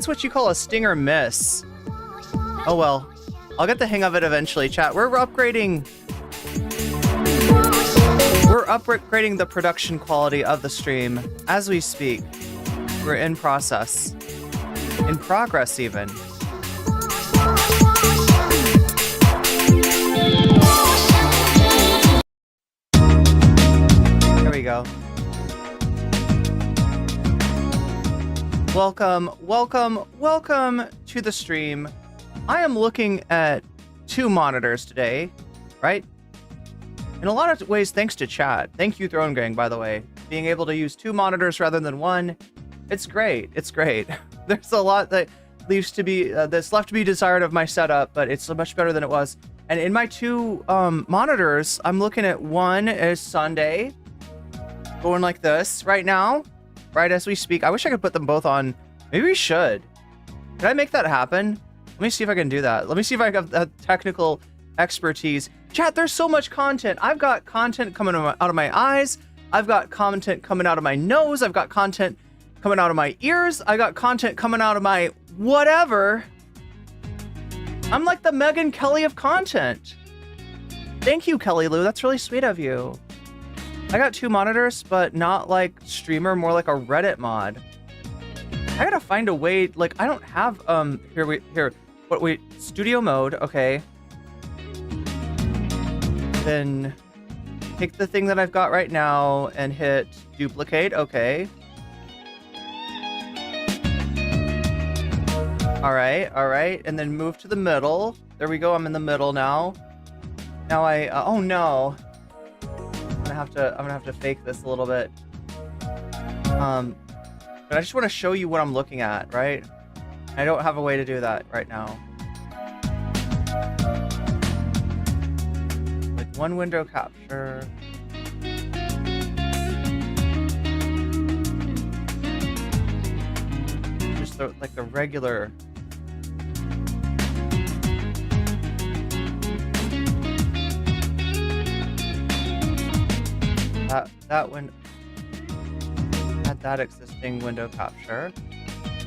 That's what you call a stinger miss. Oh well. I'll get the hang of it eventually, chat. We're upgrading the production quality of the stream as we speak. We're in process. In progress, even. There we go. Welcome, welcome, welcome to the stream. I am looking at 2 monitors today, right? In a lot of ways, thanks to chat. Thank you, Throne Gang, by the way. Being able to use 2 monitors rather than 1, it's great. It's great. There's a lot that leaves to be that's left to be desired of my setup, but it's so much better than it was. And in my 2 monitors, I'm looking at one is Sunday, going like this right now, right as we speak. I wish I could put them both on. Maybe we should. Can I make that happen? Let me see if I can do that. Let me see if I have the technical expertise. Chat, there's so much content. I've got content coming out of my eyes. I've got content coming out of my nose. I've got content coming out of my ears. I got content coming out of my whatever. I'm like the Megyn Kelly of content. Thank you, Kelly Lou. That's really sweet of you. I got 2 monitors, but not like streamer, more like a Reddit mod. I gotta find a way, like, I don't have, wait, studio mode, okay. Then take the thing that I've got right now and hit duplicate, okay. All right, and then move to the middle. There we go, I'm in the middle now. Now oh no. I'm gonna have to fake this a little bit. But I just want to show you what I'm looking at, right? I don't have a way to do that right now. Like 1 window capture. Just like the regular. That one. Add that existing window capture.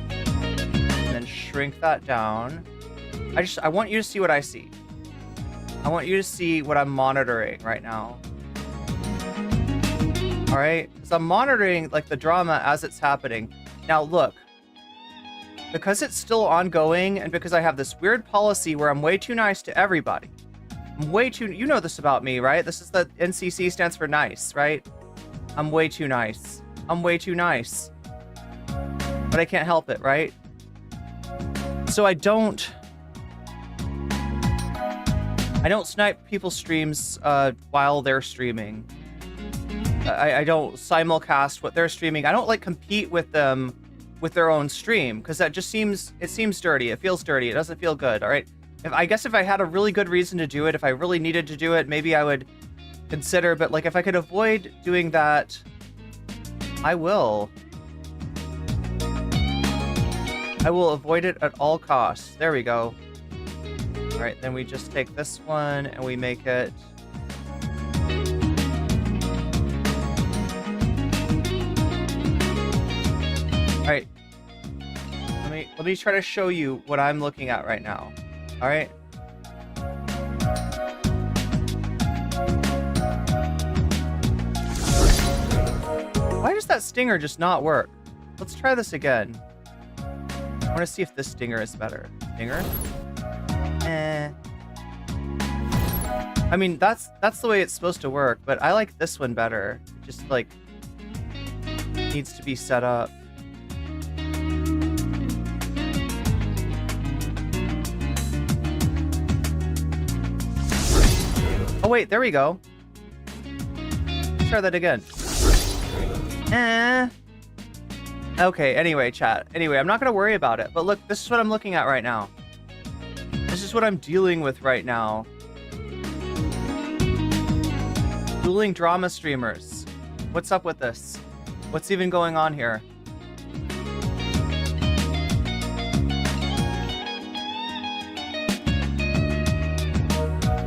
And then shrink that down. I want you to see what I see. I want you to see what I'm monitoring right now. All right, so I'm monitoring like the drama as it's happening. Now look, because it's still ongoing and because I have this weird policy where I'm way too nice to everybody. I'm way too, you know this about me, right? This is the NCC stands for nice, right? I'm way too nice. I'm way too nice. But I can't help it, right? So I don't snipe people's streams while they're streaming. I don't simulcast what they're streaming. I don't like compete with them with their own stream because that just seems dirty. It feels dirty. It doesn't feel good. All right. I guess if I had a really good reason to do it, if I really needed to do it, maybe I would consider. But like if I could avoid doing that, I will. I will avoid it at all costs. There we go. All right, then we just take this one and we make it. All right. Let me try to show you what I'm looking at right now. All right. Why does that stinger just not work? Let's try this again. I want to see if this stinger is better. Stinger? I mean, that's the way it's supposed to work, but I like this one better. It just like needs to be set up. Oh wait, there we go. Let's try that again. Okay, anyway, chat. Anyway, I'm not gonna worry about it. But look, this is what I'm looking at right now. This is what I'm dealing with right now. Dueling drama streamers. What's up with this? What's even going on here?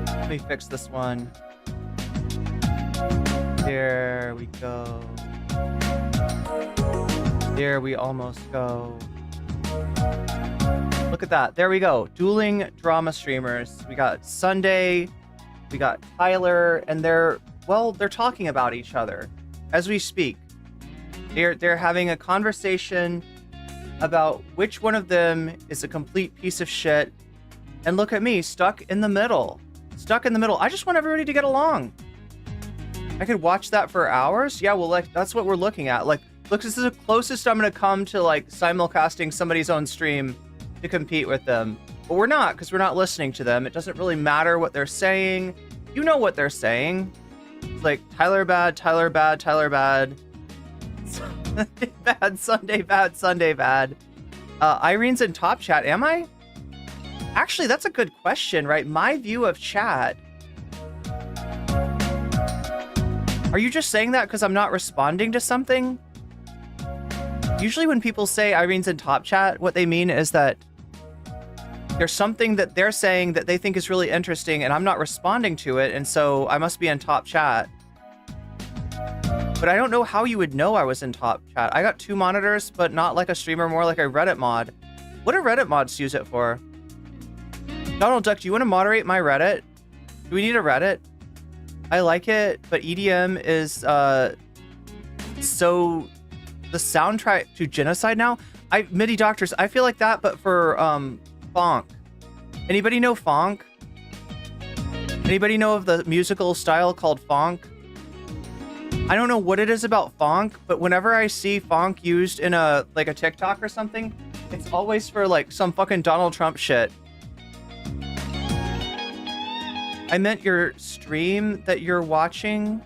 Let me fix this one. There we go. There we almost go. Look at that. There we go. Dueling drama streamers. We got Sunday, we got Tyler, and they're talking about each other as we speak. They're having a conversation about which one of them is a complete piece of shit. And look at me, stuck in the middle. Stuck in the middle. I just want everybody to get along. I could watch that for hours. Yeah, well, like, that's what we're looking at. Like, look, this is the closest I'm going to come to, like, simulcasting somebody's own stream to compete with them. But we're not, because we're not listening to them. It doesn't really matter what they're saying. You know what they're saying. It's like, Tyler bad, Tyler bad, Tyler bad. Sunday bad, Sunday bad, Sunday bad. Irene's in top chat. Am I? Actually, that's a good question, right? My view of chat. Are you just saying that because I'm not responding to something? Usually when people say Irene's in top chat, what they mean is that there's something that they're saying that they think is really interesting and I'm not responding to it, and so I must be in top chat. But I don't know how you would know I was in top chat. I got 2 monitors, but not like a streamer, more like a Reddit mod. What do Reddit mods use it for? Donald Duck, do you want to moderate my Reddit? Do we need a Reddit? I like it, but EDM is so the soundtrack to genocide now. MIDI Doctors, I feel like that, but for funk. Anybody know funk? Anybody know of the musical style called funk? I don't know what it is about funk, but whenever I see funk used in a TikTok or something, it's always for like some fucking Donald Trump shit. I meant your stream that you're watching.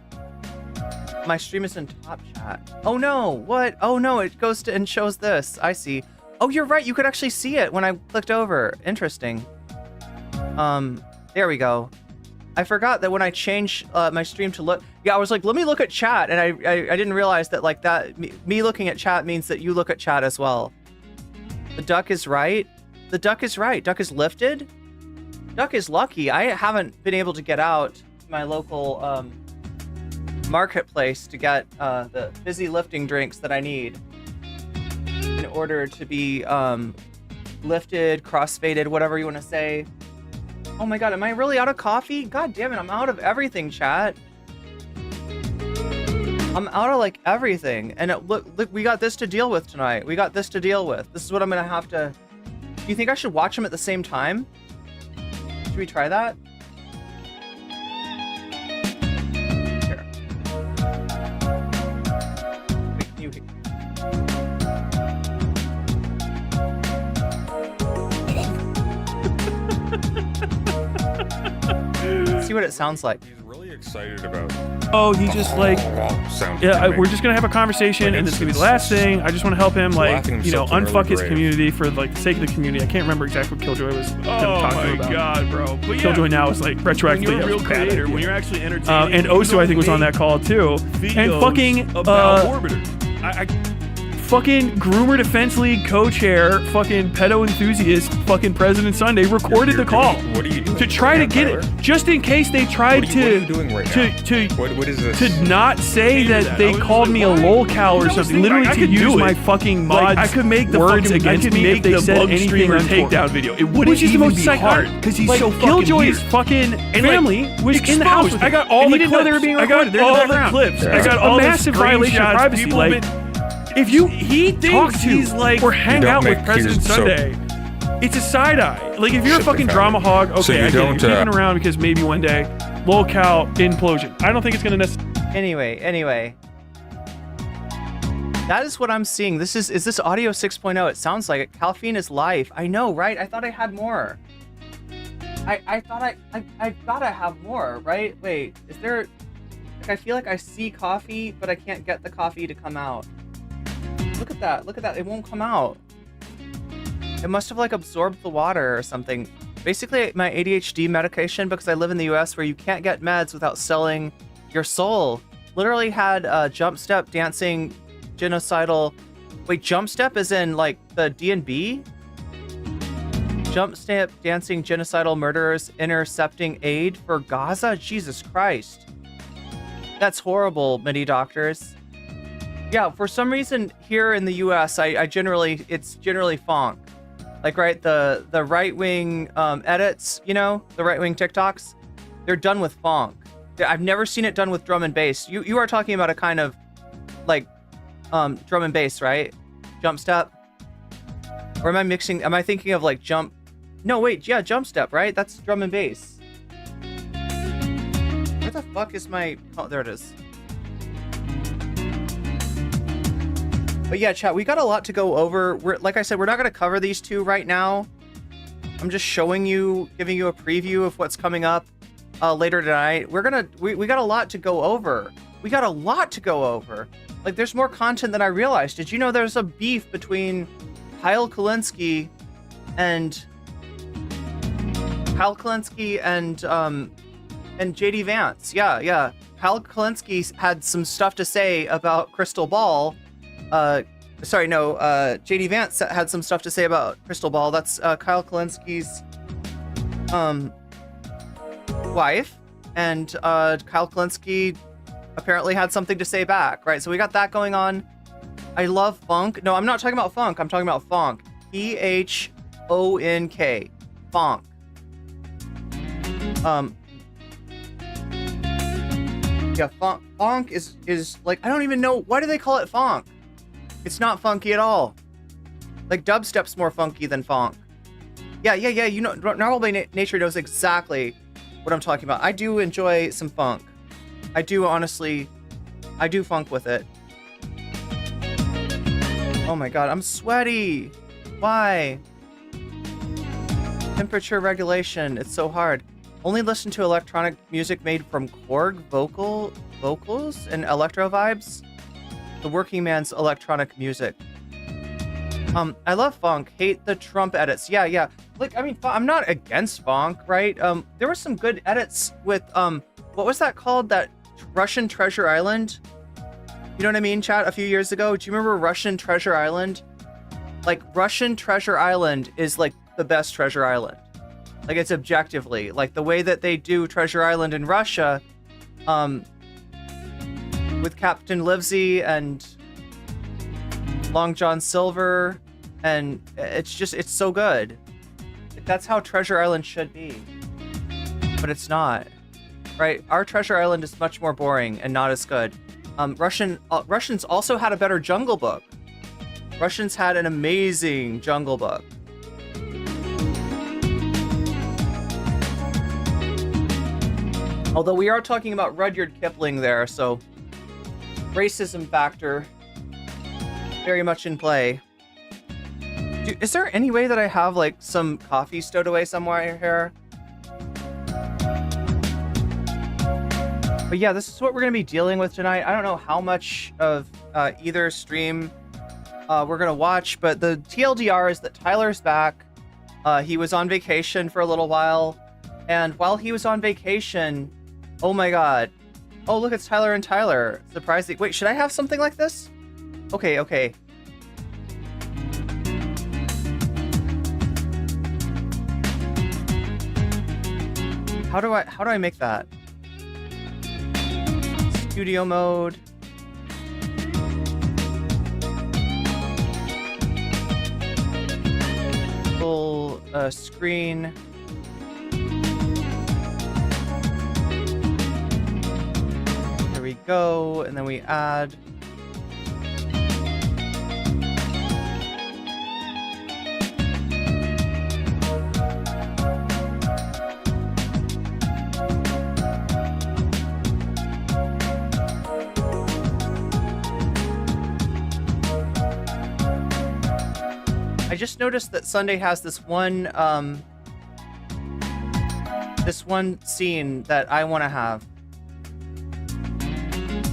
My stream is in top chat. Oh no, what? Oh no, it goes to and shows this. I see. Oh, you're right. You could actually see it when I clicked over. Interesting. There we go. I forgot that when I changed my stream to look. Yeah, I was like, let me look at chat, and I didn't realize that like that. Me looking at chat means that you look at chat as well. The duck is right. The duck is right. Duck is lifted. Duck is lucky. I haven't been able to get out to my local marketplace to get the fizzy lifting drinks that I need in order to be lifted, crossfaded, whatever you want to say. Oh my god, am I really out of coffee? God damn it, I'm out of everything, chat. I'm out of like everything. And look, we got this to deal with tonight. We got this to deal with. This is what I'm gonna have to. Do you think I should watch them at the same time? Should we try that? Here. Wait, can you... See what it sounds like. He's really excited about. Oh, he just like, yeah, we're just gonna have a talking, and this is gonna be the last thing. I just want to help him, like, you know, unfuck his community for like the sake of the community. I can't remember exactly what Killjoy was talking about. Oh my god, bro! But yeah, Killjoy now is like retroactively. When you're a real creator, when you're actually entertaining. And Osu, I think, was on that call too. And fucking Orbiter. Fucking Groomer Defense League co-chair, fucking pedo enthusiast, fucking President Sunday recorded the call. What are you doing? To try to get it, just in case they tried what are you doing right now? What is this? To not say that they called me a lolcow or something. Literally to use my fucking mods. I could make the words against me if they said anything on takedown video. It wouldn't even be hard because he's so fucking Killjoy's fucking family was in the house. I got all the clips. They were being recorded. I got all the clips. I got all the massive violation of privacy. Like, if he talks to like, or hang out with President Sunday, it's a side eye. Like, if you're a fucking drama hog, okay, so I get it. You're kicking around because maybe one day, lolcow implosion. I don't think it's gonna necessarily. Anyway. That is what I'm seeing. Is this audio 6.0? It sounds like it. Caffeine is life. I know, right? I thought I had more. I thought I gotta have more, right? Wait, is there? Like, I feel like I see coffee, but I can't get the coffee to come out. Look at that. Look at that. It won't come out. It must have like absorbed the water or something. Basically, my ADHD medication, because I live in the US where you can't get meds without selling your soul, literally had jump step dancing genocidal. Wait, jump step is in like the D&B? Jump step dancing genocidal murderers intercepting aid for Gaza? Jesus Christ. That's horrible, MIDI Doctors. Yeah, for some reason here in the US, it's generally funk. Like, right, the right-wing edits, you know, the right-wing TikToks, they're done with funk. I've never seen it done with drum and bass. You are talking about a kind of, like, drum and bass, right? Jump step? Or am I thinking of, like, jump? No, wait, yeah, jump step, right? That's drum and bass. Where the fuck is my... Oh, there it is. But yeah, chat, we got a lot to go over. Like I said, we're not going to cover these two right now. I'm just showing you, giving you a preview of what's coming up later tonight. We got a lot to go over. We got a lot to go over. Like, there's more content than I realized. Did you know there's a beef between Kyle Kulinski and JD Vance? Yeah. Kyle Kulinski had some stuff to say about Crystal Ball. JD Vance had some stuff to say about Crystal Ball. That's Kyle Kulinski's wife, and Kyle Kulinski apparently had something to say back, right? So we got that going on. I love funk. No, I'm not talking about funk. I'm talking about funk. P-H-O-N-K. Funk. Yeah, funk is like, I don't even know, why do they call it funk? It's not funky at all. Like, dubstep's more funky than funk. Yeah. You know, Normal by Nature knows exactly what I'm talking about. I do enjoy some funk. I do funk with it. Oh my god, I'm sweaty. Why? Temperature regulation. It's so hard. Only listen to electronic music made from Korg vocals and electro vibes. The working man's electronic music. I love funk. Hate the Trump edits. Yeah. Like, I mean, I'm not against funk, right? There were some good edits with what was that called? That Russian Treasure Island. You know what I mean, chat? A few years ago, do you remember Russian Treasure Island? Like, Russian Treasure Island is like the best Treasure Island. Like, it's objectively like the way that they do Treasure Island in Russia. With Captain Livesey and Long John Silver, and it's so good. That's how Treasure Island should be, but it's not, right? Our Treasure Island is much more boring and not as good. Russians also had a better Jungle Book. Russians had an amazing Jungle Book. Although we are talking about Rudyard Kipling there, so racism factor very much in play. Is there any way that I have like some coffee stowed away somewhere here? But yeah, this is what we're going to be dealing with tonight. I don't know how much of either stream we're going to watch, but the TLDR is that Tyler's back. He was on vacation for a little while, and while he was on vacation, oh my god. Oh, look, it's Tyler and Tyler. Surprising. Wait, should I have something like this? Okay. How do I make that? Studio mode. Full screen. There we go, and then we add. I just noticed that Sunday has this one scene that I want to have.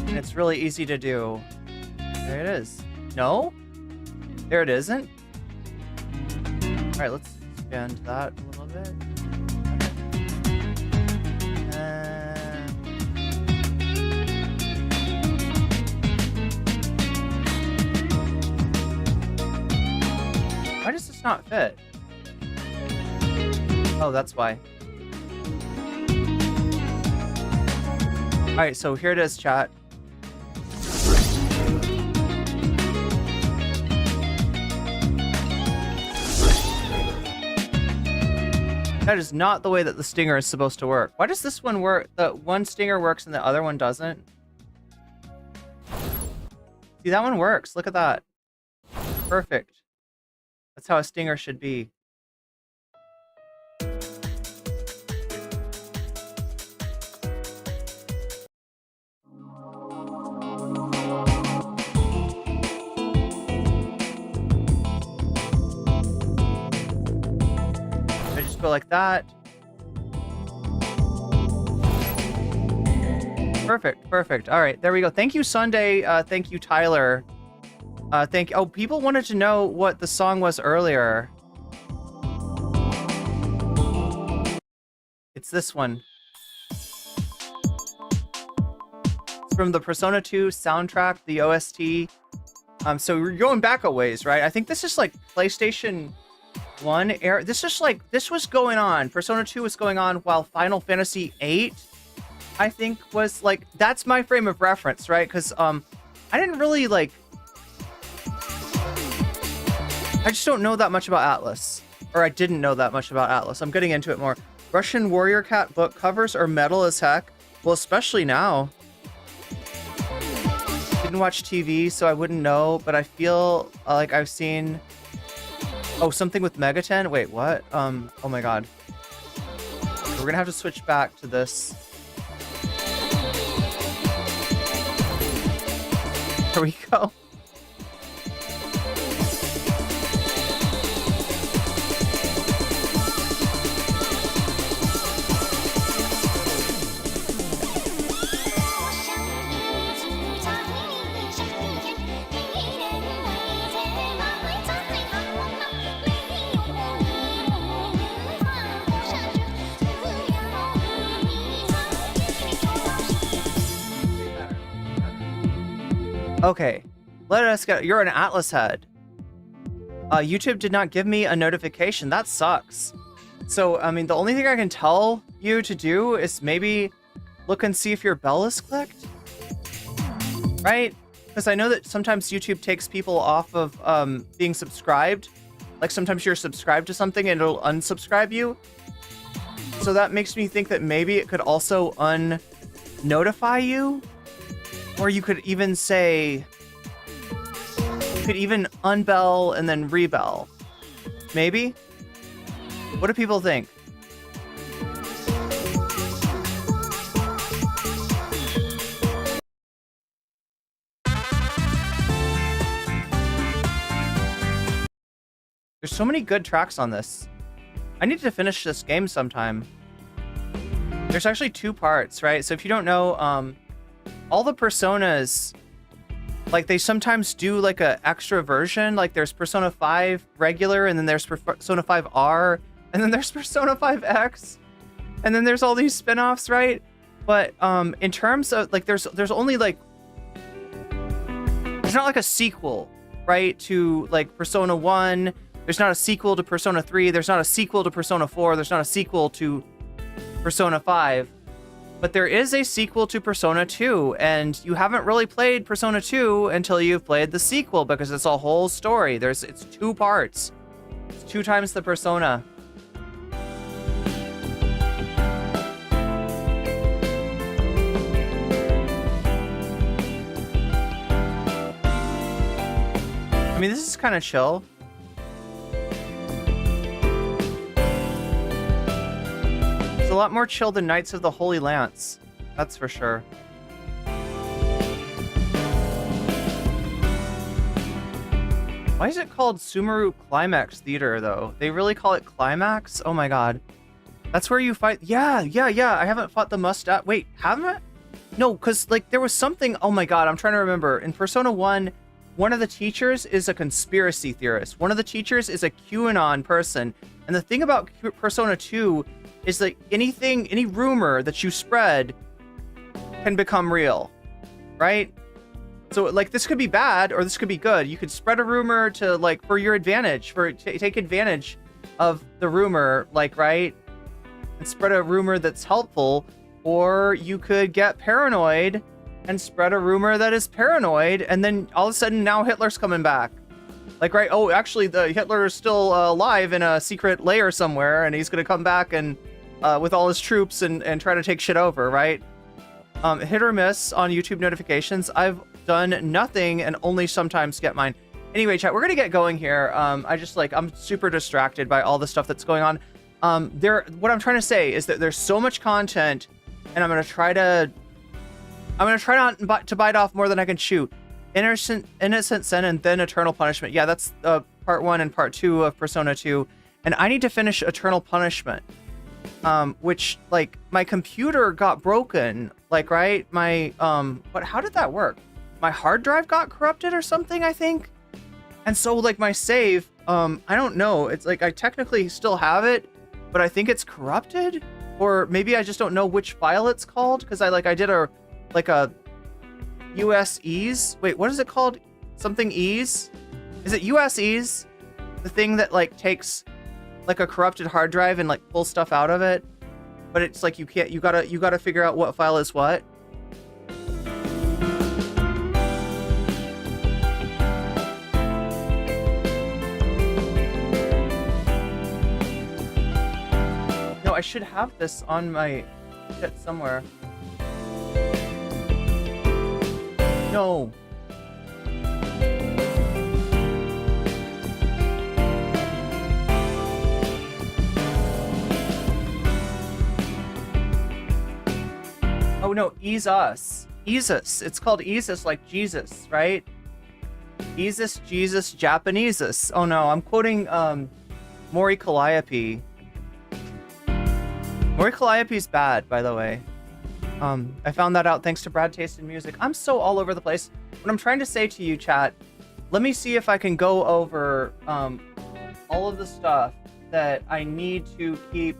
And it's really easy to do. There it is. No? There it isn't? Alright, let's expand that a little bit. Why does this not fit? Oh, that's why. Alright, so here it is, chat. That is not the way that the stinger is supposed to work. Why does this one work? The one stinger works and the other one doesn't? See, that one works. Look at that. Perfect. That's how a stinger should be. I just go like that. Perfect, perfect. All right, there we go. Thank you, Sunday. Thank you, Tyler. Oh, people wanted to know what the song was earlier. It's this one. It's from the Persona 2 soundtrack, the OST. So we're going back a ways, right? I think this is like PlayStation 1 era. This was going on. Persona 2 was going on while Final Fantasy 8, I think, was like, that's my frame of reference, right? Because I didn't really like, I just don't know that much about Atlas, or I didn't know that much about Atlas. I'm getting into it more. Russian Warrior Cat book covers are metal as heck. Well, especially now. Didn't watch TV, so I wouldn't know, but I feel like I've seen, oh, something with Megaten. Wait, what? Oh my god. We're gonna have to switch back to this. There we go. Okay, let us go. You're an Atlas head. YouTube did not give me a notification. That sucks. So, I mean, the only thing I can tell you to do is maybe look and see if your bell is clicked. Right? Because I know that sometimes YouTube takes people off of being subscribed. Like sometimes you're subscribed to something and it'll unsubscribe you. So that makes me think that maybe it could also unnotify you. Or you could even say, you could even unbell and then rebell. Maybe? What do people think? There's so many good tracks on this. I need to finish this game sometime. There's actually 2 parts, right? So if you don't know, all the Personas, like, they sometimes do like a extra version. Like there's Persona 5 regular, and then there's Persona 5R, and then there's Persona 5X, and then there's all these spin-offs, right? But in terms of like, there's only like, there's not like a sequel, right, to like Persona 1. There's not a sequel to Persona 3. There's not a sequel to Persona 4. There's not a sequel to Persona 5. But there is a sequel to Persona 2, and you haven't really played Persona 2 until you've played the sequel, because it's a whole story. It's 2 parts. It's 2 times the Persona. I mean, this is kind of chill. It's a lot more chill than Knights of the Holy Lance. That's for sure. Why is it called Sumeru Climax Theater, though? They really call it Climax? Oh my god. That's where you fight... Yeah. I haven't fought the mustache... Wait, haven't I? No, because, like, there was something... Oh my god, I'm trying to remember. In Persona 1, one of the teachers is a conspiracy theorist. One of the teachers is a QAnon person. And the thing about Persona 2 is that any rumor that you spread can become real, right? So, like, this could be bad or this could be good. You could spread a rumor to, like, for your advantage, take advantage of the rumor, like, right? And spread a rumor that's helpful, or you could get paranoid and spread a rumor that is paranoid, and then all of a sudden now Hitler's coming back. Like, right? Oh, actually, the Hitler is still alive in a secret lair somewhere, and he's gonna come back and with all his troops and try to take shit over, right? Hit or miss on YouTube notifications. I've done nothing and only sometimes get mine. Anyway, chat, we're gonna get going here. I'm super distracted by all the stuff that's going on. What I'm trying to say is that there's so much content, and I'm gonna try not to bite off more than I can chew. Innocent Sin and then Eternal Punishment. Yeah, that's part 1 and part 2 of Persona 2, and I need to finish Eternal Punishment. Which, like, my computer got broken, like, right? My how did that work? My hard drive got corrupted or something, I think. And so, like, my save, I don't know. It's like I technically still have it, but I think it's corrupted, or maybe I just don't know which file it's called, because I did a USEs. Wait, what is it called? Something ease? Is it USEs? The thing that like takes like a corrupted hard drive and like pulls stuff out of it, but it's like you gotta figure out what file is what. No, I should have this on my shit somewhere. No. Oh no, Ease Us. Easus. It's called Easus, like Jesus, right? Easus, Jesus, Japaneseus. Oh no, I'm quoting Mori Calliope. Mori Calliope's bad, by the way. I found that out thanks to Brad Taste in Music. I'm so all over the place. What I'm trying to say to you, chat, let me see if I can go over all of the stuff that I need to keep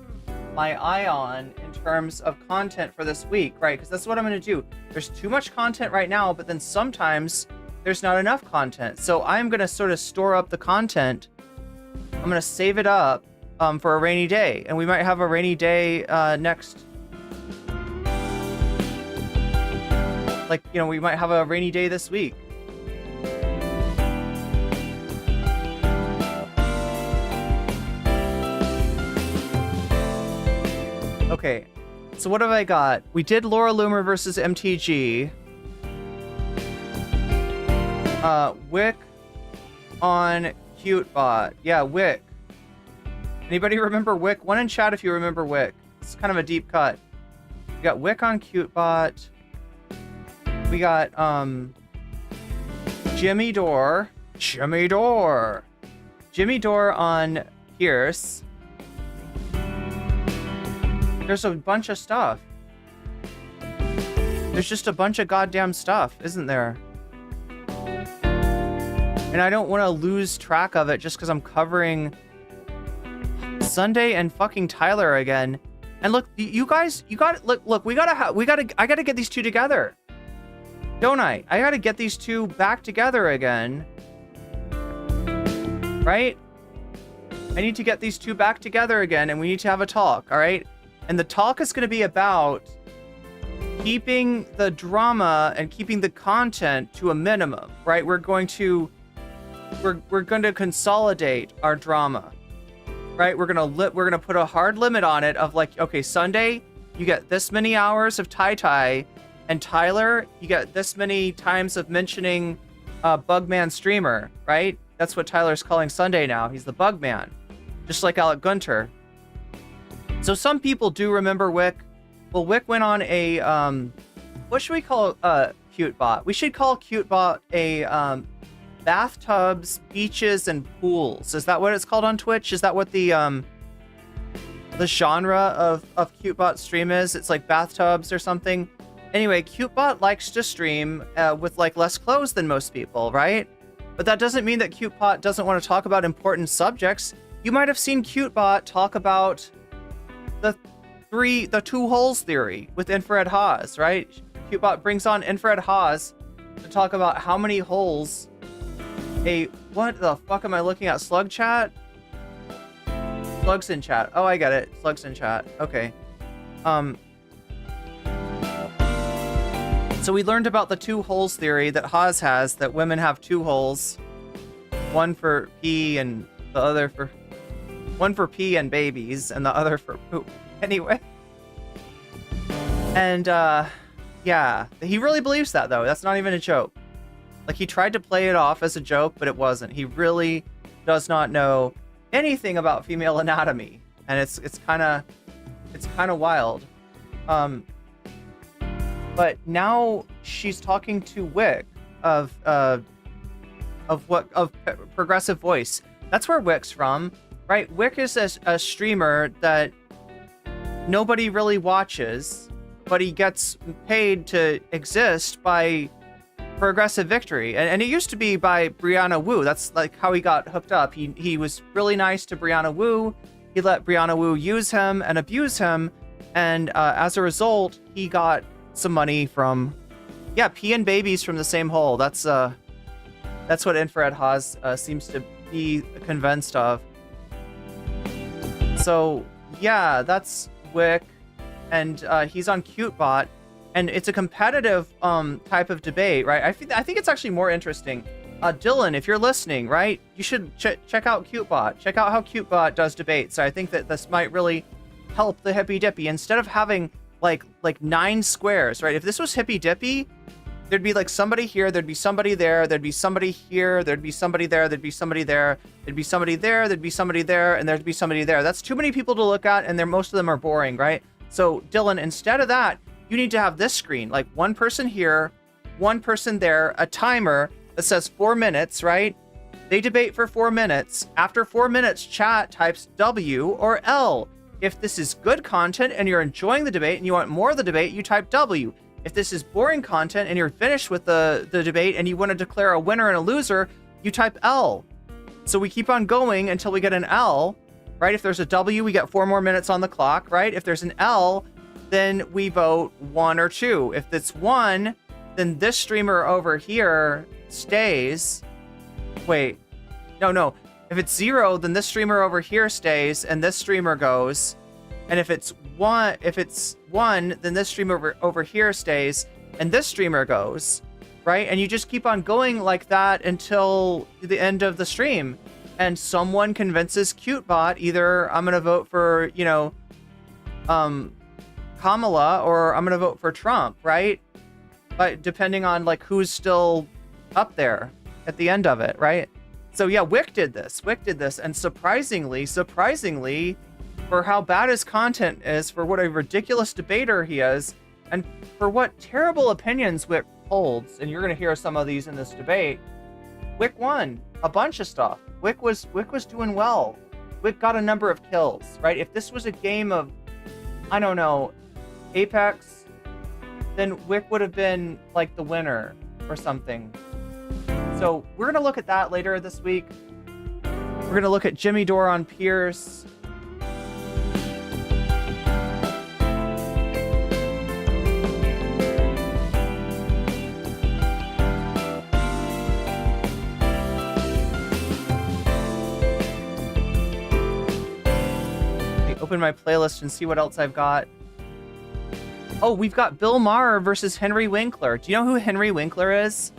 my eye on in terms of content for this week, right? Because that's what I'm going to do. There's too much content right now, but then sometimes there's not enough content. So I'm going to sort of store up the content. I'm going to save it up for a rainy day. And we might have a rainy day next. Like, you know, we might have a rainy day this week. Okay, so what have I got? We did Laura Loomer versus MTG. Wick on Cutebot. Yeah, Wick. Anybody remember Wick? One in chat if you remember Wick. It's kind of a deep cut. We got Wick on Cutebot. We got Jimmy Dore on Pierce. There's a bunch of stuff. There's just a bunch of goddamn stuff, isn't there? And I don't want to lose track of it just because I'm covering Sunday and fucking Tyler again. And look, you guys, I gotta get these two together. Don't I? I gotta get these two back together again. Right? I need to get these two back together again, and we need to have a talk, all right? And the talk is going to be about keeping the drama and keeping the content to a minimum, right? We're going to consolidate our drama, right? We're gonna put a hard limit on it of like, okay, Sunday you get this many hours of Tai, and Tyler you get this many times of mentioning Bugman streamer, right? That's what Tyler's calling Sunday now. He's the Bugman, just like Alec Gunter. So some people do remember Wick. Well, Wick went on a, what should we call Cutebot? We should call Cutebot a bathtubs, beaches, and pools. Is that what it's called on Twitch? Is that what the genre of Cutebot stream is? It's like bathtubs or something. Anyway, Cutebot likes to stream with like less clothes than most people, right? But that doesn't mean that Cutebot doesn't want to talk about important subjects. You might have seen Cutebot talk about the two holes theory with Infrared Haas, right? Cutebot brings on Infrared Haas to talk about how many holes what the fuck am I looking at? Slug chat? Slugs in chat. Oh, I get it. Slugs in chat. Okay. So we learned about the two holes theory that Haas has, that women have two holes. one for pee and the other for one for pee and babies and the other for poop. Anyway. And yeah, he really believes that though. That's not even a joke. Like he tried to play it off as a joke, but it wasn't. He really does not know anything about female anatomy, and it's kind of wild. But now she's talking to Wick of Progressive Voice. That's where Wick's from, right? Wick is a streamer that nobody really watches, but he gets paid to exist by Progressive Victory, and it used to be by Brianna Wu. That's like how he got hooked up. He was really nice to Brianna Wu. He let Brianna Wu use him and abuse him, and as a result, he got some money from, yeah, pee and babies from the same hole. That's what Infrared Haas seems to be convinced of. So yeah, that's Wick, and he's on CuteBot. And it's a competitive type of debate, right? I think it's actually more interesting. Dylan, if you're listening, right, you should check out CuteBot. Check out how CuteBot does debates. So I think that this might really help the Hippy Dippy. Instead of having like 9 squares, right? If this was Hippy Dippy, there'd be like somebody here, there'd be somebody there, there'd be somebody here, there'd be somebody there, there'd be somebody there, there'd be somebody there, there'd be somebody there, and there'd be somebody there. That's too many people to look at, and most of them are boring, right? So Dylan, instead of that, you need to have this screen, like one person here, one person there, a timer that says 4 minutes, right? They debate for 4 minutes. After 4 minutes, chat types W or L. If this is good content and you're enjoying the debate and you want more of the debate, you type W. If this is boring content and you're finished with the debate and you want to declare a winner and a loser, you type L. So we keep on going until we get an L, right? If there's a W, we get 4 more minutes on the clock, right? If there's an L, then we vote 1 or 2. If it's 1, then this streamer over here stays. Wait, no. If it's 0, then this streamer over here stays, and this streamer goes. And if it's 1, then this streamer over here stays, and this streamer goes, right? And you just keep on going like that until the end of the stream, and someone convinces CuteBot either I'm gonna vote for, Kamala, or I'm gonna vote for Trump, right? But depending on like who's still up there at the end of it, right? So yeah, Wick did this, and surprisingly, for how bad his content is, for what a ridiculous debater he is, and for what terrible opinions Wick holds, and you're gonna hear some of these in this debate, Wick won a bunch of stuff. Wick was doing well. Wick got a number of kills, right? If this was a game of, I don't know, Apex, then Wick would have been like the winner or something. So we're gonna look at that later this week. We're gonna look at Jimmy Dore on Pierce. Open my playlist and see what else I've got. Oh, we've got Bill Maher versus Henry Winkler. Do you know who Henry Winkler is?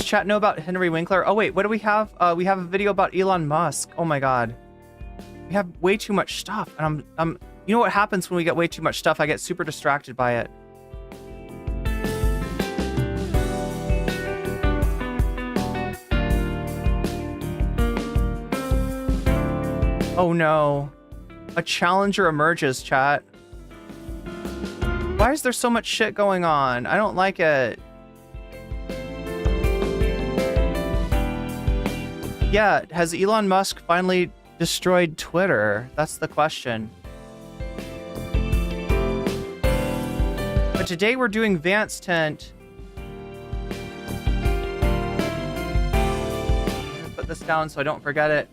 Chat know about Henry Winkler? Oh wait, what do we have? We have a video about Elon Musk. Oh my god, we have way too much stuff, and I'm you know what happens when we get way too much stuff? I get super distracted by it. Oh no, a challenger emerges, chat. Why is there so much shit going on? I don't like it. Yeah, has Elon Musk finally destroyed Twitter? That's the question. But today we're doing Vance Tent. Put this down so I don't forget it.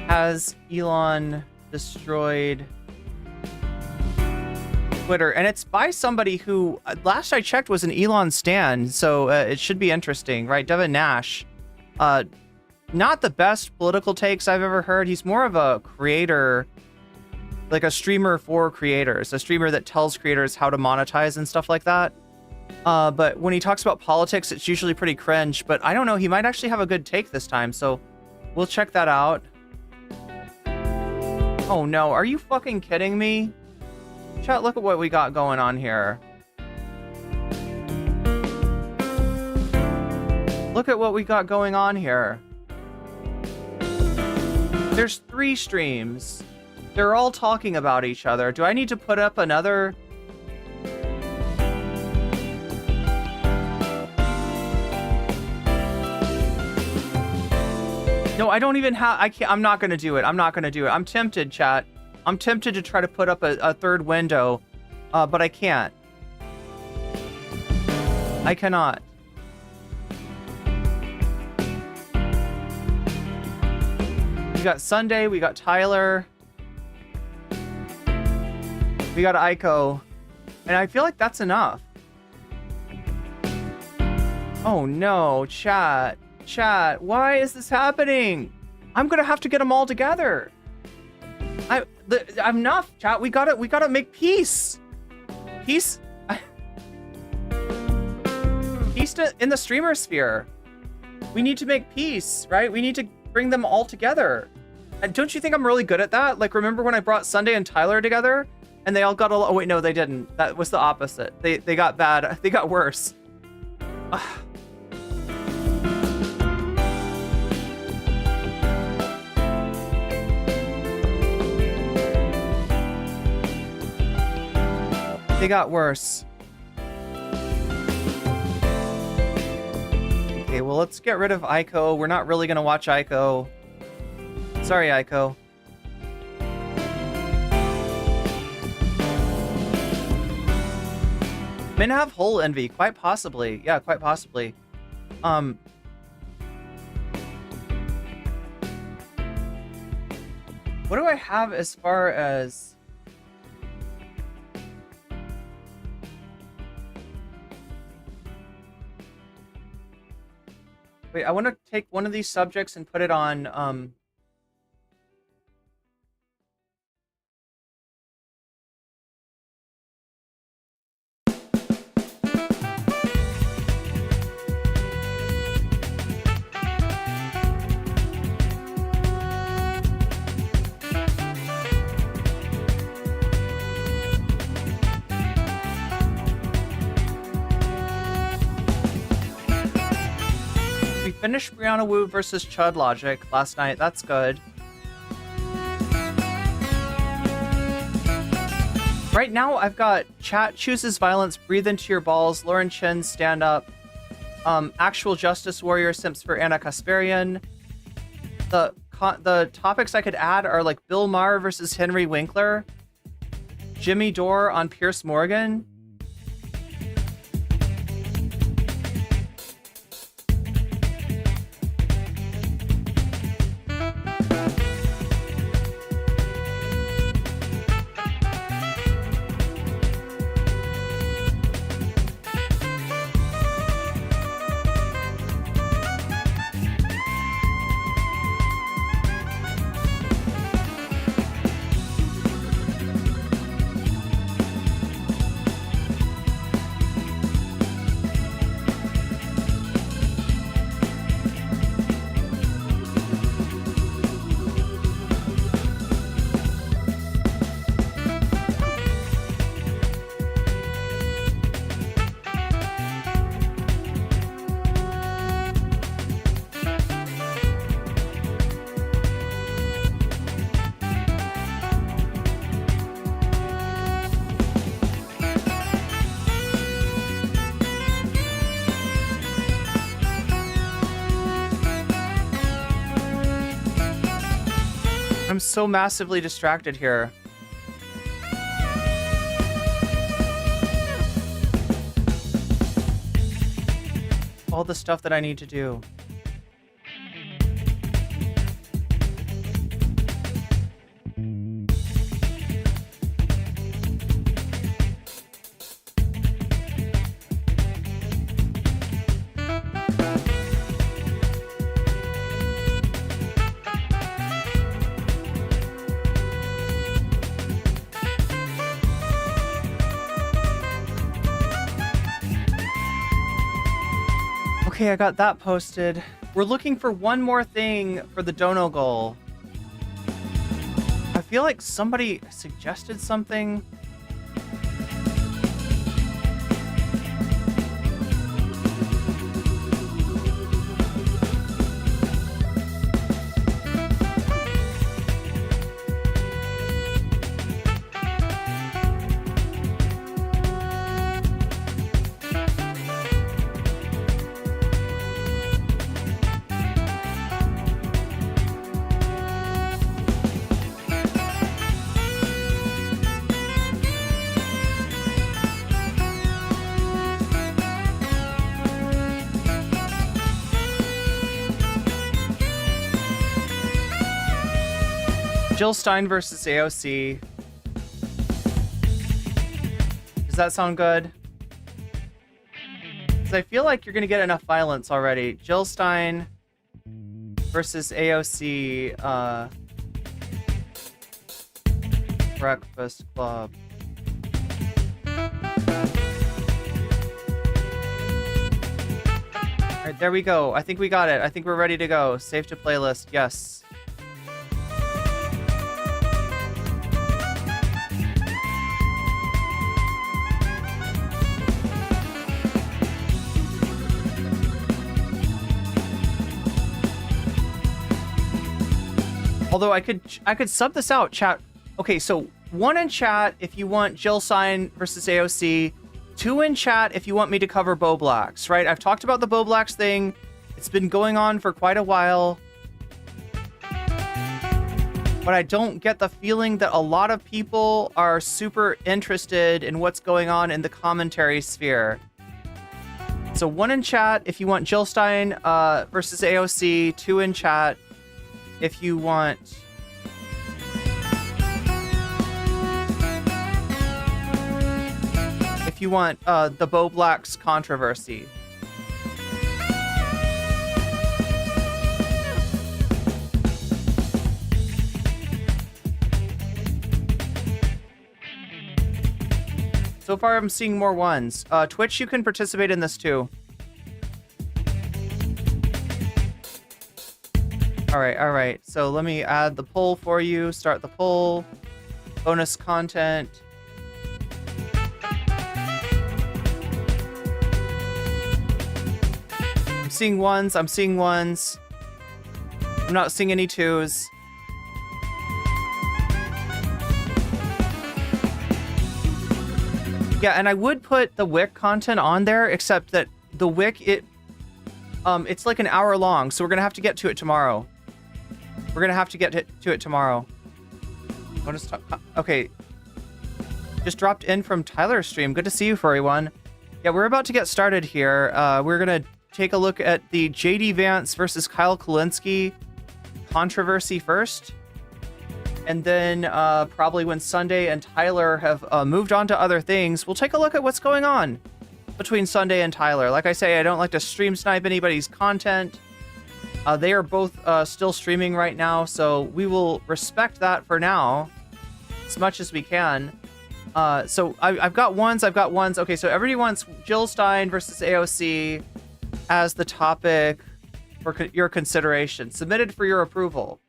Has Elon destroyed Twitter, and it's by somebody who, last I checked, was an Elon stan, so it should be interesting, right? Devin Nash. Not the best political takes I've ever heard. He's more of a creator, like a streamer for creators, a streamer that tells creators how to monetize and stuff like that. But when he talks about politics, it's usually pretty cringe, but I don't know, he might actually have a good take this time, so we'll check that out. Oh no, are you fucking kidding me? Chat, look at what we got going on here. Look at what we got going on here. There's 3 streams. They're all talking about each other. Do I need to put up another? No, I don't even have, I'm not gonna do it. I'm not gonna do it. I'm tempted, chat. I'm tempted to try to put up a third window, but I can't. I cannot. We got Sunday, we got Tyler. We got Aiko. And I feel like that's enough. Oh no, chat. Chat, why is this happening? I'm gonna have to get them all together. I'm enough, chat. We gotta make peace. Peace. Peace in the streamer sphere. We need to make peace, right? We need to bring them all together. And don't you think I'm really good at that? Like, remember when I brought Sunday and Tyler together and they all got oh wait, no, they didn't. That was the opposite. They got bad. They got worse. Ugh. They got worse. Okay, well, let's get rid of Aiko. We're not really gonna watch Aiko. Sorry, Aiko. May have hole envy, quite possibly. Yeah, quite possibly. What do I have as far as... Wait, I want to take one of these subjects and put it on, finished Brianna Wu versus Chud Logic last night. That's good. Right now, I've got Chat Chooses Violence, Breathe Into Your Balls, Lauren Chen, Stand Up, Actual Justice Warrior, Simps for Anna Kasparian. The topics I could add are like Bill Maher versus Henry Winkler, Jimmy Dore on Pierce Morgan. I'm so massively distracted here. All the stuff that I need to do. Okay, I got that posted. We're looking for one more thing for the dono goal. I feel like somebody suggested something. Jill Stein versus AOC. Does that sound good? Because I feel like you're going to get enough violence already. Jill Stein versus AOC. Breakfast Club. All right, there we go. I think we got it. I think we're ready to go. Save to playlist. Yes. Although I could sub this out, chat. Okay, so 1 in chat if you want Jill Stein versus AOC. 2 in chat if you want me to cover Bo Blacks, right? I've talked about the Bo Blacks thing. It's been going on for quite a while. But I don't get the feeling that a lot of people are super interested in what's going on in the commentary sphere. So 1 in chat if you want Jill Stein versus AOC. 2 in chat if you want the Bo Blacks controversy. So far I'm seeing more ones. Twitch, you can participate in this too. All right. So let me add the poll for you. Start the poll. Bonus content. I'm seeing ones. I'm not seeing any 2s. Yeah, and I would put the Wick content on there, except that the Wick, it's like an hour long, so we're gonna have to get to it tomorrow. Okay. Just dropped in from Tyler's stream. Good to see you, furry one. Yeah, we're about to get started here. We're gonna take a look at the JD Vance versus Kyle Kulinski controversy first. And then probably when Sunday and Tyler have moved on to other things, we'll take a look at what's going on between Sunday and Tyler. Like I say, I don't like to stream snipe anybody's content. They are both still streaming right now, so we will respect that for now as much as we can. So I've got ones. Okay, so everybody wants Jill Stein versus AOC as the topic for your consideration. Submitted for your approval.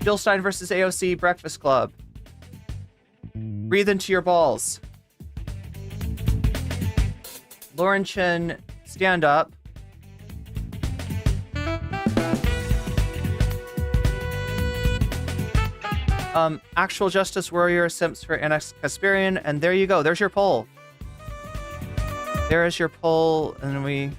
Jill Stein versus AOC Breakfast Club. Breathe into your balls. Lauren Chen, stand up. Actual Justice Warrior simps for Annex Kasperian, and there you go. There's your poll. There is your poll, and we...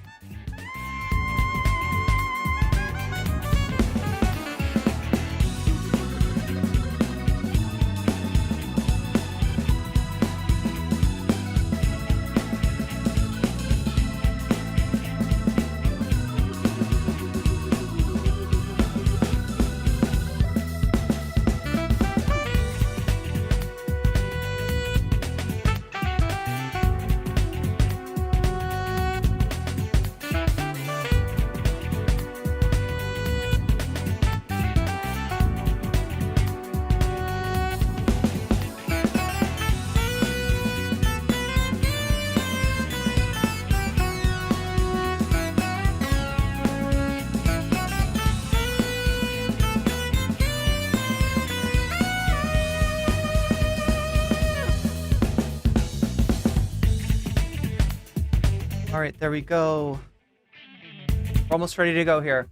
All right, there we go. We're almost ready to go here.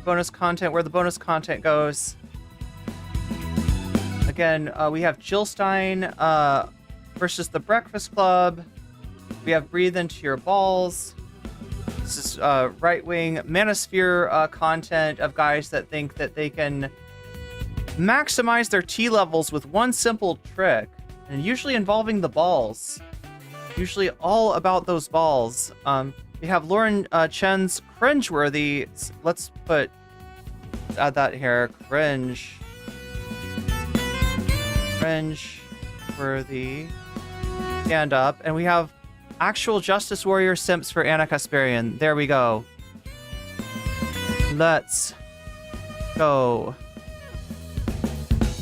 Bonus content where the bonus content goes. Again, we have Jillstein versus the Breakfast Club. We have Breathe Into Your Balls. This is right-wing manosphere content of guys that think that they can maximize their T levels with one simple trick, and usually involving the balls. Usually all about those balls. We have Lauren Chen's Cringeworthy. Let's add that here. Cringeworthy. Stand up. And we have Actual Justice Warrior Simps for Anna Kasparian. There we go. Let's go.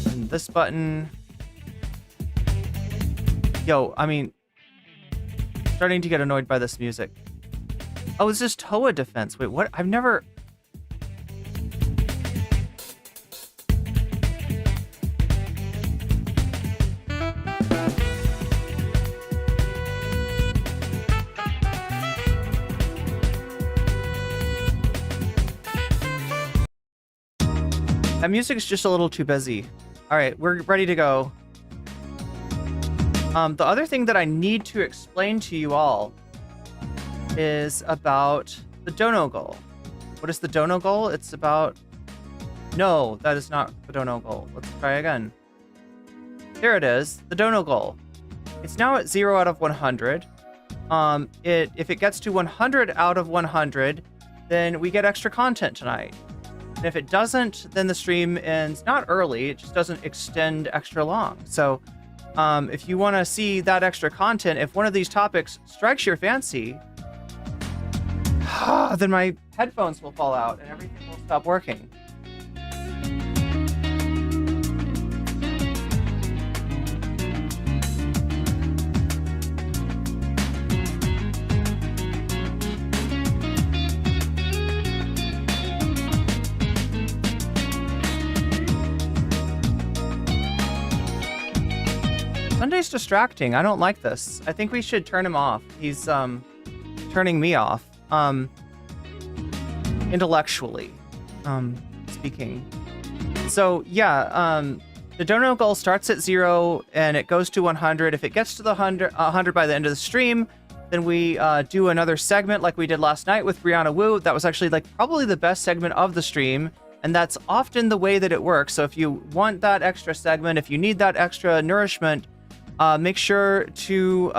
And this button. Yo, I mean, starting to get annoyed by this music. Oh, is this Toa defense? Wait, what? I've never... That music is just a little too busy. All right, we're ready to go. The other thing that I need to explain to you all is about the dono goal. What is the dono goal? It's about... No, that is not the dono goal. Let's try again. There it is, the dono goal. It's now at 0 out of 100. If it gets to 100 out of 100, then we get extra content tonight. And if it doesn't, then the stream ends not early, it just doesn't extend extra long. So if you want to see that extra content, if one of these topics strikes your fancy, then my headphones will fall out and everything will stop working. Sunday's distracting. I don't like this. I think we should turn him off. He's turning me off. Intellectually speaking. So yeah, the dono goal starts at 0 and it goes to 100. If it gets to the 100 by the end of the stream, then we do another segment like we did last night with Brianna Wu. That was actually like probably the best segment of the stream. And that's often the way that it works. So if you want that extra segment, if you need that extra nourishment, make sure to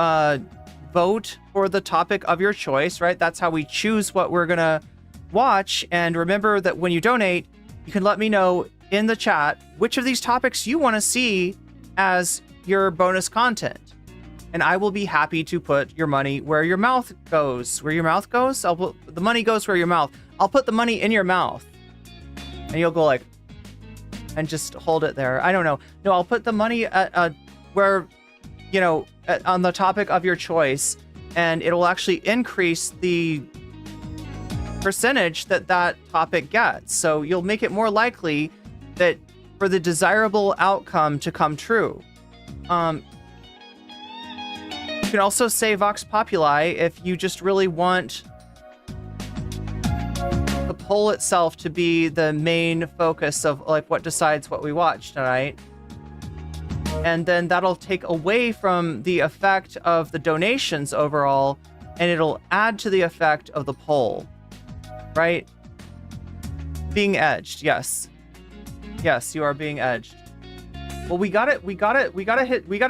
vote for the topic of your choice, right? That's how we choose what we're going to watch. And remember that when you donate, you can let me know in the chat which of these topics you want to see as your bonus content. And I will be happy to put your money where your mouth goes. Where your mouth goes? The money goes where your mouth. I'll put the money in your mouth. And you'll go like, and just hold it there. I don't know. No, I'll put the money at where, you know, on the topic of your choice, and it'll actually increase the percentage that that topic gets. So you'll make it more likely that for the desirable outcome to come true. You can also say Vox Populi if you just really want the poll itself to be the main focus of like what decides what we watch tonight. And then that'll take away from the effect of the donations overall, and it'll add to the effect of the poll, right? Being edged, yes. Yes, you are being edged. Well, we gotta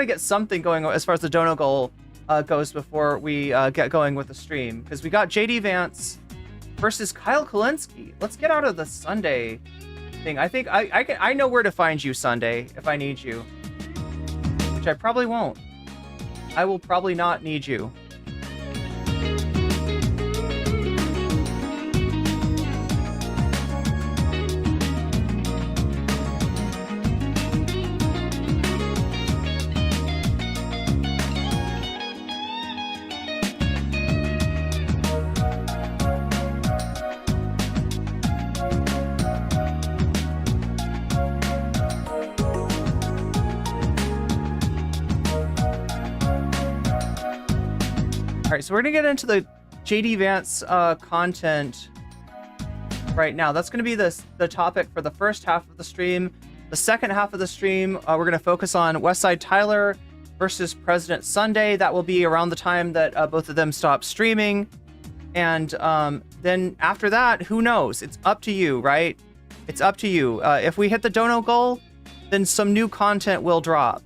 get something going as far as the dono goal goes before we get going with the stream, because we got JD Vance versus Kyle Kulinski. Let's get out of the Sunday thing. I think I know where to find you Sunday if I need you. Which I probably won't. I will probably not need you. All right, so we're gonna get into the JD Vance content right now. That's gonna be the topic for the first half of the stream. The second half of the stream, we're gonna focus on Westside Tyler versus President Sunday. That will be around the time that both of them stop streaming. And then after that, who knows? It's up to you, right? It's up to you. If we hit the dono goal, then some new content will drop.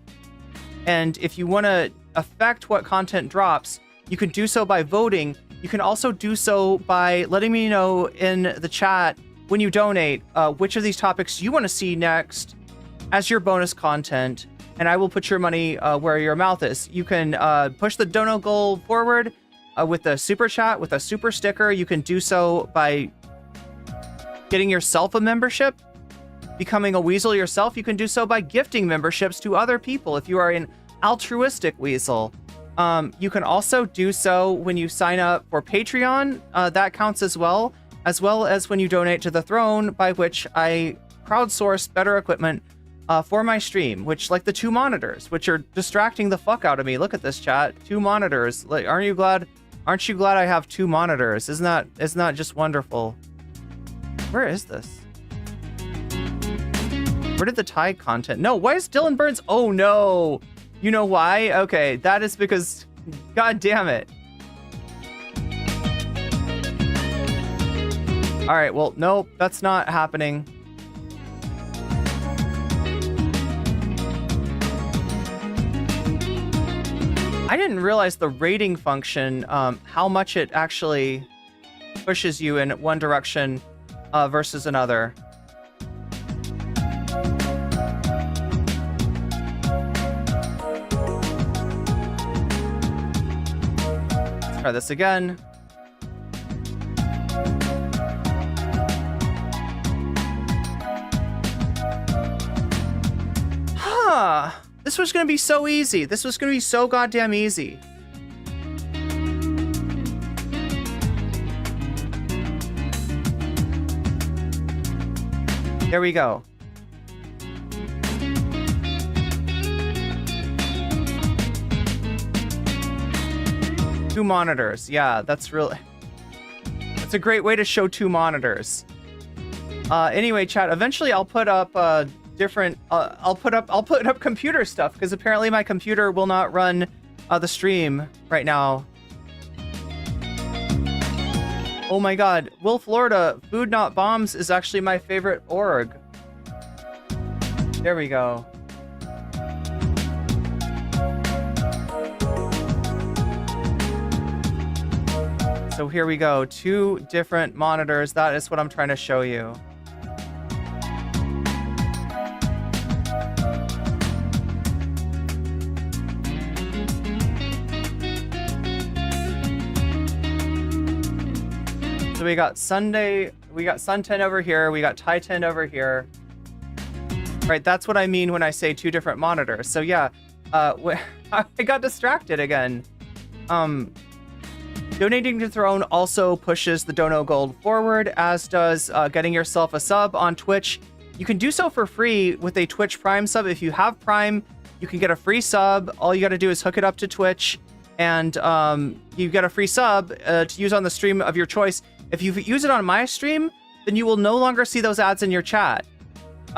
And if you want to affect what content drops, you can do so by voting. You can also do so by letting me know in the chat when you donate which of these topics you want to see next as your bonus content, and I will put your money where your mouth is. You can push the dono goal forward with a super chat, with a super sticker. You can do so by getting yourself a membership, becoming a weasel yourself. You can do so by gifting memberships to other people if you are an altruistic weasel. You can also do so when you sign up for Patreon. That counts as well as when you donate to the throne, by which I crowdsource better equipment for my stream, which, like the 2 monitors, which are distracting the fuck out of me. Look at this, chat. 2 monitors. Like, aren't you glad I have 2 monitors? Isn't that just wonderful? Where is this? Where did the Thai content? No, why is Dylan Burns? Oh no. You know why? Okay, that is because, god damn it. All right, well, nope, that's not happening. I didn't realize the rating function, how much it actually pushes you in one direction versus another. Try this again. Huh. This was gonna be so easy. This was gonna be so goddamn easy. There we go. Two monitors. Yeah, that's a great way to show 2 monitors. Anyway, chat, eventually I'll put up different I'll put up computer stuff, because apparently my computer will not run the stream right now. Oh my god, Will Florida, Food Not Bombs is actually my favorite org. There we go. So here we go, 2 different monitors. That is what I'm trying to show you. So we got Sunday, we got Sun10 over here, we got Ty10 over here. Right, that's what I mean when I say 2 different monitors. So yeah, I got distracted again. Donating to Throne also pushes the dono gold forward, as does getting yourself a sub on Twitch. You can do so for free with a Twitch Prime sub. If you have Prime, you can get a free sub. All you got to do is hook it up to Twitch, and you get a free sub to use on the stream of your choice. If you use it on my stream, then you will no longer see those ads in your chat.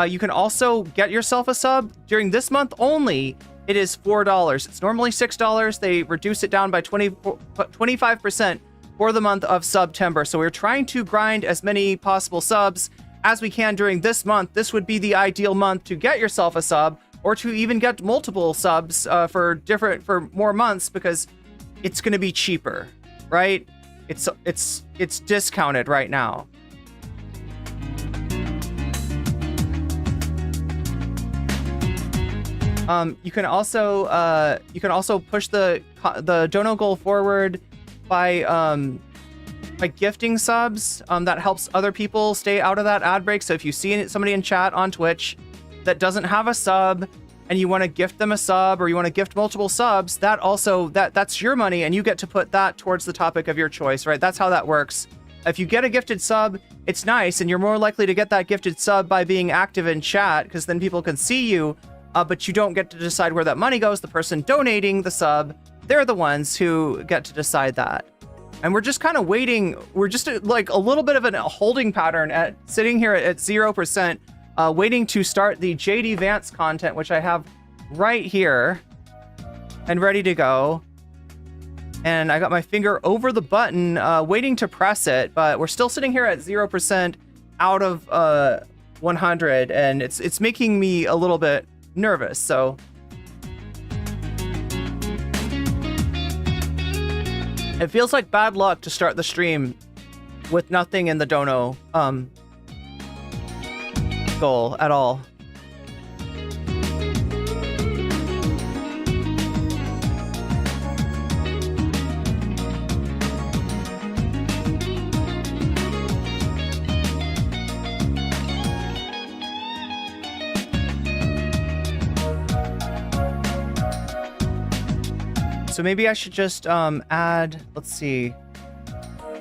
You can also get yourself a sub. During this month only, it is $4. It's normally $6. They reduce it down by 25% for the month of September. So we're trying to grind as many possible subs as we can during this month. This would be the ideal month to get yourself a sub, or to even get multiple subs for more months, because it's going to be cheaper, right? It's discounted right now. You can also push the dono goal forward by gifting subs. That helps other people stay out of that ad break. So if you see somebody in chat on Twitch that doesn't have a sub, and you want to gift them a sub, or you want to gift multiple subs, that's your money, and you get to put that towards the topic of your choice, right? That's how that works. If you get a gifted sub, it's nice, and you're more likely to get that gifted sub by being active in chat, because then people can see you. But you don't get to decide where that money goes. The person donating the sub they're the ones who get to decide that. And we're just kind of waiting. We're just like a little bit of a holding pattern at sitting here at 0%, waiting to start the JD Vance content, which I have right here and ready to go. And I got my finger over the button, waiting to press it, but we're still sitting here at 0% out of 100, and it's making me a little bit nervous. So it feels like bad luck to start the stream with nothing in the dono goal at all. So maybe I should just add, let's see.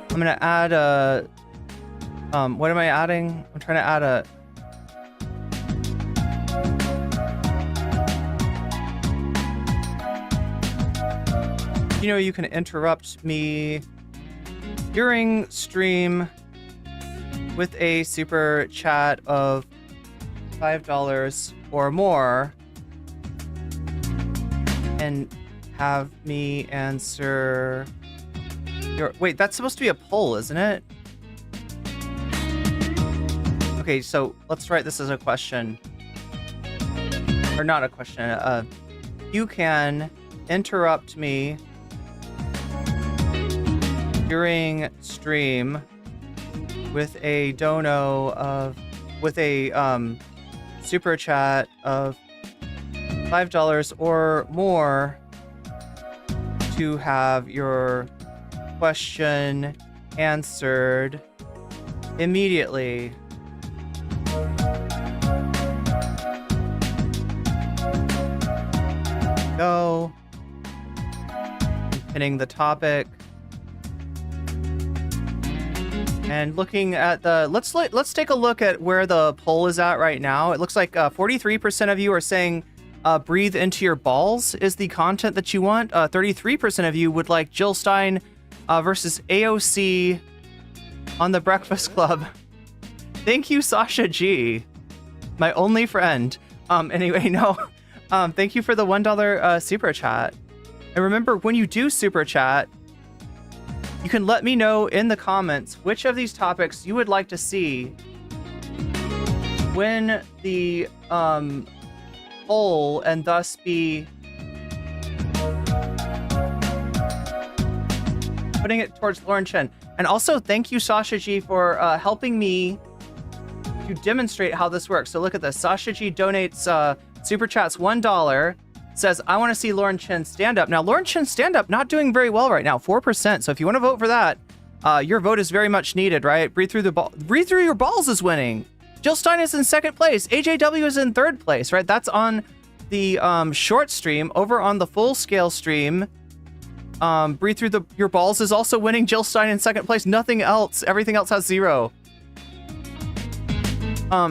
I'm gonna add a, what am I adding? I'm trying to add a, you know, you can interrupt me during stream with a super chat of $5 or more and have me answer your... Wait, that's supposed to be a poll, isn't it? Okay, so let's write this as a question. Or not a question. You can interrupt me during stream with a dono of... with a super chat of $5 or more to have your question answered immediately. Go. Pinning the topic. And looking at the, let's take a look at where the poll is at right now. It looks like 43% of you are saying breathe into your balls is the content that you want. 33% of you would like Jill Stein versus AOC on the Breakfast Club. Thank you, Sasha G, my only friend. Anyway, no. Thank you for the $1 super chat. And remember, when you do super chat, you can let me know in the comments which of these topics you would like to see when the poll, and thus be putting it towards Lauren Chen. And also thank you, Sasha G, for helping me to demonstrate how this works. So look at this. Sasha G donates super chats $1, says, I want to see Lauren Chen stand up. Now, Lauren Chen stand up not doing very well right now, 4%. So if you want to vote for that, your vote is very much needed, right? Breathe through your balls is winning. Jill Stein is in second place. AJW is in third place, right? That's on the short stream. Over on the full scale stream, Breathe Through Your Balls is also winning. Jill Stein in second place. Nothing else. Everything else has 0.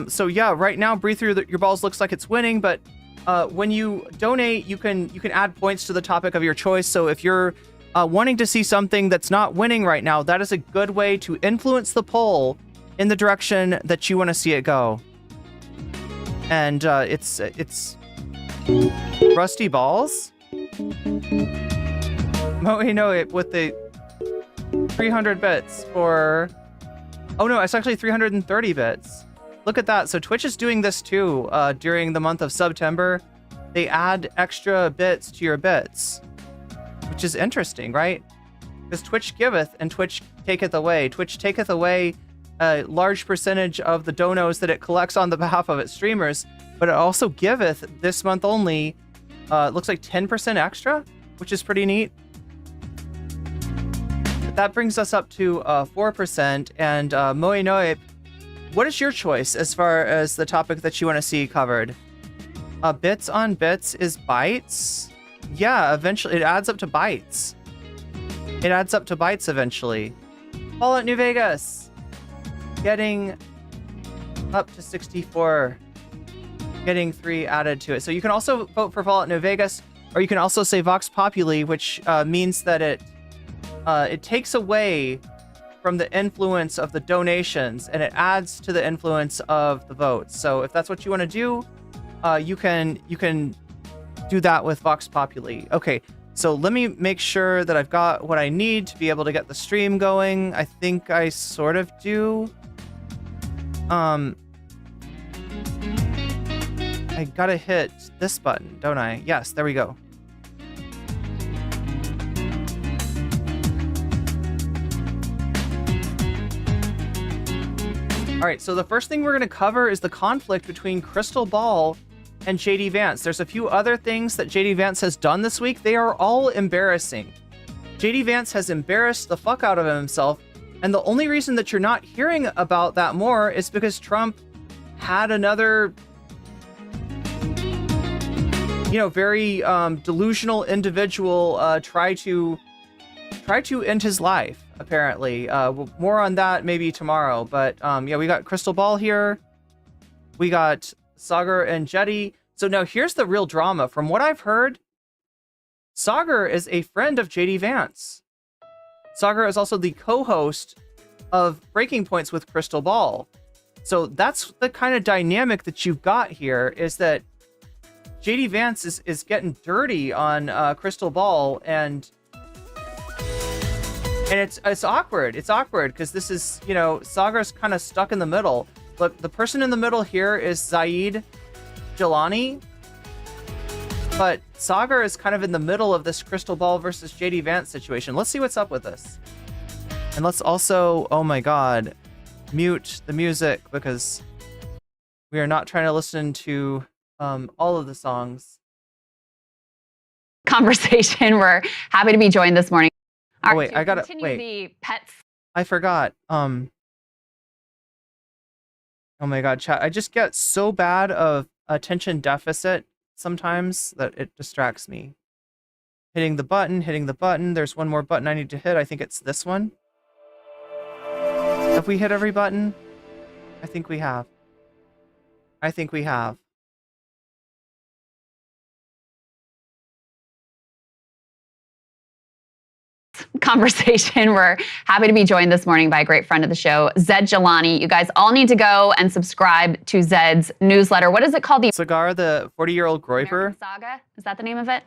So yeah, right now Breathe Through Your Balls looks like it's winning, but when you donate, you can add points to the topic of your choice. So if you're wanting to see something that's not winning right now, that is a good way to influence the poll in the direction that you want to see it go. And it's Rusty Balls. No, with the 300 bits for... Oh no, it's actually 330 bits. Look at that. So Twitch is doing this too. During the month of September, they add extra bits to your bits, which is interesting, right? Because Twitch giveth and Twitch taketh away. Twitch taketh away a large percentage of the donos that it collects on the behalf of its streamers, but it also giveth this month only, it looks like 10% extra, which is pretty neat. But that brings us up to 4%. And Moinoe, what is your choice as far as the topic that you want to see covered? Bits on bits is bytes? Yeah, eventually it adds up to bytes. It adds up to bytes eventually. Fallout New Vegas getting up to 64, getting 3 added to it. So you can also vote for Fallout New Vegas. Or you can also say Vox Populi, which means that it takes away from the influence of the donations and it adds to the influence of the votes. So if that's what you want to do, you can do that with Vox Populi. Okay, so let me make sure that I've got what I need to be able to get the stream going. I think I sort of do. I gotta hit this button, don't I? Yes, there we go. All right, so the first thing we're going to cover is the conflict between Crystal Ball and JD Vance. There's a few other things that JD Vance has done this week. They are all embarrassing. JD Vance has embarrassed the fuck out of himself, and the only reason that you're not hearing about that more is because Trump had another, very delusional individual try to end his life. Apparently, more on that maybe tomorrow. But yeah, we got Crystal Ball here. We got Sagar and Jetty. So now here's the real drama. From what I've heard, Sagar is a friend of JD Vance. Sagar is also the co-host of Breaking Points with Crystal Ball. So that's the kind of dynamic that you've got here, is that JD Vance is getting dirty on Crystal Ball, and it's awkward. It's awkward because this is, Sagar's kind of stuck in the middle. Look, the person in the middle here is Zaid Jelani, but Sagar is kind of in the middle of this Crystal Ball versus JD Vance situation. Let's see what's up with this. And let's also, oh my god, mute the music because we are not trying to listen to all of the songs. Conversation. We're happy to be joined this morning. Oh wait, I gotta wait. The pets. I forgot. Oh my god, chat. I just get so bad of attention deficit sometimes that it distracts me. Hitting the button. There's one more button I need to hit. I think it's this one. Have we hit every button? I think we have. Conversation. We're happy to be joined this morning by a great friend of the show, Zed Jelani. You guys all need to go and subscribe to Zed's newsletter. What is it called? The Cigar, the 40-year-old Groiper Saga? Is that the name of it?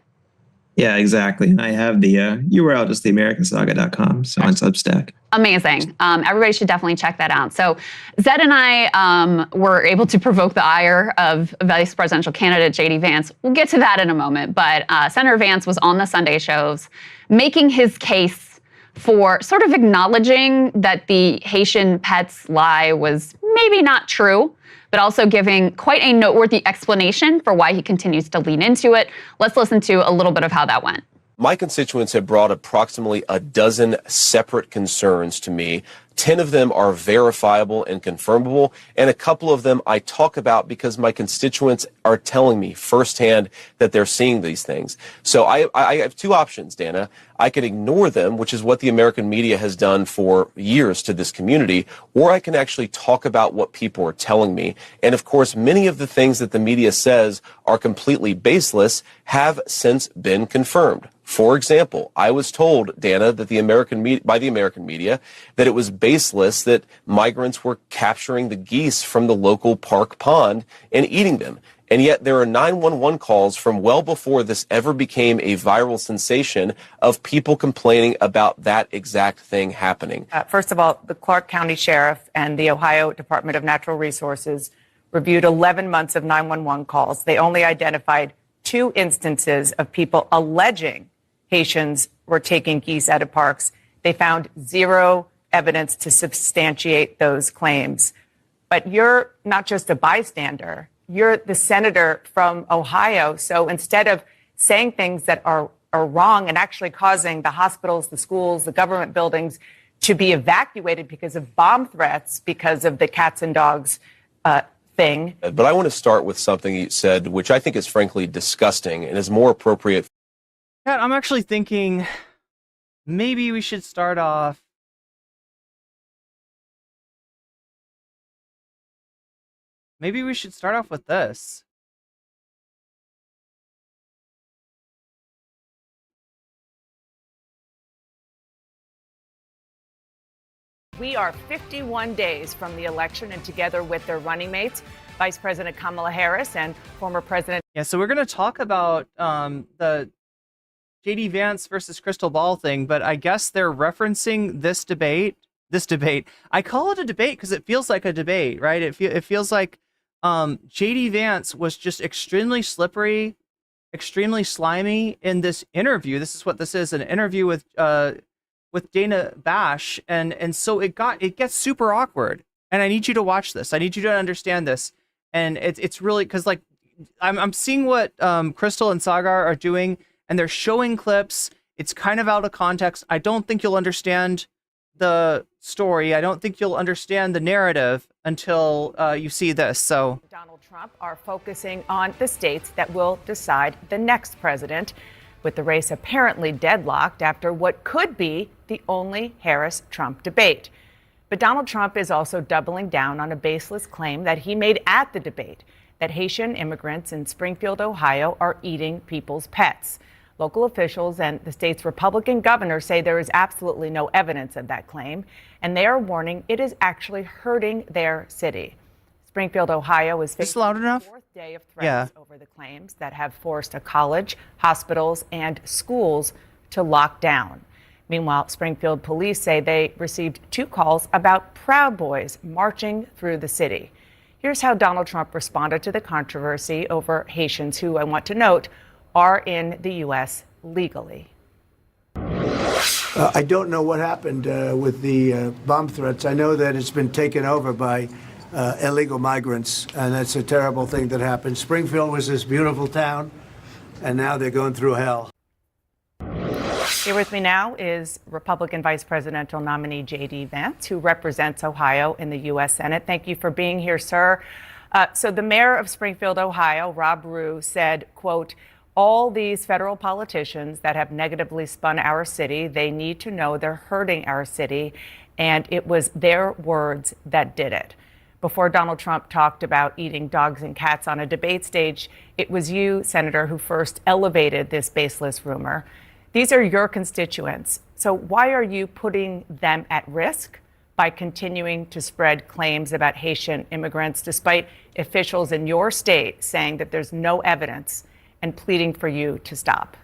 Yeah, exactly. And I have the URL, just theamericansaga.com, so on Substack. Amazing. Everybody should definitely check that out. So Zed and I were able to provoke the ire of Vice Presidential candidate JD Vance. We'll get to that in a moment. But Senator Vance was on the Sunday shows making his case for sort of acknowledging that the Haitian pets lie was maybe not true, but also giving quite a noteworthy explanation for why he continues to lean into it. Let's listen to a little bit of how that went. My constituents have brought approximately a dozen separate concerns to me. 10 of them are verifiable and confirmable, and a couple of them I talk about because my constituents are telling me firsthand that they're seeing these things. So I have two options, Dana. I can ignore them, which is what the American media has done for years to this community, or I can actually talk about what people are telling me. And of course, many of the things that the media says are completely baseless have since been confirmed. For example, I was told, Dana, that by the American media, that it was baseless that migrants were capturing the geese from the local park pond and eating them. And yet there are 911 calls from well before this ever became a viral sensation of people complaining about that exact thing happening. First of all, the Clark County Sheriff and the Ohio Department of Natural Resources reviewed 11 months of 911 calls. They only identified 2 instances of people alleging Haitians were taking geese out of parks. They found 0 evidence to substantiate those claims. But you're not just a bystander. You're the senator from Ohio. So instead of saying things that are wrong and actually causing the hospitals, the schools, the government buildings to be evacuated because of bomb threats, because of the cats and dogs thing. But I want to start with something you said, which I think is frankly disgusting and is more appropriate. Pat, I'm actually thinking maybe we should start off. Maybe we should start off with this. We are 51 days from the election, and together with their running mates, Vice President Kamala Harris and former President. Yeah, so we're going to talk about the JD Vance versus Crystal Ball thing, but I guess they're referencing this debate. I call it a debate because it feels like a debate, right? It feels like JD Vance was just extremely slippery, extremely slimy in this interview. This is what this is, an interview with Dana Bash, and so it gets super awkward. And I need you to watch this. I need you to understand this. And it's really because like I'm seeing what Crystal and Sagar are doing, and they're showing clips. It's kind of out of context. I don't think you'll understand the story. I don't think you'll understand the narrative until you see this. So Donald Trump are focusing on the states that will decide the next president, with the race apparently deadlocked after what could be the only Harris-Trump debate. But Donald Trump is also doubling down on a baseless claim that he made at the debate, that Haitian immigrants in Springfield, Ohio, are eating people's pets. Local officials and the state's Republican governor say there is absolutely no evidence of that claim, and they are warning it is actually hurting their city. Springfield, Ohio is facing the fourth day of threats over the claims that have forced a college, hospitals, and schools to lock down. Meanwhile, Springfield police say they received 2 calls about Proud Boys marching through the city. Here's how Donald Trump responded to the controversy over Haitians who, I want to note, are in the U.S. legally. I don't know what happened with the bomb threats. I know that it's been taken over by illegal migrants, and that's a terrible thing that happened. Springfield was this beautiful town, and now they're going through hell. Here with me now is Republican Vice Presidential nominee JD Vance, who represents Ohio in the U.S. Senate. Thank you for being here, sir. So the mayor of Springfield, Ohio, Rob Rue, said, quote, all these federal politicians that have negatively spun our city, they need to know they're hurting our city, and it was their words that did it. Before Donald Trump talked about eating dogs and cats on a debate stage, it was you, Senator, who first elevated this baseless rumor. These are your constituents. So why are you putting them at risk by continuing to spread claims about Haitian immigrants, despite officials in your state saying that there's no evidence and pleading for you to stop?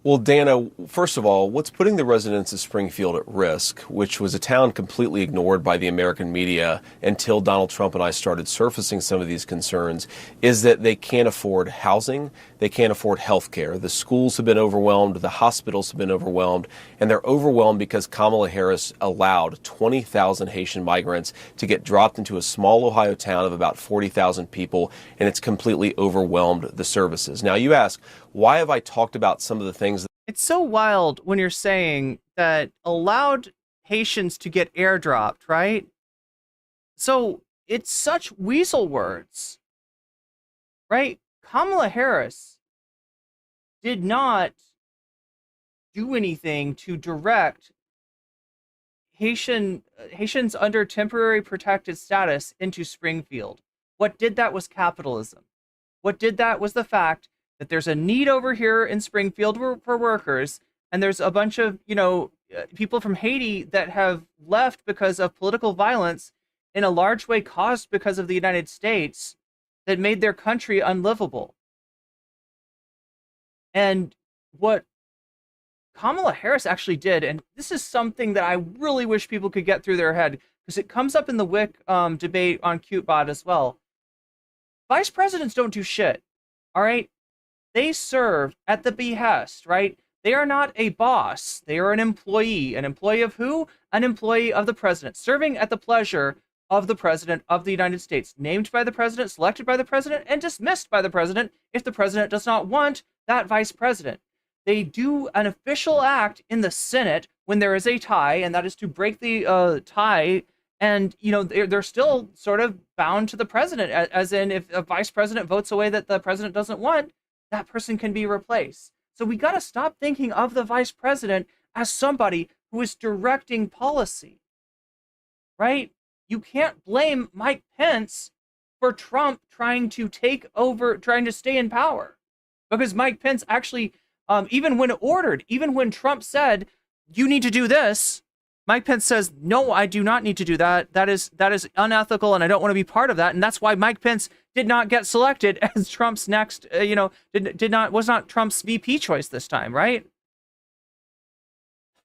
Well, Dana, first of all, what's putting the residents of Springfield at risk, which was a town completely ignored by the American media until Donald Trump and I started surfacing some of these concerns, is that they can't afford housing, they can't afford health care. The schools have been overwhelmed, the hospitals have been overwhelmed, and they're overwhelmed because Kamala Harris allowed 20,000 Haitian migrants to get dropped into a small Ohio town of about 40,000 people, and it's completely overwhelmed the services. Now, you ask, why have I talked about some of the things? It's so wild when you're saying that allowed Haitians to get airdropped, right? So it's such weasel words, right? Kamala Harris did not do anything to direct Haitians under temporary protected status into Springfield. What did that was capitalism. What did that was the fact that there's a need over here in Springfield for workers, and there's a bunch of, people from Haiti that have left because of political violence in a large way caused because of the United States that made their country unlivable. And what Kamala Harris actually did, and this is something that I really wish people could get through their head, because it comes up in the WIC debate on CuteBot as well. Vice presidents don't do shit, all right? They serve at the behest, right? They are not a boss. They are an employee. An employee of who? An employee of the president, serving at the pleasure of the president of the United States, named by the president, selected by the president, and dismissed by the president if the president does not want that vice president. They do an official act in the Senate when there is a tie, and that is to break the tie. And, they're still sort of bound to the president, as in if a vice president votes away that the president doesn't want, that person can be replaced. So we got to stop thinking of the vice president as somebody who is directing policy, right? You can't blame Mike Pence for Trump trying to take over, trying to stay in power, because Mike Pence actually, even when Trump said, you need to do this. Mike Pence says, no, I do not need to do that. That is unethical, and I don't want to be part of that. And that's why Mike Pence did not get selected as Trump's next, was not Trump's VP choice this time, right?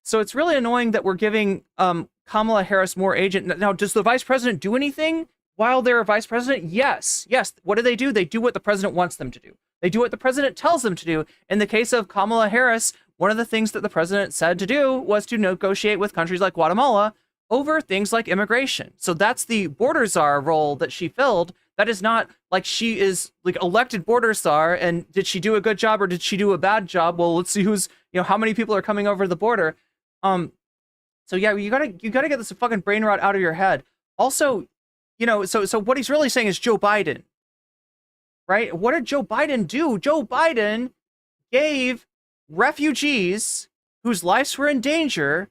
So it's really annoying that we're giving Kamala Harris more agent. Now, does the vice president do anything while they're vice president? Yes. What do? They do what the president wants them to do. They do what the president tells them to do. In the case of Kamala Harris, one of the things that the president said to do was to negotiate with countries like Guatemala over things like immigration. So that's the border czar role that she filled. That is not like she is like elected border czar. And did she do a good job or did she do a bad job? Well, let's see how many people are coming over the border. So yeah, you gotta get this fucking brain rot out of your head. Also, so what he's really saying is Joe Biden, right? What did Joe Biden do? Joe Biden gave refugees whose lives were in danger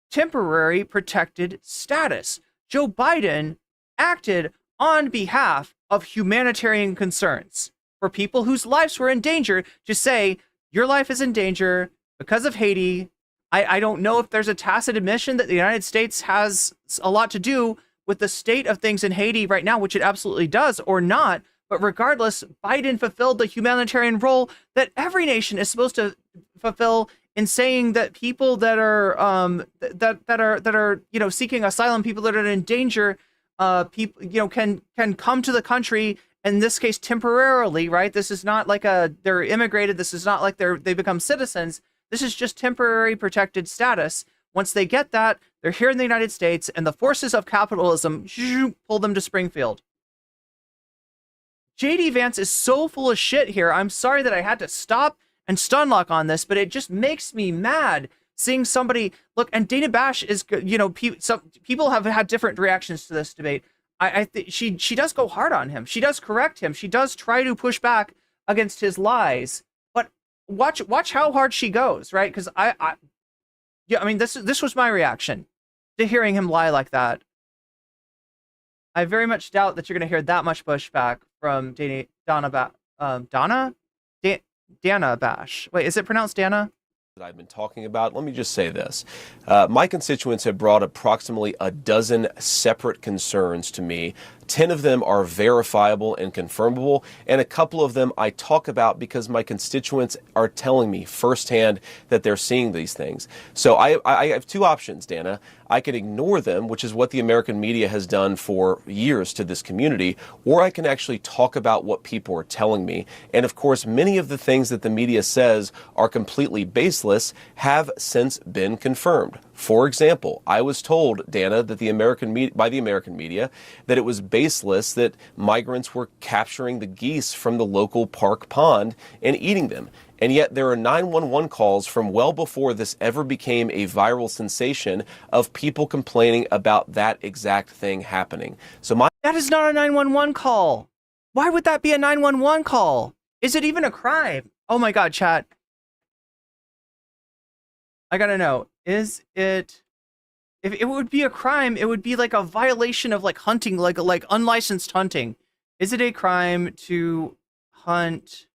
temporary protected status. Joe Biden acted on behalf of humanitarian concerns for people whose lives were in danger to say, your life is in danger because of Haiti. I don't know if there's a tacit admission that the United States has a lot to do with the state of things in Haiti right now, which it absolutely does, or not. But regardless, Biden fulfilled the humanitarian role that every nation is supposed to fulfill in saying that people that are seeking asylum, people that are in danger, people can come to the country. In this case, temporarily, right? This is not like they're immigrated. This is not like they become citizens. This is just temporary protected status. Once they get that, they're here in the United States, and the forces of capitalism pull them to Springfield. JD Vance is so full of shit here. I'm sorry that I had to stop and stun lock on this, but it just makes me mad seeing somebody look. And Dana Bash is, people have had different reactions to this debate. I think she does go hard on him. She does correct him. She does try to push back against his lies. But watch how hard she goes, right? Because this was my reaction to hearing him lie like that. I very much doubt that you're going to hear that much pushback from Dana Bash. Wait, is it pronounced Dana? That I've been talking about. Let me just say this. My constituents have brought approximately a dozen separate concerns to me. 10 of them are verifiable and confirmable, and a couple of them I talk about because my constituents are telling me firsthand that they're seeing these things. So I have two options, Dana. I can ignore them, which is what the American media has done for years to this community, or I can actually talk about what people are telling me. And of course, many of the things that the media says are completely baseless have since been confirmed. For example, I was told, Dana, that by the American media, that it was baseless that migrants were capturing the geese from the local park pond and eating them. And yet there are 911 calls from well before this ever became a viral sensation of people complaining about that exact thing happening. That is not a 911 call. Why would that be a 911 call? Is it even a crime? Oh my God, chat. I gotta know. Is it... If it would be a crime, it would be like a violation of like hunting, like unlicensed hunting. Is it a crime to hunt...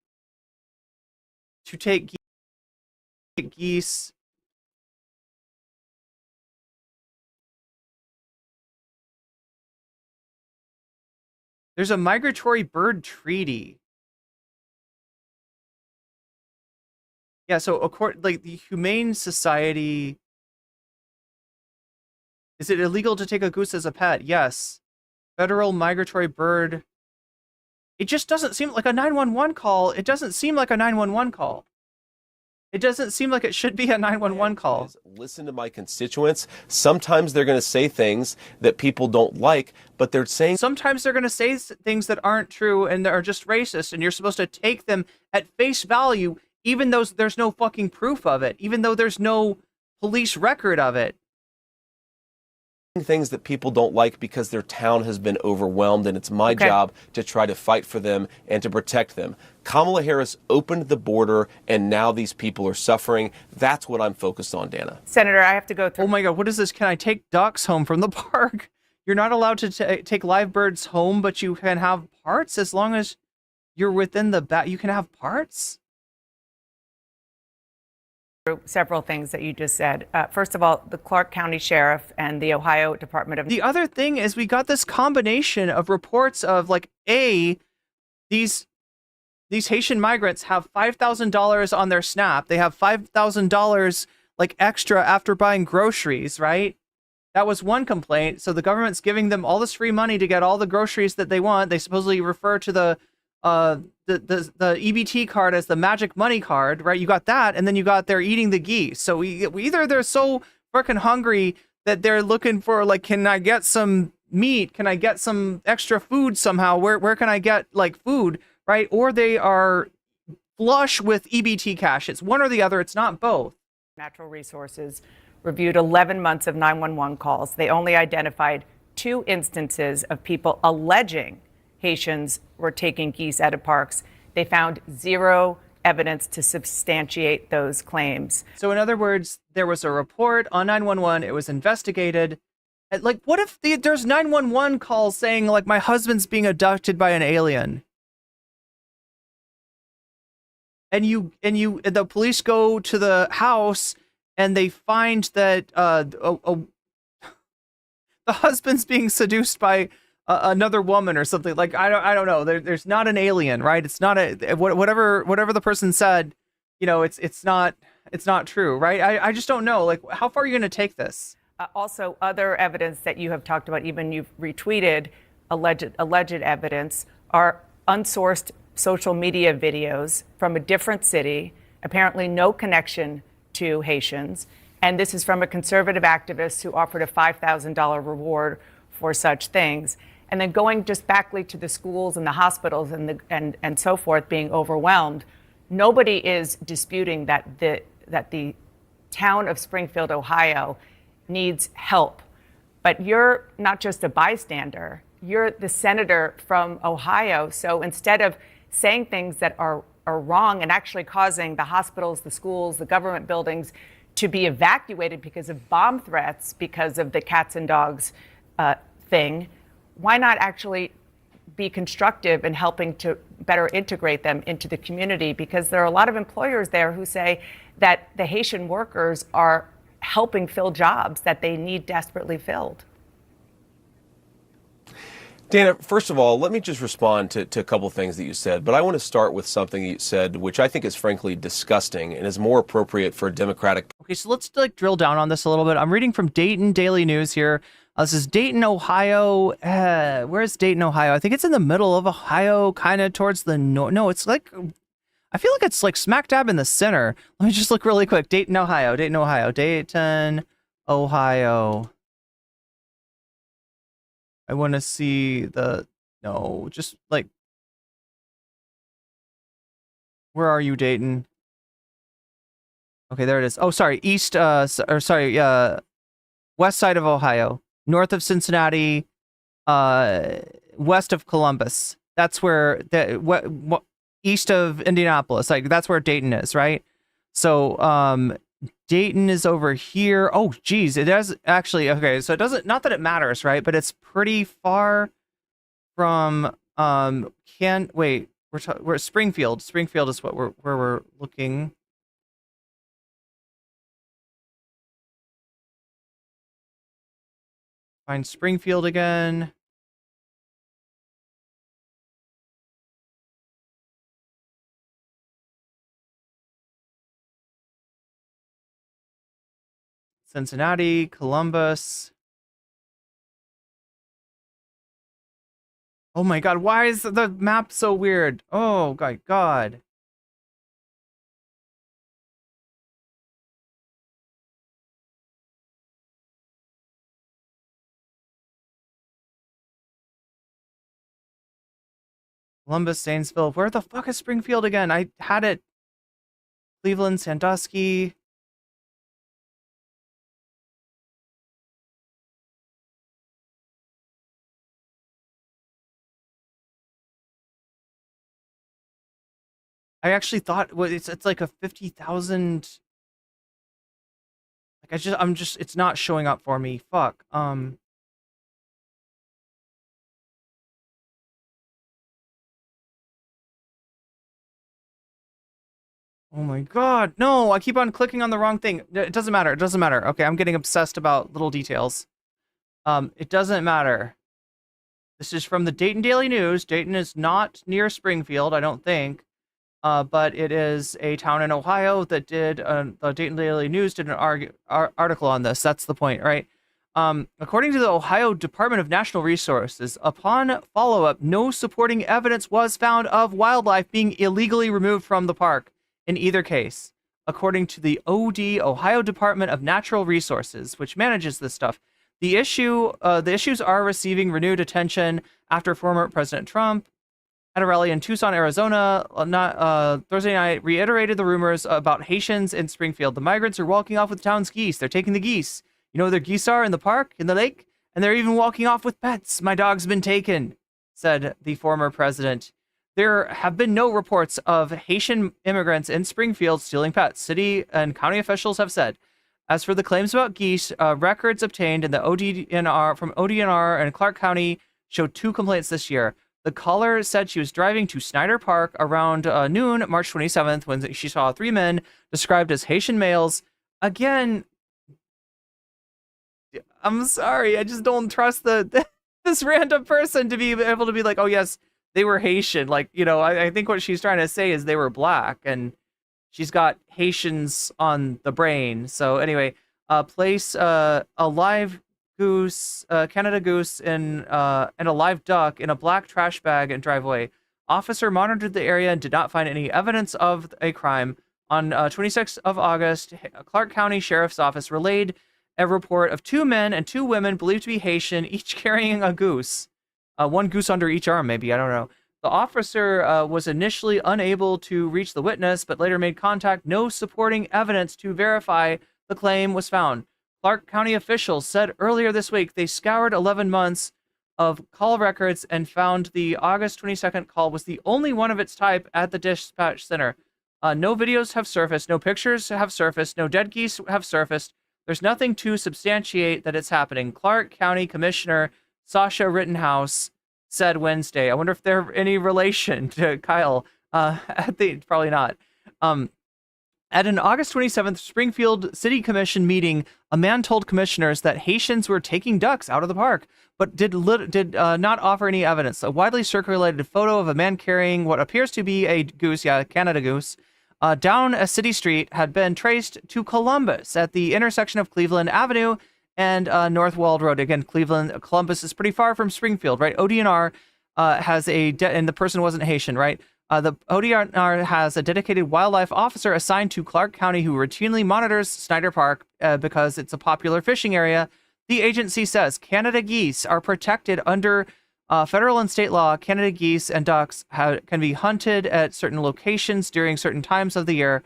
to take geese? There's a migratory bird treaty. Yeah, so according, like the Humane Society, is it illegal to take a goose as a pet? Yes. Federal migratory bird. It just doesn't seem like a 911 call. It doesn't seem like a 911 call. It doesn't seem like it should be a 911 call. Listen to my constituents. Sometimes they're going to say things that people don't like, but they're saying... Sometimes they're going to say things that aren't true and are just racist, and you're supposed to take them at face value, even though there's no fucking proof of it, even though there's no police record of it. Things that people don't like because their town has been overwhelmed, and it's my job to try to fight for them and to protect them. Kamala Harris opened the border, and now these people are suffering. That's what I'm focused on, Dana. Senator, I have to go through. Oh my God, what is this? Can I take ducks home from the park? You're not allowed to take live birds home, but you can have parts as long as you're within the you can have parts? Several things that you just said. First of all, the Clark County Sheriff and the Ohio Department of... The other thing is we got this combination of reports of like, these Haitian migrants have $5,000 on their SNAP. They have $5,000 like extra after buying groceries, right? That was one complaint. So the government's giving them all this free money to get all the groceries that they want. They supposedly refer to the EBT card as the magic money card, right? You got that, and then you got they're eating the geese. So either they're so freaking hungry that they're looking for like, can I get some meat? Can I get some extra food somehow? Where can I get like food, right? Or they are flush with EBT cash. It's one or the other. It's not both. Natural Resources reviewed 11 months of 911 calls. They only identified 2 instances of people alleging Haitians were taking geese out of parks. They found 0 evidence to substantiate those claims. So in other words, there was a report on 911. It was investigated. Like, what if there's 911 calls saying like my husband's being abducted by an alien? And the police go to the house and they find that the husband's being seduced by another woman or something. Like, I don't know. There's not an alien, right? It's not whatever the person said, you know, it's not true, right? I just don't know. Like, how far are you going to take this? Also, other evidence that you have talked about, even you've retweeted alleged evidence, are unsourced social media videos from a different city, apparently no connection to Haitians. And this is from a conservative activist who offered a $5,000 reward for such things. And then going just backly to the schools and the hospitals and so forth being overwhelmed, nobody is disputing that the town of Springfield, Ohio needs help. But you're not just a bystander, you're the senator from Ohio. So instead of saying things that are wrong and actually causing the hospitals, the schools, the government buildings to be evacuated because of bomb threats, because of the cats and dogs thing, why not actually be constructive in helping to better integrate them into the community? Because there are a lot of employers there who say that the Haitian workers are helping fill jobs that they need desperately filled. Dana, first of all, let me just respond to a couple of things that you said, but I want to start with something you said, which I think is frankly disgusting and is more appropriate for a democratic. Okay, so let's like drill down on this a little bit. I'm reading from Dayton Daily News here. This is Dayton, Ohio. Where's Dayton, Ohio? I think it's in the middle of Ohio, kind of towards the north. No, it's like, I feel like it's like smack dab in the center. Let me just look really quick. Dayton, Ohio. Dayton, Ohio. Dayton, Ohio. I want to see just like, where are you, Dayton? Okay, there it is. Oh, sorry, west side of Ohio, north of Cincinnati, west of Columbus. That's where east of Indianapolis. Like, that's where Dayton is, right? So, Dayton is over here. Oh, geez, it does actually. Okay, so it doesn't. Not that it matters, right? But it's pretty far from. We're Springfield. Springfield is where we're looking. Find Springfield again. Cincinnati, Columbus. Oh my God, why is the map so weird? Oh my God. Columbus, Zanesville. Where the fuck is Springfield again? I had it. Cleveland, Sandusky. I actually thought it's like a 50,000. Like it's not showing up for me. Fuck. Oh my god, no, I keep on clicking on the wrong thing. It doesn't matter, it doesn't matter. Okay, I'm getting obsessed about little details. It doesn't matter. This is from the Dayton Daily News. Dayton is not near Springfield, I don't think. But it is a town in Ohio that did, the Dayton Daily News did an article on this. That's the point, right? According to the Ohio Department of Natural Resources, upon follow-up, no supporting evidence was found of wildlife being illegally removed from the park in either case, according to the Ohio Department of Natural Resources, which manages this stuff. The issues are receiving renewed attention after former President Trump, at a rally in Tucson, Arizona, Thursday night, reiterated the rumors about Haitians in Springfield. The migrants are walking off with the town's geese. They're taking the geese. You know where their geese are? In the park, in the lake? And they're even walking off with pets. My dog's been taken, said the former president. There have been no reports of Haitian immigrants in Springfield stealing pets, city and county officials have said. As for the claims about geese, records obtained in the from ODNR and Clark County showed 2 complaints this year. The caller said she was driving to Snyder Park around noon, March 27th, when she saw 3 men described as Haitian males. Again, I'm sorry, I just don't trust this random person to be able to be like, oh yes, they were Haitian. Like, you know, I think what she's trying to say is they were black, and she's got Haitians on the brain. So anyway, place a live goose, Canada goose, and a live duck in a black trash bag and drive away. Officer monitored the area and did not find any evidence of a crime. On 26th of August, Clark County Sheriff's Office relayed a report of 2 men and 2 women believed to be Haitian, each carrying a goose. 1 goose under each arm, maybe, I don't know. The officer was initially unable to reach the witness, but later made contact. No supporting evidence to verify the claim was found. Clark County officials said earlier this week they scoured 11 months of call records and found the August 22nd call was the only one of its type at the dispatch center. No videos have surfaced, no pictures have surfaced, no dead geese have surfaced. There's nothing to substantiate that it's happening. Clark County Commissioner Sasha Rittenhouse said Wednesday. I wonder if they're any relation to Kyle. Probably not. At an August 27th Springfield City Commission meeting, a man told commissioners that Haitians were taking ducks out of the park, but did not offer any evidence. A widely circulated photo of a man carrying what appears to be a goose, Canada goose, down a city street had been traced to Columbus at the intersection of Cleveland Avenue and North Wald Road. Again, Columbus is pretty far from Springfield, right? ODNR has and the person wasn't Haitian, right? The ODNR has a dedicated wildlife officer assigned to Clark County who routinely monitors Snyder Park because it's a popular fishing area. The agency says Canada geese are protected under federal and state law. Canada geese and ducks can be hunted at certain locations during certain times of the year.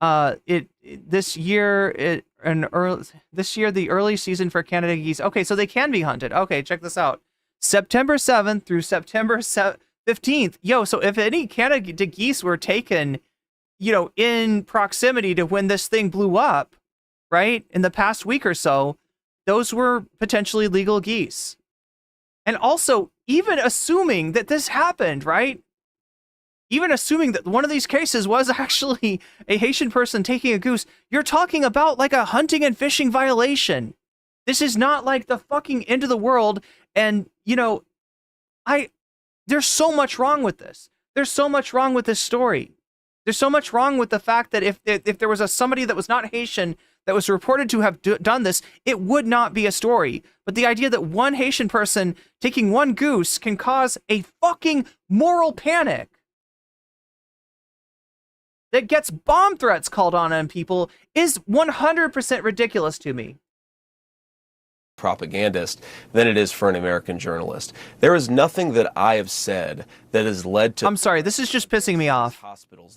This year, the early season for Canada geese. Okay, so they can be hunted. Okay, check this out. September 7th through September 15th. Yo, so if any Canada geese were taken, in proximity to when this thing blew up, right, in the past week or so, those were potentially legal geese. And also, even assuming that this happened, right? Even assuming that one of these cases was actually a Haitian person taking a goose, you're talking about like a hunting and fishing violation. This is not like the fucking end of the world. And, there's so much wrong with this. There's so much wrong with this story. There's so much wrong with the fact that if there was somebody that was not Haitian that was reported to have done this, it would not be a story. But the idea that one Haitian person taking 1 goose can cause a fucking moral panic that gets bomb threats called on people is 100% ridiculous to me. Propagandist than it is for an American journalist. There is nothing that I have said that has led to... I'm sorry, this is just pissing me off.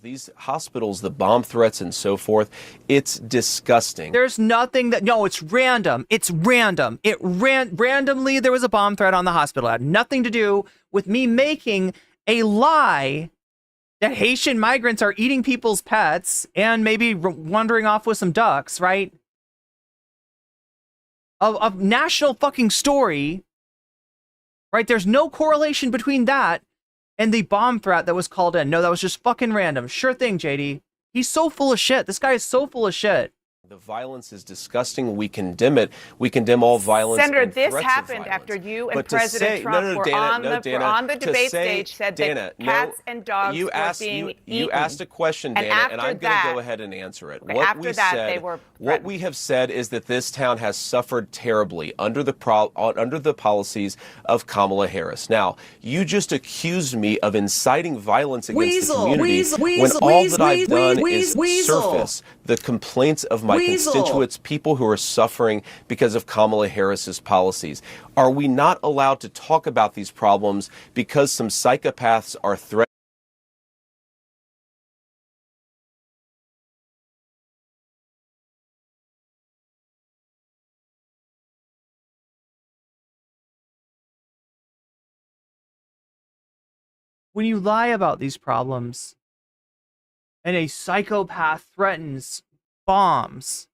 These hospitals, the bomb threats and so forth, it's disgusting. There's nothing that... No, it's random. It's random. Randomly, there was a bomb threat on the hospital. It had nothing to do with me making a lie that Haitian migrants are eating people's pets and maybe wandering off with some ducks, right? A national fucking story, right? There's no correlation between that and the bomb threat that was called in. No, that was just fucking random. Sure thing, JD. He's so full of shit. This guy is so full of shit. The violence is disgusting. We condemn it. We condemn all violence. Senator, and this threats happened of violence. after you and But to President say, Trump were Dana, on the debate to say, stage, said Dana, that cats and dogs were being eaten. You asked a question, Dana, and I'm going to go ahead and answer it. What we have said is that this town has suffered terribly under the policies of Kamala Harris. Now, you just accused me of inciting violence against the community when all that I've done is surface the complaints of my constituents, people who are suffering because of Kamala Harris's policies. Are we not allowed to talk about these problems because some psychopaths are threatening? When you lie about these problems and a psychopath threatens bombs,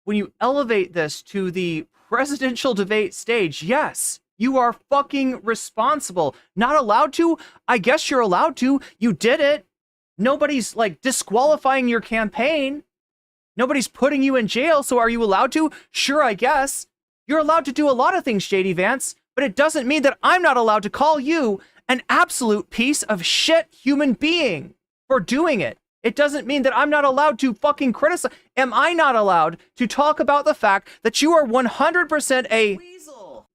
when you elevate this to the presidential debate stage, yes, you are fucking responsible. Not allowed to? I guess you're allowed to. You did it. Nobody's like disqualifying your campaign. Nobody's putting you in jail. So are you allowed to? Sure, I guess. You're allowed to do a lot of things, JD Vance, but it doesn't mean that I'm not allowed to call you an absolute piece of shit human being for doing it. It doesn't mean that I'm not allowed to fucking criticize. Am I not allowed to talk about the fact that you are 100% a weasel?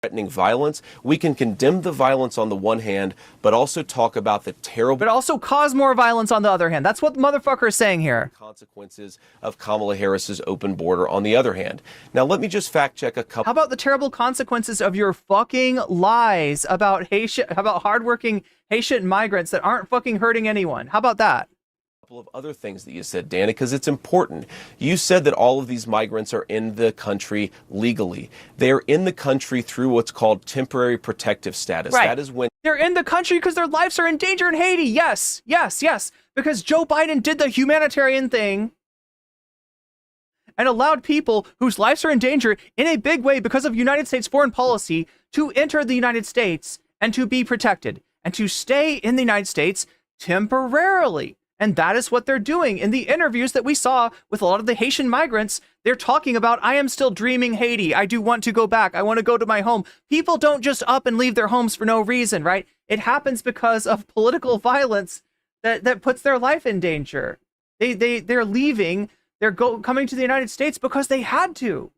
Threatening violence. We can condemn the violence on the one hand, but also talk about the terrible... But also cause more violence on the other hand. That's what the motherfucker is saying here. ...consequences of Kamala Harris's open border on the other hand. Now, let me just fact check a couple... How about the terrible consequences of your fucking lies about hardworking Haitian migrants that aren't fucking hurting anyone? How about that? Of other things that you said, Dana, because it's important. You said that all of these migrants are in the country legally. They're in the country through what's called temporary protective status. Right. That is when they're in the country because their lives are in danger in Haiti. Yes, yes, yes. Because Joe Biden did the humanitarian thing and allowed people whose lives are in danger in a big way because of United States foreign policy to enter the United States and to be protected and to stay in the United States temporarily. And that is what they're doing. In the interviews that we saw with a lot of the Haitian migrants, they're talking about, I am still dreaming Haiti. I do want to go back. I want to go to my home. People don't just up and leave their homes for no reason, right? It happens because of political violence that puts their life in danger. They're leaving. They're coming to the United States because they had to.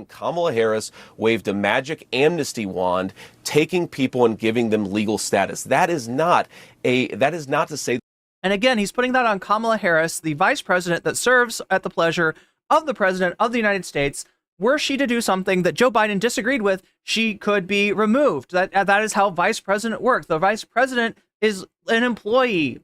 Kamala Harris waved a magic amnesty wand, taking people and giving them legal status. That is not to say. And again, he's putting that on Kamala Harris, the vice president that serves at the pleasure of the president of the United States. Were she to do something that Joe Biden disagreed with, she could be removed. That is how vice president works. The vice president is an employee.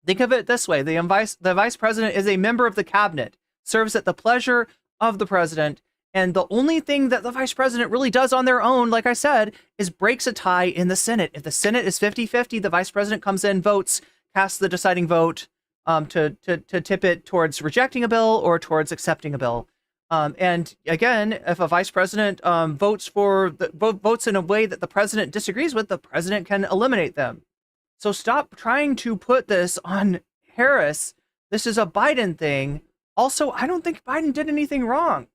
Think of it this way. The vice president is a member of the cabinet, serves at the pleasure of the president. And the only thing that the vice president really does on their own, like I said, is breaks a tie in the Senate. If the Senate is 50-50, the vice president comes in, votes, casts the deciding vote to tip it towards rejecting a bill or towards accepting a bill. And again, if a vice president votes in a way that the president disagrees with, the president can eliminate them. So stop trying to put this on Harris. This is a Biden thing. Also, I don't think Biden did anything wrong.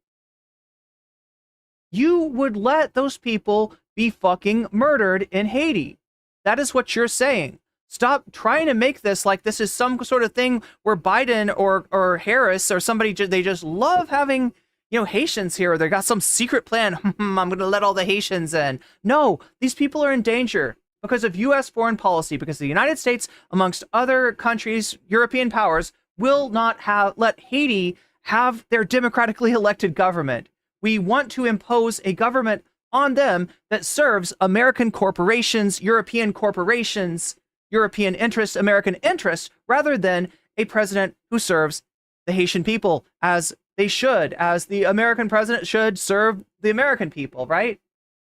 You would let those people be fucking murdered in Haiti. That is what you're saying. Stop trying to make this like this is some sort of thing where Biden or Harris or somebody, they just love having, Haitians here. Or they got some secret plan. I'm going to let all the Haitians in. No, these people are in danger because of U.S. foreign policy, because the United States, amongst other countries, European powers, will not let Haiti have their democratically elected government. We want to impose a government on them that serves American corporations, European interests, American interests, rather than a president who serves the Haitian people as they should, as the American president should serve the American people, right?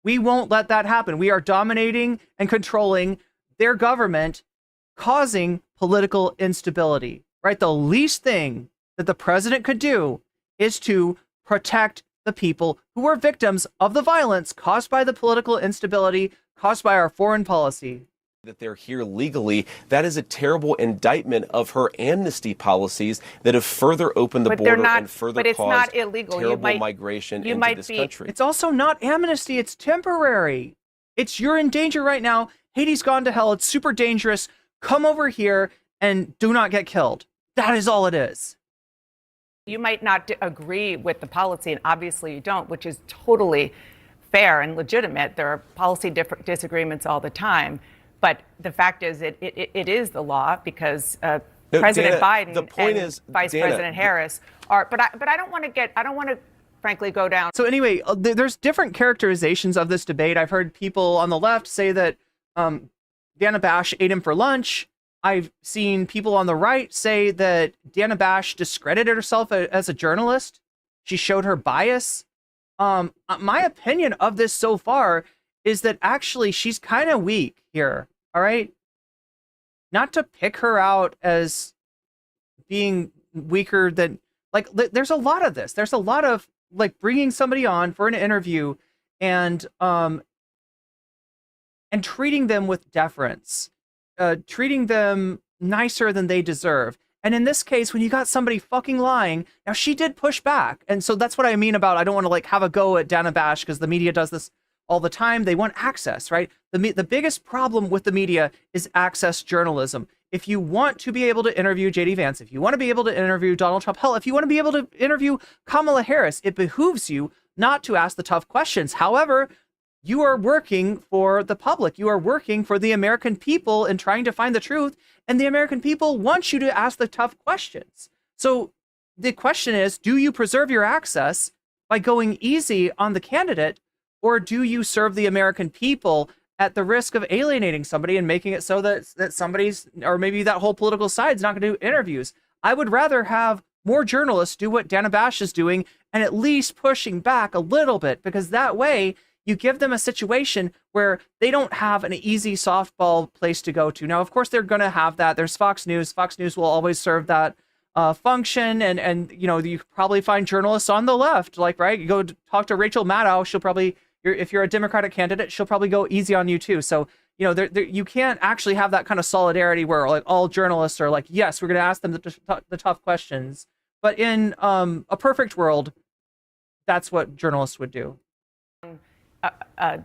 We won't let that happen. We are dominating and controlling their government, causing political instability, right? The least thing that the president could do is to protect the people who are victims of the violence caused by the political instability, caused by our foreign policy. that they're here legally, that is a terrible indictment of her amnesty policies that have further opened the border and further caused terrible migration into this country. It's also not amnesty. It's temporary. It's you're in danger right now. Haiti's gone to hell. It's super dangerous. Come over here and do not get killed. That is all it is. You might not agree with the policy, and obviously you don't, which is totally fair and legitimate. There are policy disagreements all the time. But the fact is, it is the law because President Biden and Vice President Harris are. But I don't want to frankly go down. So anyway, there's different characterizations of this debate. I've heard people on the left say that Dana Bash ate him for lunch. I've seen people on the right say that Dana Bash discredited herself as a journalist. She showed her bias. My opinion of this so far is that actually she's kind of weak here. All right. Not to pick her out as being weaker than, like, there's a lot of this. There's a lot of like bringing somebody on for an interview and treating them with deference, treating them nicer than they deserve. And in this case, when you got somebody fucking lying, now she did push back. And so that's what I mean about, I don't want to like have a go at Dana Bash because the media does this all the time. They want access, right? The biggest problem with the media is access journalism. If you want to be able to interview JD Vance, if you want to be able to interview Donald Trump, hell, if you want to be able to interview Kamala Harris, it behooves you not to ask the tough questions. However, you are working for the public. You are working for the American people and trying to find the truth. And the American people want you to ask the tough questions. So the question is, do you preserve your access by going easy on the candidate, or do you serve the American people at the risk of alienating somebody and making it so that somebody's, or maybe that whole political side's not going to do interviews? I would rather have more journalists do what Dana Bash is doing and at least pushing back a little bit, because that way you give them a situation where they don't have an easy softball place to go to. Now, of course, they're going to have that. There's Fox News. Fox News will always serve that function. And you know, you probably find journalists on the left, like, right? You go talk to Rachel Maddow. She'll probably, if you're a Democratic candidate, she'll probably go easy on you too. So, you know, you can't actually have that kind of solidarity where like all journalists are like, yes, we're going to ask them the tough questions. But in a perfect world, that's what journalists would do.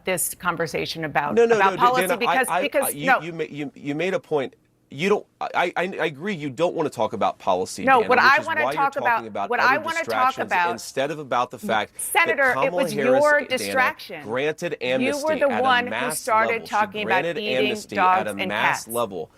This conversation about Dana, policy because you made a point. You don't. I agree. You don't want to talk about policy. No, Dana, what I want to talk about. What I want to talk about instead of about the fact, Senator, that it was Kamala your Harris, distraction. Dana, granted amnesty. You were the one who started level. talking about eating dogs and cats. Level.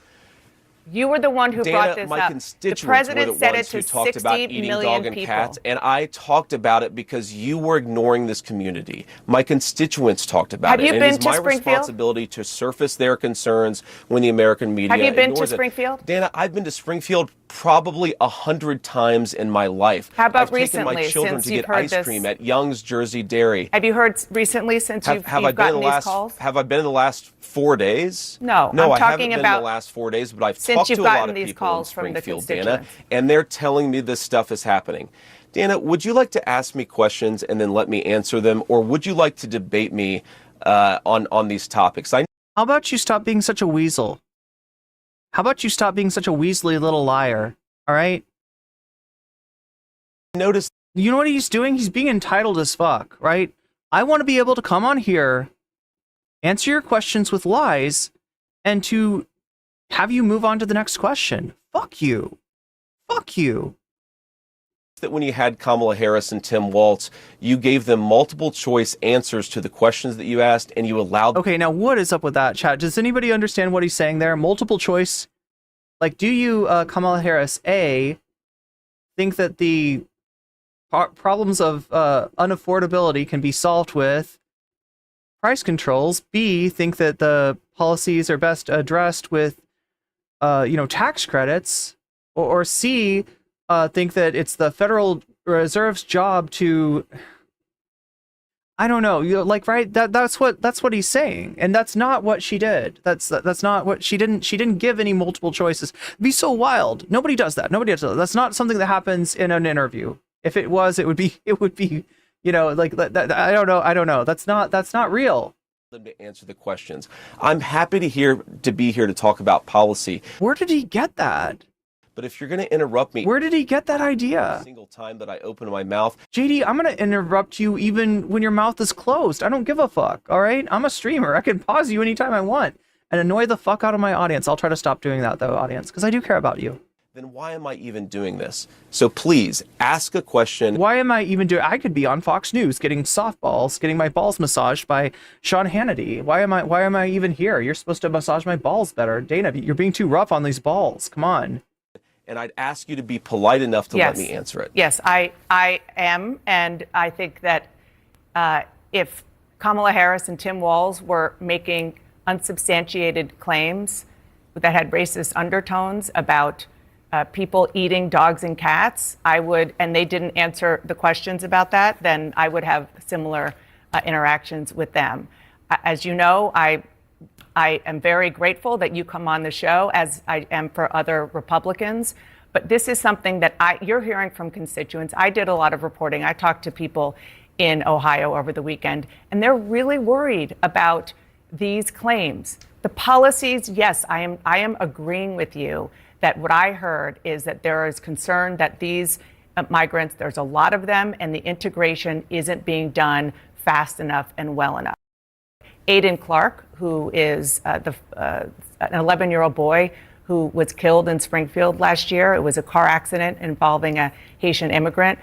You were the one who brought this my up. Constituents the president were the said ones it who to talked 60 about eating million dog and people. cats, and I talked about it because you were ignoring this community. My constituents talked about it. Have you been to Springfield? It is my responsibility to surface their concerns when the American media ignores it. Have you been to Springfield? Springfield? Dana, I've been to Springfield probably 100 times in my life. How about I've taken my children to get ice cream at Young's Jersey Dairy. Have you heard recently since you've gotten these calls? Have I been in the last 4 days? No, I haven't been in the last 4 days, but I've talked to a lot of people in Springfield, Dana, and they're telling me this stuff is happening. Dana, would you like to ask me questions and then let me answer them, or would you like to debate me on these topics? How about you stop being such a weasel? How about you stop being such a weaselly little liar? All right? Notice. You know what he's doing? He's being entitled as fuck, right? I want to be able to come on here, answer your questions with lies, and to have you move on to the next question. Fuck you. Fuck you. That when you had Kamala Harris and Tim Walz, you gave them multiple choice answers to the questions that you asked, and you allowed. Okay, now what is up with that, chat? Does anybody understand what he's saying there? Multiple choice. Like, do you, Kamala Harris, A, think that the problems of unaffordability can be solved with price controls? B, think that the policies are best addressed with tax credits? Or C, think that it's the Federal Reserve's job to, I don't know, right? That's what he's saying, and that's not what she did. That's not what she didn't. She didn't give any multiple choices. It'd be so wild. Nobody does that. Nobody does that. That's not something that happens in an interview. If it was, it would be, like that. I don't know. That's not real. them to answer the questions. I'm happy to be here to talk about policy. Where did he get that? But if you're going to interrupt me, where did he get that idea? Single time that I open my mouth, JD, I'm going to interrupt you even when your mouth is closed. I don't give a fuck. All right, I'm a streamer. I can pause you anytime I want and annoy the fuck out of my audience. I'll try to stop doing that though, audience, because I do care about you. Then why am I even doing this? So please ask a question. Why am I even doing? I could be on Fox News getting softballs, getting my balls massaged by Sean Hannity. Why am I even here? You're supposed to massage my balls better, Dana. You're being too rough on these balls. Come on. And I'd ask you to be polite enough to let me answer it. Yes, I am, and I think that if Kamala Harris and Tim Walz were making unsubstantiated claims that had racist undertones about people eating dogs and cats, I would, and they didn't answer the questions about that, then I would have similar interactions with them. As you know, I am very grateful that you come on the show, as I am for other Republicans. But this is something that you're hearing from constituents. I did a lot of reporting. I talked to people in Ohio over the weekend, and they're really worried about these claims. The policies, yes, I am agreeing with you that what I heard is that there is concern that these migrants, there's a lot of them, and the integration isn't being done fast enough and well enough. Aiden Clark, who is an 11-year-old boy who was killed in Springfield last year. It was a car accident involving a Haitian immigrant.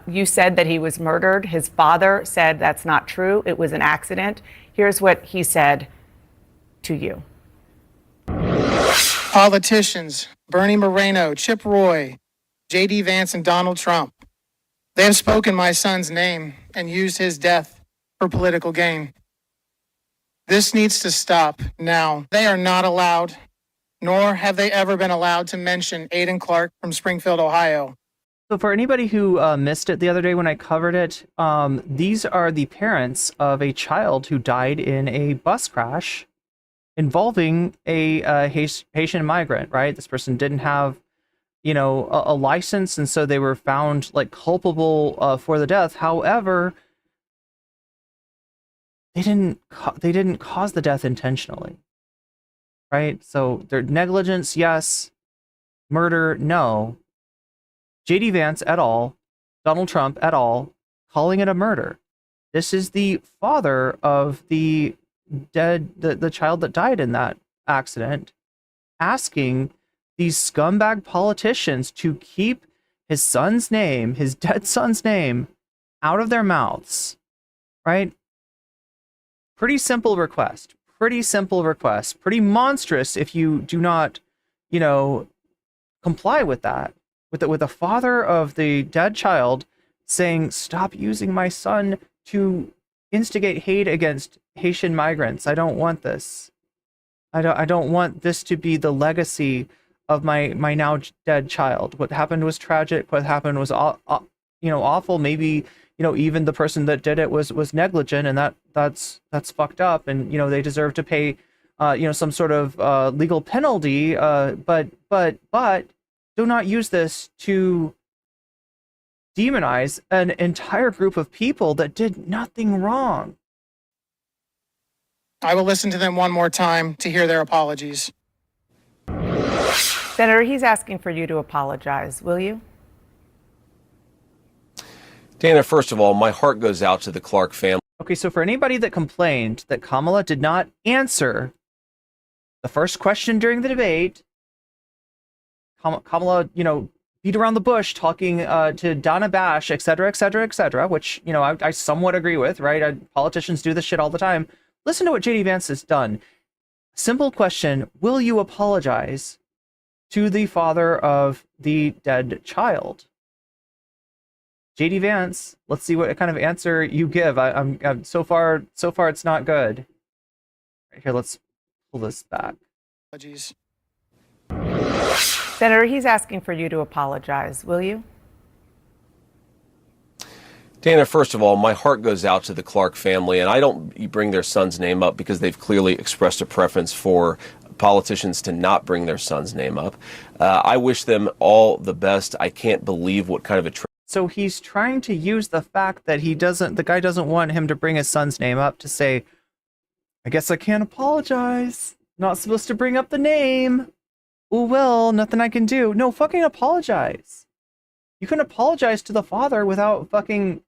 You said that he was murdered. His father said that's not true. It was an accident. Here's what he said to you. Politicians, Bernie Moreno, Chip Roy, JD Vance, and Donald Trump, they have spoken my son's name and used his death for political gain. This needs to stop now. They are not allowed, nor have they ever been allowed to mention Aiden Clark from Springfield, Ohio. So for anybody who missed it the other day when I covered it, these are the parents of a child who died in a bus crash involving a Haitian migrant, right? This person didn't have, a license, and so they were found like culpable for the death. However, they didn't cause the death intentionally, right? So their negligence, yes. Murder, no. JD Vance et al., Donald Trump et al., calling it a murder. This is the father of the the child that died in that accident, asking these scumbag politicians to keep his son's name, his dead son's name, out of their mouths, right? Pretty simple request. Pretty monstrous if you do not, comply with that. With the father of the dead child saying, stop using my son to instigate hate against Haitian migrants. I don't want this. I don't want this to be the legacy of my now dead child. What happened was tragic. What happened was awful. Maybe even the person that did it was negligent, and that's fucked up. And they deserve to pay some sort of legal penalty. But do not use this to demonize an entire group of people that did nothing wrong. I will listen to them one more time to hear their apologies. Senator, he's asking for you to apologize. Will you? Dana, first of all, my heart goes out to the Clark family. Okay, so for anybody that complained that Kamala did not answer the first question during the debate, Kamala, beat around the bush talking to Donna Bash, et cetera, which, I somewhat agree with, right? Politicians do this shit all the time. Listen to what JD Vance has done. Simple question, will you apologize to the father of the dead child? JD Vance, let's see what kind of answer you give. I'm so far it's not good. Right here, let's pull this back. Apologies. Senator, he's asking for you to apologize. Will you? Dana, first of all, my heart goes out to the Clark family, and I don't bring their son's name up because they've clearly expressed a preference for politicians to not bring their son's name up. I wish them all the best. I can't believe what kind of a... So he's trying to use the fact that the guy doesn't want him to bring his son's name up to say, I guess I can't apologize. Not supposed to bring up the name. Oh well, nothing I can do. No, fucking apologize. You can apologize to the father without fucking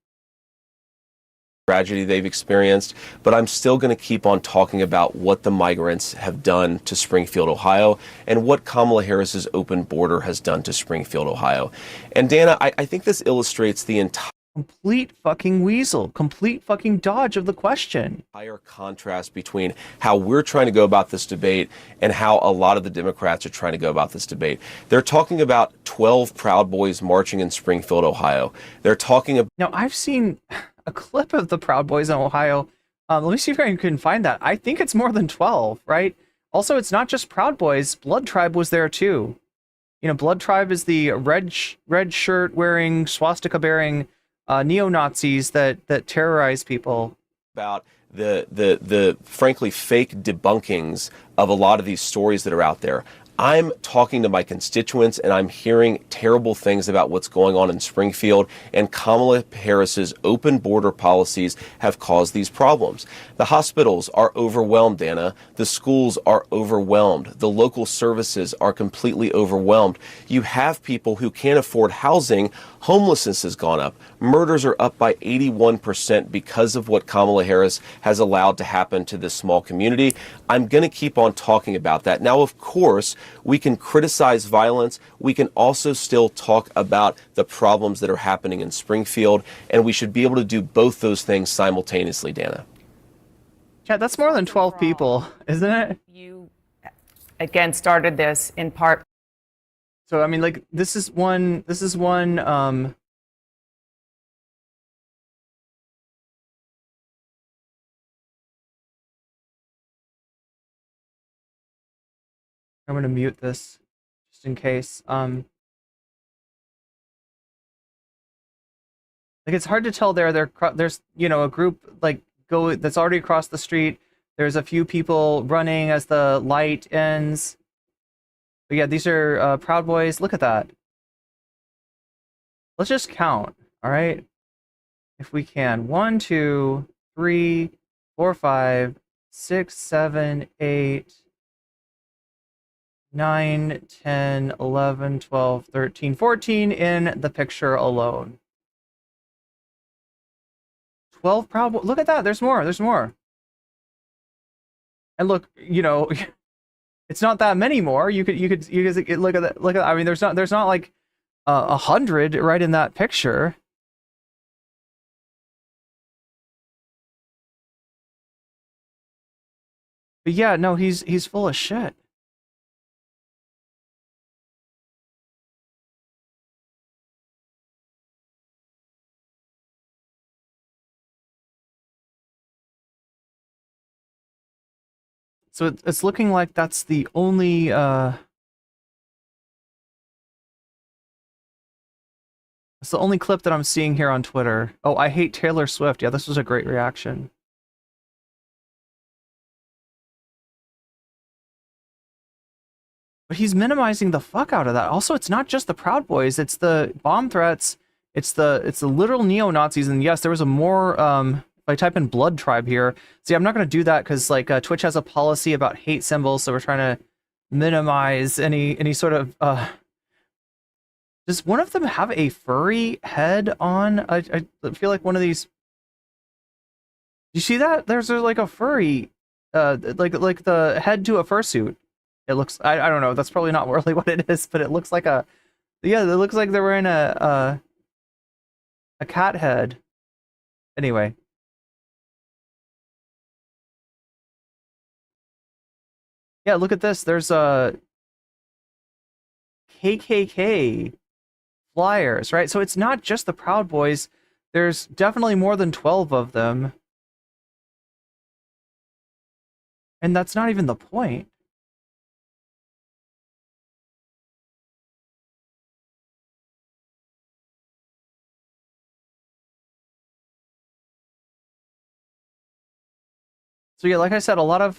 tragedy they've experienced, but I'm still going to keep on talking about what the migrants have done to Springfield, Ohio, and what Kamala Harris's open border has done to Springfield, Ohio. And Dana, I think this illustrates the complete fucking weasel, complete fucking dodge of the question. Entire contrast between how we're trying to go about this debate and how a lot of the Democrats are trying to go about this debate. They're talking about 12 Proud Boys marching in Springfield, Ohio. They're talking about... Now, I've seen a clip of the Proud Boys in Ohio. Let me see if I can find that. I think it's more than 12, right? Also, it's not just Proud Boys. Blood Tribe was there too. You know, Blood Tribe is the red shirt wearing, swastika bearing neo-Nazis that terrorize people. About the frankly fake debunkings of a lot of these stories that are out there. I'm talking to my constituents and I'm hearing terrible things about what's going on in Springfield, and Kamala Harris's open border policies have caused these problems. The hospitals are overwhelmed, Dana. The schools are overwhelmed. The local services are completely overwhelmed. You have people who can't afford housing. Homelessness has gone up. Murders are up by 81% because of what Kamala Harris has allowed to happen to this small community. I'm going to keep on talking about that. Now, of course, we can criticize violence. We can also still talk about the problems that are happening in Springfield, and we should be able to do both those things simultaneously, Dana. Yeah, that's more than 12 people, isn't it? You, again, started this in part. So, I mean, like, this is one, I'm going to mute this just in case. Like, it's hard to tell there's, you know, a group like that's already across the street. There's a few people running as the light ends. But yeah, these are Proud Boys. Look at that. Let's just count, all right? If we can. 1, 2, 3, 4, 5, 6, 7, 8, 9, 10, 11, 12, 13, 14 in the picture alone. 12 Proud Boys. Look at that. There's more. There's more. And look, you know, it's not that many more. You could look at that. Look at. I mean, there's not like 100 right in that picture. But yeah, no, he's full of shit. So it's looking like that's the only it's the only clip that I'm seeing here on Twitter. Oh, I hate Taylor Swift. Yeah, this was a great reaction. But he's minimizing the fuck out of that. Also, it's not just the Proud Boys, it's the bomb threats, it's the literal neo-Nazis, and yes, there was a more if I type in Blood Tribe here, see, I'm not going to do that because like Twitch has a policy about hate symbols, so we're trying to minimize any sort of does one of them have a furry head on? I feel like one of these. You see that? There's like a furry, like the head to a fursuit. It looks. I don't know. That's probably not really what it is, but it looks like a. Yeah, it looks like they're wearing a cat head. Anyway. Yeah, look at this. There's a KKK flyers, right? So it's not just the Proud Boys. There's definitely more than 12 of them. And that's not even the point. So yeah, like I said, a lot of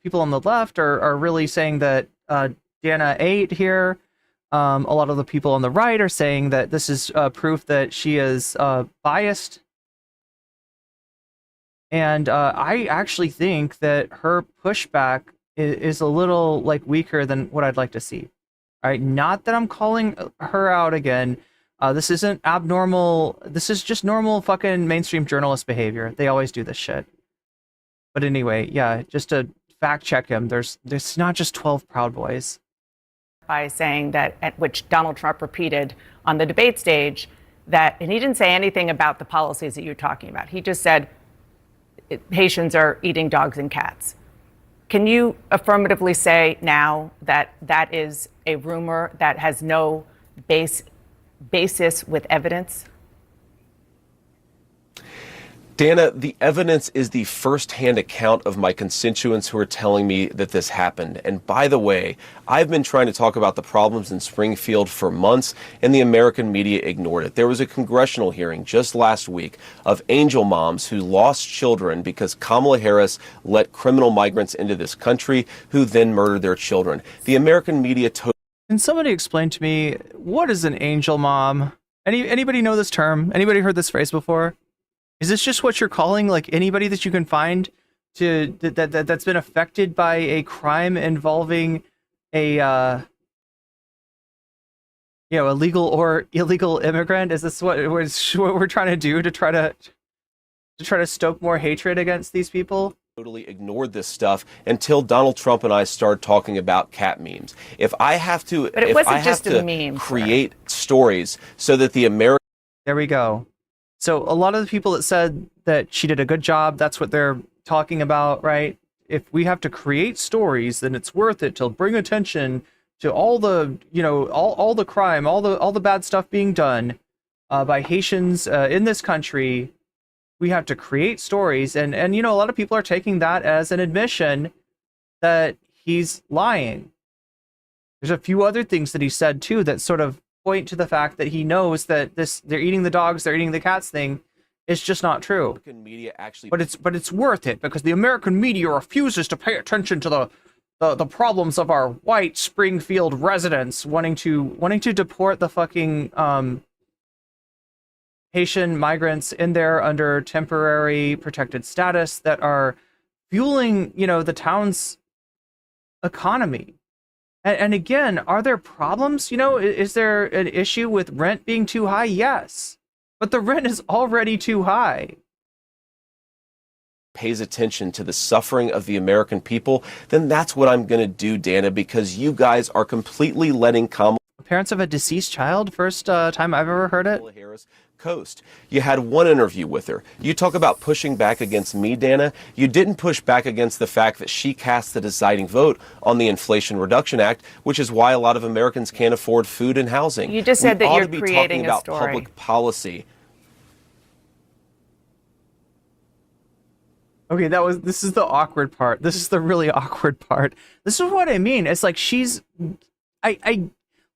people on the left are really saying that Dana ate here. A lot of the people on the right are saying that this is proof that she is biased. And I actually think that her pushback is a little like weaker than what I'd like to see. All right, not that I'm calling her out again. This isn't abnormal. This is just normal fucking mainstream journalist behavior. They always do this shit. But anyway, yeah, just to fact check him, there's not just 12 Proud Boys. By saying that, at which Donald Trump repeated on the debate stage, that, and he didn't say anything about the policies that you're talking about. He just said Haitians are eating dogs and cats. Can you affirmatively say now that that is a rumor that has no basis with evidence? Dana, the evidence is the firsthand account of my constituents who are telling me that this happened. And by the way, I've been trying to talk about the problems in Springfield for months, and the American media ignored it. There was a congressional hearing just last week of angel moms who lost children because Kamala Harris let criminal migrants into this country who then murdered their children. The American media Can somebody explain to me, what is an angel mom? Anybody know this term? Anybody heard this phrase before? Is this just what you're calling like anybody that you can find to that's been affected by a crime involving a illegal or illegal immigrant? Is this what we're trying to do to try to stoke more hatred against these people? Totally ignored this stuff until Donald Trump and I started talking about cat memes. If I have to, But it wasn't just a meme, create stories so that the American. There we go. So a lot of the people that said that she did a good job, that's what they're talking about, right? If we have to create stories, then it's worth it to bring attention to all the, all the crime, all the bad stuff being done by Haitians in this country. We have to create stories, and a lot of people are taking that as an admission that he's lying. There's a few other things that he said too that sort of point to the fact that he knows that they're eating the dogs, they're eating the cats thing is just not true. Media actually, but it's worth it because the American media refuses to pay attention to the problems of our white Springfield residents wanting to deport the fucking Haitian migrants in there under temporary protected status that are fueling, the town's economy. And again, are there problems? Is there an issue with rent being too high? Yes. But the rent is already too high. Pays attention to the suffering of the American people, then that's what I'm going to do, Dana, because you guys are completely letting Kamala. Parents of a deceased child? First time I've ever heard it. Harris coast. You had one interview with her. You talk about pushing back against me, Dana. You didn't push back against the fact that she cast the deciding vote on the Inflation Reduction Act, which is why a lot of Americans can't afford food and housing. You just said that you're creating a story. Talking about public policy. Okay, this is the awkward part. This is the really awkward part. This is what I mean. It's like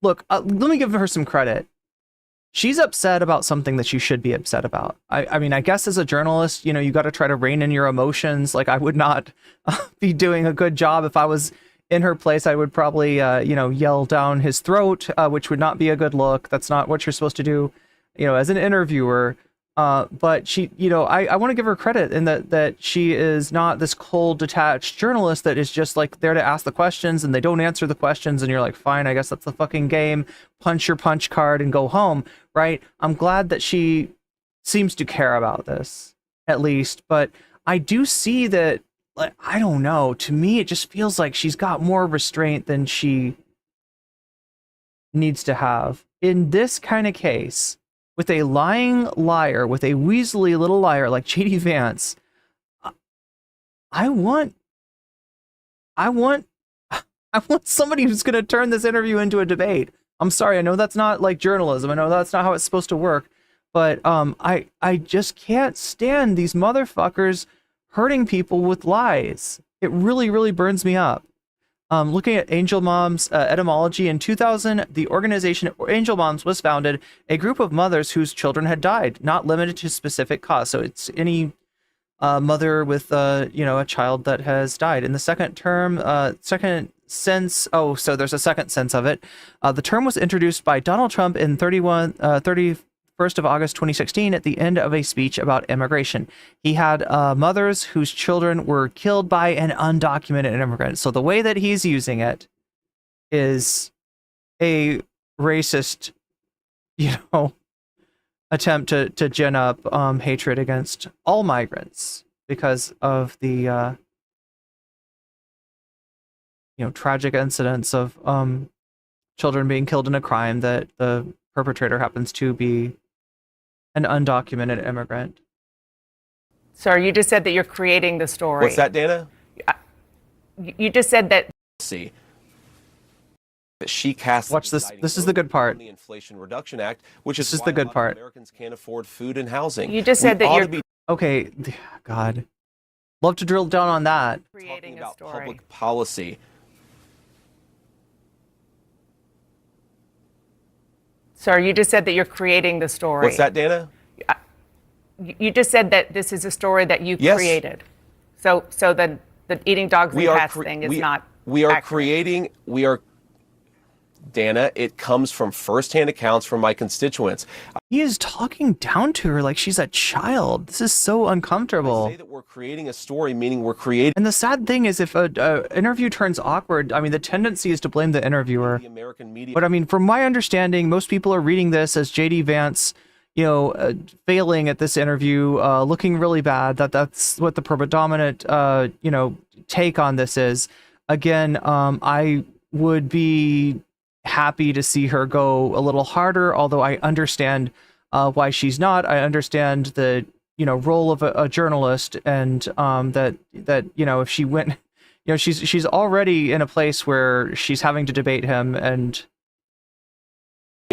look, let me give her some credit. She's upset about something that you should be upset about. I mean, I guess as a journalist, you got to try to rein in your emotions. Like, I would not be doing a good job if I was in her place. I would probably, yell down his throat, which would not be a good look. That's not what you're supposed to do, as an interviewer. But she, I want to give her credit in that she is not this cold, detached journalist that is just like there to ask the questions and they don't answer the questions and you're like, fine, I guess that's the fucking game. Punch your punch card and go home, right? I'm glad that she seems to care about this, at least. But I do see that, like, I don't know. To me, it just feels like she's got more restraint than she needs to have. In this kind of case, with a lying liar, with a weaselly little liar like JD Vance, I want somebody who's going to turn this interview into a debate. I'm sorry, I know that's not like journalism. I know that's not how it's supposed to work, but I just can't stand these motherfuckers hurting people with lies. It really, really burns me up. Looking at Angel Moms etymology, in 2000, the organization Angel Moms was founded, a group of mothers whose children had died, not limited to specific cause. So it's any mother with a child that has died. In the second sense, so there's a second sense of it. The term was introduced by Donald Trump in 34 1st of August 2016 at the end of a speech about immigration. He had mothers whose children were killed by an undocumented immigrant. So the way that he's using it is a racist, attempt to gin up hatred against all migrants because of the tragic incidents of children being killed in a crime that the perpetrator happens to be an undocumented immigrant. Sir, you just said that you're creating the story. What's that, Dana? You just said that. See. That she cast. Watch this. This is the good part. The Inflation Reduction Act, which is this is the good part. Americans can't afford food and housing. You just said that you're okay. God, love to drill down on that. Creating about a story. Public policy. Sir, you just said that you're creating the story. What's that, Dana? You just said that this is a story that you created. So the eating dogs and cats thing is not. We are accurate. creating. Dana, it comes from firsthand accounts from my constituents. He is talking down to her like she's a child. This is so uncomfortable. I say that we're creating a story, meaning we're creating. And the sad thing is, if an interview turns awkward, I mean, the tendency is to blame the interviewer. The American media. But I mean, from my understanding, most people are reading this as JD Vance, failing at this interview, looking really bad. That's what the predominant, take on this is. Again, I would be happy to see her go a little harder, although I understand why she's not. I understand the role of a journalist, and that if she went, she's already in a place where she's having to debate him and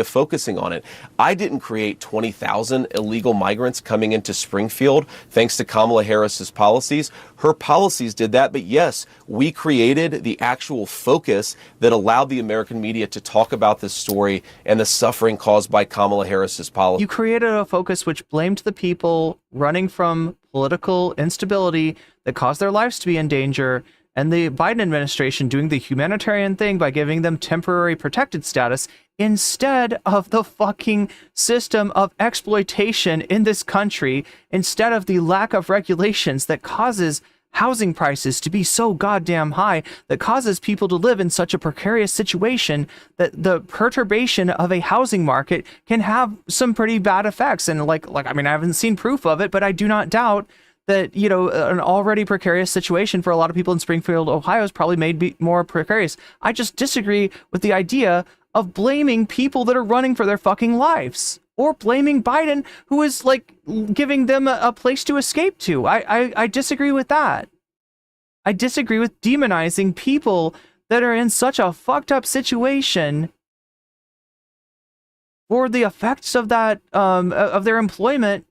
focusing on it. I didn't create 20,000 illegal migrants coming into Springfield thanks to Kamala Harris's policies. Her policies did that, but yes, we created the actual focus that allowed the American media to talk about this story and the suffering caused by Kamala Harris's policy. You created a focus which blamed the people running from political instability that caused their lives to be in danger, and the Biden administration doing the humanitarian thing by giving them temporary protected status instead of the fucking system of exploitation in this country, instead of the lack of regulations that causes housing prices to be so goddamn high, that causes people to live in such a precarious situation, that the perturbation of a housing market can have some pretty bad effects. And I mean, I haven't seen proof of it, but I do not doubt that, an already precarious situation for a lot of people in Springfield, Ohio is probably made more precarious. I just disagree with the idea of blaming people that are running for their fucking lives, or blaming Biden, who is giving them a place to escape to. I disagree with that. I disagree with demonizing people that are in such a fucked up situation for the effects of that, of their employment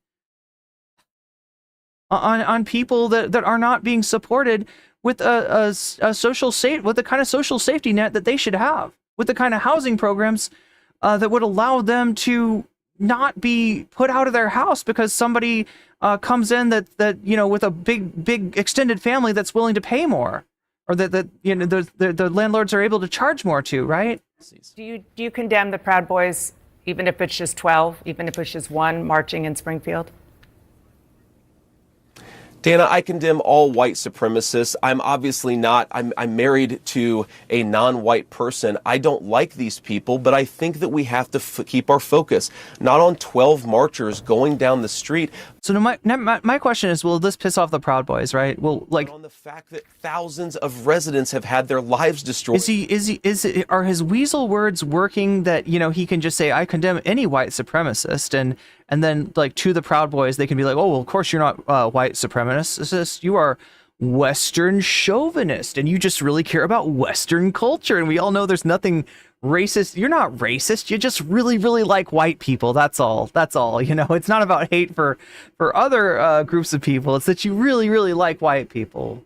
on people that are not being supported with a social with the kind of social safety net that they should have, with the kind of housing programs that would allow them to not be put out of their house because somebody comes in that with a big extended family that's willing to pay more, or that the landlords are able to charge more to, right? Do you condemn the Proud Boys, even if it's just 12, even if it's just one marching in Springfield? Dana, I condemn all white supremacists. I'm obviously not. I'm married to a non-white person. I don't like these people, but I think that we have to keep our focus not on 12 marchers going down the street. So my question is, will this piss off the Proud Boys, right? Well, on the fact that thousands of residents have had their lives destroyed. Are his weasel words working that, he can just say, I condemn any white supremacist, and then to the Proud Boys, they can be like, oh, well, of course you're not white supremacist. You are Western chauvinist, and you just really care about Western culture. And we all know there's nothing racist. You're not racist. You just really, really like white people. That's all. It's not about hate for other groups of people. It's that you really, really like white people.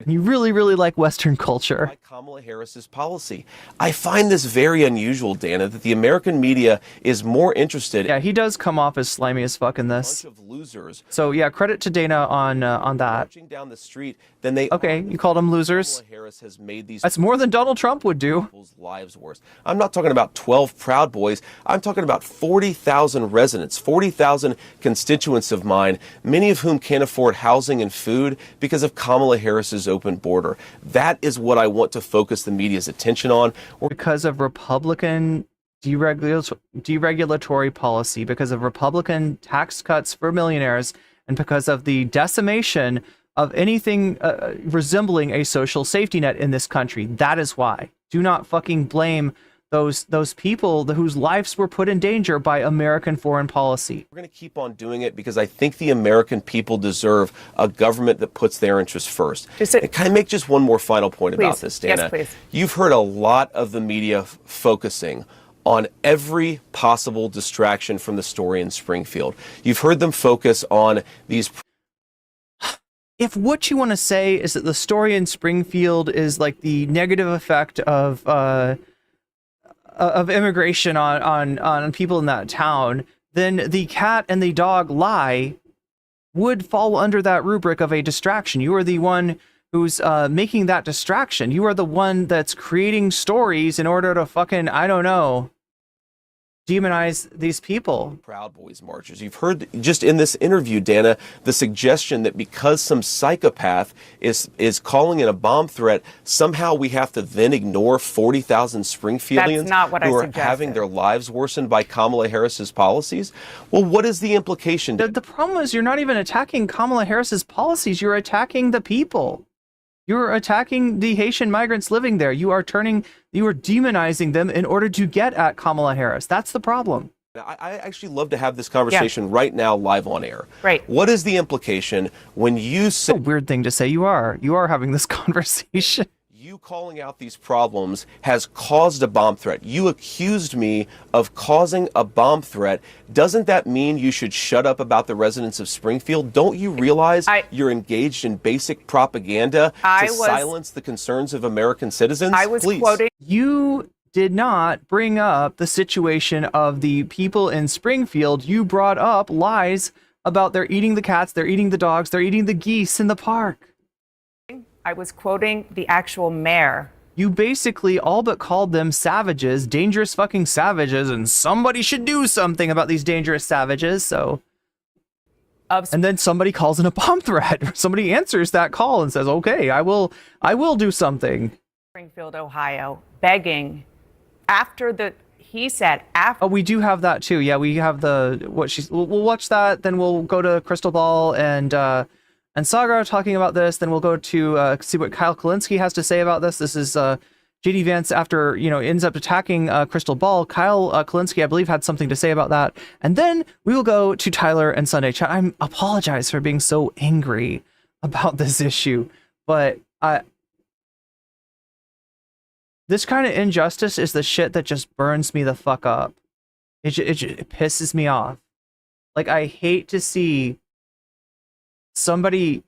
You really, really like Western culture. By Kamala Harris's policy. I find this very unusual, Dana, that the American media is more interested. Yeah, he does come off as slimy as fuck in this. Bunch of losers. So yeah, credit to Dana on that. Marching down the street, then they. Okay, you called them losers. Kamala Harris has made these. That's more than Donald Trump would do. People's lives worse. I'm not talking about 12 Proud Boys. I'm talking about 40,000 residents, 40,000 constituents of mine, many of whom can't afford housing and food because of Kamala Harris's open border. That is what I want to focus the media's attention on. Because of Republican deregulatory policy, because of Republican tax cuts for millionaires, and because of the decimation of anything resembling a social safety net in this country. That is why. Do not fucking blame those people whose lives were put in danger by American foreign policy. We're going to keep on doing it because I think the American people deserve a government that puts their interests first. Can I make just one more final point about this, Dana? Yes, please. You've heard a lot of the media focusing on every possible distraction from the story in Springfield. You've heard them focus on these. If what you want to say is that the story in Springfield is like the negative effect of immigration on people in that town, then the cat and the dog lie would fall under that rubric of a distraction. You are the one who's making that distraction. You are the one that's creating stories in order to fucking, I don't know, demonize these people. Proud Boys marchers. You've heard just in this interview, Dana, the suggestion that because some psychopath is calling it a bomb threat, somehow we have to then ignore 40,000 Springfieldians That's not what who I are suggested. having their lives worsened by Kamala Harris's policies. Well, what is the implication? The problem is you're not even attacking Kamala Harris's policies. You're attacking the people. You're attacking the Haitian migrants living there. You are demonizing them in order to get at Kamala Harris. That's the problem. I actually love to have this conversation right now live on air. Right. What is the implication when you say... It's a weird thing to say. You are having this conversation. You calling out these problems has caused a bomb threat. You accused me of causing a bomb threat. Doesn't that mean you should shut up about the residents of Springfield? Don't you realize you're engaged in basic propaganda to silence the concerns of American citizens? I was quoting. You did not bring up the situation of the people in Springfield. You brought up lies about they're eating the cats, they're eating the dogs, they're eating the geese in the park. I was quoting the actual mayor. You basically all but called them savages, dangerous fucking savages, and somebody should do something about these dangerous savages, so... And then somebody calls in a bomb threat. Somebody answers that call and says, okay, I will do something. Springfield, Ohio, begging he said after... Oh, we do have that too. Yeah, we have we'll watch that, then we'll go to Crystal Ball and Saga talking about this, then we'll go to see what Kyle Kulinski has to say about this. This is JD Vance after, ends up attacking Crystal Ball. Kyle Kulinski, I believe, had something to say about that. And then we will go to Tyler and Sunday Chat. I apologize for being so angry about this issue, but this kind of injustice is the shit that just burns me the fuck up. It pisses me off. Like, I hate to see somebody,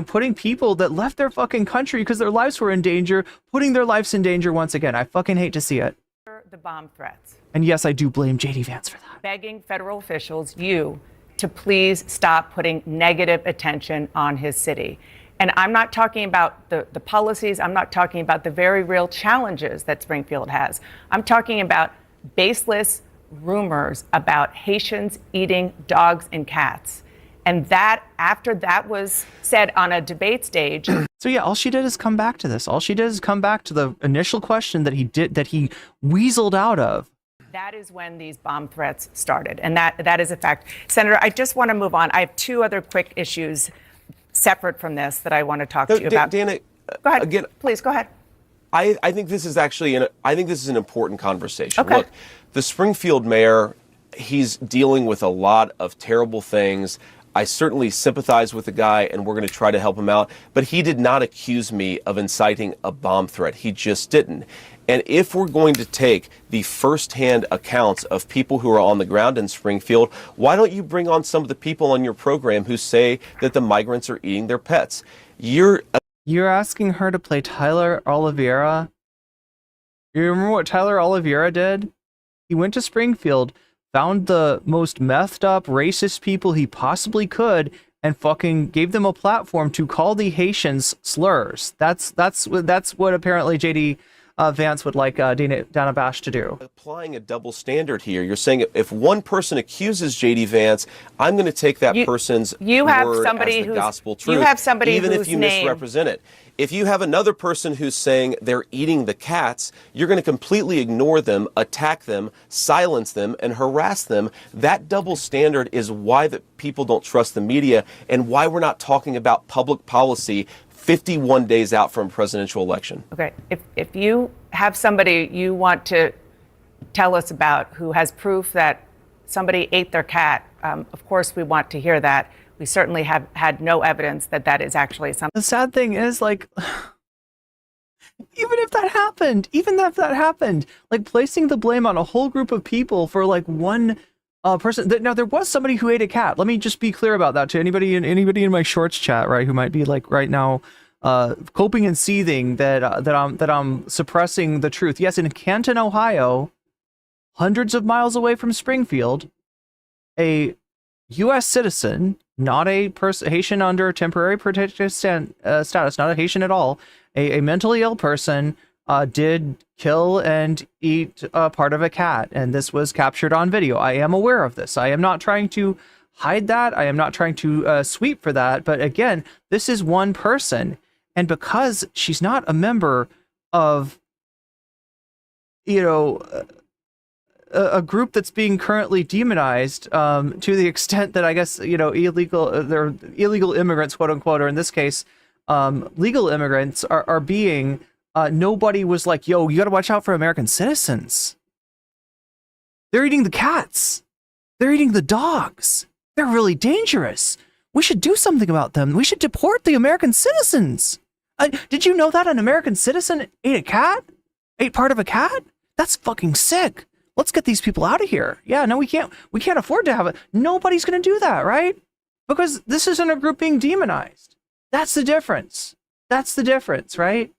putting people that left their fucking country because their lives were in danger, putting their lives in danger once again. I fucking hate to see it. The bomb threats. And yes, I do blame JD Vance for that. Begging federal officials, to please stop putting negative attention on his city. And I'm not talking about the policies. I'm not talking about the very real challenges that Springfield has. I'm talking about baseless rumors about Haitians eating dogs and cats. And that, after that was said on a debate stage. So yeah, all she did is come back to this. All she did is come back to the initial question that he weaseled out of. That is when these bomb threats started. And that is a fact. Senator, I just want to move on. I have two other quick issues separate from this that I want to talk to you about. Dana, go ahead. Again, please go ahead. I think this is actually an important conversation. Okay. Look, the Springfield mayor, he's dealing with a lot of terrible things. I certainly sympathize with the guy, and we're going to try to help him out. But he did not accuse me of inciting a bomb threat. He just didn't. And if we're going to take the firsthand accounts of people who are on the ground in Springfield, why don't you bring on some of the people on your program who say that the migrants are eating their pets? You're asking her to play Tyler Oliveira? You remember what Tyler Oliveira did? He went to Springfield, found the most methed up, racist people he possibly could, and fucking gave them a platform to call the Haitians slurs. That's what apparently JD Vance would like Dana Vaush to do. Applying a double standard here. You're saying if one person accuses JD Vance, I'm going to take that person's word as the gospel truth. You have somebody even whose if you name misrepresent it. If you have another person who's saying they're eating the cats, you're going to completely ignore them, attack them, silence them, and harass them. That double standard is why that people don't trust the media and why we're not talking about public policy 51 days out from a presidential election. Okay, if you have somebody you want to tell us about who has proof that somebody ate their cat, of course we want to hear that. We certainly have had no evidence that that is actually something. The sad thing is, like, even if that happened, like placing the blame on a whole group of people for like one person. Now there was somebody who ate a cat. Let me just be clear about that to anybody in my shorts chat, right, who might be like right now coping and seething that I'm suppressing the truth. Yes, in Canton, Ohio, hundreds of miles away from Springfield, a U.S. citizen, not a Haitian under temporary protected status, not a Haitian at all, a mentally ill person did kill and eat part of a cat, and this was captured on video. I am aware of this. I am not trying to hide that. I am not trying to sweep for that. But again, this is one person, and because she's not a member of, a group that's being currently demonized to the extent that I guess they're illegal immigrants, quote unquote, or in this case, legal immigrants are being. Nobody was like, "Yo, you got to watch out for American citizens. They're eating the cats. They're eating the dogs. They're really dangerous. We should do something about them. We should deport the American citizens." Did you know that an American citizen ate a cat? Ate part of a cat? That's fucking sick. Let's get these people out of here. Yeah, no, we can't afford to have it. Nobody's going to do that, right? Because this isn't a group being demonized. That's the difference. That's the difference, right?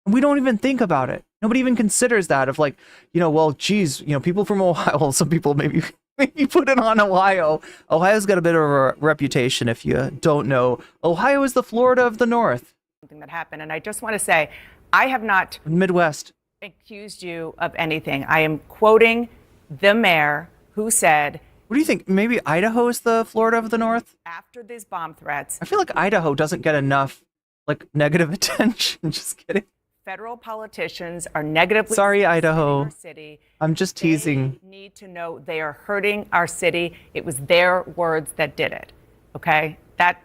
We don't even think about it. Nobody even considers that of like, well, geez, people from Ohio, well, some people maybe put it on Ohio. Ohio's got a bit of a reputation, if you don't know. Ohio is the Florida of the North. Something that happened. And I just want to say, I have not Midwest accused you of anything. I am quoting the mayor who said, what do you think? Maybe Idaho is the Florida of the North? After these bomb threats. I feel like Idaho doesn't get enough like negative attention. Just kidding. Federal politicians are negatively. Sorry, Idaho. Our city. I'm just teasing. They need to know they are hurting our city. It was their words that did it. Okay, that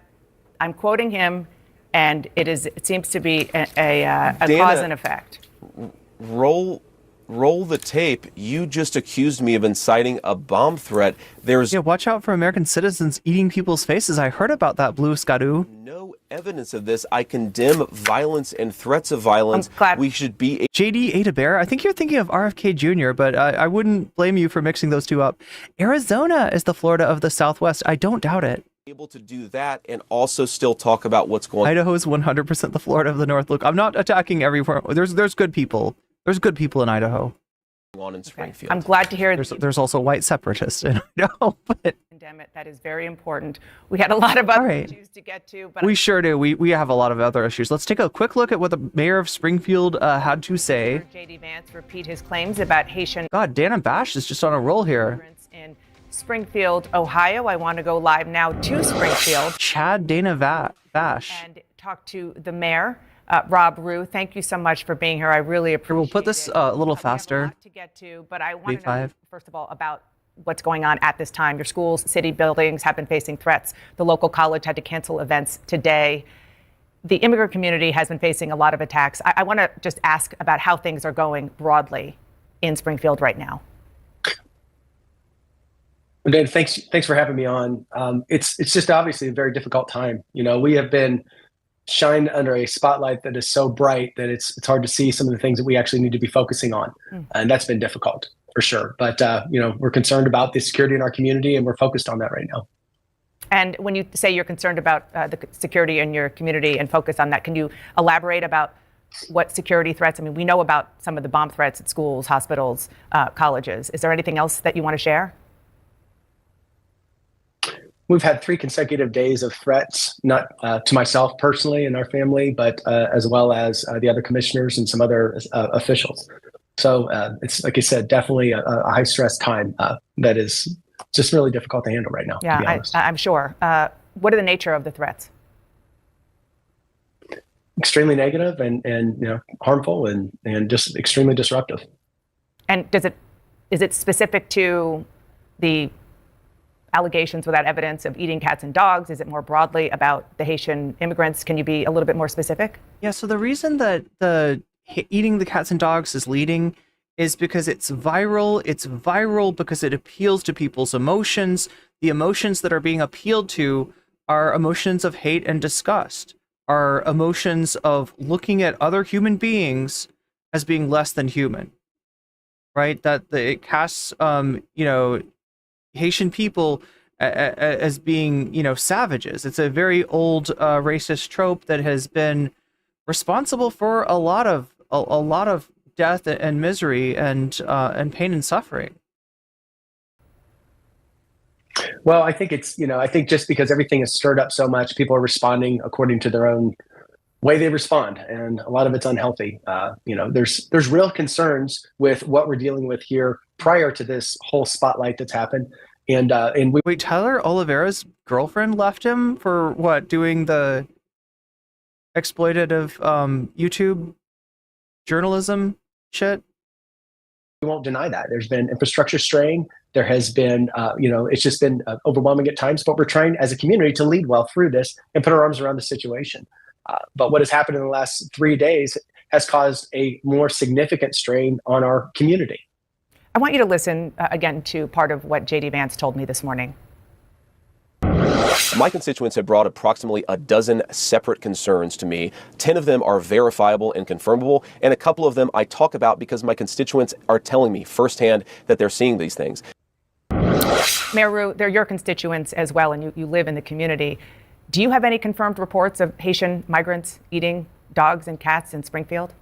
I'm quoting him, and it seems to be a Dana, cause and effect. Roll the tape. You just accused me of inciting a bomb threat. Watch out for American citizens eating people's faces. I heard about that, Blue Skadoo. No evidence of this. I condemn violence and threats of violence. I'm glad. We should be. JD ate a bear. I think you're thinking of RFK Jr., but I wouldn't blame you for mixing those two up. Arizona is the Florida of the Southwest. I don't doubt it. Able to do that and also still talk about what's going on. Idaho is 100% the Florida of the North. Look, I'm not attacking everywhere. There's good people. There's good people in Idaho. On in Springfield. I'm glad to hear there's also white separatists in Idaho. But that is very important. We had a lot of other issues to get to, but we sure do. We have a lot of other issues. Let's take a quick look at what the mayor of Springfield had to say. JD Vance repeat his claims about Haitian. God, Dana Vaush is just on a roll here. In Springfield, Ohio. I want to go live now to Springfield. Chad Dana Vaush. And talk to the mayor. Rob Rue, thank you so much for being here. I really appreciate it. We'll put this a little faster. We have a lot to get to, but I want to know, first of all, about what's going on at this time. Your schools, city buildings have been facing threats. The local college had to cancel events today. The immigrant community has been facing a lot of attacks. I want to just ask about how things are going broadly in Springfield right now. Well, Dave, thanks for having me on. It's just obviously a very difficult time. We have been shined under a spotlight that is so bright that it's hard to see some of the things that we actually need to be focusing on, and that's been difficult for sure. But we're concerned about the security in our community, and we're focused on that right now. And when you say you're concerned about the security in your community and focus on that, can you elaborate about what security threats? I mean, we know about some of the bomb threats at schools, hospitals, colleges. Is there anything else that you want to share? We've had 3 consecutive days of threats, not to myself personally and our family, but as well as the other commissioners and some other officials. So it's, like I said, definitely a high stress time that is just really difficult to handle right now. Yeah, to be honest. I'm sure. What are the nature of the threats? Extremely negative and harmful and just extremely disruptive. And is it specific to the allegations without evidence of eating cats and dogs? Is it more broadly about the Haitian immigrants? Can you be a little bit more specific? Yeah, so the reason that the eating the cats and dogs is leading is because it's viral. It's viral because it appeals to people's emotions. The emotions that are being appealed to are emotions of hate and disgust, are emotions of looking at other human beings as being less than human, right? That it casts, Haitian people as being, savages. It's a very old racist trope that has been responsible for a lot of death and misery and pain and suffering. Well, I think I think just because everything is stirred up so much, people are responding according to their own way they respond, and a lot of it's unhealthy. There's real concerns with what we're dealing with here prior to this whole spotlight that's happened. Wait, Tyler Oliveira's girlfriend left him for what? Doing the exploitative YouTube journalism shit? We won't deny that. There's been infrastructure strain. There has been, it's just been overwhelming at times, but we're trying as a community to lead well through this and put our arms around the situation. But what has happened in the last 3 days has caused a more significant strain on our community. I want you to listen again to part of what JD Vance told me this morning. My constituents have brought approximately a dozen separate concerns to me. 10 of them are verifiable and confirmable, and a couple of them I talk about because my constituents are telling me firsthand that they're seeing these things. Mayor Rue, they're your constituents as well, and you live in the community. Do you have any confirmed reports of Haitian migrants eating dogs and cats in Springfield?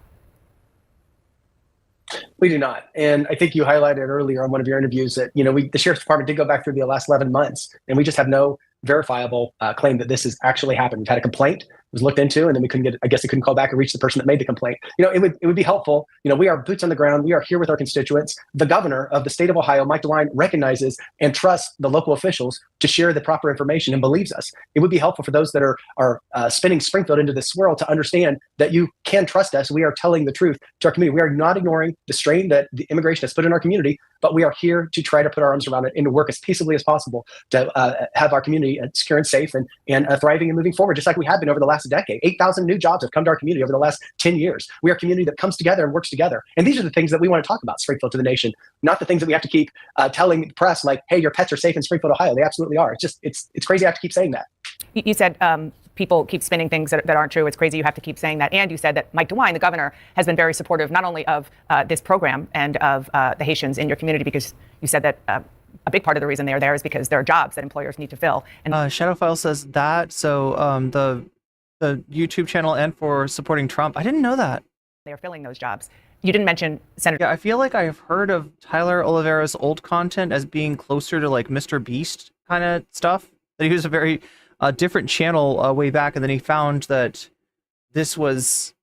We do not. And I think you highlighted earlier on one of your interviews that, the Sheriff's Department did go back through the last 11 months, and we just have no verifiable claim that this has actually happened. We've had a complaint, it was looked into, and then we couldn't call back and reach the person that made the complaint. It would be helpful. We are boots on the ground. We are here with our constituents. The governor of the state of Ohio, Mike DeWine, recognizes and trusts the local officials to share the proper information and believes us. It would be helpful for those that are spinning Springfield into this swirl to understand that you can trust us. We are telling the truth to our community. We are not ignoring the strain that the immigration has put in our community, but we are here to try to put our arms around it and to work as peaceably as possible to have our community secure and safe and thriving and moving forward, just like we have been over the last decade. 8,000 new jobs have come to our community over the last 10 years. We are a community that comes together and works together. And these are the things that we want to talk about, Springfield to the nation, not the things that we have to keep telling the press like, hey, your pets are safe in Springfield, Ohio. They absolutely are. It's crazy I have to keep saying that. You said people keep spinning things that aren't true. It's crazy you have to keep saying that. And you said that Mike DeWine, the governor, has been very supportive not only of this program and of the Haitians in your community, because you said that a big part of the reason they're there is because there are jobs that employers need to fill. And Shadowfile says that. So the YouTube channel and for supporting Trump. I didn't know that. They are filling those jobs. You didn't mention Senator. Yeah, I feel like I've heard of Tyler Oliveira's old content as being closer to like Mr. Beast kind of stuff. That he was a very different channel way back, and then he found that this was,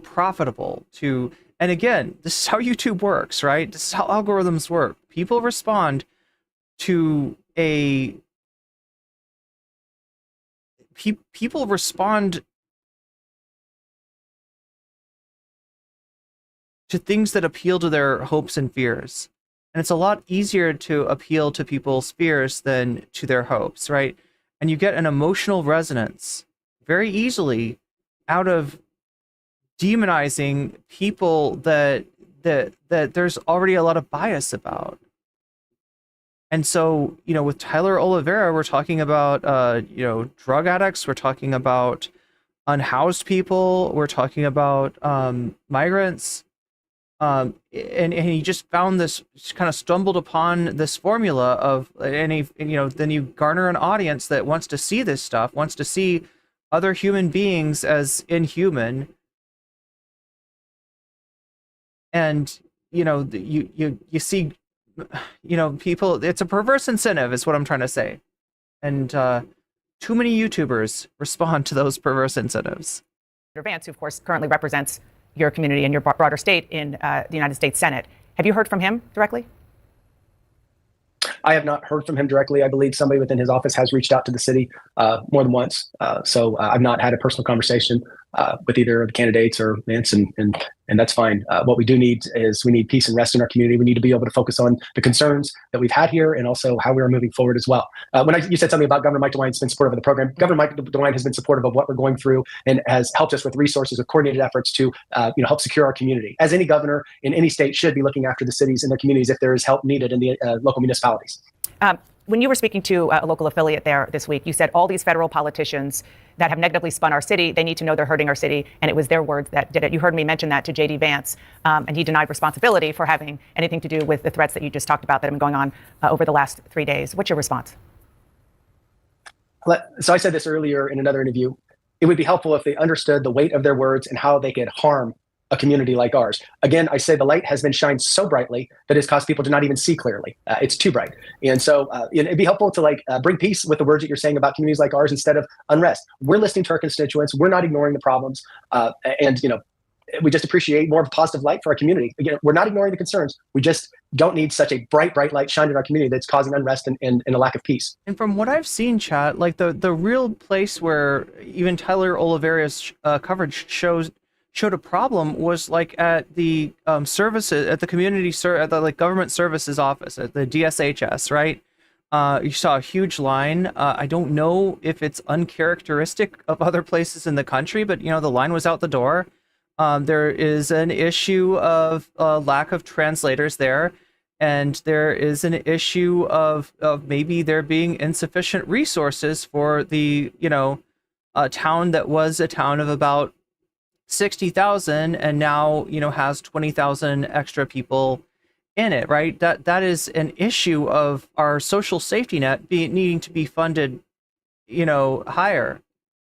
profitable to. And again, this is how YouTube works, right? This is how algorithms work. People respond to people respond to things that appeal to their hopes and fears. And it's a lot easier to appeal to people's fears than to their hopes, right? And you get an emotional resonance very easily out of demonizing people that there's already a lot of bias about. And so, with Tyler Oliveira, we're talking about, drug addicts. We're talking about unhoused people. We're talking about migrants. And he just found this, kind of stumbled upon this formula of, then you garner an audience that wants to see this stuff, wants to see other human beings as inhuman. And, you see, people, it's a perverse incentive is what I'm trying to say. And too many YouTubers respond to those perverse incentives. Vance, who of course currently represents your community and your broader state in the United States Senate. Have you heard from him directly? I have not heard from him directly. I believe somebody within his office has reached out to the city more than once. So I've not had a personal conversation with either of the candidates or Vance, and that's fine. What we do need is we need peace and rest in our community. We need to be able to focus on the concerns that we've had here and also how we are moving forward as well. You said something about Governor Mike DeWine's been supportive of the program. Governor Mike DeWine has been supportive of what we're going through and has helped us with resources, with coordinated efforts to help secure our community. As any governor in any state should be looking after the cities and their communities if there is help needed in the local municipalities. When you were speaking to a local affiliate there this week, you said all these federal politicians that have negatively spun our city, they need to know they're hurting our city, and it was their words that did it. You heard me mention that to JD Vance, and he denied responsibility for having anything to do with the threats that you just talked about that have been going on over the last 3 days. What's your response? So I said this earlier in another interview. It would be helpful if they understood the weight of their words and how they could harm a community like ours. Again, I say the light has been shined so brightly that it's caused people to not even see clearly. It's too bright. And so it'd be helpful to bring peace with the words that you're saying about communities like ours instead of unrest. We're listening to our constituents. We're not ignoring the problems. We just appreciate more of a positive light for our community. Again, we're not ignoring the concerns. We just don't need such a bright light shined in our community that's causing unrest and a lack of peace. And from what I've seen, chat, the real place where even Tyler Oliveira's coverage showed a problem was at the services, at the community at the government services office at the DSHS, right? You saw a huge line. I don't know if it's uncharacteristic of other places in the country, but the line was out the door. There is an issue of lack of translators there, and there is an issue of maybe there being insufficient resources for the a town that was a town of about 60,000 and now has 20,000 extra people in it, right? That is an issue of our social safety net needing to be funded higher,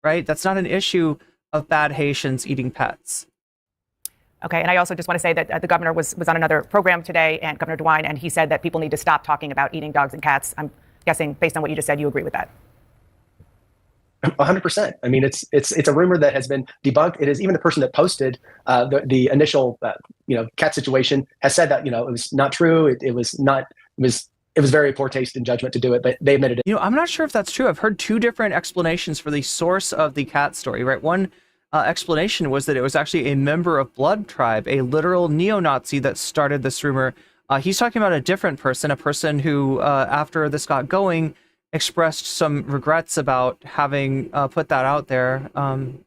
right? That's not an issue of bad Haitians eating pets. Okay, and I also just want to say that the governor was on another program today, and Governor DeWine, and he said that people need to stop talking about eating dogs and cats. I'm guessing based on what you just said, you agree with that. 100%. I mean, it's a rumor that has been debunked. It is even the person that posted the initial cat situation has said that it was not true. It was very poor taste and judgment to do it, but they admitted it. I'm not sure if that's true. I've heard two different explanations for the source of the cat story. Right, one explanation was that it was actually a member of Blood Tribe, a literal neo-Nazi that started this rumor. He's talking about a different person, a person who, after this got going, expressed some regrets about having put that out there,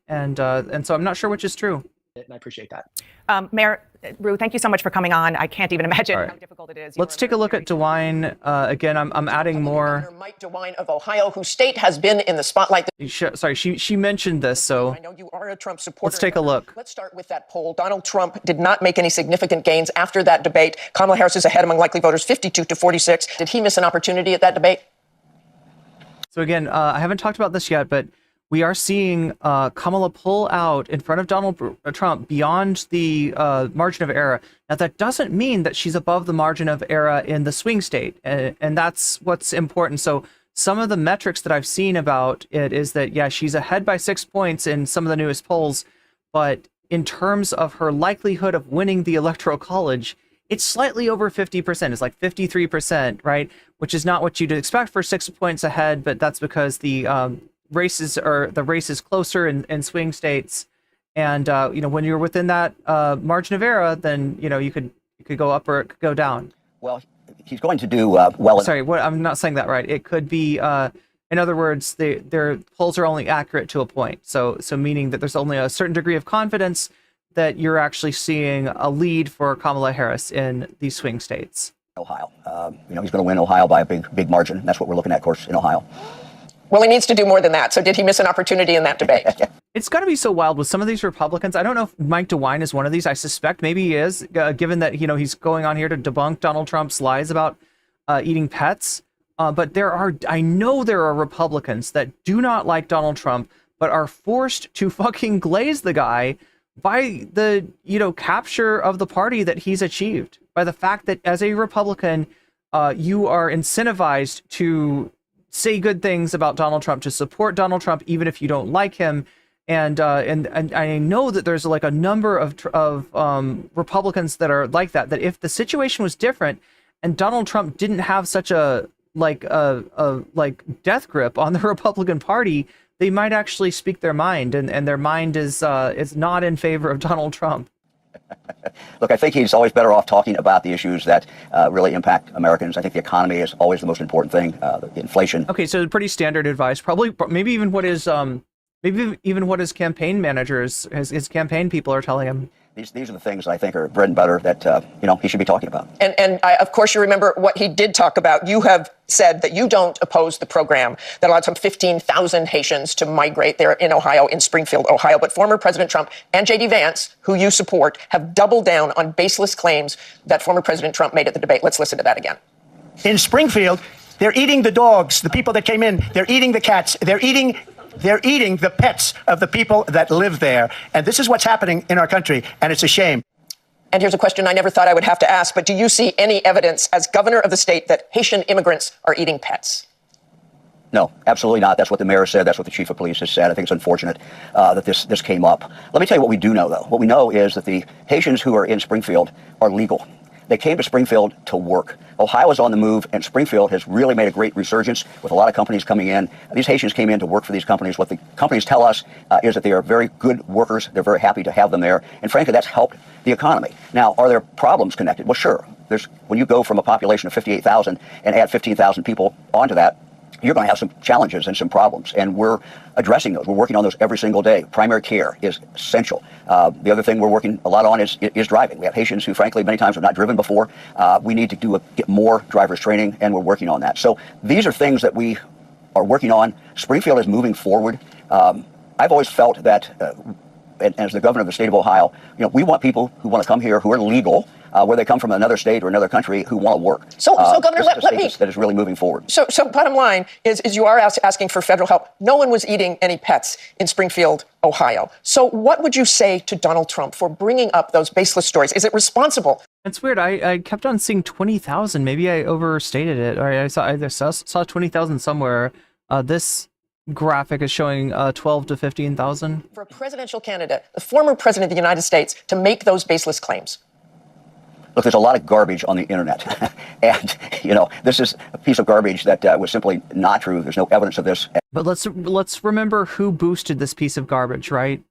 and so I'm not sure which is true. And I appreciate that. Mayor Rue, thank you so much for coming on. I can't even imagine how difficult it is. Let's take a look at DeWine. Again, I'm adding more. Mike DeWine of Ohio, whose state has been in the spotlight. Sorry, she mentioned this, so I know you are a Trump supporter. Let's take a look. Let's start with that poll. Donald Trump did not make any significant gains after that debate. Kamala Harris is ahead among likely voters, 52-46. Did he miss an opportunity at that debate? So again, I haven't talked about this yet, but we are seeing Kamala pull out in front of Donald Trump beyond the margin of error. Now, that doesn't mean that she's above the margin of error in the swing state, and that's what's important. So some of the metrics that I've seen about it is that, yeah, she's ahead by 6 points in some of the newest polls, but in terms of her likelihood of winning the Electoral College, it's slightly over 50%. It's like 53%, right? Which is not what you'd expect for 6 points ahead, but that's because the race is closer in swing states, and when you're within that margin of error, then you could go up or it could go down. Well, he's going to do well. Sorry, I'm not saying that right. It could be, in other words, their polls are only accurate to a point. So meaning that there's only a certain degree of confidence that you're actually seeing a lead for Kamala Harris in these swing states. Ohio. He's going to win Ohio by a big margin. That's what we're looking at, of course, in Ohio. Well, he needs to do more than that. So did he miss an opportunity in that debate? It's got to be so wild with some of these Republicans. I don't know if Mike DeWine is one of these. I suspect maybe he is, given that, he's going on here to debunk Donald Trump's lies about eating pets. But I know there are Republicans that do not like Donald Trump, but are forced to fucking glaze the guy by the, capture of the party that he's achieved. By the fact that as a Republican, you are incentivized to say good things about Donald Trump, to support Donald Trump, even if you don't like him. And I know that there's like a number of Republicans that are like that if the situation was different and Donald Trump didn't have such a death grip on the Republican Party, they might actually speak their mind, and their mind is not in favor of Donald Trump. Look, I think he's always better off talking about the issues that really impact Americans. I think the economy is always the most important thing, the inflation. Okay, so pretty standard advice, probably maybe even what his campaign managers, his campaign people are telling him. These are the things I think are bread and butter that he should be talking about. And of course, you remember what he did talk about. You have said that you don't oppose the program that allowed some 15,000 Haitians to migrate there in Ohio, in Springfield, Ohio. But former President Trump and JD Vance, who you support, have doubled down on baseless claims that former President Trump made at the debate. Let's listen to that again. In Springfield, they're eating the dogs, the people that came in. They're eating the cats. They're eating the pets of the people that live there. And this is what's happening in our country, and it's a shame. And here's a question I never thought I would have to ask, but do you see any evidence as governor of the state that Haitian immigrants are eating pets? No, absolutely not. That's what the mayor said. That's what the chief of police has said. I think it's unfortunate that this came up. Let me tell you what we do know, though. What we know is that the Haitians who are in Springfield are legal. They came to Springfield to work. Ohio is on the move, and Springfield has really made a great resurgence with a lot of companies coming in. These Haitians came in to work for these companies. What the companies tell us is that they are very good workers. They're very happy to have them there. And frankly, that's helped the economy. Now, are there problems connected? Well, sure. When you go from a population of 58,000 and add 15,000 people onto that, you're going to have some challenges and some problems, and we're addressing those. We're working on those every single day. Primary care is essential. The other thing we're working a lot on is driving. We have Haitians who, frankly, many times have not driven before. We need to get more driver's training, and we're working on that. So these are things that we are working on. Springfield is moving forward. I've always felt that, as the governor of the state of Ohio, we want people who want to come here who are legal, where they come from another state or another country, who want to work. So Governor, let me... That is really moving forward. So bottom line is you are asking for federal help. No one was eating any pets in Springfield, Ohio. So what would you say to Donald Trump for bringing up those baseless stories? Is it responsible? It's weird. I kept on seeing 20,000. Maybe I overstated it. Or I saw 20,000 somewhere. This graphic is showing 12 to 15,000. For a presidential candidate, the former president of the United States, to make those baseless claims. Look, there's a lot of garbage on the internet. And, this is a piece of garbage that was simply not true. There's no evidence of this. But let's remember who boosted this piece of garbage, right?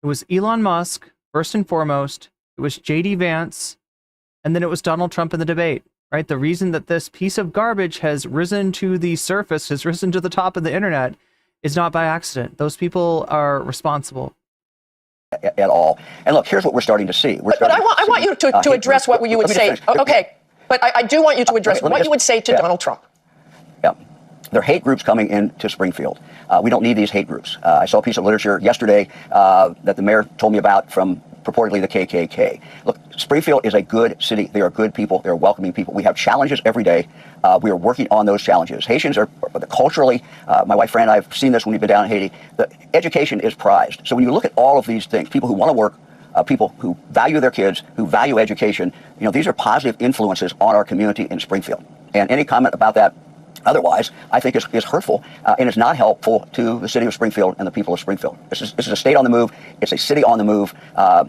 It was Elon Musk, first and foremost. It was JD Vance. And then it was Donald Trump in the debate, right? The reason that this piece of garbage has risen to the surface, has risen to the top of the internet, is not by accident. Those people are responsible. At all. And look, here's what we're starting to see. But I want you to address what you would say. Okay, but I do want you to address what you would say to Donald Trump. Yeah. There are hate groups coming into Springfield. We don't need these hate groups. I saw a piece of literature yesterday that the mayor told me about from purportedly the KKK. Look, Springfield is a good city. They are good people. They're welcoming people. We have challenges every day. We are working on those challenges. Haitians are culturally, my wife Fran and I have seen this when we've been down in Haiti, the education is prized. So when you look at all of these things, people who want to work, people who value their kids, who value education, these are positive influences on our community in Springfield. And any comment about that otherwise, I think is hurtful and is not helpful to the city of Springfield and the people of Springfield. This is a state on the move. It's a city on the move.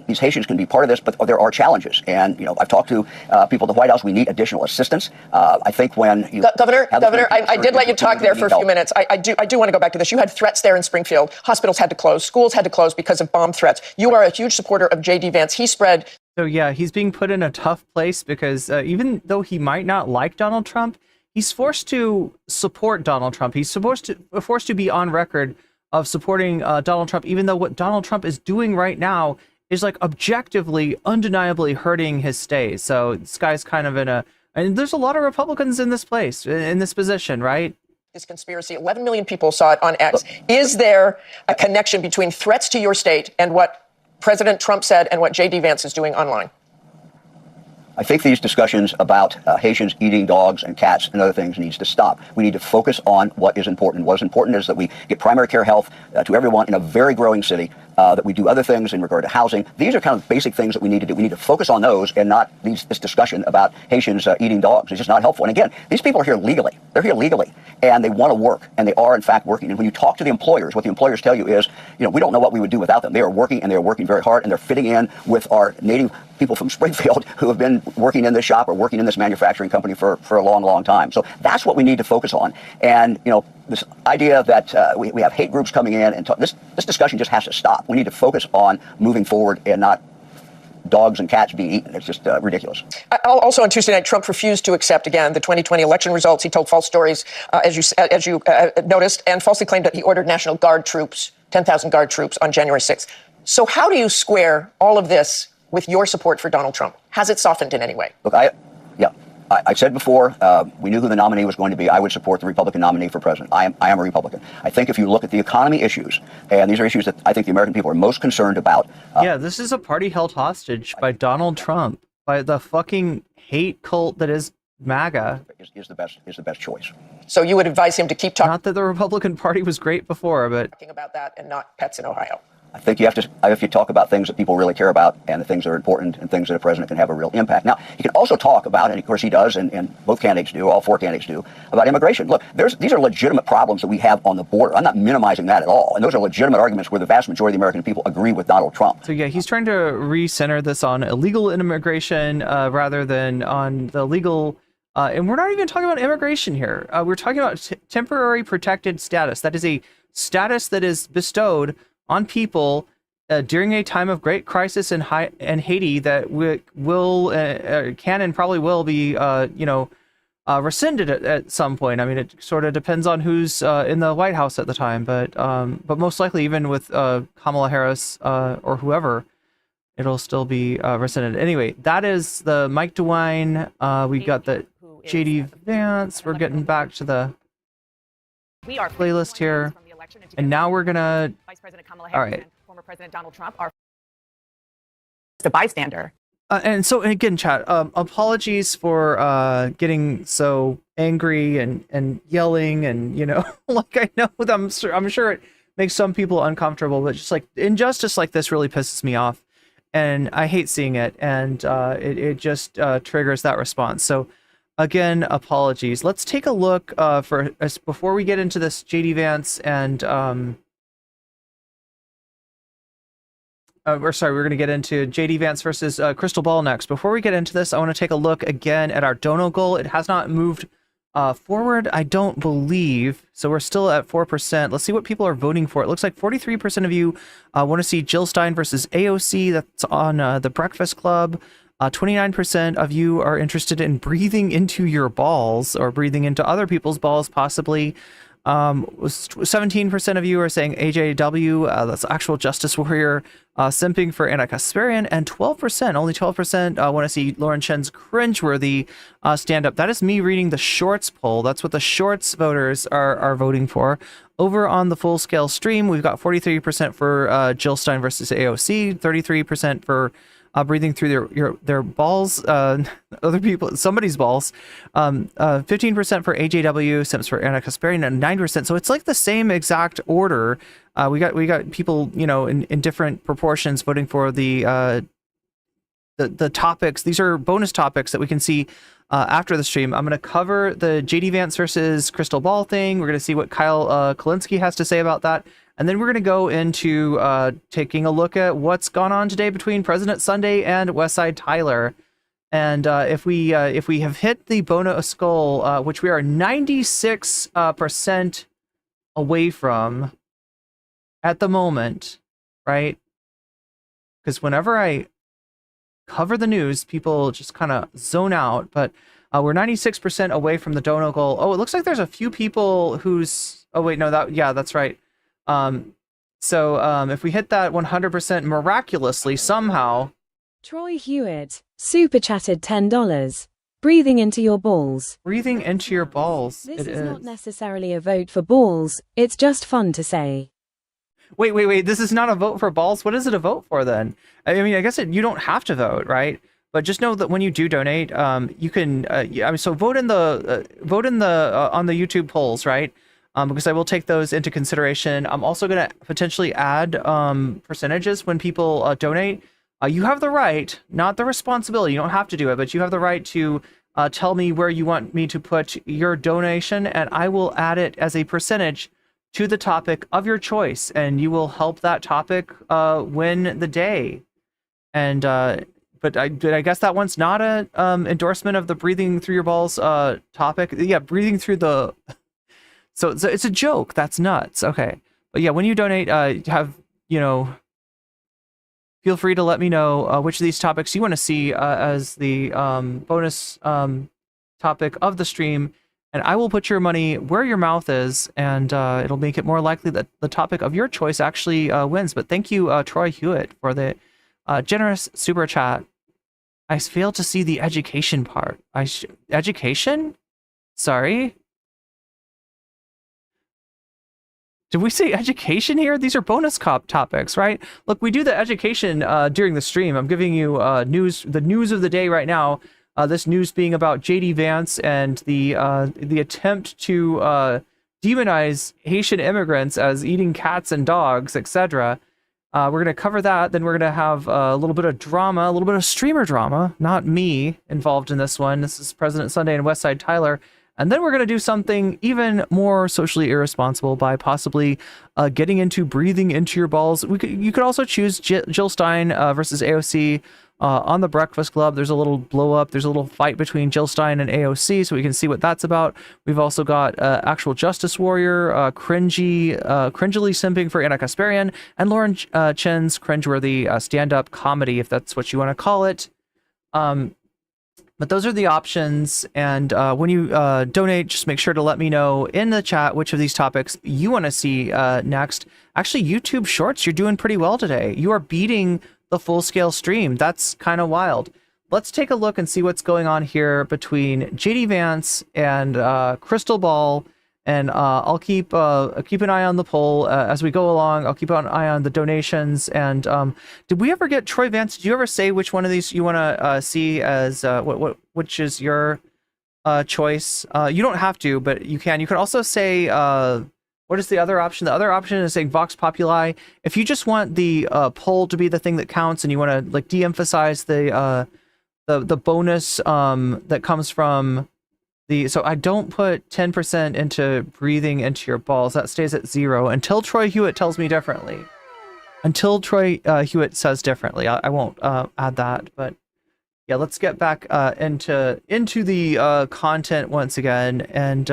These Haitians can be part of this, but there are challenges. And, I've talked to people at the White House. We need additional assistance. I think when you... Governor, I did let you talk there for a few minutes. I do want to go back to this. You had threats there in Springfield. Hospitals had to close. Schools had to close because of bomb threats. You are a huge supporter of JD Vance. He spread... So, yeah, he's being put in a tough place because even though he might not like Donald Trump, he's forced to support Donald Trump. He's forced to be on record of supporting Donald Trump, even though what Donald Trump is doing right now is like objectively, undeniably hurting his stay. So this guy's kind of in a And there's a lot of Republicans in this place, in this position, right? This conspiracy, 11 million people saw it on X. Is there a connection between threats to your state and what President Trump said and what JD Vance is doing online? I think these discussions about Haitians eating dogs and cats and other things needs to stop. We need to focus on what is important. What is important is that we get primary care health to everyone in a very growing city, that we do other things in regard to housing. These are kind of basic things that we need to do. We need to focus on those and not this discussion about Haitians eating dogs. It's just not helpful. And again, these people are here legally. They're here legally, and they want to work, and they are, in fact, working. And when you talk to the employers, what the employers tell you is, we don't know what we would do without them. They are working, and they are working very hard, and they're fitting in with our native people from Springfield who have been working in this shop or working in this manufacturing company for a long, long time. So that's what we need to focus on. And, this idea that we have hate groups coming in and this discussion just has to stop. We need to focus on moving forward and not dogs and cats being eaten. It's just ridiculous. Also on Tuesday night, Trump refused to accept again the 2020 election results. He told false stories, as you noticed, and falsely claimed that he ordered National Guard troops, 10,000 Guard troops on January 6th. So how do you square all of this with your support for Donald Trump? Has it softened in any way? Look, I said before, we knew who the nominee was going to be. I would support the Republican nominee for president. I am a Republican. I think if you look at the economy issues, and these are issues that I think the American people are most concerned about. Yeah, this is a party held hostage by Donald Trump, by the fucking hate cult that is MAGA. Is the best choice. So you would advise him to keep talking? Not that the Republican Party was great before, but talking about that and not pets in Ohio. I think you have to talk about things that people really care about and the things that are important and things that a president can have a real impact. Now, you can also talk about, and of course he does, and both candidates do, all four candidates do, about immigration. Look, these are legitimate problems that we have on the border. I'm not minimizing that at all. And those are legitimate arguments where the vast majority of the American people agree with Donald Trump. So yeah, he's trying to recenter this on illegal immigration rather than on the legal. And we're not even talking about immigration here. We're talking about temporary protected status. That is a status that is bestowed on people during a time of great crisis in Haiti that can and probably will be, rescinded at some point. I mean, it sort of depends on who's in the White House at the time, but most likely, even with Kamala Harris or whoever, it'll still be rescinded. Anyway, that is the Mike DeWine. We got the JD Vance. We're getting back to the playlist here. And now we're gonna. Vice President Kamala Harris and former President Donald Trump are a bystander. And so, again, chat. Apologies for getting so angry and yelling, and like I know that I'm sure it makes some people uncomfortable, but just like injustice like this really pisses me off, and I hate seeing it, and it just triggers that response. So. Again, apologies. Let's take a look before we get into this JD Vance and we're going to get into JD Vance versus Crystal Ball next. Before we get into this, I want to take a look again at our dono goal. It has not moved forward, I don't believe. So we're still at 4%. Let's see what people are voting for. It looks like 43% of you want to see Jill Stein versus AOC. That's on the Breakfast Club. 29% of you are interested in breathing into your balls or breathing into other people's balls, possibly. 17% of you are saying AJW, that's actual justice warrior, simping for Anna Kasparian, and 12%, only 12% want to see Lauren Chen's cringeworthy stand-up. That is me reading the Shorts poll. That's what the Shorts voters are voting for. Over on the full-scale stream, we've got 43% for Jill Stein versus AOC, 33% for breathing through their balls, other people, somebody's balls, 15% for AJW, simps for Anna Kasparian, and 9%. So it's like the same exact order. We got people, in different proportions voting for the topics. These are bonus topics that we can see after the stream. I'm going to cover the JD Vance versus Crystal Ball thing. We're going to see what Kyle Kulinski has to say about that. And then we're going to go into taking a look at what's gone on today between President Sunday and Westside Tyler. And if we have hit the bonus goal, which we are 96% away from at the moment, right? Because whenever I cover the news, people just kind of zone out. But we're 96% away from the dono goal. Oh, it looks like there's a few people who's... Oh, wait, no, that's right. So if we hit that 100% miraculously somehow. Troy Hewitt super chatted $10. Breathing into your balls. Breathing into your balls. This is not necessarily a vote for balls. It's just fun to say. Wait. This is not a vote for balls. What is it a vote for then? I mean, I guess you don't have to vote, right? But just know that when you do donate, you can. So vote in the on the YouTube polls, right? Because I will take those into consideration. I'm also going to potentially add percentages when people donate. You have the right, not the responsibility. You don't have to do it, but you have the right to tell me where you want me to put your donation, and I will add it as a percentage to the topic of your choice, and you will help that topic win the day. And but I guess that one's not a endorsement of the breathing through your balls topic. Yeah, breathing through the. So it's a joke. That's nuts. Okay, but yeah, when you donate, feel free to let me know which of these topics you want to see as the bonus topic of the stream, and I will put your money where your mouth is, and it'll make it more likely that the topic of your choice actually wins. But thank you, Troy Hewitt, for the generous super chat. I failed to see the education part. Education? Sorry. Did we say education here? These are bonus topics, right? Look, we do the education during the stream. I'm giving you the news of the day right now. This news being about JD Vance and the attempt to demonize Haitian immigrants as eating cats and dogs, etc. We're going to cover that. Then we're going to have a little bit of drama, a little bit of streamer drama. Not me involved in this one. This is President Sunday and Westside Tyler. And then we're going to do something even more socially irresponsible by possibly getting into breathing into your balls. You could also choose Jill Stein versus AOC on the Breakfast Club. There's a little blow up. There's a little fight between Jill Stein and AOC, so we can see what that's about. We've also got actual Justice Warrior, cringily simping for Anna Kasparian, and Lauren Chen's cringeworthy stand-up comedy, if that's what you want to call it. But those are the options, and when you donate, just make sure to let me know in the chat which of these topics you want to see next. Actually, YouTube Shorts, you're doing pretty well today. You are beating the full-scale stream. That's kind of wild. Let's take a look and see what's going on here between JD Vance and Crystal Ball, and I'll keep an eye on the poll as we go along. I'll keep an eye on the donations. And did we ever get Troy Vance? Did you ever say which one of these you want to see as which is your choice? You don't have to, but you can. You could also say what is the other option? The other option is saying Vox Populi. If you just want the poll to be the thing that counts, and you want to like de-emphasize the bonus that comes from. So I don't put 10% into breathing into your balls. That stays at 0 until Troy Hewitt tells me differently. Until Troy Hewitt says differently, I won't add that. But yeah, let's get back into the content once again. And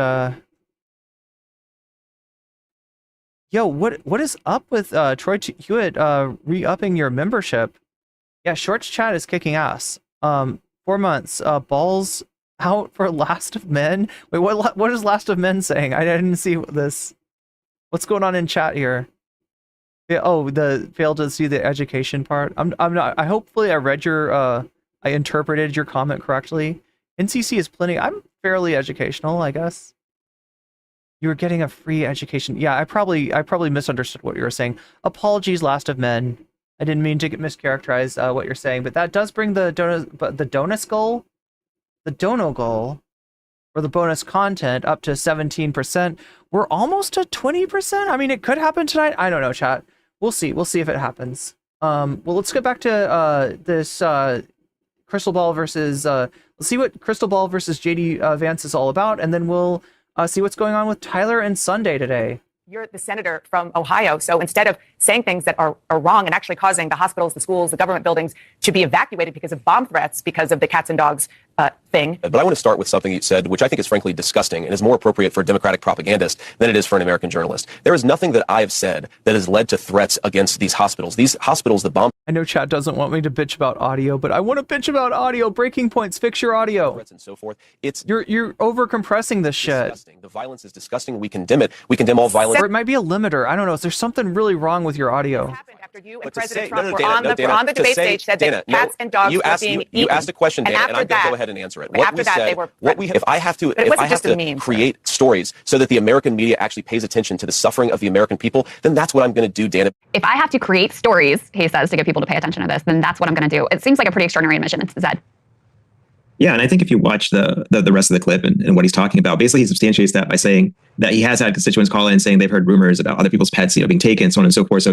yo, what is up with Troy Hewitt re-upping your membership? Yeah, Shorts chat is kicking ass. 4 months. Balls out for Last of Men. Wait, what is Last of Men saying? I didn't see this. What's going on in chat here? Yeah, the failed to see the education part. I'm not. Hopefully I read your I interpreted your comment correctly. NCC is plenty. I'm fairly educational, I guess. You were getting a free education. Yeah, I probably misunderstood what you were saying. Apologies, Last of Men. I didn't mean to mischaracterize what you're saying, but that does bring the dono goal, or the bonus content, up to 17%. We're almost at 20%. I mean, it could happen tonight. I don't know, chat. We'll see. We'll see if it happens. Well, let's get back to this Crystal Ball versus. Let's see what Crystal Ball versus JD Vance is all about, and then we'll see what's going on with Tyler and Sunday today. You're the senator from Ohio, so instead of saying things that are wrong and actually causing the hospitals, the schools, the government buildings to be evacuated because of bomb threats, because of the cats and dogs thing. But I want to start with something you said, which I think is frankly disgusting and is more appropriate for a Democratic propagandist than it is for an American journalist. There is nothing that I have said that has led to threats against these hospitals. These hospitals, the bomb. I know chat doesn't want me to bitch about audio, but I want to bitch about audio. Breaking points, fix your audio. Threats and so forth. You're over compressing this shit. Disgusting. The violence is disgusting. We condemn it. We condemn all violence. Or it might be a limiter. I don't know. Is there something really wrong with your audio? after you and But to President say, Trump were Dana, on the to debate say- stage said Dana, that cats and dogs you were asked, being you eaten. asked a question, And Dana, and after I'm going to that- go ahead and answer it. but What after we that, said, they were- if I have to, But it if I wasn't have just a to meme, create stories so that the American media actually pays attention to the suffering of the American people, then that's what I'm going to do, Dana. If I have to create stories, he says, to get people to pay attention to this, then that's what I'm going to do. It seems like a pretty extraordinary admission. It's Zed. Yeah, and I think if you watch the rest of the clip and what he's talking about, basically he substantiates that by saying that he has had constituents call in saying they've heard rumors about other people's pets, being taken, so on and so forth. So,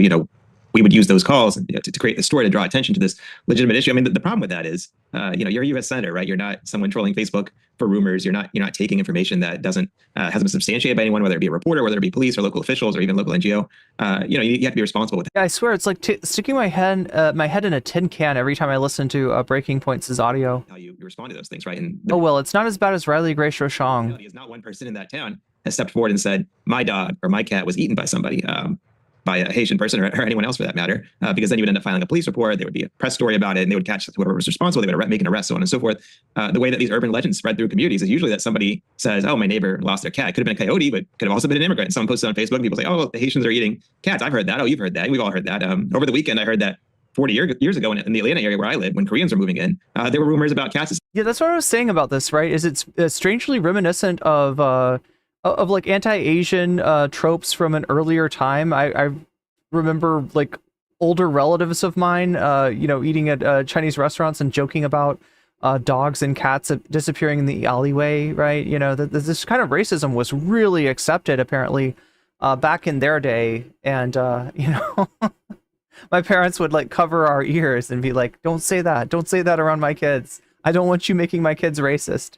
we would use those calls to create the story to draw attention to this legitimate issue. I mean, the problem with that is, you're a U.S. senator, right? You're not someone trolling Facebook for rumors. You're not taking information that hasn't been substantiated by anyone, whether it be a reporter, whether it be police or local officials or even local NGO. You have to be responsible with that. Yeah, I swear it's like sticking my head in a tin can every time I listen to Breaking Points' audio. How you respond to those things, right? And Oh well, it's not as bad as Riley Grace Rochong. is not one person in that town has stepped forward and said my dog or my cat was eaten by somebody. By a Haitian person or anyone else for that matter, because then you would end up filing a police report. There would be a press story about it, and they would catch whoever was responsible. They would make an arrest, so on and so forth. The way that these urban legends spread through communities is usually that somebody says, "Oh, my neighbor lost their cat." It could have been a coyote, but could have also been an immigrant. Someone posted on Facebook, and people say, "Oh, well, the Haitians are eating cats." I've heard that. Oh, you've heard that. We've all heard that. Over the weekend, I heard that 40 years ago in the Atlanta area where I live, when Koreans were moving in, there were rumors about cats. Yeah, that's what I was saying about this, right? Is it's strangely reminiscent of like anti-Asian tropes from an earlier time. I remember like older relatives of mine, eating at Chinese restaurants and joking about dogs and cats disappearing in the alleyway, right? This kind of racism was really accepted apparently back in their day, and my parents would like cover our ears and be like, don't say that around my kids. I don't want you making my kids racist.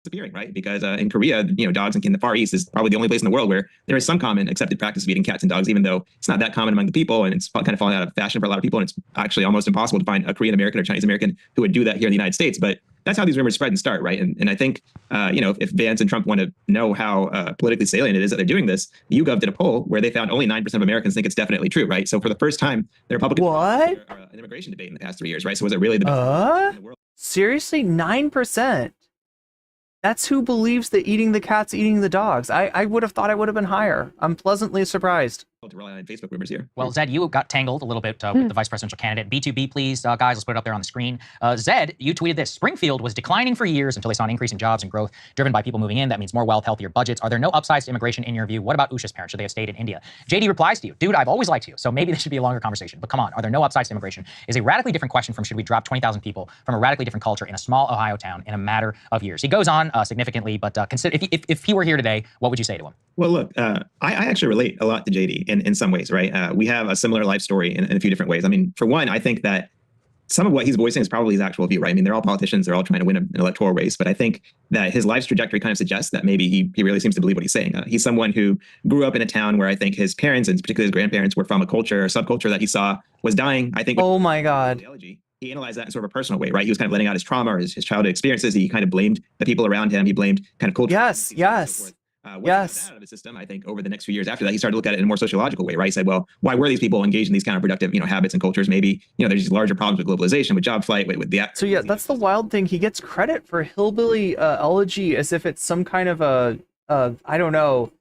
Disappearing, right? Because in Korea, dogs in the Far East is probably the only place in the world where there is some common accepted practice of eating cats and dogs, even though it's not that common among the people, and it's kind of falling out of fashion for a lot of people, and it's actually almost impossible to find a Korean American or Chinese American who would do that here in the United States. But that's how these rumors spread and start, right? And I think, if Vance and Trump want to know how politically salient it is that they're doing this, YouGov did a poll where they found only 9% of Americans think it's definitely true, right? So for the first time, the Republicans are an immigration debate in the past 3 years, right? So was it really the best in the world? Seriously, 9%? That's who believes that eating the cats, eating the dogs. I would have thought I would have been higher. I'm pleasantly surprised. To rely on Facebook rumors here. Well, Zed, you got tangled a little bit with the vice presidential candidate. B2B, please, guys, let's put it up there on the screen. Zed, you tweeted this. Springfield was declining for years until they saw an increase in jobs and growth driven by people moving in. That means more wealth, healthier budgets. Are there no upsides to immigration in your view? What about Usha's parents? Should they have stayed in India? JD replies to you, dude, I've always liked you, so maybe this should be a longer conversation. But come on, are there no upsides to immigration? Is a radically different question from should we drop 20,000 people from a radically different culture in a small Ohio town in a matter of years? He goes on significantly, but consider if he were here today, what would you say to him? Well, look, I actually relate a lot to JD in some ways, right? We have a similar life story in a few different ways. I mean, for one, I think that some of what he's voicing is probably his actual view, right? I mean, they're all politicians. They're all trying to win an electoral race. But I think that his life's trajectory kind of suggests that maybe he really seems to believe what he's saying. He's someone who grew up in a town where I think his parents, and particularly his grandparents, were from a culture or subculture that he saw was dying. I think. Oh, my God. He analyzed that in sort of a personal way, right? He was kind of letting out his trauma or his childhood experiences. He kind of blamed the people around him. He blamed kind of culture. Yes. Yes. Out of the system, I think over the next few years after that, he started to look at it in a more sociological way, right? He said, well, why were these people engaged in these counterproductive, habits and cultures? Maybe, there's these larger problems with globalization, with job flight, with the. So yeah, that's the wild thing. He gets credit for hillbilly elegy as if it's some kind of I don't know,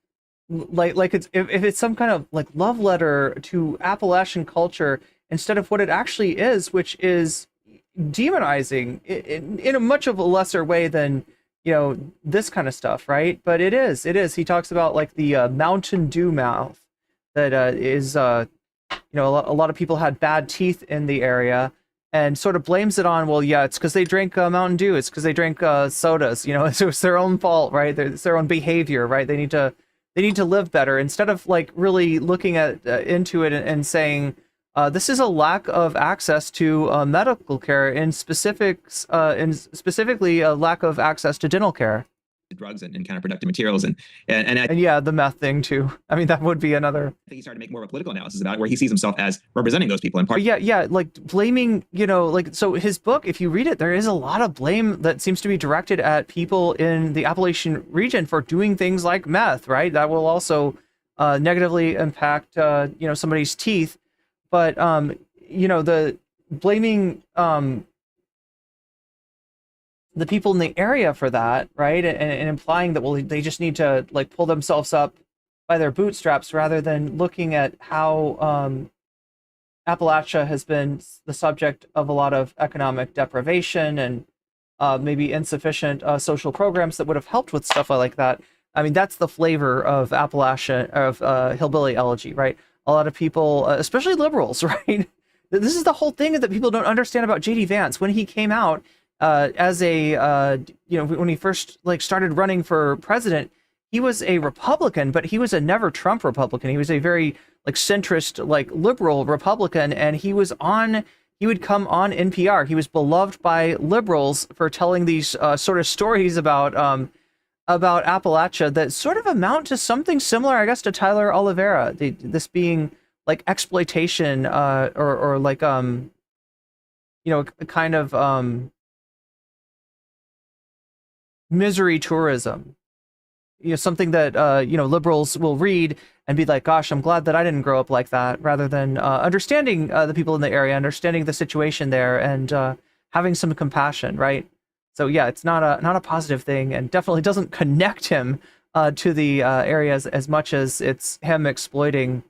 like it's if it's some kind of like love letter to Appalachian culture instead of what it actually is, which is demonizing in a much of a lesser way than this kind of stuff, right? But it is. He talks about like the Mountain Dew mouth that is a lot of people had bad teeth in the area, and sort of blames it on, well, yeah, it's because they drank Mountain Dew, it's because they drank sodas, it's their own fault, right? It's their own behavior, right? They need to live better, instead of like really looking at into it and saying, this is a lack of access to medical care, in specifics, and specifically a lack of access to dental care. Drugs and counterproductive materials and yeah, the meth thing too. I mean, that would be another. I think he started to make more of a political analysis about it, where he sees himself as representing those people in part. Yeah, like blaming, so his book, if you read it, there is a lot of blame that seems to be directed at people in the Appalachian region for doing things like meth, right? That will also negatively impact, somebody's teeth. But, the blaming the people in the area for that, right? And implying that, well, they just need to like pull themselves up by their bootstraps rather than looking at how Appalachia has been the subject of a lot of economic deprivation and maybe insufficient social programs that would have helped with stuff like that. I mean, that's the flavor of Appalachia, of hillbilly elegy, right? A lot of people, especially liberals, right? This is the whole thing that people don't understand about JD Vance. When he came out as a, when he first started running for president, he was a Republican, but he was a never Trump Republican. He was a very centrist, liberal Republican, and he would come on NPR. He was beloved by liberals for telling these sort of stories about Appalachia that sort of amount to something similar, I guess, to Tyler Oliveira. This being exploitation or kind of misery tourism. Something that liberals will read and be like, gosh, I'm glad that I didn't grow up like that, rather than understanding the people in the area, understanding the situation there, and having some compassion, right? So yeah, it's not a positive thing, and definitely doesn't connect him to the areas as much as it's him exploiting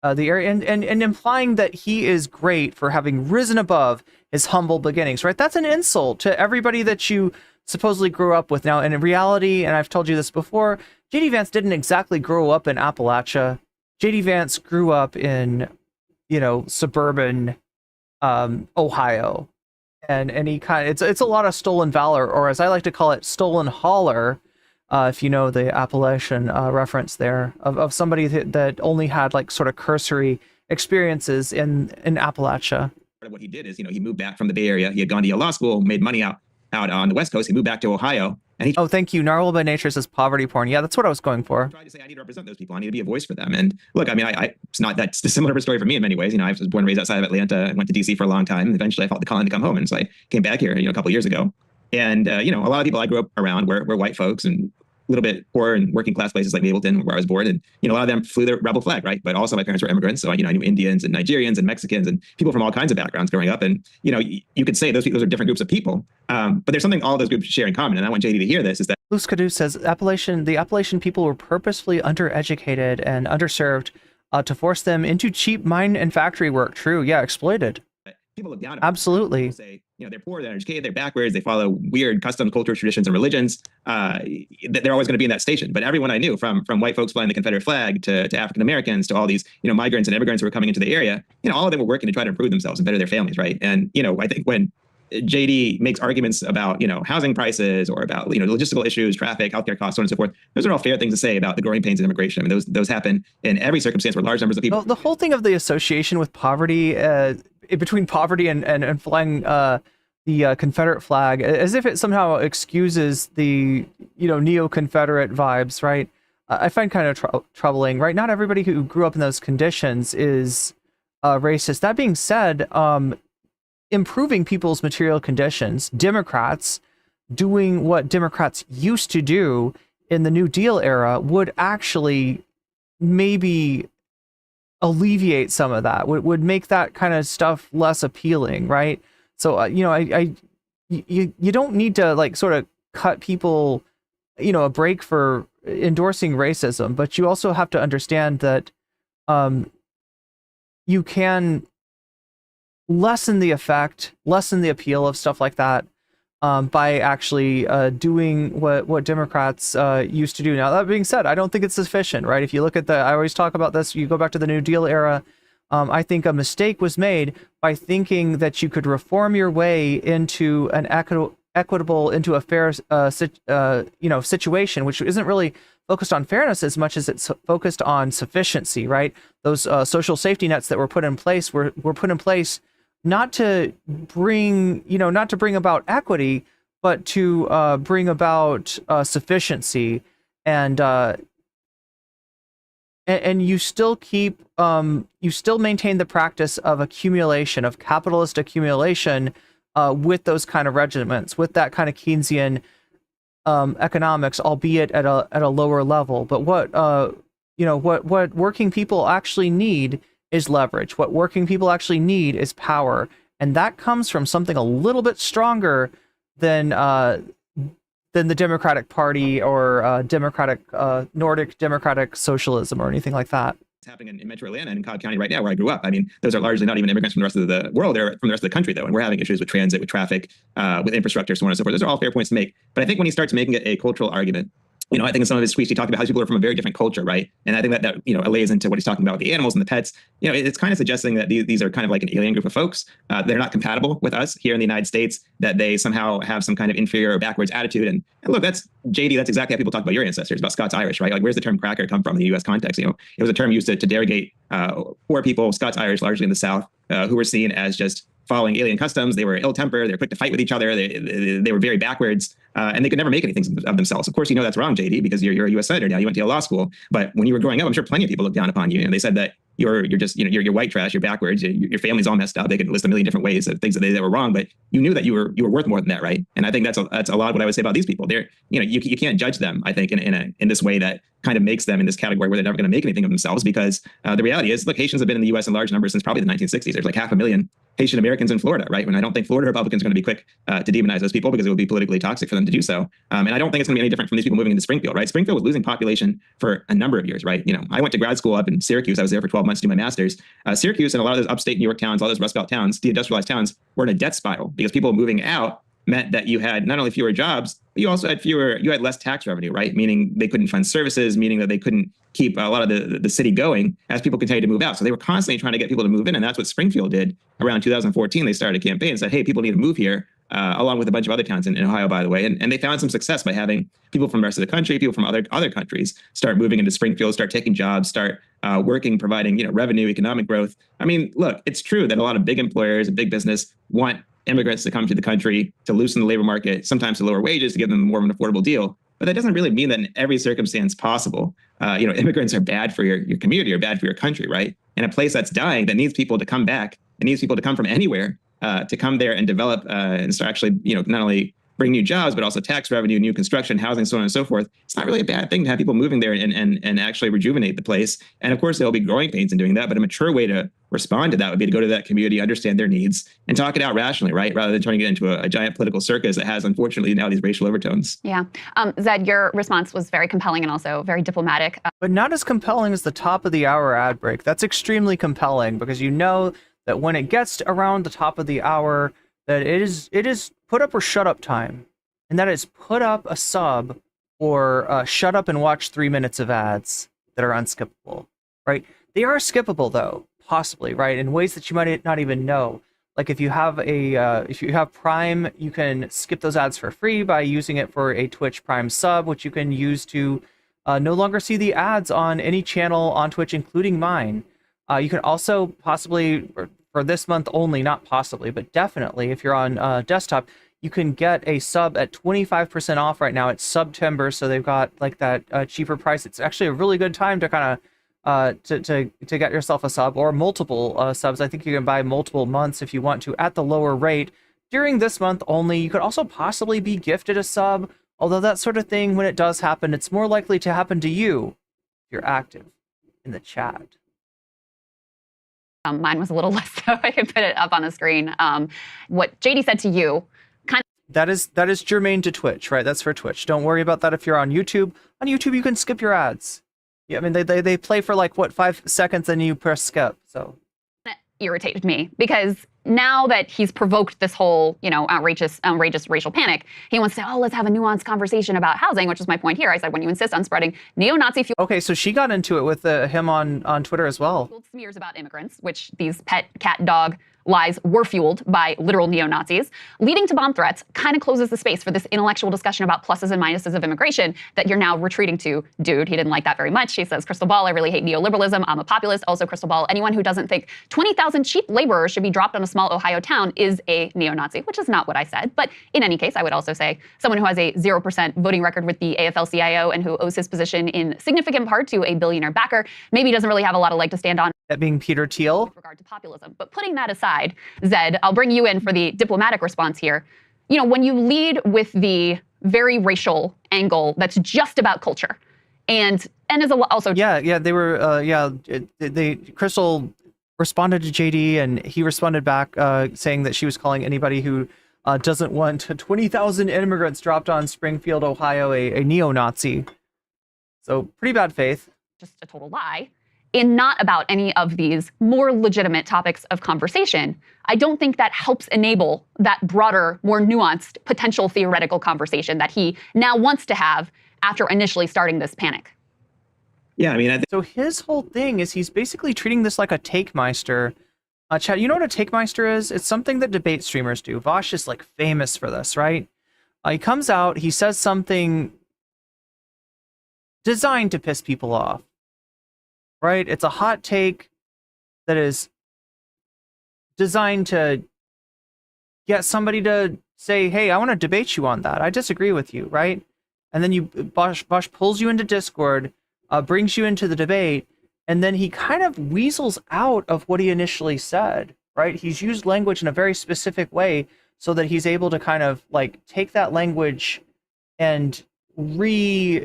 the area and implying that he is great for having risen above his humble beginnings, right? That's an insult to everybody that you supposedly grew up with. Now, in reality, and I've told you this before, JD Vance didn't exactly grow up in Appalachia. JD Vance grew up in, suburban Ohio, and he it's a lot of stolen valor, or as I like to call it, stolen holler. If you know the Appalachian reference there of somebody that only had sort of cursory experiences in Appalachia. What he did is, he moved back from the Bay Area. He had gone to Yale Law School, made money out on the West Coast. He moved back to Ohio. And oh, thank you. Narwhal by Nature says poverty porn. Yeah, that's what I was going for. I tried to say I need to represent those people. I need to be a voice for them. And look, I mean, it's not that similar of a story for me in many ways. I was born and raised outside of Atlanta. I went to DC for a long time. Eventually, I felt the calling to come home, and so I came back here, a couple of years ago. And a lot of people I grew up around were white folks and a little bit poor and working class places like Mableton, where I was born. And, a lot of them flew the rebel flag, right? But also my parents were immigrants. So, I knew Indians and Nigerians and Mexicans and people from all kinds of backgrounds growing up. And, you could say those are different groups of people. But there's something all those groups share in common. And I want JD to hear this, is that Luce Cadu says the Appalachian people were purposefully undereducated and underserved to force them into cheap mine and factory work. True. Yeah. Exploited. People look down upon. Absolutely. Say, they're poor, they're uneducated, they're backwards, they follow weird customs, cultures, traditions, and religions. They're always going to be in that station. But everyone I knew, from white folks flying the Confederate flag to African Americans to all these migrants and immigrants who were coming into the area, all of them were working to try to improve themselves and better their families, right? And I think when JD makes arguments about housing prices or about logistical issues, traffic, healthcare costs, so on and so forth, those are all fair things to say about the growing pains of immigration. I mean, those happen in every circumstance where large numbers of people. Well, the whole thing of the association with poverty, between poverty and flying the Confederate flag, as if it somehow excuses the neo-Confederate vibes, right? I find kind of troubling, right? Not everybody who grew up in those conditions is racist. That being said, improving people's material conditions, Democrats doing what Democrats used to do in the New Deal era would actually maybe alleviate some of that, would make that kind of stuff less appealing, right? So, you don't need to sort of cut people, a break for endorsing racism, but you also have to understand that you can lessen the effect, lessen the appeal of stuff like that by actually doing what Democrats used to do. Now, that being said, I don't think it's sufficient, right? If you look at I always talk about this, you go back to the New Deal era, I think a mistake was made by thinking that you could reform your way into an equitable, into a fair situation, which isn't really focused on fairness as much as it's focused on sufficiency, right? Those social safety nets that were put in place were put in place not to bring about equity, but to bring about sufficiency, and you still maintain the practice of accumulation, of capitalist accumulation, with those kind of regiments, with that kind of Keynesian economics, albeit at a lower level. But what working people actually need is leverage. What working people actually need is power, and that comes from something a little bit stronger than the Democratic Party or Nordic democratic socialism or anything like that. It's happening in Metro Atlanta and in Cobb County right now, where I grew up. I mean, those are largely not even immigrants from the rest of the world. They're from the rest of the country, though. And we're having issues with transit, with traffic, with infrastructure, so on and so forth. Those are all fair points to make. But I think when he starts making it a cultural argument, you know, I think in some of his tweets, he talked about how people are from a very different culture, right? And I think that you know, allays into what he's talking about with the animals and the pets. You know, it's kind of suggesting that these are kind of like an alien group of folks. They're not compatible with us here in the United States, that they somehow have some kind of inferior or backwards attitude. And look, that's JD, that's exactly how people talk about your ancestors, about Scots Irish, right? Like, where's the term cracker come from in the US context? You know, it was a term used to derogate poor people, Scots Irish, largely in the South, who were seen as just following alien customs. They were ill-tempered. They were quick to fight with each other. They were very backwards, and they could never make anything of themselves. Of course, you know that's wrong, JD, because you're a U.S. senator now. You went to Yale Law School, but when you were growing up, I'm sure plenty of people looked down upon you, and they said that you're just, you know, you're white trash, you're backwards, your family's all messed up. They could list a million different ways of things that they were wrong, but you knew that you were worth more than that, right? And I think that's a lot of what I would say about these people. They're, you know, you can't judge them, I think, in this way that kind of makes them in this category where they're never going to make anything of themselves, because the reality is, look, Haitians have been in the U.S. in large numbers since probably the 1960s. There's like 500,000 Haitian Americans in Florida, right? And I don't think Florida Republicans are going to be quick to demonize those people, because it would be politically toxic for them to do so. And I don't think it's going to be any different from these people moving into Springfield, right? Springfield was losing population for a number of years, right? You know, I went to grad school up in Syracuse. I was there for 12 months to do my master's. Syracuse and a lot of those upstate New York towns, all those Rust Belt towns, deindustrialized towns, were in a debt spiral, because people moving out meant that you had not only fewer jobs, but you also had less tax revenue, right? Meaning they couldn't fund services, meaning that they couldn't keep a lot of the city going as people continued to move out. So they were constantly trying to get people to move in. And that's what Springfield did around 2014. They started a campaign and said, hey, people need to move here, along with a bunch of other towns in Ohio, by the way. And they found some success by having people from the rest of the country, people from other countries start moving into Springfield, start taking jobs, start working, providing, you know, revenue, economic growth. I mean, look, it's true that a lot of big employers and big business want immigrants to come to the country to loosen the labor market, sometimes to lower wages, to give them more of an affordable deal. But that doesn't really mean that in every circumstance possible, you know, immigrants are bad for your community or bad for your country, right? In a place that's dying, that needs people to come back, it needs people to come from anywhere to come there and develop and start actually, you know, not only bring new jobs, but also tax revenue, new construction, housing, so on and so forth. It's not really a bad thing to have people moving there and actually rejuvenate the place. And of course, there'll be growing pains in doing that, but a mature way to respond to that would be to go to that community, understand their needs, and talk it out rationally, right? Rather than trying to get into a giant political circus that has, unfortunately, now these racial overtones. Yeah. Zed, your response was very compelling and also very diplomatic. But not as compelling as the top of the hour ad break. That's extremely compelling, because you know that when it gets around the top of the hour, that it is put up or shut up time. And that is put up a sub or shut up and watch 3 minutes of ads that are unskippable, right? They are skippable, though, possibly, right? In ways that you might not even know. Like if you have Prime, you can skip those ads for free by using it for a Twitch Prime sub, which you can use to no longer see the ads on any channel on Twitch, including mine. You can also possibly, for this month only, not possibly, but definitely, if you're on desktop, you can get a sub at 25% off right now. It's September, so they've got like that cheaper price. It's actually a really good time to kind of to get yourself a sub or multiple subs. I think you can buy multiple months if you want to at the lower rate during this month only. You could also possibly be gifted a sub, although that sort of thing, when it does happen, it's more likely to happen to you if you're active in the chat. Mine was a little less, so I can put it up on the screen. What JD said to you, kind of. That is germane to Twitch, right? That's for Twitch. Don't worry about that if you're on YouTube. On YouTube, you can skip your ads. Yeah, I mean, they play for like, what, 5 seconds and you press skip, so. That irritated me, because now that he's provoked this whole, you know, outrageous racial panic, he wants to say, oh, let's have a nuanced conversation about housing, which is my point here. I said, when you insist on spreading neo-Nazi fuel. Okay, so she got into it with him on Twitter as well. Smears about immigrants, which these pet cat dog lies were fueled by literal neo-Nazis, leading to bomb threats, kind of closes the space for this intellectual discussion about pluses and minuses of immigration that you're now retreating to. Dude, he didn't like that very much. He says, Crystal Ball, I really hate neoliberalism. I'm a populist. Also, Crystal Ball, anyone who doesn't think 20,000 cheap laborers should be dropped on a small Ohio town is a neo-Nazi, which is not what I said. But in any case, I would also say someone who has a 0% voting record with the AFL-CIO and who owes his position in significant part to a billionaire backer, maybe doesn't really have a lot of leg to stand on. That being Peter Thiel. With regard to populism. But putting that aside, Zed, I'll bring you in for the diplomatic response here. You know, when you lead with the very racial angle that's just about culture, and is also they were Crystal responded to JD and he responded back saying that she was calling anybody who doesn't want 20,000 immigrants dropped on Springfield, Ohio a neo-Nazi. So pretty bad faith. Just a total lie. and not about any of these more legitimate topics of conversation, I don't think that helps enable that broader, more nuanced potential theoretical conversation that he now wants to have after initially starting this panic. Yeah, I mean, so his whole thing is he's basically treating this like a takemeister. Chad, you know what a takemeister is? It's something that debate streamers do. Vaush is like famous for this, right? He comes out, he says something designed to piss people off, right? It's a hot take that is designed to get somebody to say, hey, I want to debate you on that. I disagree with you, right? And then Vaush pulls you into Discord, brings you into the debate, and then he kind of weasels out of what he initially said, right? He's used language in a very specific way so that he's able to kind of like take that language and redefine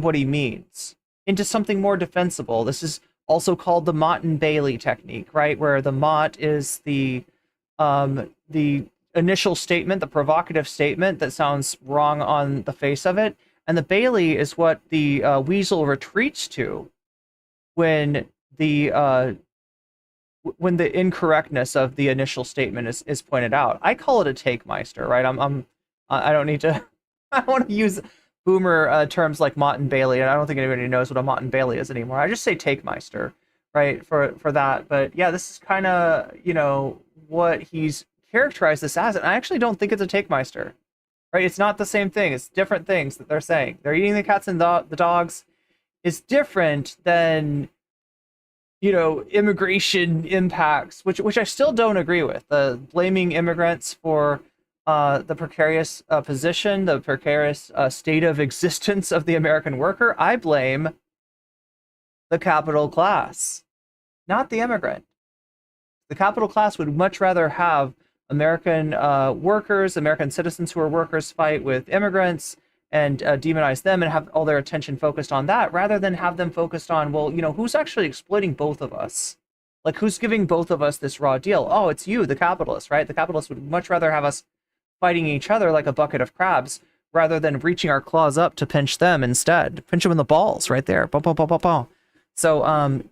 what he means into something more defensible. This is also called the Mott and Bailey technique, right? Where the Mott is the initial statement, the provocative statement that sounds wrong on the face of it. And the Bailey is what the weasel retreats to when the incorrectness of the initial statement is pointed out. I call it a takemeister, right? I don't need to. I want to use boomer terms like Mott and Bailey, and I don't think anybody knows what a Mott and Bailey is anymore. I just say takemeister, right, for that. But yeah, this is kind of what he's characterized this as, and I actually don't think it's a takemeister. Right, it's not the same thing. It's different things that they're saying. They're eating the cats and the dogs is different than, immigration impacts, which I still don't agree with. Blaming immigrants for the precarious position, the precarious state of existence of the American worker. I blame the capital class, not the immigrant. The capital class would much rather have American workers, American citizens who are workers fight with immigrants and demonize them and have all their attention focused on that rather than have them focused on, well, who's actually exploiting both of us? Like, who's giving both of us this raw deal? Oh, it's you, the capitalist, right? The capitalists would much rather have us fighting each other like a bucket of crabs rather than reaching our claws up to pinch them instead. Pinch them in the balls right there. Bow, bow, bow, bow, bow. So,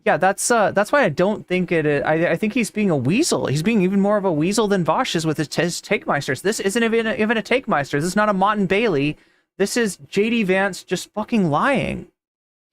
yeah, that's why I don't think it is. I think he's being a weasel. He's being even more of a weasel than Vaush is with his takemeisters. This isn't even a takemeister. This is not a Mott and Bailey. This is JD Vance just fucking lying.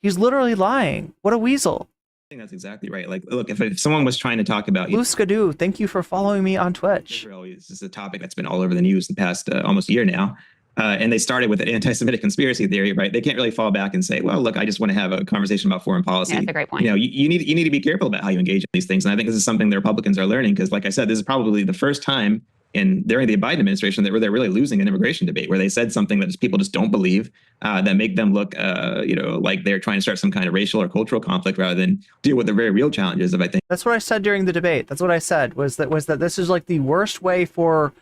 He's literally lying. What a weasel. I think that's exactly right. Like, look, if someone was trying to talk about Luskadoo, thank you for following me on Twitch. Israel is a topic that's been all over the news the past almost year now. And they started with an anti-Semitic conspiracy theory, right? They can't really fall back and say, well, look, I just want to have a conversation about foreign policy. Yeah, that's a great point. You need to be careful about how you engage in these things. And I think this is something the Republicans are learning because, like I said, this is probably the first time during the Biden administration that they're really losing an immigration debate where they said something that people just don't believe that make them look, like they're trying to start some kind of racial or cultural conflict rather than deal with the very real challenges of, I think. That's what I said during the debate. That's what I said was that this is like the worst way for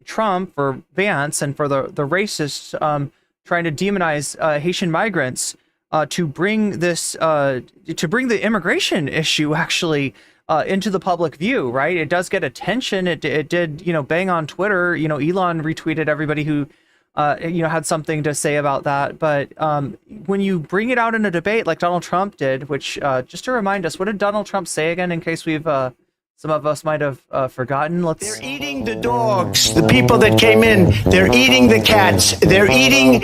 Trump, for Vance, and for the racists trying to demonize Haitian migrants to bring the immigration issue actually into the public view, right? It does get attention. It did, bang on Twitter. Elon retweeted everybody who had something to say about that. But when you bring it out in a debate like Donald Trump did, which just to remind us, what did Donald Trump say again? In case we've some of us might have forgotten. They're eating the dogs, the people that came in. They're eating the cats. They're eating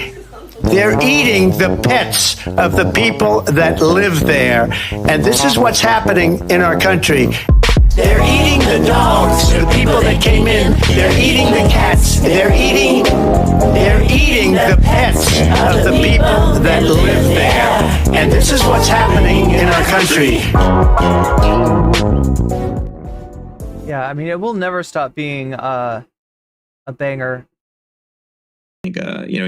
the pets of the people that live there. And this is what's happening in our country. They're eating the dogs, the people that came in. They're eating the cats. They're eating the pets of the people that live there. And this is what's happening in our country. Yeah, I mean, it will never stop being a banger. I think,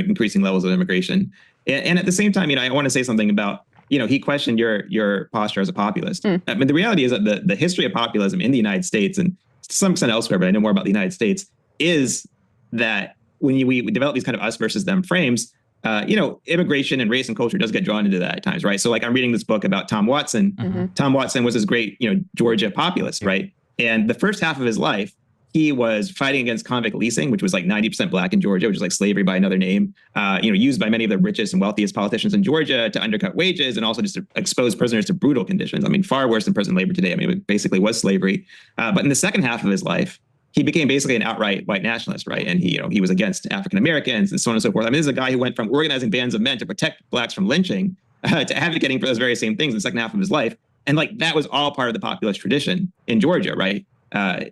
increasing levels of immigration. And at the same time, I want to say something about, he questioned your posture as a populist. I mean, the reality is that the history of populism in the United States, and to some extent elsewhere, but I know more about the United States, is that when we develop these kind of us versus them frames, immigration and race and culture does get drawn into that at times, right? So like I'm reading this book about Tom Watson. Mm-hmm. Tom Watson was this great, Georgia populist, right? And the first half of his life, he was fighting against convict leasing, which was like 90% black in Georgia, which is like slavery by another name, used by many of the richest and wealthiest politicians in Georgia to undercut wages and also just to expose prisoners to brutal conditions. I mean, far worse than prison labor today. I mean, it basically was slavery. But in the second half of his life, he became basically an outright white nationalist, right? And he was against African Americans and so on and so forth. I mean, this is a guy who went from organizing bands of men to protect blacks from lynching to advocating for those very same things in the second half of his life. And like that was all part of the populist tradition in Georgia, right?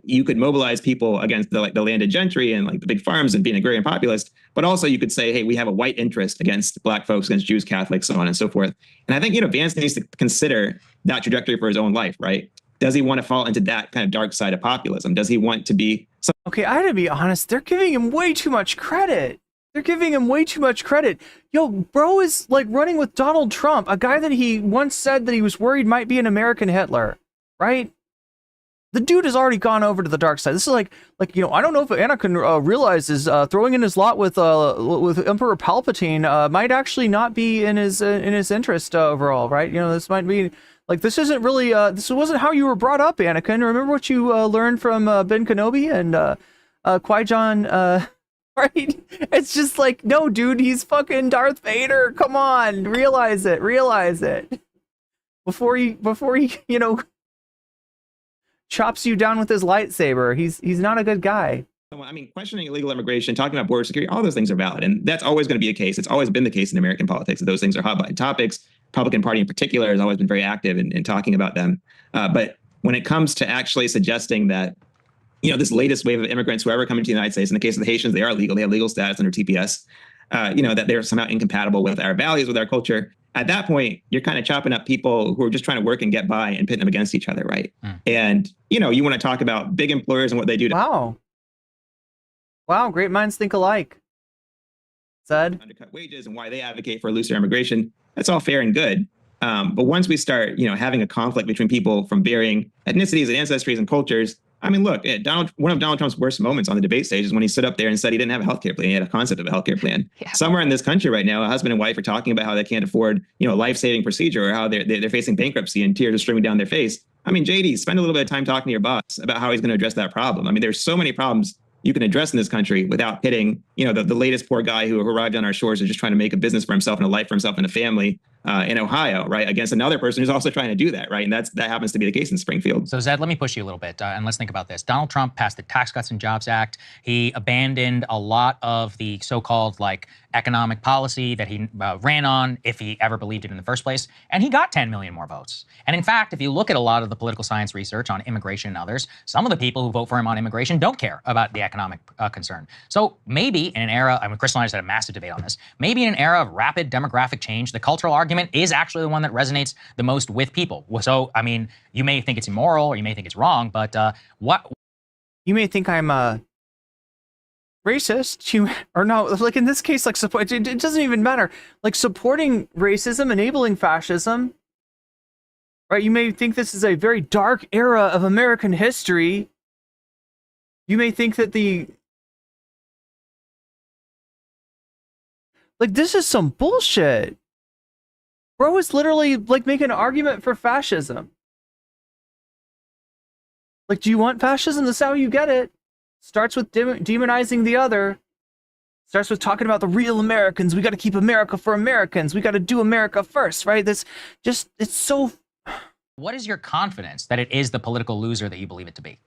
You could mobilize people against the landed gentry and like the big farms and being agrarian populist, but also you could say, hey, we have a white interest against black folks, against Jews, Catholics, so on and so forth. And I think, Vance needs to consider that trajectory for his own life, right? Does he want to fall into that kind of dark side of populism? Does he want to be... Okay, I gotta be honest, they're giving him way too much credit. They're giving him way too much credit. Yo, bro is like running with Donald Trump, a guy that he once said that he was worried might be an American Hitler, right? The dude has already gone over to the dark side. This is like I don't know if Anakin realizes throwing in his lot with Emperor Palpatine might actually not be in his interest overall, right? This might be like this isn't really this wasn't how you were brought up, Anakin. Remember what you learned from Ben Kenobi and Qui-Gon, right? It's just like, no, dude, he's fucking Darth Vader. Come on, realize it before he chops you down with his lightsaber. He's not a good guy. I mean, questioning illegal immigration, talking about border security, all those things are valid. And that's always going to be a case. It's always been the case in American politics that those things are hot button topics. Republican Party in particular has always been very active in talking about them. But when it comes to actually suggesting that, this latest wave of immigrants, whoever coming to the United States, in the case of the Haitians, they are legal. They have legal status under TPS, that they're somehow incompatible with our values, with our culture. At that point, you're kind of chopping up people who are just trying to work and get by and pitting them against each other, right? And, you want to talk about big employers and what they do to Wow, great minds think alike. Said undercut wages and why they advocate for looser immigration. That's all fair and good. But once we start, having a conflict between people from varying ethnicities and ancestries and cultures, I mean, look, one of Donald Trump's worst moments on the debate stage is when he stood up there and said he didn't have a healthcare plan. He had a concept of a healthcare plan. Yeah. Somewhere in this country right now, a husband and wife are talking about how they can't afford, a life-saving procedure, or how they're facing bankruptcy and tears are streaming down their face. I mean, JD, spend a little bit of time talking to your boss about how he's going to address that problem. I mean, there's so many problems you can address in this country without pitting, the latest poor guy who arrived on our shores and just trying to make a business for himself and a life for himself and a family in Ohio, right, against another person who's also trying to do that, right? And that happens to be the case in Springfield. So Zed, let me push you a little bit, and let's think about this. Donald Trump passed the Tax Cuts and Jobs Act. He abandoned a lot of the so-called economic policy that he ran on, if he ever believed it in the first place, and he got 10 million more votes. And in fact, if you look at a lot of the political science research on immigration and others, some of the people who vote for him on immigration don't care about the economic concern. So maybe in an era, Crystal and I just had a massive debate on this, maybe in an era of rapid demographic change, the cultural argument is actually the one that resonates the most with people. So, I mean, you may think it's immoral or you may think it's wrong, but what... You may think I'm racist, or no, in this case, support, it doesn't even matter. Supporting racism, enabling fascism, right? You may think this is a very dark era of American history. You may think that this is some bullshit. Bro is literally making an argument for fascism. Do you want fascism? That's how you get it. Starts with demonizing the other. Starts with talking about the real Americans. We got to keep America for Americans. We got to do America first, right? It's so... What is your confidence that it is the political loser that you believe it to be?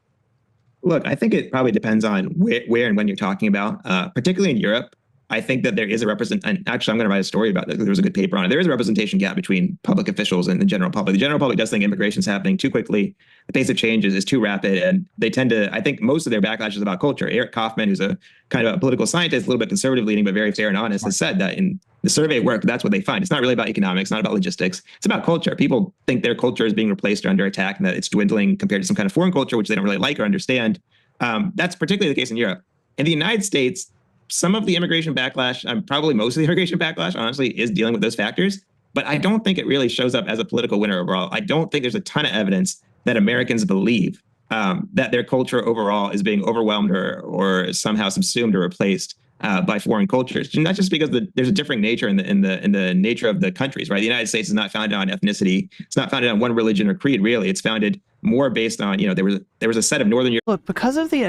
Look, I think it probably depends on where and when you're talking about, particularly in Europe. I think that there is and actually I'm going to write a story about this because there was a good paper on it. There is a representation gap between public officials and the general public. The general public does think immigration is happening too quickly. The pace of change is too rapid. And they tend to, I think most of their backlash is about culture. Eric Kaufman, who's a kind of a political scientist, a little bit conservative leaning, but very fair and honest, has said that in the survey work, that's what they find. It's not really about economics, not about logistics. It's about culture. People think their culture is being replaced or under attack and that it's dwindling compared to some kind of foreign culture, which they don't really like or understand. That's particularly the case in Europe. In the United States, some of the immigration backlash, probably most of the immigration backlash, honestly, is dealing with those factors. But I don't think it really shows up as a political winner overall. I don't think there's a ton of evidence that Americans believe that their culture overall is being overwhelmed or somehow subsumed or replaced by foreign cultures. Not just because there's a different nature in the nature of the countries, right? The United States is not founded on ethnicity. It's not founded on one religion or creed, really. It's founded more based on, there was a set of Northern Europe. Look, because of the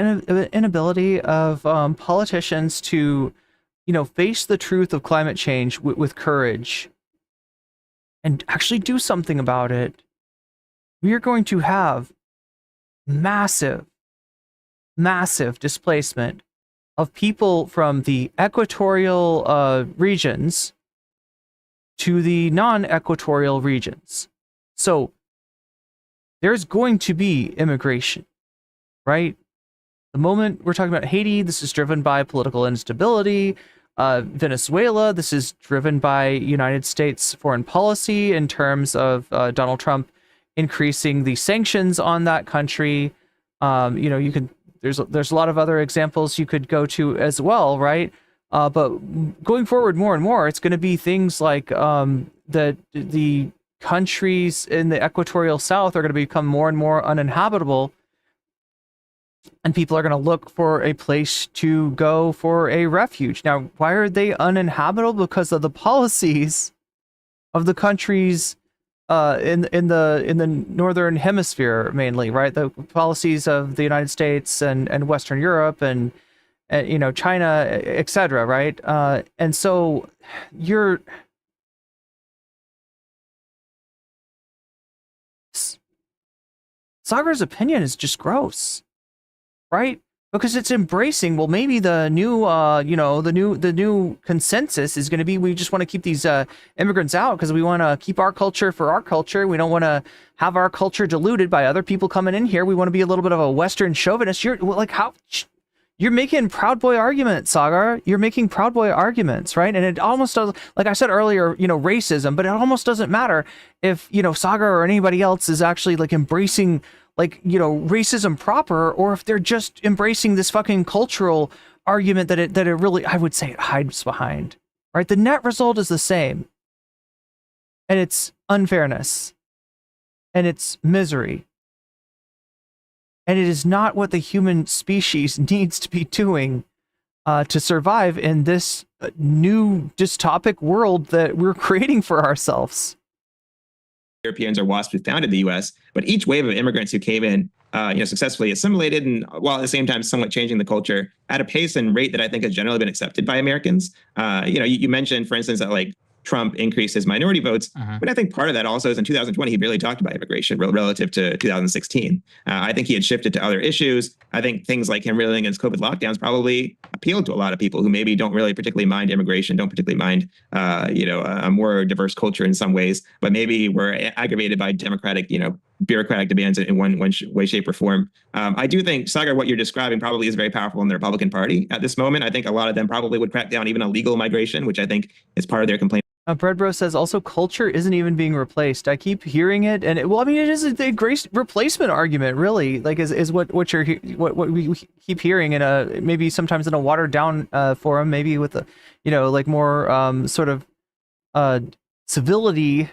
inability of politicians to, face the truth of climate change with courage and actually do something about it, we are going to have massive displacement of people from the equatorial regions to the non-equatorial regions. So there's going to be immigration, right? The moment we're talking about Haiti, this is driven by political instability. Venezuela, this is driven by United States foreign policy in terms of Donald Trump increasing the sanctions on that country. You could there's a lot of other examples you could go to as well, right? But going forward, more and more, it's going to be things like the countries in the equatorial South are going to become more and more uninhabitable, and people are going to look for a place to go for a refuge. Now, why are they uninhabitable? Because of the policies of the countries in the northern hemisphere, mainly, right? The policies of the United States and Western Europe and China, etc., right? And so Sagar's opinion is just gross, right? Because it's embracing, well, maybe the new, the new consensus is going to be, we just want to keep these immigrants out because we want to keep our culture for our culture. We don't want to have our culture diluted by other people coming in here. We want to be a little bit of a Western chauvinist. You're making Proud Boy arguments, Sagar. You're making Proud Boy arguments, right? And it almost does, like I said earlier, racism, but it almost doesn't matter if, Sagar or anybody else is actually like embracing racism proper, or if they're just embracing this fucking cultural argument that it really, I would say, it hides behind, right? The net result is the same. And it's unfairness. And it's misery. And it is not what the human species needs to be doing to survive in this new dystopic world that we're creating for ourselves. Europeans or WASPs who founded the U.S., but each wave of immigrants who came in, successfully assimilated, and while at the same time somewhat changing the culture at a pace and rate that I think has generally been accepted by Americans. You mentioned, for instance, that Trump increased his minority votes, but I think part of that also is in 2020 he barely talked about immigration relative to 2016. I think he had shifted to other issues. I think things like him railing against COVID lockdowns probably appealed to a lot of people who maybe don't really particularly mind immigration, don't particularly mind a more diverse culture in some ways, but maybe were aggravated by democratic, bureaucratic demands in one way, shape, or form. I do think, Sagar, what you're describing probably is very powerful in the Republican Party at this moment. I think a lot of them probably would crack down even on illegal migration, which I think is part of their complaint. Bread Bro says also culture isn't even being replaced. I keep hearing it, and it is a great replacement argument, really. Like is what we keep hearing in maybe sometimes in a watered down forum, maybe with a more sort of civility,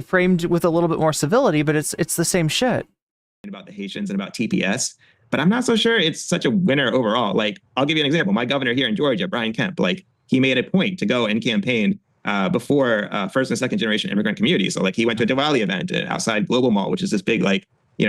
framed with a little bit more civility, but it's the same shit. About the Haitians and about TPS, but I'm not so sure it's such a winner overall. I'll give you an example. My governor here in Georgia, Brian Kemp, he made a point to go and campaign before first and second generation immigrant communities. So he went to a Diwali event outside Global Mall, which is this big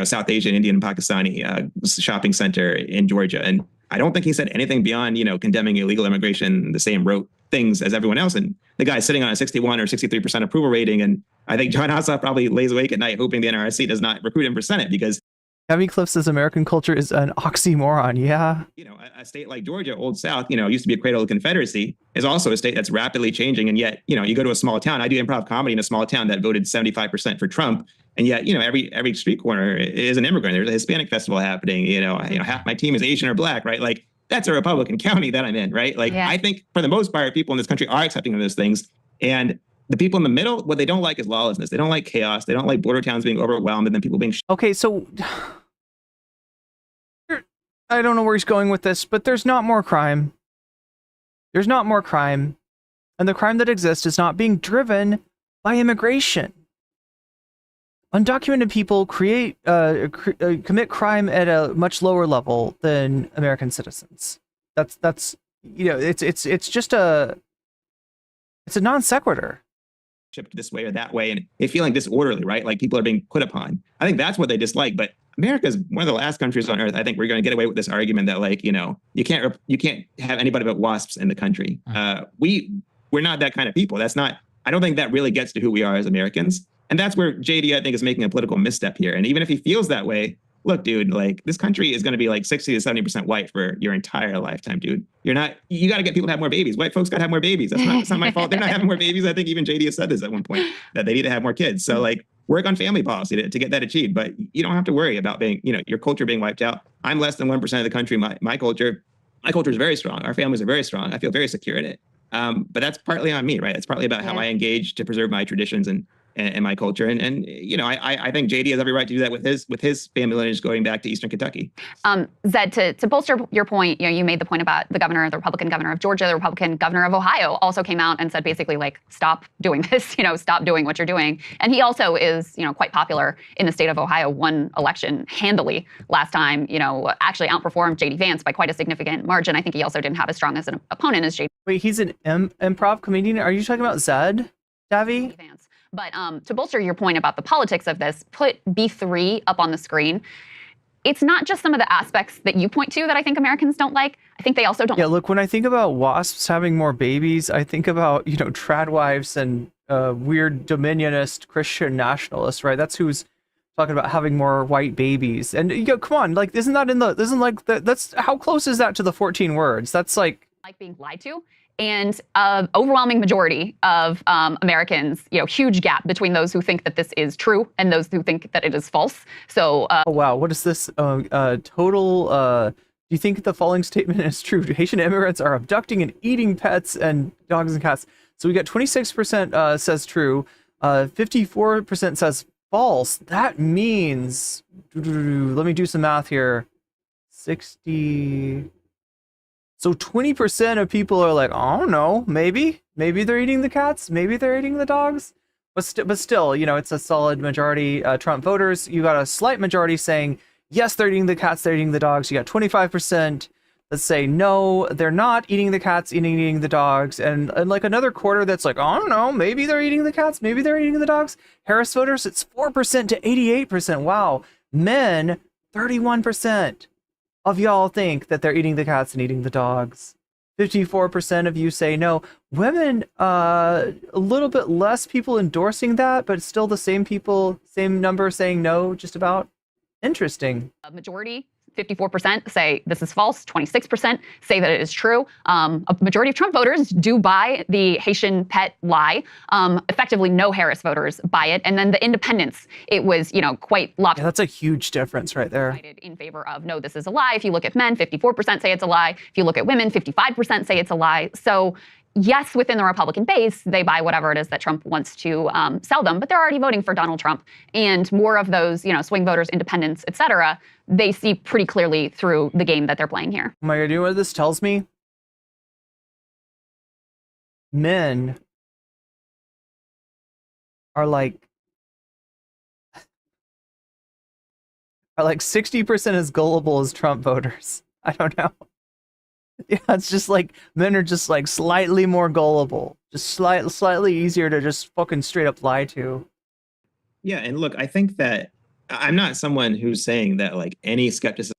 South Asian, Indian, Pakistani shopping center in Georgia. And I don't think he said anything beyond condemning illegal immigration, the same rote things as everyone else. And the guy's sitting on a 61 or 63% approval rating. And I think John Ossoff probably lays awake at night hoping the NRSC does not recruit him for Senate, because Kevin Cliff says American culture is an oxymoron. Yeah. A state like Georgia, Old South, used to be a cradle of the Confederacy, is also a state that's rapidly changing. And yet, you go to a small town. I do improv comedy in a small town that voted 75% for Trump. And yet, every street corner is an immigrant. There's a Hispanic festival happening. Half my team is Asian or Black, right? That's a Republican county that I'm in, right? I think for the most part, people in this country are accepting of those things. And the people in the middle, what they don't like is lawlessness. They don't like chaos. They don't like border towns being overwhelmed and then people being... Okay, so... I don't know where he's going with this, but there's not more crime. There's not more crime. And the crime that exists is not being driven by immigration. Undocumented people commit crime at a much lower level than American citizens. That's it's just it's a non sequitur. shipped this way or that way, and they feeling disorderly, right? Like people are being put upon. I think that's what they dislike. But America is one of the last countries on earth, I think, we're going to get away with this argument that, like, you know, you can't have anybody but wasps in the country. We're not that kind of people. That's not. I don't think that really gets to who we are as Americans. And that's where JD, I think, is making a political misstep here. And even if he feels that way, look, dude, like this country is going to be like 60 to 70% white for your entire lifetime, dude. You got to get people to have more babies. White folks got to have more babies. That's not my fault. They're not having more babies. I think even JD has said this at one point, that they need to have more kids. So like work on family policy to get that achieved. But you don't have to worry about your culture being wiped out. I'm less than 1% of the country. My culture is very strong. Our families are very strong. I feel very secure in it. But that's partly on me, right? It's partly about how I engage to preserve my traditions and my culture. And you know, I think JD has every right to do that with his family lineage going back to Eastern Kentucky. Zed, to bolster your point, you know, you made the point about the Republican governor of Georgia, the Republican governor of Ohio also came out and said basically like, stop doing this, you know, stop doing what you're doing. And he also is, you know, quite popular in the state of Ohio, won election handily last time, you know, actually outperformed JD Vance by quite a significant margin. I think he also didn't have as strong as an opponent as JD. Wait, he's an improv comedian? Are you talking about Zed, Davy? Vance. But to bolster your point about the politics of this, put B3 up on the screen. It's not just some of the aspects that you point to that I think Americans don't like. I think they also don't. Yeah, look, when I think about wasps having more babies, I think about, you know, trad wives and weird dominionist Christian nationalists, right? That's who's talking about having more white babies. And you go, come on, like, that's how close is that to the 14 words? That's like being lied to. And an overwhelming majority of Americans, you know, huge gap between those who think that this is true and those who think that it is false. So, oh wow, what is this? Do you think the following statement is true? Haitian immigrants are abducting and eating pets and dogs and cats. So we got 26% says true, 54% says false. That means, let me do some math here. 60. So 20% of people are like, I don't know, maybe they're eating the cats, maybe they're eating the dogs, but still, you know, it's a solid majority Trump voters. You got a slight majority saying yes, they're eating the cats, they're eating the dogs. You got 25% that say no, they're not eating the cats, eating the dogs, and like another quarter that's like, I don't know, maybe they're eating the cats, maybe they're eating the dogs. Harris voters, it's 4% to 88%. Wow, men, 31%. Of y'all think that they're eating the cats and eating the dogs. 54% of you say no. Women, a little bit less people endorsing that, but still the same people, same number saying no, just about. Interesting. A majority, 54% say this is false, 26% say that it is true. A majority of Trump voters do buy the Haitian pet lie. Effectively, no Harris voters buy it. And then the independents, it was, you know, quite lopsided. Yeah, that's a huge difference right there. In favor of no, this is a lie. If you look at men, 54% say it's a lie. If you look at women, 55% say it's a lie. So yes, within the Republican base, they buy whatever it is that Trump wants to sell them, but they're already voting for Donald Trump. And more of those, you know, swing voters, independents, et cetera, they see pretty clearly through the game that they're playing here. Oh my God, you know what this tells me? Men are like 60% as gullible as Trump voters. I don't know. Yeah, it's just like men are just like slightly more gullible, just slightly easier to just fucking straight up lie to. Yeah, and look, I think that I'm not someone who's saying that like any skepticism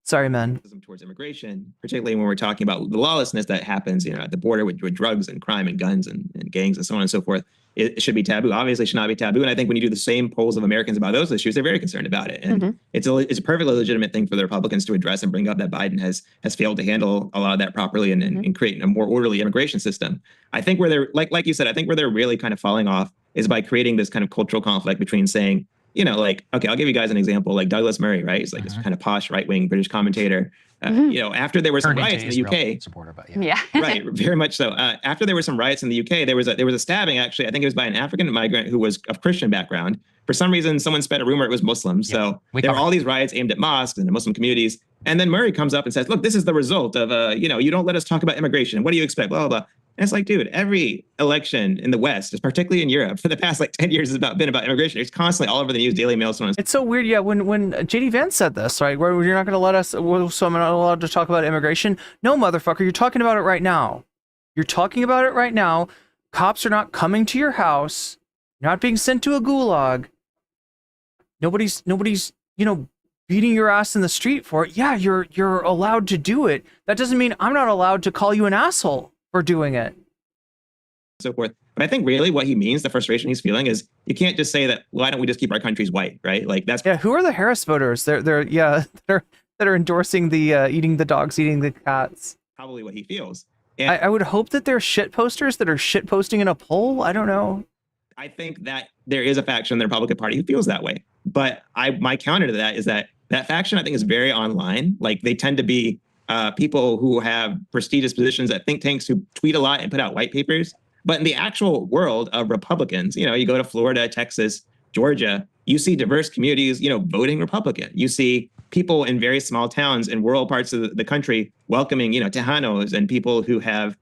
towards immigration, particularly when we're talking about the lawlessness that happens, you know, at the border with drugs and crime and guns and gangs and so on and so forth, it should be taboo. Obviously, it should not be taboo. And I think when you do the same polls of Americans about those issues, they're very concerned about it. And it's a perfectly legitimate thing for the Republicans to address and bring up that Biden has failed to handle a lot of that properly and create a more orderly immigration system. I think where they're like you said, I think where they're really kind of falling off is by creating this kind of cultural conflict between saying, you know, like, okay, I'll give you guys an example, like Douglas Murray, right? He's like this kind of posh right-wing British commentator. You know, after there were some riots in the UK, supporter, but right, very much so. After there were some riots in the UK, there was a stabbing. Actually, I think it was by an African migrant who was of Christian background. For some reason, someone spread a rumor it was Muslim. So there were all these riots aimed at mosques and the Muslim communities. And then Murray comes up and says, "Look, this is the result of you know, you don't let us talk about immigration. What do you expect? Blah blah blah." And it's like, dude, every election in the West, particularly in Europe, for the past like 10 years has been about immigration. It's constantly all over the news, Daily Mail, so on. It's so weird, yeah. When JD Vance said this, right, where you're not going to let us, so I'm not allowed to talk about immigration. No, motherfucker, you're talking about it right now. You're talking about it right now. Cops are not coming to your house You're not being sent to a gulag. Nobody's, beating your ass in the street for it. Yeah, you're allowed to do it. That doesn't mean I'm not allowed to call you an asshole for doing it. So forth. But I think really what he means, the frustration he's feeling, is you can't just say that, why don't we just keep our countries white, right? Like that's who are the Harris voters? They're that are endorsing the eating the dogs, eating the cats. Probably what he feels. And I would hope that they're shit posters that are shit posting in a poll. I don't know. I think that there is a faction in the Republican Party who feels that way. But my counter to that is that faction, I think, is very online. Like they tend to be people who have prestigious positions at think tanks who tweet a lot and put out white papers. But in the actual world of Republicans, you go to Florida, Texas, Georgia, you see diverse communities, voting Republican. You see people in very small towns in rural parts of the country welcoming, Tejanos and people who have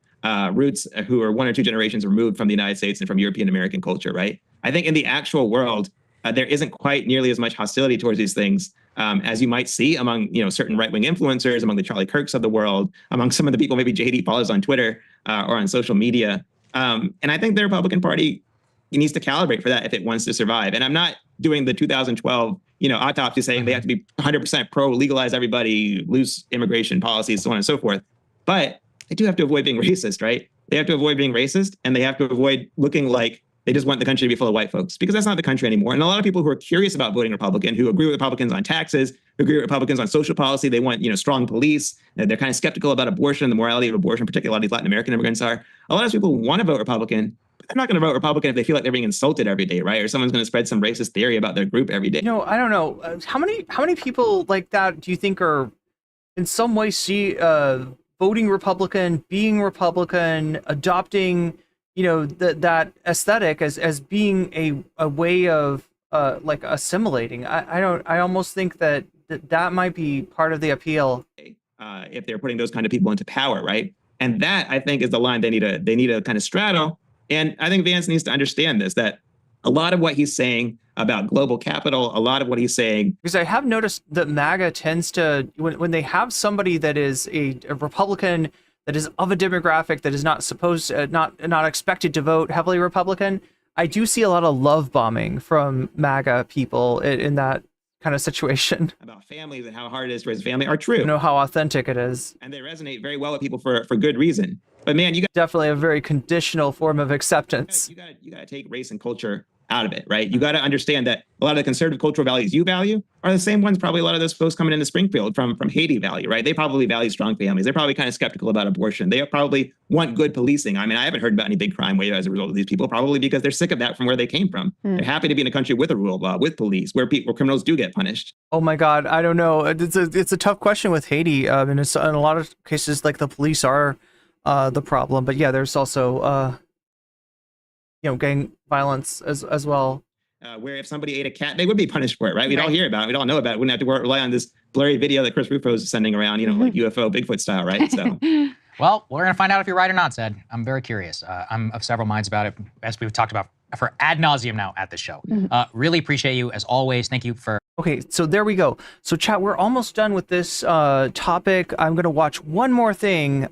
roots who are 1 or 2 generations removed from the United States and from European American culture, right? I think in the actual world, there isn't quite nearly as much hostility towards these things as you might see among, certain right-wing influencers, among the Charlie Kirks of the world, among some of the people maybe JD follows on Twitter or on social media. And I think the Republican Party needs to calibrate for that if it wants to survive. And I'm not doing the 2012, autopsy saying they have to be 100% pro, legalize everybody, loose immigration policies, so on and so forth. But they do have to avoid being racist, right? They have to avoid being racist, and they have to avoid looking like they just want the country to be full of white folks, because that's not the country anymore. And a lot of people who are curious about voting Republican, who agree with Republicans on taxes, who agree with Republicans on social policy, they want, strong police. They're kind of skeptical about abortion, the morality of abortion, particularly a lot of these Latin American immigrants are. A lot of people want to vote Republican, but they're not going to vote Republican if they feel like they're being insulted every day, right? Or someone's going to spread some racist theory about their group every day. I don't know. How many people like that do you think are in some way voting Republican, being Republican, adopting that aesthetic as being a way of like assimilating? I almost think that might be part of the appeal. If they're putting those kind of people into power, right? And that, I think, is the line they need to kind of straddle. And I think Vance needs to understand this, that a lot of what he's saying about global capital, a lot of what he's saying. Because I have noticed that MAGA tends to, when they have somebody that is a Republican, that is of a demographic that is not not expected to vote heavily Republican, I do see a lot of love bombing from MAGA people in that kind of situation. About families and how hard it is to raise a family are true. How authentic it is. And they resonate very well with people for good reason. But man, you got definitely a very conditional form of acceptance. You got to take race and culture out of it, right? You got to understand that a lot of the conservative cultural values you value are the same ones probably a lot of those folks coming into Springfield from Haiti value, right? They probably value strong families. They're probably kind of skeptical about abortion. They probably want good policing. I mean, I haven't heard about any big crime wave as a result of these people, probably because they're sick of that from where they came from. They're happy to be in a country with a rule of law, with police, where criminals do get punished. Oh my God, I don't know. It's a tough question with Haiti. And it's, in a lot of cases, like the police are the problem. But yeah, there's also gang violence as well. Where if somebody ate a cat, they would be punished for it, right? We'd all hear about it. We'd all know about it. We wouldn't have to rely on this blurry video that Chris Rufo is sending around, like UFO, Bigfoot style, right? So, well, we're going to find out if you're right or not, Zed. I'm very curious. I'm of several minds about it, as we've talked about for ad nauseum now at the show. Really appreciate you, as always. Thank you for... Okay, so there we go. So, chat, we're almost done with this topic. I'm going to watch one more thing.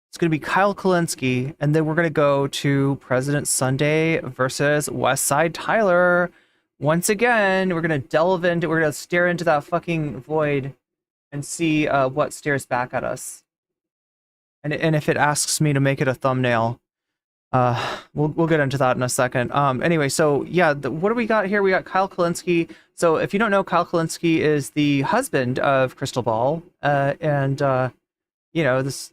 It's going to be Kyle Kulinski, and then we're going to go to President Sunday versus Westside Tyler. Once again, we're going to stare into that fucking void and see what stares back at us. And if it asks me to make it a thumbnail, we'll get into that in a second. Anyway, so yeah, what do we got here? We got Kyle Kulinski. So if you don't know, Kyle Kulinski is the husband of Crystal Ball, and this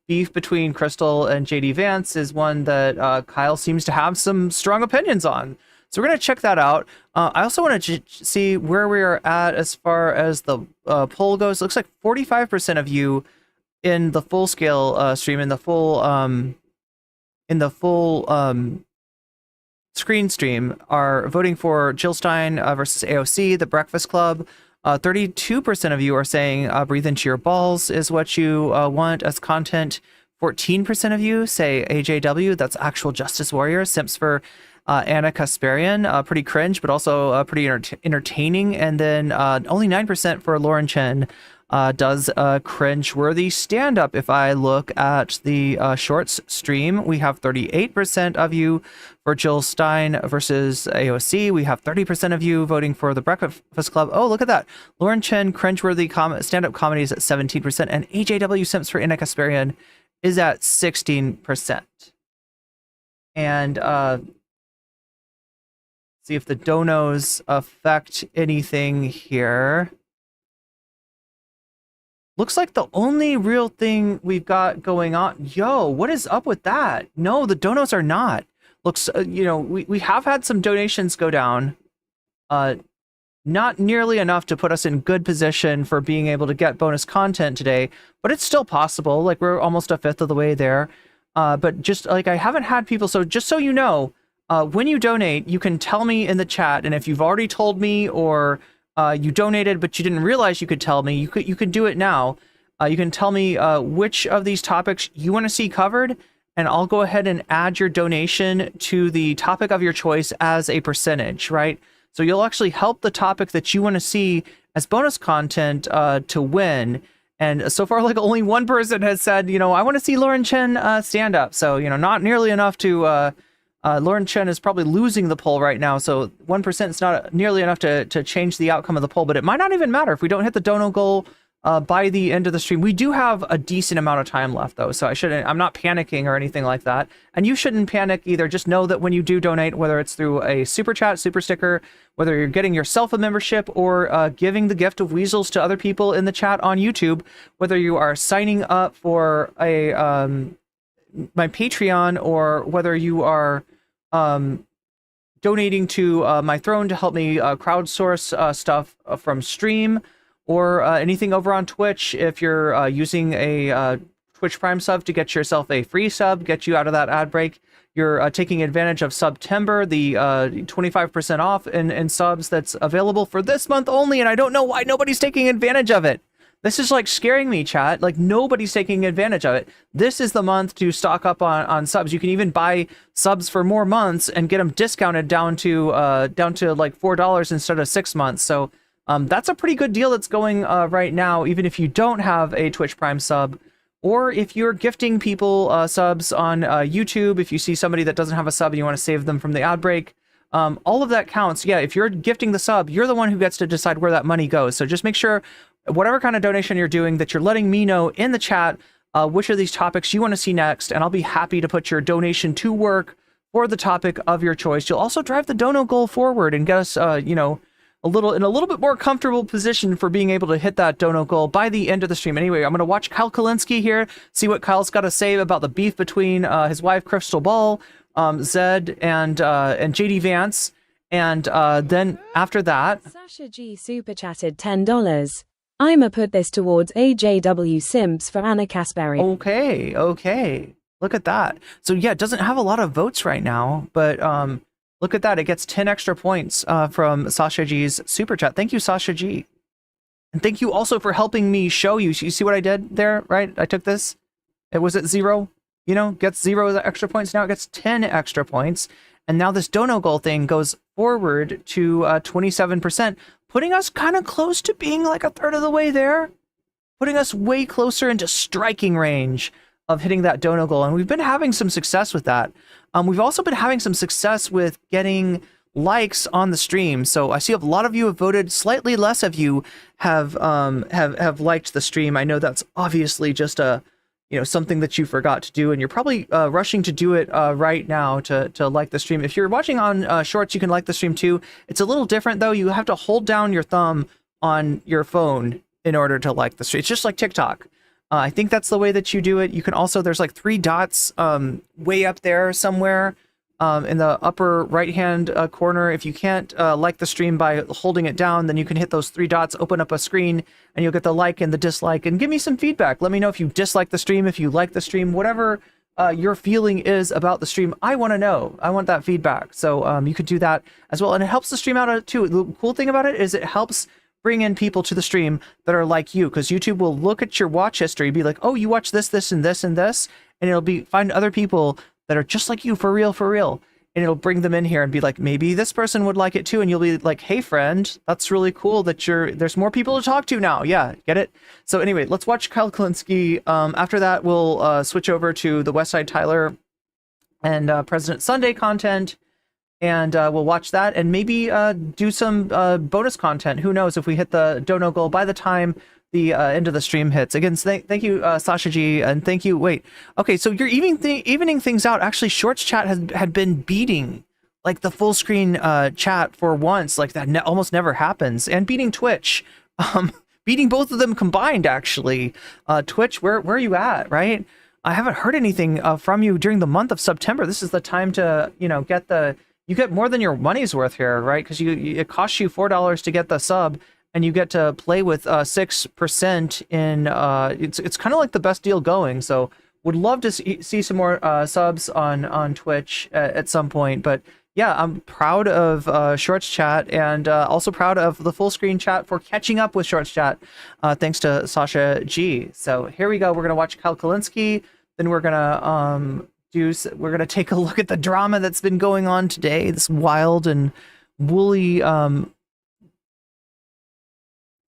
beef between Crystal and JD Vance is one that Kyle seems to have some strong opinions on. So we're going to check that out. I also want to see where we are at as far as the poll goes. It looks like 45% of you in the full scale stream, in the full screen stream, are voting for Jill Stein versus AOC, The Breakfast Club. 32% of you are saying breathe into your balls is what you want as content. 14% of you say AJW, that's Actual Justice Warrior, simps for Anna Kasparian, pretty cringe, but also pretty entertaining. And then only 9% for Lauren Chen, does a cringe-worthy stand-up. If I look at the shorts stream, we have 38% of you for Jill Stein versus AOC. We have 30% of you voting for the Breakfast Club. Oh, look at that. Lauren Chen, cringe-worthy stand-up comedy is at 17%, and AJW Simps for Anna Kasparian is at 16%. And see if the donos affect anything here. Looks like the only real thing we've got going on. Yo, what is up with that? No, the donos are not. Looks, you know, we have had some donations go down. Not nearly enough to put us in good position for being able to get bonus content today, but it's still possible. Like, we're almost a fifth of the way there. But just like, I haven't had people, so just so you know, when you donate, you can tell me in the chat, and if you've already told me or you donated but you didn't realize you could tell me, you could do it now. You can tell me which of these topics you want to see covered, and I'll go ahead and add your donation to the topic of your choice as a percentage, right? So you'll actually help the topic that you want to see as bonus content to win. And so far, like, only one person has said, you know, I want to see Lauren Chen stand up. So, you know, not nearly enough to, Lauren Chen is probably losing the poll right now. So 1% is not nearly enough to change the outcome of the poll, but it might not even matter if we don't hit the dono goal by the end of the stream. We do have a decent amount of time left though. So I'm not panicking or anything like that. And you shouldn't panic either. Just know that when you do donate, whether it's through a super chat, super sticker, whether you're getting yourself a membership or giving the gift of weasels to other people in the chat on YouTube, whether you are signing up for a my Patreon, or whether you are donating to my throne to help me crowdsource stuff from stream, or anything over on Twitch. If you're using a Twitch Prime sub to get yourself a free sub, get you out of that ad break, you're taking advantage of September, the 25% off in subs that's available for this month only, and I don't know why nobody's taking advantage of it. This is like scaring me, chat. Like, nobody's taking advantage of it. This is the month to stock up on subs. You can even buy subs for more months and get them discounted down to like $4 instead of 6 months. So that's a pretty good deal that's going right now, even if you don't have a Twitch Prime sub, or if you're gifting people subs on YouTube. If you see somebody that doesn't have a sub and you want to save them from the ad break, all of that counts. Yeah, if you're gifting the sub, you're the one who gets to decide where that money goes. So just make sure, whatever kind of donation you're doing, that you're letting me know in the chat which of these topics you want to see next, and I'll be happy to put your donation to work for the topic of your choice. You'll also drive the dono goal forward and get us, you know, a little bit more comfortable position for being able to hit that dono goal by the end of the stream. Anyway, I'm going to watch Kyle Kulinski here, see what Kyle's got to say about the beef between his wife Crystal Ball, Zed, and JD Vance, and then after that, Sasha G super chatted $10. I'ma put this towards AJW Simps for Anna Kasparian. Okay. Look at that. So yeah, it doesn't have a lot of votes right now, but look at that. It gets 10 extra points from Sasha G's super chat. Thank you, Sasha G. And thank you also for helping me show you. You see what I did there, right? I took this. It was at 0, you know, gets 0 extra points. Now it gets 10 extra points. And now this dono goal thing goes forward to 27%. Putting us kind of close to being like a third of the way there, putting us way closer into striking range of hitting that dono goal. And we've been having some success with that. We've also been having some success with getting likes on the stream. So I see a lot of you have voted. Slightly less of you have liked the stream. I know that's obviously just a, you know, something that you forgot to do, and you're probably rushing to do it right now to like the stream. If you're watching on Shorts, you can like the stream too. It's a little different though. You have to hold down your thumb on your phone in order to like the stream. It's just like TikTok. I think that's the way that you do it. You can also, there's like 3 dots way up there somewhere in the upper right hand corner. If you can't like the stream by holding it down, then you can hit those 3 dots, open up a screen, and you'll get the like and the dislike, and give me some feedback. Let me know if you dislike the stream, if you like the stream, whatever your feeling is about the stream. I want to know. I want that feedback. So you could do that as well. And it helps the stream out too. The cool thing about it is it helps bring in people to the stream that are like you, because YouTube will look at your watch history, be like, oh, you watch this, this, and this, and this, and it'll be find other people that are just like you for real. and it'll bring them in here and be like, maybe this person would like it too. And you'll be like, hey friend, that's really cool that there's more people to talk to now. Yeah, get it? So anyway, let's watch Kyle Kulinski. After that, we'll switch over to the Westside Tyler and President Sunday content. And we'll watch that and maybe do some bonus content. Who knows if we hit the dono goal by the time the end of the stream hits. Again, thank you, Sasha G, and thank you. Wait, okay, so you're evening things out. Actually, Shorts chat had been beating like the full screen chat for once. Like that almost never happens, and beating Twitch, beating both of them combined. Actually, Twitch, where are you at? Right, I haven't heard anything from you during the month of September. This is the time to you get more than your money's worth here, right? Because it costs you $4 to get the sub. And you get to play with 6% in it's kind of like the best deal going. So would love to see some more subs on Twitch at some point. But yeah, I'm proud of Shorts Chat and also proud of the full screen chat for catching up with Shorts Chat. Thanks to Sasha G. So here we go. We're gonna watch Kyle Kulinski. Then we're gonna take a look at the drama that's been going on today. This wild and woolly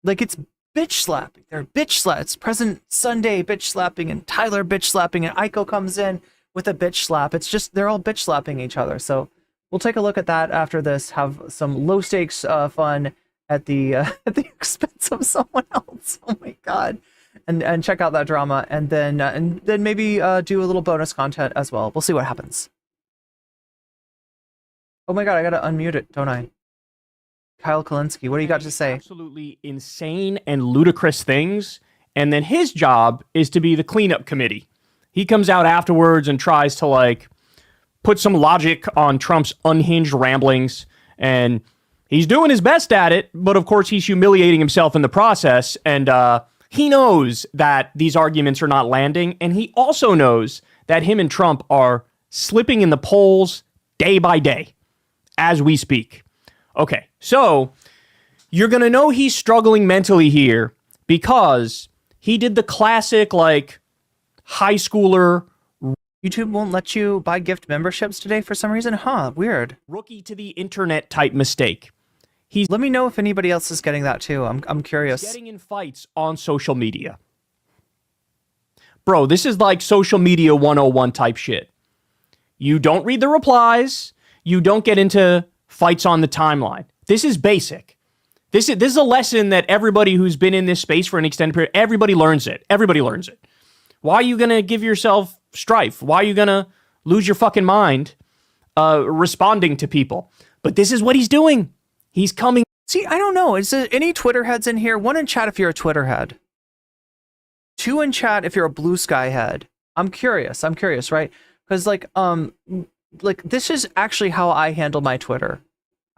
like it's bitch slapping. They're bitch slaps. It's President Sunday bitch slapping and Tyler bitch slapping and Aiko comes in with a bitch slap. It's just they're all bitch slapping each other. So we'll take a look at that after this. Have some low stakes fun at the expense of someone else. Oh my god! And check out that drama and then maybe do a little bonus content as well. We'll see what happens. Oh my god! I gotta unmute it, don't I? Kyle Kulinski, what do you got to say? Absolutely insane and ludicrous things. And then his job is to be the cleanup committee. He comes out afterwards and tries to put some logic on Trump's unhinged ramblings. And he's doing his best at it. But of course, he's humiliating himself in the process. And he knows that these arguments are not landing. And he also knows that him and Trump are slipping in the polls day by day as we speak. Okay, so you're going to know he's struggling mentally here because he did the classic, high schooler. YouTube won't let you buy gift memberships today for some reason? Huh, weird. Rookie to the internet type mistake. Let me know if anybody else is getting that too. I'm curious. Getting in fights on social media. Bro, this is like social media 101 type shit. You don't read the replies. You don't get into fights on the timeline. This is basic. This is a lesson that everybody who's been in this space for an extended period, everybody learns it. Everybody learns it. Why are you going to give yourself strife? Why are you going to lose your fucking mind responding to people? But this is what he's doing. He's coming. See, I don't know. Is there any Twitter heads in here? One in chat if you're a Twitter head. Two in chat if you're a Blue Sky head. I'm curious, right? Because this is actually how I handle my Twitter.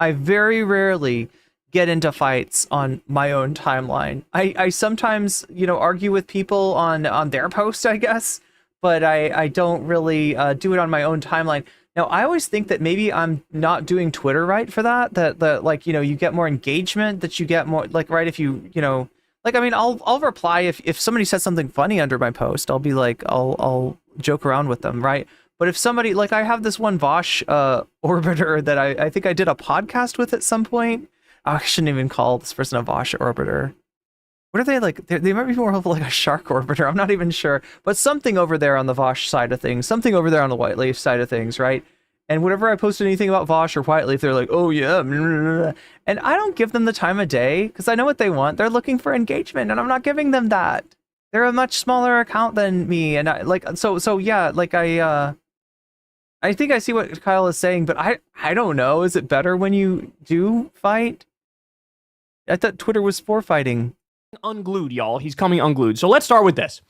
I very rarely get into fights on my own timeline. I sometimes, argue with people on their posts, I guess, but I don't really do it on my own timeline. Now, I always think that maybe I'm not doing Twitter right for that, you get more engagement, that you get more, right, if I'll reply if somebody says something funny under my post, I'll be like, I'll joke around with them, right? But if somebody, I have this one Vaush orbiter that I think I did a podcast with at some point. I shouldn't even call this person a Vaush orbiter. What are they like? They might be more of a shark orbiter. I'm not even sure. But something over there on the Vaush side of things, something over there on the White Leaf side of things, right? And whenever I post anything about Vaush or White Leaf, they're like, oh yeah. And I don't give them the time of day because I know what they want. They're looking for engagement and I'm not giving them that. They're a much smaller account than me. And I think I see what Kyle is saying, but I don't know. Is it better when you do fight? I thought Twitter was for fighting. Unglued, y'all. He's coming unglued. So let's start with this.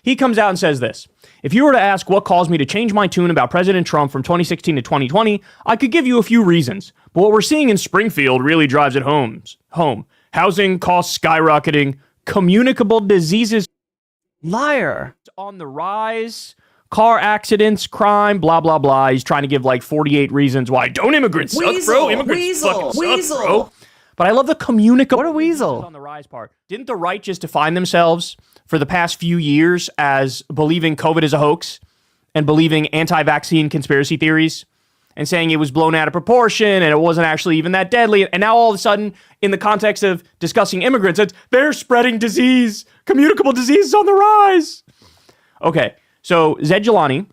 He comes out and says this. If you were to ask what caused me to change my tune about President Trump from 2016 to 2020, I could give you a few reasons. But what we're seeing in Springfield really drives it home. Housing costs skyrocketing, communicable diseases. Liar. On the rise. Car accidents, crime, blah, blah, blah. He's trying to give 48 reasons why don't immigrants suck, bro. Immigrants fucking suck, bro. But I love the communicable. What a weasel. On the rise part. Didn't the right just define themselves for the past few years as believing COVID is a hoax and believing anti-vaccine conspiracy theories and saying it was blown out of proportion and it wasn't actually even that deadly. And now all of a sudden, in the context of discussing immigrants, it's they're spreading disease. Communicable disease is on the rise. Okay, so Zed Jelani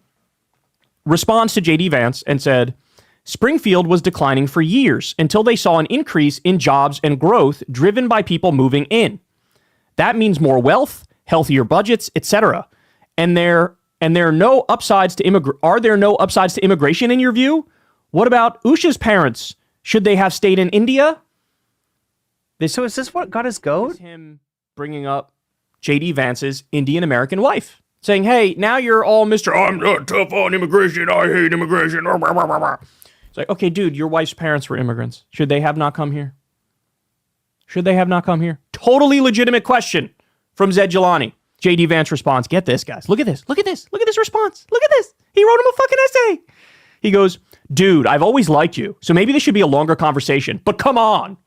responds to JD Vance and said, Springfield was declining for years until they saw an increase in jobs and growth driven by people moving in. That means more wealth, healthier budgets, etc. And there are no upsides to immigration in your view? What about Usha's parents? Should they have stayed in India? So is this what got his goat? This is him bringing up JD Vance's Indian American wife, saying, "Hey, now you're all Mr. I'm not tough on immigration. I hate immigration." It's like, okay, dude, your wife's parents were immigrants. Should they have not come here? Should they have not come here? Totally legitimate question from Zed Jelani. JD Vance responds, get this, guys. Look at this. Look at this. Look at this response. Look at this. He wrote him a fucking essay. He goes, dude, I've always liked you, so maybe this should be a longer conversation. But come on.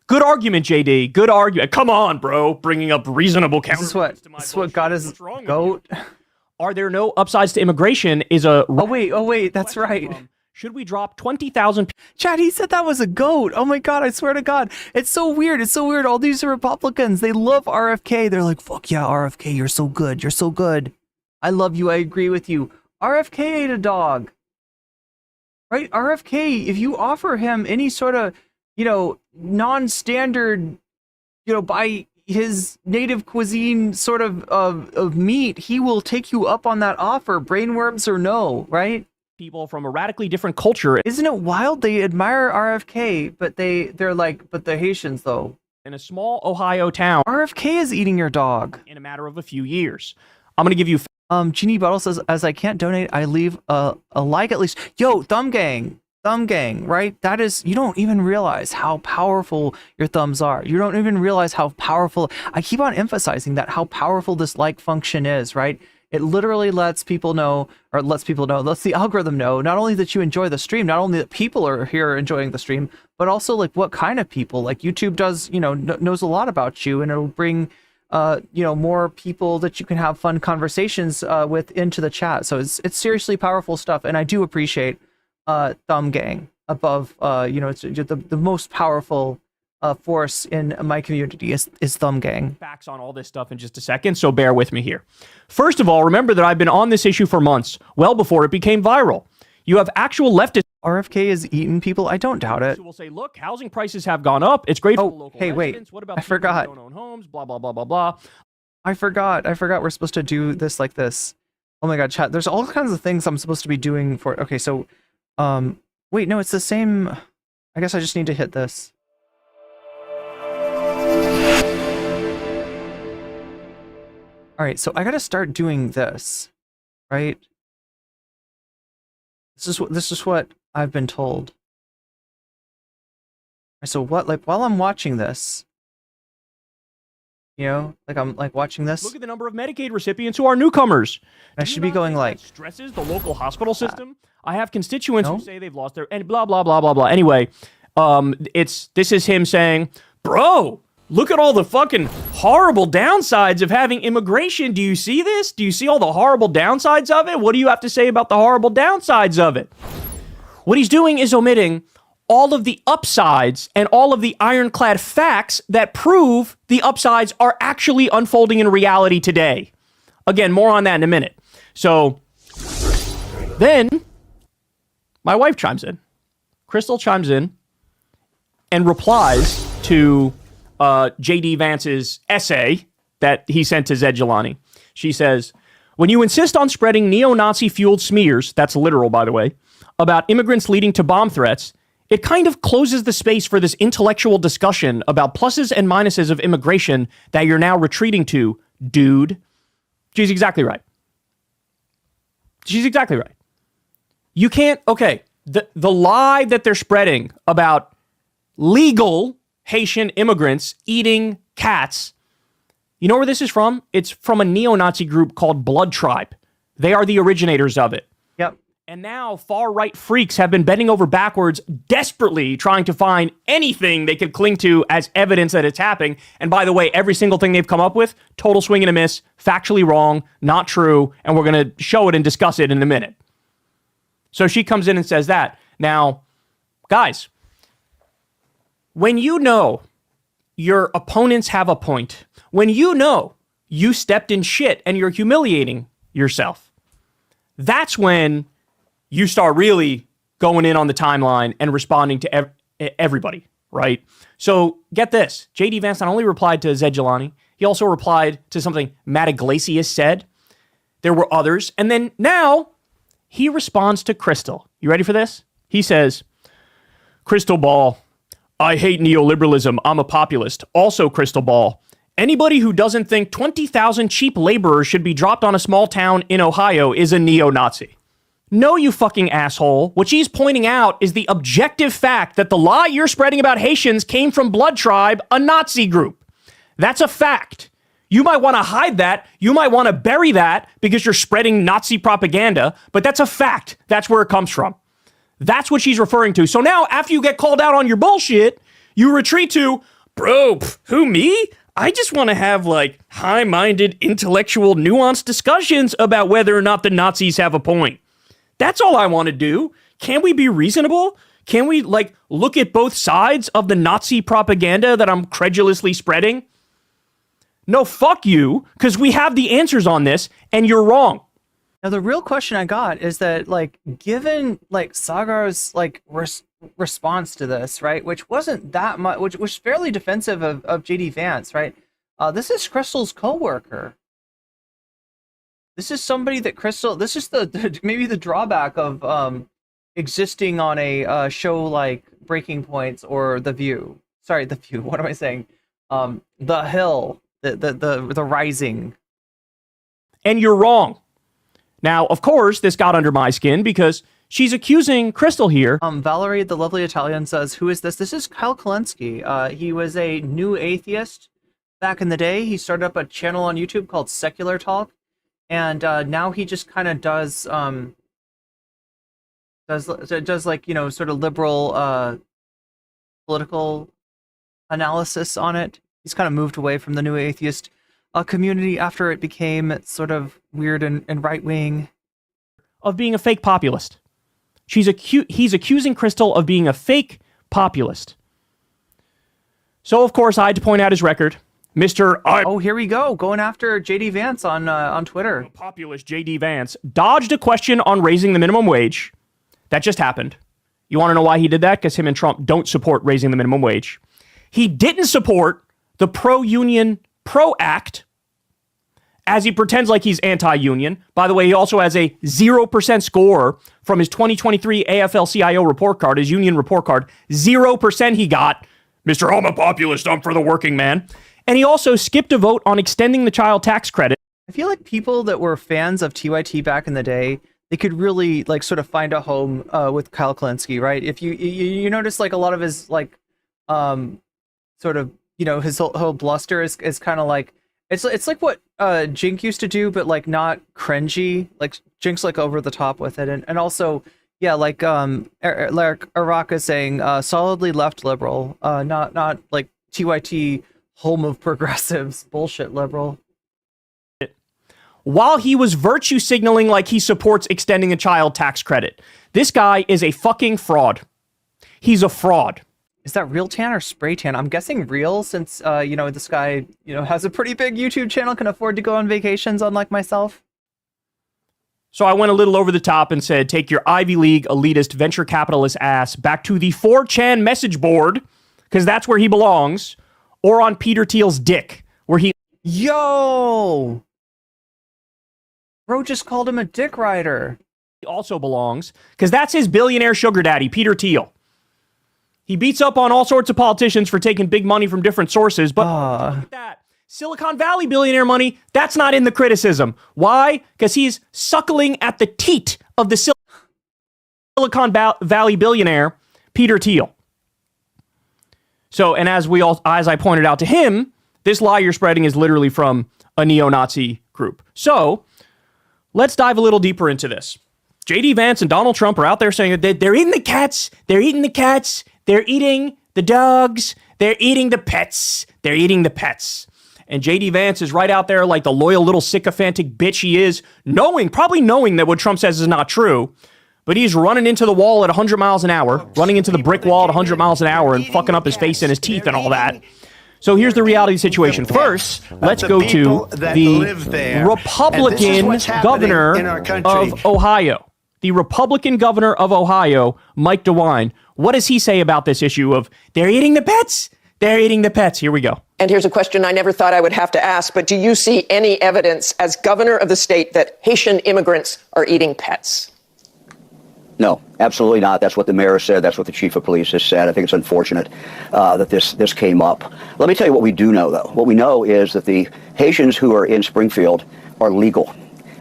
Good argument, JD. Good argument. Come on, bro. Bringing up reasonable counter. This is what got his goat. Are there no upsides to immigration is a... Oh, wait. That's right. Should we drop 20,000... Chad, he said that was a goat. Oh my God, I swear to God. It's so weird. It's so weird. All these Republicans, they love RFK. They're like, fuck yeah, RFK, you're so good. You're so good. I love you. I agree with you. RFK ate a dog. Right? RFK, if you offer him any sort of, non-standard, by his native cuisine sort of meat, he will take you up on that offer, brainworms or no, right? People from a radically different culture. Isn't it wild? They admire RFK, but they're like, but the Haitians though. In a small Ohio town. RFK is eating your dog. In a matter of a few years. I'm going to give you... Jeannie Bottle says, as I can't donate, I leave a like at least. Yo, Thumb Gang, right? That is, you don't even realize how powerful your thumbs are. You don't even realize how powerful, I keep on emphasizing that, how powerful this like function is, right? It literally lets the algorithm know, not only that you enjoy the stream, not only that people are here enjoying the stream, but also like what kind of people. Like YouTube does, knows a lot about you, and it'll bring, more people that you can have fun conversations with into the chat. So it's seriously powerful stuff, and I do appreciate Thumb Gang above, it's the most powerful force in my community is Thumb Gang. Facts on all this stuff in just a second, so bear with me here. First of all, remember that I've been on this issue for months, well before it became viral. You have actual leftists. RFK is eating people. I don't doubt it. Who will say, look, housing prices have gone up. It's great for local Wait. residents. What about I forgot. Who don't own homes? Blah, blah, blah, blah, blah. I forgot we're supposed to do this like this. Oh my God, chat. There's all kinds of things I'm supposed to be doing for... Okay, so... Wait, no, it's the same... I guess I just need to hit this. All right, so I gotta start doing this, right? This is what I've been told. So what, like, while I'm watching this, I'm like watching this. Look at the number of Medicaid recipients who are newcomers. I should be going like... Stresses the local hospital system. I have constituents who say they've lost their... And blah, blah, blah, blah, blah. Anyway, this is him saying, bro, look at all the fucking horrible downsides of having immigration. Do you see this? Do you see all the horrible downsides of it? What do you have to say about the horrible downsides of it? What he's doing is omitting all of the upsides and all of the ironclad facts that prove the upsides are actually unfolding in reality today. Again, more on that in a minute. So then my wife chimes in. Crystal chimes in and replies to JD Vance's essay that he sent to Zed Jelani. She says, when you insist on spreading neo-Nazi fueled smears, that's literal by the way, about immigrants leading to bomb threats, it kind of closes the space for this intellectual discussion about pluses and minuses of immigration that you're now retreating to, dude. She's exactly right. She's exactly right. You can't, okay, the lie that they're spreading about legal Haitian immigrants eating cats, you know where this is from? It's from a neo-Nazi group called Blood Tribe. They are the originators of it. Yep. And now far-right freaks have been bending over backwards, desperately trying to find anything they could cling to as evidence that it's happening. And by the way, every single thing they've come up with, total swing and a miss, factually wrong, not true, and we're going to show it and discuss it in a minute. So she comes in and says that. Now, guys, when you know your opponents have a point, when you know you stepped in shit and you're humiliating yourself, that's when you start really going in on the timeline and responding to everybody, right? So get this. JD Vance not only replied to Zed Jelani, he also replied to something Matt Iglesias said. There were others. And then now he responds to Crystal. You ready for this? He says, Crystal Ball, I hate neoliberalism. I'm a populist. Also, Crystal Ball, anybody who doesn't think 20,000 cheap laborers should be dropped on a small town in Ohio is a neo-Nazi. No, you fucking asshole. What she's pointing out is the objective fact that the lie you're spreading about Haitians came from Blood Tribe, a Nazi group. That's a fact. You might want to hide that. You might want to bury that because you're spreading Nazi propaganda, but that's a fact. That's where it comes from. That's what she's referring to. So now, after you get called out on your bullshit, you retreat to, bro, who, me? I just want to have, like, high-minded, intellectual, nuanced discussions about whether or not the Nazis have a point. That's all I want to do. Can we be reasonable? Can we, like, look at both sides of the Nazi propaganda that I'm credulously spreading? No, fuck you, because we have the answers on this, and you're wrong. Now, the real question I got is that, like, given, like, Sagar's, like, response to this, right, which wasn't that much, which was fairly defensive of JD Vance, right? This is Crystal's coworker. This is somebody that Crystal, this is maybe the drawback of existing on a show like Breaking Points or The View. Sorry, The View, what am I saying? The Hill, the Rising. And you're wrong. Now, of course, this got under my skin because she's accusing Crystal here. Valerie, the lovely Italian, says, who is this? This is Kyle Kulinski. He was a new atheist back in the day. He started up a channel on YouTube called Secular Talk. And now he just kind of does like, you know, sort of liberal political analysis on it. He's kind of moved away from the new atheist community after it became sort of weird and right-wing. Of being a fake populist. He's accusing Crystal of being a fake populist. So, of course, I had to point out his record. Oh, here we go. Going after JD Vance on Twitter. Populist JD Vance dodged a question on raising the minimum wage. That just happened. You want to know why he did that? Because him and Trump don't support raising the minimum wage. He didn't support the pro-union PRO-Act, as he pretends like he's anti-union. By the way, he also has a 0% score from his 2023 AFL-CIO report card, his union report card. 0% he got. Mr. I'm a populist, I'm for the working man. And he also skipped a vote on extending the child tax credit. I feel like people that were fans of TYT back in the day, they could really like sort of find a home with Kyle Kulinski, right? If you notice, like, a lot of his like sort of, you know, his whole bluster is kind of like it's like what Jink used to do, but like not cringy. Like Jink's like over the top with it, and also yeah, like Iraq is saying solidly left liberal, not like TYT home of progressives bullshit liberal. While he was virtue signaling like he supports extending a child tax credit. This guy is a fucking fraud. He's a fraud. Is that real tan or spray tan? I'm guessing real, since you know, this guy, you know, has a pretty big YouTube channel, can afford to go on vacations, unlike myself. So I went a little over the top and said, take your Ivy League elitist venture capitalist ass back to the 4chan message board, because that's where he belongs, or on Peter Thiel's dick, where he... Yo! Bro just called him a dick rider. He also belongs, because that's his billionaire sugar daddy, Peter Thiel. He beats up on all sorts of politicians for taking big money from different sources, but that Silicon Valley billionaire money, that's not in the criticism. Why? Because he's suckling at the teat of the Silicon Valley billionaire, Peter Thiel. So, and as I pointed out to him, this lie you're spreading is literally from a neo-Nazi group. So, let's dive a little deeper into this. JD Vance and Donald Trump are out there saying that they're eating the cats, they're eating the cats, they're eating the dogs, they're eating the pets, they're eating the pets. And JD Vance is right out there like the loyal little sycophantic bitch he is, probably knowing that what Trump says is not true, but he's running into the wall at 100 miles an hour, running into the brick wall at 100 miles an hour and fucking up his face and his teeth and all that. So here's the reality of the situation. First, let's go to the Republican governor of Ohio. The Republican governor of Ohio, Mike DeWine. What does he say about this issue of they're eating the pets? They're eating the pets. Here we go. And here's a question I never thought I would have to ask, but do you see any evidence as governor of the state that Haitian immigrants are eating pets? No, absolutely not. That's what the mayor said. That's what the chief of police has said. I think it's unfortunate that this came up. Let me tell you what we do know, though. What we know is that the Haitians who are in Springfield are legal.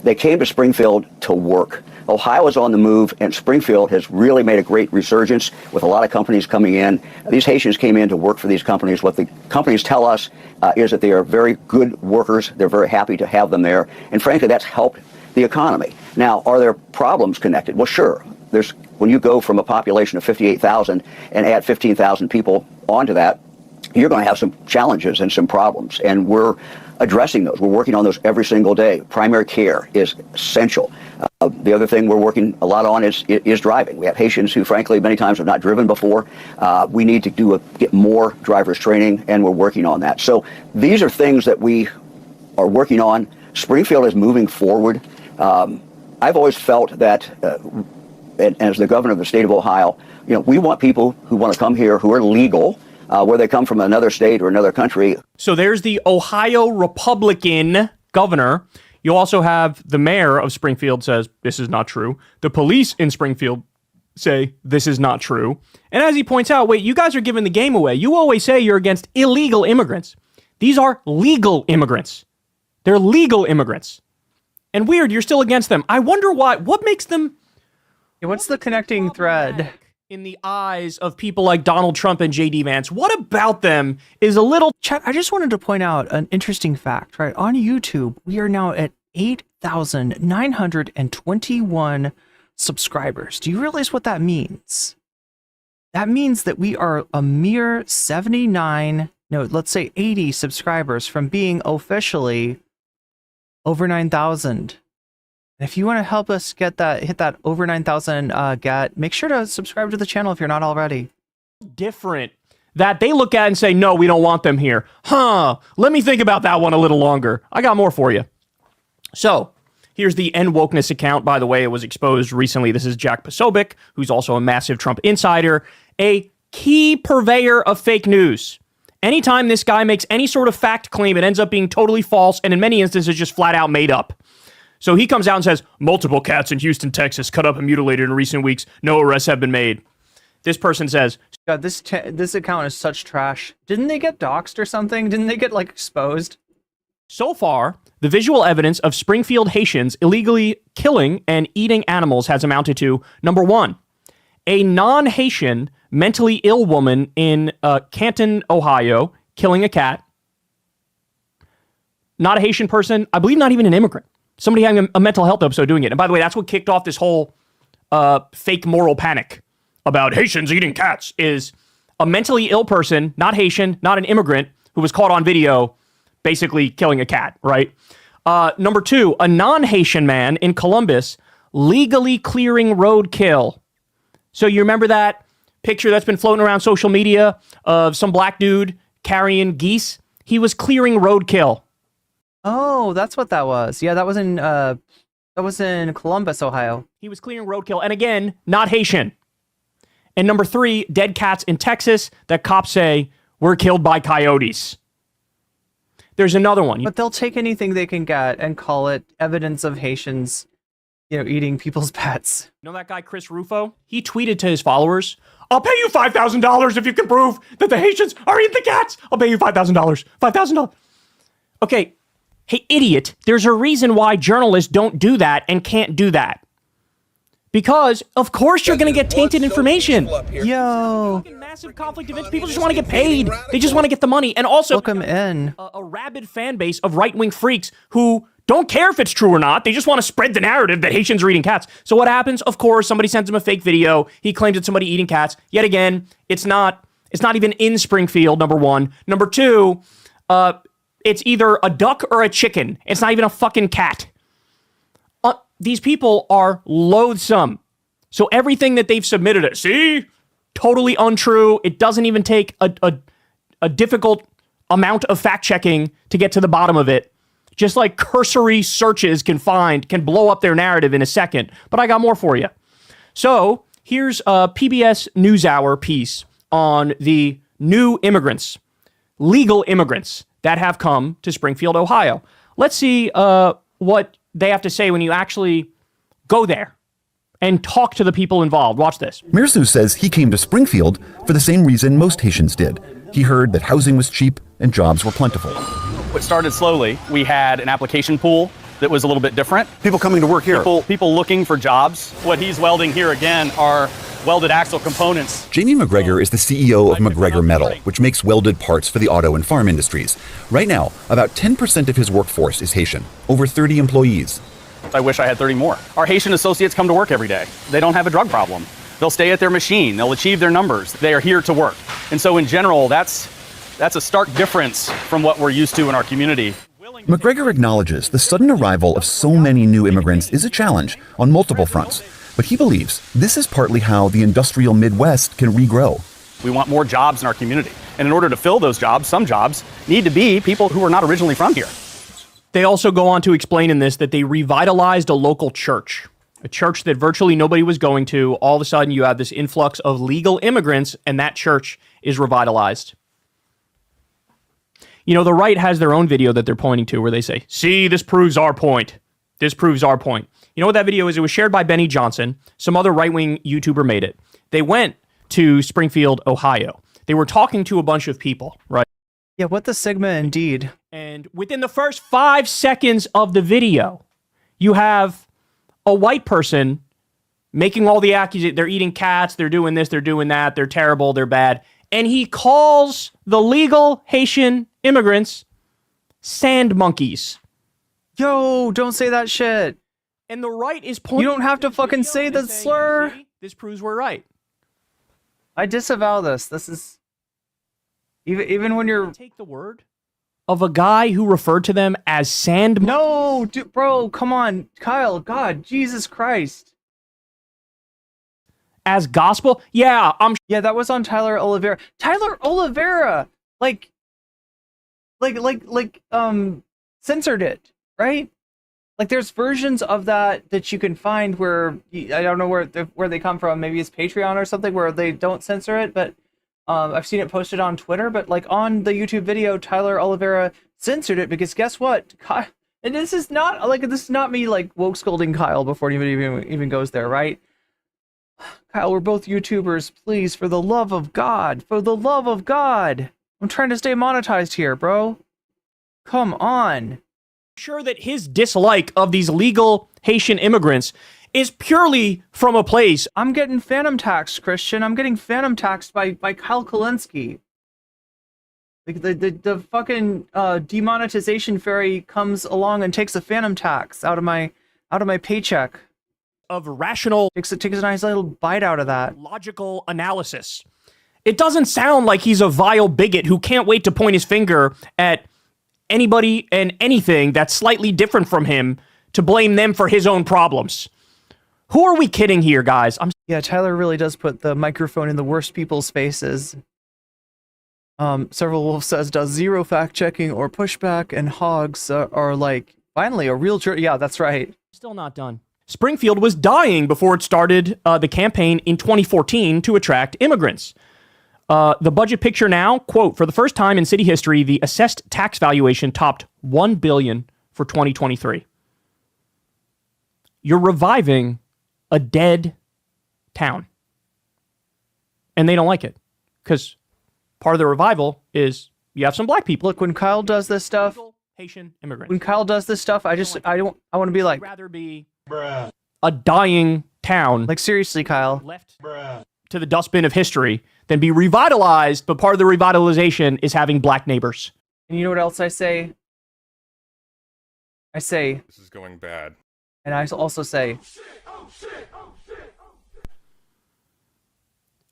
They came to Springfield to work. Ohio is on the move, and Springfield has really made a great resurgence with a lot of companies coming in. These Haitians came in to work for these companies. What the companies tell us is that they are very good workers. They're very happy to have them there. And frankly, that's helped the economy. Now, are there problems connected? Well, sure. When you go from a population of 58,000 and add 15,000 people onto that, you're going to have some challenges and some problems. And we're addressing those. We're working on those every single day. Primary care is essential. The other thing we're working a lot on is driving. We have Haitians who, frankly, many times have not driven before. We need to get more driver's training, and we're working on that. So these are things that we are working on. Springfield is moving forward. I've always felt that, and as the governor of the state of Ohio, we want people who want to come here who are legal, where they come from another state or another country. So there's the Ohio Republican governor. You also have the mayor of Springfield says this is not true. The police in Springfield say this is not true. And as he points out, wait, you guys are giving the game away. You always say you're against illegal immigrants. These are legal immigrants. They're legal immigrants. And weird, you're still against them. I wonder why. What makes them... What's the connecting thread? In the eyes of people like Donald Trump and JD Vance, what about them is a little... Chat, I just wanted to point out an interesting fact, right? On YouTube, we are now at 8,921 subscribers. Do you realize what that means? That means that we are a mere 80 subscribers from being officially over 9,000. And if you want to help us hit that over 9,000 make sure to subscribe to the channel if you're not already. Different that they look at and say, no, we don't want them here. Let me think about that one a little longer. I got more for you. So here's the End Wokeness account. By the way, it was exposed recently. This is Jack Posobiec, who's also a massive Trump insider, a key purveyor of fake news. Anytime this guy makes any sort of fact claim, it ends up being totally false and in many instances just flat out made up. So he comes out and says, multiple cats in Houston, Texas, cut up and mutilated in recent weeks. No arrests have been made. This person says, God, this account is such trash. Didn't they get doxxed or something? Didn't they get, exposed? So far, the visual evidence of Springfield Haitians illegally killing and eating animals has amounted to, number one, a non-Haitian mentally ill woman in Canton, Ohio, killing a cat. Not a Haitian person. I believe not even an immigrant. Somebody having a mental health episode doing it. And by the way, that's what kicked off this whole fake moral panic about Haitians eating cats, is a mentally ill person, not Haitian, not an immigrant, who was caught on video basically killing a cat, right? Number two, a non-Haitian man in Columbus legally clearing roadkill. So you remember that picture that's been floating around social media of some black dude carrying geese? He was clearing roadkill. Oh, that's what that was. Yeah, that was in Columbus, Ohio. He was clearing roadkill, and again, not Haitian. And number three, dead cats in Texas that cops say were killed by coyotes. There's another one. But they'll take anything they can get and call it evidence of Haitians, eating people's pets. You know that guy, Chris Rufo? He tweeted to his followers, I'll pay you $5,000 if you can prove that the Haitians are eating the cats. I'll pay you $5,000. $5,000. Okay. Hey, idiot, there's a reason why journalists don't do that and can't do that. Because, of course, you're going to get tainted information. Yo. Massive conflict of interest. People just want to get paid. They just want to get the money. And also, look them in. A rabid fan base of right-wing freaks who don't care if it's true or not. They just want to spread the narrative that Haitians are eating cats. So what happens? Of course, somebody sends him a fake video. He claims it's somebody eating cats. Yet again, it's not even in Springfield, number one. Number two, it's either a duck or a chicken. It's not even a fucking cat. These people are loathsome. So everything that they've submitted, see, totally untrue. It doesn't even take a difficult amount of fact checking to get to the bottom of it. Just like cursory searches can blow up their narrative in a second. But I got more for you. So here's a PBS NewsHour piece on the new immigrants, legal immigrants that have come to Springfield, Ohio. Let's see what they have to say when you actually go there and talk to the people involved. Watch this. Mirsu says he came to Springfield for the same reason most Haitians did. He heard that housing was cheap and jobs were plentiful. It started slowly. We had an application pool that was a little bit different. People coming to work here. People looking for jobs. What he's welding here again are welded axle components. Jamie McGregor is the CEO of McGregor Metal, which makes welded parts for the auto and farm industries. Right now, about 10% of his workforce is Haitian, over 30 employees. I wish I had 30 more. Our Haitian associates come to work every day. They don't have a drug problem. They'll stay at their machine. They'll achieve their numbers. They are here to work. And so in general, that's a stark difference from what we're used to in our community. McGregor acknowledges the sudden arrival of so many new immigrants is a challenge on multiple fronts, but he believes this is partly how the industrial Midwest can regrow. We want more jobs in our community. And in order to fill those jobs, some jobs need to be people who are not originally from here. They also go on to explain in this that they revitalized a local church, a church that virtually nobody was going to. All of a sudden, you have this influx of legal immigrants, and that church is revitalized. You know, the right has their own video that they're pointing to where they say, see, this proves our point. This proves our point. You know what that video is? It was shared by Benny Johnson. Some other right-wing YouTuber made it. They went to Springfield, Ohio. They were talking to a bunch of people, right? Yeah, what the Sigma indeed. And within the first 5 seconds of the video, you have a white person making all the accusations. They're eating cats, they're doing this, they're doing that, they're terrible, they're bad. And he calls the legal Haitian immigrants sand monkeys. Yo, don't say that shit. And the right is pointing. You don't have to fucking say the slur. This proves we're right. I disavow this. This is even when you're take the word of a guy who referred to them as sand monkeys. No, dude, bro, come on, Kyle. God, Jesus Christ. As gospel? Yeah, that was on Tyler Oliveira. Tyler Oliveira, censored it, right? Like, there's versions of that you can find where I don't know where they come from. Maybe it's Patreon or something where they don't censor it, but I've seen it posted on Twitter. But like on the YouTube video, Tyler Oliveira censored it because guess what? Kyle, and this is not me like woke scolding Kyle before anybody even goes there, right? Kyle, we're both YouTubers. Please, for the love of God, I'm trying to stay monetized here, bro. Come on. Sure that his dislike of these legal Haitian immigrants is purely from a place. I'm getting phantom taxed, Christian. I'm getting phantom taxed by Kyle Kulinski. The fucking demonetization fairy comes along and takes a phantom tax out of my paycheck. Of rational takes a nice little bite out of that. Logical analysis. It doesn't sound like he's a vile bigot who can't wait to point his finger at anybody and anything that's slightly different from him to blame them for his own problems. Who are we kidding here, guys? Yeah, Tyler really does put the microphone in the worst people's faces. Several Wolf says, does zero fact checking or pushback, and hogs are like, finally, a real yeah, that's right. Still not done. Springfield was dying before it started the campaign in 2014 to attract immigrants. The budget picture now, quote, for the first time in city history, the assessed tax valuation topped $1 billion for 2023. You're reviving a dead town. And they don't like it. Because part of the revival is you have some black people. Look, when Kyle does this stuff, Haitian immigrants. When Kyle does this stuff, I want to be like, I'd rather be a dying town. Like, seriously, Kyle. Left to the dustbin of history than be revitalized, but part of the revitalization is having black neighbors. And you know what else I say? I say, this is going bad. And I also say,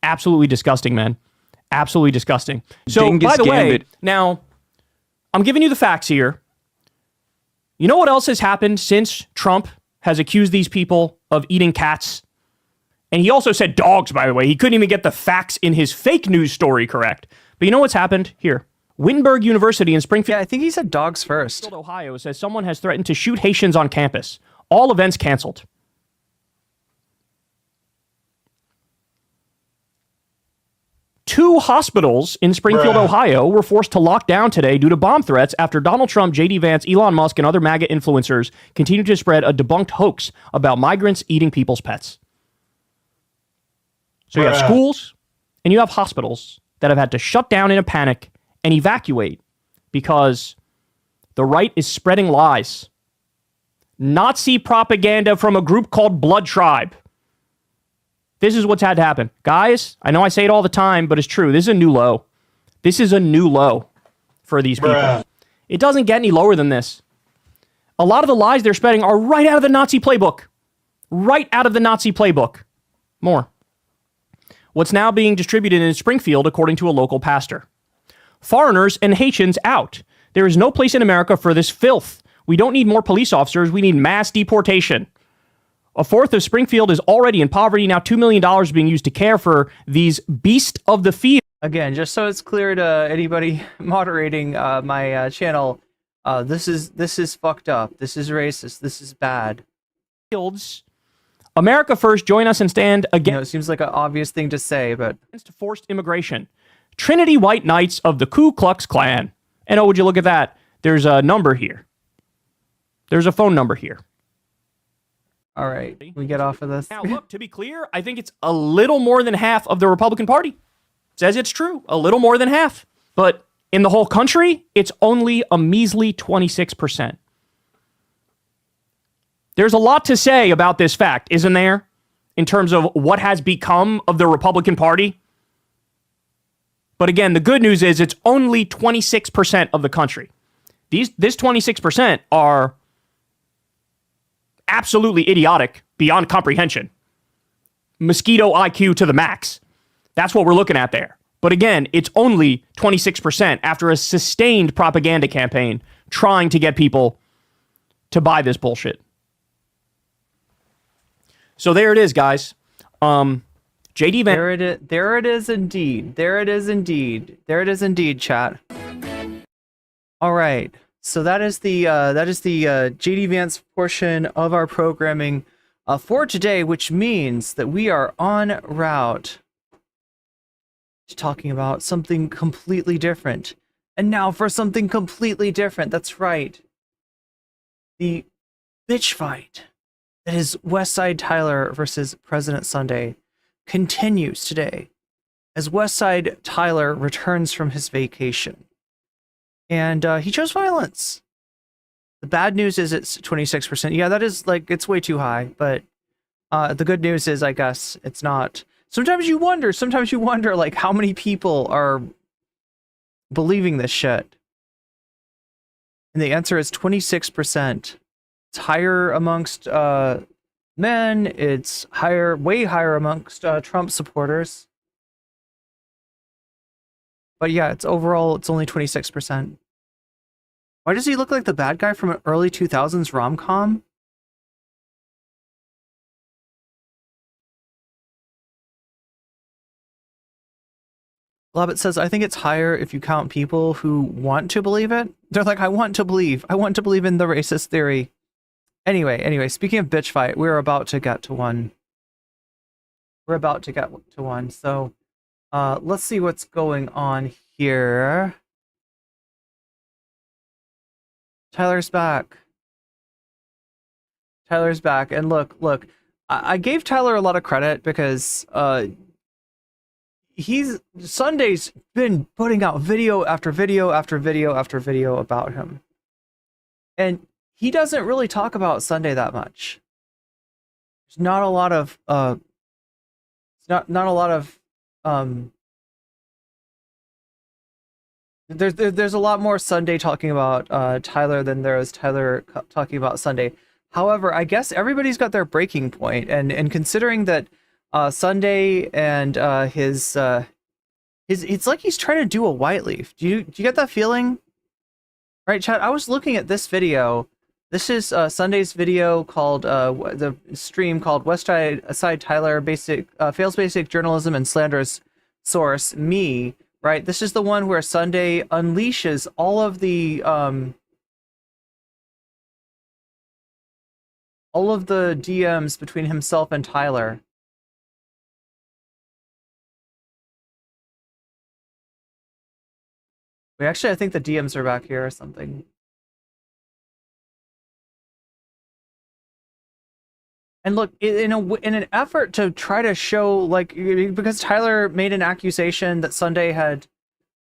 absolutely disgusting, man. Absolutely disgusting. So, by the way, now, I'm giving you the facts here. You know what else has happened since Trump has accused these people of eating cats And he also said dogs, by the way. He couldn't even get the facts in his fake news story correct. But you know what's happened? Here. Wittenberg University in Springfield. Yeah, I think he said dogs first. Ohio says someone has threatened to shoot Haitians on campus. All events canceled. Two hospitals in Springfield, Ohio were forced to lock down today due to bomb threats after Donald Trump, JD Vance, Elon Musk, and other MAGA influencers continued to spread a debunked hoax about migrants eating people's pets. So you have schools and you have hospitals that have had to shut down in a panic and evacuate because the right is spreading lies. Nazi propaganda from a group called Blood Tribe. This is what's had to happen. Guys, I know I say it all the time, but it's true. This is a new low. This is a new low for these people. It doesn't get any lower than this. A lot of the lies they're spreading are right out of the Nazi playbook. Right out of the Nazi playbook. More. What's now being distributed in Springfield, according to a local pastor. Foreigners and Haitians out. There is no place in America for this filth. We don't need more police officers. We need mass deportation. A fourth of Springfield is already in poverty. Now $2 million is being used to care for these beasts of the field. Again, just so it's clear to anybody moderating my channel, this is fucked up. This is racist. This is bad. Fields. America first, join us and stand against. You know, it seems like an obvious thing to say, but against forced immigration. Trinity White Knights of the Ku Klux Klan. And oh, would you look at that? There's a number here. There's a phone number here. All right, we get off of this. Now, look, to be clear, I think it's a little more than half of the Republican Party. Says it's true, a little more than half. But in the whole country, it's only a measly 26%. There's a lot to say about this fact, isn't there? In terms of what has become of the Republican Party. But again, the good news is it's only 26% of the country. This 26% are absolutely idiotic beyond comprehension. Mosquito IQ to the max. That's what we're looking at there. But again, it's only 26% after a sustained propaganda campaign trying to get people to buy this bullshit. So there it is, guys. JD Vance. There it is indeed. There it is indeed. There it is indeed, chat. All right. So that is the JD Vance portion of our programming for today, which means that we are en route to talking about something completely different. And now for something completely different. That's right. The bitch fight that is Westside Tyler versus President Sunday continues today as Westside Tyler returns from his vacation. And he chose violence. The bad news is it's 26%. Yeah, that is like, it's way too high. But the good news is, I guess, it's not. Sometimes you wonder like how many people are believing this shit. And the answer is 26%. It's higher amongst men. It's higher, way higher amongst Trump supporters. But yeah, it's overall, it's only 26%. Why does he look like the bad guy from an early 2000s rom-com? Lobbit says, I think it's higher if you count people who want to believe it. They're like, I want to believe in the racist theory. Anyway, speaking of bitch fight, we're about to get to one. So, let's see what's going on here. Tyler's back. And look, I gave Tyler a lot of credit because Sunday's been putting out video after video after video after video about him. And he doesn't really talk about Sunday that much. There's not a lot of there's a lot more Sunday talking about Tyler than there is Tyler talking about Sunday. However, I guess everybody's got their breaking point, and considering that Sunday and his it's like he's trying to do a white leaf. Do you get that feeling? Right, Chad? I was looking at this video This is Sunday's video called the stream called Westside Tyler fails basic journalism and slanders source me. Right. This is the one where Sunday unleashes all of the DMs between himself and Tyler. Wait, actually, I think the DMs are back here or something. And look, in an effort to try to show, like, because Tyler made an accusation that Sunday had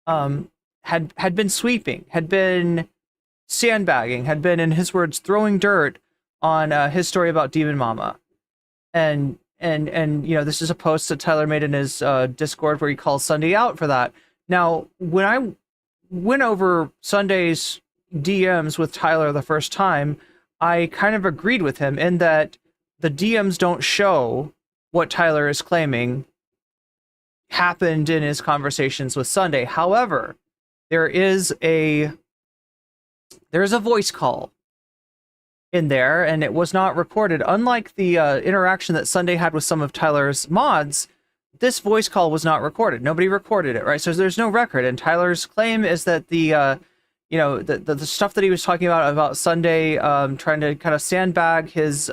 been sweeping, had been sandbagging, had been, in his words, throwing dirt on his story about Demon Mama, and you know, this is a post that Tyler made in his Discord where he calls Sunday out for that. Now, when I went over Sunday's DMs with Tyler the first time, I kind of agreed with him in that the DMs don't show what Tyler is claiming happened in his conversations with Sunday. However, there is a voice call in there, and it was not recorded. Unlike the interaction that Sunday had with some of Tyler's mods, this voice call was not recorded. Nobody recorded it, right? So there's no record. And Tyler's claim is that the stuff that he was talking about Sunday trying to kind of sandbag his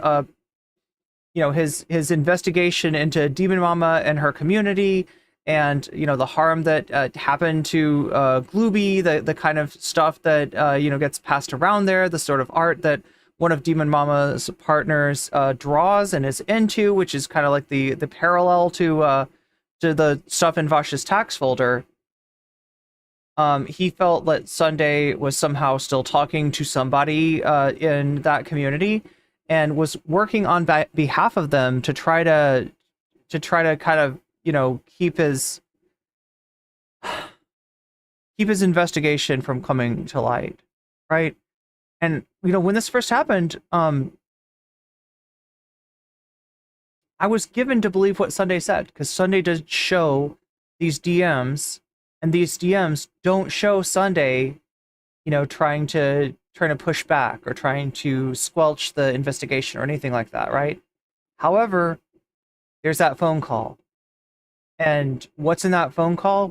his investigation into Demon Mama and her community, and the harm that happened to Glooby, the kind of stuff that gets passed around there, the sort of art that one of Demon Mama's partners draws and is into, which is kind of like the parallel to the stuff in Vaush's tax folder. He felt that Sunday was somehow still talking to somebody in that community, and was working on behalf of them to try to kind of keep his investigation from coming to light, right? And when this first happened, I was given to believe what Sunday said, because Sunday does show these DMs, and these DMs don't show Sunday trying to push back or trying to squelch the investigation or anything like that, right? However, there's that phone call. And what's in that phone call?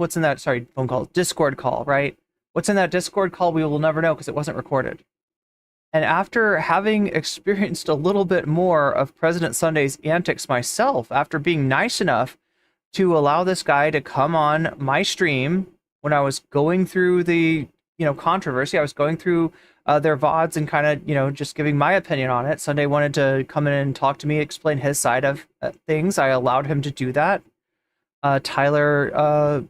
Discord call, right? What's in that Discord call, we will never know because it wasn't recorded. And after having experienced a little bit more of President Sunday's antics myself, after being nice enough to allow this guy to come on my stream when I was going through the controversy, I was going through their VODs and kind of, just giving my opinion on it. Sunday wanted to come in and talk to me, explain his side of things. I allowed him to do that. Tyler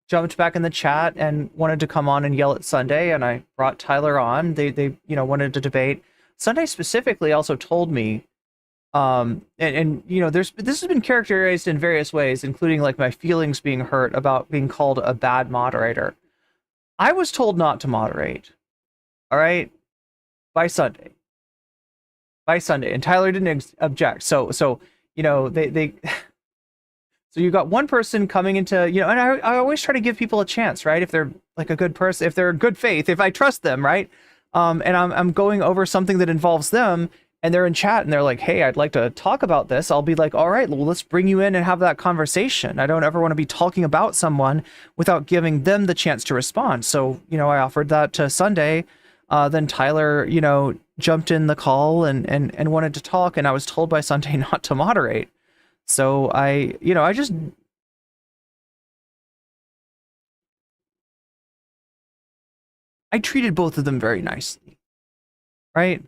jumped back in the chat and wanted to come on and yell at Sunday, and I brought Tyler on. They wanted to debate. Sunday specifically also told me, this has been characterized in various ways, including like my feelings being hurt about being called a bad moderator. I was told not to moderate. All right, by Sunday, and Tyler didn't object. So they so you got one person coming into, and I always try to give people a chance, right? If they're like a good person, if they're good faith, if I trust them, right? And I'm going over something that involves them, and they're in chat and they're like, hey, I'd like to talk about this. I'll be like, all right, well, let's bring you in and have that conversation. I don't ever want to be talking about someone without giving them the chance to respond. So, I offered that to Sunday. Then Tyler, jumped in the call and wanted to talk, and I was told by Sunday not to moderate. So I treated both of them very nicely, right?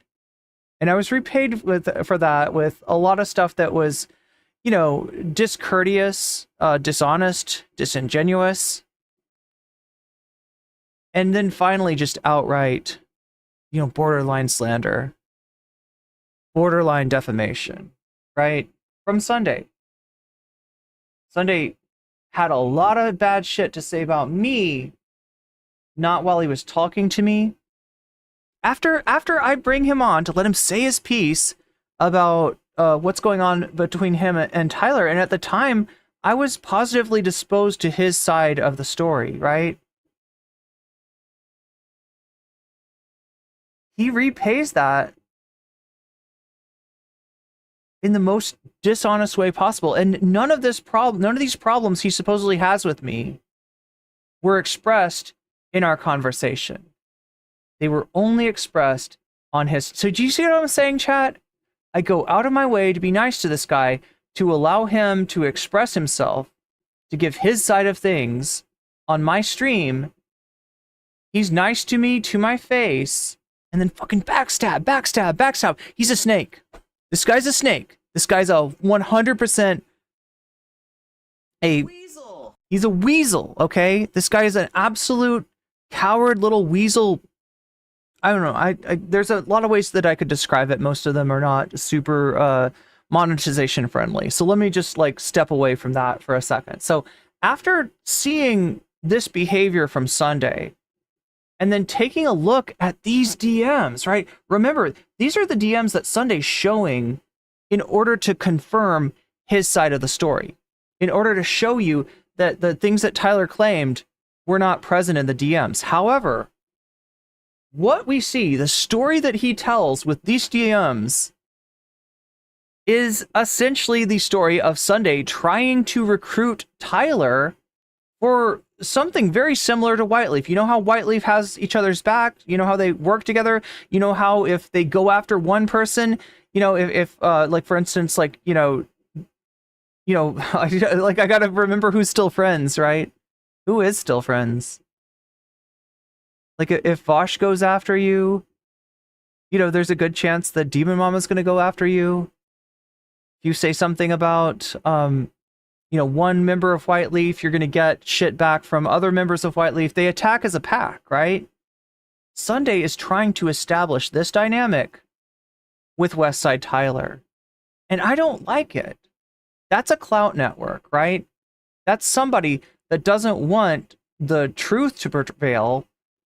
And I was repaid for that with a lot of stuff that was, discourteous, dishonest, disingenuous, and then finally just outright, borderline slander, borderline defamation, right? From Sunday. Sunday had a lot of bad shit to say about me, not while he was talking to me. After I bring him on to let him say his piece about what's going on between him and Tyler, and at the time, I was positively disposed to his side of the story, right? He repays that in the most dishonest way possible. And none of these problems he supposedly has with me were expressed in our conversation. They were only expressed on his. So do you see what I'm saying, chat? I go out of my way to be nice to this guy, to allow him to express himself, to give his side of things on my stream. He's nice to me, to my face, and then fucking backstab. He's a snake. This guy's a snake. This guy's a 100% a weasel. He's a weasel, okay? This guy is an absolute coward little weasel. I don't know. I there's a lot of ways that I could describe it. Most of them are not super monetization friendly. So let me just like step away from that for a second. So after seeing this behavior from Sunday, and then taking a look at these DMs, right? Remember, these are the DMs that Sunday's showing in order to confirm his side of the story, in order to show you that the things that Tyler claimed were not present in the DMs. However, what we see, the story that he tells with these DMs, is essentially the story of Sunday trying to recruit Tyler for something very similar to Whiteleaf. You know how Whiteleaf has each other's back? You know how they work together? You know how if they go after one person, you know, if like for instance, like, you know, like I gotta remember who's still friends, right? Who is still friends? Like if Vaush goes after you, you know, there's a good chance that Demon Mama's gonna go after you. If you say something about you know, one member of Whiteleaf, you're going to get shit back from other members of Whiteleaf. They attack as a pack, right? Sunday is trying to establish this dynamic with Westside Tyler. And I don't like it. That's a clout network, right? That's somebody that doesn't want the truth to prevail,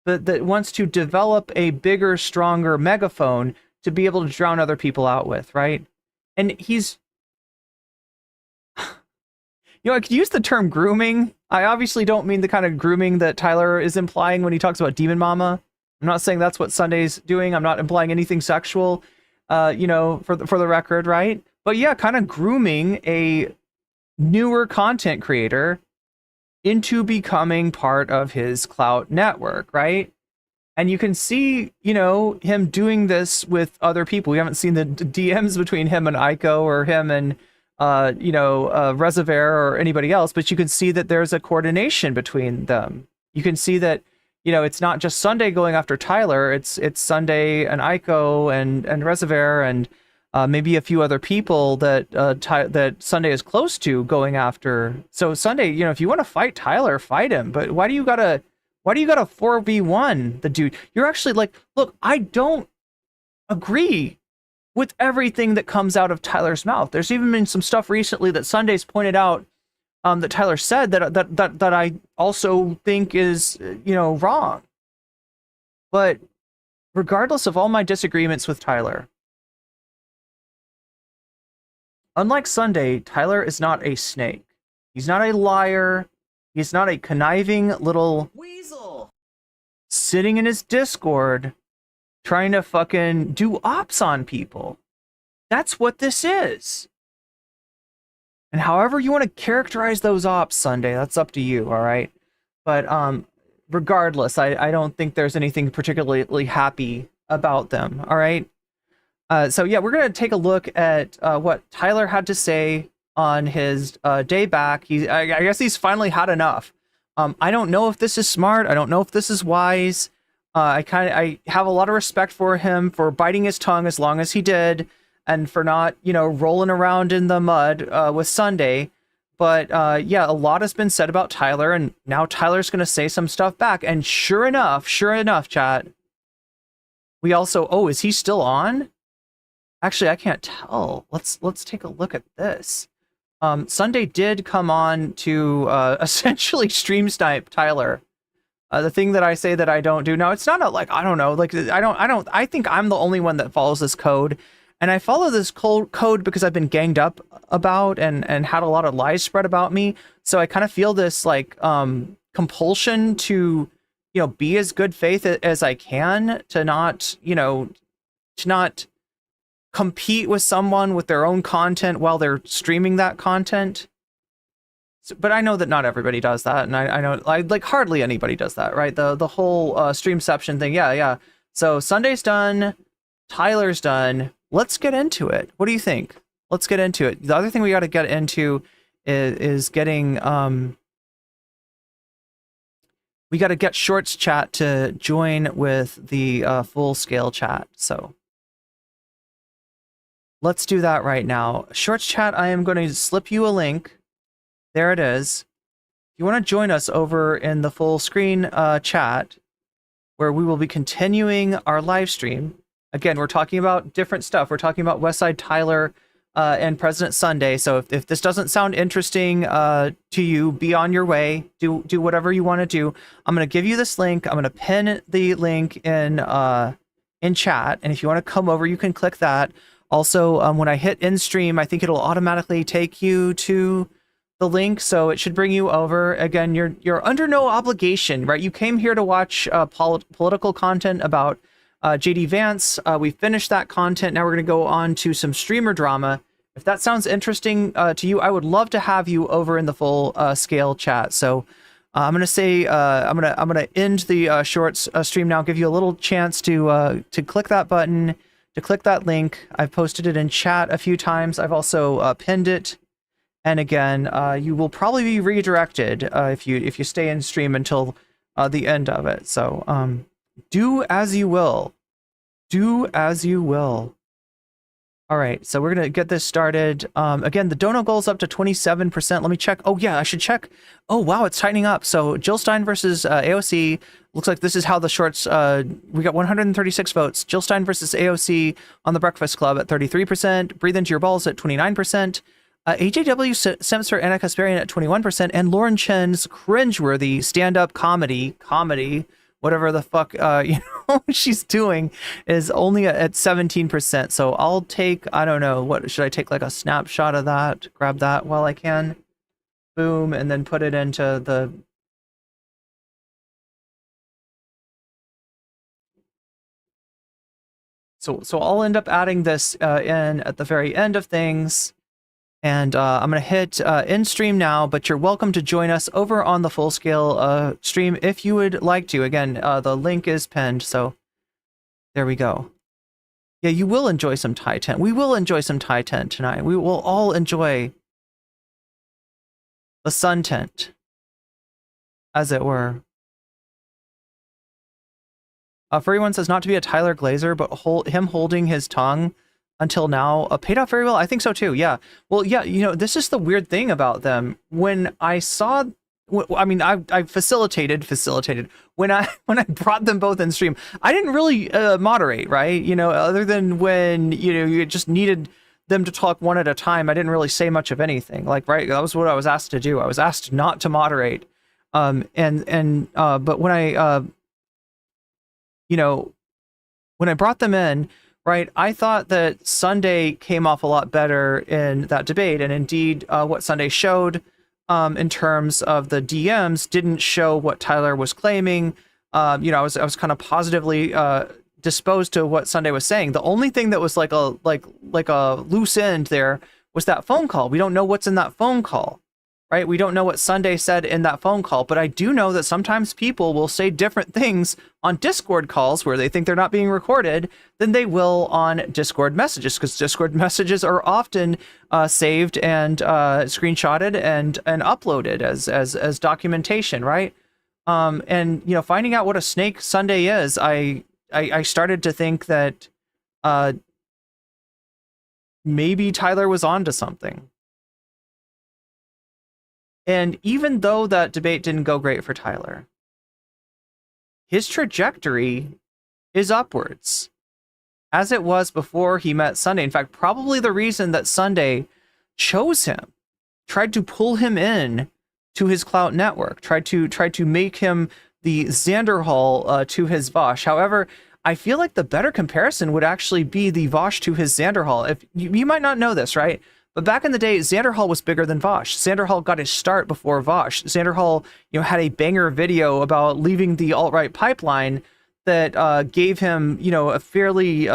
but that wants to develop a bigger, stronger megaphone to be able to drown other people out with, right? And he's... You know, I could use the term grooming. I obviously don't mean the kind of grooming that Tyler is implying when he talks about Demon Mama. I'm not saying that's what Sunday's doing. I'm not implying anything sexual, you know, for the record, right? But yeah, kind of grooming a newer content creator into becoming part of his clout network, right? And you can see, you know, him doing this with other people. We haven't seen the DMs between him and Aiko or him and you know, Reservoir or anybody else, but you can see that there's a coordination between them. You can see that, you know, it's not just Sunday going after Tyler, it's Sunday and Aiko and Reservoir and maybe a few other people that that Sunday is close to going after. So Sunday, you know, if you want to fight Tyler, fight him, but why do you gotta 4v1 the dude? You're actually like, look, I don't agree with everything that comes out of Tyler's mouth. There's even been some stuff recently that Sunday's pointed out that Tyler said that I also think is, you know, wrong. But regardless of all my disagreements with Tyler, unlike Sunday, Tyler is not a snake. He's not a liar. He's not a conniving little weasel sitting in his Discord trying to fucking do ops on people. That's what this is. And however you want to characterize those ops, Sunday, that's up to you, all right? But regardless, I don't think there's anything particularly happy about them, all right? So yeah, we're going to take a look at what Tyler had to say on his day back. I guess he's finally had enough. I don't know if this is smart. I don't know if this is wise. I have a lot of respect for him for biting his tongue as long as he did, and for not, you know, rolling around in the mud with Sunday. But yeah, a lot has been said about Tyler, and now Tyler's going to say some stuff back. And sure enough, chat, we also, oh, is he still on? Actually, I can't tell. Let's take a look at this. Sunday did come on to essentially stream snipe Tyler. The thing that I say that I don't do now, it's not like, I don't know, like I think I'm the only one that follows this code, and I follow this code because I've been ganged up about and had a lot of lies spread about me. So I kind of feel this like compulsion to, you know, be as good faith as I can, to not, you know, to not compete with someone with their own content while they're streaming that content. So, but I know that not everybody does that, and I know like hardly anybody does that, right? The whole streamception thing, yeah. So Sunday's done, Tyler's done. Let's get into it. What do you think? Let's get into it. The other thing we got to get into is getting we got to get Shorts chat to join with the full scale chat. So let's do that right now. Shorts chat, I am going to slip you a link. There it is. If you want to join us over in the full screen chat, where we will be continuing our live stream. Again, we're talking about different stuff. We're talking about Westside, Tyler, and President Sunday. So if this doesn't sound interesting to you, be on your way. Do whatever you want to do. I'm going to give you this link. I'm going to pin the link in chat. And if you want to come over, you can click that. Also, when I hit in stream, I think it'll automatically take you to the link, so it should bring you over. Again, you're under no obligation, right? You came here to watch political content about JD Vance. We finished that content. Now we're going to go on to some streamer drama. If that sounds interesting to you, I would love to have you over in the full scale chat. So I'm going to say I'm going to end the Shorts stream now. Give you a little chance to click that button, to click that link. I've posted it in chat a few times. I've also pinned it. And again, you will probably be redirected if you stay in stream until the end of it. So do as you will. Do as you will. All right, so we're going to get this started. Again, the dono goal is up to 27%. Let me check. Oh, yeah, I should check. Oh, wow, it's tightening up. So Jill Stein versus AOC. Looks like this is how the Shorts... we got 136 votes. Jill Stein versus AOC on The Breakfast Club at 33%. Breathe Into Your Balls at 29%. AJW Simps for Anna Kasparian at 21%, and Lauren Chen's cringeworthy stand-up comedy, whatever the fuck she's doing, is only at 17%. So I'll take, I don't know, what should I take, like a snapshot of that, grab that while I can, boom, and then put it into the so I'll end up adding this in at the very end of things. And I'm going to hit in stream now, but you're welcome to join us over on the full scale stream if you would like to. Again, the link is pinned, so there we go. Yeah, you will enjoy some Thai tent. We will enjoy some Thai tent tonight. We will all enjoy the sun tent, as it were. Furry1 says not to be a Tyler Glazer, but him holding his tongue until now paid off very well. I think so too. Yeah. Well, yeah. You know, this is the weird thing about them. When I saw, I mean, I facilitated when I brought them both in stream. I didn't really moderate, right? You know, other than when you just needed them to talk one at a time. I didn't really say much of anything. Like, right, that was what I was asked to do. I was asked not to moderate. But when I when I brought them in. Right, I thought that Sunday came off a lot better in that debate, and indeed, what Sunday showed in terms of the DMs didn't show what Tyler was claiming. I was kind of positively disposed to what Sunday was saying. The only thing that was like a loose end there was that phone call. We don't know what's in that phone call, right? We don't know what Sunday said in that phone call, but I do know that sometimes people will say different things on Discord calls where they think they're not being recorded than they will on Discord messages, because Discord messages are often saved and screenshotted and uploaded as documentation, right? And finding out what a snake Sunday is, I started to think that maybe Tyler was onto something. And even though that debate didn't go great for Tyler, his trajectory is upwards, as it was before he met Sunday. In fact, probably the reason that Sunday chose him, tried to pull him in to his clout network, tried to make him the Xanderhal to his Vaush. However, I feel like the better comparison would actually be the Vaush to his Xanderhal. If you might not know this, right? But back in the day, Xanderhal was bigger than Vaush. Xanderhal got his start before Vaush. Xanderhal, had a banger video about leaving the alt-right pipeline that gave him, a fairly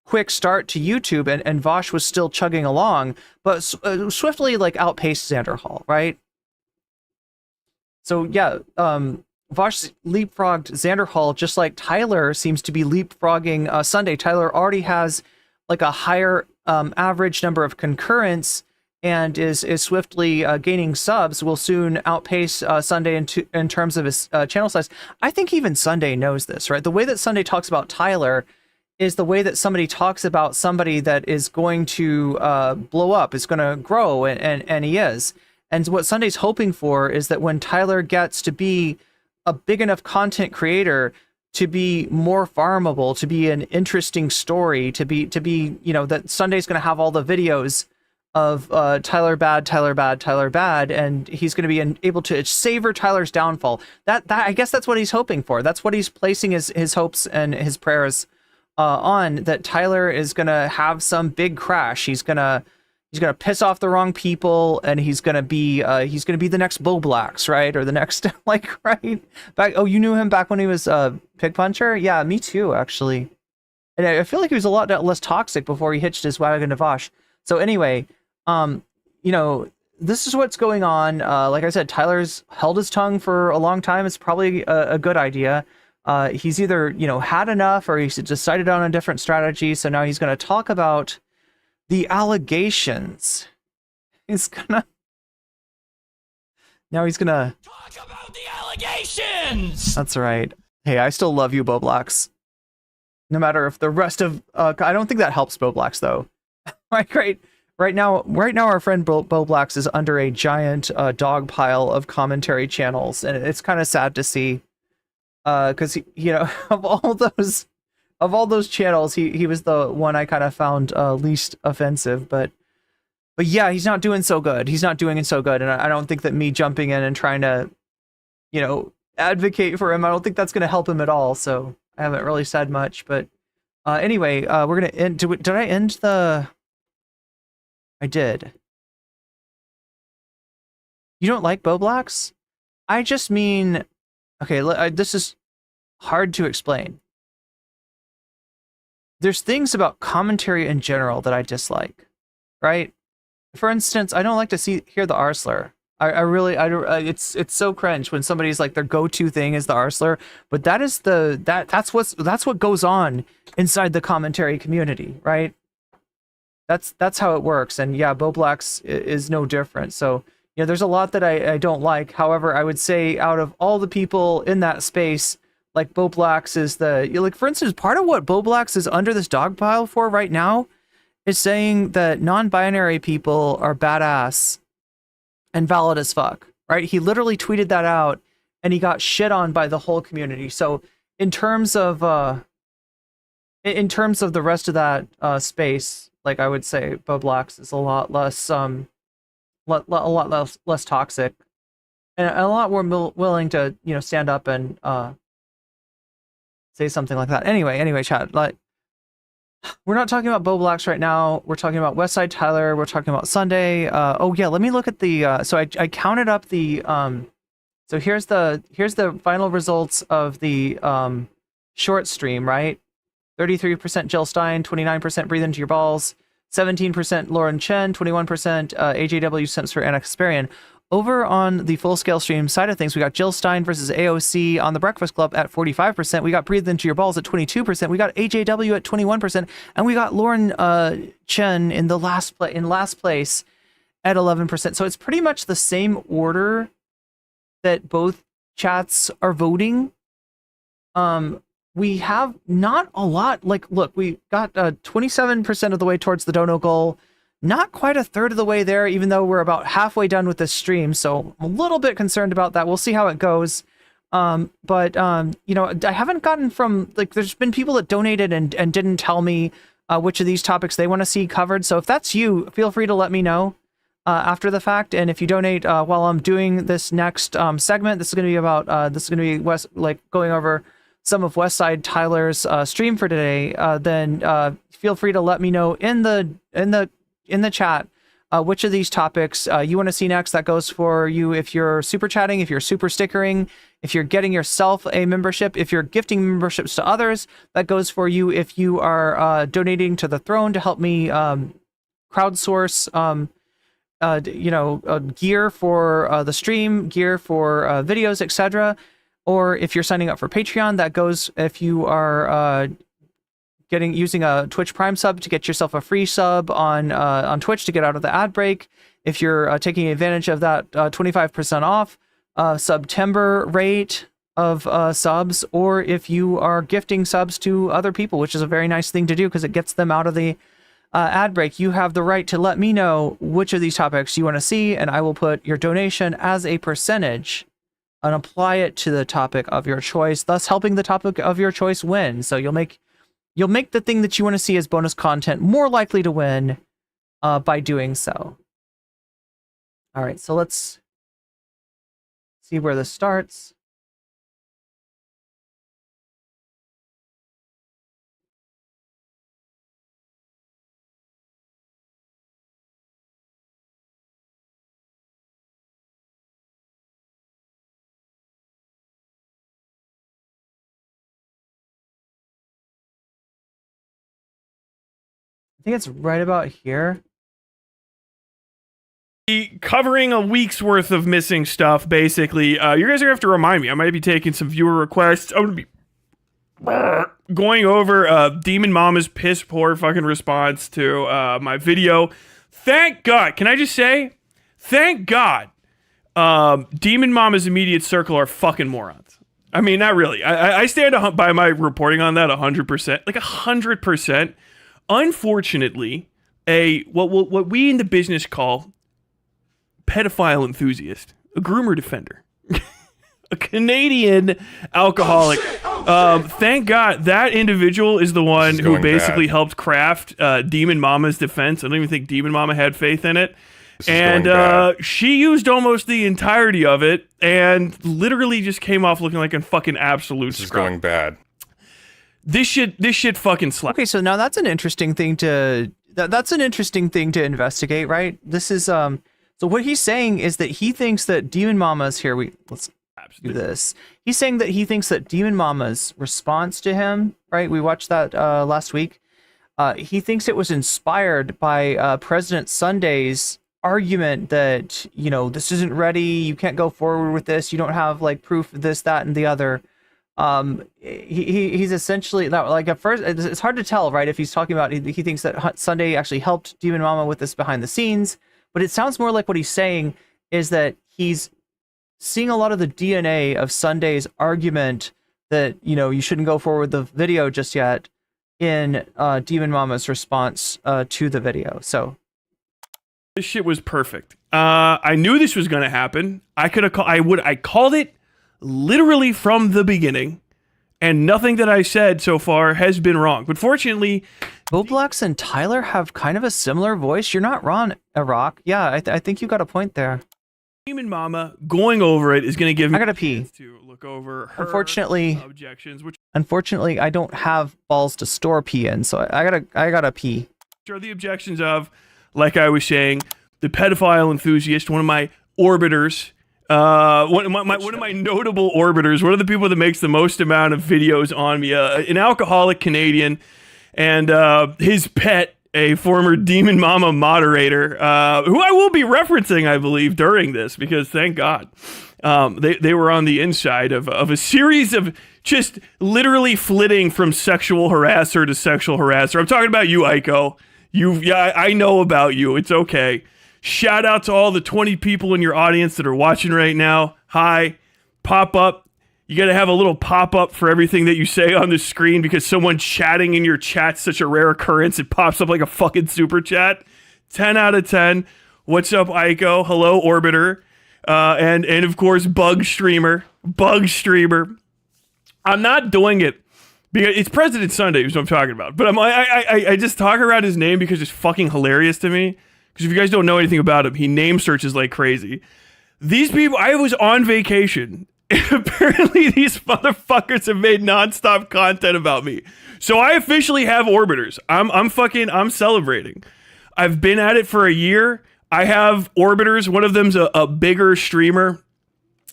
quick start to YouTube, and Vaush was still chugging along, but swiftly like outpaced Xander Hall, right? So yeah, Vaush leapfrogged Xander Hall just like Tyler seems to be leapfrogging Sunday. Tyler already has like a higher average number of concurrents and is swiftly gaining subs. Will soon outpace Sunday in terms of his channel size. I think even Sunday knows this, right? The way that Sunday talks about Tyler is the way that somebody talks about somebody that is going to blow up, is going to grow, and he is. And what Sunday's hoping for is that when Tyler gets to be a big enough content creator to be more farmable, to be an interesting story, to be that Sunday's going to have all the videos of Tyler bad, and he's going to be able to savor Tyler's downfall. That I guess that's what he's hoping for. That's what he's placing his hopes and his prayers on, that Tyler is going to have some big crash. He's going to piss off the wrong people, and he's going to be the next Bo Blacks, right? Or the next right back. Oh, you knew him back when he was Pig Puncher? Yeah, me too, actually. And I feel like he was a lot less toxic before he hitched his wagon to Vaush. So anyway, this is what's going on. Like I said, Tyler's held his tongue for a long time. It's probably a good idea. He's either, had enough, or he's decided on a different strategy. So now he's going to talk about the allegations. He's gonna talk about the allegations. That's right. Hey, I still love you, Bo Blacks. No matter if the rest of I don't think that helps Bo Blacks though. Right now our friend Bo Blacks is under a giant dog pile of commentary channels, and it's kind of sad to see, because of all those channels, he was the one I kind of found least offensive, but yeah, he's not doing so good. He's not doing it so good, and I don't think that me jumping in and trying to, advocate for him, I don't think that's going to help him at all. So I haven't really said much, but anyway, we're gonna end. Did I end the? I did. You don't like Bo Blacks? I just mean, okay, this is hard to explain. There's things about commentary in general that I dislike, right? For instance, I don't like to hear the R slur. It's so cringe when somebody's like, their go-to thing is the R slur, but that's what goes on inside the commentary community, right? That's how it works. And yeah, Bo Blacks is no different. So, there's a lot that I don't like. However, I would say out of all the people in that space, like Bo Blacks is for instance, part of what Bo Blacks is under this dog pile for right now is saying that non-binary people are badass and valid as fuck, right? He literally tweeted that out, and he got shit on by the whole community. So in terms of the rest of that space, like I would say Bo Blacks is a lot less less toxic, and a lot more willing to stand up and say something like that. Anyway, chat. Like, we're not talking about Bo Blacks right now. We're talking about Westside Tyler. We're talking about Sunday. Oh yeah, let me look at the. So I counted up the. So here's the final results of the short stream, right? 33% Jill Stein, 29% Breathe Into Your Balls, 17% Lauren Chen, 21% AJW Simps for Anna Kasparian. Over on the full scale stream side of things, we got Jill Stein versus AOC on the Breakfast Club at 45%. We got Breathe Into Your Balls at 22%. We got AJW at 21%, and we got Lauren Chen in last place at 11%. So it's pretty much the same order that both chats are voting. We have not a lot. Like, look, we got 27% of the way towards the dono goal. Not quite a third of the way there, even though we're about halfway done with this stream. So I'm a little bit concerned about that. We'll see how it goes. But I haven't gotten from, like, there's been people that donated and didn't tell me which of these topics they want to see covered. So if that's you, feel free to let me know after the fact. And if you donate while I'm doing this next segment, this is going to be about, going over some of Westside Tyler's stream for today. Then feel free to let me know in the chat which of these topics you want to see next. That goes for you if you're super chatting, if you're super stickering, If you're getting yourself a membership, if you're gifting memberships to others, that goes for you. If you are donating to the throne to help me crowdsource, gear for the stream, gear for videos, etc. Or if you're signing up for Patreon, that goes if you are using a Twitch Prime sub to get yourself a free sub on Twitch to get out of the ad break. If you're taking advantage of that 25% off September rate of subs, or if you are gifting subs to other people, which is a very nice thing to do because it gets them out of the ad break, you have the right to let me know which of these topics you want to see, and I will put your donation as a percentage and apply it to the topic of your choice, thus helping the topic of your choice win. So you'll make the thing that you want to see as bonus content more likely to win by doing so. All right, so let's see where this starts. I think it's right about here. Covering a week's worth of missing stuff, basically. You guys are going to have to remind me. I might be taking some viewer requests. I'm going to be going over Demon Mama's piss poor fucking response to my video. Thank God. Can I just say? Thank God. Demon Mama's immediate circle are fucking morons. I mean, not really. I stand by my reporting on that 100%. Like 100%. Unfortunately, what we in the business call pedophile enthusiast, a groomer defender, a Canadian alcoholic. Thank God that individual is the one who basically helped craft Demon Mama's defense. I don't even think Demon Mama had faith in it. And she used almost the entirety of it and literally just came off looking like a fucking absolute This is going bad. This shit fucking slaps. Okay, so now that's an interesting thing to investigate, right? This is so what he's saying is that he thinks that Demon Mama's let's do this. He's saying that he thinks that Demon Mama's response to him, right? We watched that last week. He thinks it was inspired by President Sunday's argument that, this isn't ready, you can't go forward with this, you don't have like proof of this, that, and the other. He's essentially at first it's hard to tell, right? If he's talking about he thinks that Sunday actually helped Demon Mama with this behind the scenes, but it sounds more like what he's saying is that he's seeing a lot of the DNA of Sunday's argument that you shouldn't go forward with the video just yet in Demon Mama's response to the video. So this shit was perfect. I knew this was going to happen. I called it literally from the beginning, and nothing that I said so far has been wrong. But fortunately, Boblax and Tyler have kind of a similar voice. You're not wrong, Iraq. Yeah, I think you got a point there. Demon Mama going over it is going to give me. I gotta pee. To look over her objections, which unfortunately I don't have balls to store pee in, so I gotta pee. Are the objections of, like I was saying, the pedophile enthusiast, one of my orbiters. One of my notable orbiters, one of the people that makes the most amount of videos on me, an alcoholic Canadian, and his pet, a former Demon Mama moderator, who I will be referencing, I believe, during this, because thank God, they were on the inside of a series of just literally flitting from sexual harasser to sexual harasser. I'm talking about you, Aiko. I know about you. It's okay. Shout out to all the 20 people in your audience that are watching right now. Hi, pop up. You got to have a little pop up for everything that you say on the screen because someone chatting in your chat's such a rare occurrence. It pops up like a fucking super chat. 10 out of 10. What's up, Aiko? Hello, Orbiter. And of course, Bug Streamer. I'm not doing it because it's President Sunday is what I'm talking about. But I just talk around his name because it's fucking hilarious to me. Because if you guys don't know anything about him, he name searches like crazy. These people, I was on vacation. And apparently these motherfuckers have made nonstop content about me. So I officially have orbiters. I'm celebrating. I've been at it for a year. I have orbiters. One of them's a bigger streamer.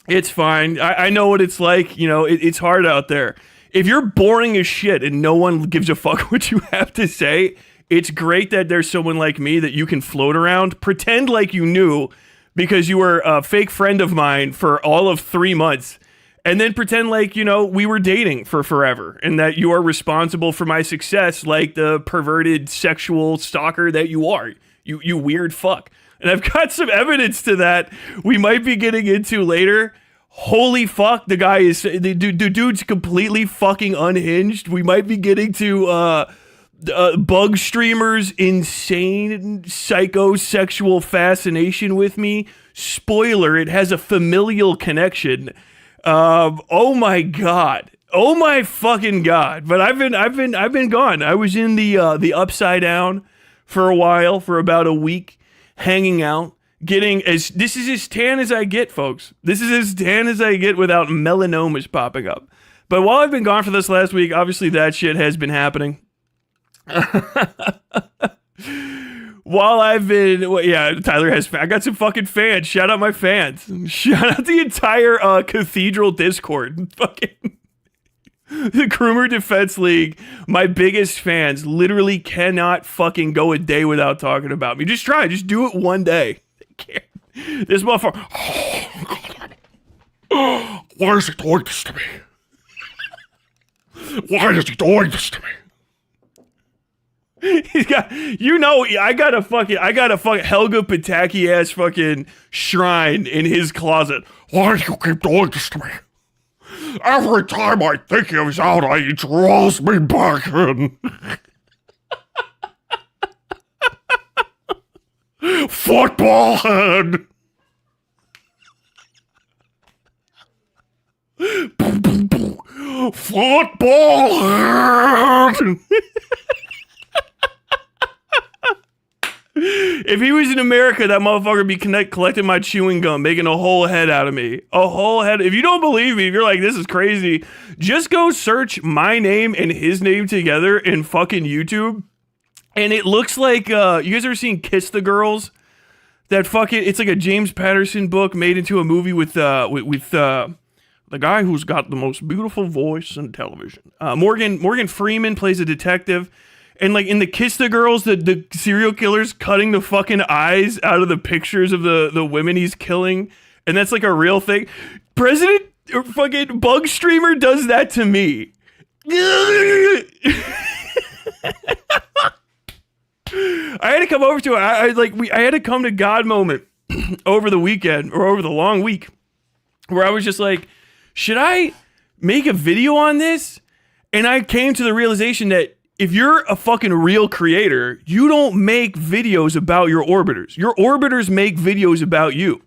It's fine. I know what it's like. You know, it's hard out there. If you're boring as shit and no one gives a fuck what you have to say, it's great that there's someone like me that you can float around, pretend like you knew because you were a fake friend of mine for all of 3 months, and then pretend like, you know, we were dating for forever and that you are responsible for my success like the perverted sexual stalker that you are. You weird fuck. And I've got some evidence to that we might be getting into later. Holy fuck, the guy is... The dude's completely fucking unhinged. We might be getting to bug streamers' insane psychosexual fascination with me. Spoiler, it has a familial connection. Oh my god. Oh my fucking god. But I've been gone. I was in the Upside Down for a while, for about a week, hanging out, this is as tan as I get, folks. This is as tan as I get without melanomas popping up. But while I've been gone for this last week, obviously that shit has been happening. While I've been, Tyler has, I got some fucking fans. Shout out my fans. Shout out the entire Cathedral Discord. Fucking the Groomer Defense League, my biggest fans, literally cannot fucking go a day without talking about me. Just try, just do it one day. They can't. This motherfucker. Why is he doing this to me? Why is he doing this to me? He's got, you know, I got a fucking Helga Pataki ass fucking shrine in his closet. Why do you keep doing this to me? Every time I think he was out, he draws me back in. Football head. Football head. If he was in America, that motherfucker would be collecting my chewing gum, making a whole head out of me. A whole head. If you don't believe me, if you're like, this is crazy, just go search my name and his name together in fucking YouTube. And it looks like, you guys ever seen Kiss the Girls? That fucking, it's like a James Patterson book made into a movie with the guy who's got the most beautiful voice in television. Morgan Freeman plays a detective. And like in the Kiss the Girls, the serial killer's cutting the fucking eyes out of the pictures of the women he's killing. And that's like a real thing. President or fucking Bug Streamer does that to me. I had to come over to it. I had to come to God moment over the weekend or over the long week where I was just like, should I make a video on this? And I came to the realization that if you're a fucking real creator, you don't make videos about your orbiters. Your orbiters make videos about you.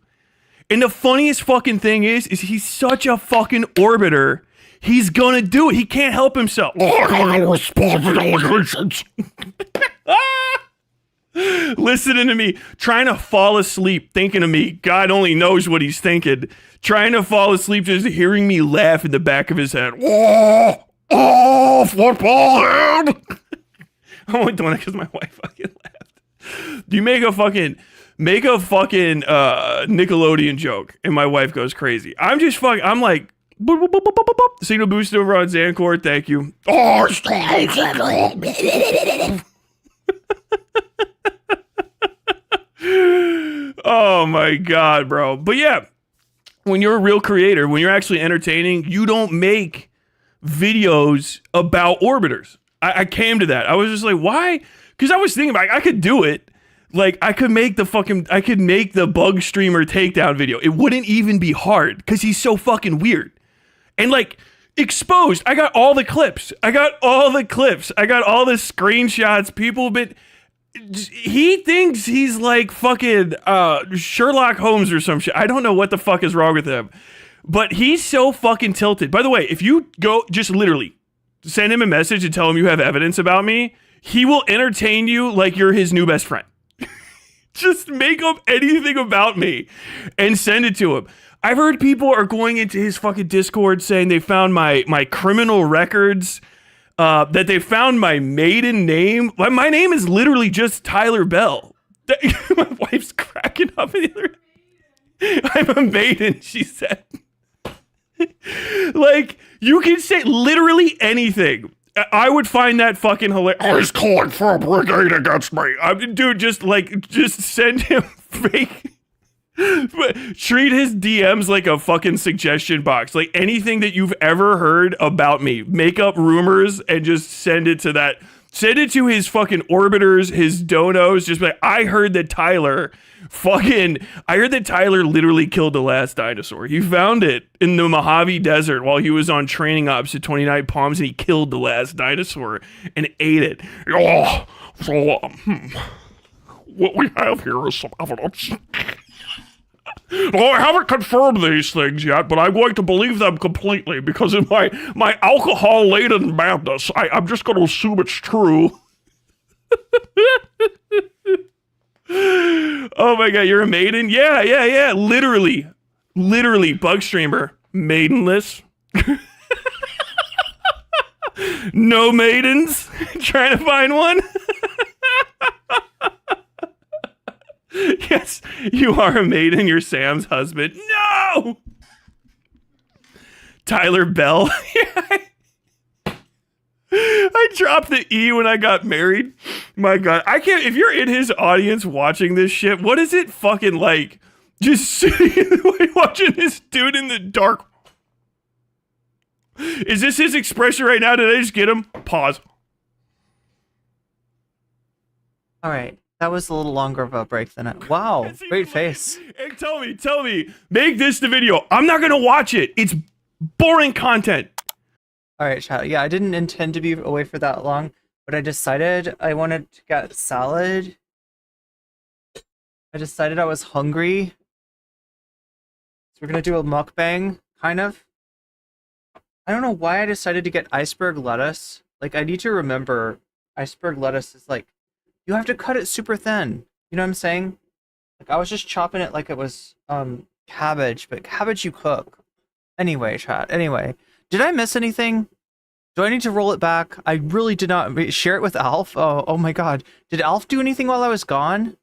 And the funniest fucking thing is he's such a fucking orbiter. He's gonna do it. He can't help himself. Listening to me, trying to fall asleep, thinking of me. God only knows what he's thinking. Trying to fall asleep, just hearing me laugh in the back of his head. Oh, football head! I'm only doing it because my wife fucking laughed. Do you make a fucking Nickelodeon joke and my wife goes crazy? I'm just fucking, I'm like, boop, boop, boop, boop, boop, boop. Signal boost over on Zancor, thank you. Oh my god, bro. But yeah, when you're a real creator, when you're actually entertaining, you don't make videos about orbiters. I came to that. I was just like, why? Because I was thinking about, I could do it. Like, I could make the bug streamer takedown video. It wouldn't even be hard because he's so fucking weird. And like, exposed. I got all the clips. I got all the screenshots. People, but he thinks he's like fucking Sherlock Holmes or some shit. I don't know what the fuck is wrong with him. But he's so fucking tilted. By the way, if you go just literally send him a message and tell him you have evidence about me, he will entertain you like you're his new best friend. Just make up anything about me and send it to him. I've heard people are going into his fucking Discord saying they found my criminal records, that they found my maiden name. My name is literally just Tyler Bell. My wife's cracking up in the other. I'm a maiden, she said. Like, you can say literally anything. I would find that fucking hilarious. Oh, he's calling for a brigade against me. Dude, just send him fake. Treat his DMs like a fucking suggestion box. Like, anything that you've ever heard about me, make up rumors and just send it to that. Send it to his fucking orbiters, his donos. Just like, I heard that Tyler literally killed the last dinosaur. He found it in the Mojave Desert while he was on training ops at 29 Palms, and he killed the last dinosaur and ate it. Oh, so, what we have here is some evidence. Well, I haven't confirmed these things yet, but I'm going to believe them completely because in my alcohol-laden madness, I'm just going to assume it's true. Oh my god, you're a maiden? Yeah. Literally, bug streamer. Maidenless. No maidens. Trying to find one? Yes, you are a maiden. You're Sam's husband. No! Tyler Bell. I dropped the E when I got married. My god. I can't. If you're in his audience watching this shit, what is it fucking like? Just sitting in the way watching this dude in the dark. Is this his expression right now? Did I just get him? Pause. All right. That was a little longer of a break than wow, great face. Hey, tell me, make this the video. I'm not gonna watch it. It's boring content. All right, chat. Yeah, I didn't intend to be away for that long, but I decided I wanted to get salad. I decided I was hungry. So we're gonna do a mukbang, kind of. I don't know why I decided to get iceberg lettuce. Like, I need to remember iceberg lettuce is like, you have to cut it super thin. You know what I'm saying? Like, I was just chopping it like it was cabbage, but cabbage you cook. Anyway, chat. Anyway, did I miss anything? Do I need to roll it back? I really did not share it with Alf. Oh my god. Did Alf do anything while I was gone?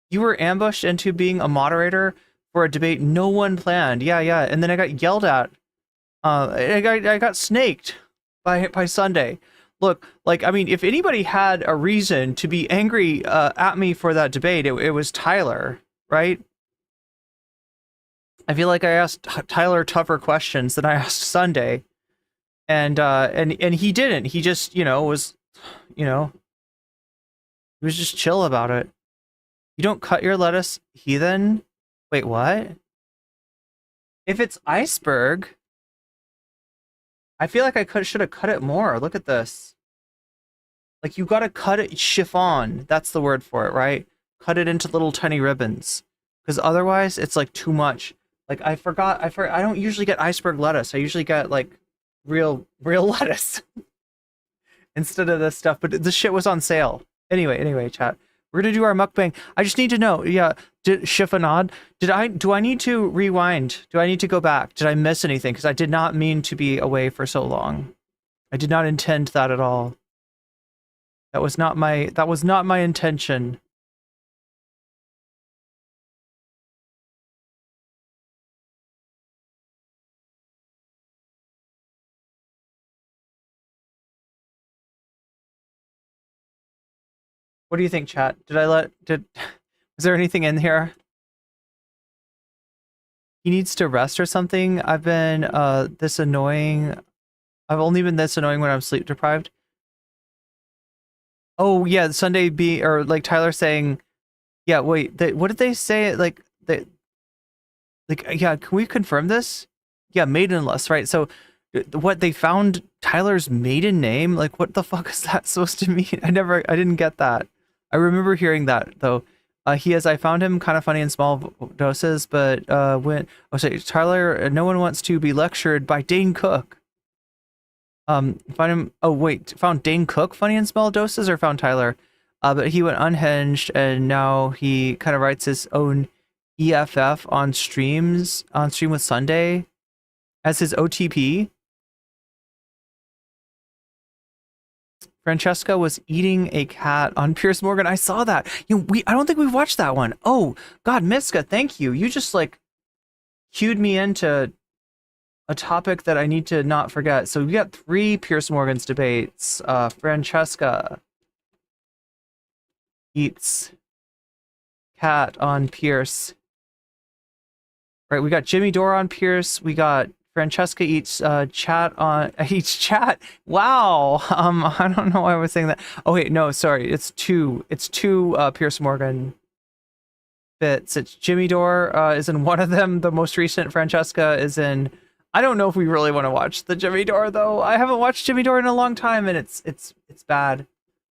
You were ambushed into being a moderator for a debate no one planned. Yeah. And then I got yelled at. I got snaked by Sunday. Look, like, I mean, if anybody had a reason to be angry at me for that debate, it was Tyler, right? I feel like I asked Tyler tougher questions than I asked Sunday, and he didn't. He just, was, he was just chill about it. You don't cut your lettuce, heathen? Wait, what? If it's iceberg, I feel like I should have cut it more. Look at this. Like, you gotta cut it chiffon. That's the word for it, right? Cut it into little tiny ribbons. Because otherwise, it's like too much. Like, I forgot. I don't usually get iceberg lettuce. I usually get like real lettuce instead of this stuff. But this shit was on sale. Anyway, chat. We're gonna do our mukbang. I just need to know. Yeah, chiffonade. Do I need to rewind? Do I need to go back? Did I miss anything? Because I did not mean to be away for so long. I did not intend that at all. That was not my intention. What do you think, chat? Was there anything in here? He needs to rest or something? I've been this annoying. I've only been this annoying when I'm sleep deprived. Oh yeah, Sunday or like Tyler saying, yeah, wait, what did they say? Like, yeah, can we confirm this? Yeah, maidenless, right? So what, they found Tyler's maiden name? Like, what the fuck is that supposed to mean? I didn't get that. I remember hearing that though. I found him kind of funny in small doses, but Tyler, no one wants to be lectured by Dane Cook. Found Dane Cook funny in small doses, or found Tyler? But he went unhinged, and now he kind of writes his own EFF on stream with Sunday as his OTP. Francesca was eating a cat on Piers Morgan. I saw that. I don't think we've watched that one. Oh God, Miska, thank you. You just like cued me into a topic that I need to not forget. So we got 3 Piers Morgan's debates. Francesca eats cat on Pierce. Right, we got Jimmy Dore on Pierce. We got Francesca eats chat on eats chat. Wow. I don't know why I was saying that. Oh wait, no, sorry. It's two Piers Morgan bits. It's Jimmy Dore is in one of them. The most recent Francesca is in. I don't know if we really want to watch the Jimmy Dore though. I haven't watched Jimmy Dore in a long time, and it's bad.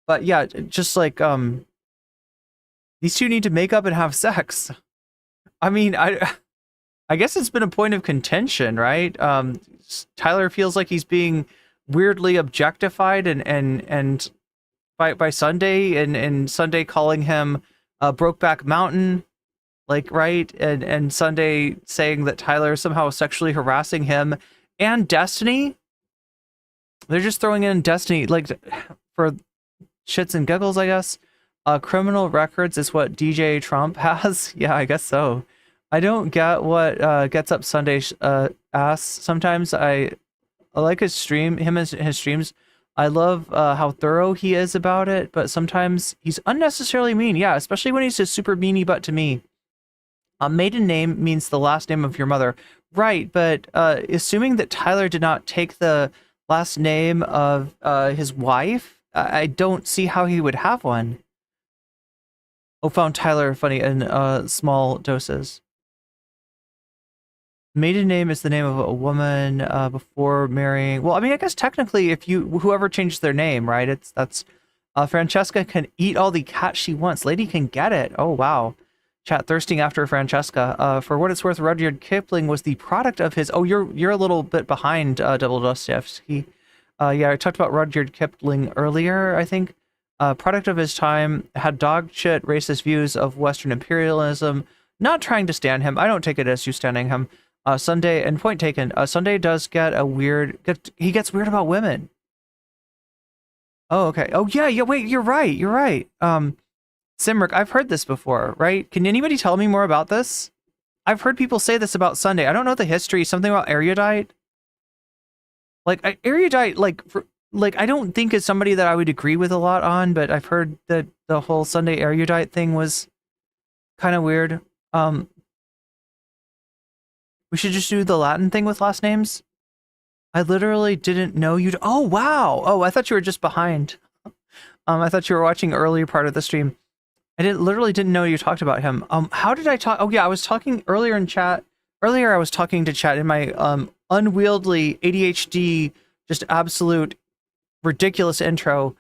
But yeah, just like these two need to make up and have sex. I mean, I guess it's been a point of contention, right? Tyler feels like he's being weirdly objectified and by Sunday and Sunday calling him Brokeback Mountain, like, right? And Sunday saying that Tyler is somehow sexually harassing him and Destiny. They're just throwing in Destiny like for shits and giggles, I guess. Criminal records is what DJ Trump has. Yeah, I guess so. I don't get what gets up Sunday's ass. Sometimes I like his his streams. I love how thorough he is about it, but sometimes he's unnecessarily mean. Yeah, especially when he's just super meanie butt to me. A maiden name means the last name of your mother. Right, but assuming that Tyler did not take the last name of his wife, I don't see how he would have one. Oh, found Tyler funny in small doses. Maiden name is the name of a woman before marrying. Well, I mean, I guess technically, if whoever changed their name, right? That's Francesca can eat all the cat she wants. Lady can get it. Oh wow, chat thirsting after Francesca. For what it's worth, Rudyard Kipling was the product of his. Oh, you're a little bit behind Double Dostoevsky. Yeah, I talked about Rudyard Kipling earlier. I think product of his time, had dog shit racist views of Western imperialism. Not trying to stand him. I don't take it as you standing him. Sunday, and point taken, Sunday does get he gets weird about women. Oh, okay. Oh, yeah, wait, you're right. Simric, I've heard this before, right? Can anybody tell me more about this? I've heard people say this about Sunday. I don't know the history, something about erudite. Like, erudite, like, I don't think is somebody that I would agree with a lot on, but I've heard that the whole Sunday erudite thing was kind of weird. We should just do the Latin thing with last names. I literally didn't know you'd. Oh, wow. Oh, I thought you were just behind. I thought you were watching earlier part of the stream. I literally didn't know you talked about him. How did I talk? Oh, yeah, I was talking earlier in chat. Earlier, I was talking to chat in my unwieldy ADHD, just absolute ridiculous intro.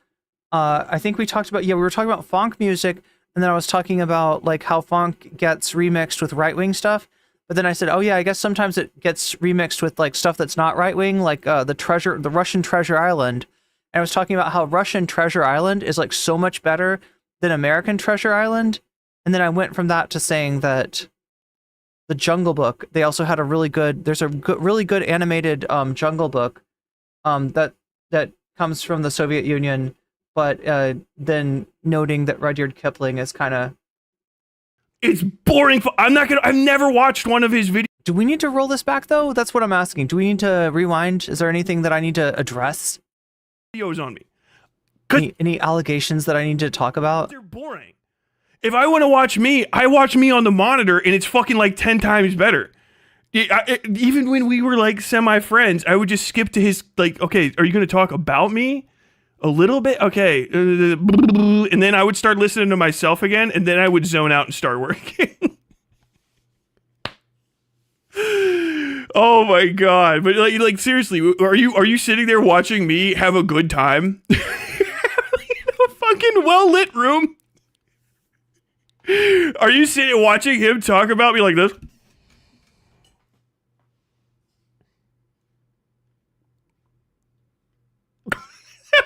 I think we talked about, we were talking about funk music, and then I was talking about like how funk gets remixed with right-wing stuff. But then I said, oh yeah, I guess sometimes it gets remixed with like stuff that's not right-wing, like the Russian Treasure Island. And I was talking about how Russian Treasure Island is like so much better than American Treasure Island. And then I went from that to saying that the Jungle Book, they also had there's a really good animated Jungle Book that comes from the Soviet Union, but then noting that Rudyard Kipling is kind of, it's boring. I've never watched one of his videos. Do we need to roll this back though? That's what I'm asking. Do we need to rewind? Is there anything that I need to address? Videos on me. Any allegations that I need to talk about? They're boring. If I want to watch me, I watch me on the monitor and it's fucking like 10 times better. Even when we were like semi-friends, I would just skip to his like, okay, are you going to talk about me? A little bit? Okay. And then I would start listening to myself again, and then I would zone out and start working. Oh my god. But like seriously, are you sitting there watching me have a good time? In a fucking well-lit room? Are you sitting watching him talk about me like this?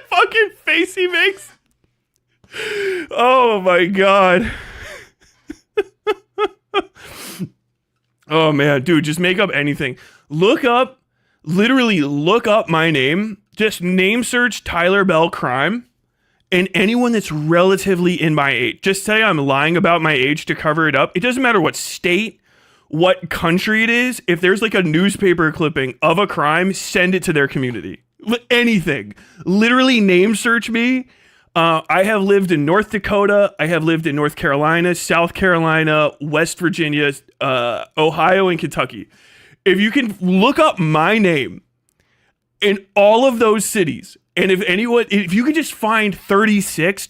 Fucking face he makes. Oh my god. Oh man, dude, just make up anything. Literally look up my name. Just name search Tyler Bell crime and anyone that's relatively in my age. Just say I'm lying about my age to cover it up. It doesn't matter what state, what country it is. If there's like a newspaper clipping of a crime, send it to their community. Anything. Literally name search me. I have lived in North Dakota. I have lived in North Carolina, South Carolina, West Virginia, Ohio, and Kentucky. If you can look up my name in all of those cities, and if you could just find 36,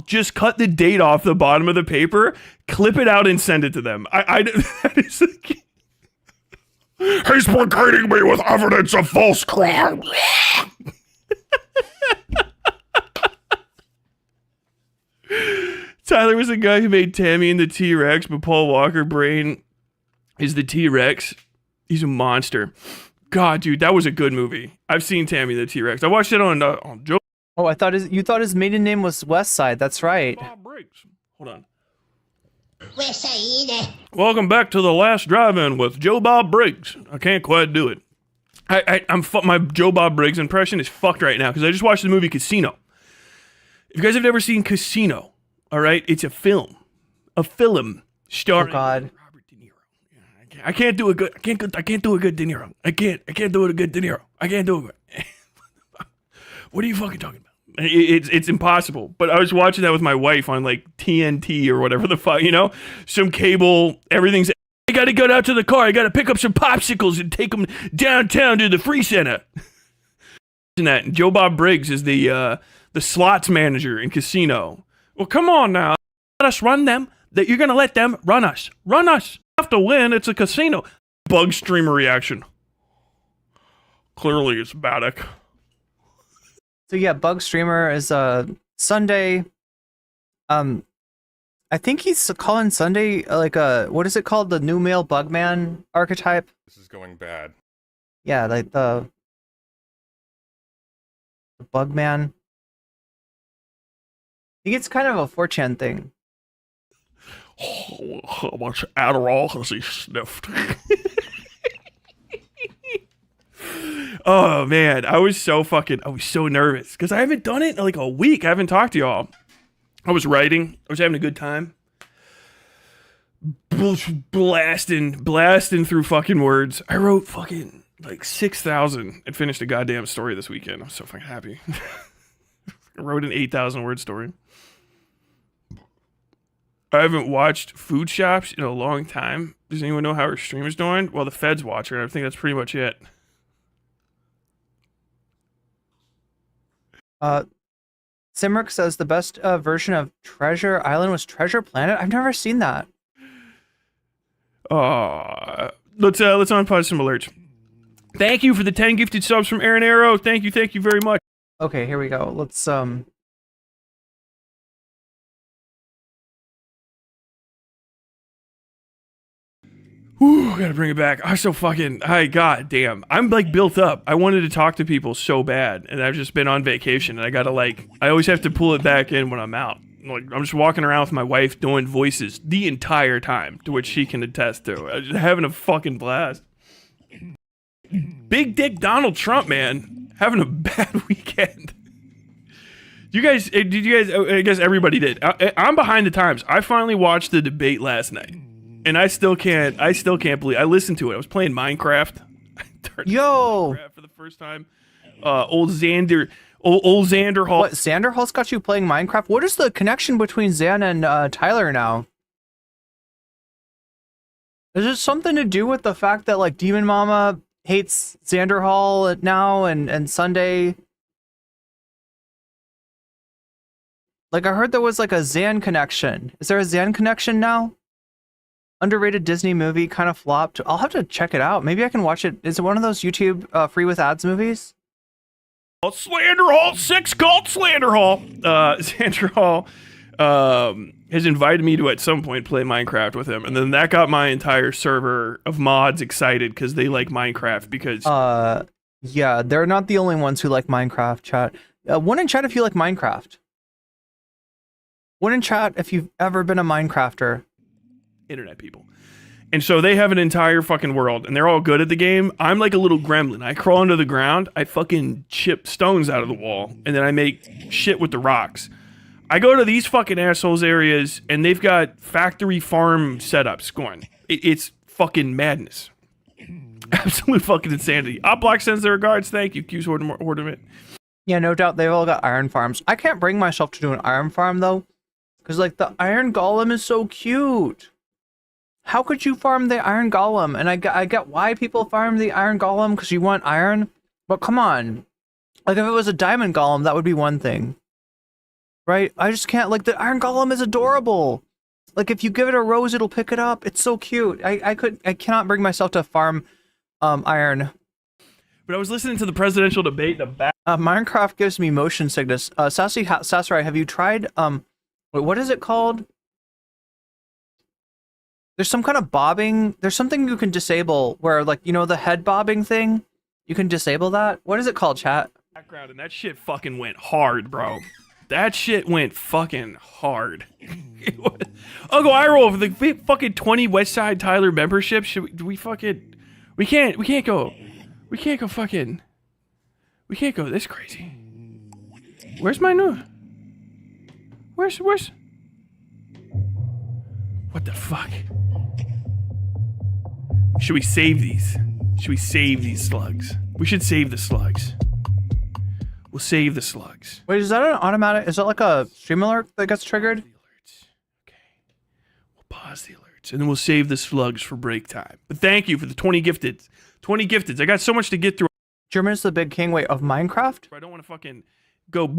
just cut the date off the bottom of the paper, clip it out, and send it to them. That is like, he's placating me with evidence of false crime. Tyler was the guy who made Tammy and the T-Rex, but Paul Walker Brain is the T-Rex. He's a monster. God, dude, that was a good movie. I've seen Tammy and the T-Rex. I watched it on Joe. Oh, you thought his maiden name was Westside. That's right. Bob Briggs. Hold on. Westside. Welcome back to the last drive-in with Joe Bob Briggs. I can't quite do it. My Joe Bob Briggs impression is fucked right now because I just watched the movie Casino. If you guys have never seen Casino, all right, it's a film starring Robert De Niro. I can't do a good De Niro. I can't do it a good De Niro. I can't do it. What are you fucking talking about? It's impossible. But I was watching that with my wife on like TNT or whatever the fuck, some cable. Everything's. I got to go out to the car. I got to pick up some popsicles and take them downtown to the free center. And Joe Bob Briggs is the slots manager in Casino. Well, come on now. Let us run them. That you're going to let them run us. Run us. Have to win. It's a casino. Bug streamer reaction. Clearly it's Baddock. So yeah, Bug Streamer is Sunday. I think he's calling Sunday like what is it called? The new male Bugman archetype. This is going bad. Yeah, like the Bugman. I think it's kind of a 4chan thing. Oh, how much Adderall has he sniffed? Oh man, I was so nervous because I haven't done it in like a week. I haven't talked to y'all. I was writing. I was having a good time. Blasting through fucking words. I wrote fucking like 6,000 and finished a goddamn story this weekend. I'm so fucking happy. I wrote an 8,000 word story. I haven't watched Food Shops in a long time. Does anyone know how her stream is doing? Well, the Feds watch her. I think that's pretty much it. Simric says the best version of Treasure Island was Treasure Planet. I've never seen that. Let's unpause some alerts. Thank you for the 10 gifted subs from Aaron Arrow. Thank you very much. Okay, here we go. Let's Whew, gotta bring it back. God damn. I'm like built up. I wanted to talk to people so bad, and I've just been on vacation, and I always have to pull it back in when I'm out. Like, I'm just walking around with my wife doing voices the entire time, to which she can attest to. I'm just having a fucking blast. Big dick Donald Trump, man. Having a bad weekend. I guess everybody did. I'm behind the times. I finally watched the debate last night. And I still can't believe I listened to it. I was playing Minecraft. Minecraft for the first time. Old Xander Hall. What, Xander Hall's got you playing Minecraft? What is the connection between Xan and Tyler now? Is it something to do with the fact that like Demon Mama hates Xander Hall now and Sunday? Like I heard there was like a Xan connection. Is there a Xan connection now? Underrated Disney movie, kind of flopped. I'll have to check it out. Maybe I can watch it. Is it one of those YouTube free with ads movies? Slander Hall 6 called Slander Hall. Slander Hall has invited me to at some point play Minecraft with him, and then that got my entire server of mods excited because they like Minecraft. Because yeah, they're not the only ones who like Minecraft. Chat. One in chat if you like Minecraft. One in chat if you've ever been a Minecrafter. Internet people. And so they have an entire fucking world and they're all good at the game. I'm like a little gremlin. I crawl into the ground, I fucking chip stones out of the wall, and then I make shit with the rocks. I go to these fucking assholes areas and they've got factory farm setups going. It's fucking madness. Absolute fucking insanity. Opblock sends their regards. Thank you, Q's Ornament. Yeah, no doubt they've all got iron farms. I can't bring myself to do an iron farm though, because like the iron golem is so cute. How could you farm the iron golem? And I get why people farm the iron golem, because you want iron. But come on, like if it was a diamond golem, that would be one thing, right? I just can't. Like the iron golem is adorable. Like if you give it a rose, it'll pick it up. It's so cute. I cannot bring myself to farm iron. But I was listening to the presidential debate in the back. Minecraft gives me motion sickness. Sassari, have you tried wait, what is it called? There's some kind of bobbing. There's something you can disable where, like, you know, the head bobbing thing. You can disable that. What is it called, chat? Background, and that shit fucking went hard, bro. That shit went fucking hard. I'll go IRL for the fucking 20 Westside Tyler membership. We can't go this crazy. Where's my new? Where's? What the fuck? Should we save these? Should we save these slugs? We should save the slugs. We'll save the slugs. Wait, is that an automatic? Is that like a stream alert that gets triggered? We'll pause the alerts and then we'll save the slugs for break time. But thank you for the 20 gifted. 20 gifteds. I got so much to get through. German's the big king. Wait, of Minecraft? I don't want to fucking go.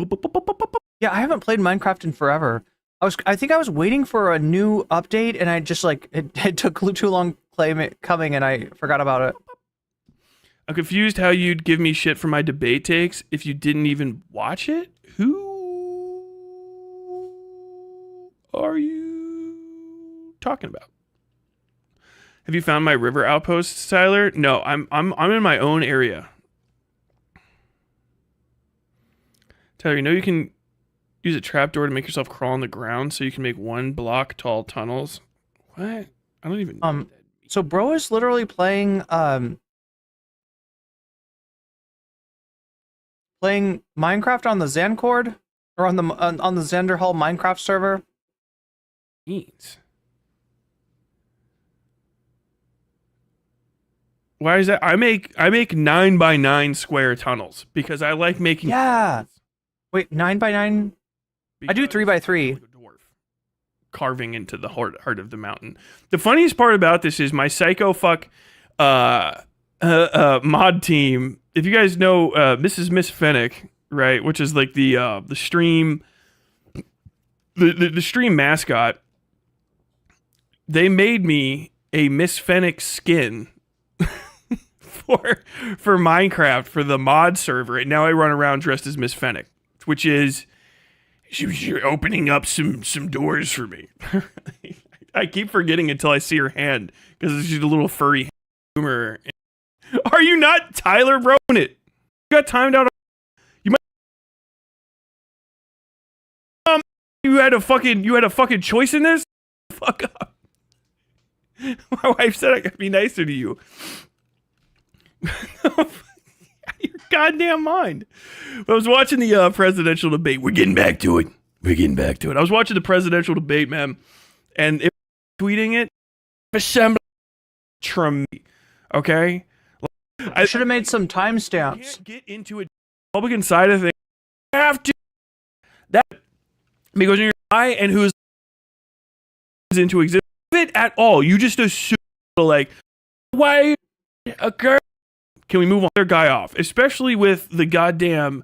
Yeah, I haven't played Minecraft in forever. I think I was waiting for a new update, and I just like it took too long coming, and I forgot about it. I'm confused how you'd give me shit for my debate takes if you didn't even watch it. Who are you talking about? Have you found my river outposts, Tyler? No, I'm in my own area. Tyler, you know you can use a trapdoor to make yourself crawl on the ground so you can make 1 block tall tunnels. What? I don't even know. So bro is literally playing Minecraft on the Zancord, or on the Zanderhall Minecraft server. Neat. Why is that? I make 9x9 square tunnels because I like making. Yeah. Wait, 9x9. I do 3x3. Carving into the heart of the mountain. The funniest part about this is my psycho fuck mod team. If you guys know Mrs. Miss Fennec, right, which is like the stream the stream mascot, they made me a Miss Fennec skin for Minecraft for the mod server, and now I run around dressed as Miss Fennec, which is you're opening up some doors for me. I keep forgetting until I see her hand because she's a little furry humor. Are you not Tyler, bro? It you got timed out. You might. You had a fucking choice in this. Fuck up. My wife said I gotta be nicer to you. Your goddamn mind. I was watching the presidential debate. We're getting back to it. I was watching the presidential debate, man, and it tweeting it. Assembly, okay. I should have made some timestamps. Can't get into a Republican side of things. You have to that because you're a guy and who's into existence at all. You just assume like why occur. Can we move on their guy off? Especially with the goddamn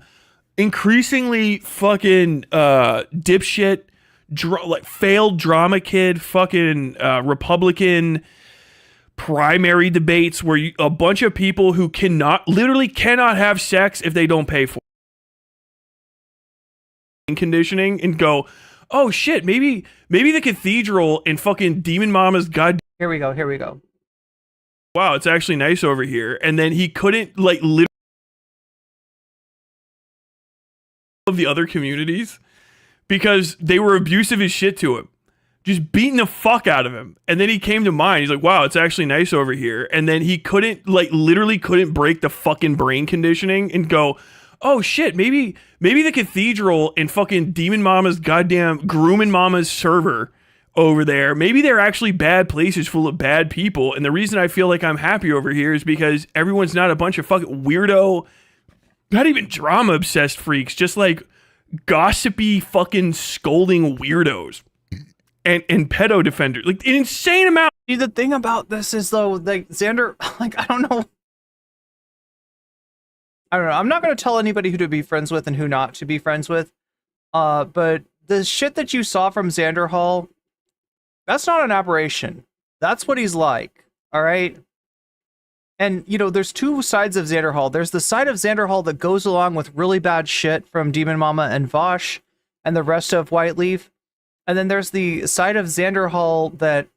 increasingly fucking dipshit like failed drama kid fucking Republican primary debates where a bunch of people who literally cannot have sex if they don't pay for it. Conditioning and go, oh shit, maybe the cathedral and fucking Demon Mama's god. Here we go. Wow, it's actually nice over here. And then he couldn't like literally of the other communities because they were abusive as shit to him. Just beating the fuck out of him. And then he came to mind. He's like, wow, it's actually nice over here. And then he literally couldn't break the fucking brain conditioning and go, oh shit, maybe the cathedral and fucking Demon Mama's goddamn Grooming Mama's server over there. Maybe they're actually bad places full of bad people. And the reason I feel like I'm happy over here is because everyone's not a bunch of fucking weirdo, not even drama obsessed freaks, just like gossipy fucking scolding weirdos and pedo defenders. Like an insane amount. See, the thing about this is though, like Xander, like I don't know. I'm not going to tell anybody who to be friends with and who not to be friends with. But the shit that you saw from Xander Hall, that's not an aberration. That's what he's like. All right. And, you know, there's two sides of Xander Hall. There's the side of Xander Hall that goes along with really bad shit from Demon Mama and Vaush and the rest of White Leaf. And then there's the side of Xander Hall that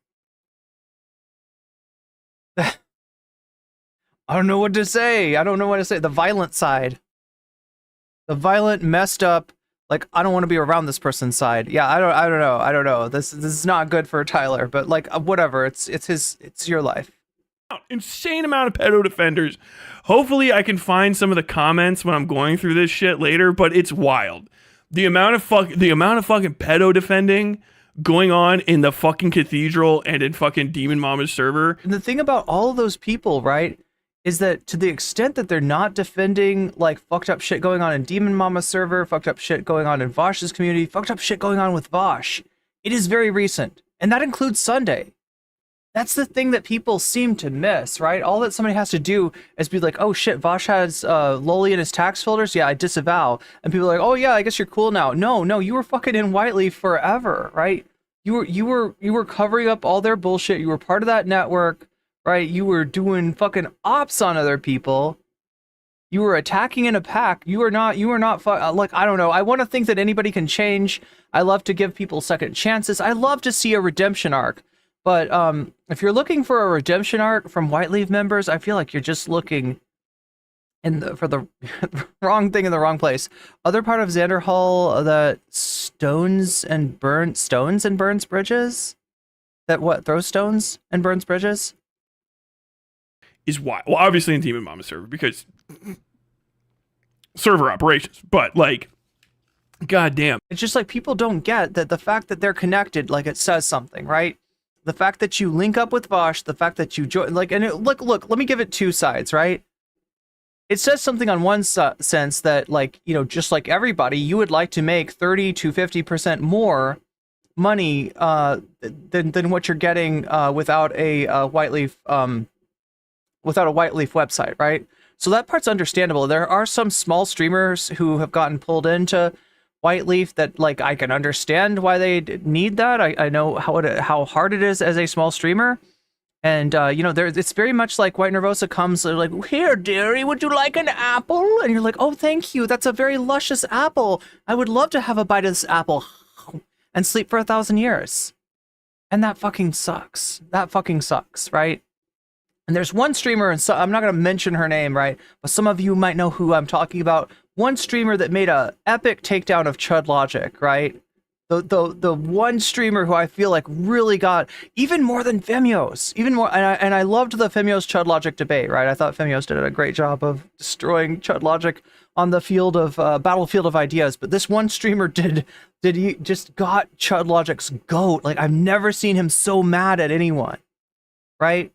I don't know what to say. The violent side. The violent, messed up, like, I don't want to be around this person's side. Yeah, I don't know. This is not good for Tyler, but like whatever. It's your life. Insane amount of pedo defenders. Hopefully I can find some of the comments when I'm going through this shit later, but it's wild. The amount of fucking pedo defending going on in the fucking cathedral and in fucking Demon Mama's server. And the thing about all of those people, right, is that to the extent that they're not defending like fucked up shit going on in Demon Mama's server, fucked up shit going on in Vaush's community, fucked up shit going on with Vaush, it is very recent. And that includes Sunday. That's the thing that people seem to miss, right? All that somebody has to do is be like, oh shit, Vaush has Loli in his tax folders. Yeah, I disavow. And people are like, oh yeah, I guess you're cool now. No, you were fucking in Whiteleaf forever, right? You were covering up all their bullshit. You were part of that network, right? You were doing fucking ops on other people. You were attacking in a pack. You were not like, I don't know. I want to think that anybody can change. I love to give people second chances. I love to see a redemption arc. But if you're looking for a redemption arc from Whiteleaf members, I feel like you're just looking for the wrong thing in the wrong place. Other part of Xander Hall, the stones and burns bridges? That what? Throw stones and burns bridges? Is why. Well, obviously in Demon Mama server, because server operations, but like, goddamn. It's just like people don't get that the fact that they're connected, like it says something, right? The fact that you link up with Vaush, the fact that you join, like, and look, let me give it two sides, right? It says something on one sense that, like, you know, just like everybody, you would like to make 30 to 50% more money than what you're getting without a Whiteleaf website, right? So that part's understandable. There are some small streamers who have gotten pulled into Whiteleaf that, like, I can understand why they need that. I know how hard it is as a small streamer. And, you know, it's very much like White Nervosa comes, they're like, here, dearie, would you like an apple? And you're like, oh, thank you. That's a very luscious apple. I would love to have a bite of this apple and sleep for 1,000 years. And that fucking sucks. Right? And there's one streamer, and so I'm not going to mention her name, right? But some of you might know who I'm talking about. One streamer that made a epic takedown of Chud Logic, right? The one streamer who I feel like really got even more than Femios, even more, and I loved the Femios Chud Logic debate, right? I thought Femios did a great job of destroying Chud Logic on the field of battlefield of ideas. But this one streamer he just got Chud Logic's goat. Like, I've never seen him so mad at anyone, right?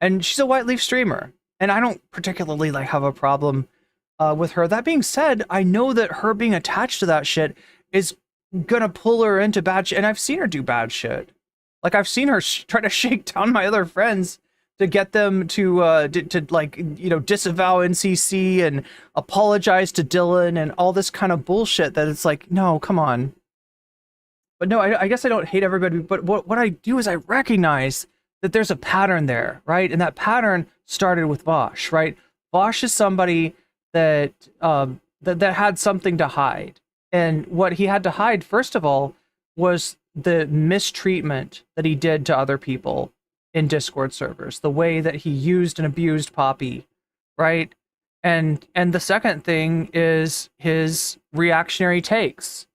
And she's a Whiteleaf streamer, and I don't particularly like have a problem with her. That being said, I know that her being attached to that shit is gonna pull her into bad shit, and I've seen her do bad shit. Like, I've seen her try to shake down my other friends to get them to like, you know, disavow NCC and apologize to Dylan and all this kind of bullshit that it's like, no, come on. But no, I guess I don't hate everybody, but what I do is I recognize that there's a pattern there, right? And that pattern started with Vaush, right? Vaush is somebody that that had something to hide. And what he had to hide, first of all, was the mistreatment that he did to other people in Discord servers, the way that he used and abused Poppy, right? And the second thing is his reactionary takes,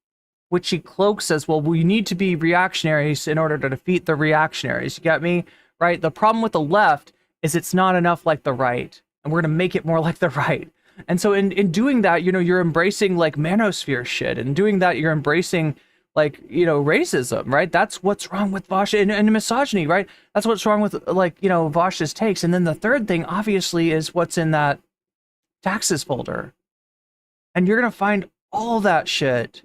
which he cloaks as, well, we need to be reactionaries in order to defeat the reactionaries. You get me? Right? The problem with the left is it's not enough like the right, and we're going to make it more like the right. And so in doing that, you know, you're embracing like manosphere shit, and doing that, you're embracing racism, right? That's what's wrong with Vaush and misogyny, right? That's what's wrong with Vaush's takes. And then the third thing, obviously, is what's in that taxes folder. And you're going to find all that shit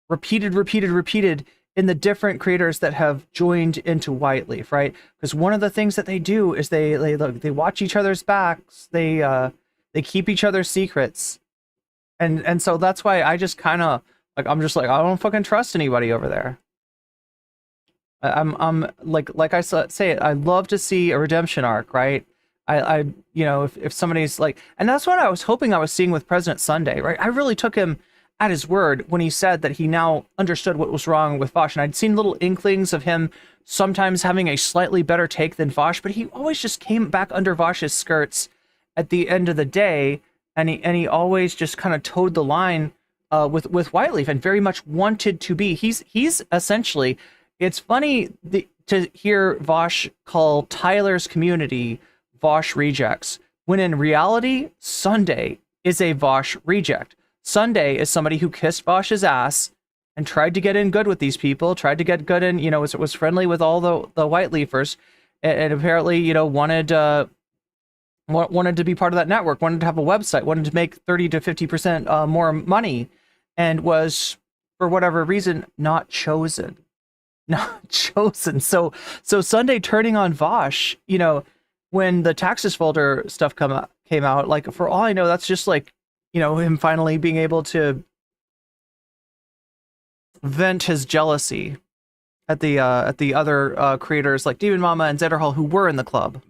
repeated in the different creators that have joined into Whiteleaf, right? Because one of the things that they do is they watch each other's backs, they keep each other's secrets, and so that's why I just kind of I'm just like, I don't fucking trust anybody over there. I'm like I say it, I love to see a redemption arc, right? I if somebody's like, and that's what I was hoping I was seeing with President Sunday, right? I really took him at his word when he said that he now understood what was wrong with Vaush. And I'd seen little inklings of him sometimes having a slightly better take than Vaush, but he always just came back under Vaush's skirts at the end of the day. And he always just kind of towed the line with Whiteleaf, and very much wanted to be. He's essentially, it's funny to hear Vaush call Tyler's community Vaush rejects, when in reality, Sunday is a Vaush reject. Sunday is somebody who kissed Vaush's ass and tried to get in good with these people, tried to get good in, was friendly with all the Whiteleafers, and apparently, wanted to be part of that network, wanted to have a website, wanted to make 30 to 50% more money, and was, for whatever reason, not chosen. So Sunday turning on Vaush, when the taxes folder stuff came out, like, for all I know, that's just like, him finally being able to vent his jealousy at the other creators like Demon Mama and Zetterhall who were in the club.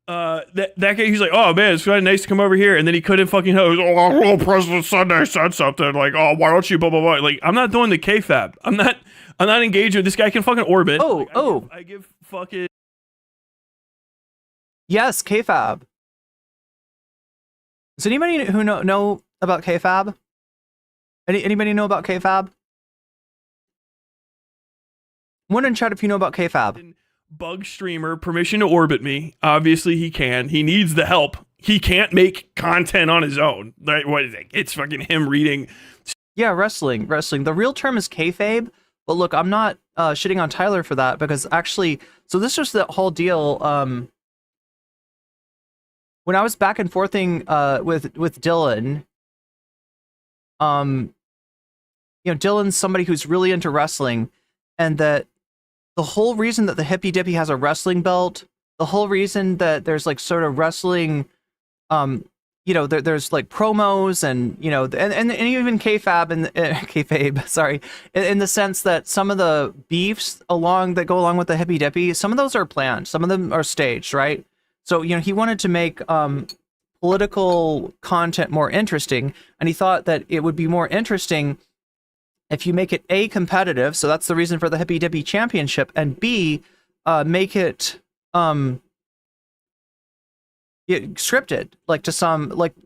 That guy, he's like, oh man, it's kind of nice to come over here, and then he couldn't fucking host. Oh, President Sunday said something like, oh, why don't you blah blah blah. Like, I'm not doing the KFAB. I'm not engaged with this guy. Can fucking orbit. I give fucking yes, KFAB. Does anybody who know about KFAB? Anybody know about KFAB? One in chat if you know about KFAB. Bug streamer, permission to orbit me. Obviously he can. He needs the help. He can't make content on his own. Like, what is it? It's fucking him reading. Yeah, wrestling. The real term is kayfabe. But look, I'm not shitting on Tyler for that, because actually, so this was the whole deal. When I was back and forthing with Dylan, Dylan's somebody who's really into wrestling, and that the whole reason that the Hippy Dippy has a wrestling belt, the whole reason that there's like sort of wrestling, there's like promos and and even kayfabe and kayfabe, sorry, in the sense that some of the beefs that go along with the Hippy Dippy, some of those are planned, some of them are staged, right? So, he wanted to make political content more interesting, and he thought that it would be more interesting if you make it A, competitive, so that's the reason for the Hippy Dippy Championship, and B, make it scripted,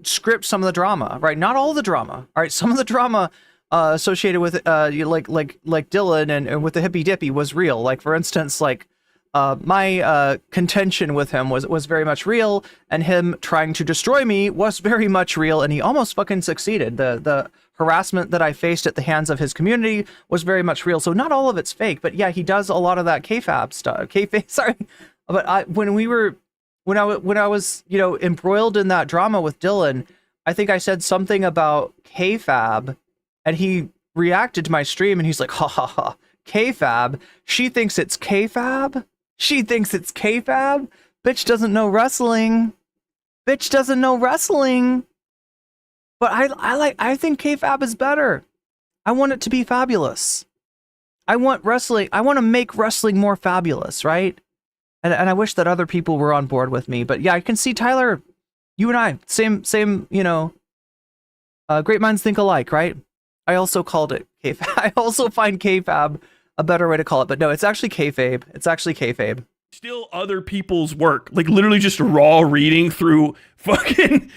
script some of the drama, right? Not all the drama, all right? Some of the drama associated with like Dylan and with the Hippy Dippy was real. Like, for instance, my contention with him was very much real, and him trying to destroy me was very much real, and he almost fucking succeeded. The harassment that I faced at the hands of his community was very much real. So not all of it's fake, but yeah, he does a lot of that kayfabe stuff. Sorry, but when I was embroiled in that drama with Dylan, I think I said something about kayfabe, and he reacted to my stream, and he's like, ha ha ha, kayfabe. She thinks it's kayfabe. She thinks it's kayfabe. Bitch doesn't know wrestling. Bitch doesn't know wrestling. But I think kayfabe is better. I want it to be fabulous. I want wrestling. I want to make wrestling more fabulous, right? And I wish that other people were on board with me. But yeah, I can see Tyler, you and I, same, great minds think alike, right? I also called it kayfabe. I also find kayfabe a better way to call it, but no, it's actually kayfabe. It's actually kayfabe. Still other people's work, like literally just raw reading through fucking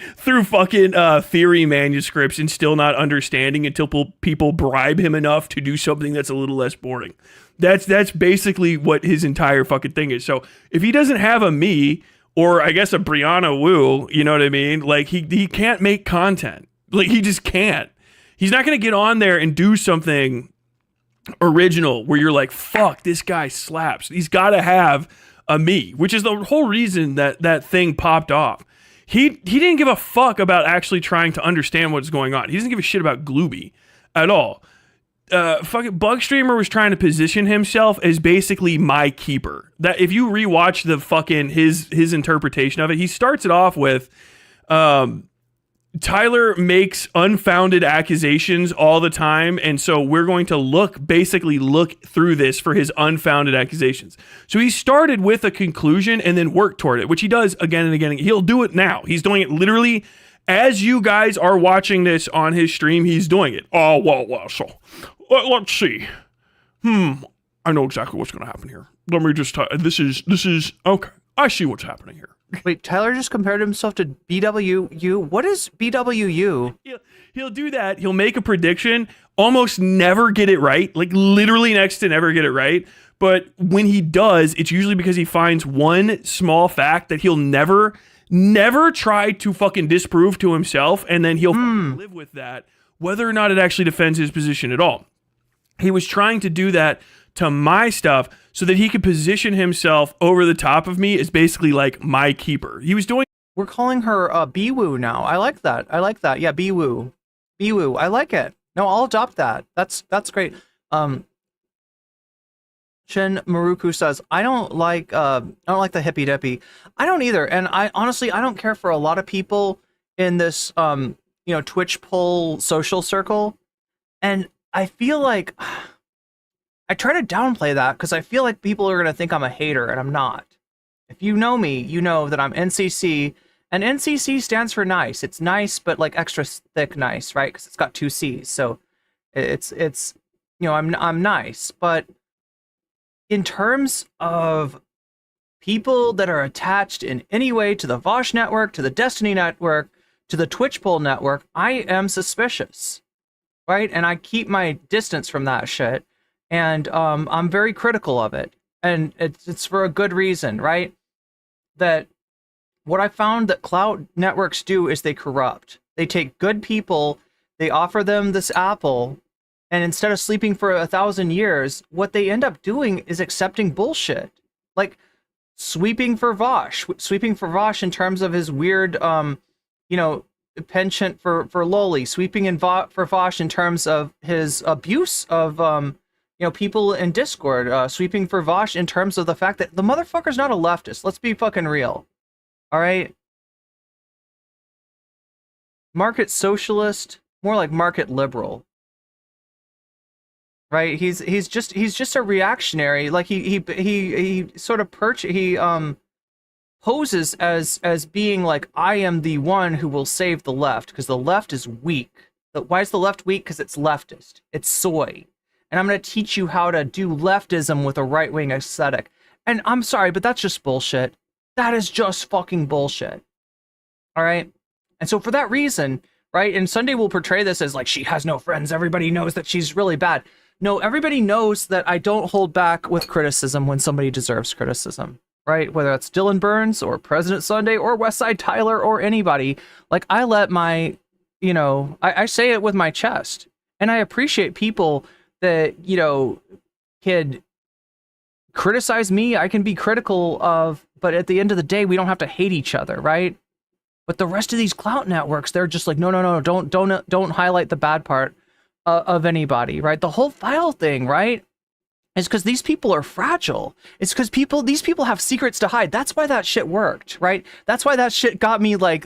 theory manuscripts and still not understanding until people bribe him enough to do something that's a little less boring. That's basically what his entire fucking thing is. So if he doesn't have a me, or I guess a Brianna Wu, you know what I mean? Like he can't make content. Like he just can't. He's not going to get on there and do something original where you're like, fuck, this guy slaps. He's got to have a me, which is the whole reason that thing popped off. He didn't give a fuck about actually trying to understand what's going on. He doesn't give a shit about Glooby at all. Fucking Bugstreamer was trying to position himself as basically my keeper. That if you rewatch the fucking his interpretation of it, he starts it off with Tyler makes unfounded accusations all the time, and so we're going to look through this for his unfounded accusations. So he started with a conclusion and then worked toward it, which he does again and again. He'll do it now. He's doing it literally as you guys are watching this on his stream. He's doing it. Oh, well, so let's see. I know exactly what's going to happen here. Let me just tell you, this is okay. I see what's happening here. Wait, Tyler just compared himself to BWU. What is BWU? He'll do that. He'll make a prediction, almost never get it right, like literally next to never get it right. But when he does, it's usually because he finds one small fact that he'll never try to fucking disprove to himself, and then he'll fucking live with that, whether or not it actually defends his position at all. He was trying to do that to my stuff so that he could position himself over the top of me as basically like my keeper. He was doing. We're calling her Bwoo now. I like that. Yeah, Bwoo. I like it. No, I'll adopt that. That's great. Chen Maruku says, I don't like the hippy dippy. I don't either. And I honestly don't care for a lot of people in this Twitch poll social circle. And I feel like I try to downplay that because I feel like people are going to think I'm a hater, and I'm not. If you know me, you know that I'm NCC, and NCC stands for nice. It's nice, but like extra thick nice, right? Because it's got 2 C's. So it's I'm nice. But in terms of people that are attached in any way to the Vaush network, to the Destiny network, to the Twitch poll network, I am suspicious, right? And I keep my distance from that shit. And I'm very critical of it, and it's for a good reason, right? That what I found that cloud networks do is they corrupt. They take good people, they offer them this apple, and instead of sleeping for 1,000 years, what they end up doing is accepting bullshit, like sweeping for Vaush in terms of his weird, penchant for loli, sweeping for Vaush in terms of his abuse of people in Discord, sweeping for Vaush in terms of the fact that the motherfucker's not a leftist. Let's be fucking real. All right? Market socialist, more like market liberal. Right? He's just a reactionary. Like he sort of poses as being like, I am the one who will save the left because the left is weak. Why is the left weak? Because it's leftist. It's soy. And I'm going to teach you how to do leftism with a right-wing aesthetic. And I'm sorry, but that's just bullshit. That is just fucking bullshit. All right? And so for that reason, right, and Sunday will portray this as like, she has no friends. Everybody knows that she's really bad. No, everybody knows that I don't hold back with criticism when somebody deserves criticism, right? Whether that's Dylan Burns or President Sunday or Westside Tyler or anybody. Like, I let my, I say it with my chest. And I appreciate people that can criticize me. I can be critical of, but at the end of the day, we don't have to hate each other, right? But the rest of these clout networks, they're just like, no, don't highlight the bad part of anybody, right? The whole file thing, right? It's because these people are fragile. It's because these people have secrets to hide. That's why that shit worked, right? That's why that shit got me like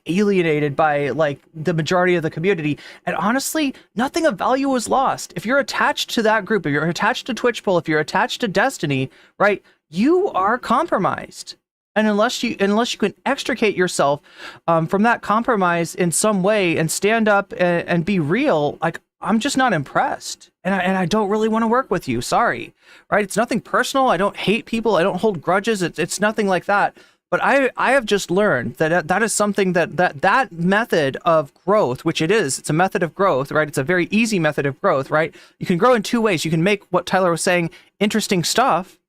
alienated by like the majority of the community. And honestly, nothing of value was lost. If you're attached to that group, if you're attached to Twitch poll, if you're attached to Destiny, right, you are compromised. And unless you can extricate yourself from that compromise in some way and stand up and be real, like, I'm just not impressed, and I don't really want to work with you. Sorry, right? It's nothing personal. I don't hate people. I don't hold grudges. It's nothing like that. But I have just learned that is something that method of growth, which it is. It's a method of growth, right? It's a very easy method of growth, right? You can grow in 2 ways. You can make what Tyler was saying interesting stuff,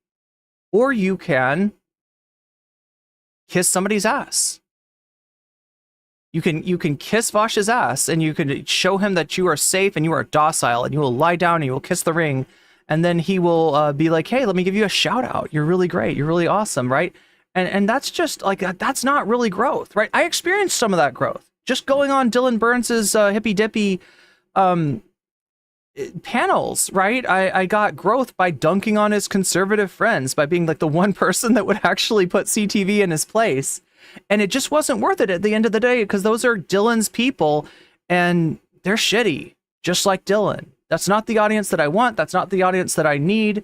or you can kiss somebody's ass. You can kiss Vaush's ass, and you can show him that you are safe and you are docile, and you will lie down and you will kiss the ring, and then he will be like, hey, let me give you a shout out. You're really great. You're really awesome, right? And that's just like, that's not really growth, right? I experienced some of that growth just going on Dylan Burns's hippy dippy panels, right? I got growth by dunking on his conservative friends, by being like the one person that would actually put CTV in his place. And it just wasn't worth it at the end of the day, because those are Dylan's people and they're shitty, just like Dylan. That's not the audience that I want. That's not the audience that I need.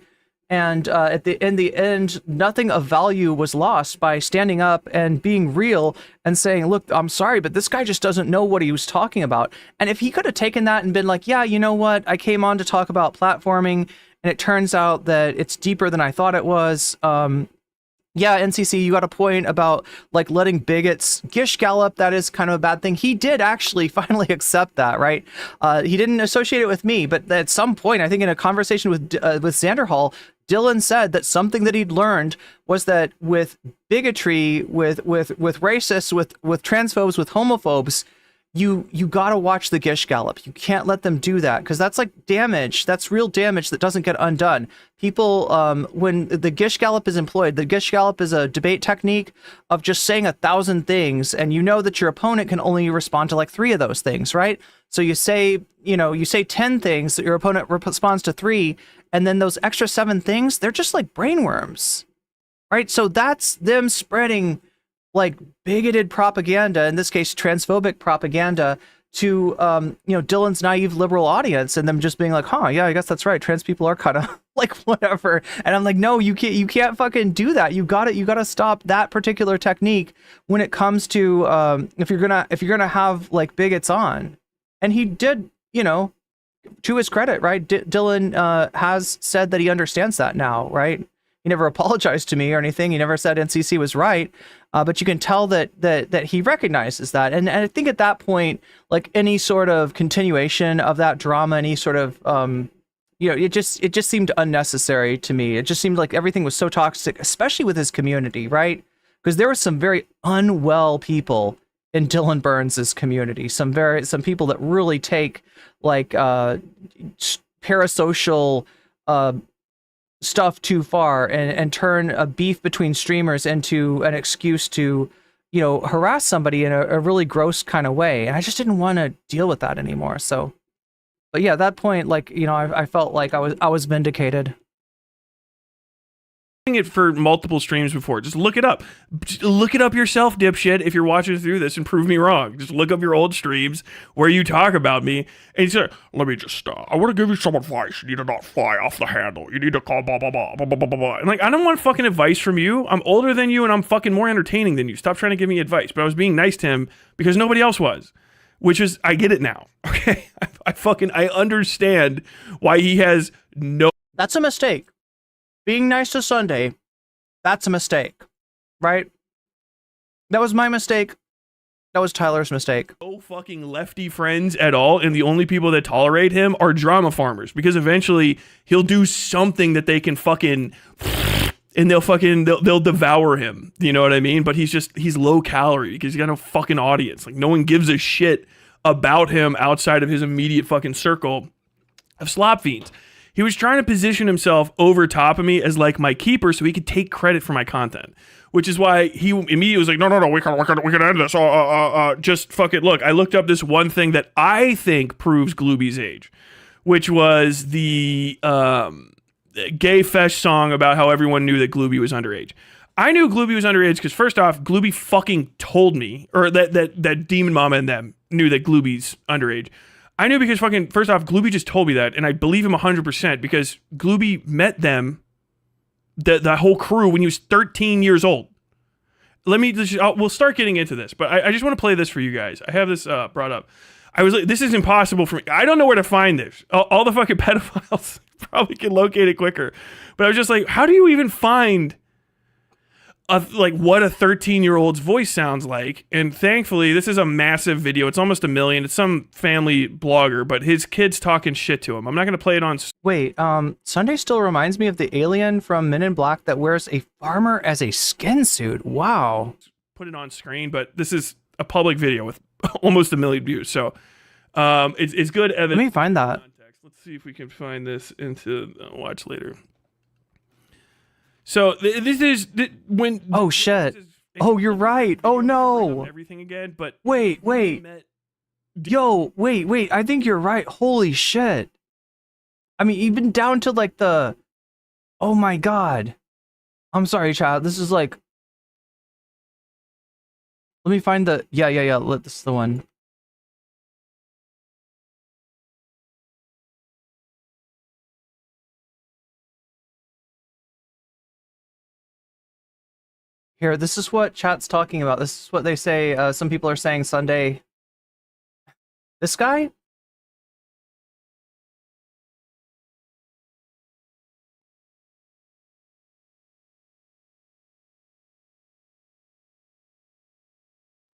And in the end, nothing of value was lost by standing up and being real and saying, look, I'm sorry, but this guy just doesn't know what he was talking about. And if he could have taken that and been like, yeah, you know what? I came on to talk about platforming, and it turns out that it's deeper than I thought it was. Yeah, NCC, you got a point about like letting bigots gish gallop. That is kind of a bad thing. He did actually finally accept that, right? He didn't associate it with me, but at some point, I think in a conversation with Xander Hall, Dylan said that something that he'd learned was that with bigotry, with racists, with transphobes, with homophobes, you gotta watch the gish gallop. You can't let them do that, because that's like damage. That's real damage that doesn't get undone. People, when the gish gallop is employed, the gish gallop is a debate technique of just saying 1,000 things, and you know that your opponent can only respond to like 3 of those things, right? So you say 10 things that your opponent responds to 3, and then those extra 7 things, they're just like brainworms, right? So that's them spreading like bigoted propaganda, in this case transphobic propaganda, to Dylan's naive liberal audience, and them just being like, huh, yeah, I guess that's right, trans people are kind of like whatever. And I'm like, no, you can't fucking do that. You gotta stop that particular technique when it comes to if you're gonna have like bigots on. And he did, to his credit, right? Dylan has said that he understands that now, right? He never apologized to me or anything. He never said NCC was right, but you can tell that he recognizes that. And I think at that point, like any sort of continuation of that drama, any sort of it just seemed unnecessary to me. It just seemed like everything was so toxic, especially with his community, right? Because there were some very unwell people in Dylan Burns's community. Some people that really take like parasocial stuff too far and turn a beef between streamers into an excuse to, harass somebody in a really gross kind of way. And I just didn't want to deal with that anymore. So, but yeah, at that point, like, I felt like I was vindicated. It for multiple streams before. Just look it up. Look it up yourself, dipshit, if you're watching through this, and prove me wrong. Just look up your old streams where you talk about me and you say, let me just I want to give you some advice. You need to not fly off the handle. You need to call blah blah blah blah blah blah blah. And like, I don't want fucking advice from you. I'm older than you and I'm fucking more entertaining than you. Stop trying to give me advice. But I was being nice to him because nobody else was. Which is, I get it now. Okay. I understand why he has no. That's a mistake. Being nice to Sunday, that's a mistake, right? That was my mistake. That was Tyler's mistake. No fucking lefty friends at all, and the only people that tolerate him are drama farmers, because eventually he'll do something that they can fucking, and they'll devour him. You know what I mean? But he's low calorie because he's got no fucking audience. Like, no one gives a shit about him outside of his immediate fucking circle of slop fiends. He was trying to position himself over top of me as like my keeper so he could take credit for my content, which is why he immediately was like, no, we can end this. Just fucking look. I looked up this one thing that I think proves Glooby's age, which was the gay fesh song about how everyone knew that Glooby was underage. I knew Glooby was underage because first off, Glooby fucking told me, or that Demon Mama and them knew that Glooby's underage. I knew because fucking, first off, Glooby just told me that, and I believe him 100% because Glooby met them, the whole crew, when he was 13 years old. We'll start getting into this, but I just want to play this for you guys. I have this brought up. I was like, this is impossible for me. I don't know where to find this. All the fucking pedophiles probably can locate it quicker. But I was just like, how do you even find what a 13-year-old's voice sounds like? And thankfully, this is a massive video. It's almost 1 million. It's some family blogger, but his kid's talking shit to him. I'm not going to play it on. Wait, Sunday still reminds me of the alien from Men in Black that wears a farmer as a skin suit. Wow. Put it on screen, but this is a public video with almost 1 million views. So it's good evidence. Let me find that. Let's see if we can find this into watch later. So this is when. Oh shit! Oh, you're right. Oh no! Everything again, but wait. Yo, wait. I think you're right. Holy shit! I mean, even down to like the. Oh my god! I'm sorry, child. This is like. Let me find the. Yeah. This is the one. Here, this is what chat's talking about. This is what they say. Some people are saying Sunday. This guy?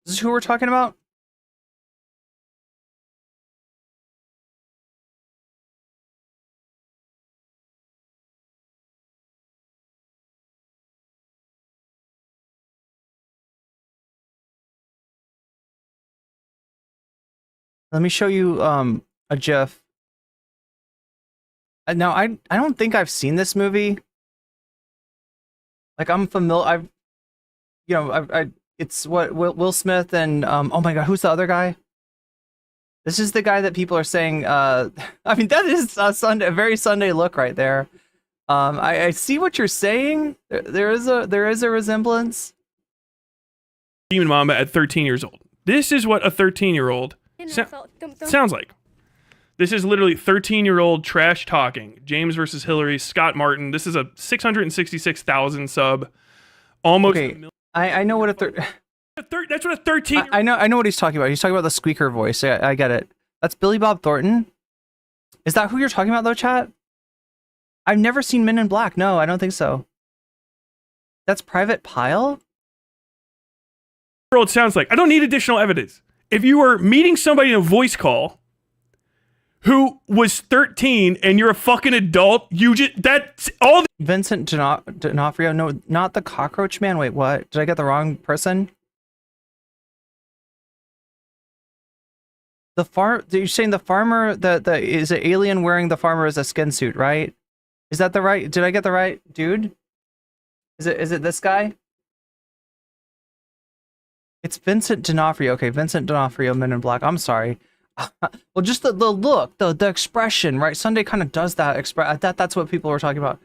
This is who we're talking about? Let me show you a GIF. Now I don't think I've seen this movie. Like I'm familiar. It's what Will Smith and oh my god, who's the other guy? This is the guy that people are saying. I mean, that is a very Sunday look right there. I see what you're saying. There is a resemblance. Demon Mama at 13 years old. This is what a 13-year-old sounds like. This is literally 13-year-old trash talking. James versus Hillary, Scott Martin. This is a 666,000 sub. Almost. Okay, I know what that's what a 13. I know what he's talking about. He's talking about the squeaker voice. I get it. That's Billy Bob Thornton. Is that who you're talking about though, chat? I've never seen Men in Black. No, I don't think so. That's Private Pile? It sounds like. I don't need additional evidence. If you were meeting somebody in a voice call who was 13 and you're a fucking adult, that's all. Vincent D'Onofrio? No, not the Cockroach Man. Wait, what? Did I get the wrong person? You're saying the farmer, is an alien wearing the farmer as a skin suit, right? Is that the right? Did I get the right dude? Is it this guy? It's Vincent D'Onofrio. Okay, Vincent D'Onofrio, Men in Black. I'm sorry. Well, just the look, the expression, right? Sunday kind of does that. That's what people were talking about.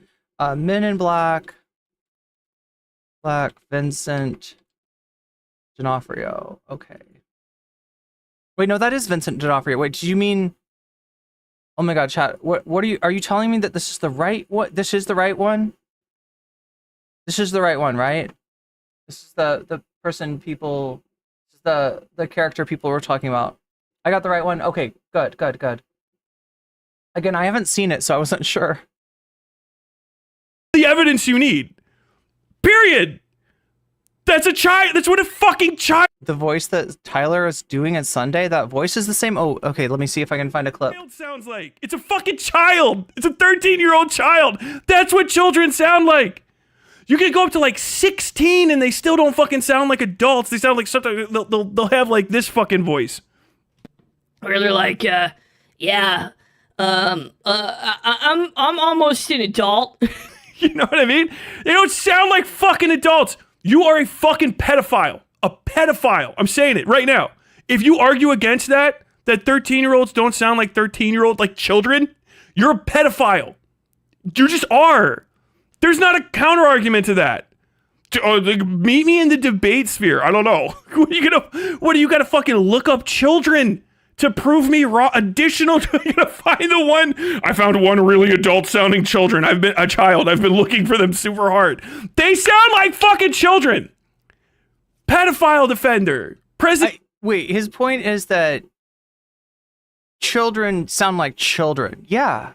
Men in Black, Vincent D'Onofrio. Okay. Wait, no, that is Vincent D'Onofrio. Wait, do you mean? Oh my God, chat. What are you telling me that this is the right? What? This is the right one? This is the right one, right? This is the person people, the character people were talking about. I got the right one. Okay, good. Again, I haven't seen it, so I wasn't sure. The evidence you need. Period. That's a child. That's what a fucking child. The voice that Tyler is doing at Sunday, that voice is the same. Oh, okay. Let me see if I can find a clip. Sounds like it's a fucking child. It's a 13-year-old child. That's what children sound like. You can go up to like 16 and they still don't fucking sound like adults. They sound like something. They'll have like this fucking voice. Where they're like, I'm almost an adult. You know what I mean? They don't sound like fucking adults. You are a fucking pedophile. A pedophile. I'm saying it right now. If you argue against that 13-year-olds don't sound like 13-year-old like children, you're a pedophile. You just are. There's not a counter argument to that. Meet me in the debate sphere. I don't know. What are you gonna fucking look up children to prove me wrong? You're gonna find the one. I found one really adult sounding children. I've been looking for them super hard. They sound like fucking children. Pedophile defender. Wait, his point is that children sound like children. Yeah.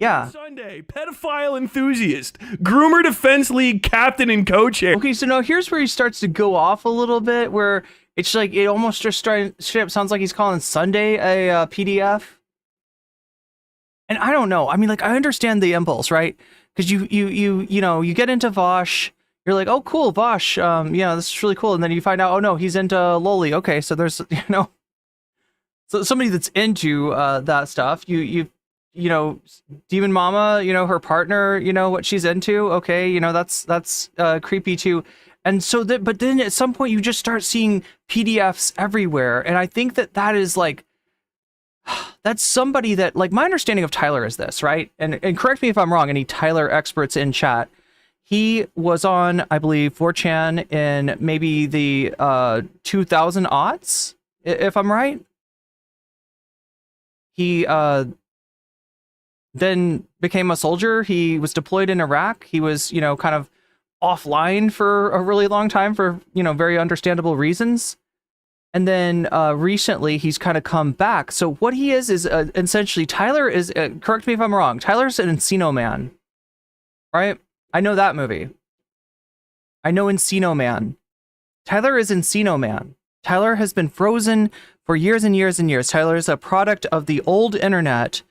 Sunday, pedophile enthusiast, groomer defense league captain and co-chair. Okay, so now here's where he starts to go off a little bit, where it's like it almost just straight up sounds like he's calling Sunday a PDF. And I don't know. I mean, like I understand the impulse, right? Because you get into Vaush, you're like, oh, cool, Vaush. Yeah, this is really cool. And then you find out, oh no, he's into Loli. Okay, so there's, so somebody that's into that stuff. You know, Demon Mama, her partner, what she's into. Okay, that's creepy too. And so that, but then at some point you just start seeing PDFs everywhere, and I think that is like, that's somebody that, like, my understanding of Tyler is this, right? And correct me if I'm wrong, any Tyler experts in chat. He was on, I believe, 4chan in maybe the 2000 aughts, if I'm right. He then became a soldier. He was deployed in Iraq. He was, kind of offline for a really long time for, very understandable reasons. And then recently he's kind of come back. So what he is essentially, Tyler is, correct me if I'm wrong, Tyler's an Encino Man, right? I know that movie. I know Encino Man. Tyler is Encino Man. Tyler has been frozen for years and years and years. Tyler is a product of the old internet,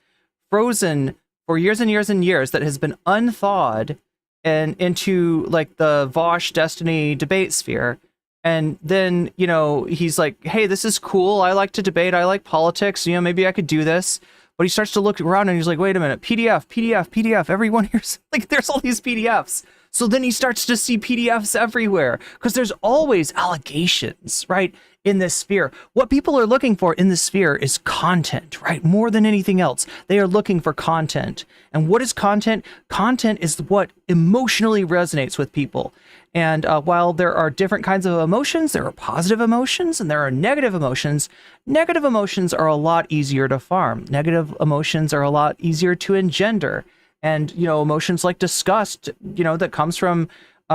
frozen for years and years and years, that has been unthawed and into like the Vaush Destiny debate sphere. And then, he's like, hey, this is cool. I like to debate. I like politics. Maybe I could do this. But he starts to look around and he's like, wait a minute, PDF. Everyone here's like, there's all these PDFs. So then he starts to see PDFs everywhere because there's always allegations, right? In this sphere. What people are looking for in this sphere is content, right? More than anything else. They are looking for content. And what is content? Content is what emotionally resonates with people. And while there are different kinds of emotions, there are positive emotions and there are negative emotions. Negative emotions are a lot easier to farm. Negative emotions are a lot easier to engender. And, emotions like disgust, that comes from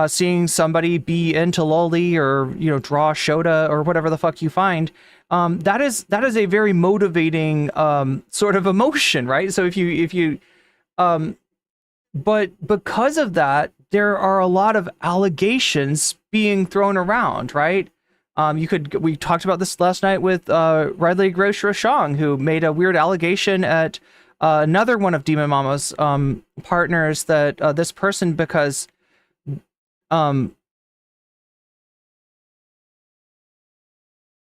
seeing somebody be into loli or, draw Shota or whatever the fuck you find. That is a very motivating sort of emotion, right? So if you but because of that, there are a lot of allegations being thrown around, right? We talked about this last night with Riley Grosh-Rochong, who made a weird allegation at another one of Demon Mama's partners that this person, because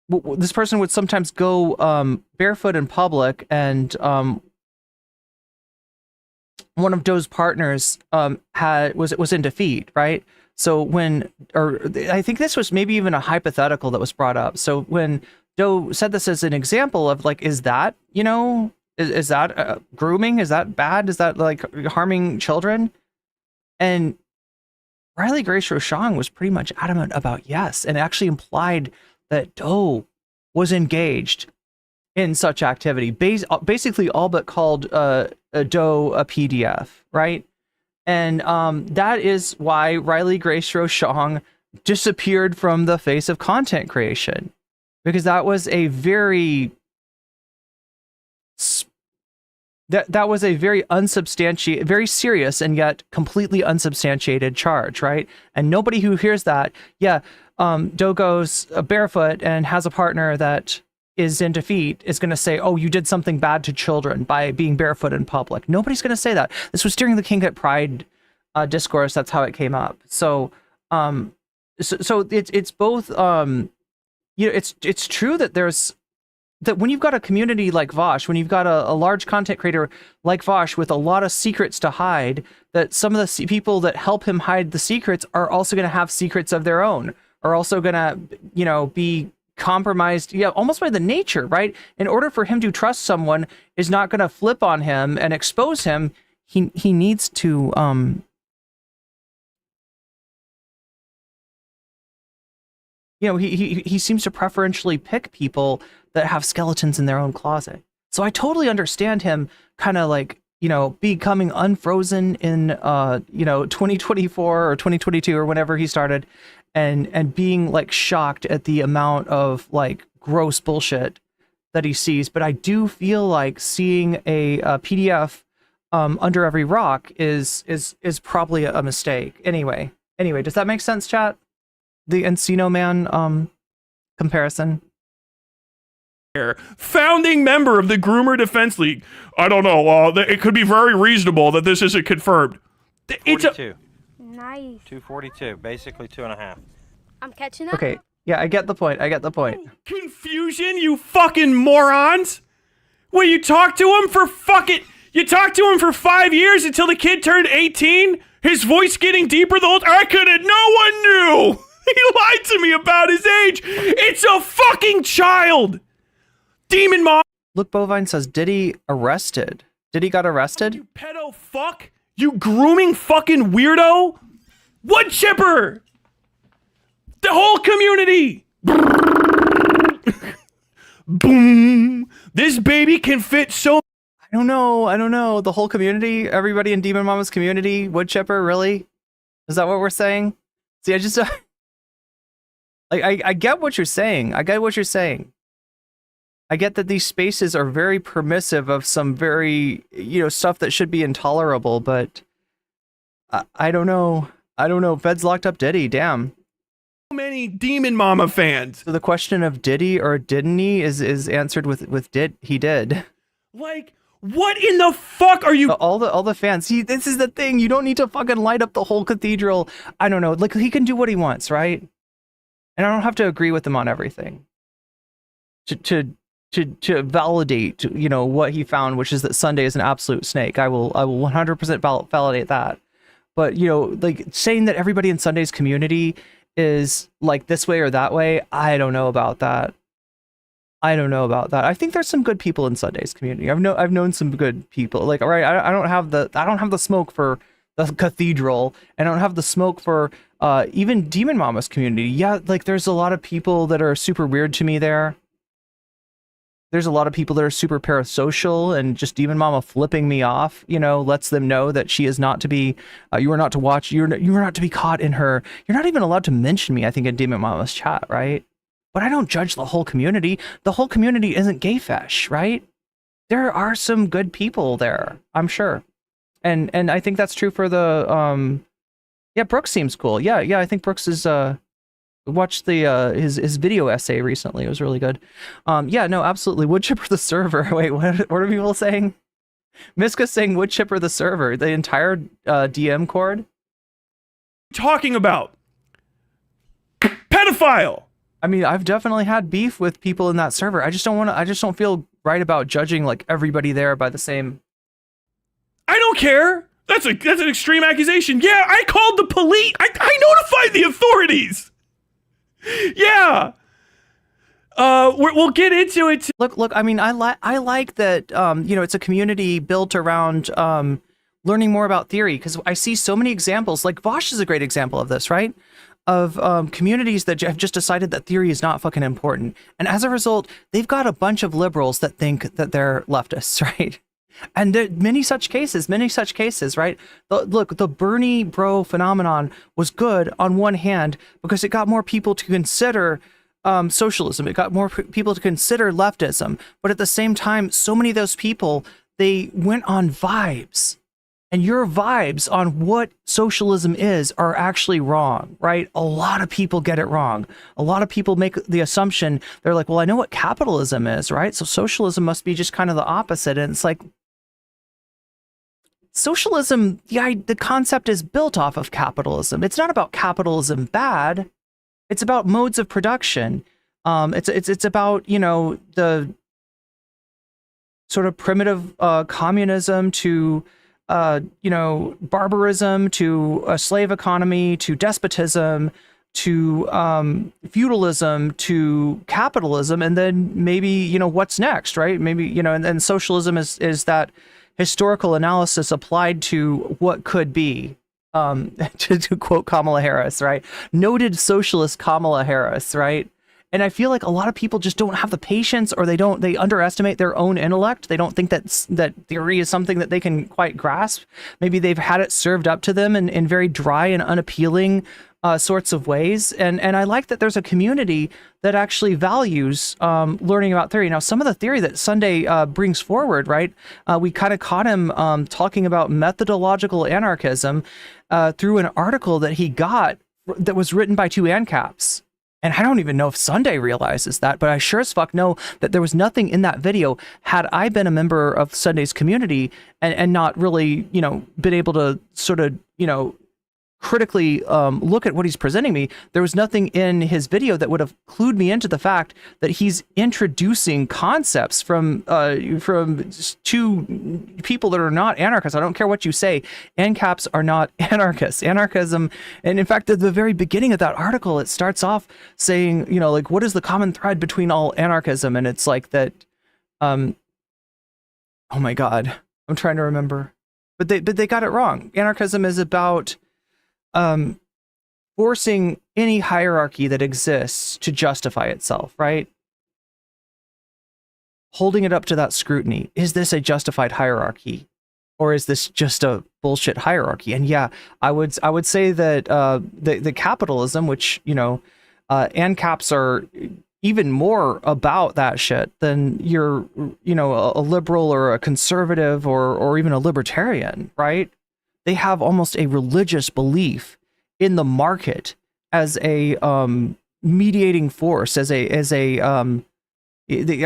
this person would sometimes go barefoot in public, and one of Doe's partners was in defeat, right? So I think this was maybe even a hypothetical that was brought up. So when Doe said this as an example of like, is that, is that grooming? Is that bad? Is that like harming children? And Riley Grosh-Rochong was pretty much adamant about yes, and actually implied that Doe was engaged in such activity, basically all but called Doe a PDF, right? And that is why Riley Grosh-Rochong disappeared from the face of content creation, because that was a very that was a very unsubstantiated, very serious and yet completely unsubstantiated charge, right? And nobody who hears that, Doe goes barefoot and has a partner that is in defeat is going to say, oh, you did something bad to children by being barefoot in public. Nobody's going to say that. This was during the King at Pride discourse. That's how it came up. So, so it's both, it's true that that when you've got a community like Vaush, when you've got a large content creator like Vaush with a lot of secrets to hide, that some of the people that help him hide the secrets are also going to have secrets of their own, are also going to, be compromised, almost by the nature, right? In order for him to trust someone is not going to flip on him and expose him, he needs to, he seems to preferentially pick people that have skeletons in their own closet. So I totally understand him kind of like, becoming unfrozen in, 2024 or 2022 or whenever he started, and being like shocked at the amount of like gross bullshit that he sees. But I do feel like seeing a PDF under every rock is probably a mistake. Anyway, does that make sense, chat? The Encino Man comparison. Founding member of the Groomer Defense League. I don't know. It could be very reasonable that this isn't confirmed. It's 42. Nice. 242, basically 2.5. I'm catching up. Okay. Yeah, I get the point. I get the point. Confusion, you fucking morons! Well, you talked to him for You talked to him for 5 years until the kid turned 18? His voice getting deeper the whole time? No one knew! He lied to me about his age! It's a fucking child! Demon mom! Look, Bovine says, Diddy arrested. Diddy got arrested? You pedo fuck! You grooming fucking weirdo! Wood chipper! The whole community! Boom! This baby can fit so... I don't know. The whole community? Everybody in Demon Mama's community? Wood chipper, really? Is that what we're saying? See, I just... I get what you're saying. I get that these spaces are very permissive of some very, stuff that should be intolerable, but... I don't know. Feds locked up Diddy, damn. So many Demon Mama fans. So the question of diddy or didn't he is answered with he did. Like, what in the fuck are you? All the fans. See, this is the thing. You don't need to fucking light up the whole cathedral. I don't know. Like, he can do what he wants, right? And I don't have to agree with him on everything. To validate, what he found, which is that Sunday is an absolute snake. I will 100% validate that. But, like, saying that everybody in Sunday's community is like this way or that way, I don't know about that. I think there's some good people in Sunday's community. I've known some good people. Like, all right, I don't have the smoke for the cathedral, and I don't have the smoke for even Demon Mama's community. Yeah, like there's a lot of people that are super weird to me there. There's a lot of people that are super parasocial, and just Demon Mama flipping me off, lets them know that she is not to be, you are not to watch, you are not to be caught in her. You're not even allowed to mention me, I think, in Demon Mama's chat, right? But I don't judge the whole community. The whole community isn't gay fesh, right? There are some good people there, I'm sure. And I think that's true for the, yeah, Brooks seems cool. Yeah, I think Brooks is, watched the his video essay recently. It was really good. Yeah, no, absolutely. Wood chipper the server. Wait, what are people saying? Miska's saying wood chipper the server. The entire DM cord. Talking about pedophile. I mean, I've definitely had beef with people in that server. I just don't feel right about judging like everybody there by the same. I don't care. That's an extreme accusation. Yeah, I called the police. I notified the authorities. Yeah. We'll get into it. Look. I mean, I like that. It's a community built around learning more about theory, because I see so many examples. Like Vaush is a great example of this, right? Of communities that have just decided that theory is not fucking important, and as a result, they've got a bunch of liberals that think that they're leftists, right? And there are many such cases, right? The Bernie bro phenomenon was good on one hand because it got more people to consider socialism. It got more people to consider leftism. But at the same time, so many of those people, they went on vibes. And your vibes on what socialism is are actually wrong, right? A lot of people get it wrong. A lot of people make the assumption, they're like, well, I know what capitalism is, right? So socialism must be just kind of the opposite. And it's like, socialism, the concept is built off of capitalism. It's not about capitalism bad. It's about modes of production. It's about, the sort of primitive communism to, barbarism, to a slave economy, to despotism, to feudalism, to capitalism, and then maybe, what's next, right? Maybe, and socialism is that historical analysis applied to what could be, to quote Kamala Harris, right? Noted socialist Kamala Harris, right? And I feel like a lot of people just don't have the patience, or they underestimate their own intellect. They don't think that theory is something that they can quite grasp. Maybe they've had it served up to them in very dry and unappealing sorts of ways. And I like that there's a community that actually values learning about theory. Now, some of the theory that Sunday brings forward, right? We kind of caught him talking about methodological anarchism through an article that he got that was written by two ANCAPs. And I don't even know if Sunday realizes that, but I sure as fuck know that there was nothing in that video had I been a member of Sunday's community and not really, been able to sort of, critically look at what he's presenting me, there was nothing in his video that would have clued me into the fact that he's introducing concepts from two people that are not anarchists. I don't care what you say. ANCAPs are not anarchists. Anarchism, and in fact, at the very beginning of that article, it starts off saying, you know, like, what is the common thread between all anarchism? And it's like that, oh my God, I'm trying to remember. But they got it wrong. Anarchism is about forcing any hierarchy that exists to justify itself, right? Holding it up to that scrutiny. Is this a justified hierarchy? Or is this just a bullshit hierarchy? And yeah, I would say that the capitalism, which, you know, ANCAPs are even more about that shit than you're, you know, a liberal or a conservative or even a libertarian, right? They have almost a religious belief in the market as a mediating force, as a I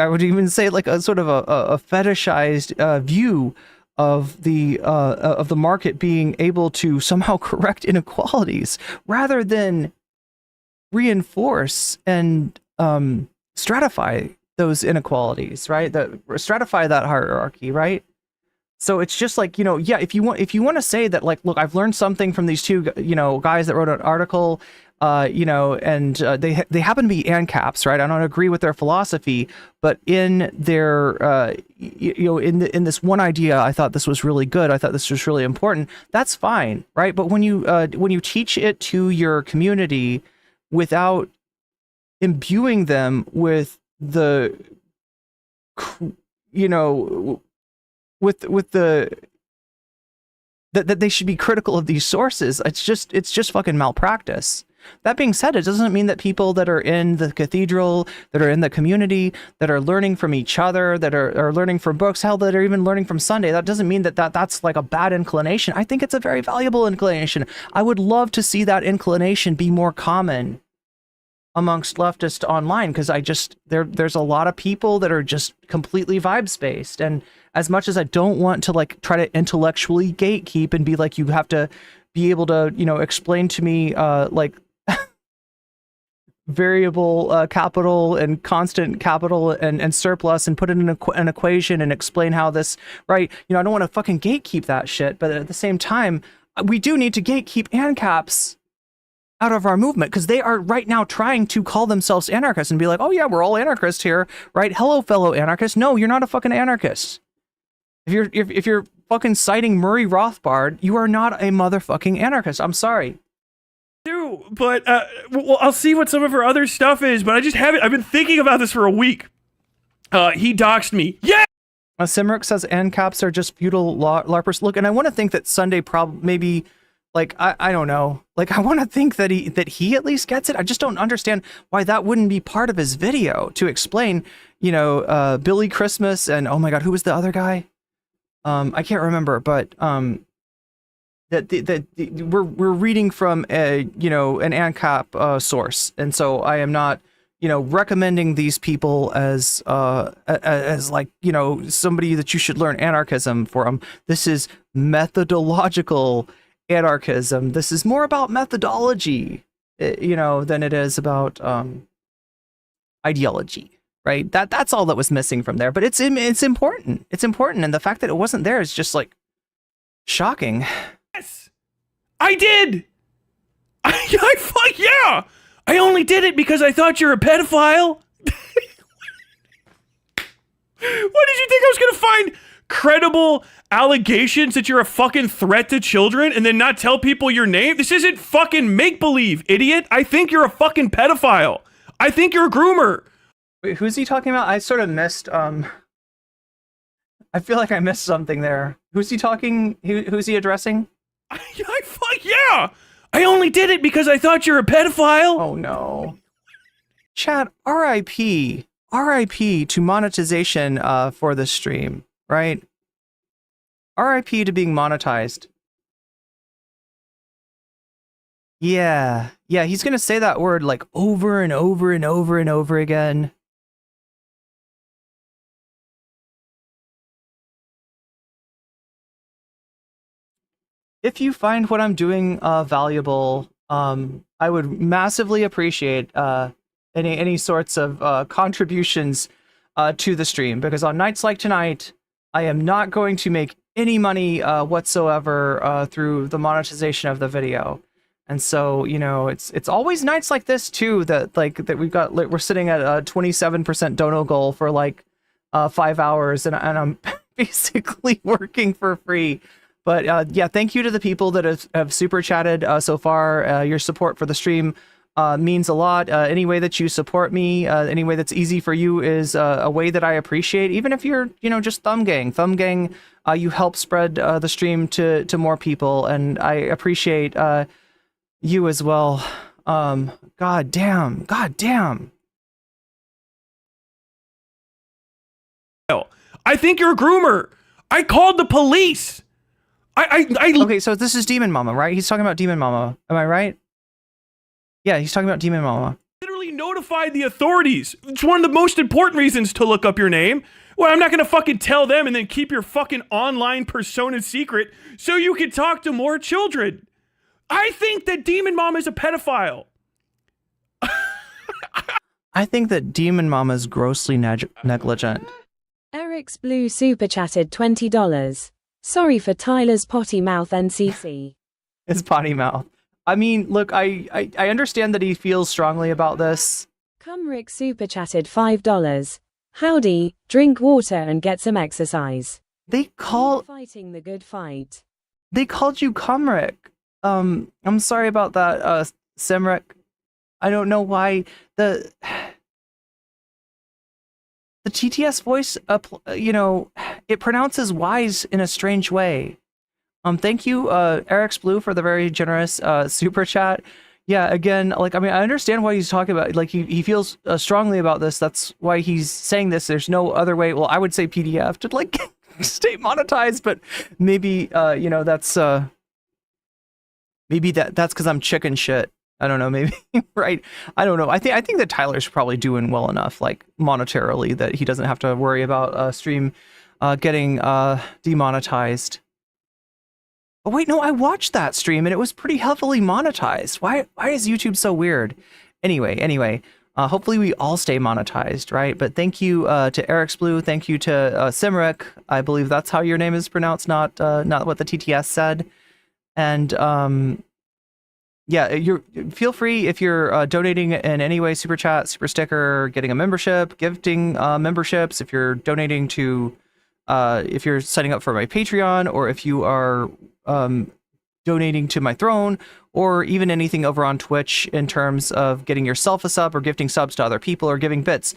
would even say like a sort of a fetishized view of the market being able to somehow correct inequalities rather than reinforce and stratify those inequalities, right? Stratify that hierarchy, right? So it's just like, you know, yeah, if you want to say that, like, look, I've learned something from these two, you know, guys that wrote an article, you know, and they happen to be ANCAPs, right? I don't agree with their philosophy, but in their, you know, in this one idea, I thought this was really good. I thought this was really important. That's fine, right? But when you teach it to your community without imbuing them with the, you know, with the that they should be critical of these sources, it's just fucking malpractice. That being said, it doesn't mean that people that are in the cathedral, that are in the community, that are learning from each other, that are learning from books, hell, that are even learning from Sunday, that doesn't mean that's like a bad inclination. I think it's a very valuable inclination. I would love to see that inclination be more common amongst leftists online, because there's a lot of people that are just completely vibes based. And as much as I don't want to like try to intellectually gatekeep and be like, you have to be able to, you know, explain to me like variable capital and constant capital and surplus and put it in an equation and explain how this, right? You know, I don't want to fucking gatekeep that shit, but at the same time, we do need to gatekeep ANCAPs out of our movement, because they are right now trying to call themselves anarchists and be like, oh yeah, we're all anarchists here, right? Hello, fellow anarchists. No, you're not a fucking anarchist. If you're fucking citing Murray Rothbard, you are not a motherfucking anarchist. I'm sorry. Do, but well, I'll see what some of her other stuff is, but I just haven't. I've been thinking about this for a week. He doxed me. Yeah. Simric says ANCAPs are just feudal LARPers. Look, and I want to think that Sunday maybe, like, I don't know. Like, I want to think that he at least gets it. I just don't understand why that wouldn't be part of his video to explain, you know, Billy Christmas and, oh my God, who was the other guy? I can't remember, but that we're reading from a, you know, an ANCAP source, and so I am not, you know, recommending these people as like, you know, somebody that you should learn anarchism from. This is methodological anarchism. This is more about methodology, you know, than it is about ideology. Right, that's all that was missing from there, but it's important. It's important, and the fact that it wasn't there is just like shocking. Yes, I did. I fuck yeah. I only did it because I thought you're a pedophile. What did you think I was gonna find credible allegations that you're a fucking threat to children and then not tell people your name? This isn't fucking make believe, idiot. I think you're a fucking pedophile. I think you're a groomer. Wait, who's he talking about? I sort of missed, I feel like I missed something there. Who's he talking? Who's he addressing? Fuck yeah! I only did it because I thought you're a pedophile! Oh no. Chat, RIP. RIP to monetization for the stream, right? RIP to being monetized. Yeah, he's gonna say that word like over and over and over and over again. if you find what I'm doing valuable, I would massively appreciate any sorts of contributions to the stream, because on nights like tonight, I am not going to make any money whatsoever through the monetization of the video. And so, you know, it's always nights like this too that we're sitting at a 27% dono goal for like 5 hours, and I'm basically working for free. But yeah, thank you to the people that have super chatted so far. Your support for the stream means a lot. Any way that you support me, any way that's easy for you is a way that I appreciate. Even if you're, you know, just thumb gang, you help spread the stream to more people, and I appreciate you as well. God damn. I think you're a groomer. I called the police. Okay, so this is Demon Mama, right? He's talking about Demon Mama. Am I right? Yeah, he's talking about Demon Mama. Literally notified the authorities. It's one of the most important reasons to look up your name. Well, I'm not gonna fucking tell them and then keep your fucking online persona secret so you can talk to more children. I think that Demon Mama is a pedophile. I think that Demon Mama is grossly negligent. Eric's Blue super chatted $20. Sorry for Tyler's potty mouth, NCC. His potty mouth. I mean, look, I understand that he feels strongly about this. Cumrick super chatted $5. Howdy, drink water and get some exercise. Fighting the good fight. They called you Cumrick. I'm sorry about that, Simric. I don't know why the TTS voice, you know, it pronounces wise in a strange way. Thank you, Eric's Blue, for the very generous super chat. Yeah, again, like, I mean, I understand why he's talking about, like, he feels strongly about this. That's why he's saying this. There's no other way. Well, I would say PDF to, like, stay monetized, but maybe, you know, that's because I'm chicken shit. I don't know, maybe, right? I don't know. I think that Tyler's probably doing well enough, like, monetarily, that he doesn't have to worry about stream getting demonetized. Oh wait, no, I watched that stream and it was pretty heavily monetized. Why is YouTube so weird? Anyway, hopefully we all stay monetized, right? But thank you to Eric's Blue, thank you to Simric. I believe that's how your name is pronounced, not what the TTS said. And yeah, feel free if you're donating in any way, super chat, super sticker, getting a membership, gifting memberships, if you're donating to if you're signing up for my Patreon, or if you are donating to my throne, or even anything over on Twitch in terms of getting yourself a sub or gifting subs to other people or giving bits,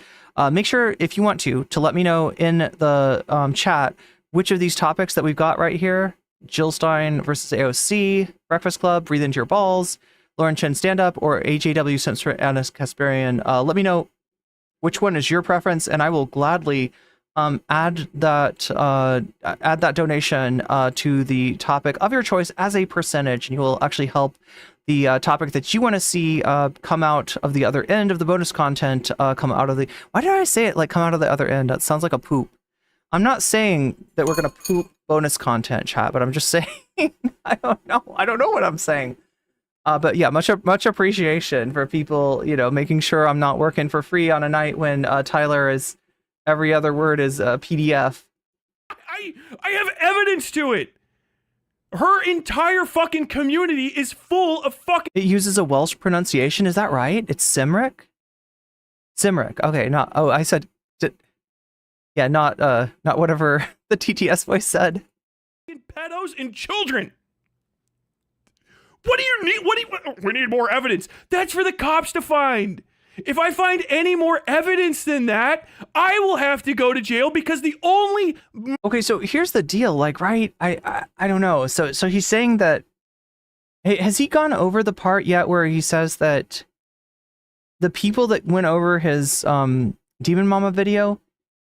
make sure, if you want to let me know in the chat which of these topics that we've got right here: Jill Stein versus AOC, Breakfast Club, Breathe Into Your Balls, Lauren Chen Stand Up, or AJW Sims for Annis Kasparian. Let me know which one is your preference, and I will gladly add that donation to the topic of your choice as a percentage, and you will actually help the topic that you want to see come out of the other end of the bonus content. Come out of the, why did I say it like come out of the other end? That sounds like a poop. I'm not saying that we're gonna poop bonus content, chat, but I'm just saying I don't know what I'm saying. But yeah, much appreciation for people, you know, making sure I'm not working for free on a night when Tyler is, every other word is PDF. I have evidence to it. Her entire fucking community is full of fucking. It uses a Welsh pronunciation. Is that right? It's Simric. Simric. Okay. Not. Oh, I said. Yeah. Not whatever the TTS voice said. Pedos and children. What do you need? We need more evidence. That's for the cops to find. If I find any more evidence than that, I will have to go to jail, because the only. Okay, so here's the deal. Like, right? I don't know. So he's saying that. Has he gone over the part yet where he says that the people that went over his Demon Mama video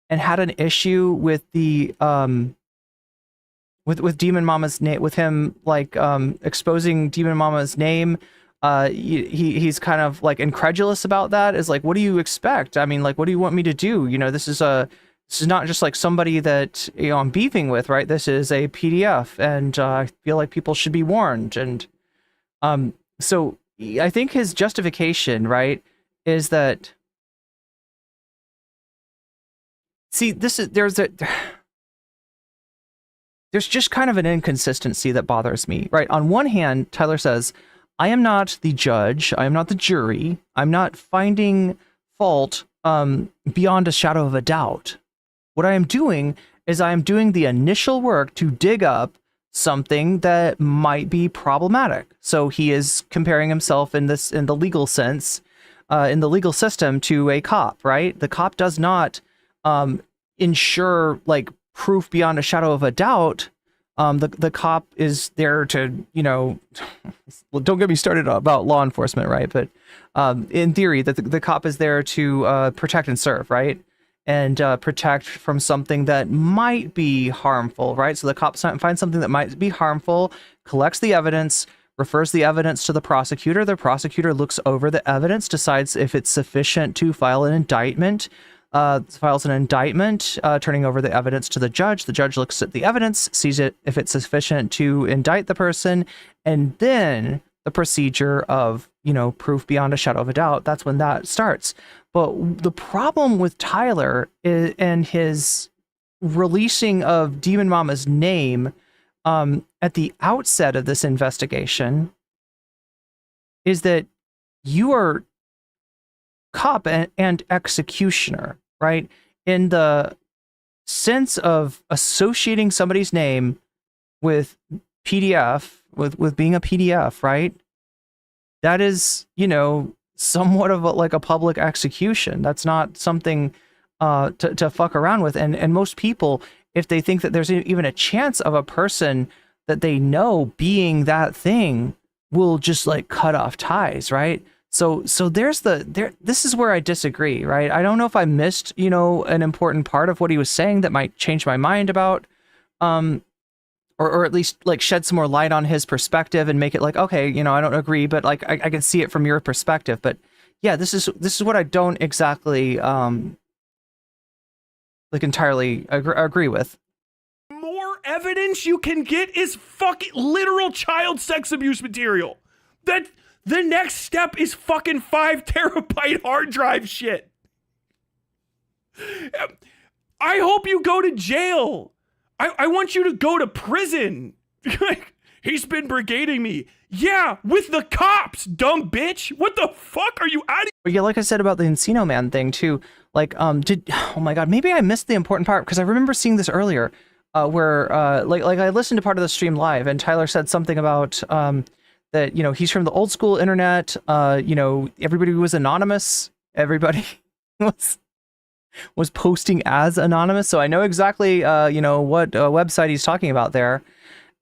and had an issue with the with Demon Mama's name, with him like exposing Demon Mama's name, he's kind of like incredulous about that. Is like, what do you expect? I mean, like, what do you want me to do? You know, this is a This is not just like somebody that I'm beefing with, right? This is a PDF, and I feel like people should be warned. And so I think his justification, right, is that, see, there's just kind of an inconsistency that bothers me, right? On one hand, Tyler says, I am not the judge, I am not the jury, I'm not finding fault beyond a shadow of a doubt. What I am doing is I am doing the initial work to dig up something that might be problematic. So he is comparing himself in the legal sense, in the legal system, to a cop, right? The cop does not ensure like proof beyond a shadow of a doubt. The cop is there to, well, don't get me started about law enforcement, right? But in theory, the cop is there to protect and serve, right? And protect from something that might be harmful, right? So the cop finds something that might be harmful, collects the evidence, refers the evidence to the prosecutor. The prosecutor looks over the evidence, decides if it's sufficient to file an indictment, files an indictment, turning over the evidence to the judge. The judge looks at the evidence, sees it if it's sufficient to indict the person, and then the procedure of, proof beyond a shadow of a doubt, that's when that starts. But the problem with Tyler and his releasing of Demon Mama's name at the outset of this investigation is that you are cop and executioner, right? In the sense of associating somebody's name with PDF, with being a PDF, right? That is, somewhat of like a public execution. That's not something to fuck around with. And most people, if they think that there's even a chance of a person that they know being that thing, will just like cut off ties, right? So this is where I disagree, right? I don't know if I missed, an important part of what he was saying that might change my mind about, or at least like shed some more light on his perspective and make it like, okay, I don't agree, but like I can see it from your perspective. But yeah, this is what I don't exactly like entirely agree with. More evidence you can get is fucking literal child sex abuse material. That the next step is fucking 5 terabyte hard drive shit. I hope you go to jail. I want you to go to prison. He's been brigading me. Yeah, with the cops, dumb bitch. What the fuck are you out of? But yeah, like I said about the Encino Man thing too. Like, oh my god, maybe I missed the important part because I remember seeing this earlier, where like I listened to part of the stream live and Tyler said something about that he's from the old school internet. Everybody was anonymous. Everybody was posting as anonymous, so I know exactly what website he's talking about there.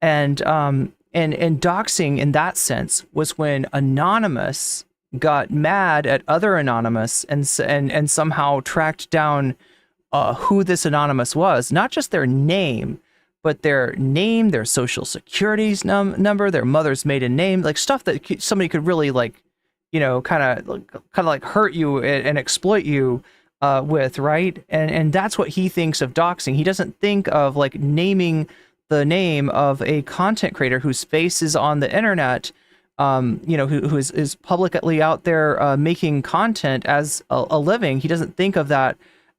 And doxing in that sense was when Anonymous got mad at other Anonymous and somehow tracked down who this Anonymous was, not just their name, but their name, their social security number, their mother's maiden name, like stuff that somebody could really like, kind of like hurt you and exploit you with, right? And that's what he thinks of doxing. He doesn't think of like naming the name of a content creator whose face is on the internet, who is publicly out there making content as a living. He doesn't think of that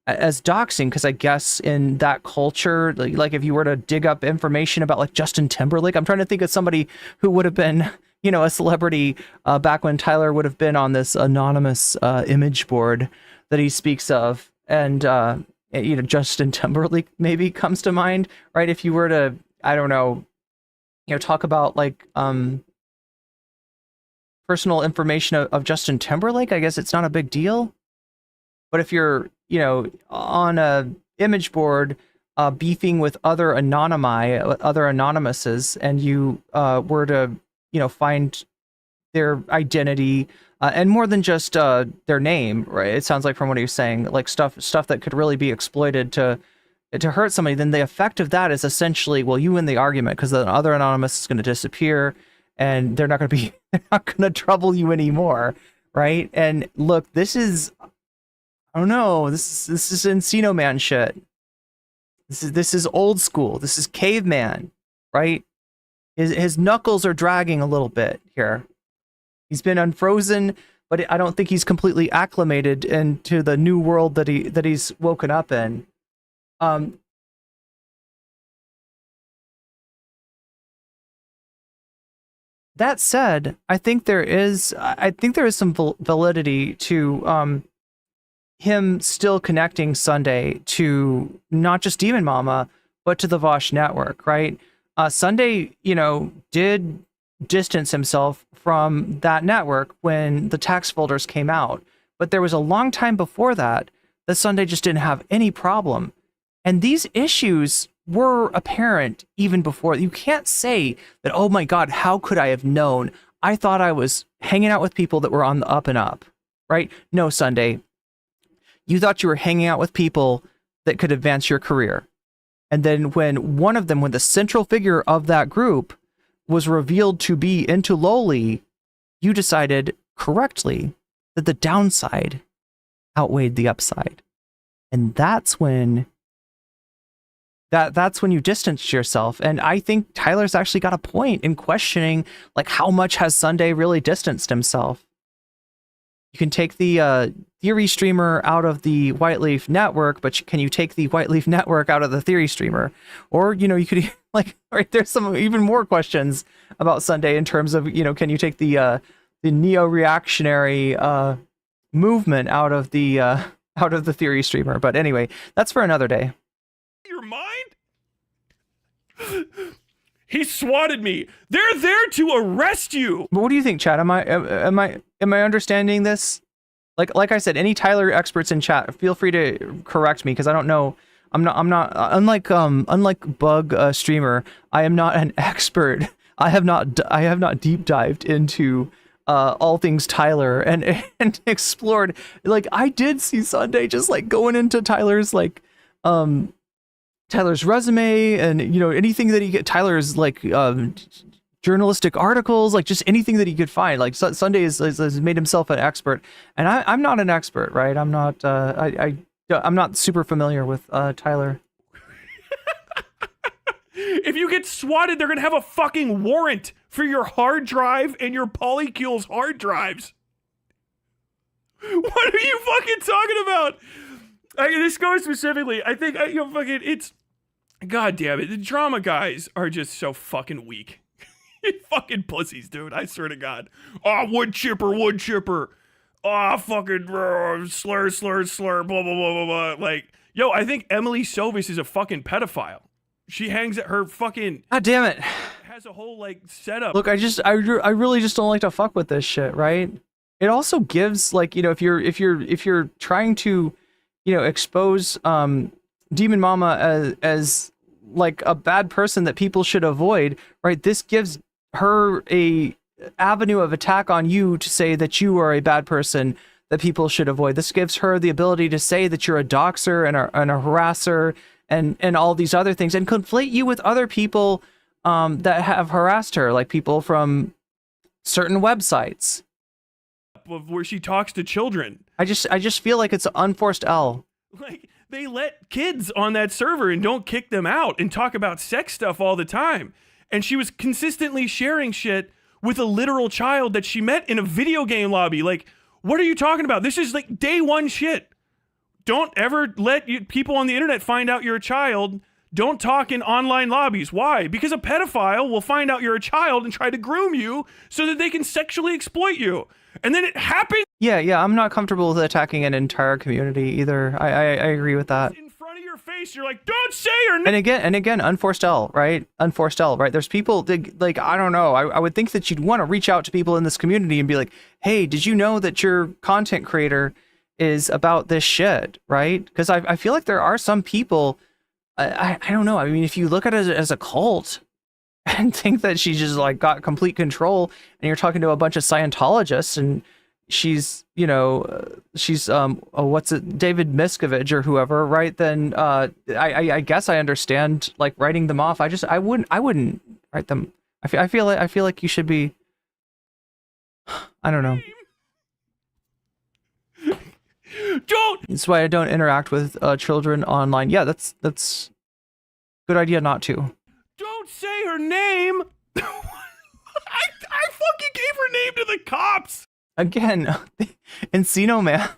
as doxing, because I guess in that culture, like if you were to dig up information about like Justin Timberlake, I'm trying to think of somebody who would have been, a celebrity back when Tyler would have been on this anonymous image board that he speaks of. And Justin Timberlake maybe comes to mind, right? If you were to, I don't know, talk about like personal information of Justin Timberlake, I guess it's not a big deal. But if you're, on a image board beefing with other anonymouses, and you were to, find their identity and more than just their name, right? It sounds like from what he was saying, like stuff that could really be exploited to hurt somebody, then the effect of that is essentially, well, you win the argument because the other anonymous is going to disappear and they're not going to trouble you anymore, right? And look, this is, I don't know, this is Encino Man shit. This is old school. This is caveman, right? His knuckles are dragging a little bit here. He's been unfrozen, but I don't think he's completely acclimated into the new world that he's woken up in. That said, I think there is some validity to him still connecting Sunday to not just Demon Mama, but to the Vaush network, right? Sunday, did distance himself from that network when the tax folders came out. But there was a long time before that Sunday just didn't have any problem. And these issues were apparent even before. You can't say that, oh my God, how could I have known? I thought I was hanging out with people that were on the up and up, right? No, Sunday. You thought you were hanging out with people that could advance your career. And then when the central figure of that group was revealed to be into Loli, you decided correctly that the downside outweighed the upside. And that's when you distanced yourself. And I think Tyler's actually got a point in questioning, like, how much has Sunday really distanced himself? You can take the theory streamer out of the Whiteleaf network, but can you take the Whiteleaf network out of the theory streamer? Or, you could, like, right, there's some even more questions about Sunday in terms of, can you take the neo-reactionary movement out of the theory streamer? But anyway, that's for another day. Your mind? He swatted me. They're there to arrest you. But what do you think, chat? Am I understanding this? Like I said, any Tyler experts in chat, feel free to correct me, because I don't know. I'm not unlike Bug Streamer. I am not an expert. I have not deep dived into all things Tyler and explored. Like, I did see Sunday just like going into Tyler's Tyler's resume and anything that he get. Tyler's like journalistic articles, like just anything that he could find. Like Sunday has made himself an expert, and I'm not an expert, right? I'm not. I'm not super familiar with Tyler. If you get swatted, they're gonna have a fucking warrant for your hard drive and your Polycules hard drives. What are you fucking talking about? This goes specifically. I think it's. God damn it! The drama guys are just so fucking weak. Fucking pussies, dude. I swear to God. Oh, wood chipper. Oh, fucking slur, blah, blah, blah, blah, blah. Like, yo, I think Emily Sovis is a fucking pedophile. She hangs at her fucking... God damn it. Has a whole, like, setup. Look, I really just don't like to fuck with this shit, right? It also gives, like, if you're trying to, expose Demon Mama as like a bad person that people should avoid, right? This gives her a avenue of attack on you to say that you are a bad person that people should avoid. This gives her the ability to say that you're a doxer and a harasser and all these other things, and conflate you with other people that have harassed her, like people from certain websites. Where she talks to children. I just feel like it's an unforced L. Like, they let kids on that server and don't kick them out and talk about sex stuff all the time. And she was consistently sharing shit with a literal child that she met in a video game lobby. Like, what are you talking about? This is like day one shit. Don't ever let people on the internet find out you're a child. Don't talk in online lobbies. Why? Because a pedophile will find out you're a child and try to groom you so that they can sexually exploit you. And then it happens. Yeah, I'm not comfortable with attacking an entire community either. I agree with that. In front of your face, you're like, don't say her name. And again, unforced L, right? Unforced L, right? There's people that, like, I don't know. I would think that you'd want to reach out to people in this community and be like, hey, did you know that your content creator is about this shit, right? Because I feel like there are some people, I don't know. I mean, if you look at it as a cult and think that she just like got complete control, and you're talking to a bunch of Scientologists, and she's what's it, David Miscavige or whoever, right? Then I guess I understand like writing them off. I wouldn't write them. I feel like you should be. I don't know. Don't. That's why I don't interact with children online. Yeah, that's Good idea not to. Don't say her name. I fucking gave her name to the cops. Again, Encino Man,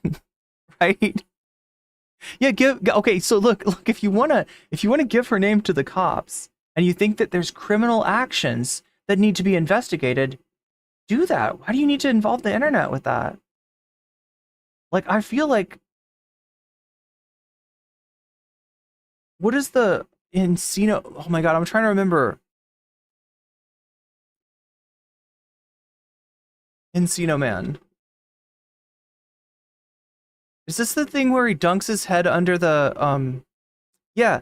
right? Yeah, okay, so look, if you wanna give her name to the cops and you think that there's criminal actions that need to be investigated, do that. Why do you need to involve the internet with that? Like, I feel like, what is the Encino? Oh my god, I'm trying to remember. Encino Man. Is this the thing where he dunks his head under the yeah.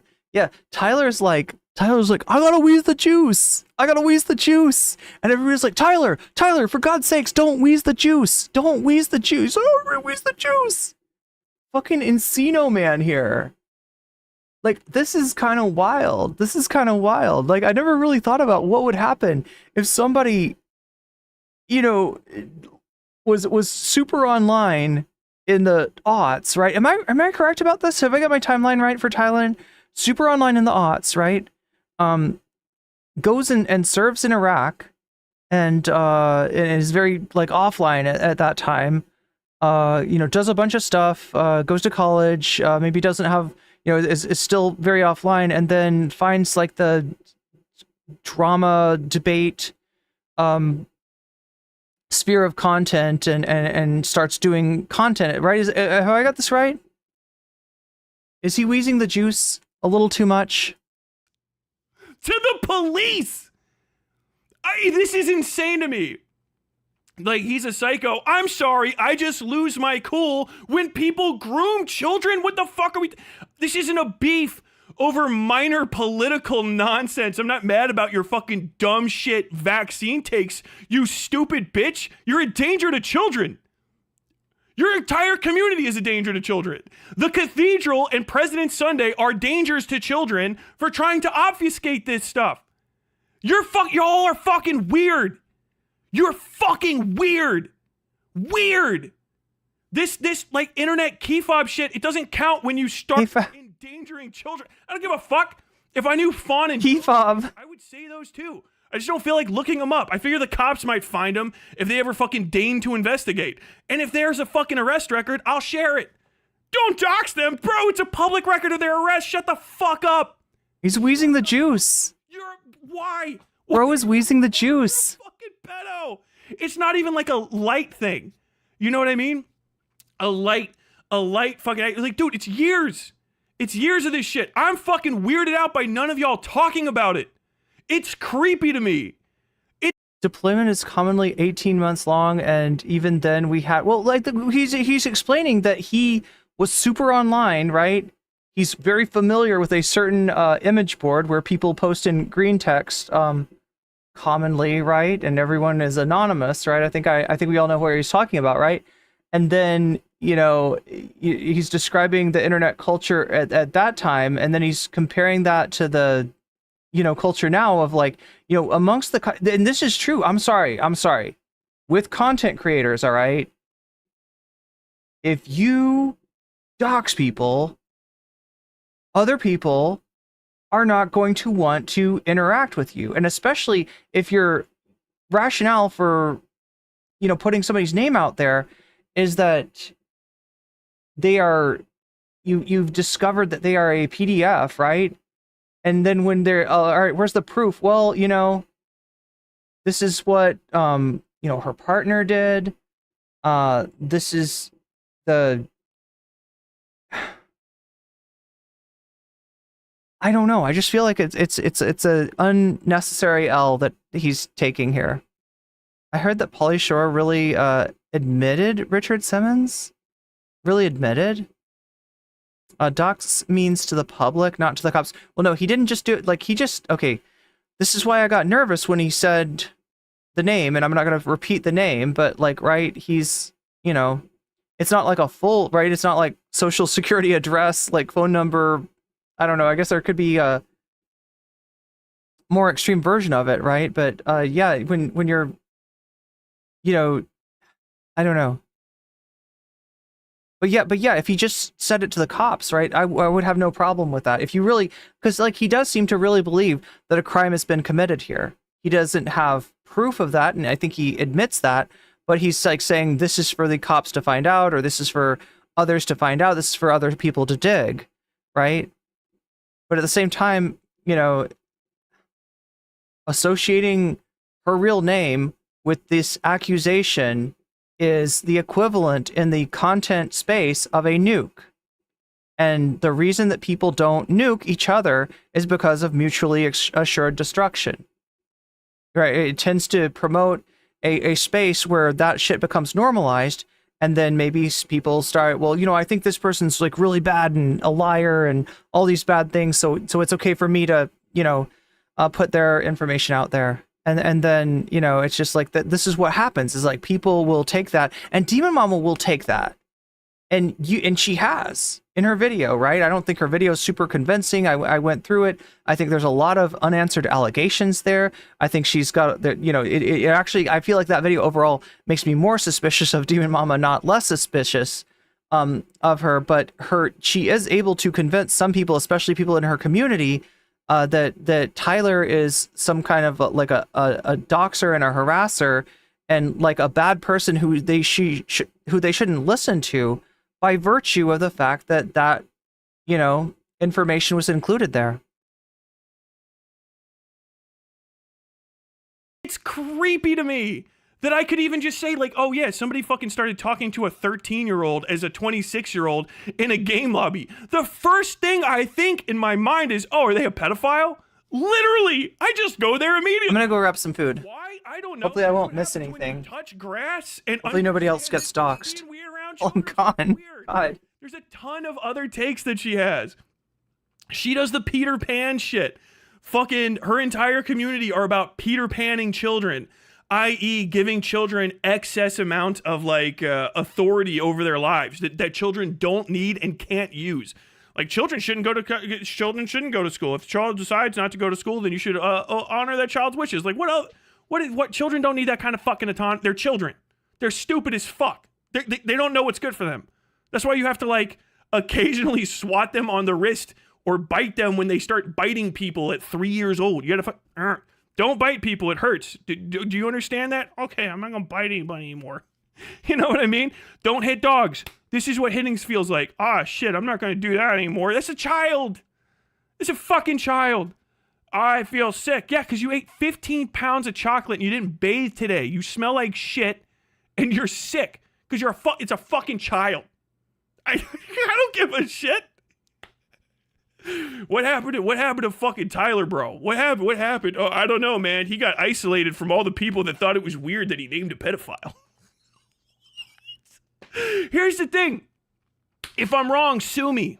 Tyler's like, I gotta wheeze the juice. I gotta wheeze the juice. And everybody's like, Tyler, for God's sakes, don't wheeze the juice. Don't wheeze the juice. Oh, wheeze the juice. Fucking Encino Man here. Like, this is kind of wild. Like, I never really thought about what would happen if somebody, you know, was super online in the aughts, right? Am I correct about this? Have I got my timeline right for Thailand? Super online in the aughts, right? Goes and serves in Iraq, and is very like offline at that time. You know, does a bunch of stuff. Goes to college. Maybe doesn't have, you know, is still very offline, and then finds like the drama debate sphere of content and starts doing content, right? Have I got this right? Is he wheezing the juice a little too much? To the police! This is insane to me. Like, he's a psycho. I'm sorry, I just lose my cool when people groom children. What the fuck are we... This isn't a beef over minor political nonsense. I'm not mad about your fucking dumb shit vaccine takes, you stupid bitch. You're a danger to children. Your entire community is a danger to children. The cathedral and President Sunday are dangers to children for trying to obfuscate this stuff. Y'all are fucking weird. You're fucking weird. Weird. This like internet key fob shit, it doesn't count when you start endangering children. I don't give a fuck. If I knew fawn and key fob, I would say those too. I just don't feel like looking them up. I figure the cops might find them if they ever fucking deign to investigate. And if there's a fucking arrest record, I'll share it. Don't dox them, bro. It's a public record of their arrest. Shut the fuck up. He's wheezing the juice. Why? Bro is wheezing the juice. Fucking pedo. It's not even like a light thing. You know what I mean? A light fucking, like, dude, it's years. It's years of this shit. I'm fucking weirded out by none of y'all talking about it. It's creepy to me. Deployment is commonly 18 months long, and even then we had, well, like, he's explaining that he was super online, right? He's very familiar with a certain image board where people post in green text commonly, right? And everyone is anonymous, right? I think we all know where he's talking about, right? And then, you know, he's describing the internet culture at that time, and then he's comparing that to the, you know, culture now of, like, you know, amongst the, and this is true, I'm sorry, with content creators, all right? If you dox people, other people are not going to want to interact with you. And especially if your rationale for, you know, putting somebody's name out there is that they are, you've discovered that they are a PDF, right? And then when they're, all right, where's the proof? Well, you know, this is what, you know, her partner did. This is the, I don't know. I just feel like it's a unnecessary L that he's taking here. I heard that Pauly Shore really admitted Richard Simmons. Really admitted. Dox means to the public, not to the cops. Well, no, he didn't just do it. Like, he just, okay. This is why I got nervous when he said the name, and I'm not going to repeat the name, but, like, right, he's, you know, it's not like a full, right? It's not like social security address, like phone number. I don't know. I guess there could be a more extreme version of it, right? But yeah, when you're, you know, I don't know. But yeah, if he just said it to the cops, right, I would have no problem with that. If you really, because like he does seem to really believe that a crime has been committed here. He doesn't have proof of that, and I think he admits that, but he's like saying this is for the cops to find out, or this is for others to find out, this is for other people to dig, right? But at the same time, you know, associating her real name with this accusation is the equivalent in the content space of a nuke. And the reason that people don't nuke each other is because of mutually assured destruction. Right? It tends to promote a space where that shit becomes normalized, and then maybe people start, well, you know, I think this person's like really bad and a liar and all these bad things, so it's okay for me to, you know, put their information out there. And then, you know, it's just like that. This is what happens, is like people will take that, and Demon Mama will take that. And she has in her video, right? I don't think her video is super convincing. I went through it. I think there's a lot of unanswered allegations there. I think she's got, you know, it actually, I feel like that video overall makes me more suspicious of Demon Mama, not less suspicious of her. But she is able to convince some people, especially people in her community, that Tyler is some kind of like a doxer and a harasser, and like a bad person who they shouldn't listen to, by virtue of the fact that you know, information was included there. It's creepy to me that I could even just say like, oh yeah, somebody fucking started talking to a 13-year-old as a 26-year-old in a game lobby. The first thing I think in my mind is, oh, are they a pedophile? Literally, I just go there immediately. I'm gonna go grab some food. Why? I don't know. Hopefully I won't miss anything. Touch grass and hopefully nobody else gets doxxed. Oh, I'm gone. God. There's a ton of other takes that she has. She does the Peter Pan shit. Fucking her entire community are about Peter Panning children, i.e. giving children excess amount of like authority over their lives that children don't need and can't use. Like children shouldn't go to school. If the child decides not to go to school, then you should honor that child's wishes. Like what children don't need that kind of fucking autonomy. They're children. They're stupid as fuck. They don't know what's good for them. That's why you have to like occasionally swat them on the wrist or bite them when they start biting people at 3 years old. You gotta don't bite people. It hurts. Do you understand that? Okay, I'm not gonna bite anybody anymore. You know what I mean? Don't hit dogs. This is what hitting feels like. Ah, shit, I'm not gonna do that anymore. That's a child. It's a fucking child. I feel sick. Yeah, because you ate 15 pounds of chocolate and you didn't bathe today. You smell like shit and you're sick. Because it's a fucking child. I don't give a shit. What happened to fucking Tyler, bro? What happened? Oh, I don't know, man. He got isolated from all the people that thought it was weird that he named a pedophile. Here's the thing. If I'm wrong, sue me.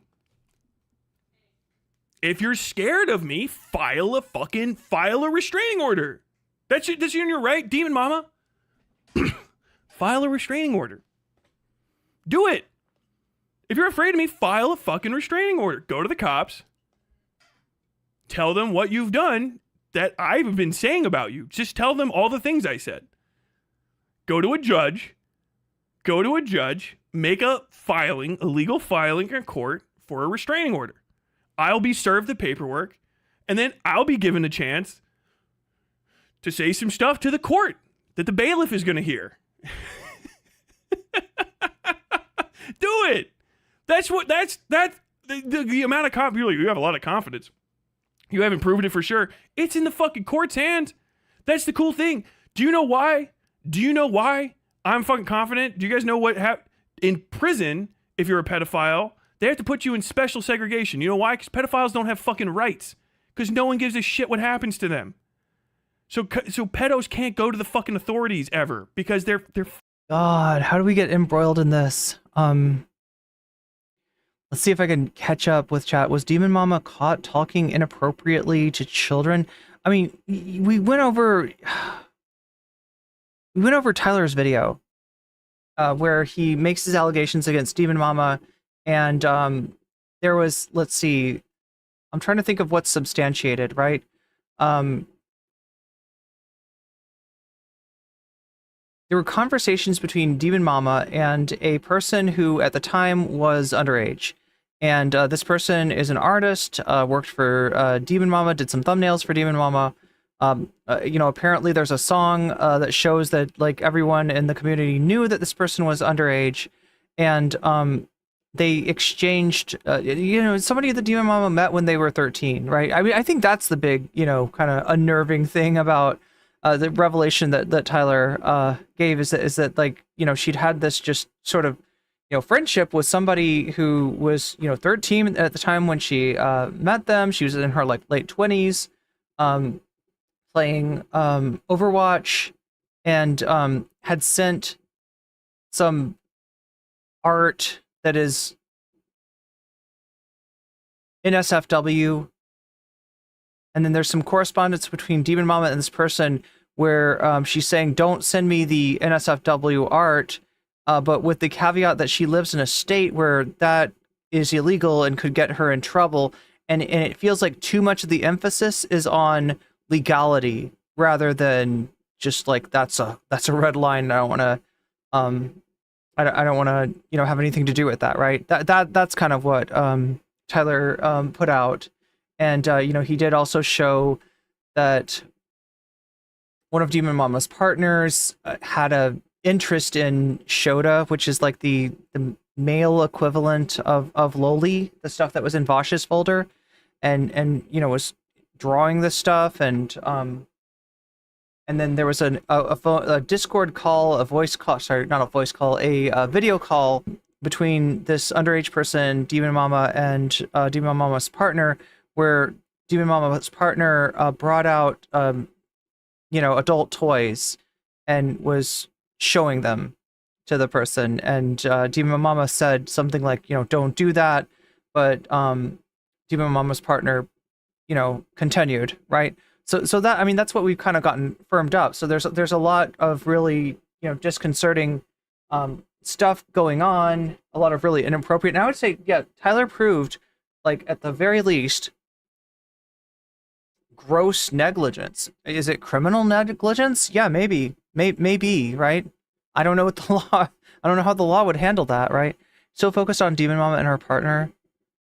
If you're scared of me, file a restraining order. That's in your right, Demon Mama. File a restraining order. Do it. If you're afraid of me, file a fucking restraining order. Go to the cops. Tell them what you've done that I've been saying about you. Just tell them all the things I said. Go to a judge. Make a legal filing in court for a restraining order. I'll be served the paperwork, and then I'll be given a chance to say some stuff to the court that the bailiff is going to hear. Do it. That's the amount of confidence. You have a lot of confidence. You haven't proven it for sure. It's in the fucking court's hands. That's the cool thing. Do you know why? I'm fucking confident? Do you guys know what happened? In prison, if you're a pedophile, they have to put you in special segregation. You know why? Because pedophiles don't have fucking rights. Because no one gives a shit what happens to them. So pedos can't go to the fucking authorities ever. Because they're... God, how do we get embroiled in this? Let's see if I can catch up with chat. Was Demon Mama caught talking inappropriately to children? I mean, we went over Tyler's video where he makes his allegations against Demon Mama, and there was, let's see, I'm trying to think of what's substantiated, right? there were conversations between Demon Mama and a person who at the time was underage. And this person is an artist, worked for Demon Mama, did some thumbnails for Demon Mama. You know, apparently there's a song that shows that like everyone in the community knew that this person was underage, and they exchanged, you know, somebody that Demon Mama met when they were 13, right? I mean, I think that's the big, you know, kind of unnerving thing about the revelation that Tyler gave is that like, you know, she'd had this just sort of, you know, friendship with somebody who was, you know, 13 at the time when she met them. She was in her like late 20s. Playing Overwatch, and had sent some art that is NSFW, and then there's some correspondence between Demon Mama and this person where she's saying, don't send me the NSFW art, but with the caveat that she lives in a state where that is illegal and could get her in trouble, and it feels like too much of the emphasis is on legality rather than just like that's a red line. I don't want to I don't want to, you know, have anything to do with that, right? That's kind of what Tyler put out. And you know, he did also show that one of Demon Mama's partners had a interest in Shota, which is like the male equivalent of Loli, the stuff that was in Vaush's folder, and you know, was drawing this stuff, and then there was a Discord call, a voice call, sorry, not a voice call, a video call between this underage person, Demon Mama, and Demon Mama's partner, where Demon Mama's partner brought out, you know, adult toys and was showing them to the person, and Demon Mama said something like, you know, don't do that, but Demon Mama's partner, you know, continued, right? So that, I mean, that's what we've kind of gotten firmed up. So there's a lot of really, you know, disconcerting stuff going on, a lot of really inappropriate. And I would say, yeah, Tyler proved, like, at the very least, gross negligence. Is it criminal negligence? Yeah, maybe, right? I don't know what the law, I don't know how the law would handle that, right? Still focused on Demon Mama and her partner.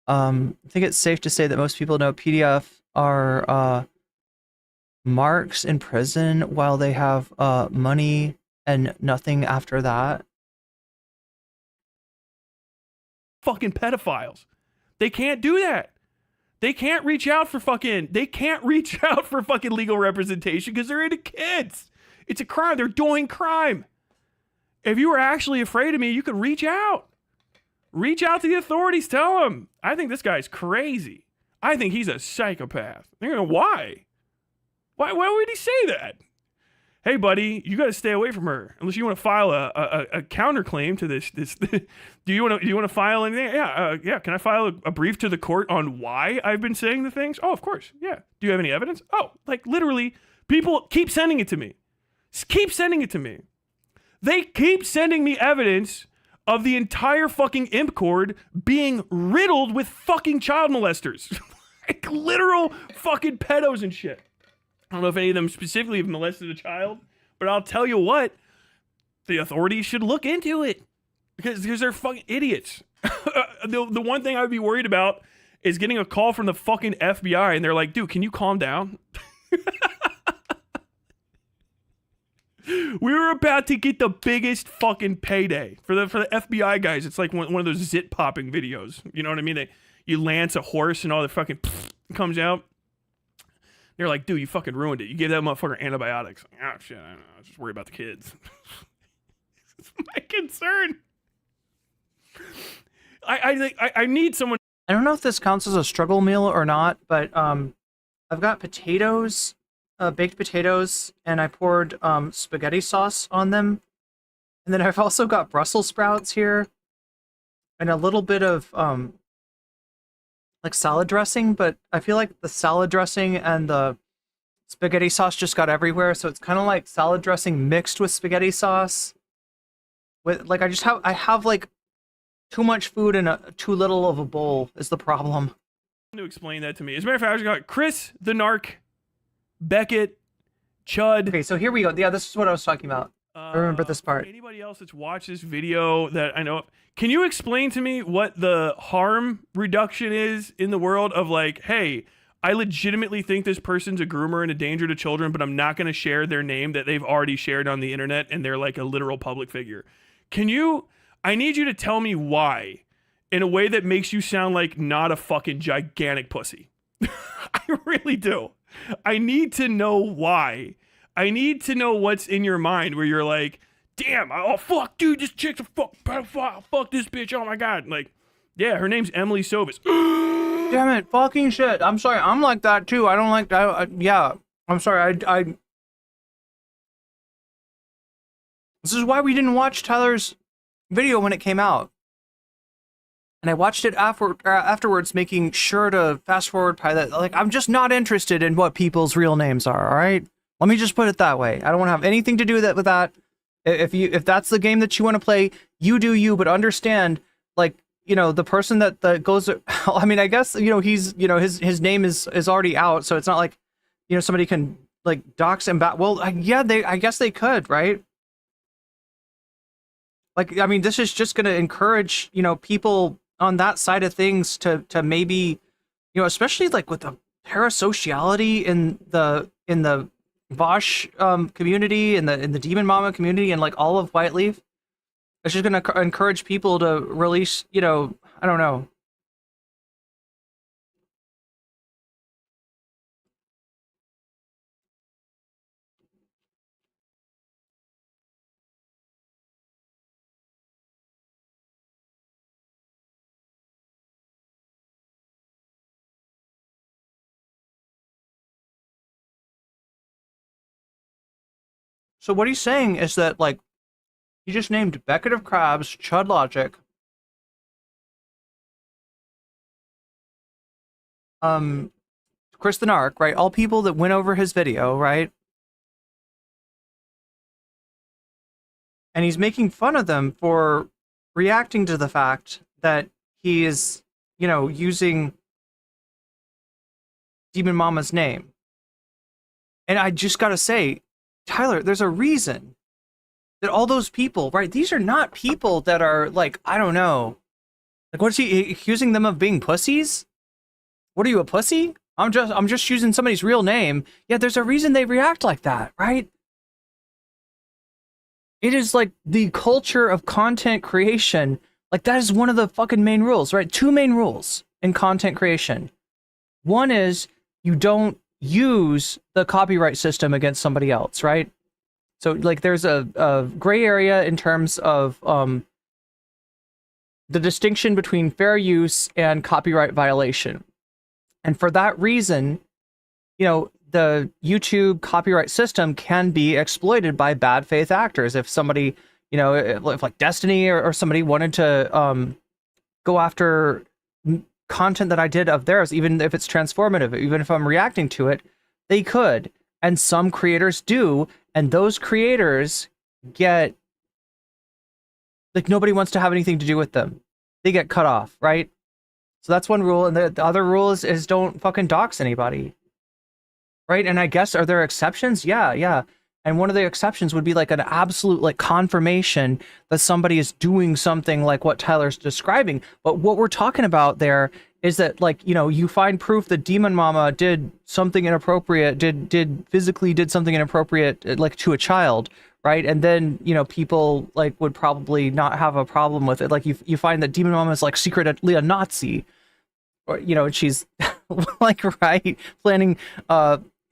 I think it's safe to say that most people know PDF are marks in prison while they have money and nothing after that. Fucking pedophiles. They can't do that. They can't reach out for fucking legal representation because they're into kids. It's a crime. They're doing crime. If you were actually afraid of me, you could reach out. Reach out to the authorities. Tell them, I think this guy's crazy. I think he's a psychopath. They're going, why? Why would he say that? Hey, buddy, you got to stay away from her unless you want to file a counterclaim to this. Do you want to file anything? Yeah. Can I file a brief to the court on why I've been saying the things? Oh, of course. Yeah. Do you have any evidence? Oh, like literally, people keep sending it to me. Keep sending it to me. They keep sending me evidence of the entire fucking imp cord being riddled with fucking child molesters. Like literal fucking pedos and shit. I don't know if any of them specifically have molested a child, but I'll tell you what, the authorities should look into it because they're fucking idiots. The one thing I would be worried about is getting a call from the fucking FBI and they're like, dude, can you calm down? We were about to get the biggest fucking payday for the FBI guys. It's like one of those zit popping videos. You know what I mean? You lance a horse and all the fucking comes out. They're like, dude, you fucking ruined it. You gave that motherfucker antibiotics. Oh shit, I don't know. I was just worried about the kids. It's my concern. I need someone. I don't know if this counts as a struggle meal or not, but I've got potatoes. Baked potatoes, and I poured spaghetti sauce on them. And then I've also got Brussels sprouts here and a little bit of like salad dressing, but I feel like the salad dressing and the spaghetti sauce just got everywhere, so it's kind of like salad dressing mixed with spaghetti sauce. With like I have like too much food in too little of a bowl is the problem. To explain that to me. As a matter of fact, I just got Chris the Narc, Beckett, Chud. Okay, so here we go. Yeah, this is what I was talking about. I remember this part. Anybody else that's watched this video that I know of, can you explain to me what the harm reduction is in the world of like, hey, I legitimately think this person's a groomer and a danger to children, but I'm not going to share their name that they've already shared on the internet and they're like a literal public figure. I need you to tell me why in a way that makes you sound like not a fucking gigantic pussy. I really do. I need to know why. I need to know what's in your mind where you're like, damn, oh fuck, dude, this chick's a fuck this bitch, oh my god. Like, yeah, her name's Emily Sovis. Damn it, fucking shit. I'm sorry, I'm like that too. I don't like that. Yeah, I'm sorry. This is why we didn't watch Tyler's video when it came out. And I watched it afterwards, making sure to fast forward pilot. Like, I'm just not interested in what people's real names are, all right? Let me just put it that way. I don't want to have anything to do with that. If that's the game that you want to play, you do you, but understand, like, you know, the person that goes, I mean, I guess, you know, he's, you know, his name is already out, so it's not like, you know, somebody can like dox him back. Well, yeah, I guess they could, right? Like, I mean, this is just going to encourage, you know, people on that side of things to maybe, you know, especially like with the parasociality in the Vaush community and in the Demon Mama community and like all of Whiteleaf. It's just going to encourage people to release, you know, I don't know. So what he's saying is that, like, he just named Beckett of Crabs, Chud Logic, Chris the Narc, right? All people that went over his video, right? And he's making fun of them for reacting to the fact that he is, you know, using Demon Mama's name. And I just gotta say, Tyler, there's a reason that all those people, right? These are not people that are like, I don't know. Like, what's he accusing them of being pussies? What are you, a pussy? I'm just using somebody's real name. Yeah, there's a reason they react like that, right? It is like the culture of content creation. Like, that is one of the fucking main rules, right? Two main rules in content creation. One is you don't use the copyright system against somebody else, right? So, like, there's a gray area in terms of the distinction between fair use and copyright violation. And for that reason, you know, the YouTube copyright system can be exploited by bad faith actors. If somebody, you know, if like Destiny or somebody wanted to go after content that I did of theirs, even if it's transformative, even if I'm reacting to it, they could. And some creators do. And those creators get, like, nobody wants to have anything to do with them. They get cut off, right? So that's one rule. And the other rule is don't fucking dox anybody. Right? And I guess, are there exceptions? Yeah. And one of the exceptions would be like an absolute like confirmation that somebody is doing something like what Tyler's describing. But what we're talking about there is that, like, you know, you find proof that Demon Mama did something inappropriate, did physically something inappropriate, like, to a child, right? And then, you know, people like would probably not have a problem with it. Like, you find that Demon Mama is like secretly a Nazi, or, you know, she's like, right, planning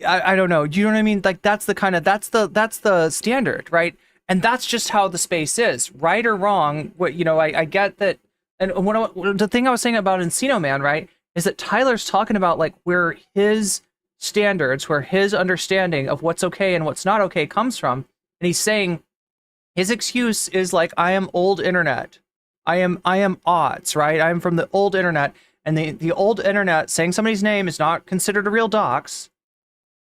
I don't know. Do you know what I mean? Like, that's the standard, right? And that's just how the space is, right or wrong. What, you know, I get that. And the thing I was saying about Encino Man, right, is that Tyler's talking about like where his standards, where his understanding of what's okay and what's not okay comes from. And he's saying his excuse is like, I am old internet. I am odds, right? I am from the old internet, and the old internet saying somebody's name is not considered a real dox.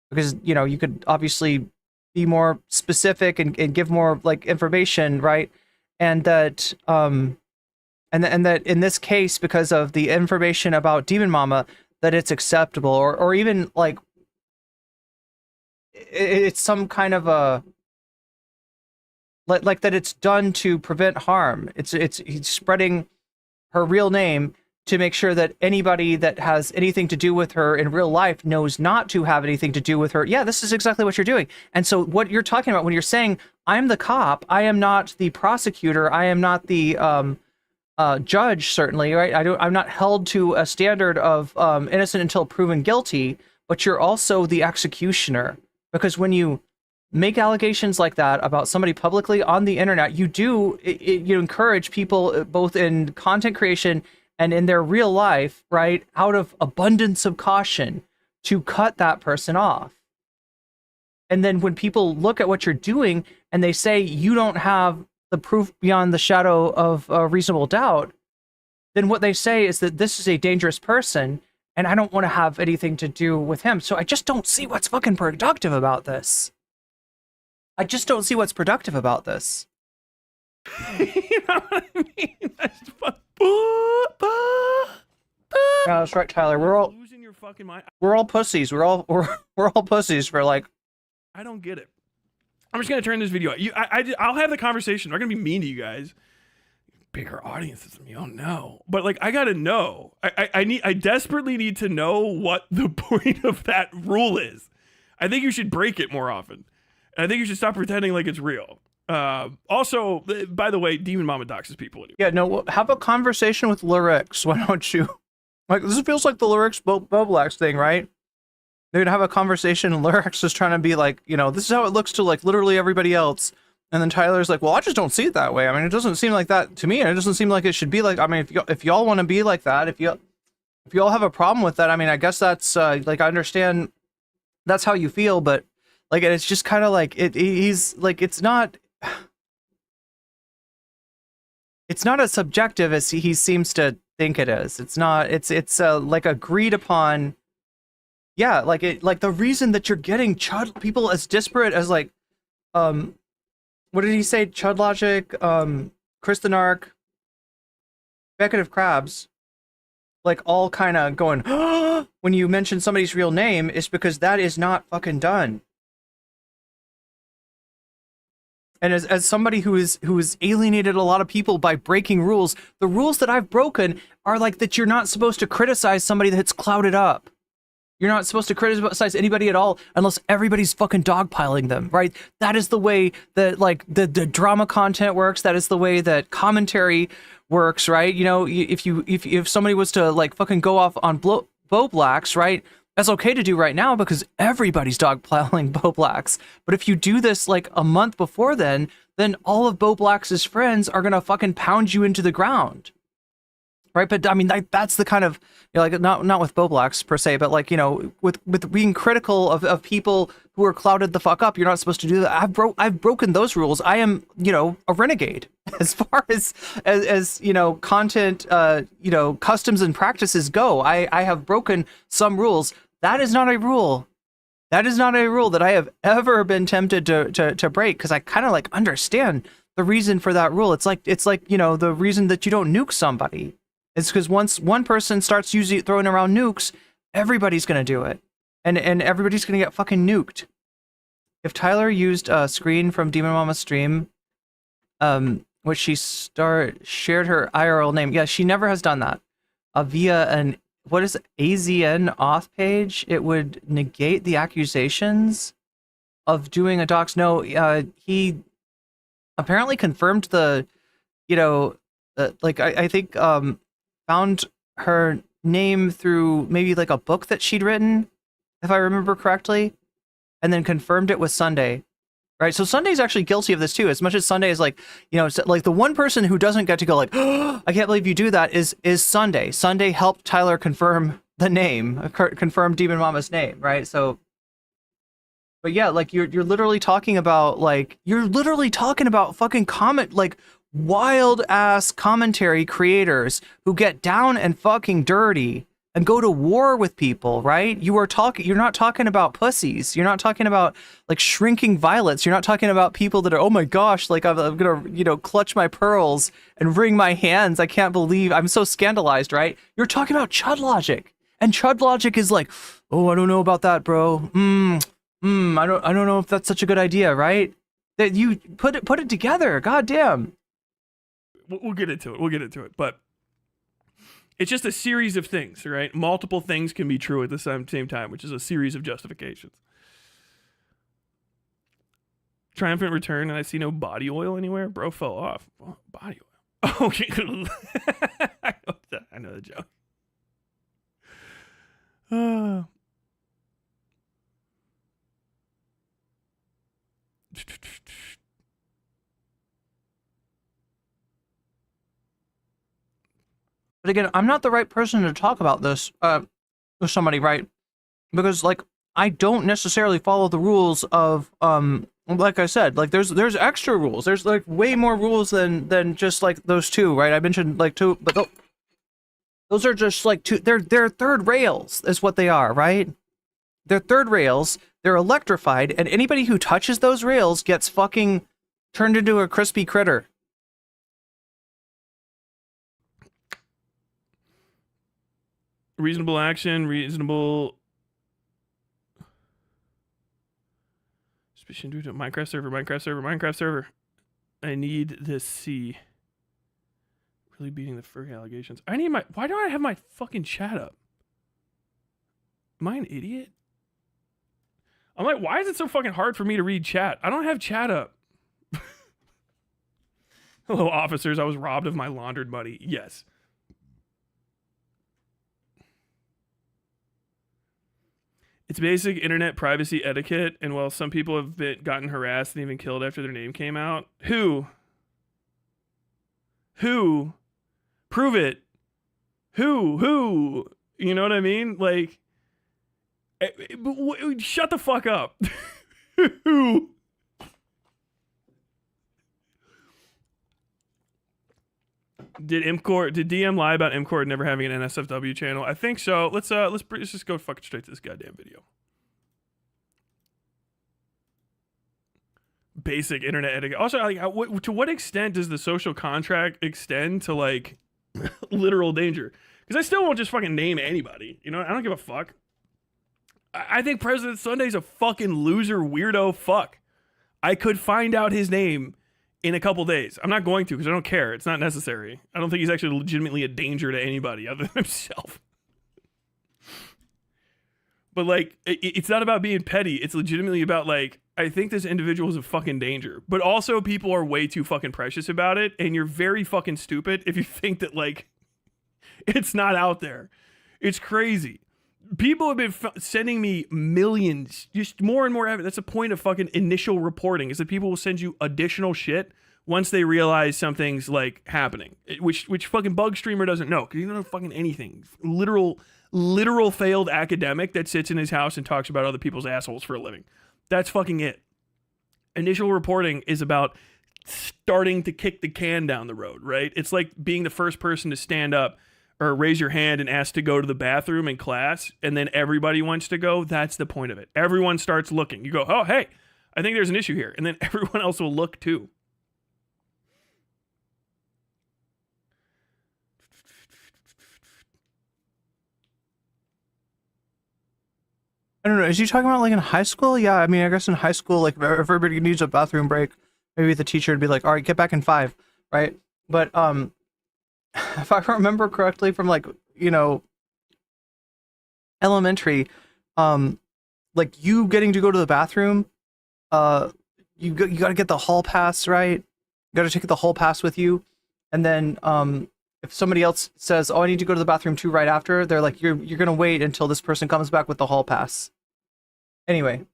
Because, you know, you could obviously be more specific and give more like information, right? And that and that in this case, because of the information about Demon Mama, that it's acceptable, or even like it's some kind of a like that it's done to prevent harm. He's spreading her real name to make sure that anybody that has anything to do with her in real life knows not to have anything to do with her. Yeah, this is exactly what you're doing. And so what you're talking about when you're saying, I'm the cop, I am not the prosecutor, I am not the judge, certainly, right? I'm not held to a standard of innocent until proven guilty, but you're also the executioner. Because when you make allegations like that about somebody publicly on the internet, you encourage people both in content creation and in their real life, right, out of abundance of caution, to cut that person off. And then when people look at what you're doing and they say you don't have the proof beyond the shadow of a reasonable doubt, then what they say is that this is a dangerous person and I don't want to have anything to do with him. So I just don't see what's fucking productive about this. I just don't see what's productive about this. You know what I mean? That's Yeah, that's right, Tyler. We're all losing your fucking mind. We're all pussies. We're all pussies for like. I don't get it. I'm just gonna turn this video. I'll have the conversation. I'm gonna be mean to you guys. Bigger audiences than me. Oh no. But like, I gotta know. I desperately need to know what the point of that rule is. I think you should break it more often. And I think you should stop pretending like it's real. Also, by the way, Demon Mama doxes people anyway. Yeah, no, have a conversation with Lyrics. Why don't you? Like, this feels like the Lyrics Boblax thing, right? They're gonna have a conversation and Lyrics is trying to be like, this is how it looks to like literally everybody else. And then Tyler's like, well, I just don't see it that way. I mean, it doesn't seem like that to me. It doesn't seem like it should be like, I mean, if y'all want to be like that, if y'all have a problem with that, I mean, I guess that's like, I understand that's how you feel, but like, it's just kind of like he's like, it's not as subjective as he seems to think it is. It's not, it's like agreed upon. Yeah. Like the reason that you're getting people as disparate as like, what did he say? Chud Logic, Chris the Narc, Becketive Crabs, like all kind of going, when you mention somebody's real name, is because that is not fucking done. And as somebody who is alienated a lot of people by breaking rules, the rules that I've broken are like that you're not supposed to criticize somebody that's clouded up. You're not supposed to criticize anybody at all unless everybody's fucking dogpiling them, right? That is the way that like the drama content works. That is the way that commentary works, right? If somebody was to like fucking go off on Boblax, right? That's okay to do right now because everybody's dogpiling Boblax. But if you do this like a month before then all of Boblax's friends are gonna fucking pound you into the ground. Right, but I mean that's the kind of like not with Boblax per se, but like with being critical of people who are clouded the fuck up. You're not supposed to do that. I've broken those rules. I am a renegade as far as content customs and practices go. I have broken some rules. That is not a rule. That is not a rule that I have ever been tempted to break because I kind of like understand the reason for that rule. It's like the reason that you don't nuke somebody. It's because once one person starts throwing around nukes, everybody's going to do it. And everybody's going to get fucking nuked. If Tyler used a screen from Demon Mama's stream, which she shared her IRL name. Yeah, she never has done that. Via an, what is it, AZN auth page, it would negate the accusations of doing a dox. No, he apparently confirmed the, I think, found her name through maybe like a book that she'd written, if I remember correctly, and then confirmed it with Sunday, right? So Sunday's actually guilty of this too, as much as Sunday is like, like the one person who doesn't get to go like, oh, I can't believe you do that is Sunday. Sunday helped Tyler confirm the name, confirm Demon Mama's name, right? So, but yeah, like you're literally talking about fucking comment, like wild ass commentary creators who get down and fucking dirty and go to war with people, right? You're not talking about pussies. You're not talking about like shrinking violets. You're not talking about people that are, oh my gosh, like I'm gonna, clutch my pearls and wring my hands. I can't believe I'm so scandalized, right? You're talking about Chud Logic. And Chud Logic is like, oh, I don't know about that, bro. I don't know if that's such a good idea, right? that you put it together. God damn. We'll get into it. We'll get into it. But it's just a series of things, right? Multiple things can be true at the same time, which is a series of justifications. Triumphant return, and I see no body oil anywhere. Bro fell off. Body oil. Okay. I know the joke. But again, I'm not the right person to talk about this with somebody, right? Because like I don't necessarily follow the rules of like I said, like there's extra rules. There's like way more rules than just like those two, right? I mentioned like two, but those are just like two. They're third rails is what they are, right? They're third rails. They're electrified, and anybody who touches those rails gets fucking turned into a crispy critter. Reasonable action, reasonable suspicion due to Minecraft server. I need this C. Really beating the furry allegations. I need my. Why don't I have my fucking chat up? Am I an idiot? I'm like, why is it so fucking hard for me to read chat? I don't have chat up. Hello, officers. I was robbed of my laundered money. Yes. It's basic internet privacy etiquette, and while some people have gotten harassed and even killed after their name came out, who? Prove it. Who? You know what I mean? Like, shut the fuck up. Who? Did DM lie about MCORD never having an NSFW channel? I think so. Let's just go fucking straight to this goddamn video. Basic internet etiquette. Also, like, to what extent does the social contract extend to like literal danger? Because I still won't just fucking name anybody. You know, I don't give a fuck. I think President Sunday's a fucking loser, weirdo fuck. I could find out his name in a couple days. I'm not going to because I don't care. It's not necessary. I don't think he's actually legitimately a danger to anybody other than himself. But like, it's not about being petty. It's legitimately about like, I think this individual is a fucking danger. But also people are way too fucking precious about it. And you're very fucking stupid if you think that like, it's not out there. It's crazy. People have been sending me millions, just more and more evidence. That's the point of fucking initial reporting, is that people will send you additional shit once they realize something's like happening, which fucking bug streamer doesn't know, because he doesn't know fucking anything. Literal failed academic that sits in his house and talks about other people's assholes for a living. That's fucking it. Initial reporting is about starting to kick the can down the road, right? It's like being the first person to stand up or raise your hand and ask to go to the bathroom in class, and then everybody wants to go. That's the point of it. Everyone starts looking. You go, oh, hey, I think there's an issue here. And then everyone else will look too. I don't know. Is he talking about like in high school? Yeah, I mean, I guess in high school, like if everybody needs a bathroom break, maybe the teacher would be like, all right, get back in 5, right? But if I remember correctly from like, you know, elementary, like you getting to go to the bathroom, you got to get the hall pass, right? You got to take the hall pass with you. And then if somebody else says, oh, I need to go to the bathroom too right after, they're like, you're going to wait until this person comes back with the hall pass. Anyway.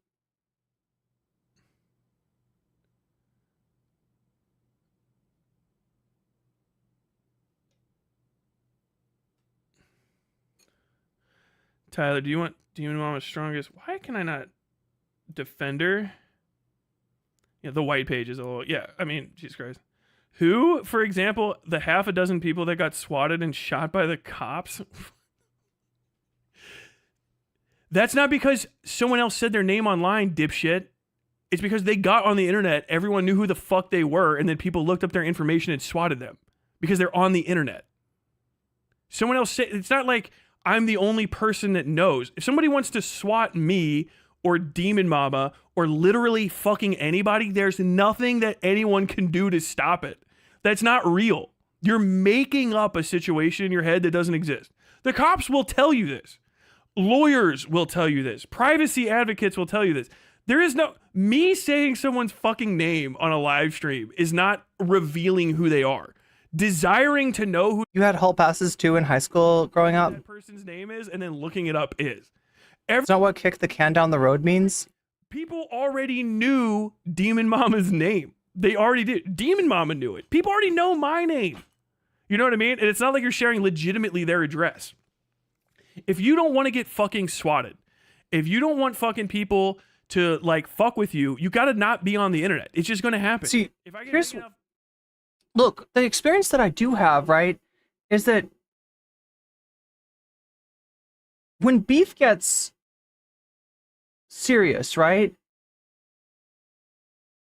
Tyler, do you want my strongest? Why can I not Defender? Yeah, the white page is a little, yeah, I mean, Jesus Christ. Who, for example, the half a dozen people that got swatted and shot by the cops? That's not because someone else said their name online, dipshit. It's because they got on the internet, everyone knew who the fuck they were, and then people looked up their information and swatted them. Because they're on the internet. Someone else said, it's not like I'm the only person that knows. If somebody wants to swat me or Demon Mama or literally fucking anybody, there's nothing that anyone can do to stop it. That's not real. You're making up a situation in your head that doesn't exist. The cops will tell you this. Lawyers will tell you this. Privacy advocates will tell you this. There is no... Me saying someone's fucking name on a live stream is not revealing who they are. Desiring to know who... You had hall passes too in high school growing up? That person's name is, and then looking it up is. It's not what kick the can down the road means? People already knew Demon Mama's name. They already did. Demon Mama knew it. People already know my name. You know what I mean? And it's not like you're sharing legitimately their address. If you don't want to get fucking swatted, if you don't want fucking people to like fuck with you, you got to not be on the internet. It's just going to happen. See, if I here's... Look, the experience that I do have, right, is that when beef gets serious, right,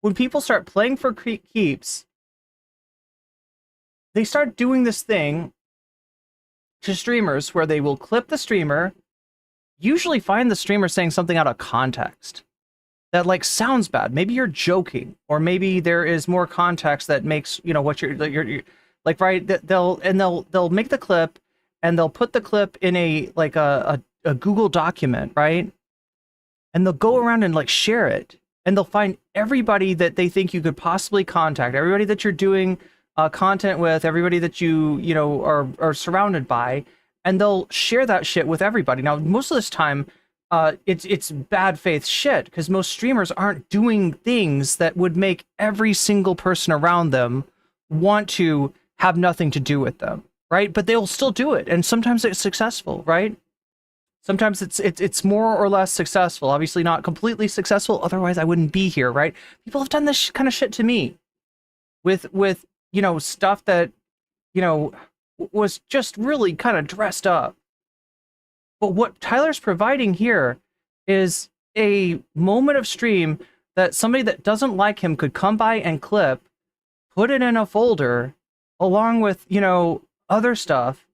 when people start playing for keeps, they start doing this thing to streamers where they will clip the streamer, usually find the streamer saying something out of context that like sounds bad. Maybe you're joking, or maybe there is more context that makes, you know, what you're like, right. They'll make the clip and they'll put the clip in a Google document, right? And they'll go around and like share it, and they'll find everybody that they think you could possibly contact, everybody that you're doing content with, everybody that you know are surrounded by, and they'll share that shit with everybody. Now, most of this time, it's bad faith shit, because most streamers aren't doing things that would make every single person around them want to have nothing to do with them, right? But they'll still do it, and sometimes it's successful, right? Sometimes it's more or less successful. Obviously not completely successful, otherwise I wouldn't be here, right? People have done this kind of shit to me with you know, stuff that, you know, was just really kind of dressed up. But what Tyler's providing here is a moment of stream that somebody that doesn't like him could come by and clip, put it in a folder along with, you know, other stuff,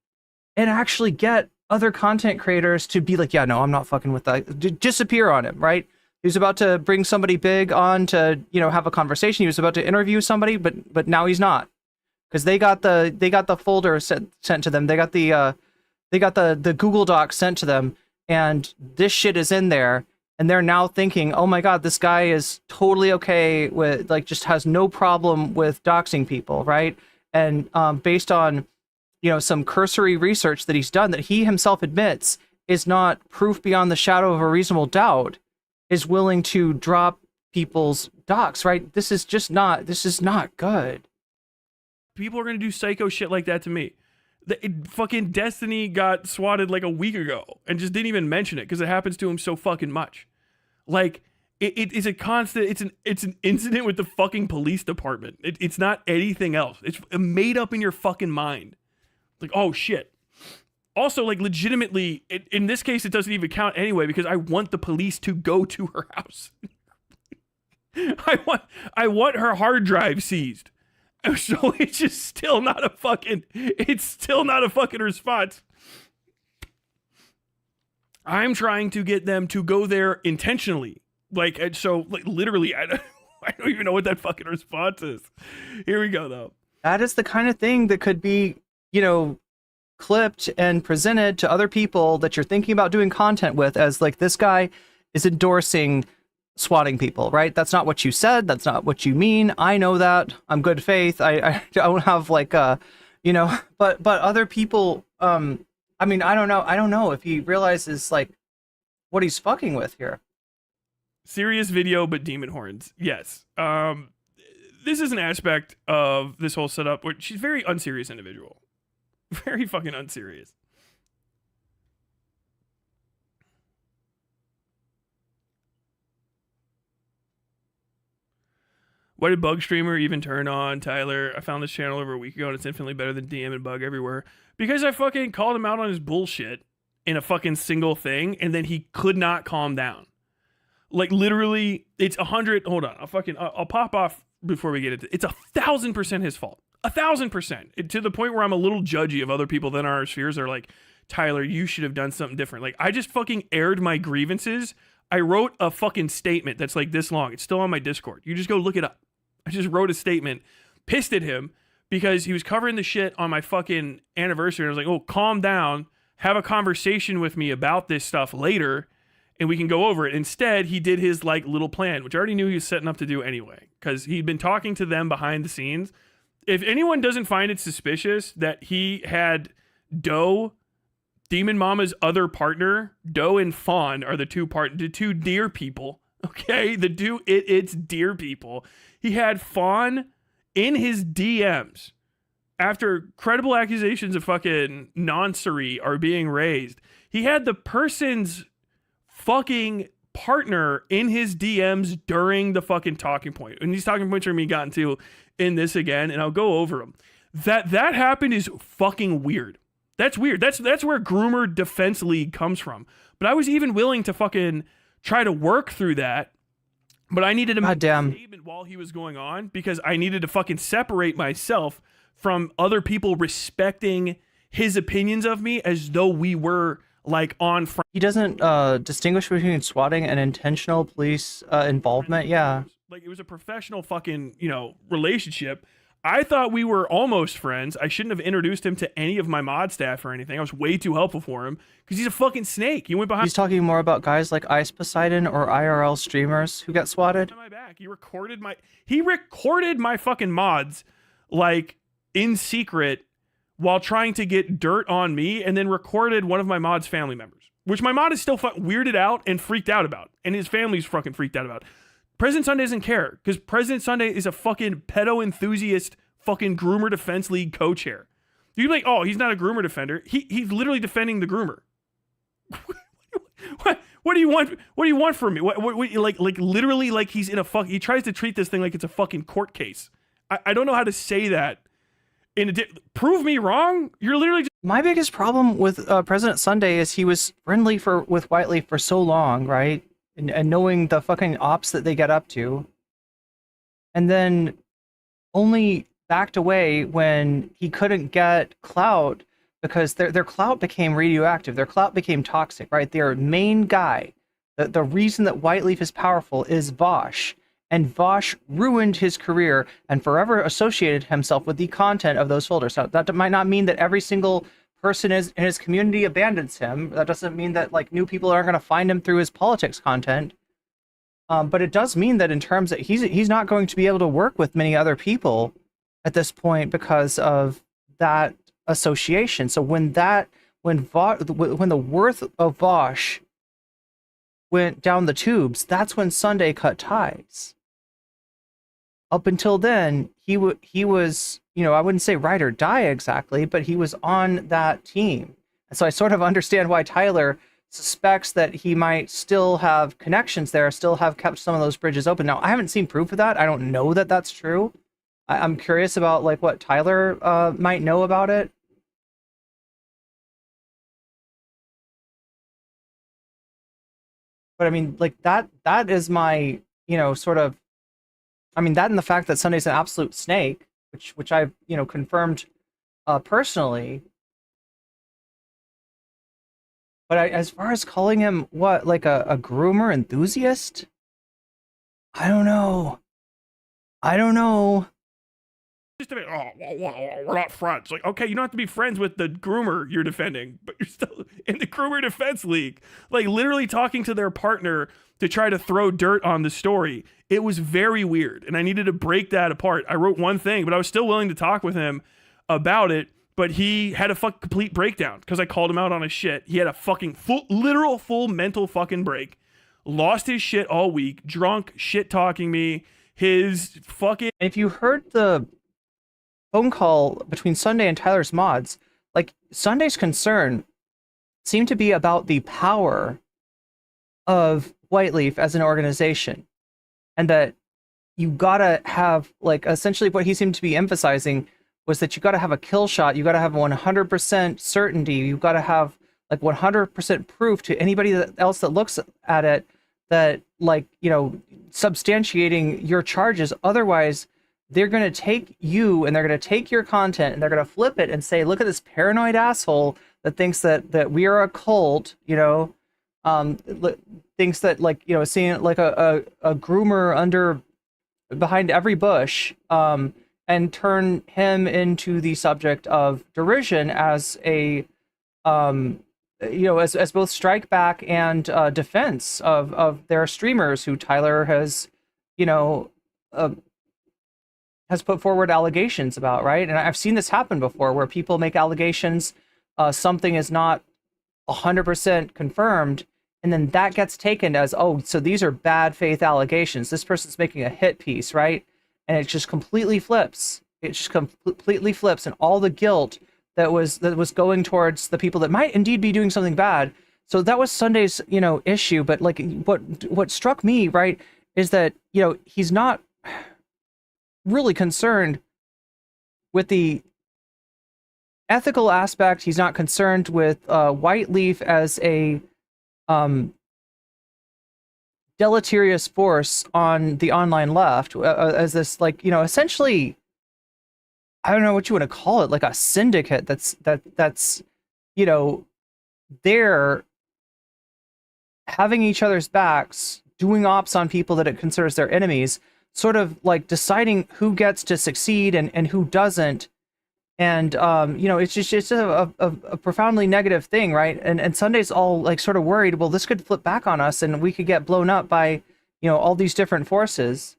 and actually get other content creators to be like, yeah, no, I'm not fucking with that. Disappear on him, right? He was about to bring somebody big on to, you know, have a conversation. He was about to interview somebody, but now he's not, because they got the folder sent to them. They got the Google Doc sent to them, and this shit is in there, and they're now thinking, oh my god, this guy is totally okay with, like, just has no problem with doxing people, right? And based on, you know, some cursory research that he's done that he himself admits is not proof beyond the shadow of a reasonable doubt, is willing to drop people's docs, right? This is not good. People are going to do psycho shit like that to me. Fucking Destiny got swatted like a week ago and just didn't even mention it because it happens to him so fucking much. Like, it is a constant, it's an incident with the fucking police department. It's not anything else. It's made up in your fucking mind. Like, oh shit. Also, like, legitimately, in this case, it doesn't even count anyway, because I want the police to go to her house. I want her hard drive seized. So it's just still not a fucking response. I'm trying to get them to go there intentionally. Like, so, like, literally, I don't even know what that fucking response is. Here we go, though. That is the kind of thing that could be, you know, clipped and presented to other people that you're thinking about doing content with as, like, this guy is endorsing swatting people, right? That's not what you said. That's not what you mean. I know that. I'm good faith. I don't have, like, you know, but other people, I mean, I don't know if he realizes, like, what he's fucking with here. Serious video, but demon horns. Yes. This is an aspect of this whole setup where she's a very unserious individual. Very fucking unserious. Why did Bug Streamer even turn on, Tyler? I found this channel over a week ago and it's infinitely better than DM and Bug everywhere. Because I fucking called him out on his bullshit in a fucking single thing, and then he could not calm down. Like, literally, it's 100. Hold on. I'll pop off before we get into it. It's 1,000% his fault. 1,000%. To the point where I'm a little judgy of other people than our spheres are like, Tyler, you should have done something different. Like, I just fucking aired my grievances I wrote a fucking statement that's like this long. It's still on my Discord. You just go look it up. I just wrote a statement, pissed at him because he was covering the shit on my fucking anniversary. And I was like, oh, calm down. Have a conversation with me about this stuff later and we can go over it. Instead, he did his like little plan, which I already knew he was setting up to do anyway, because he'd been talking to them behind the scenes. If anyone doesn't find it suspicious that he had Doe, Demon Mama's other partner, Doe and Fawn are the two deer people. Okay, it's deer people. He had Fawn in his DMs after credible accusations of fucking noncery are being raised. He had the person's fucking partner in his DMs during the fucking talking point. And these talking points are being gotten to in this again, and I'll go over them. That happened is fucking weird. That's weird. That's where Groomer Defense League comes from. But I was even willing to fucking try to work through that. But I needed to make a statement while he was going on because I needed to fucking separate myself from other people respecting his opinions of me as though we were like on front. He doesn't distinguish between swatting and intentional police involvement. Yeah. Like it was a professional fucking, relationship. I thought we were almost friends. I shouldn't have introduced him to any of my mod staff or anything. I was way too helpful for him because he's a fucking snake. He went behind. He's talking more about guys like Ice Poseidon or IRL streamers who got swatted. My back. He recorded my fucking mods like in secret while trying to get dirt on me, and then recorded one of my mod's family members, which my mod is still weirded out and freaked out about, and his family's fucking freaked out about. President Sunday doesn't care because President Sunday is a fucking pedo enthusiast, fucking Groomer Defense League co-chair. You'd be like, oh, he's not a groomer defender. He's literally defending the groomer. What do you want? What do you want from me? What like literally like he's in a fuck. He tries to treat this thing like it's a fucking court case. I don't know how to say that. Prove me wrong. You're literally just. My biggest problem with President Sunday is he was friendly with Whiteleaf for so long, right? And knowing the fucking ops that they get up to, and then only backed away when he couldn't get clout because their clout became radioactive. Their clout became toxic, right? Their main guy, the reason that Whiteleaf is powerful is Vaush, and Vaush ruined his career and forever associated himself with the content of those folders. Now, that might not mean that every single person in his community abandons him. That doesn't mean that like new people aren't going to find him through his politics content. But it does mean that in terms that he's not going to be able to work with many other people at this point because of that association. So when the worth of Vaush went down the tubes, that's when Sunday cut ties. Up until then, he was, I wouldn't say ride or die exactly, but he was on that team. And so I sort of understand why Tyler suspects that he might still have connections there, still have kept some of those bridges open. Now, I haven't seen proof of that. I don't know that that's true. I'm curious about like what Tyler might know about it. But I mean, like that is my, sort of, I mean, that and the fact that Sunday's an absolute snake, which I've, confirmed personally. But as far as calling him what, like a groomer enthusiast? I don't know. Just a bit, we're not friends. Like, okay, you don't have to be friends with the groomer you're defending, but you're still in the Groomer Defense League. Like, literally talking to their partner to try to throw dirt on the story. It was very weird, and I needed to break that apart. I wrote one thing, but I was still willing to talk with him about it, but he had a complete breakdown because I called him out on his shit. He had a fucking full mental fucking break. Lost his shit all week, drunk, shit-talking me, his fucking... If you heard the phone call between Sunday and Tyler's mods, like Sunday's concern seemed to be about the power of Whiteleaf as an organization, and that you gotta have, like, essentially what he seemed to be emphasizing was that you gotta have a kill shot, you gotta have 100% certainty, you gotta have like 100% proof to anybody else that looks at it that, like, substantiating your charges. Otherwise, they're going to take you and they're going to take your content and they're going to flip it and say, look at this paranoid asshole that thinks that we are a cult, thinks that, like, you know, seeing like a groomer behind every bush, and turn him into the subject of derision as a, you know, as both strike back and defense of their streamers who Tyler has, you know, has put forward allegations about, right? And I've seen this happen before, where people make allegations, something is not 100% confirmed, and then that gets taken as, oh, so these are bad faith allegations. This person's making a hit piece, right? And it just completely flips. It just completely flips, and all the guilt that was going towards the people that might indeed be doing something bad. So that was Sunday's, you know, issue. But like, what struck me, right, is that, you know, he's not really concerned with the ethical aspect. He's not concerned with Whiteleaf as a deleterious force on the online left, as this, like, you know, essentially, I don't know what you want to call it, like a syndicate that's you know, they're having each other's backs, doing ops on people that it considers their enemies, sort of like deciding who gets to succeed and who doesn't. And you know, it's a profoundly negative thing, right? And Sunday's all like sort of worried, well, this could flip back on us and we could get blown up by, you know, all these different forces.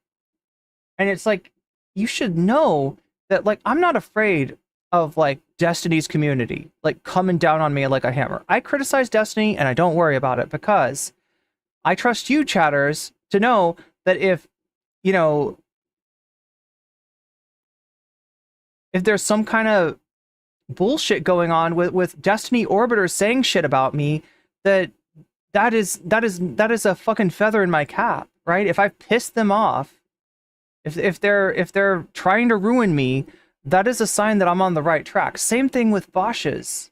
And it's like, you should know that, like, I'm not afraid of like Destiny's community like coming down on me like a hammer. I criticize Destiny and I don't worry about it, because I trust you, chatters, to know that if, you know, if there's some kind of bullshit going on with Destiny orbiters saying shit about me, that is a fucking feather in my cap, right? If I've pissed them off, if they're trying to ruin me, that is a sign that I'm on the right track. Same thing with Vaush's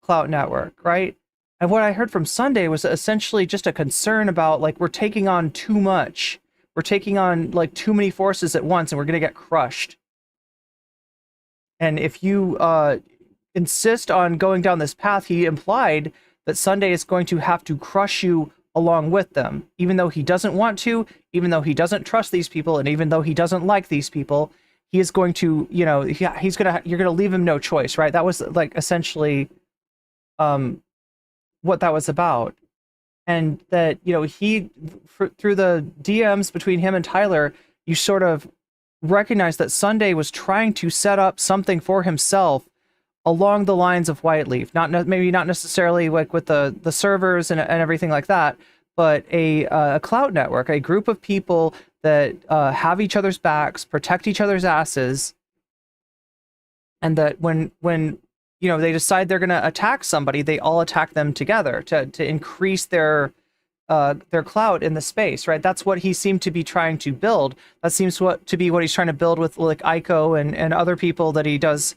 Clout Network, right? And what I heard from Sunday was essentially just a concern about, like, we're taking on too much. We're taking on like too many forces at once and we're going to get crushed. And if you insist on going down this path, he implied that Sunday is going to have to crush you along with them, even though he doesn't want to, even though he doesn't trust these people, and even though he doesn't like these people. He is going to, you know, you're going to leave him no choice, right? That was like essentially what that was about. And that, you know, through the DMs between him and Tyler, you sort of recognize that Sunday was trying to set up something for himself along the lines of Whiteleaf. Maybe not necessarily like with the servers and everything like that, but a clout network, a group of people that have each other's backs, protect each other's asses, and that when you know, they decide they're going to attack somebody, they all attack them together to increase their clout in the space, right? That's what he seemed to be trying to build. That seems to be what he's trying to build with like Aiko and other people that he does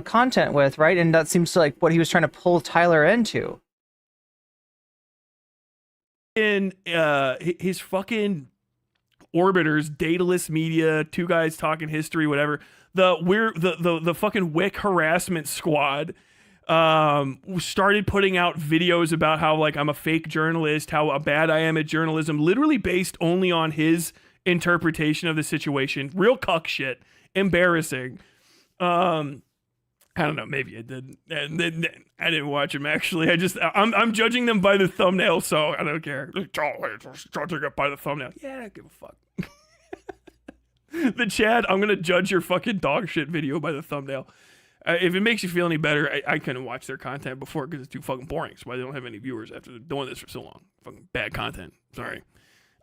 content with, right? And that seems like what he was trying to pull Tyler into. In his fucking orbiters, Daedalus Media, Two Guys Talking History, whatever. The fucking Wick harassment squad started putting out videos about how, like, I'm a fake journalist, how bad I am at journalism, literally based only on his interpretation of the situation. Real cuck shit. Embarrassing. I don't know, maybe I didn't. And I didn't watch him, actually. I'm judging them by the thumbnail, so I don't care. Judging it by the thumbnail. Yeah, I don't give a fuck. The Chad, I'm gonna judge your fucking dog shit video by the thumbnail. If it makes you feel any better, I couldn't watch their content before because it's too fucking boring. That's why they don't have any viewers after doing this for so long. Fucking bad content. Sorry.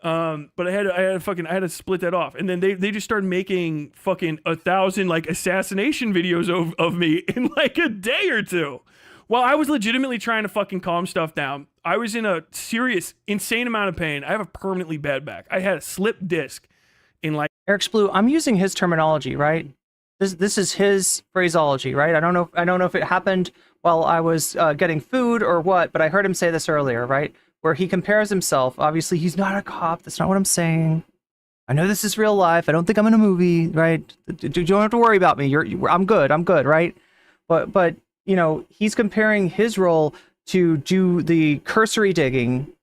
But I had to split that off, and then they just started making fucking 1,000 like assassination videos of me in like a day or two. While I was legitimately trying to fucking calm stuff down, I was in a serious, insane amount of pain. I have a permanently bad back. I had a slip disc in like Eric's Blue. I'm using his terminology, right? This is his phraseology, right? I don't know if it happened while I was getting food or what, but I heard him say this earlier, right? Where he compares himself. Obviously, he's not a cop. That's not what I'm saying. I know this is real life. I don't think I'm in a movie, right? You don't have to worry about me. I'm good. I'm good, right? But you know, he's comparing his role to do the cursory digging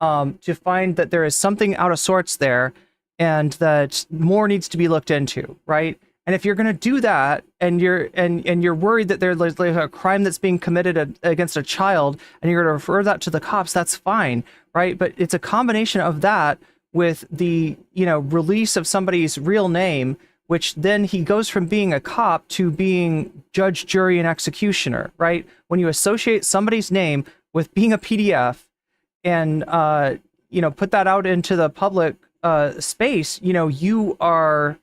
to find that there is something out of sorts there and that more needs to be looked into, right? And if you're going to do that and you're worried that there's like a crime that's being committed against a child and you're going to refer that to the cops, that's fine, right? But it's a combination of that with the, release of somebody's real name, which then he goes from being a cop to being judge, jury, and executioner, right? When you associate somebody's name with being a PDF and, put that out into the public space, you are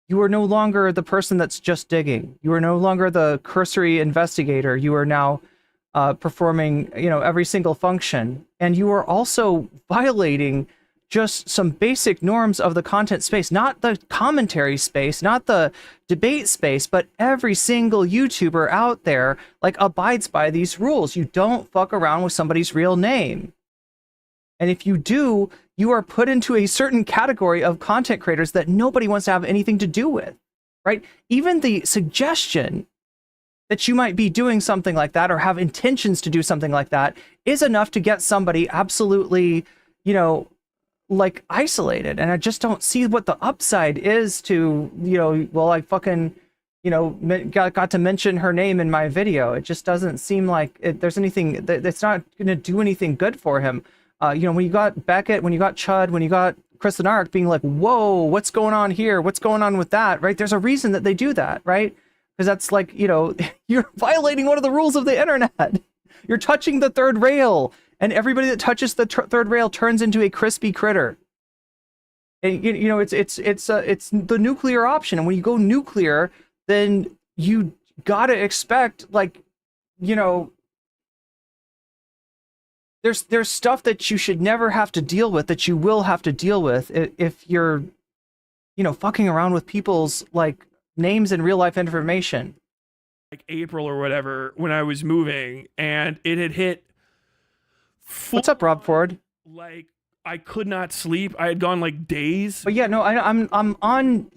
no longer the person that's just digging. You are no longer the cursory investigator. You are now performing, every single function. And you are also violating just some basic norms of the content space, not the commentary space, not the debate space, but every single YouTuber out there abides by these rules. You don't fuck around with somebody's real name. And if you do, you are put into a certain category of content creators that nobody wants to have anything to do with, right? Even the suggestion that you might be doing something like that or have intentions to do something like that is enough to get somebody absolutely, isolated. And I just don't see what the upside is to, I fucking, got to mention her name in my video. It just doesn't seem like there's anything that's not going to do anything good for him. When you got Beckett, when you got Chud, when you got Chris and Ark being like, whoa, what's going on here? What's going on with that, right? There's a reason that they do that, right? Because that's you're violating one of the rules of the internet. You're touching the third rail, and everybody that touches the third rail turns into a crispy critter. And it's the nuclear option. And when you go nuclear, then you gotta expect there's stuff that you should never have to deal with that you will have to deal with if you're fucking around with people's names and real life information. April or whatever, when I was moving, and it had hit. What's up, Rob Ford? I could not sleep. I had gone days. But yeah, no, I'm on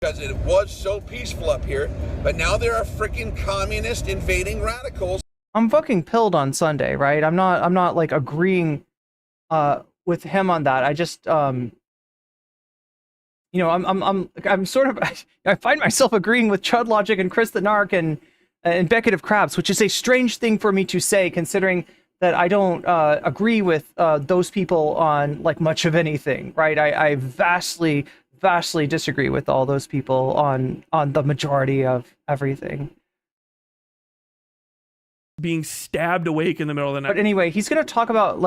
because it was so peaceful up here, but now there are freaking communist invading radicals. I'm fucking pilled on Sunday, right? I'm not agreeing with him on that. I just I'm sort of I find myself agreeing with Chud Logic and Chris the Narc and Beckett of Crabs, which is a strange thing for me to say considering that I don't agree with those people on much of anything, right? I vastly disagree with all those people on the majority of everything. Being stabbed awake in the middle of the night. But anyway, he's going to talk about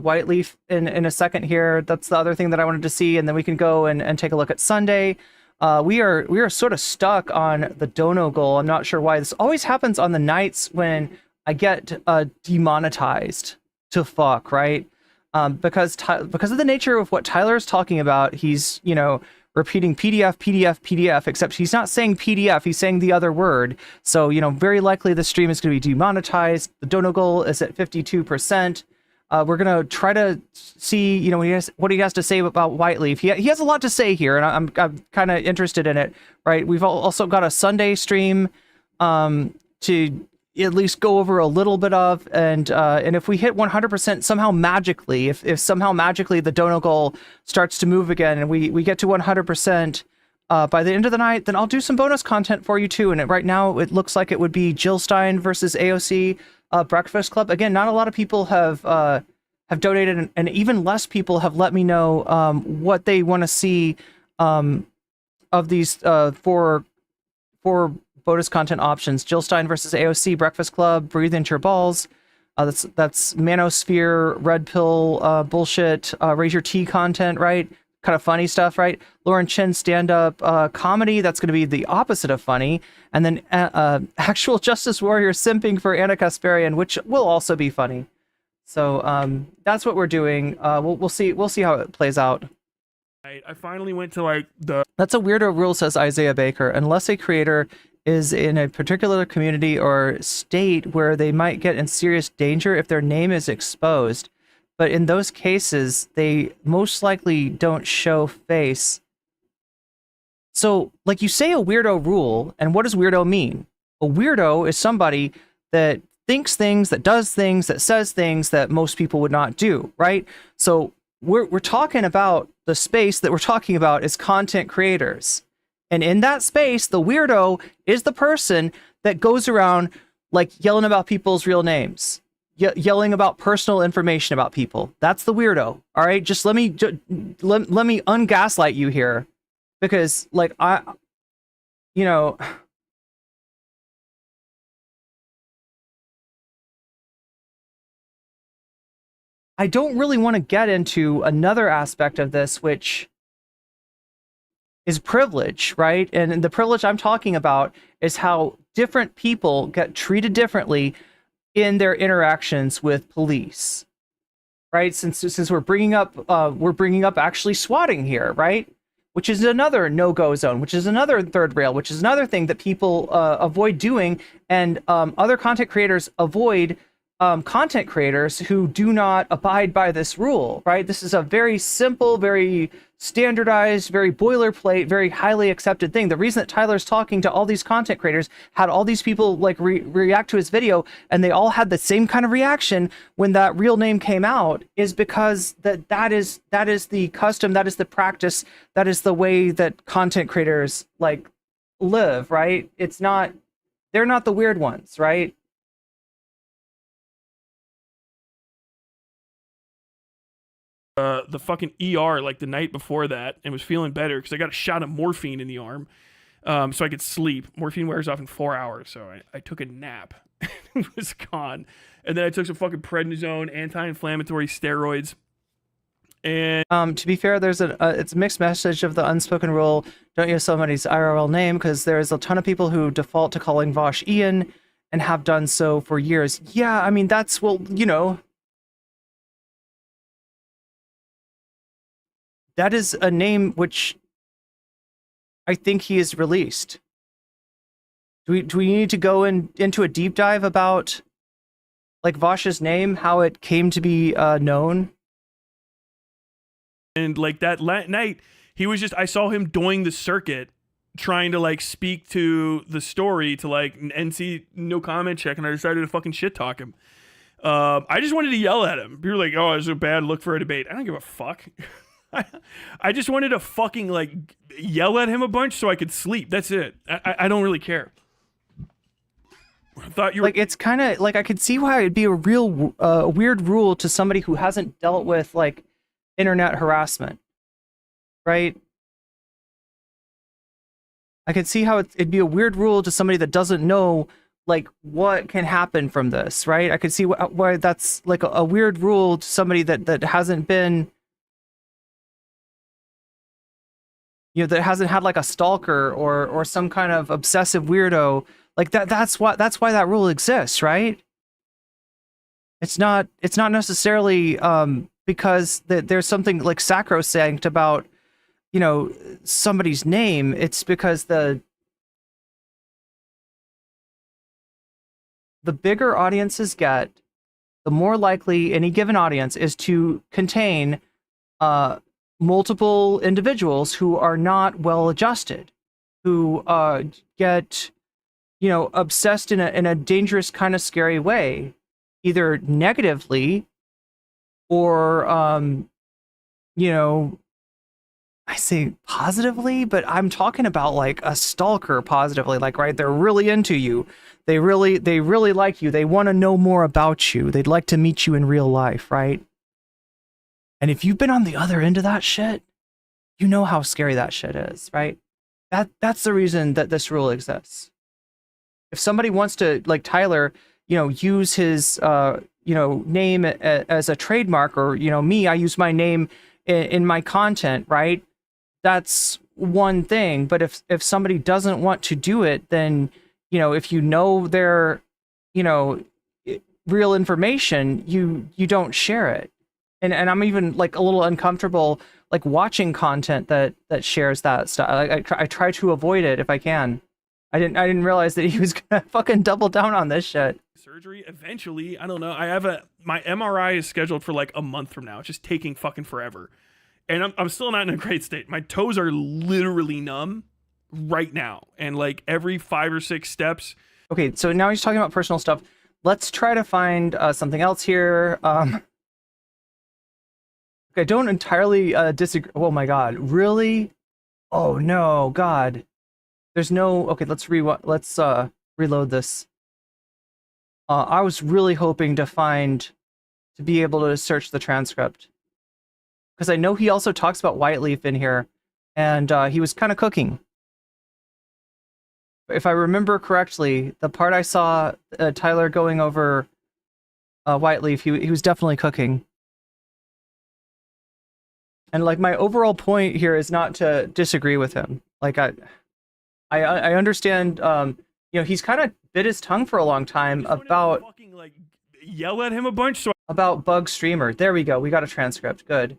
White Leaf in a second here. That's the other thing that I wanted to see, and then we can go and take a look at Sunday. We are sort of stuck on the dono goal. I'm not sure why. This always happens on the nights when I get demonetized to fuck, right? Because of the nature of what Tyler is talking about, he's repeating PDF, except he's not saying PDF, he's saying the other word. So, very likely the stream is going to be demonetized. The dono goal is at 52%. We're going to try to see, what he has to say about White Leaf. He has a lot to say here, and I'm kind of interested in it, right? We've also got a Sunday stream to at least go over a little bit of, and if we hit 100% somehow magically, if somehow magically the dono goal starts to move again and we get to 100% by the end of the night, then I'll do some bonus content for you too. And right now it looks like it would be Jill Stein versus AOC Breakfast Club. Again, not a lot of people have donated, and even less people have let me know what they want to see of these four bonus content options: Jill Stein versus AOC Breakfast Club, Breathe Into Your Balls. That's Manosphere, Red Pill bullshit, Raise Your Tea content, right? Kind of funny stuff, right? Lauren Chen stand-up comedy, that's going to be the opposite of funny. And then Actual Justice Warrior simping for Anna Kasparian, which will also be funny. So that's what we're doing. We'll see how it plays out. I finally went to That's a weirdo rule, says Isaiah Baker. Unless a creator is in a particular community or state where they might get in serious danger if their name is exposed. But in those cases, they most likely don't show face. So, you say a weirdo rule, and what does weirdo mean? A weirdo is somebody that thinks things, that does things, that says things that most people would not do, right? So we're talking about the space that we're talking about is content creators. And in that space, the weirdo is the person that goes around like yelling about people's real names, yelling about personal information about people. That's the weirdo. All right, just let me ungaslight you here, because like you know, I don't really want to get into another aspect of this, which is privilege, right? And the privilege I'm talking about is how different people get treated differently in their interactions with police, right? Since we're bringing up actually swatting here, right? Which is another no-go zone, which is another third rail, which is another thing that people avoid doing, and other content creators avoid content creators who do not abide by this rule, right? This is a very simple, very standardized, very boilerplate, very highly accepted thing. The reason that Tyler's talking to all these content creators, had all these people like react to his video, and they all had the same kind of reaction when that real name came out, is because that is the custom, that is the practice, that is the way that content creators like live, right? They're not the weird ones, right? The fucking ER like the night before that and was feeling better because I got a shot of morphine in the arm so I could sleep. Morphine wears off in 4 hours, so I took a nap. It was gone. And then I took some fucking prednisone, anti-inflammatory steroids. And to be fair, there's it's a mixed message of the unspoken rule. Don't use somebody's IRL name, because there's a ton of people who default to calling Vaush Ian and have done so for years. Yeah, I mean, that's, well, you know, that is a name which I think he has released. Do we need to go into a deep dive about like Vaush's name, how it came to be known? And like that night, he was just, I saw him doing the circuit, trying to like speak to the story to like NC no comment check, and I decided to fucking shit talk him. I just wanted to yell at him. People were like, oh, it's a bad look for a debate. I don't give a fuck. I just wanted to fucking like yell at him a bunch so I could sleep. That's it. I don't really care. I thought you were like, it's kind of like, I could see why it'd be a real weird rule to somebody who hasn't dealt with like internet harassment, right? I could see how it'd be a weird rule to somebody that doesn't know like what can happen from this, right? I could see why that's like a weird rule to somebody that hasn't been, you know, that hasn't had like a stalker or some kind of obsessive weirdo like that. That's why that rule exists, right? It's not necessarily because there's something like sacrosanct about, you know, somebody's name. It's because the bigger audiences get, the more likely any given audience is to contain multiple individuals who are not well adjusted, who get, you know, obsessed in a dangerous kind of scary way, either negatively or you know, I say positively, but I'm talking about like a stalker positively, like, right, they're really into you, they really like you, they want to know more about you, they'd like to meet you in real life, right? And if you've been on the other end of that shit, you know how scary that shit is, right? That's the reason that this rule exists. If somebody wants to, like Tyler, you know, use his, you know, name as a trademark, or, you know, me, I use my name in my content, right? That's one thing. But if somebody doesn't want to do it, then, you know, if you know their, you know, real information, you don't share it. And I'm even like a little uncomfortable like watching content that shares that stuff. I try to avoid it if I can. I didn't realize that he was gonna fucking double down on this shit. Surgery eventually. I don't know. My MRI is scheduled for like a month from now. It's just taking fucking forever, and I'm still not in a great state. My toes are literally numb right now, and like every 5 or 6 steps, Okay, so now he's talking about personal stuff. Let's try to find something else here. I don't entirely disagree. Oh my god, really? Oh no, god. There's no. Okay, let's reload this. I was really hoping to be able to search the transcript, because I know he also talks about Whiteleaf in here, and he was kind of cooking. If I remember correctly, the part I saw Tyler going over Whiteleaf, he was definitely cooking. And like my overall point here is not to disagree with him. Like I understand. He's kind of bit his tongue for a long time about fucking like yell at him a bunch. About Bug Streamer. There we go. We got a transcript. Good.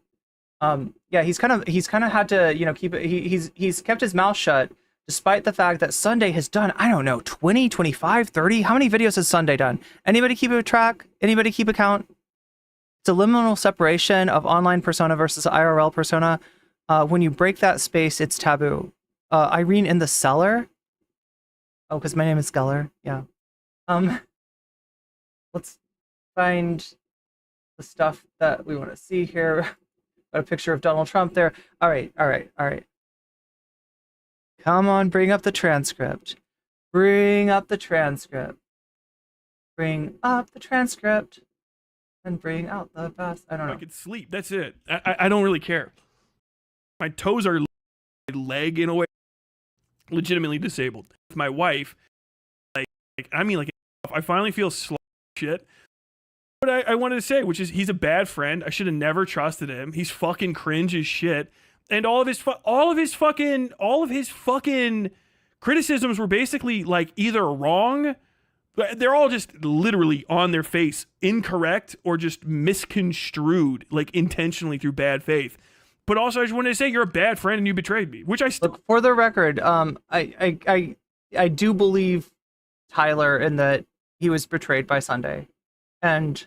Yeah, he's kind of had to keep it. He's kept his mouth shut despite the fact that Sunday has done, I don't know, 20, 25, 30. How many videos has Sunday done? Anybody keep a track? Anybody keep a count? It's a liminal separation of online persona versus IRL persona. When you break that space, it's taboo. Irene in the cellar. Oh, because my name is Skeller. Yeah. Let's find the stuff that we want to see here. Got a picture of Donald Trump there. All right. Come on, bring up the transcript. Bring up the transcript. Bring up the transcript. And bring out the best. I don't know. I could sleep. That's it. I don't really care. My toes are my leg in a way legitimately disabled. With my wife, like I finally feel slow shit. What I wanted to say, which is he's a bad friend. I should have never trusted him. He's fucking cringe as shit. And all of his fucking criticisms were basically like either wrong. They're all just literally on their face, incorrect or just misconstrued, like intentionally through bad faith. But also, I just wanted to say you're a bad friend and you betrayed me, which I still. Look, for the record, I do believe Tyler in that he was betrayed by Sunday, and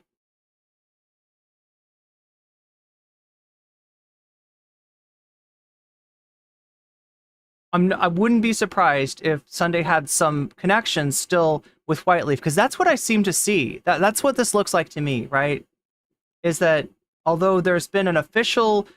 I wouldn't be surprised if Sunday had some connections still with Whiteleaf, because that's what I seem to see. That's what this looks like to me, right? Is that although there's been an official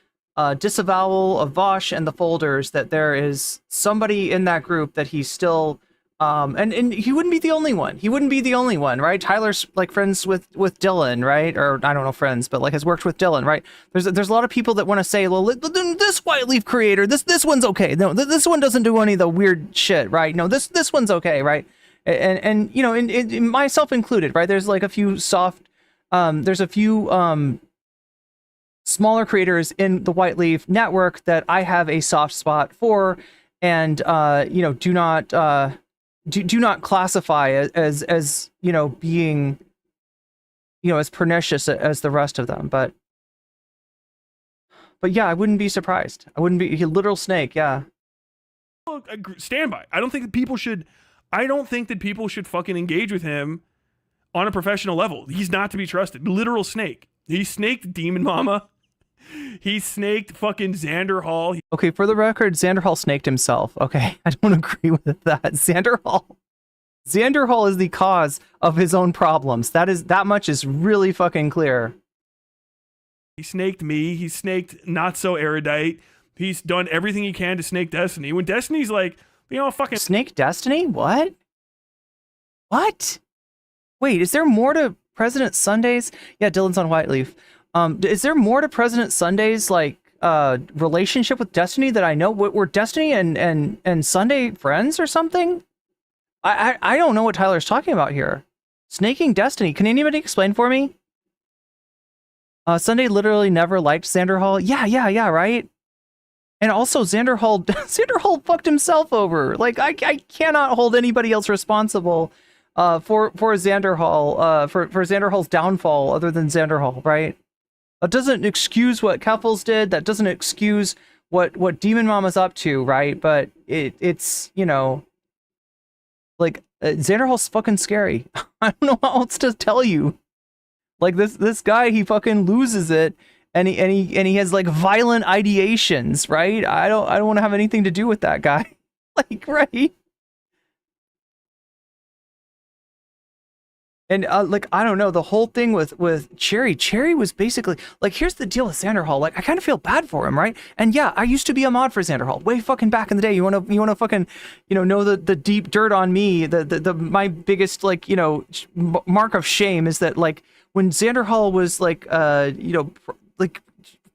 disavowal of Vaush and the folders, that there is somebody in that group that he's still and he wouldn't be the only one. He wouldn't be the only one, right? Tyler's like friends with Dylan, right? Or I don't know friends, but like has worked with Dylan, right? There's a lot of people that want to say, well, this Whiteleaf creator, this one's okay. No, this one doesn't do any of the weird shit, right? No, this one's okay, right? And you know, in myself included, right? There's like a few there's a few smaller creators in the Whiteleaf network that I have a soft spot for, and you know, do not classify as you know, being, you know, as pernicious as the rest of them, but yeah, I wouldn't be surprised. I wouldn't be. A literal snake, yeah. Stand by. I don't think that people should fucking engage with him on a professional level. He's not to be trusted. Literal snake. He snaked Demon Mama. He snaked fucking Xander Hall. Okay, for the record, Xander Hall snaked himself. Okay, I don't agree with that. Xander Hall is the cause of his own problems. That much is really fucking clear. He snaked me. He snaked Not So Erudite. He's done everything he can to snake Destiny. When Destiny's like, you know, fucking snake Destiny? What? Wait, is there more to President Sunday's? Yeah, Dylan's on Whiteleaf. Is there more to President Sunday's like relationship with Destiny that I know? Were Destiny and Sunday friends or something? I don't know what Tyler's talking about here. Snaking Destiny. Can anybody explain for me? Sunday literally never liked Xander Hall. Yeah, right. And also Xander Hall fucked himself over. Like I cannot hold anybody else responsible for Xander Hall for Xander Hall's downfall other than Xander Hall, right? That doesn't excuse what Keffels did. That doesn't excuse what Demon Mama's up to, right? But it's, you know, like Xander Hall's fucking scary. I don't know what else to tell you. Like this guy, he fucking loses it, and he has like violent ideations, right? I don't want to have anything to do with that guy. Like, right? And like, I don't know, the whole thing with Cherry was basically like, here's the deal with Xander Hall. Like, I kind of feel bad for him, right? And yeah, I used to be a mod for Xander Hall way fucking back in the day. You wanna fucking, know the deep dirt on me. The my biggest, like, mark of shame is that, like, when Xander Hall was like, like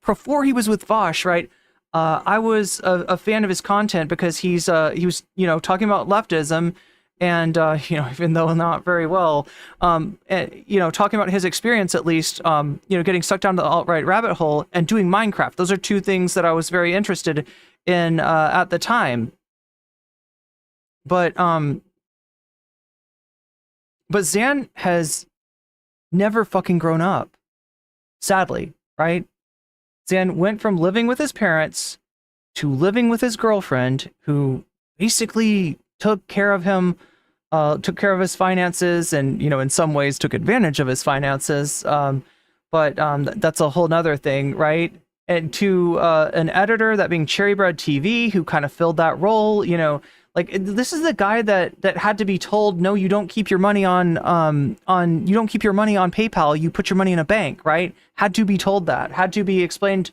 before he was with Vaush, right? I was a fan of his content because he was talking about leftism. And, even though not very well, talking about his experience, at least, getting sucked down the alt-right rabbit hole and doing Minecraft. Those are two things that I was very interested in at the time. But Zan has never fucking grown up, sadly, right? Zan went from living with his parents to living with his girlfriend, who basically took care of him, took care of his finances, and, in some ways took advantage of his finances. But that's a whole nother thing, right? And to an editor, that being Cherrybread TV, who kind of filled that role, like, this is the guy that had to be told, no, you don't keep your money on you don't keep your money on PayPal, you put your money in a bank, right? Had to be told that, had to be explained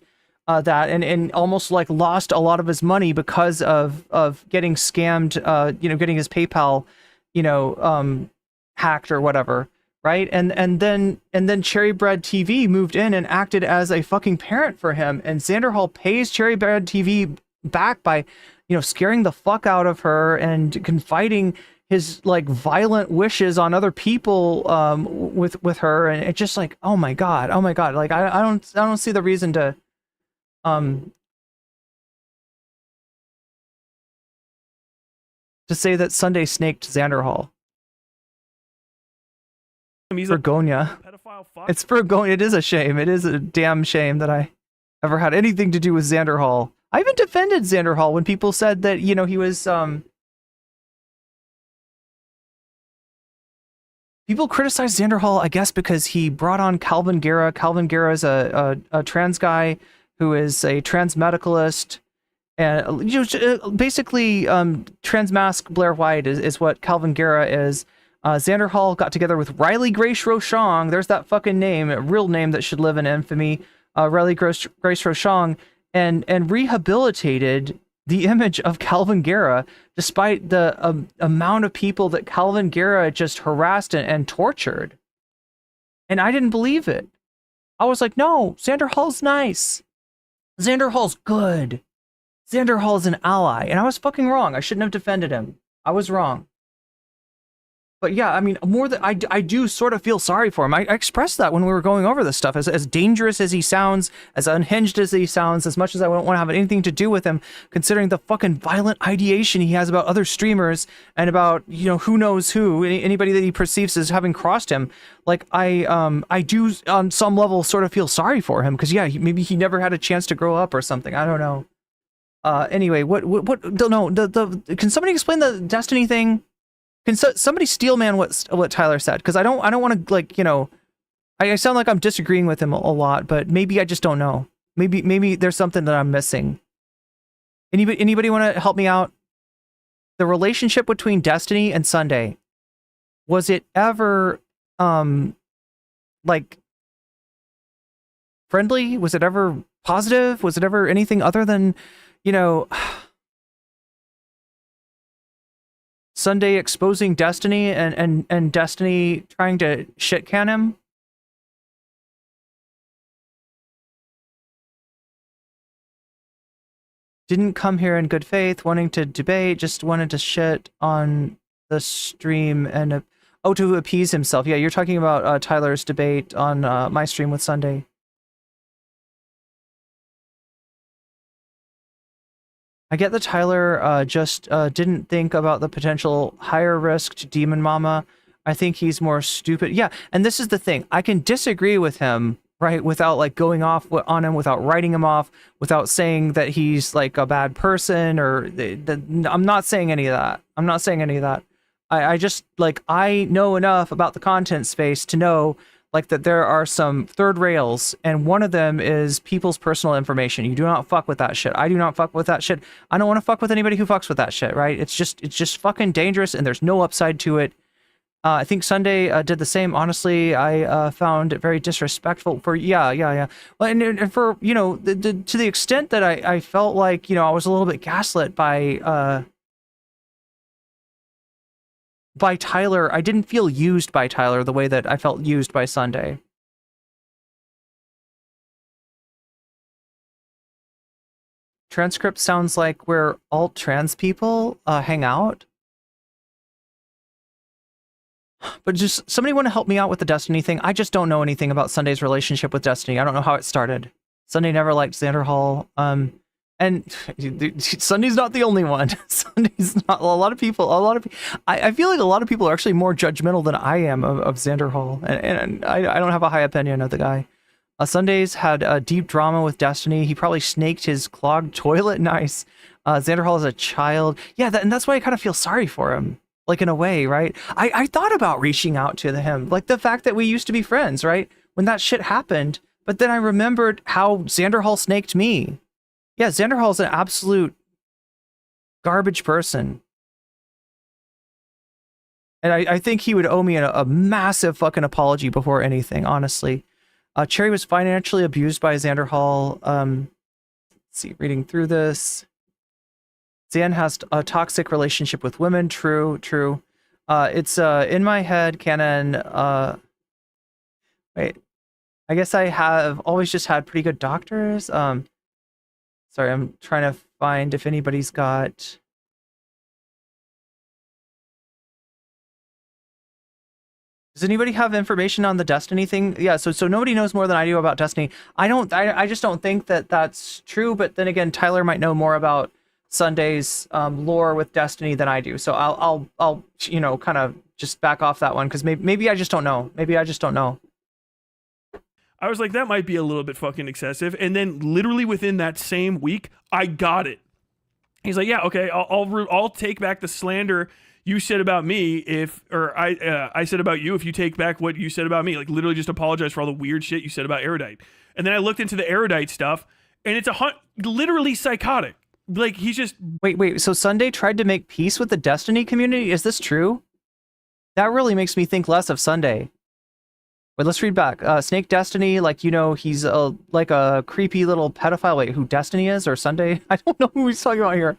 that, and almost like lost a lot of his money because of getting scammed, getting his PayPal, hacked or whatever, right? And then Cherrybread TV moved in and acted as a fucking parent for him, and Xander Hall pays Cherrybread TV back by, scaring the fuck out of her and confiding his, like, violent wishes on other people with her, and it's just like, oh my god, like, I don't see the reason to say that Sunday snaked Xander Hall. He's Vergonia. It's Vergonia. It is a shame. It is a damn shame that I ever had anything to do with Xander Hall. I even defended Xander Hall when people said that, he was, people criticized Xander Hall, I guess, because he brought on Calvin Guerra. Calvin Guerra is a trans guy who is a trans medicalist. And basically, transmask Blair White is what Calvin Guerra is. Xander Hall got together with Riley Grace Rochon. There's that fucking name, a real name that should live in infamy. Riley Grace Rochon, and rehabilitated the image of Calvin Guerra, despite the amount of people that Calvin Guerra just harassed and tortured. And I didn't believe it. I was like, no, Xander Hall's nice. Xander Hall's good. Xander Hall's an ally. And I was fucking wrong. I shouldn't have defended him. I was wrong. But yeah, I mean, more than I do sort of feel sorry for him. I expressed that when we were going over this stuff. As dangerous as he sounds, as unhinged as he sounds, as much as I don't want to have anything to do with him, considering the fucking violent ideation he has about other streamers and about, who knows who, anybody that he perceives as having crossed him. Like, I do on some level sort of feel sorry for him, because yeah, maybe he never had a chance to grow up or something. I don't know. Anyway, can somebody explain the Destiny thing? Can somebody steel man what Tyler said? Because I don't want to, like, I sound like I'm disagreeing with him a lot, but maybe I just don't know. Maybe there's something that I'm missing. Anybody want to help me out? The relationship between Destiny and Sunday, was it ever like friendly? Was it ever positive? Was it ever anything other than, Sunday exposing Destiny and Destiny trying to shit can him? Didn't come here in good faith, wanting to debate, just wanted to shit on the stream and to appease himself. Yeah, you're talking about Tyler's debate on my stream with Sunday. I get that Tyler just didn't think about the potential higher risk to Demon Mama. I think he's more stupid. Yeah, and this is the thing. I can disagree with him, right, without like going off on him, without writing him off, without saying that he's like a bad person or I'm not saying any of that. I'm not saying any of that. I just, like, I know enough about the content space to know, like, that there are some third rails, and one of them is people's personal information. You do not fuck with that shit. I do not fuck with that shit. I don't want to fuck with anybody who fucks with that shit, right? It's just fucking dangerous, and there's no upside to it. I think Sunday did the same. Honestly, I found it very disrespectful for, yeah. Well, and for, you know, to the extent that I felt like, you know, I was a little bit gaslit by Tyler. I didn't feel used by Tyler the way that I felt used by Sunday. Transcript sounds like where alt trans people hang out. But just somebody want to help me out with the Destiny thing? I just don't know anything about Sunday's relationship with Destiny. I don't know how it started. Sunday never liked Xander Hall. And Sunday's not the only one. Sunday's not a lot of people. I feel like a lot of people are actually more judgmental than I am of Xander Hall, and I don't have a high opinion of the guy. Sunday's had a deep drama with Destiny. He probably snaked his clogged toilet. Nice. Xander Hall is a child. Yeah, and that's why I kind of feel sorry for him. Like, in a way, right? I thought about reaching out to him. Like, the fact that we used to be friends, right? When that shit happened. But then I remembered how Xander Hall snaked me. Yeah, Xander Hall's an absolute garbage person. And I think he would owe me a massive fucking apology before anything, honestly. Cherry was financially abused by Xander Hall. Let's see, reading through this. Xan has a toxic relationship with women. True. It's in my head canon. Wait, I guess I have always just had pretty good doctors. Sorry, I'm trying to find if anybody's got. Does anybody have information on the Destiny thing? Yeah, so nobody knows more than I do about Destiny. I just don't think that that's true. But then again, Tyler might know more about Sunday's lore with Destiny than I do. So I'll you know, kind of just back off that one because maybe I just don't know. Maybe I just don't know. I was like, that might be a little bit fucking excessive. And then literally within that same week, I got it. He's like, yeah, okay, I'll take back the slander you said about me I said about you if you take back what you said about me. Like, literally just apologize for all the weird shit you said about Erudite. And then I looked into the Erudite stuff, and it's literally psychotic. Like, he's just... Wait, so Sunday tried to make peace with the Destiny community? Is this true? That really makes me think less of Sunday. Wait, let's read back. Snake Destiny, like, you know, he's like a creepy little pedophile. Wait, who Destiny is or Sunday? I don't know who he's talking about here.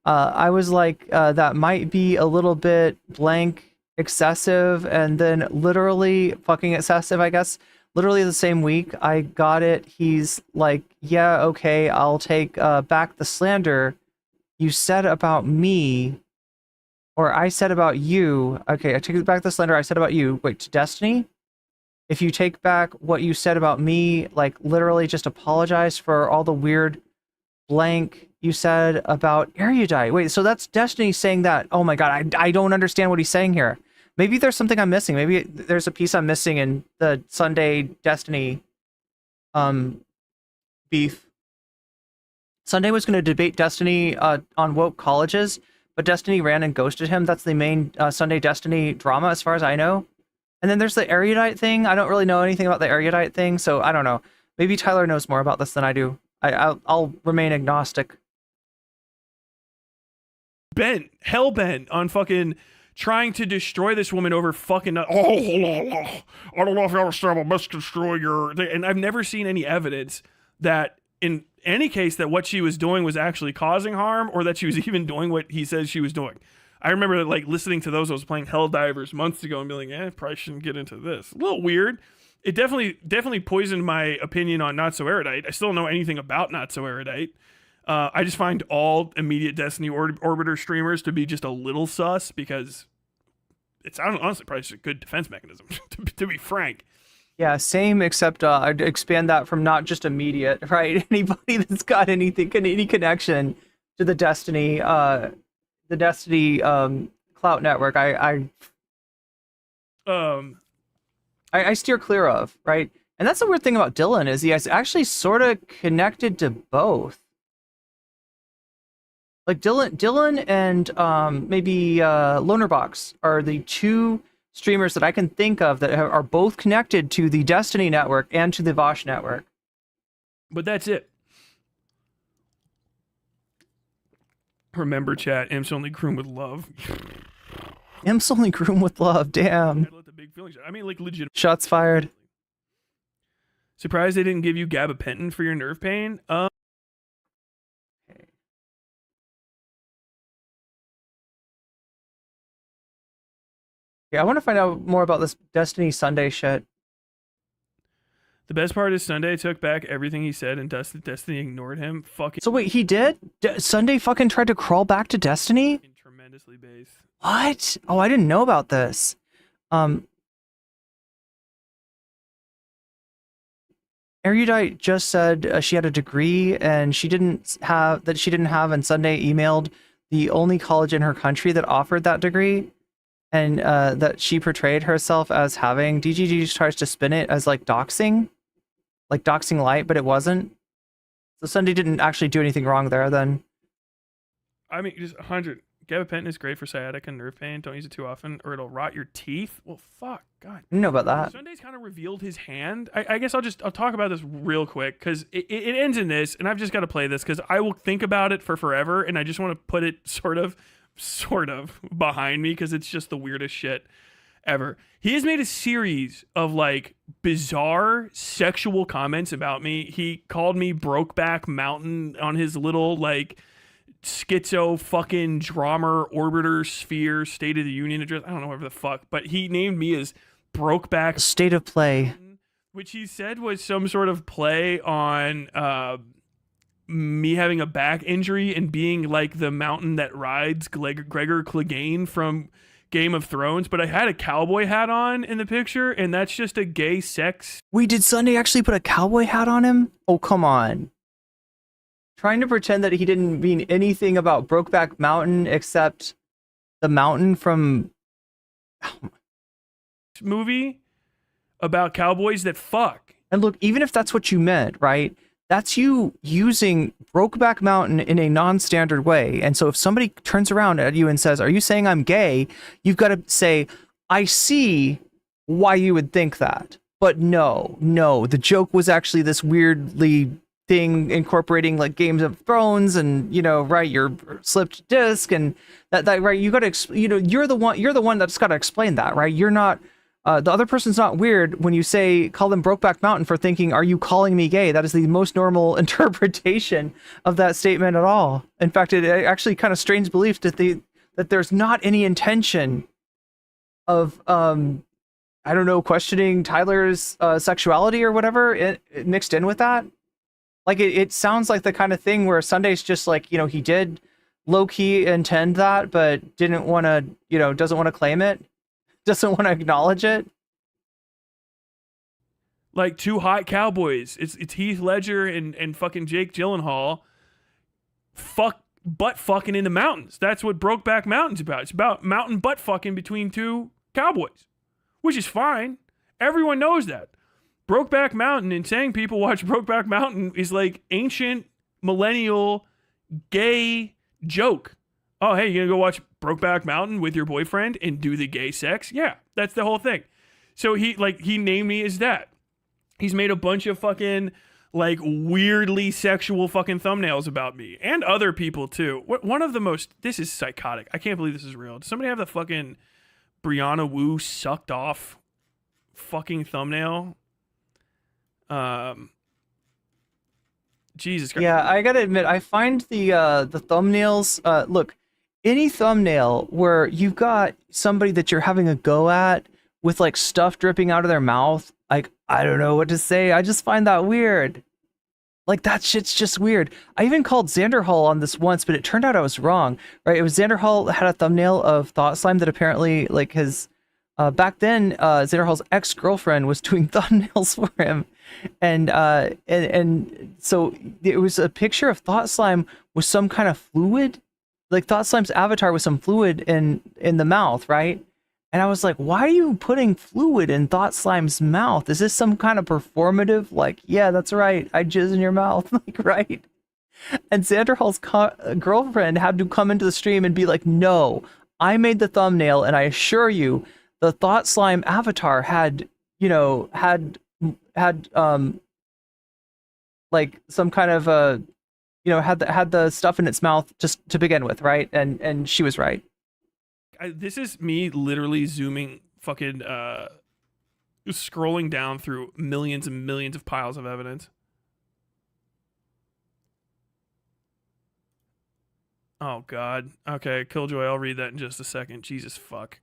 I was like, that might be a little bit blank excessive, and then literally fucking excessive, I guess. Literally the same week, I got it. He's like, yeah, okay, I'll take back the slander you said about me, or I said about you. Okay, I take back the slander I said about you. Wait, to Destiny? If you take back what you said about me, like, literally just apologize for all the weird blank you said about Erudite. Wait, so that's Destiny saying that. Oh my god, I don't understand what he's saying here. Maybe there's something I'm missing. Maybe there's a piece I'm missing in the Sunday Destiny beef. Sunday was going to debate Destiny on woke colleges, but Destiny ran and ghosted him. That's the main Sunday Destiny drama, as far as I know. And then there's the Erudite thing. I don't really know anything about the Erudite thing, so I don't know. Maybe Tyler knows more about this than I do. I'll remain agnostic. Hell-bent on fucking trying to destroy this woman over fucking... I don't know if you understand, I must destroy your... And I've never seen any evidence that, in any case, that what she was doing was actually causing harm, or that she was even doing what he says she was doing. I remember, like, listening to those. I was playing Helldivers months ago and being like, probably shouldn't get into this. A little weird. It definitely poisoned my opinion on Not So Erudite. I still don't know anything about Not So Erudite. I just find all immediate Destiny Orbiter streamers to be just a little sus, because it's honestly probably just a good defense mechanism, to be frank. Yeah, same, except I'd expand that from not just immediate, right? Anybody that's got any connection to the Destiny clout network, I steer clear of, right? And that's the weird thing about Dylan, is he has actually sort of connected to both. Like Dylan and maybe Lonerbox are the two streamers that I can think of that are both connected to the Destiny network and to the Vaush network. But that's it. Remember, chat, Imps only groom with love. Imps only groom with love. Damn. Let the big feelings. I mean, like legit. Shots fired. Surprised they didn't give you gabapentin for your nerve pain. Yeah, I want to find out more about this Destiny Sunday shit. The best part is Sunday took back everything he said and Destiny ignored him. Fucking. So wait, he did? Sunday fucking tried to crawl back to Destiny? Tremendously based. What? Oh, I didn't know about this. Erudite just said she had a degree and she didn't have, and Sunday emailed the only college in her country that offered that degree, and that she portrayed herself as having. DGG just tries to spin it as like doxing light, but it wasn't. So Sunday didn't actually do anything wrong there then. I mean, just 100. Gabapentin is great for sciatica and nerve pain. Don't use it too often or it'll rot your teeth. Well, fuck. God. You know about that. Sunday's kind of revealed his hand. I guess I'll talk about this real quick because it ends in this, and I've just got to play this because I will think about it for forever, and I just want to put it sort of behind me because it's just the weirdest shit ever. He has made a series of like bizarre sexual comments about me. He called me Brokeback Mountain on his little like schizo fucking drama orbiter sphere State of the Union address. I don't know whatever the fuck, but he named me as Brokeback State of Play, which he said was some sort of play on me having a back injury and being like the mountain that rides Gregor Clegane from Game of Thrones. But I had a cowboy hat on in the picture, and that's just a gay sex. Wait, did Sunday actually put a cowboy hat on him? Oh, come on. Trying to pretend that he didn't mean anything about Brokeback Mountain except the mountain from movie about cowboys that fuck. And look, even if that's what you meant, right? That's you using Brokeback Mountain in a non-standard way. And so if somebody turns around at you and says, "Are you saying I'm gay?" You've got to say, "I see why you would think that. But no, the joke was actually this weirdly thing incorporating like Games of Thrones and, right, your slipped disc and that right, you got to, you're the one that's got to explain that, right? You're not, the other person's not weird when you say, call them Brokeback Mountain for thinking, "Are you calling me gay?" That is the most normal interpretation of that statement at all. In fact, it actually kind of strains belief that there's not any intention of, I don't know, questioning Tyler's sexuality or whatever it mixed in with that. Like, it sounds like the kind of thing where Sunday's just like, he did low-key intend that, but didn't want to, doesn't want to claim it, doesn't want to acknowledge it. Like two hot cowboys. It's Heath Ledger and fucking Jake Gyllenhaal butt fucking in the mountains. That's what Brokeback Mountain's about. It's about mountain butt fucking between two cowboys, which is fine. Everyone knows that. Brokeback Mountain and saying people watch Brokeback Mountain is like ancient millennial gay joke. Oh, hey, you gonna go watch Brokeback Mountain with your boyfriend and do the gay sex? Yeah, that's the whole thing. So he named me as that. He's made a bunch of fucking like weirdly sexual fucking thumbnails about me and other people too. One of the most, this is psychotic. I can't believe this is real. Does somebody have the fucking Brianna Wu sucked off fucking thumbnail? Jesus Christ. Yeah, I gotta admit, I find the thumbnails, look, any thumbnail where you've got somebody that you're having a go at with like stuff dripping out of their mouth, like, I don't know what to say. I just find that weird. Like, that shit's just weird. I even called Xander Hall on this once, but it turned out I was wrong, right? It was Xander Hall had a thumbnail of Thought Slime that apparently, like, his, back then, Xander Hall's ex-girlfriend was doing thumbnails for him. And so it was a picture of Thought Slime with some kind of fluid, like Thought Slime's avatar with some fluid in the mouth, right? And I was like, why are you putting fluid in Thought Slime's mouth? Is this some kind of performative? Like, yeah, that's right, I jizz in your mouth, like, right? And Xander Hall's girlfriend had to come into the stream and be like, no, I made the thumbnail, and I assure you, the Thought Slime avatar had like some kind of had the stuff in its mouth just to begin with, right? And she was right. This is me literally zooming, fucking scrolling down through millions and millions of piles of evidence. Oh God. Okay, Killjoy. I'll read that in just a second. Jesus fuck.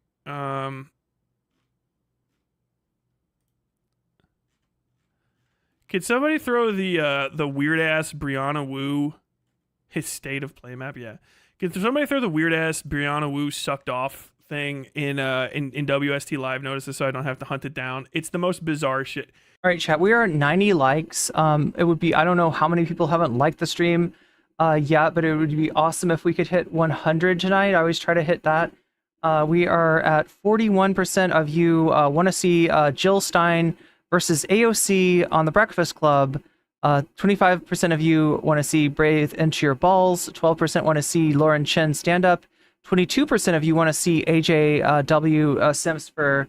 Could somebody throw the weird ass Brianna Wu, his state of play map? Yeah. Could somebody throw the weird ass Brianna Wu sucked off thing in WST live notices so I don't have to hunt it down? It's the most bizarre shit. All right, chat. We are at 90 likes. It would be, I don't know how many people haven't liked the stream yet, but it would be awesome if we could hit 100 tonight. I always try to hit that. We are at 41% of you want to see Jill Stein versus AOC on the Breakfast Club. 25% of you want to see Breathe Into Your Balls. 12% want to see Lauren Chen stand up. 22% of you want to see AJW Sims for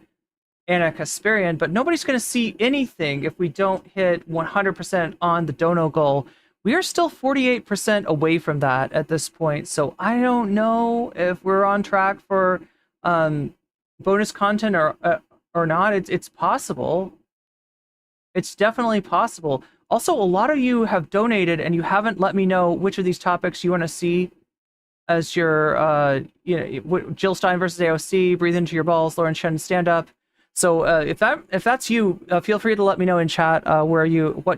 Anna Kasparian, but nobody's going to see anything if we don't hit 100% on the dono goal. We are still 48% away from that at this point, so I don't know if we're on track for bonus content or not. It's possible. It's definitely possible. Also, a lot of you have donated and you haven't let me know which of these topics you want to see as your, Jill Stein versus AOC, Breathe Into Your Balls, Lauren Chen stand up. So if that's you, feel free to let me know in chat what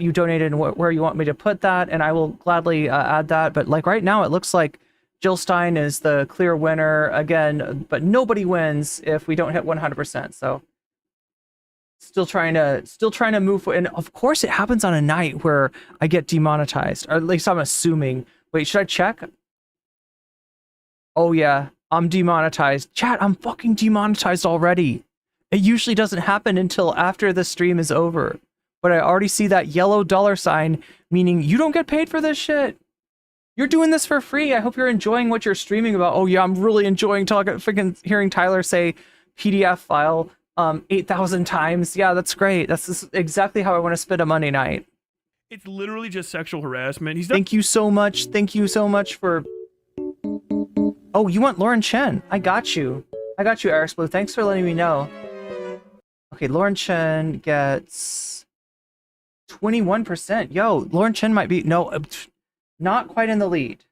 you donated and where you want me to put that, and I will gladly add that. But like right now, it looks like Jill Stein is the clear winner again, but nobody wins if we don't hit 100%. So. Still trying to move forward. And of course it happens on a night where I get demonetized, or at least I'm assuming. Wait, should I check? Oh yeah, I'm demonetized. Chat, I'm fucking demonetized already. It usually doesn't happen until after the stream is over, but I already see that yellow $sign, meaning you don't get paid for this shit. You're doing this for free. I hope you're enjoying what you're streaming about. Oh yeah, I'm really enjoying freaking hearing Tyler say PDF file 8,000 times. Yeah, that's great. That's exactly how I want to spend a Monday night. It's literally just sexual harassment. Thank you so much. Thank you so much for... Oh, you want Lauren Chen? I got you. Eric Blue. Thanks for letting me know. Okay, Lauren Chen gets 21%. Yo, Lauren Chen might be... No, not quite in the lead.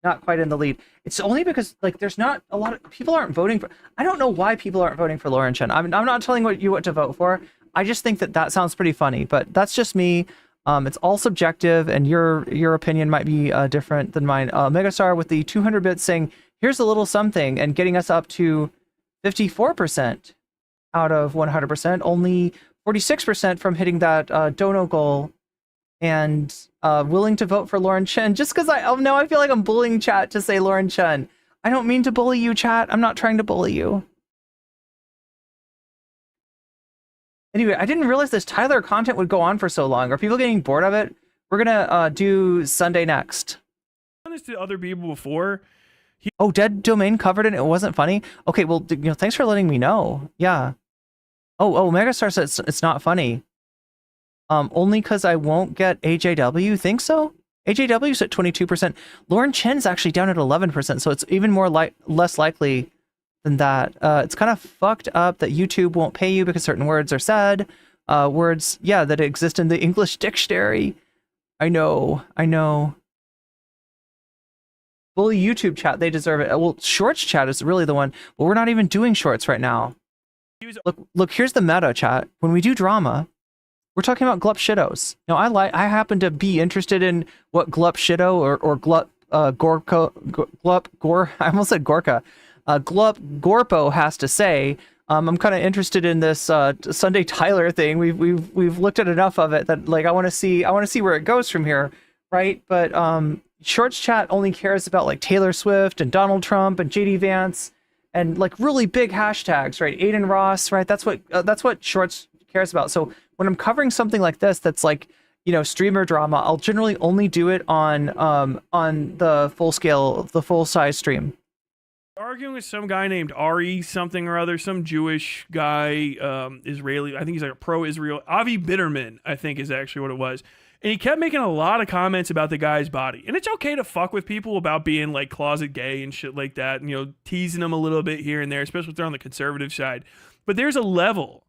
Not quite in the lead. It's only because like there's not a lot of people aren't voting for. I don't know why people aren't voting for Lauren Chen. I'm not telling you what to vote for. I just think that sounds pretty funny, but that's just me. It's all subjective, and your opinion might be different than mine. Megastar with the 200 bits saying, "Here's a little something," and getting us up to 54% out of 100%. Only 46% from hitting that dono goal. And willing to vote for Lauren Chen just because I feel like I'm bullying chat to say Lauren Chen. I don't mean to bully you, chat. I'm not trying to bully you. Anyway, I didn't realize this Tyler content would go on for so long. Are people getting bored of it? We're gonna do Sunday next. I've done this to other people before. Oh, Dead Domain covered it. It wasn't funny. Okay, well, thanks for letting me know. Yeah. Oh, Megastar says it's not funny. Only because I won't get AJW. Think so? AJW's at 22%. Lauren Chen's actually down at 11%, so it's even less likely than that. It's kind of fucked up that YouTube won't pay you because certain words are said. Words, yeah, that exist in the English dictionary. I know. Bully YouTube chat, they deserve it. Well, Shorts chat is really the one, but we're not even doing Shorts right now. Look, here's the meta chat. When we do drama, we're talking about Glup Shitos. Now, I happen to be interested in what Glup Shito or Glup Gore. I almost said Gorka. Glup Gorpo has to say. I'm kind of interested in this Sunday Tyler thing. We've looked at enough of it that like I want to see where it goes from here, right? But Shorts chat only cares about like Taylor Swift and Donald Trump and JD Vance and like really big hashtags, right? Aiden Ross, right? That's what Shorts cares about. So when I'm covering something like this, that's like, streamer drama, I'll generally only do it on the full size stream. Arguing with some guy named Ari something or other, some Jewish guy, Israeli. I think he's like a pro-Israel. Avi Bitterman, I think, is actually what it was. And he kept making a lot of comments about the guy's body. And it's okay to fuck with people about being like closet gay and shit like that. And, you know, teasing them a little bit here and there, especially if they're on the conservative side. But there's a level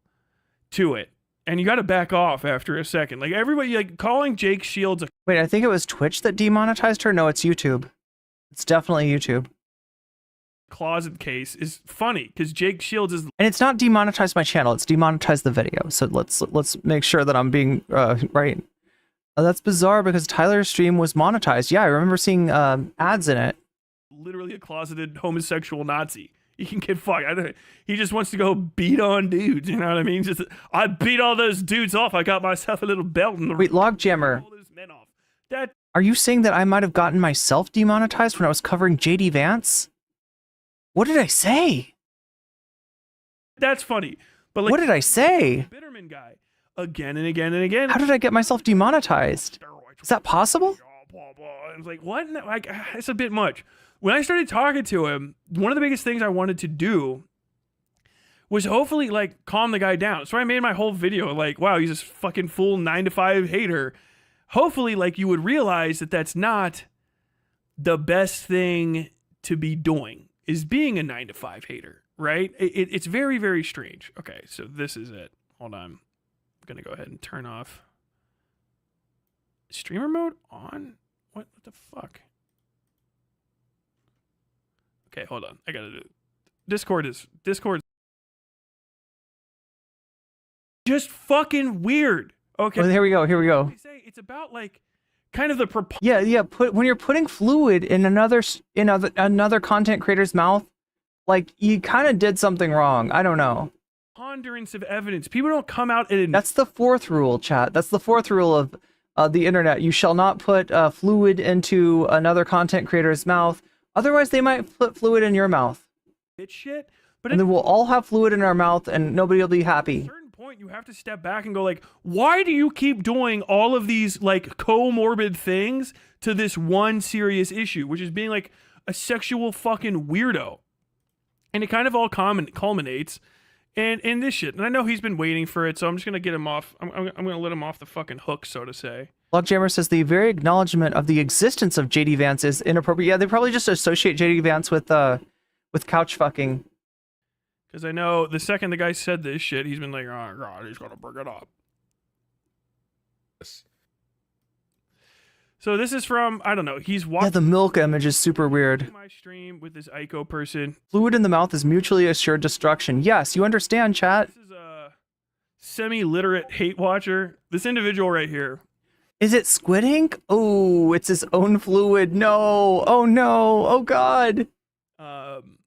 to it. And you got to back off after a second. Like everybody, like calling Jake Shields a... Wait, I think it was Twitch that demonetized her. No, it's YouTube. It's definitely YouTube. Closet case is funny because Jake Shields is... And it's not demonetized my channel. It's demonetized the video. So let's make sure that I'm being right. That's bizarre because Tyler's stream was monetized. Yeah, I remember seeing ads in it. Literally a closeted homosexual Nazi. He can get fucked. He just wants to go beat on dudes. You know what I mean? Just I beat all those dudes off. I got myself a little belt in the... Wait, Logjammer. Are you saying that I might have gotten myself demonetized when I was covering JD Vance? What did I say? That's funny. But like, what did I say? Bitterman guy. Again and again and again. How did I get myself demonetized? Is that possible? I was like, what? Like, it's a bit much. When I started talking to him, one of the biggest things I wanted to do was hopefully like calm the guy down. So I made my whole video like, wow, he's this fucking full 9-to-5 hater. Hopefully, like, you would realize that that's not the best thing to be doing, is being a 9-to-5 hater, right? It's very, very strange. Okay, so this is it. Hold on. I'm going to go ahead and turn off streamer mode on. What the fuck? Okay, hold on. I got to do it. Discord just fucking weird. Okay. Well, here we go. It's about like kind of the yeah. When you're putting fluid in another content creator's mouth, like you kind of did something wrong. I don't know. Ponderance of evidence. People don't come out and... That's the fourth rule, chat. That's the fourth rule of the internet. You shall not put fluid into another content creator's mouth. Otherwise, they might put fluid in your mouth. It's shit. And then we'll all have fluid in our mouth, and nobody will be happy. At a certain point, you have to step back and go like, why do you keep doing all of these like comorbid things to this one serious issue, which is being like a sexual fucking weirdo? And it kind of all culminates in this shit. And I know he's been waiting for it, so I'm just gonna get him off. I'm gonna let him off the fucking hook, so to say. Logjammer says the very acknowledgement of the existence of JD Vance is inappropriate. Yeah, they probably just associate JD Vance with couch fucking. Because I know the second the guy said this shit, he's been like, oh god, he's gonna bring it up. So this is from, I don't know, he's watching... Yeah, the milk image is super weird. ...my stream with this Ico person. Fluid in the mouth is mutually assured destruction. Yes, you understand, chat. This is a semi-literate hate watcher. This individual right here. Is it Squid Ink? Oh, it's his own fluid. No. Oh, no. Oh, God.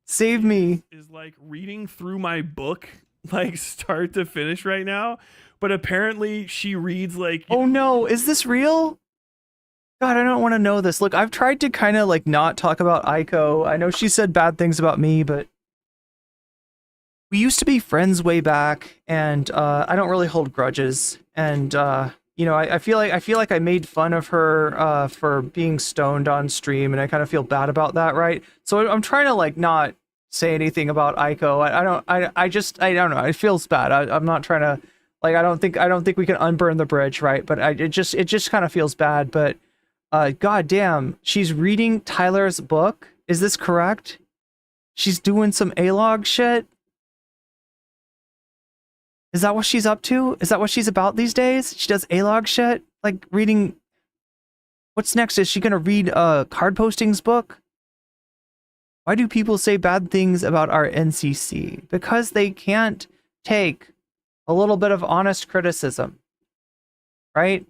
Save me. Is like reading through my book, like start to finish right now. But apparently she reads like... Oh, no. Is this real? God, I don't want to know this. Look, I've tried to kind of like not talk about Aiko. I know she said bad things about me, but we used to be friends way back, and I don't really hold grudges. And you know, I feel like I made fun of her for being stoned on stream, and I kind of feel bad about that, right? So I'm trying to like not say anything about Aiko. I don't know. It feels bad. I'm not trying to like. I don't think we can unburn the bridge, right? But it just kind of feels bad. But god damn, she's reading Tyler's book. Is this correct? She's doing some A-log shit. Is that what she's up to? Is that what she's about these days? She does A-log shit? Like reading... What's next? Is she gonna read Card Posting's book? Why do people say bad things about our NCC? Because they can't take a little bit of honest criticism. Right?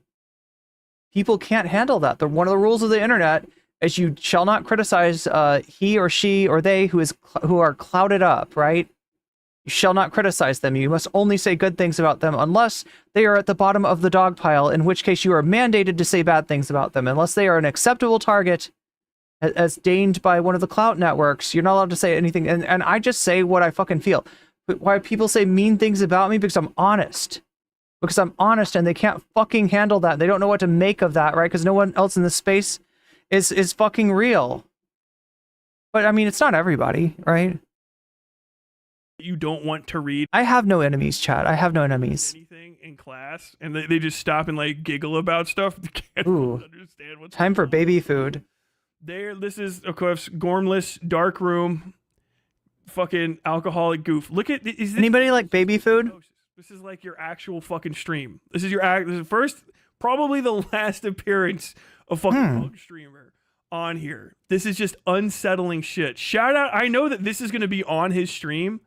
People can't handle that. One of the rules of the internet is you shall not criticize he or she or they who are clouded up, right? You shall not criticize them. You must only say good things about them unless they are at the bottom of the dog pile, in which case you are mandated to say bad things about them. Unless they are an acceptable target as deigned by one of the clout networks, you're not allowed to say anything. And I just say what I fucking feel. But why people say mean things about me? Because I'm honest. Because I'm honest, and they can't fucking handle that. They don't know what to make of that, right? Because no one else in this space is fucking real. But I mean, it's not everybody, right? you don't want to read. I have no enemies, Chad. I have no enemies. Anything in class, and they just stop and like giggle about stuff. They can't Ooh. understand what's Time for baby food. This is, of course, Gormless, dark room, fucking alcoholic goof. Look at, is this, Anybody like baby food? This is like your actual fucking stream. This is this is first, probably the last appearance of fucking Bug Streamer on here. This is just unsettling shit. Shout out, I know that this is going to be on his stream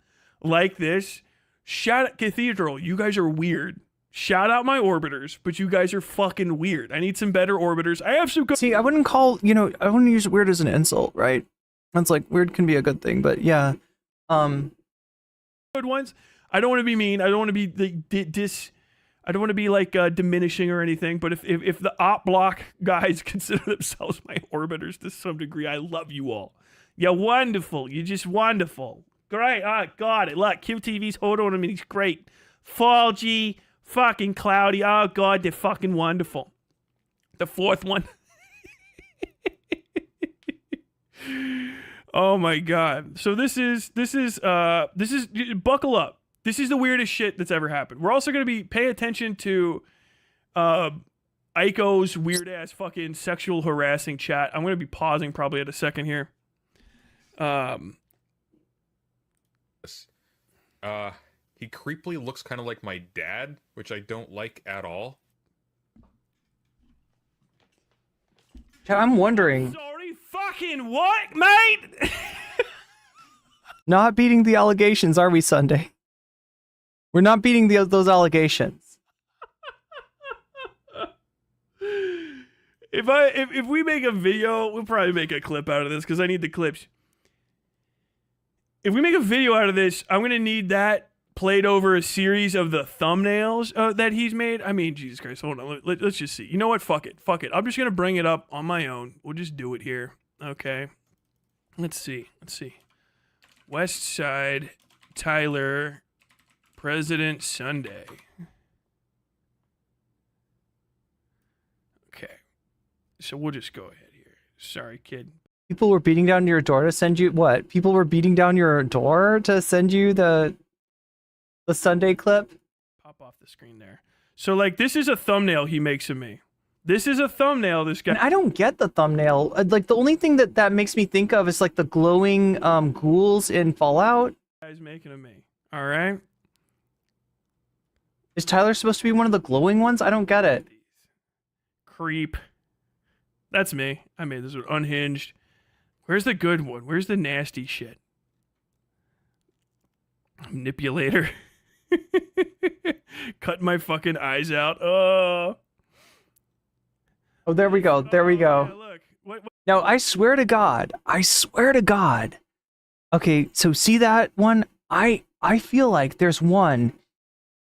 like this. Shout out Cathedral, you guys are weird. Shout out my orbiters, but you guys are fucking weird. I need some better orbiters. I have some good... See, I wouldn't call, I wouldn't use weird as an insult, right? That's like, weird can be a good thing, but yeah. Good ones. I don't want to be mean. I don't want to be I don't want to be like diminishing or anything, but if the op block guys consider themselves my orbiters to some degree, I love you all. You're wonderful. You're just wonderful. Great. Oh, got it. Look, QTV's holding on him and he's great. Falgy. Fucking cloudy. Oh god, they're fucking wonderful. The fourth one. Oh my god. So this is buckle up. This is the weirdest shit that's ever happened. We're also gonna pay attention to Aiko's weird ass fucking sexual harassing chat. I'm gonna be pausing probably at a second here. He creepily looks kind of like my dad, which I don't like at all. I'm wondering. Sorry, fucking what, mate? Not beating the allegations, are we, Sunday? We're not beating those allegations. If we make a video, we'll probably make a clip out of this because I need the clips. If we make a video out of this, I'm gonna need that played over a series of the thumbnails that he's made. I mean, Jesus Christ, hold on. Let's just see. You know what? Fuck it. I'm just going to bring it up on my own. We'll just do it here. Okay. Let's see. Westside, Tyler, President Sunday. Okay. So we'll just go ahead here. Sorry, kid. People were beating down your door to send you what? People were beating down your door to send you the Sunday clip? Pop off the screen there. So, like, this is a thumbnail he makes of me. This is a thumbnail this guy... And I don't get the thumbnail. Like, the only thing that makes me think of is, like, the glowing ghouls in Fallout. Guy's making of me. All right? Is Tyler supposed to be one of the glowing ones? I don't get it. Creep. That's me. I made this one unhinged. Where's the good one? Where's the nasty shit? Manipulator. Cut my fucking eyes out. Oh, there we go. There we go. Yeah, look. What? No, I swear to God. Okay, so see that one? I feel like there's one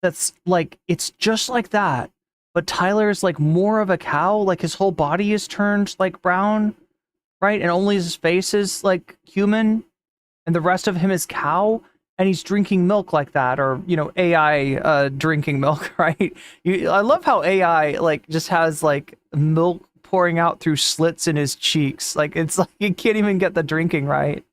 that's like, it's just like that, but Tyler's like more of a cow. Like his whole body is turned like brown, right? And only his face is like human, and the rest of him is cow. And he's drinking milk like that, or, AI drinking milk, right? I love how AI, like, just has, like, milk pouring out through slits in his cheeks. Like, it's like, you can't even get the drinking right.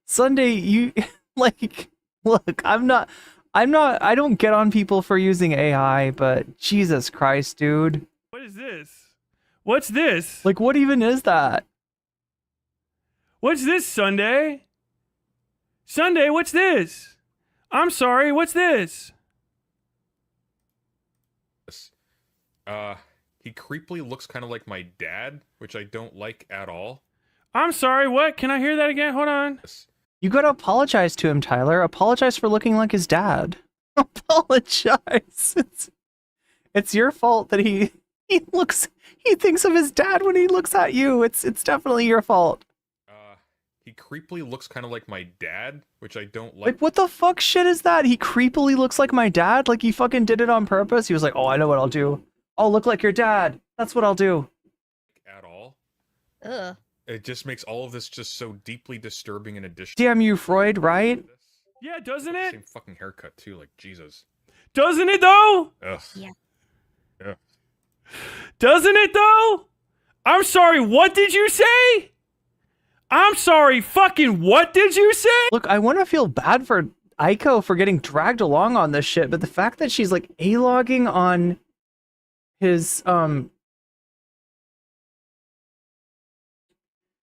Sunday, you, like, look, I don't get on people for using AI, but Jesus Christ, dude. What is this? What's this? Like, what even is that? What's this, Sunday? Sunday, what's this? I'm sorry, what's this? He creepily looks kind of like my dad, which I don't like at all. I'm sorry, what? Can I hear that again? Hold on. You gotta apologize to him, Tyler. Apologize for looking like his dad. Apologize. It's your fault that he thinks of his dad when he looks at you. It's definitely your fault. He creepily looks kind of like my dad, which I don't like. Like, what the fuck shit is that? He creepily looks like my dad? Like, he fucking did it on purpose? He was like, oh, I know what I'll do. I'll look like your dad. That's what I'll do. At all. Ugh. It just makes all of this just so deeply disturbing in addition. Damn you, Freud, right? Yeah, doesn't it? Same fucking haircut, too, like, Jesus. Doesn't it, though? Ugh. Yeah. Yeah. Doesn't it, though? I'm sorry, what did you say? I'm sorry, fucking what did you say? Look, I want to feel bad for Aiko for getting dragged along on this shit, but the fact that she's like A-logging on his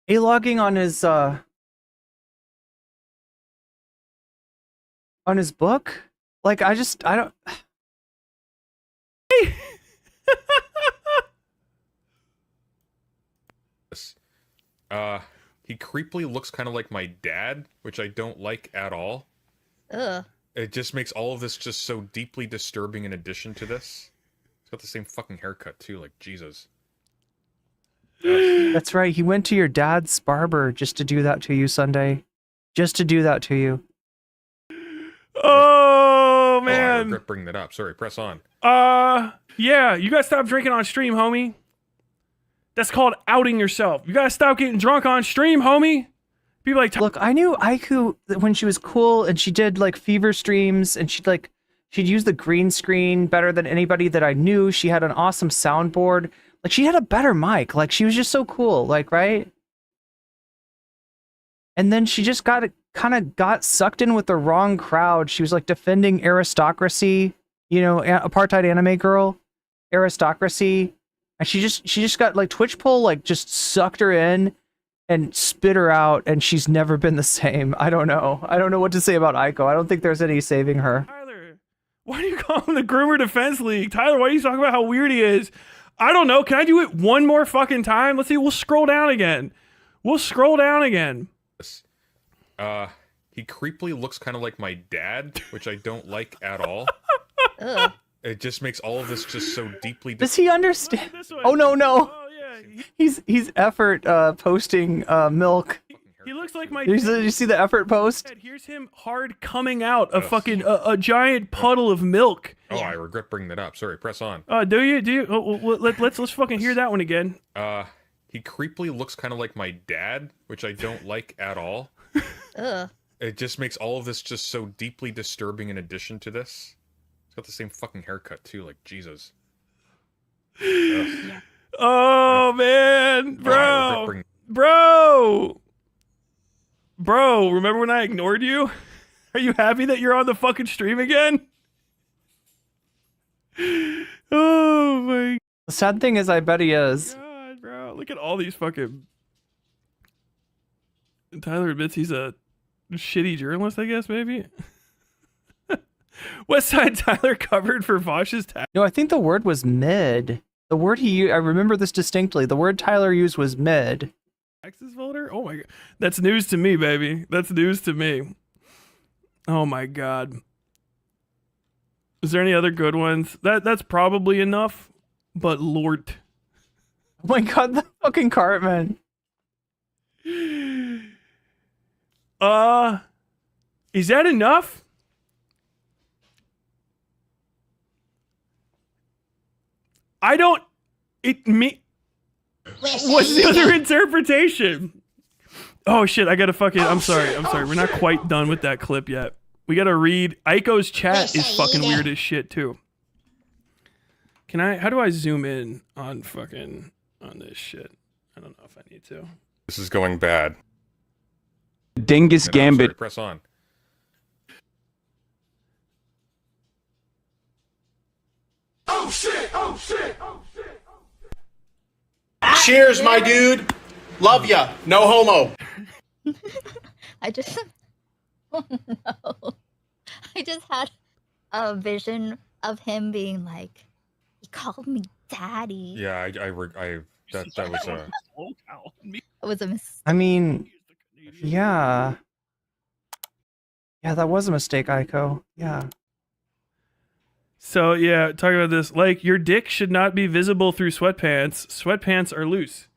A-logging on his book, like I don't. He creepily looks kind of like my dad, which I don't like at all. Ugh. It just makes all of this just so deeply disturbing in addition to this. He's got the same fucking haircut too, like Jesus. That's right. He went to your dad's barber just to do that to you Sunday. Just to do that to you. Oh, I man. regret bringing that up. Sorry, press on. Yeah, you gotta stop drinking on stream, homie. That's called outing yourself. You gotta stop getting drunk on stream, homie. People like, look, I knew Aiku when she was cool and she did like fever streams and she'd use the green screen better than anybody that I knew. She had an awesome soundboard. Like she had a better mic. Like she was just so cool, like, right? And then she just got sucked in with the wrong crowd. She was like defending aristocracy, you know, apartheid anime girl, aristocracy. And she just got like Twitch poll, like just sucked her in and spit her out, and she's never been the same. I don't know. I don't know what to say about Aiko. I don't think there's any saving her. Tyler, why do you call him the Groomer Defense League? Tyler, why are you talking about how weird he is? I don't know. Can I do it one more fucking time? Let's see. We'll scroll down again. He creepily looks kind of like my dad, which I don't like at all. Ugh. It just makes all of this just so deeply. Does he understand? Oh no. Oh yeah. He's effort posting milk. He looks like my. Did you see the effort post? Here's him hard coming out of fucking a giant puddle of milk. Oh, I regret bringing that up. Sorry, press on. Do you? Oh, well, let's fucking hear that one again. He creepily looks kind of like my dad, which I don't like at all. Ugh. It just makes all of this just so deeply disturbing in addition to this. He's got the same fucking haircut too, like Jesus. Oh man, bro, remember when I ignored you? Are you happy that you're on the fucking stream again? Oh my. The sad thing is, I bet he is. God, bro, look at all these fucking. Tyler admits he's a shitty journalist, I guess, maybe. Westside Tyler covered for Vaush's tag. No, I think the word was mid. The word he used, I remember this distinctly. The word Tyler used was mid. Texas voter? Oh my god. That's news to me, baby. That's news to me. Oh my god. Is there any other good ones? That's probably enough, but Lord. Oh my god, the fucking Cartman. Is that enough? I don't. What's the other interpretation? Oh shit! I gotta fucking. I'm sorry. We're not quite done with that clip yet. We gotta read. Aiko's chat is fucking weird as shit too. Can I? How do I zoom in on this shit? I don't know if I need to. This is going bad. Dingus Gambit. Sorry, press on. Oh shit! Oh shit! Oh shit! Cheers, my dude. Love ya. No homo. I just, oh no. I just had a vision of him being like, he called me daddy. Yeah, that was It was a mistake. I mean, yeah. Yeah, that was a mistake, Aiko. Yeah. So yeah, talking about this, like your dick should not be visible through sweatpants. Sweatpants are loose.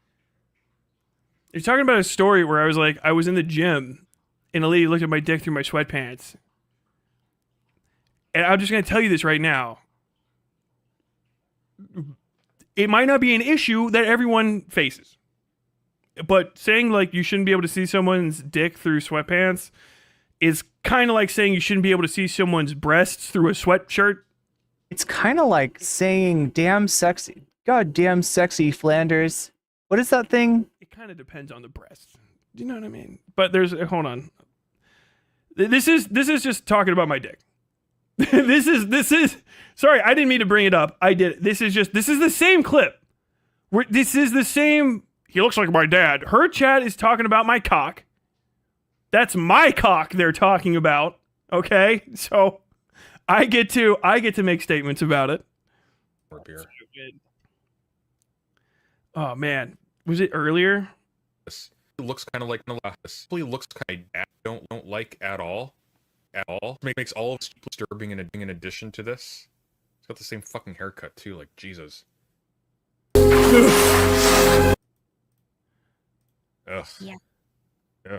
You're talking about a story where I was in the gym and a lady looked at my dick through my sweatpants. And I'm just going to tell you this right now. It might not be an issue that everyone faces. But saying like you shouldn't be able to see someone's dick through sweatpants is kind of like saying you shouldn't be able to see someone's breasts through a sweatshirt. It's kind of like saying damn sexy. God damn sexy Flanders. What is that thing? It kind of depends on the breasts. Do you know what I mean? But hold on. This is just talking about my dick. This is sorry, I didn't mean to bring it up. I did. This is the same clip. This is the same. He looks like my dad. Her chat is talking about my cock. That's my cock they're talking about. Okay? So I get to make statements about it. Oh man. Was it earlier? It looks kind of like He looks kind of don't like at all. At all. Makes all of this disturbing in addition to this. He's got the same fucking haircut too, like Jesus. Ugh. Yeah. Yeah.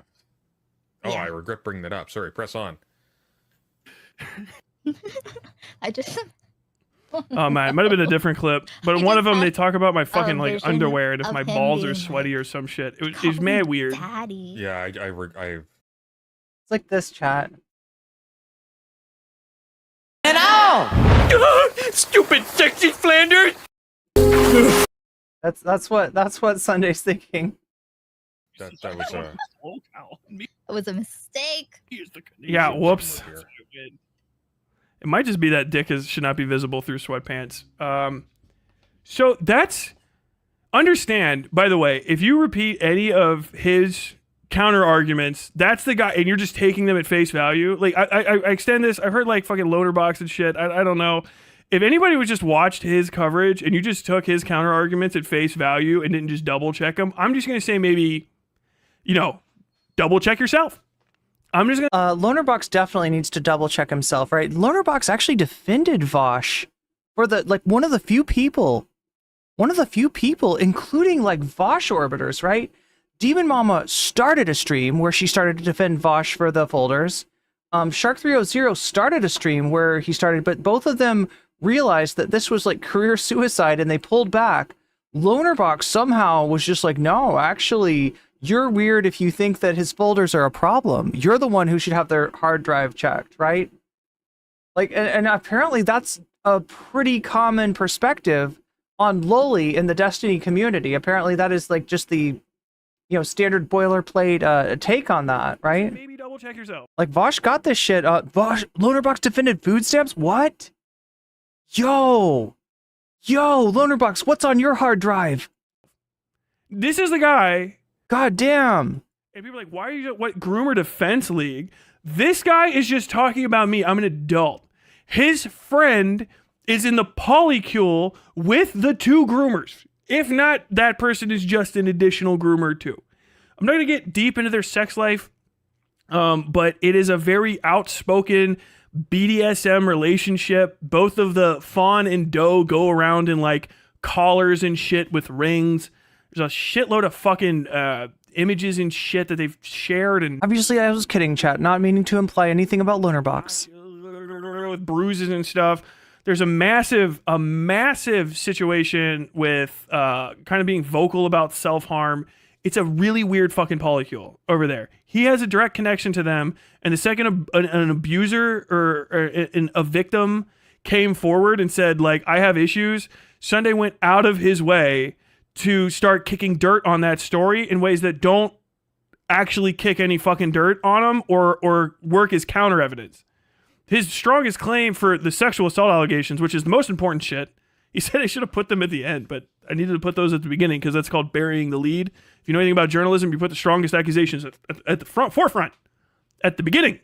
Oh, I regret bringing that up. Sorry, press on. I just. Oh man, it might have been a different clip, but in one of them they talk about my fucking like vision underwear and if of my him balls are being sweaty or some shit. It was mad weird. Daddy. Yeah, I It's like this chat. And out! Stupid sexy Flanders! That's what Sunday's thinking. That was It was a mistake. Yeah, whoops. It might just be that dick should not be visible through sweatpants. So that's understand, by the way, if you repeat any of his counter arguments, that's the guy, and you're just taking them at face value. Like I extend this. I've heard like fucking Loaderbox and shit. I don't know. If anybody was just watched his coverage and you just took his counter arguments at face value and didn't just double check them, I'm just gonna say maybe, double check yourself. I'm just gonna. Loaderbox definitely needs to double check himself, right? Loaderbox actually defended Vaush for one of the few people, including like Vaush orbiters, right? Demon Mama started a stream where she started to defend Vaush for the folders. Shark 300 started a stream where he started, but both of them realized that this was like career suicide and they pulled back. Loaderbox somehow was just like, no, actually, you're weird if you think that his folders are a problem. You're the one who should have their hard drive checked, right? Like, and apparently that's a pretty common perspective on Loli in the Destiny community. Apparently that is like just the, standard boilerplate take on that, right? Maybe double check yourself. Like Vaush got this shit. Vaush, Loaderbox defended food stamps. What? Yo, Loaderbox, what's on your hard drive? This is the guy. God damn. And people are like, why are you, what, Groomer Defense League? This guy is just talking about me. I'm an adult. His friend is in the polycule with the two groomers. If not, that person is just an additional groomer too. I'm not going to get deep into their sex life, but it is a very outspoken BDSM relationship. Both of the fawn and doe go around in like collars and shit with rings. There's a shitload of fucking images and shit that they've shared. And obviously, I was kidding, chat, not meaning to imply anything about Loaderbox. With bruises and stuff. There's a massive situation with kind of being vocal about self-harm. It's a really weird fucking polycule over there. He has a direct connection to them, and the second an abuser or a victim came forward and said, like, I have issues, Sunday went out of his way to start kicking dirt on that story in ways that don't actually kick any fucking dirt on him or work as counter evidence. His strongest claim for the sexual assault allegations, which is the most important shit, he said I should have put them at the end, but I needed to put those at the beginning because that's called burying the lead. If you know anything about journalism, you put the strongest accusations at the forefront, at the beginning.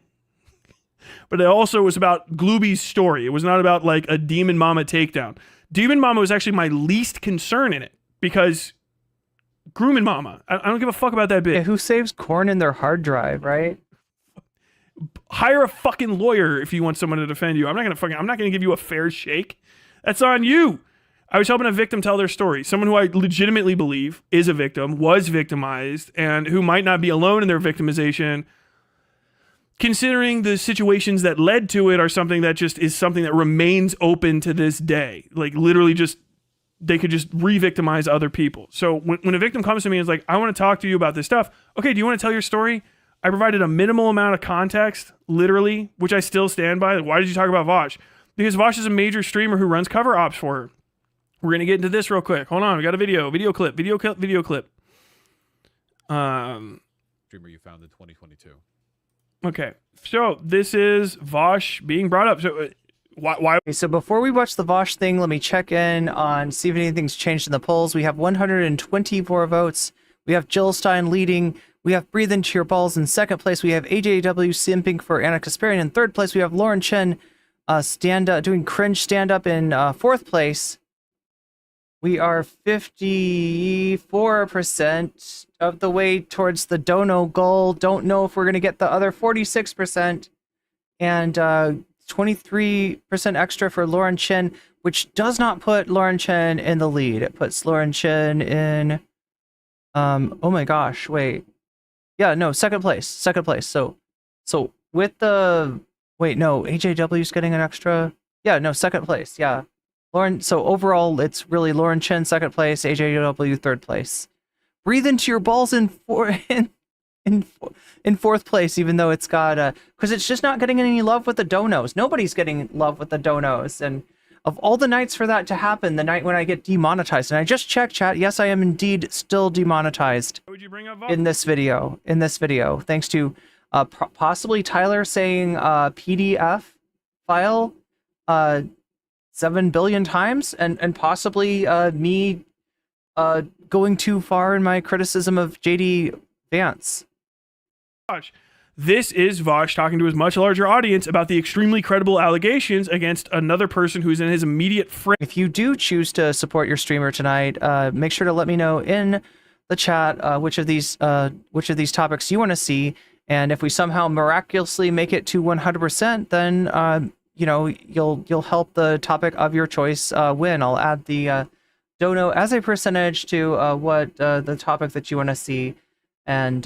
But it also was about Glooby's story. It was not about like a Demon Mama takedown. Demon Mama was actually my least concern in it because Groomin' Mama, I don't give a fuck about that bitch. Yeah, who saves corn in their hard drive, right? Hire a fucking lawyer if you want someone to defend you. I'm not gonna give you a fair shake. That's on you. I was helping a victim tell their story. Someone who I legitimately believe is a victim, was victimized, and who might not be alone in their victimization, considering the situations that led to it are something that just is something that remains open to this day. Like literally just, they could just re-victimize other people. So when a victim comes to me and is like, I want to talk to you about this stuff. Okay, do you want to tell your story? I provided a minimal amount of context, literally, which I still stand by. Like, why did you talk about Vaush? Because Vaush is a major streamer who runs cover ops for her. We're going to get into this real quick. Hold on. We got a video clip. Streamer you found in 2022. Okay, so this is Vaush being brought up. So why? Okay, so before we watch the Vaush thing, let me check in on see if anything's changed in the polls. We have 124 votes. We have Jill Stein leading. We have Breathe Into Your Balls in second place. We have AJW simping for Anna Kasparian in third place. We have Lauren Chen doing cringe stand-up in fourth place. We are 54% of the way towards the dono goal. Don't know if we're going to get the other 46%. And 23% extra for Lauren Chen, which does not put Lauren Chen in the lead. It puts Lauren Chen in... oh my gosh, wait. Yeah, no, second place. So with the... Wait, no, AJW's getting an extra... Yeah, no, second place, yeah. Lauren, so overall, it's really Lauren Chen second place, AJW third place. Breathe Into Your Balls in fourth place, even though it's got because it's just not getting any love with the donos. Nobody's getting love with the donos, and of all the nights for that to happen, the night when I get demonetized, and I just checked chat, yes, I am indeed still demonetized in this video. Thanks to possibly Tyler saying PDF file 7 billion times, and possibly me going too far in my criticism of JD Vance. This is Vaush talking to his much larger audience about the extremely credible allegations against another person who's in his immediate friend. If you do choose to support your streamer tonight, make sure to let me know in the chat which of these topics you want to see, and if we somehow miraculously make it to 100%, then you know, you'll help the topic of your choice win. I'll add the dono as a percentage to what the topic that you want to see, and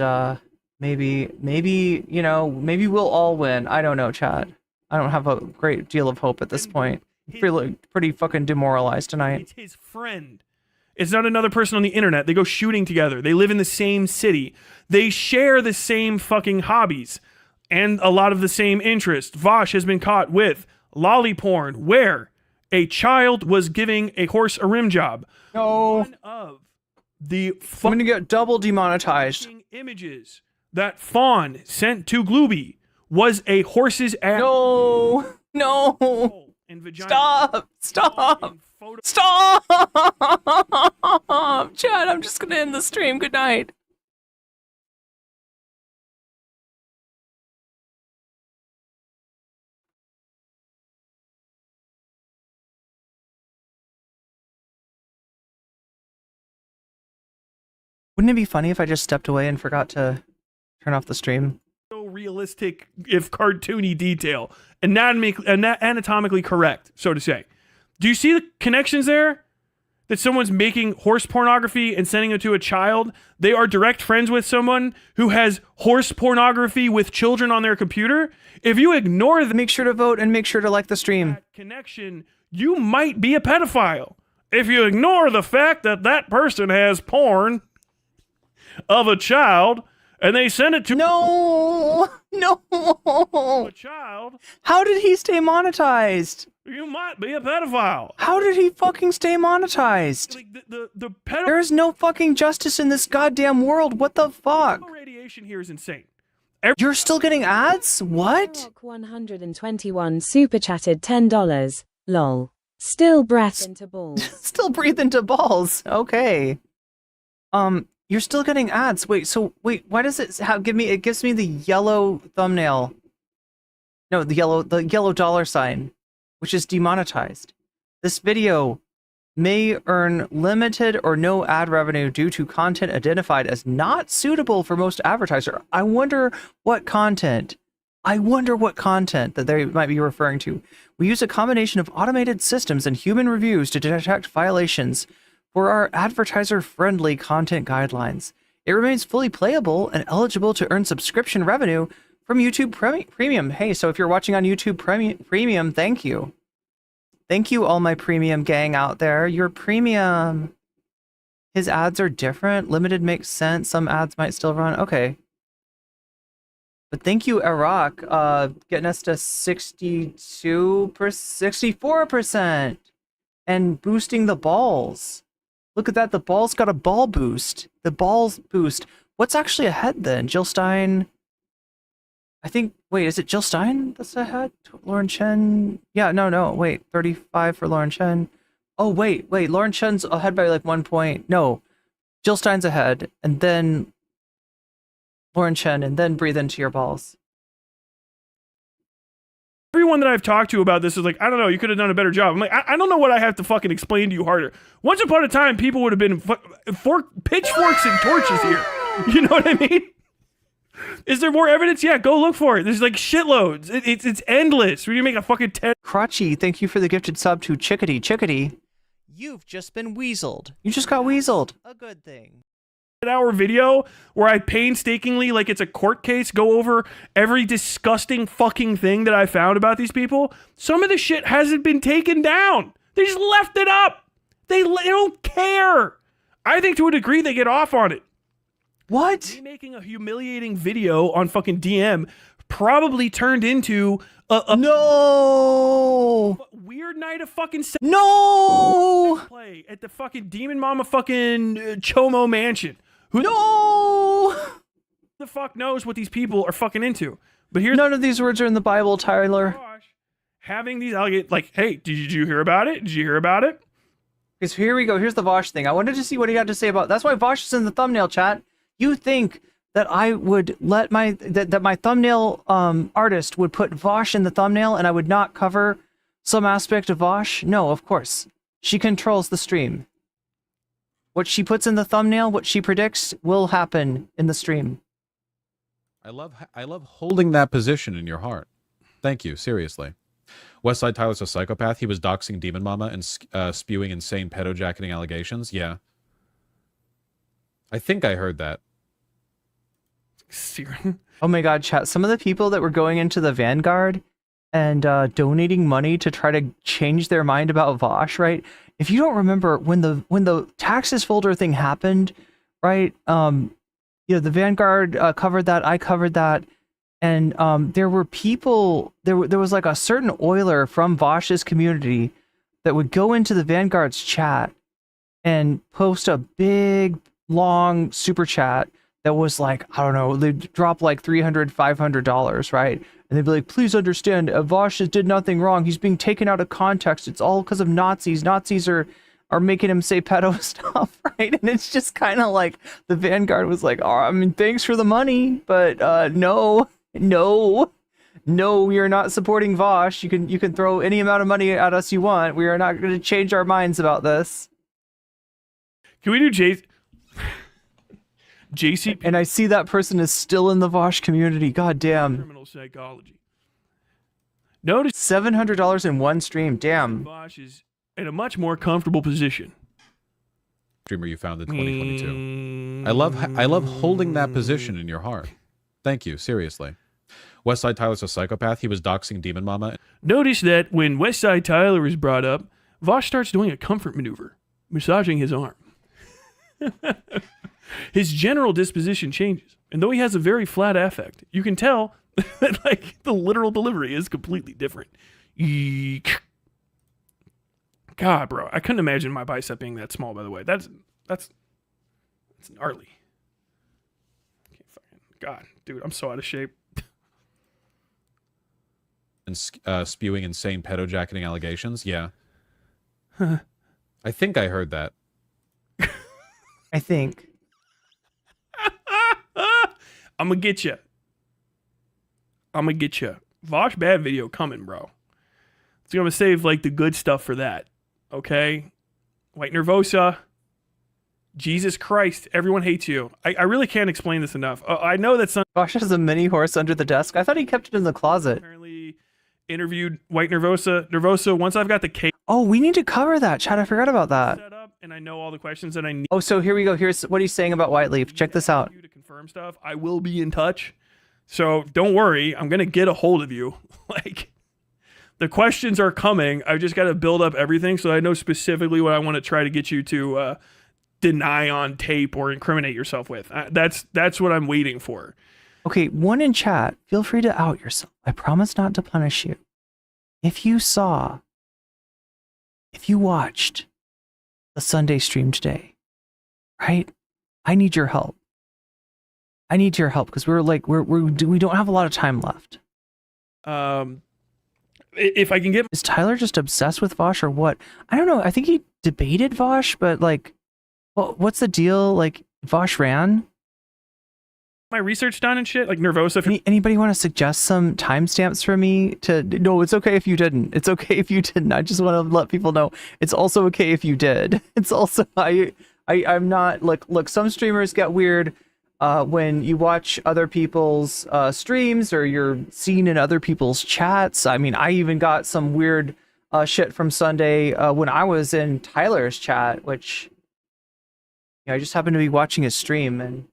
maybe you know, maybe we'll all win. I don't know, chat. I don't have a great deal of hope at this point. I feel pretty fucking demoralized tonight. It's his friend. It's not another person on the internet. They go shooting together. They live in the same city. They share the same fucking hobbies and a lot of the same interests. Vaush has been caught with lolly porn, where a child was giving a horse a rim job. No. One of the I'm gonna get double demonetized. Images that Fawn sent to Glooby was a horse's ass. No. Stop. Chad, I'm just gonna end the stream. Good night. Wouldn't it be funny if I just stepped away and forgot to turn off the stream? So realistic, if cartoony detail, anatomically correct, so to say. Do you see the connections there? That someone's making horse pornography and sending it to a child. They are direct friends with someone who has horse pornography with children on their computer. If you ignore make sure to vote and make sure to like the stream. That connection, you might be a pedophile. If you ignore the fact that that person has porn of a child and they send it to no a child, how did he stay monetized? You might be a pedophile. How did he fucking stay monetized? Like the there is no fucking justice in this goddamn world. What the fuck? Radiation here is insane. You're still getting ads? What? 121 super chatted $10. Lol. Still breath into balls. Still breathe into balls. Okay. You're still getting ads. Wait, why does it give me? It gives me the yellow thumbnail. No, the yellow dollar sign, which is demonetized. This video may earn limited or no ad revenue due to content identified as not suitable for most advertisers. I wonder what content that they might be referring to. We use a combination of automated systems and human reviews to detect violations for our advertiser-friendly content guidelines. It remains fully playable and eligible to earn subscription revenue from YouTube Premium. Hey, so if you're watching on YouTube Premium, thank you. Thank you, all my premium gang out there. You're premium. His ads are different. Limited makes sense. Some ads might still run. Okay. But thank you, Iraq, getting us to 64%, and boosting the balls. Look at that. The ball's got a ball boost. The balls boost. What's actually ahead then? Jill Stein. I think, wait, is it Jill Stein that's ahead? Lauren Chen? Yeah, no, wait, 35 for Lauren Chen. Oh, wait, Lauren Chen's ahead by like 1 point. No, Jill Stein's ahead, and then Lauren Chen, and then breathe into your balls. Everyone that I've talked to about this is like, I don't know, you could have done a better job. I'm like, I don't know what I have to fucking explain to you harder. Once upon a time, people would have been pitchforks and torches here. You know what I mean? Is there more evidence? Yeah, go look for it. There's like shitloads. It's endless. We need to make a fucking 10. Crotchy, thank you for the gifted sub to Chickadee. You've just been weaseled. You just got weaseled. A good thing. Hour video where I painstakingly, like it's a court case, go over every disgusting fucking thing that I found about these people. Some of the shit hasn't been taken down. They just left it up. They don't care. I think to a degree they get off on it. What? Me making a humiliating video on fucking DM probably turned into a weird night of fucking play at the fucking Demon Mama fucking Chomo mansion. Who the fuck knows what these people are fucking into? But here's none of these words are in the Bible, Tyler. Having these alligators, like, hey, did you hear about it? Did you hear about it? Because here we go. Here's the Vaush thing. I wanted to see what he had to say about. That's why Vaush is in the thumbnail chat. You think that I would let that my thumbnail artist would put Vaush in the thumbnail and I would not cover some aspect of Vaush? No, of course. She controls the stream. What she puts in the thumbnail, what she predicts, will happen in the stream. I love holding that position in your heart. Thank you, seriously. Westside Tyler's a psychopath. He was doxing Demon Mama and spewing insane pedo-jacketing allegations. Yeah. I think I heard that. Oh my god, chat. Some of the people that were going into the Vanguard and donating money to try to change their mind about Vaush, right? If you don't remember when the taxes folder thing happened, right? You know, the Vanguard covered that, I covered that, and there were people, there was like a certain oiler from Vaush's community that would go into the Vanguard's chat and post a big, long super chat that was like, I don't know, they'd drop like $300, $500, right? And they'd be like, please understand, Vaush did nothing wrong. He's being taken out of context. It's all because of Nazis. Nazis are making him say pedo stuff, right? And it's just kind of like the Vanguard was like, oh, I mean, thanks for the money, but no, we are not supporting Vaush. You can throw any amount of money at us you want. We are not going to change our minds about this. Can we do JCP? And I see that person is still in the Vaush community. God damn. Criminal psychology. Notice $700 in one stream. Damn. Vaush is in a much more comfortable position. Streamer you found in 2022. I love holding that position in your heart. Thank you, seriously. Westside Tyler's a psychopath. He was doxing Demon Mama. Notice that when Westside Tyler is brought up, Vaush starts doing a comfort maneuver, massaging his arm. His general disposition changes, and though he has a very flat affect, you can tell that like the literal delivery is completely different. Eek. God, bro, I couldn't imagine my bicep being that small. By the way, that's gnarly. God, dude, I'm so out of shape. And spewing insane pedo-jacketing allegations. Yeah. I think I heard that. I think. I'm gonna get you. Vaush bad video coming, bro. So I'm gonna save like the good stuff for that. Okay? White Nervosa. Jesus Christ, everyone hates you. I really can't explain this enough. I know that some Vaush has a mini horse under the desk. I thought he kept it in the closet. Apparently interviewed White Nervosa. Nervosa, once I've got the case. Oh, we need to cover that, Chad. I forgot about that. Set up and I know all the questions that I need. Oh, so here we go. Here's what he's saying about White Leaf. Check this out. To confirm stuff, I will be in touch. So don't worry, I'm gonna get a hold of you. Like, the questions are coming. I've just got to build up everything so I know specifically what I want to try to get you to deny on tape or incriminate yourself with. That's what I'm waiting for. Okay, one in chat. Feel free to out yourself. I promise not to punish you. If you watched the Sunday stream today, right? I need your help. I need your help because we don't have a lot of time left. If I can get... Is Tyler just obsessed with Vaush or what? I don't know. I think he debated Vaush, but like, what's the deal? Like, Vaush ran? My research done and shit, like Nervosa. Anybody want to suggest some timestamps for me to... No, it's okay if you didn't. It's okay if you didn't. I just want to let people know. It's also okay if you did. It's also... I'm not... Look, some streamers get weird when you watch other people's streams or you're seen in other people's chats. I mean, I even got some weird shit from Sunday when I was in Tyler's chat, which I just happened to be watching his stream and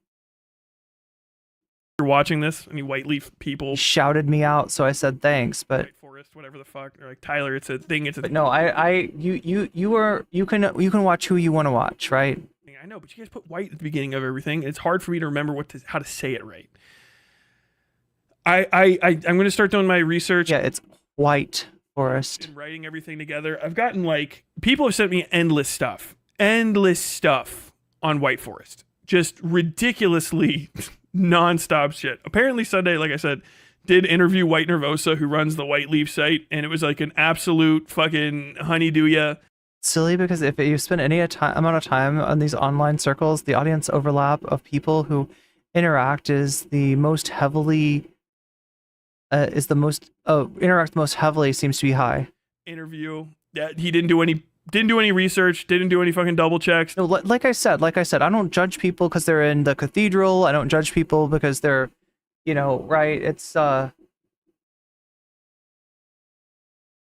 you're watching this, any White Leaf people shouted me out, so I said thanks. But White Forest, whatever the fuck, they're like, Tyler, it's a thing. It's a but no, you can watch who you want to watch, right? I know, but you guys put white at the beginning of everything. It's hard for me to remember how to say it right. I'm going to start doing my research. Yeah, it's White Forest. And writing everything together. I've gotten people have sent me endless stuff on White Forest. Just ridiculously nonstop shit. Apparently Sunday, like I said, did interview White Nervosa, who runs the White Leaf site, and it was like an absolute fucking honeydew. Silly, because if you spend any amount of time on these online circles, the audience overlap of people who interact is the most heavily interact most heavily seems to be high. Interview that he didn't do any research, didn't do any fucking double checks. No, like I said, I don't judge people because they're in the cathedral. I don't judge people because they're, right? It's it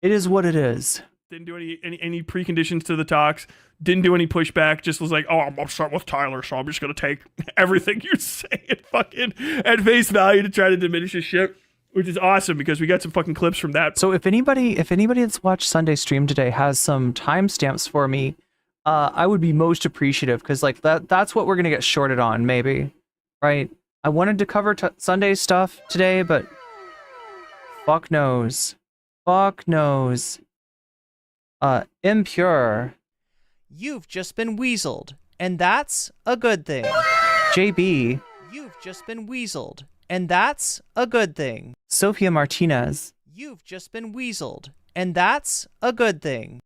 is what it is. Didn't do any preconditions to the talks. Didn't do any pushback. Just was like, oh, I'm upset with Tyler, so I'm just gonna take everything you say at face value to try to diminish his shit, which is awesome because we got some fucking clips from that. So if anybody that's watched Sunday stream today has some timestamps for me, I would be most appreciative because that's what we're gonna get shorted on, maybe, right? I wanted to cover Sunday stuff today, but fuck knows. Impure. You've just been weaseled, and that's a good thing. JB. You've just been weaseled, and that's a good thing. Sophia Martinez. You've just been weaseled, and that's a good thing.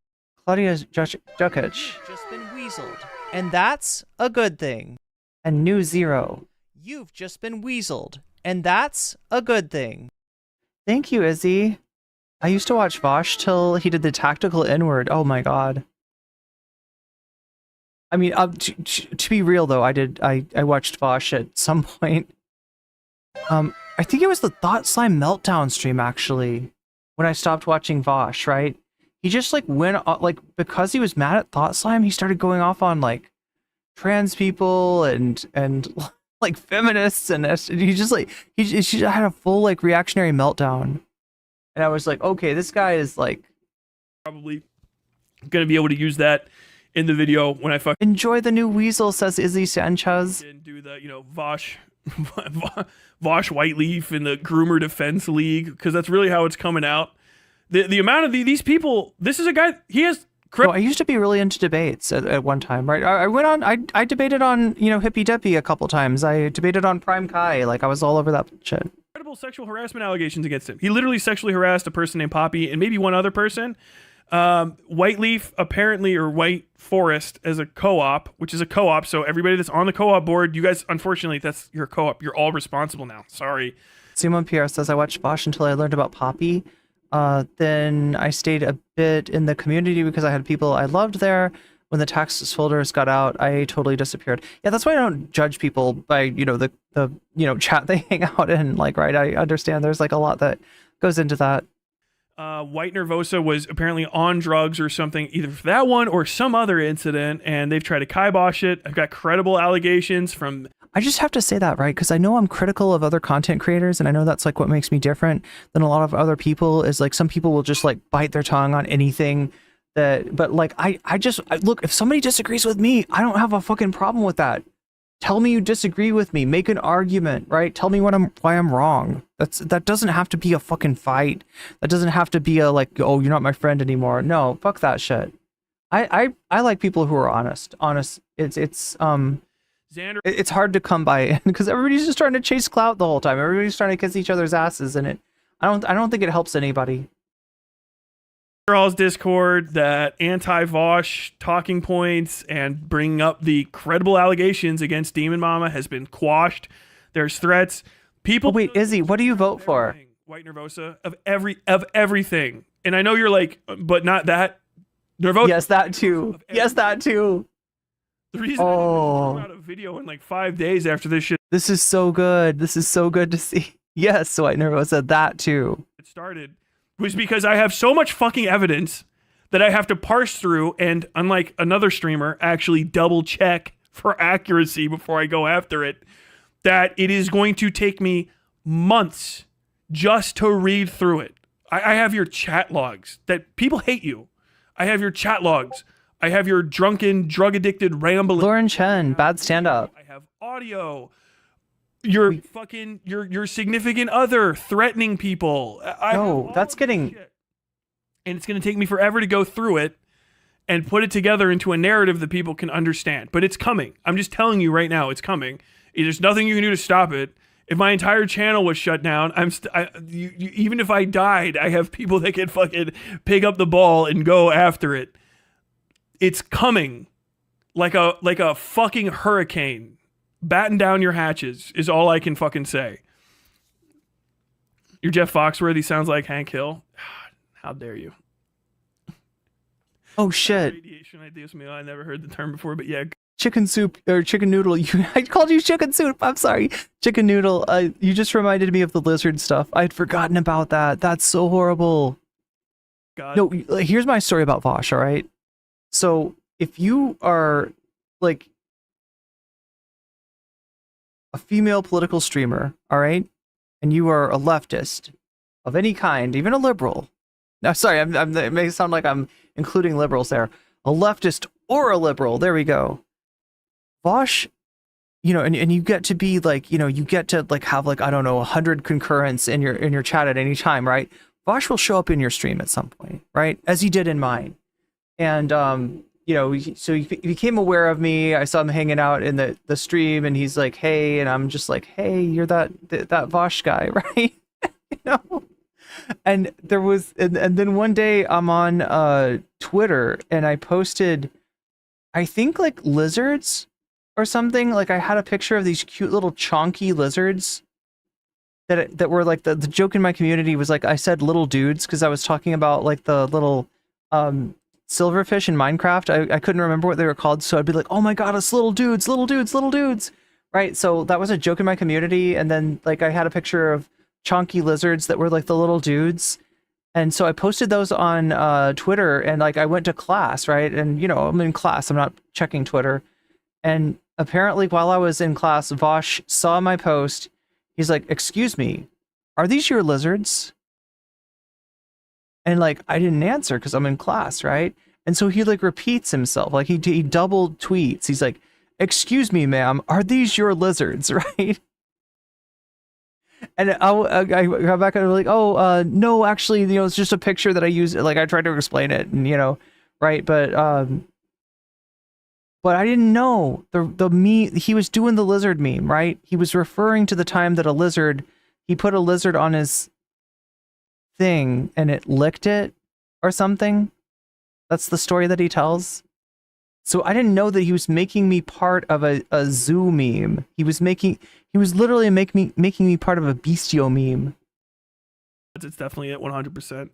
Claudia Jukic. You've just been weaseled, and that's a good thing. And New Zero. You've just been weaseled, and that's a good thing. Thank you, Izzy. I used to watch Vaush till he did the tactical inward. Oh my god. I mean, to be real though, I watched Vaush at some point. I think it was the Thought Slime Meltdown stream actually, when I stopped watching Vaush, right? He just went because he was mad at Thought Slime, he started going off on trans people and feminists, and he just he had a full reactionary meltdown. And I was like, okay, this guy is probably gonna be able to use that in the video when I enjoy the new weasel, says Izzy Sanchez. And do the Vaush White Leaf in the Groomer Defense League, because that's really how it's coming out. The amount of these people. This is a guy. He has. No, I used to be really into debates at one time, right? I went on. I debated on Hippy Dippy a couple times. I debated on Prime Kai. I was all over that shit. Incredible sexual harassment allegations against him. He literally sexually harassed a person named Poppy and maybe one other person. White Leaf apparently, or White Forest, as a co-op, which is a co-op. So everybody that's on the co-op board, you guys, unfortunately, that's your co-op. You're all responsible now. Sorry. Simon Pierre says, I watched Vaush until I learned about Poppy. Then I stayed a bit in the community because I had people I loved there. When the tax folders got out, I totally disappeared. Yeah, that's why I don't judge people by, the chat they hang out in. Right? I understand there's a lot that goes into that. White Nervosa was apparently on drugs or something, either for that one or some other incident, and they've tried to kibosh it. I've got credible allegations from... I just have to say that, right? Because I know I'm critical of other content creators, and I know that's what makes me different than a lot of other people, is some people will just bite their tongue on anything. But look, if somebody disagrees with me, I don't have a fucking problem with that. Tell me you disagree with me. Make an argument, right? Tell me why I'm wrong. That doesn't have to be a fucking fight. That doesn't have to be a oh, you're not my friend anymore. No, fuck that shit. I like people who are honest. It's Xander. It's hard to come by because everybody's just trying to chase clout the whole time. Everybody's trying to kiss each other's asses, and I don't think it helps anybody. All's Discord that anti-Vaush talking points and bringing up the credible allegations against Demon Mama has been quashed. There's threats. People. Oh, wait, Izzy, what do you vote for? White Nervosa of everything. And I know you're like, but not that. Nervosa. Yes, that too. Yes, that too. The reason I didn't out a video in like 5 days after this shit. This is so good. This is so good to see. Yes, White Nervosa, that too. It started was because I have so much fucking evidence that I have to parse through and, unlike another streamer, actually double check for accuracy before I go after it, that it is going to take me months just to read through it. I have your chat logs that people hate you. I have your chat logs. I have your drunken, drug-addicted rambling. Lauren Chen, bad stand-up. I have audio. Your fucking your significant other threatening people. No, that's getting. And it's going to take me forever to go through it and put it together into a narrative that people can understand. But it's coming. I'm just telling you right now, it's coming. There's nothing you can do to stop it. If my entire channel was shut down, even if I died, I have people that can fucking pick up the ball and go after it. It's coming like a fucking hurricane. Batten down your hatches is all I can fucking say. Your Jeff Foxworthy sounds like Hank Hill. How dare you? Oh shit. Radiation ideas meal. I never heard the term before, but yeah. Chicken soup or chicken noodle. I called you chicken soup. I'm sorry. Chicken noodle. You just reminded me of the lizard stuff. I'd forgotten about that. That's so horrible. God. No, here's my story about Vaush, all right? So if you are like a female political streamer, all right, and you are a leftist of any kind, even a liberal. No, sorry, it may sound like I'm including liberals there. A leftist or a liberal. There we go. Vaush, you know, and you get to be like, you know, you get to like have like, I don't know, 100 concurrents in your chat at any time, right? Vaush will show up in your stream at some point, right? As he did in mine. And you know, so he became aware of me. I saw him hanging out in the stream, and he's like, "Hey," and I'm just like, "Hey, you're that Vaush guy, right?" You know. And there was, and then one day I'm on Twitter, and I posted, I think like lizards or something. Like I had a picture of these cute little chonky lizards that were like the joke in my community was like I said little dudes because I was talking about like the little silverfish in Minecraft. I couldn't remember what they were called, so I'd be like, oh my god, it's little dudes, right? So that was a joke in my community, and then like I had a picture of chonky lizards that were like the little dudes, and so I posted those on Twitter, and like I went to class, right? And you know, I'm in class, I'm not checking Twitter, and apparently while I was in class, Vaush saw my post. He's like, excuse me, are these your lizards? And like, I didn't answer because I'm in class, right? And so he like repeats himself, like he double tweets. He's like, excuse me, ma'am, are these your lizards, right? And I got back and I'm like, oh, no, actually, you know, it's just a picture that I use. Like I tried to explain it and, you know, right. But I didn't know the meme. He was doing the lizard meme, right? He was referring to the time that he put a lizard on his thing and it licked it or something. That's the story that he tells. So I didn't know that he was making me part of a zoo meme. He was literally making me part of a bestial meme. It's definitely at 100%.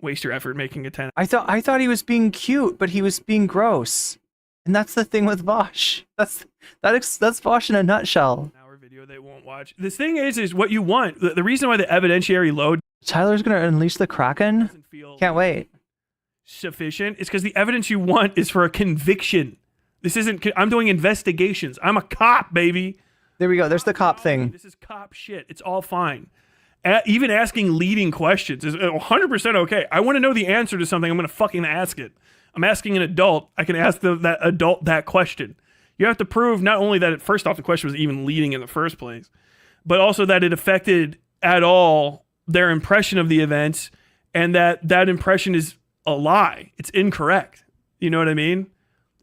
Waste your effort making a 10. I thought he was being cute, but he was being gross. And that's the thing with Vaush. That's Vaush in a nutshell. Video they won't watch. The thing is what you want. The reason why the evidentiary load Tyler's gonna unleash the Kraken. Can't wait. Sufficient is because the evidence you want is for a conviction. This isn't. I'm doing investigations. I'm a cop, baby. There we go. There's the cop thing. This is cop shit. It's all fine. Even asking leading questions is 100% okay. I want to know the answer to something. I'm gonna fucking ask it. I'm asking an adult. I can ask that adult that question. You have to prove not only that first off the question was even leading in the first place, but also that it affected at all their impression of the events, and that impression is a lie. It's incorrect. You know what I mean?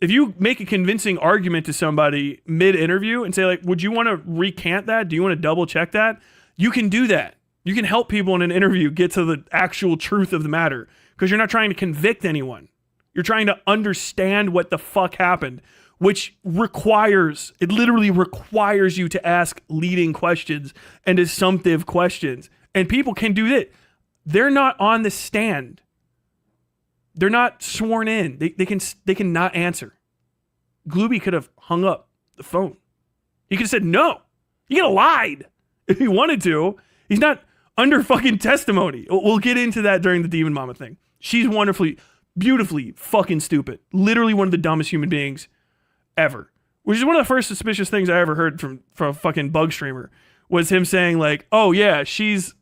If you make a convincing argument to somebody mid-interview and say, like, would you want to recant that? Do you want to double check that? You can do that. You can help people in an interview get to the actual truth of the matter because you're not trying to convict anyone. You're trying to understand what the fuck happened, which it literally requires you to ask leading questions and assumptive questions. And people can do that. They're not on the stand. They're not sworn in. They can not answer. Glooby could have hung up the phone. He could have said no. He could have lied if he wanted to. He's not under fucking testimony. We'll get into that during the Demon Mama thing. She's wonderfully, beautifully fucking stupid. Literally one of the dumbest human beings ever. Which is one of the first suspicious things I ever heard from a fucking bug streamer. Was him saying like, oh yeah, she's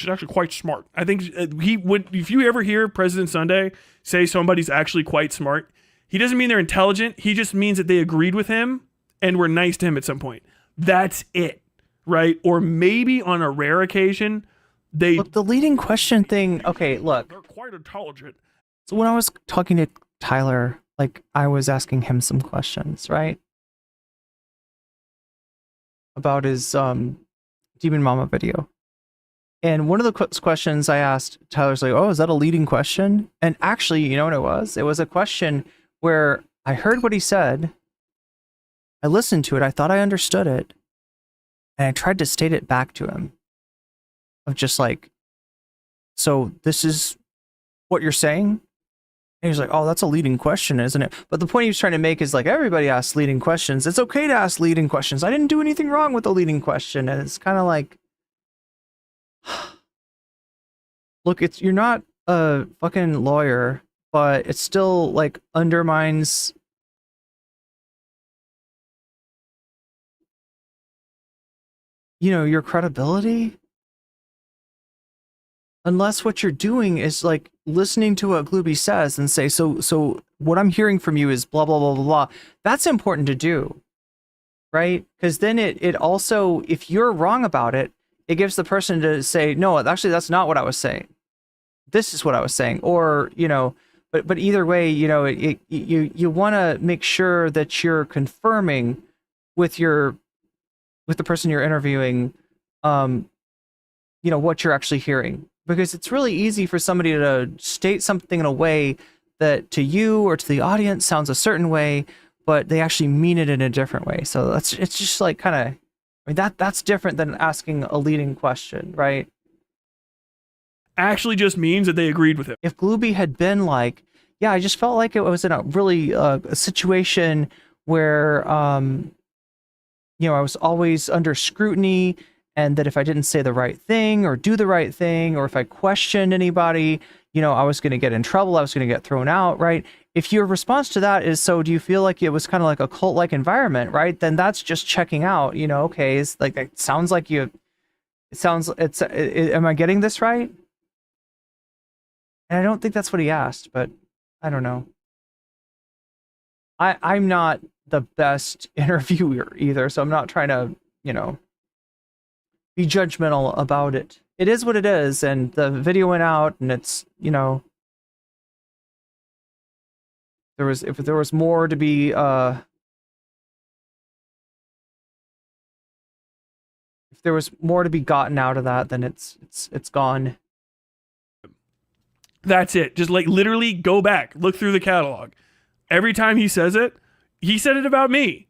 actually quite smart. I think he would, if you ever hear President Sunday say somebody's actually quite smart, he doesn't mean they're intelligent. He just means that they agreed with him and were nice to him at some point. That's it, right? Or maybe on a rare occasion, Look, the leading question thing, okay, look. They're quite intelligent. So when I was talking to Tyler, like I was asking him some questions, right? About his Demon Mama video. And one of the questions I asked, Tyler's like, oh, is that a leading question? And actually, you know what it was? It was a question where I heard what he said. I listened to it. I thought I understood it. And I tried to state it back to him. Of just like, so this is what you're saying? And he's like, oh, that's a leading question, isn't it? But the point he was trying to make is like, everybody asks leading questions. It's okay to ask leading questions. I didn't do anything wrong with the leading question. And it's kind of like, look, you're not a fucking lawyer, but it still like undermines your credibility. Unless what you're doing is like listening to what Glooby says and say, so what I'm hearing from you is blah, blah, blah, blah, blah. That's important to do, right? Because then it also, if you're wrong about it, it gives the person to say, no, actually, that's not what I was saying. This is what I was saying. Or, but either way, you want to make sure that you're confirming with the person you're interviewing, what you're actually hearing. Because it's really easy for somebody to state something in a way that to you or to the audience sounds a certain way, but they actually mean it in a different way. So it's just like kind of, that's different than asking a leading question, right? Actually just means that they agreed with it. If Glooby had been like, yeah, I just felt like it was in a really a situation where, I was always under scrutiny, and that if I didn't say the right thing or do the right thing, or if I questioned anybody, I was going to get in trouble. I was going to get thrown out, right? If your response to that is, so do you feel like it was kind of like a cult-like environment, right? Then that's just checking out, okay, it's like, it sounds like am I getting this right? And I don't think that's what he asked, but I don't know. I'm not the best interviewer either, so I'm not trying to, be judgmental about it. It is what it is, and the video went out, and it's, if there was more to be, if there was more to be gotten out of that, then it's gone. That's it. Just like literally go back, look through the catalog. Every time he said it about me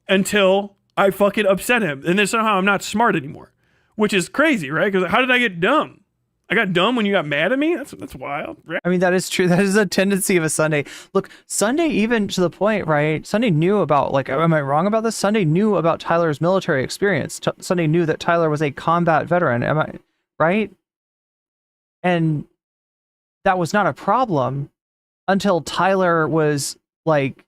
until I fucking upset him. And then somehow I'm not smart anymore, which is crazy, right? Because how did I get dumb? I got dumb when you got mad at me? That's wild. I mean, that is true. That is a tendency of a Sunday. Look, Sunday, even to the point, right? Sunday knew about, like, am I wrong about this? Sunday knew about Tyler's military experience. Sunday knew that Tyler was a combat veteran. Am I right? And that was not a problem until Tyler was like,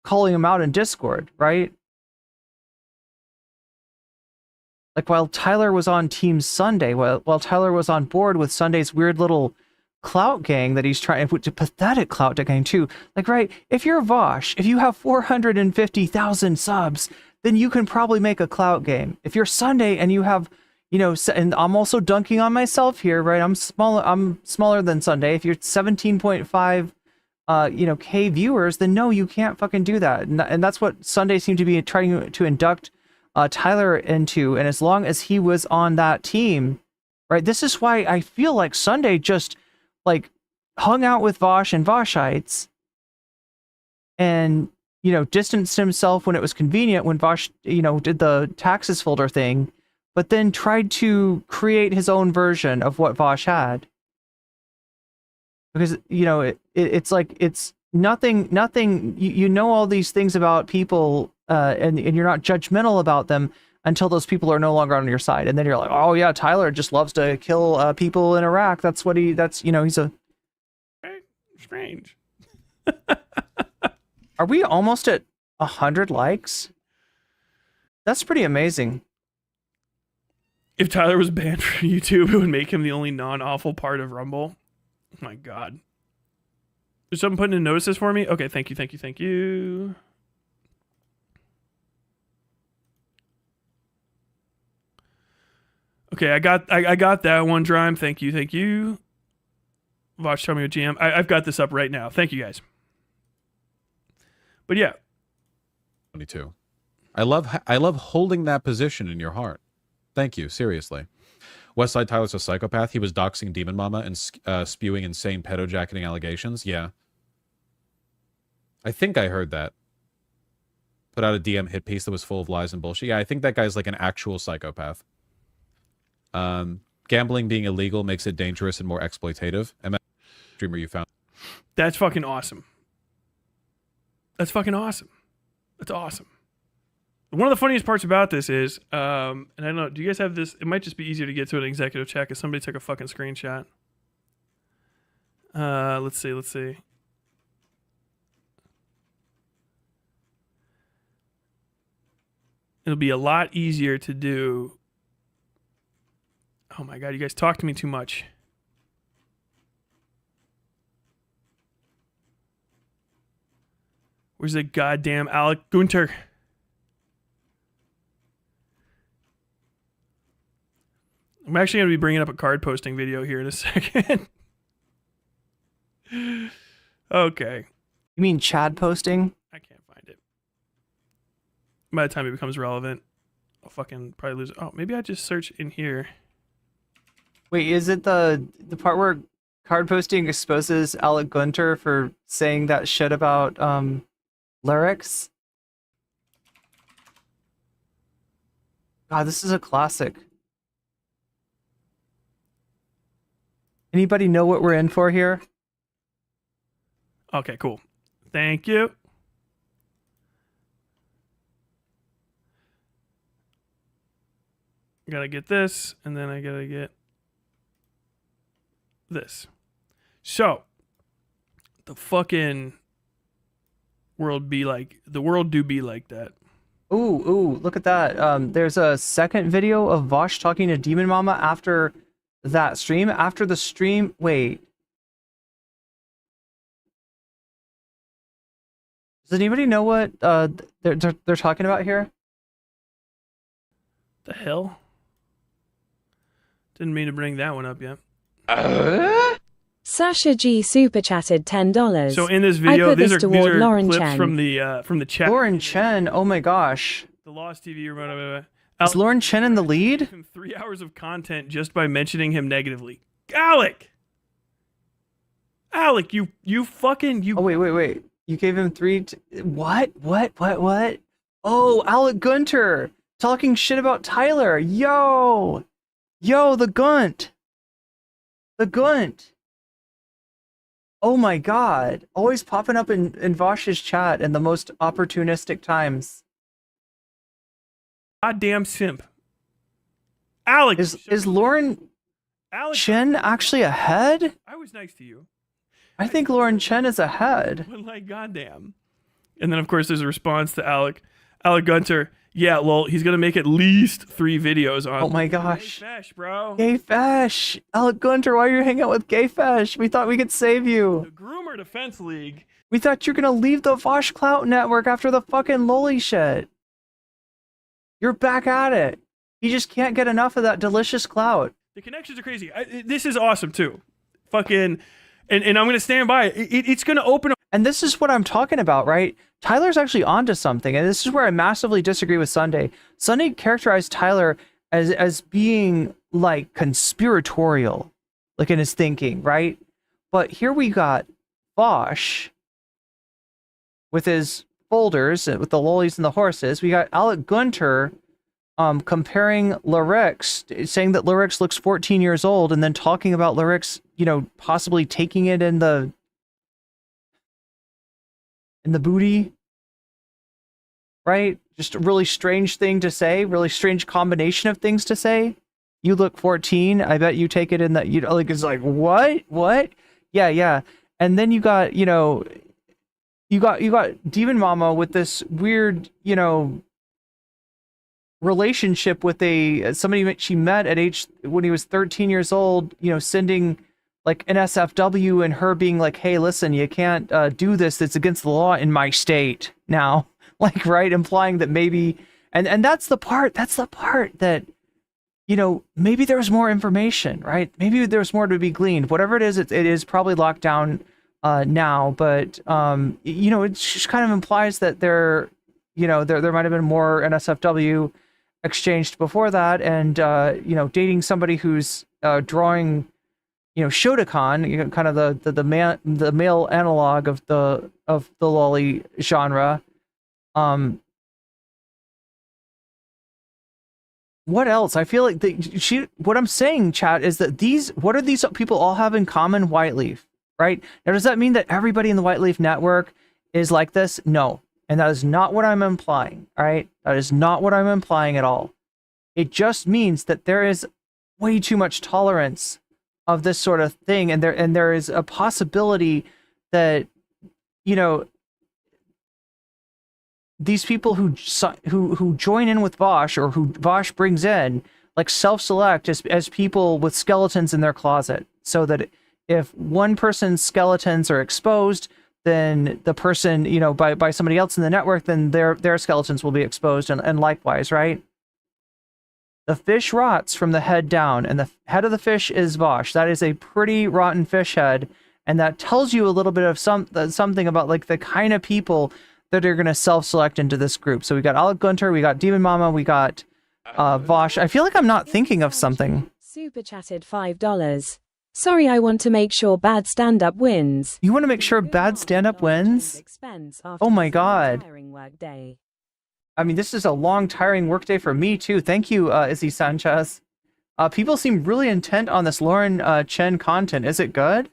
calling him out in Discord, right? Like while Tyler was on Team Sunday, while Tyler was on board with Sunday's weird little clout gang that he's trying to pathetic clout gang too. Like, right, if you're Vaush, if you have 450,000 subs, then you can probably make a clout game. If you're Sunday and you have, you know, and I'm also dunking on myself here, right? I'm smaller than Sunday. If you're 17.5 you know, K viewers, then no, you can't fucking do that. And that's what Sunday seemed to be trying to induct Tyler into. And as long as he was on that team, right, this is why I feel like Sunday just like hung out with Vaush and Vaushites and, you know, distanced himself when it was convenient, when Vaush, you know, did the taxes folder thing, but then tried to create his own version of what Vaush had. Because, you know, it's like, it's nothing, you know all these things about people, and you're not judgmental about them until those people are no longer on your side. And then you're like, oh yeah, Tyler just loves to kill people in Iraq. That's, you know, he's a... Strange. Are we almost at 100 likes? That's pretty amazing. If Tyler was banned from YouTube, it would make him the only non-awful part of Rumble. Oh my God. Is someone putting in notices for me? Okay, thank you. Okay, I got that one, Drime. Thank you. Vaush, tell me what GM. I've got this up right now. Thank you guys. But yeah. 22. I love holding that position in your heart. Thank you, seriously. Westside Tyler's a psychopath. He was doxing Demon Mama and spewing insane pedo-jacketing allegations. Yeah. I think I heard that. Put out a DM hit piece that was full of lies and bullshit. Yeah, I think that guy's like an actual psychopath. Gambling being illegal makes it dangerous and more exploitative. Streamer you found. That's fucking awesome. That's awesome. One of the funniest parts about this is, and I don't know, do you guys have this? It might just be easier to get to an executive chat because somebody took a fucking screenshot. Let's see. It'll be a lot easier to do. Oh my God, you guys talk to me too much. Where's the goddamn Alec Gunter? I'm actually going to be bringing up a card posting video here in a second. Okay. You mean Chad posting? I can't find it. By the time it becomes relevant, I'll fucking probably lose it. Oh, maybe I just search in here. Wait, is it the part where card posting exposes Alec Gunter for saying that shit about lyrics? God, this is a classic. Anybody know what we're in for here? Okay, cool. Thank you. Gotta get this, and then I gotta get this. So, the fucking world be like, the world do be like that. Ooh, look at that. There's a second video of Vaush talking to Demon Mama after that stream. After the stream, wait. Does anybody know what they're talking about here? The hell? Didn't mean to bring that one up yet. Sasha G super chatted $10. So in this video, these are Lauren clips Chen. from the chat. Lauren Chen, oh my gosh. The Lost TV remote. Is Lauren Chen in the lead? 3 hours of content just by mentioning him negatively. Alec, you fucking. Oh wait. You gave him what? Oh, Alec Gunter talking shit about Tyler. Yo, the Gunt. Oh my God. Always popping up in Vaush's chat in the most opportunistic times. Goddamn simp. Alec. Is Lauren Chen actually ahead? I was nice to you. I think Lauren Chen is ahead. But like, goddamn. And then, of course, there's a response to Alec Gunter. Yeah, lol, he's going to make at least 3 videos on. Oh my gosh. Gay Fesh, bro. Gay Fesh. Alec Gunter, why are you hanging out with Gay Fesh? We thought we could save you. The Groomer Defense League. We thought you're going to leave the Vaush Clout Network after the fucking lolly shit. You're back at it. He just can't get enough of that delicious clout. The connections are crazy. This is awesome too. Fucking, and I'm gonna stand by it. It's gonna open up. And this is what I'm talking about, right? Tyler's actually onto something, and this is where I massively disagree with Sunday. Sunday characterized Tyler as being like conspiratorial, like in his thinking, right? But here we got Vaush with his folders, with the lollies and the horses. We got Alec Gunter comparing Lyrics, saying that Lyrics looks 14 years old, and then talking about Lyrics, you know, possibly taking it in the booty, right? Just a really strange thing to say, really strange combination of things to say. You look 14, I bet you take it in that, you know, like, it's like, what? Yeah. And then you got, you know, you got Demon Mama with this weird, you know, relationship with somebody she met at when he was 13 years old, you know, sending like an SFW, and her being like, hey, listen, you can't do this. It's against the law in my state now. Like, right, implying that maybe, and that's the part that, you know, maybe there's more information, right? Maybe there's more to be gleaned. Whatever it is probably locked down now, but you know, it just kind of implies that there might have been more NSFW exchanged before that, and you know, dating somebody who's drawing, you know, Shotokan, you know, kind of the male analog of the lolly genre. What else? I feel like what I'm saying, chat, is that what are these people all have in common? White Leaf, right? Now, does that mean that everybody in the White Leaf network is like this? No. And that is not what I'm implying, all right? That is not what I'm implying at all. It just means that there is way too much tolerance of this sort of thing, and there is a possibility that, you know, these people who join in with Vaush, or who Vaush brings in, like, self-select as people with skeletons in their closet, so that if one person's skeletons are exposed, then the person, you know, by somebody else in the network, then their skeletons will be exposed, and likewise, right? The fish rots from the head down, and the head of the fish is Vaush. That is a pretty rotten fish head, and that tells you a little bit of something about, like, the kind of people that are going to self-select into this group. So we got Alec Gunter, we got Demon Mama, we got Vaush. I feel like I'm not thinking of something. Super chatted $5. Sorry, I want to make sure bad stand-up wins. You want to make sure bad stand-up wins? Oh my god. I mean, this is a long, tiring workday for me, too. Thank you, Izzy Sanchez. People seem really intent on this Lauren Chen content. Is it good?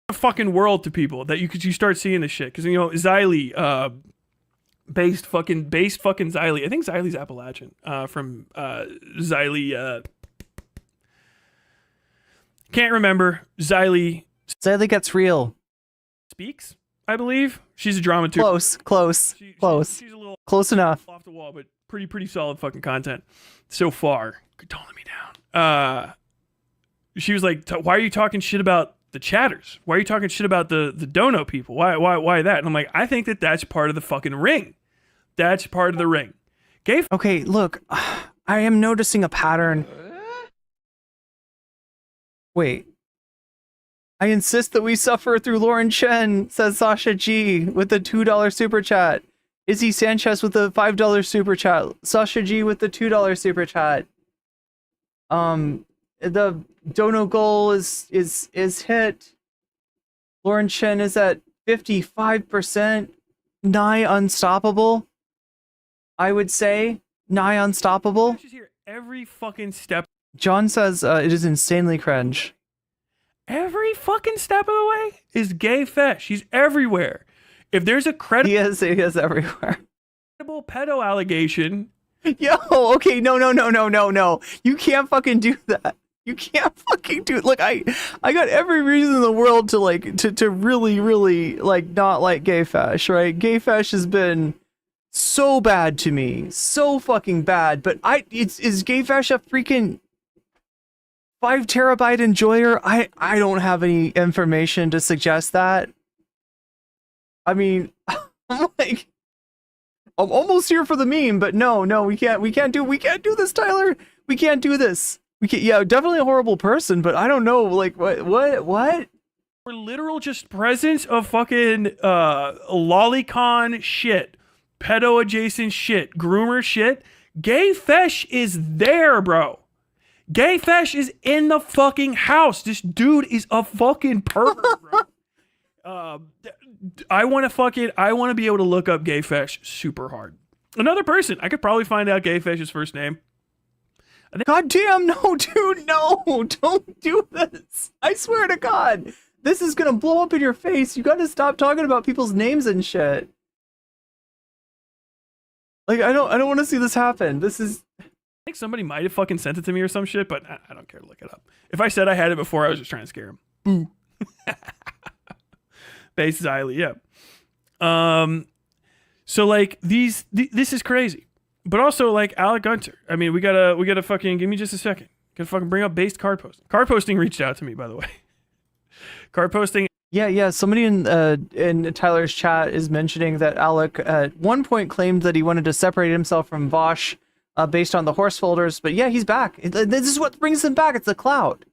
A fucking world to people that you start seeing this shit, because, you know, Xylee, based fucking Xylee. I think Xylee's Appalachian. From Xylee. Can't remember. Xylee gets real. Speaks, I believe. She's a drama too. Close. She's a little close enough. Off the wall, but pretty solid fucking content so far. Don't let me down. She was like, why are you talking shit about the chatters? Why are you talking shit about the dono people? Why that? And I'm like, I think that's part of the fucking ring. That's part of the ring. Okay, look, I am noticing a pattern. Wait. I insist that we suffer through Lauren Chen, says Sasha G with the $2 super chat. Izzy Sanchez with the $5 super chat. Sasha G with the $2 super chat. The dono goal is hit. Lauren Chen is at 55%, nigh unstoppable. I would say nigh unstoppable. She's here every fucking step. John says it is insanely cringe. Every fucking step of the way is gay fesh. He's everywhere. If there's a credible, he is everywhere. Credible pedo allegation. Yo, okay, no. You can't fucking do that. You can't fucking do it. Look, I got every reason in the world to to really like not like gay fesh, right? Gay fesh has been so bad to me, so fucking bad. But is gay fesh a freaking 5 terabyte enjoyer. I don't have any information to suggest that. I mean, I'm like, I'm almost here for the meme, but no, we can't do this, Tyler. We can't do this. We can't. Yeah, definitely a horrible person, but I don't know, like what? We're literal just presence of fucking lolicon shit, pedo adjacent shit, groomer shit. Gay Fesh is there, bro. Gay Fesh is in the fucking house. This dude is a fucking pervert, bro. I want to be able to look up Gay Fesh super hard. Another person, I could probably find out Gay Fesh's first name. God damn, no, dude, no, don't do this. I swear to God, this is gonna blow up in your face. You gotta stop talking about people's names and shit. Like, I don't want to see this happen. This is... I think somebody might have fucking sent it to me or some shit, but I don't care to look it up. If I said I had it before, I was just trying to scare him. Boo. Base Xylee, yeah. So like this is crazy. But also like Alec Gunter. I mean, we gotta fucking give me just a second. Gotta fucking bring up based card posting. Card posting reached out to me, by the way. Card posting. Yeah. Somebody in Tyler's chat is mentioning that Alec at one point claimed that he wanted to separate himself from Vaush based on the horse folders. But yeah, he's back. This is what brings him back. It's the cloud,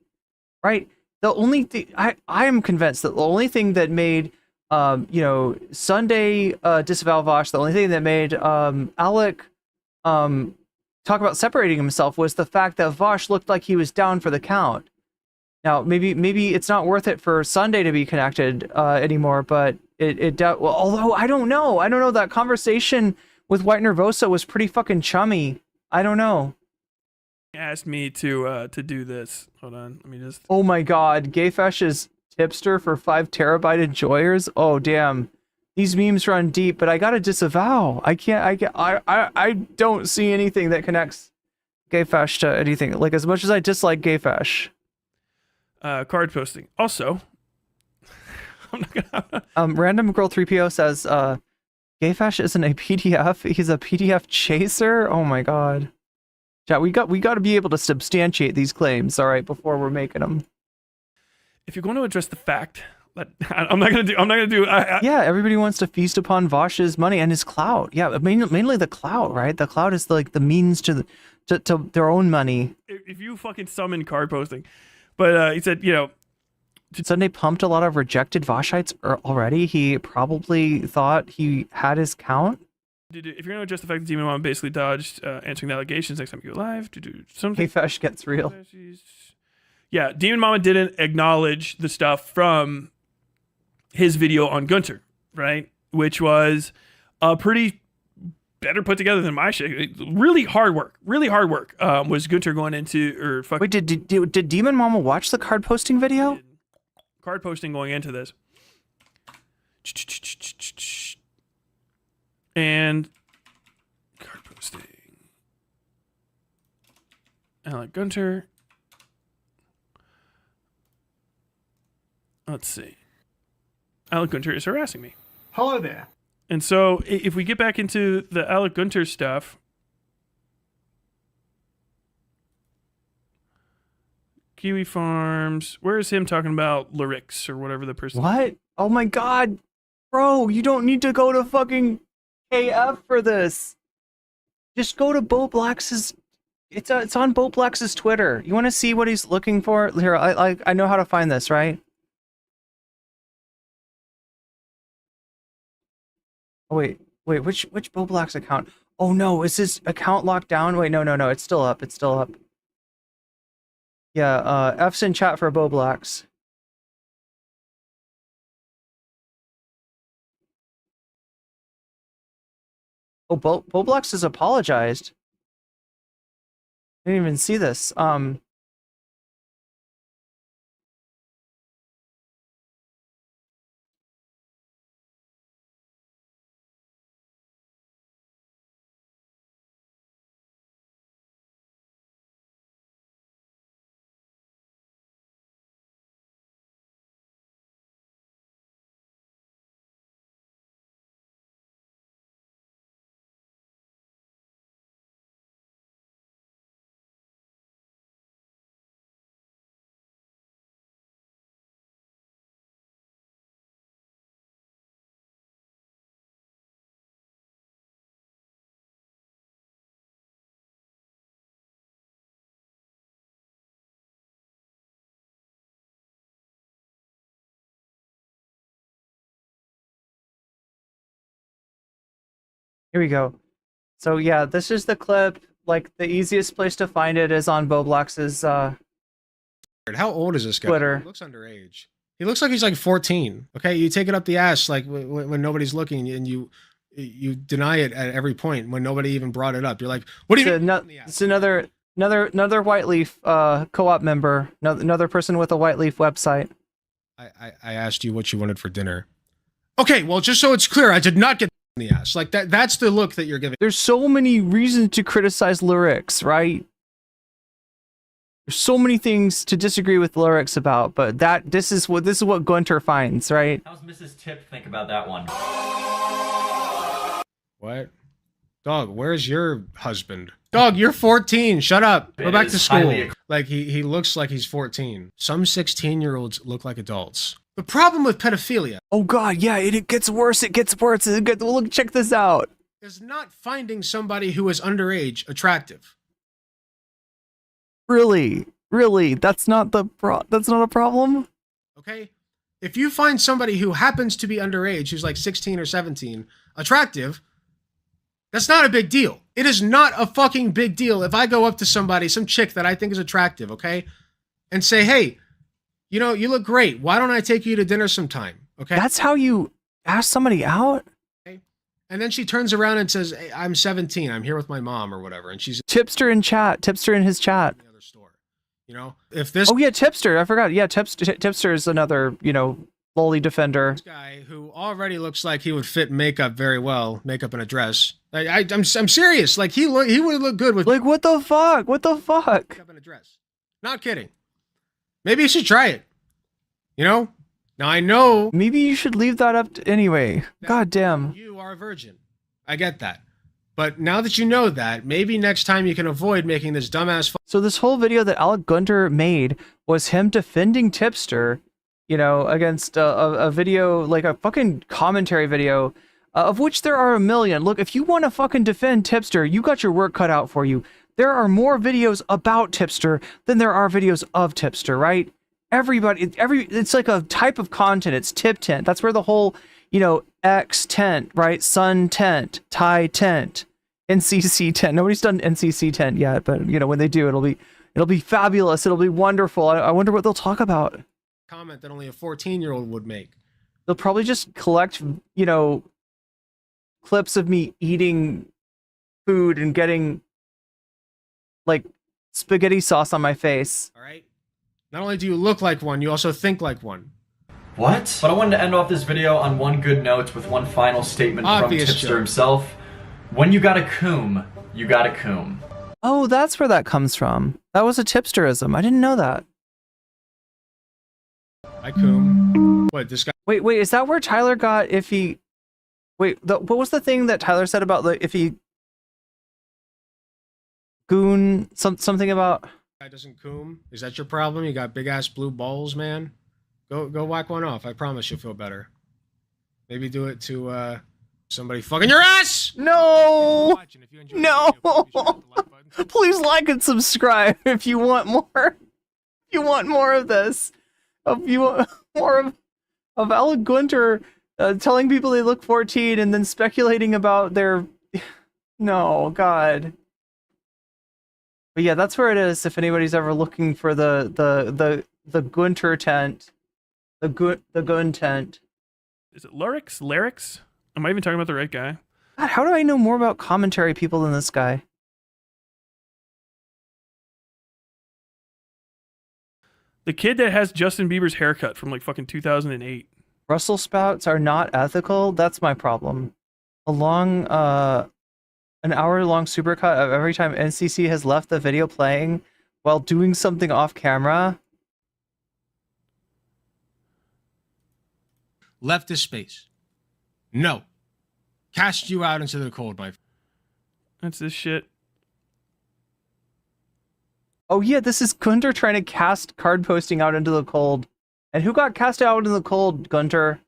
right? The only thing I am convinced that the only thing that made Sunday disavow Vaush, the only thing that made Alec talk about separating himself was the fact that Vaush looked like he was down for the count. Now, maybe it's not worth it for Sunday to be connected anymore, but although I don't know, that conversation with White Nervosa was pretty fucking chummy. I don't know. Asked me to do this. Hold on, let me just. Oh my God, Gayfesh's tipster for 5 terabyte enjoyers. Oh damn, these memes run deep, but I gotta disavow. I don't see anything that connects Gayfesh to anything. Like, as much as I dislike Gayfesh. Card posting. Also, Random Girl 3PO says, Gayfesh isn't a PDF. He's a PDF chaser. Oh my God. Chat, we got to be able to substantiate these claims, all right, before we're making them. If you're going to address the fact that I'm not gonna do. Yeah, everybody wants to feast upon Vaush's money and his clout. Yeah, mainly the clout, right? The clout is like the means to their own money. If you fucking summon card posting, but he said, Sunday pumped a lot of rejected Vaushites already. He probably thought he had his count. If you're going to address the fact that Demon Mom basically dodged answering the allegations next time you go live, to do something. Gayfesh gets real. Yeah, Demon Mama didn't acknowledge the stuff from his video on Gunter, right? Which was pretty better put together than my shit. Really hard work. Was Gunter going into or fuck? Wait, did Demon Mama watch the card posting video? Card posting going into this. And card posting. Alec Gunter. Let's see. Alec Gunter is harassing me. Hello there. And so if we get back into the Alec Gunter stuff. Kiwi Farms. Where is him talking about lyrics or whatever the person. What? Oh my God. Bro, you don't need to go to fucking KF for this. Just go to Bo Blacks's. It's on Bo Blacks's Twitter. You want to see what he's looking for? Here, I know how to find this, right? Oh, wait, which Bo Black's account? Oh no, is his account locked down? Wait, no, it's still up. Yeah, F's in chat for Bo Blacks. Oh, Bo Blacks has apologized. I didn't even see this. Here we go. So yeah, this is the clip. Like the easiest place to find it is on Boblox's How old is this guy? Twitter. He looks underage. He looks like he's like 14. Okay, you take it up the ass like when nobody's looking, and you deny it at every point when nobody even brought it up. You're like, what do you mean? It's another White Leaf co-op member, another person with a White Leaf website. I asked you what you wanted for dinner. Okay, well, just so it's clear, I did not get in the ass. Like that's the look that you're giving. There's so many reasons to criticize lyrics, right? There's so many things to disagree with lyrics about, but this is what Gunter finds, right? How's Mrs. Tip think about that one? What? Dog, where's your husband? Dog, you're 14. Shut up. Go back to school. Like he looks like he's 14. Some 16-year-olds look like adults. The problem with pedophilia. Oh God, yeah, it gets worse. It gets worse. Look, check this out. Is not finding somebody who is underage attractive. Really, that's not a problem. Okay, if you find somebody who happens to be underage, who's like 16 or 17, attractive, that's not a big deal. It is not a fucking big deal if I go up to somebody, some chick that I think is attractive, okay, and say, hey, you know, you look great. Why don't I take you to dinner sometime? Okay. That's how you ask somebody out? Okay. And then she turns around and says, hey, I'm 17. I'm here with my mom or whatever. And she's Tipster in chat. Tipster in his chat. You know, if this. Oh yeah, Tipster. I forgot. Yeah, Tipster is another, you know, lolly defender. This guy who already looks like he would fit makeup very well, makeup and a dress. I'm serious. Like he would look good with. Like what the fuck? What the fuck? Makeup and a dress. Not kidding. Maybe you should try it. You know? Now I know. Maybe you should leave that up to anyway. God damn. You are a virgin. I get that. But now that you know that, maybe next time you can avoid making this dumbass. So this whole video that Alec Gunter made was him defending Tipster, you know, against a video, like a fucking commentary video, of which there are a million. Look, if you want to fucking defend Tipster, you got your work cut out for you. There are more videos about Tipster than there are videos of Tipster, right? It's like a type of content. It's tip tent. That's where the whole, you know, X tent, right? Sun tent, Thai tent, NCC tent. Nobody's done NCC tent yet, but you know, when they do, it'll be fabulous. It'll be wonderful. I wonder what they'll talk about. Comment that only a 14-year-old would make. They'll probably just collect, you know, clips of me eating food and getting like spaghetti sauce on my face. All right. Not only do you look like one, you also think like one. What? But I wanted to end off this video on one good note with one final statement from Tipster himself. When you got a coom, you got a coom. Oh, that's where that comes from. That was a Tipsterism. I didn't know that. I coom. What, this guy? Wait, is that where Tyler got if he... Wait, what was the thing that Tyler said about if he... Goon... Something about... Guy doesn't coom? Is that your problem? You got big ass blue balls, man? Go whack one off. I promise you'll feel better. Maybe do it to somebody fucking your ass. No. No. Please like and subscribe if you want more. If you want more of this. If you want more of Alec Gunter telling people they look 14 and then speculating about their. No, God. But yeah, that's where it is. If anybody's ever looking for the Gunter tent. The gun tent. Is it lyrics? Lyrics? Am I even talking about the right guy? God, how do I know more about commentary people than this guy? The kid that has Justin Bieber's haircut from like fucking 2008. Brussels sprouts are not ethical. That's my problem. An hour-long supercut of every time NCC has left the video playing while doing something off camera. Left this space. No. Cast you out into the cold, my friend. That's this shit. Oh yeah, this is Gunter trying to cast card posting out into the cold. And who got cast out into the cold, Gunter?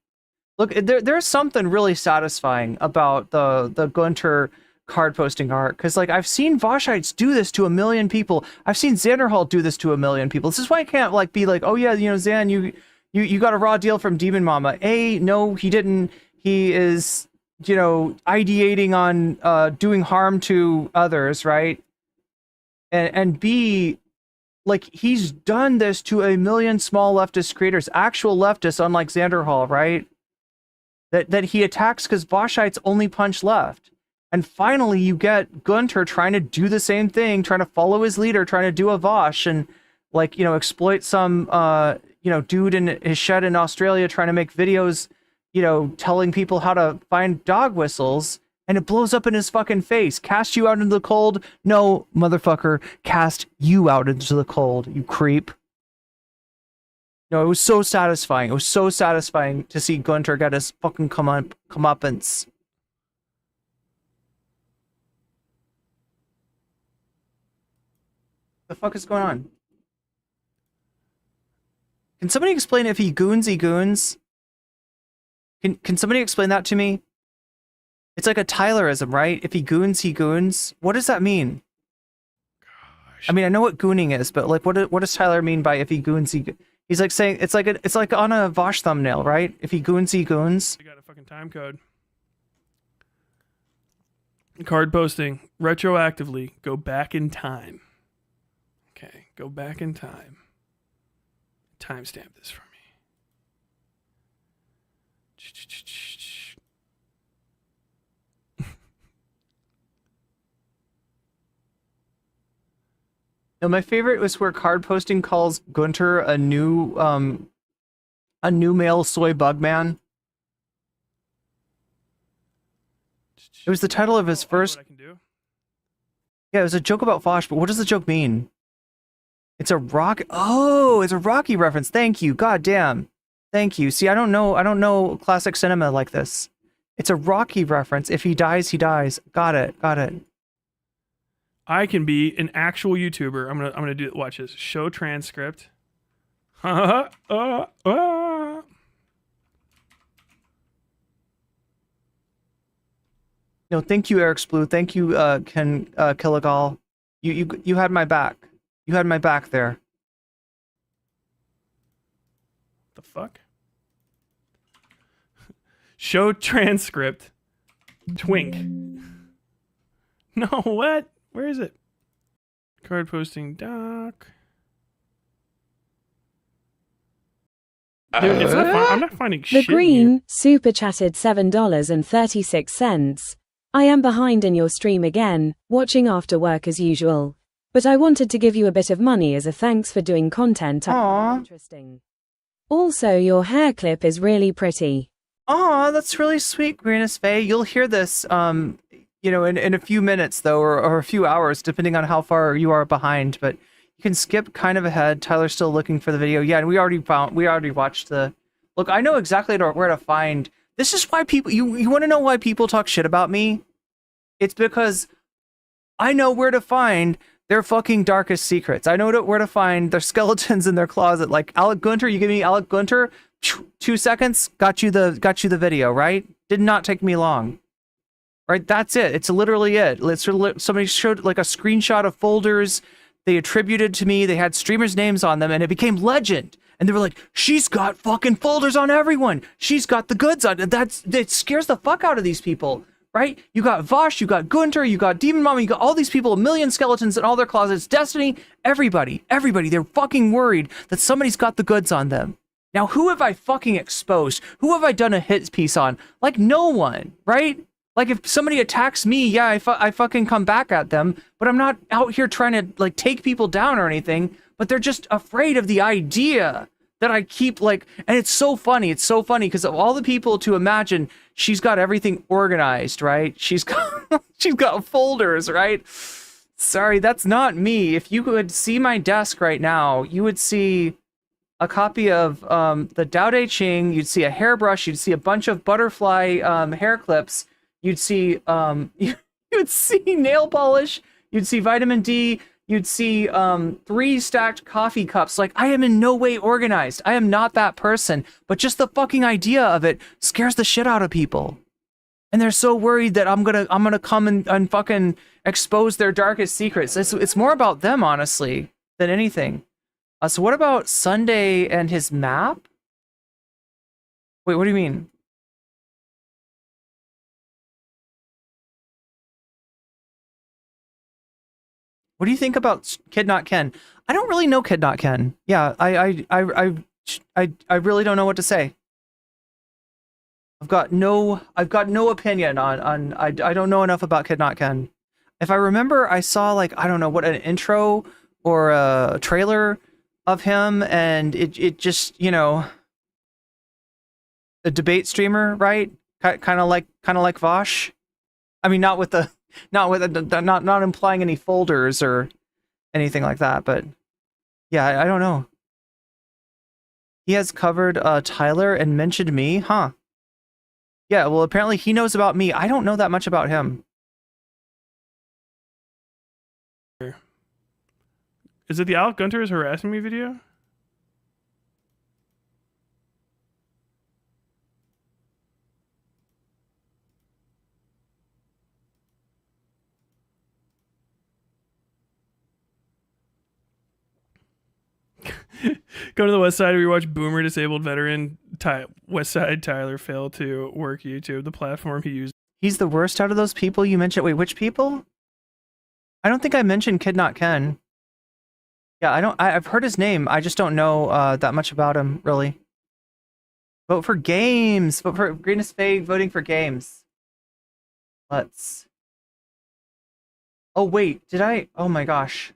Look, there's something really satisfying about the Gunter card posting art. Because like I've seen Vaushites do this to a million people. I've seen Xanderhall do this to a million people. This is why I can't like be like, oh yeah, you know, Xan, you got a raw deal from Demon Mama. No, he didn't. He is ideating on doing harm to others, right? And B, like, he's done this to a million small leftist creators, actual leftists, unlike Xander Hall, right? That he attacks because Vaushites only punch left. And finally, you get Gunter trying to do the same thing, trying to follow his leader, trying to do a Vaush and, like, exploit some, dude in his shed in Australia trying to make videos, telling people how to find dog whistles, and it blows up in his fucking face. Cast you out into the cold? No, motherfucker, cast you out into the cold, you creep. No, it was so satisfying. It was so satisfying to see Gunter get his fucking comeuppance. The fuck is going on? Can somebody explain if he goons, he goons? Can somebody explain that to me? It's like a Tylerism, right? If he goons, he goons. What does that mean? Gosh. I mean, I know what gooning is, but like, what does Tyler mean by if he goons, he goons? He's like saying it's like on a Vaush thumbnail, right? If he goons, he goons. You got a fucking time code. Card posting retroactively. Go back in time. Okay, go back in time. Timestamp this for me. No, my favorite was where card posting calls Gunter a new male soy bug man. It was the title of his first. Yeah, it was a joke about Vaush, but what does the joke mean? It's a rock. Oh, it's a Rocky reference. Thank you. God damn. Thank you. See, I don't know classic cinema like this. It's a Rocky reference. If he dies, he dies. Got it. Got it. I can be an actual YouTuber. I'm gonna do it. Watch this. Show transcript. No, thank you, Eric Splue. Thank you, Ken Killigal. You had my back. You had my back there. The fuck? Show transcript. Twink. No, what? Where is it? Card posting doc. Dude, I'm not finding The shit. Green Here. super chatted $7.36. I am behind in your stream again, watching after work as usual. But I wanted to give you a bit of money as a thanks for doing content. Interesting. Also, your hair clip is really pretty. Aw, that's really sweet, Greenest Faye. You'll hear this, in a few minutes, though, or a few hours, depending on how far you are behind. But you can skip kind of ahead. Tyler's still looking for the video. Yeah, and we already watched the... Look, I know exactly where to find... This is why people... You want to know why people talk shit about me? It's because I know where to find their fucking darkest secrets. I know where to find their skeletons in their closet. Like Alec Gunter, you give me Alec Gunter, 2 seconds, got you the video, right? Did not take me long. Right, that's it. It's literally it. Somebody showed like a screenshot of folders they attributed to me. They had streamers' names on them, and it became legend. And they were like, "She's got fucking folders on everyone. She's got the goods on." That scares the fuck out of these people, right? You got Vaush, you got Gunter, you got Demon Mama, you got all these people, a million skeletons in all their closets. Destiny, everybody, they're fucking worried that somebody's got the goods on them. Now, who have I fucking exposed? Who have I done a hit piece on? Like, no one, right? Like, if somebody attacks me, yeah, I fucking come back at them, but I'm not out here trying to, like, take people down or anything, but they're just afraid of the idea that I keep, like, and it's so funny because of all the people to imagine, she's got everything organized, right? She's got folders, right? Sorry, that's not me. If you could see my desk right now, you would see a copy of the Dao De Ching, you'd see a hairbrush, you'd see a bunch of butterfly hair clips, you'd see you'd see nail polish, you'd see vitamin D, you'd see 3 stacked coffee cups. Like, I am in no way organized. I am not that person. But just the fucking idea of it scares the shit out of people. And they're so worried that I'm gonna come and fucking expose their darkest secrets. It's more about them, honestly, than anything. So what about Sunday and his map? Wait, what do you mean? What do you think about Kid Not Ken? I don't really know Kid Not Ken. Yeah, I really don't know what to say. I've got no opinion on I don't know enough about Kid Not Ken. If I remember, I saw like, I don't know, what, an intro or a trailer of him, and it just, you know, a debate streamer, right? Kind of like Vaush. I mean, not implying any folders or anything like that, but yeah, I don't know. He has covered Tyler and mentioned me, huh? Yeah, well, apparently he knows about me. I don't know that much about him. Is it the Alec Gunter is harassing me video? Go to the Westside where you watch Boomer disabled veteran Westside Tyler fail to work YouTube, the platform he used. He's the worst out of those people you mentioned. Wait, which people? I don't think I mentioned Kid Not Ken. Yeah, I've heard his name. I just don't know that much about him, really. Vote for games. Vote for Greenest Fade voting for games. Let's. Oh, wait. Did I? Oh my gosh.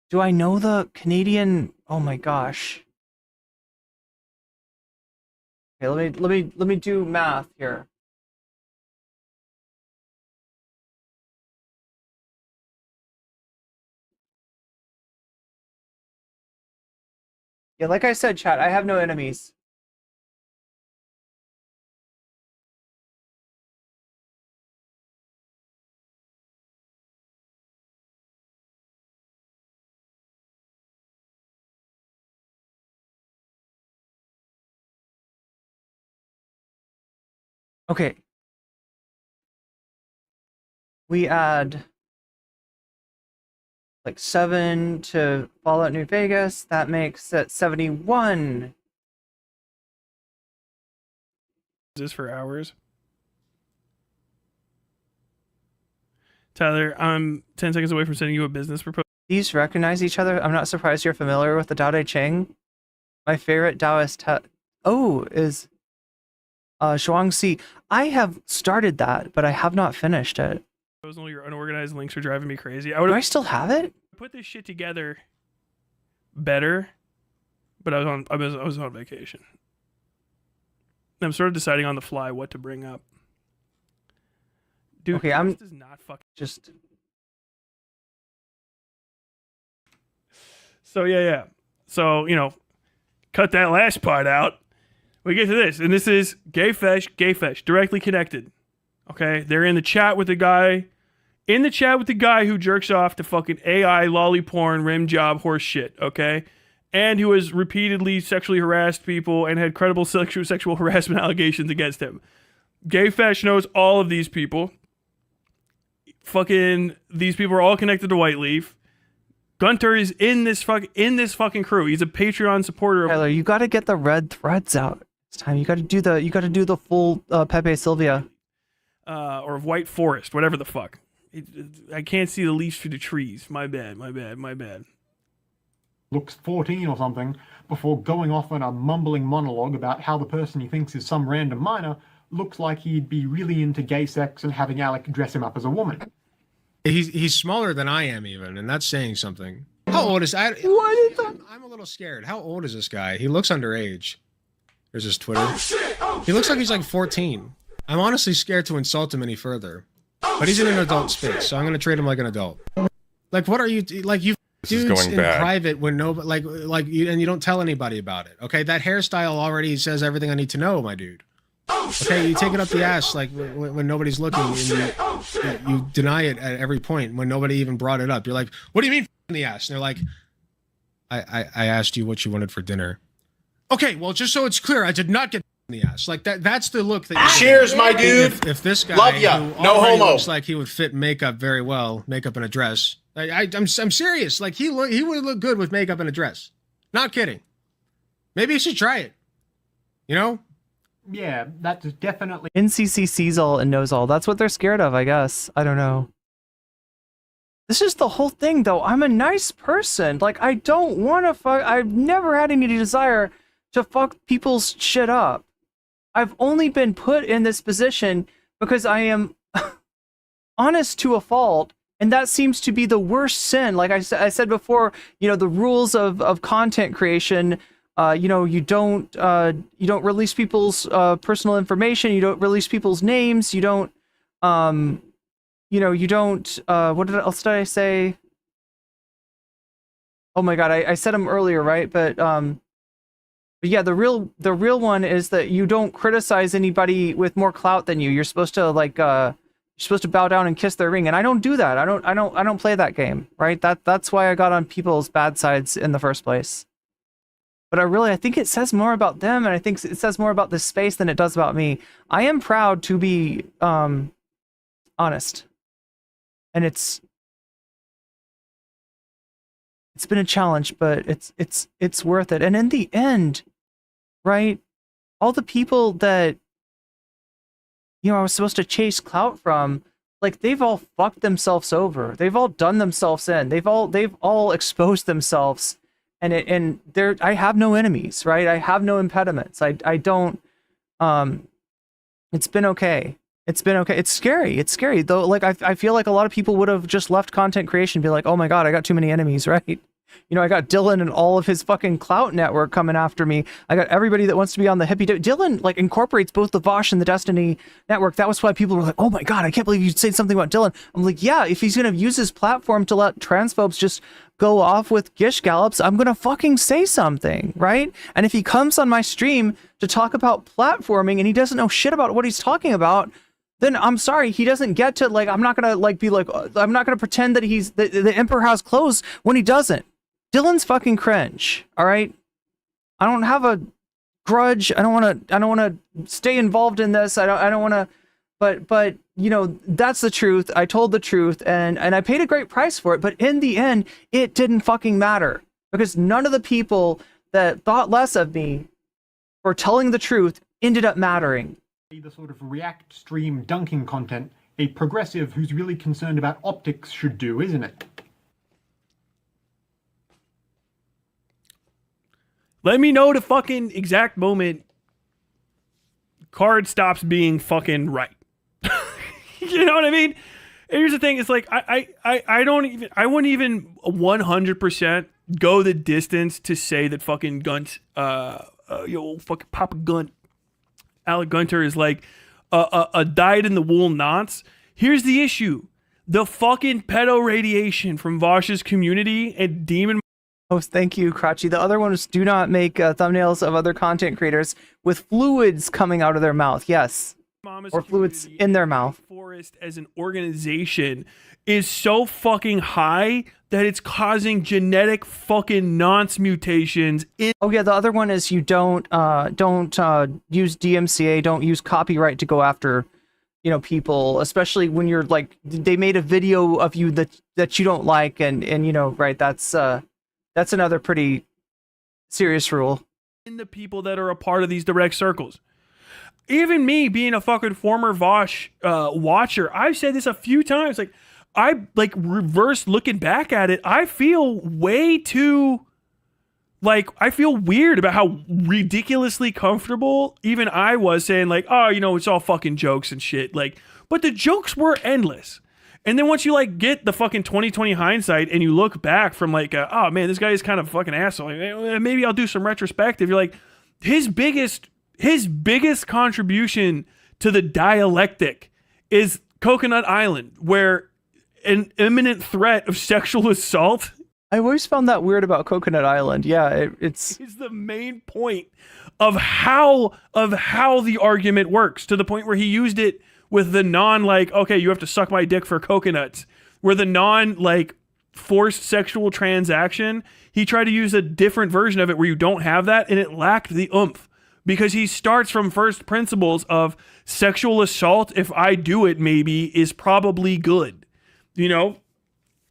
Do I know the Canadian? Oh my gosh. Okay, let me do math here. Yeah, like I said, chat, I have no enemies. Okay. We add like 7 to Fallout New Vegas. That makes it 71. Is this for hours? Tyler, I'm 10 seconds away from sending you a business proposal. These recognize each other. I'm not surprised you're familiar with the Tao Te Ching. My favorite Taoist is Zhuangzi. I have started that, but I have not finished it. Your unorganized links are driving me crazy. Do I still have it? Put this shit together better, but I was on vacation. I'm sort of deciding on the fly what to bring up. Dude, okay, this is not fucking just. So yeah. So, you know, cut that last part out. We get to this, and this is Gay Fesh, directly connected. Okay, they're in the chat with the guy, who jerks off to fucking AI, lolly porn, rim job, horse shit. Okay, and who has repeatedly sexually harassed people and had credible sexual harassment allegations against him. Gay Fesh knows all of these people. Fucking these people are all connected to White Leaf. Gunter is in this fucking crew. He's a Patreon supporter of Tyler, you got to get the red threads out this time. You got to do the full Pepe Sylvia. Or of White Forest, whatever the fuck. I can't see the leaves through the trees. My bad. Looks 14 or something before going off on a mumbling monologue about how the person he thinks is some random minor looks like he'd be really into gay sex and having Alec dress him up as a woman. He's smaller than I am even, and that's saying something. How old is I'm a little scared. How old is this guy? He looks underage. There's his Twitter. He looks like he's like 14. I'm honestly scared to insult him any further. But he's in an adult space, so I'm gonna treat him like an adult. Like, what are you like? You dudes in private when nobody and you don't tell anybody about it. Okay, that hairstyle already says everything I need to know, my dude. Okay, you take it up the ass like when nobody's looking, and you deny it at every point when nobody even brought it up. You're like, what do you mean in the ass? And they're like, I asked you what you wanted for dinner. Okay, well, just so it's clear, I did not get in the ass. Like that's the look that you Cheers, my dude. If this guy love ya, who no already homo, looks like he would fit makeup very well, makeup and a dress. I'm serious. Like he would look good with makeup and a dress. Not kidding. Maybe you should try it. You know? Yeah, that's definitely. NCC sees all and knows all. That's what they're scared of, I guess. I don't know. This is the whole thing, though. I'm a nice person. Like, I don't want to fuck. I've never had any desire to fuck people's shit up. I've only been put in this position because I am honest to a fault, and that seems to be the worst sin. Like I said before, you know, the rules of content creation. You know, you don't release people's personal information. You don't release people's names. You don't. You know, you don't, what else did I say? Oh my God, I said them earlier, right? But yeah, the real one is that you don't criticize anybody with more clout than you. You're supposed to you're supposed to bow down and kiss their ring. And I don't do that. I don't play that game, right? That's why I got on people's bad sides in the first place. But I think it says more about them, and I think it says more about this space than it does about me. I am proud to be, honest. And it's been a challenge, but it's worth it. And in the end, right, all the people that, you know, I was supposed to chase clout from, like, they've all fucked themselves over. They've all done themselves in. They've all exposed themselves. And I have no enemies, right? I have no impediments. I don't, it's been okay. It's been okay. It's scary. It's scary though. Like, I feel like a lot of people would have just left content creation and be like, oh my God, I got too many enemies, right? You know, I got Dylan and all of his fucking clout network coming after me. I got everybody that wants to be on the hippie. Dylan, like, incorporates both the Vaush and the Destiny network. That was why people were like, oh my God, I can't believe you said something about Dylan. I'm like, yeah, if he's going to use his platform to let transphobes just go off with gish gallops, I'm going to fucking say something, right? And if he comes on my stream to talk about platforming and he doesn't know shit about what he's talking about, then I'm sorry, he doesn't get to, like, I'm not gonna, like, be like, I'm not gonna pretend that he's the emperor has clothes when he doesn't. Dylan's fucking cringe, all right? I don't have a grudge. I don't want to stay involved in this. I don't want to, but you know, that's the truth. I told the truth, and I paid a great price for it. But in the end, it didn't fucking matter, because none of the people that thought less of me for telling the truth ended up mattering. The sort of React stream dunking content a progressive who's really concerned about optics should do, isn't it? Let me know the fucking exact moment Card stops being fucking right. You know what I mean? And here's the thing, it's like I wouldn't even 100% go the distance to say that fucking Gunt fucking Papa Gunt Alec Gunter is like a dyed-in-the-wool nonce. Here's the issue. The fucking pedo radiation from Vaush's community and Demon... Oh, thank you, Crotchy. The other one is do not make thumbnails of other content creators with fluids coming out of their mouth. Yes. Or fluids in their mouth. Forest as an organization is so fucking high that it's causing genetic fucking nonce mutations in... Oh yeah, the other one is you don't use DMCA, don't use copyright to go after, you know, people, especially when you're like, they made a video of you that you don't like, and you know, right, that's another pretty serious rule. In the people that are a part of these direct circles. Even me being a fucking former Vaush watcher, I've said this a few times, like, I like reverse looking back at it, I feel way too, like, I feel weird about how ridiculously comfortable even I was saying, like, oh, you know, it's all fucking jokes and shit. Like, but the jokes were endless. And then once you like get the fucking 2020 hindsight and you look back from like, oh man, this guy is kind of fucking asshole. Maybe I'll do some retrospective. You're like, his biggest contribution to the dialectic is Coconut Island, where an imminent threat of sexual assault. I always found that weird about Coconut Island. Yeah, it's the main point of how the argument works, to the point where he used it with the non, like, okay, you have to suck my dick for coconuts, where the non, like, forced sexual transaction, he tried to use a different version of it where you don't have that, and it lacked the oomph, because he starts from first principles of sexual assault, if I do it, maybe, is probably good. You know?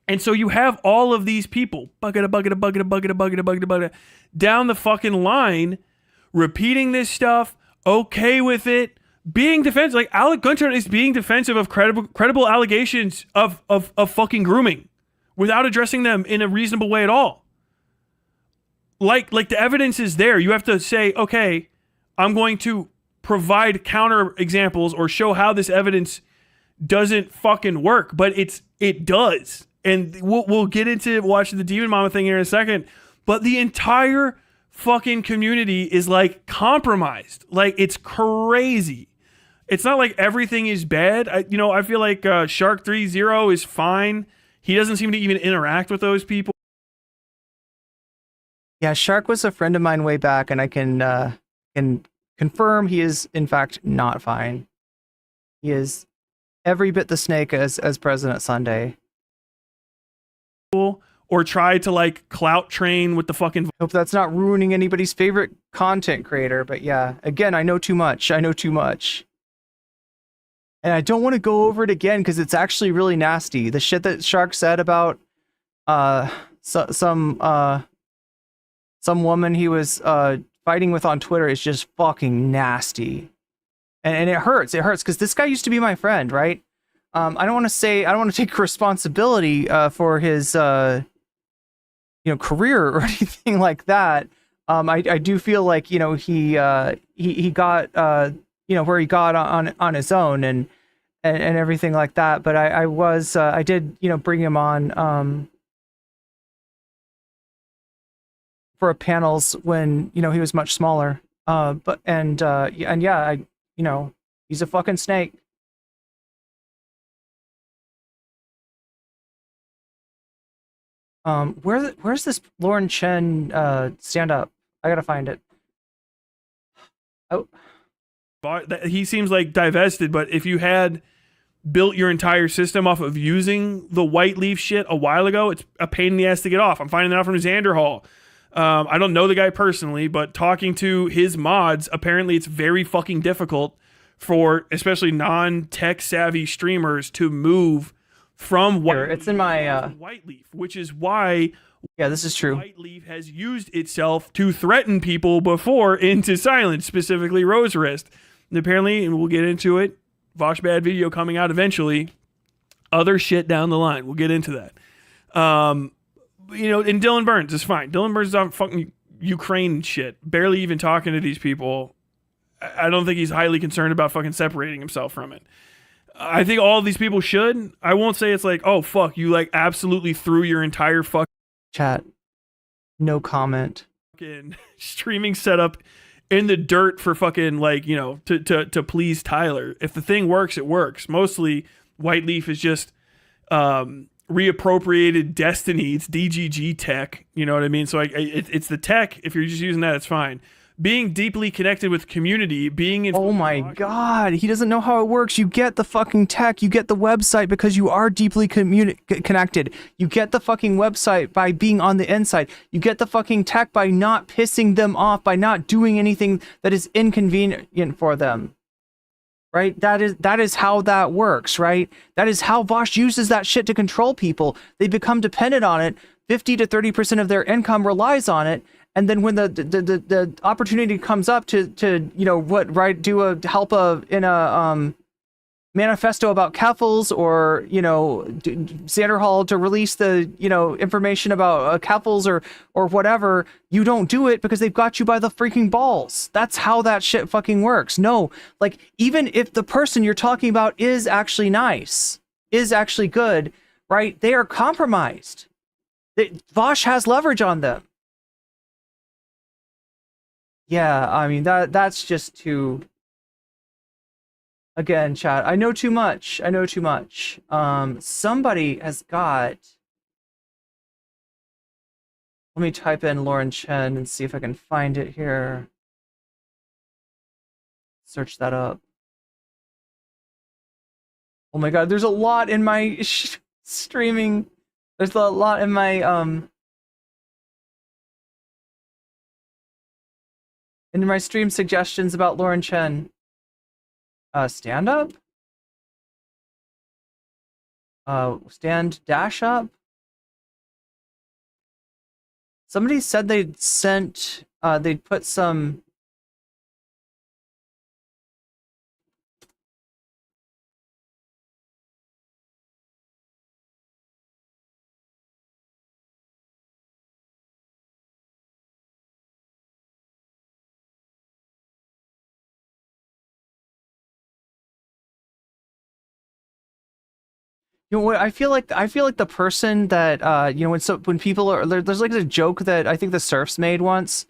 And so you have all of these people, down the fucking line, repeating this stuff, okay with it, being defensive. Like, Alec Gunter is being defensive of credible allegations of fucking grooming. without addressing them in a reasonable way at all. Like the evidence is there. You have to say, okay, I'm going to provide counter examples or show how this evidence doesn't fucking work, but it does. And we'll get into watching the Demon Mama thing here in a second. But the entire fucking community is like compromised. Like, it's crazy. It's not like everything is bad. I feel like Shark 3-0 is fine. He doesn't seem to even interact with those people. Yeah, Shark was a friend of mine way back, and I can confirm he is in fact not fine. He is every bit the snake as President Sunday. Or try to like clout train with the fucking. Hope that's not ruining anybody's favorite content creator, but yeah, again, I know too much. And I don't want to go over it again because it's actually really nasty. The shit that Shark said about some woman he was fighting with on Twitter is just fucking nasty. And it hurts. It hurts because this guy used to be my friend, right? I don't want to take responsibility for his career or anything like that. I do feel like he got where he got on his own and everything like that. But I did bring him on for panels when he was much smaller. He's a fucking snake. Where's this Lauren Chen stand up? I gotta find it. Oh, he seems like divested, but if you had built your entire system off of using the white leaf shit a while ago, it's a pain in the ass to get off. I'm finding that out from Xander Hall. I don't know the guy personally, but talking to his mods, apparently it's very fucking difficult for especially non-tech savvy streamers to move from it's in my white leaf, which is why this is true. White leaf has used itself to threaten people before into silence, specifically Rose Wrist. And apparently, and we'll get into it, Vaush bad video coming out eventually. Other shit down the line. We'll get into that. And Dylan Burns is fine. Dylan Burns is on fucking Ukraine shit, barely even talking to these people. I don't think he's highly concerned about fucking separating himself from it. I think all of these people should. I won't say it's like, oh, fuck, you like absolutely threw your entire fucking chat. No comment. Fucking streaming setup in the dirt for fucking to please Tyler. If the thing works, it works. Mostly White Leaf is just reappropriated Destiny. It's DGG tech. You know what I mean? So it's the tech. If you're just using that, it's fine. Being deeply connected with community, being in... Oh my god, he doesn't know how it works. You get the fucking tech, you get the website because you are deeply connected. You get the fucking website by being on the inside. You get the fucking tech by not pissing them off, by not doing anything that is inconvenient for them. Right? That is how that works, right? That is how Vaush uses that shit to control people. They become dependent on it. 50 to 30% of their income relies on it. And then when the opportunity comes up to in a manifesto about Keffels or Xander Hall to release the information about Keffels or whatever, you don't do it because they've got you by the freaking balls. That's how that shit fucking works. No, like even if the person you're talking about is actually nice, is actually good, right? They are compromised. Vaush has leverage on them. Yeah, I mean that's just too. Again, chat. I know too much. Somebody has got. Let me type in Lauren Chen and see if I can find it here. Search that up. Oh my god, there's a lot in my streaming. There's a lot in my in my stream suggestions about Lauren Chen. Stand up? Stand dash up? Somebody said they'd sent, they'd put some... You know what? I feel like the person that you know, when people are there's like a joke that I think the Surfs made once,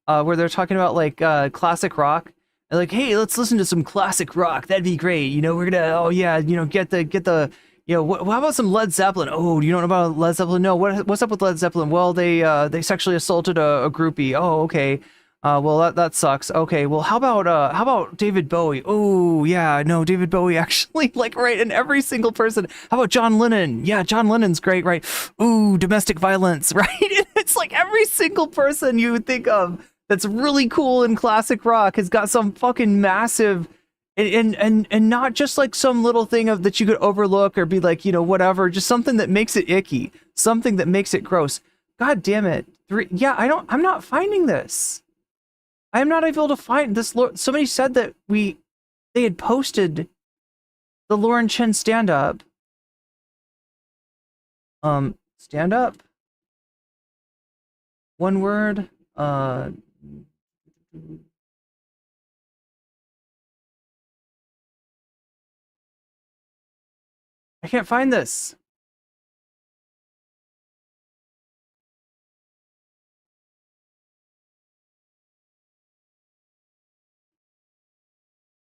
where they're talking about like classic rock. They're like, hey, let's listen to some classic rock. That'd be great. You know, we're gonna get the you know, how about some Led Zeppelin? Oh, you don't know about Led Zeppelin? No, what's up with Led Zeppelin? Well, they sexually assaulted a groupie. Oh, okay. Well, that sucks. Okay, well, how about David Bowie? Oh, yeah, no, David Bowie actually, like, right, and every single person. How about John Lennon? Yeah, John Lennon's great, right? Ooh, domestic violence, right? It's like every single person you would think of that's really cool in classic rock has got some fucking massive, and not just like some little thing of that you could overlook or be like, you know, whatever, just something that makes it icky, something that makes it gross. God damn it. I'm not finding this. I am not able to find this. Somebody said that they had posted the Lauren Chen stand-up. Stand-up? One word. I can't find this.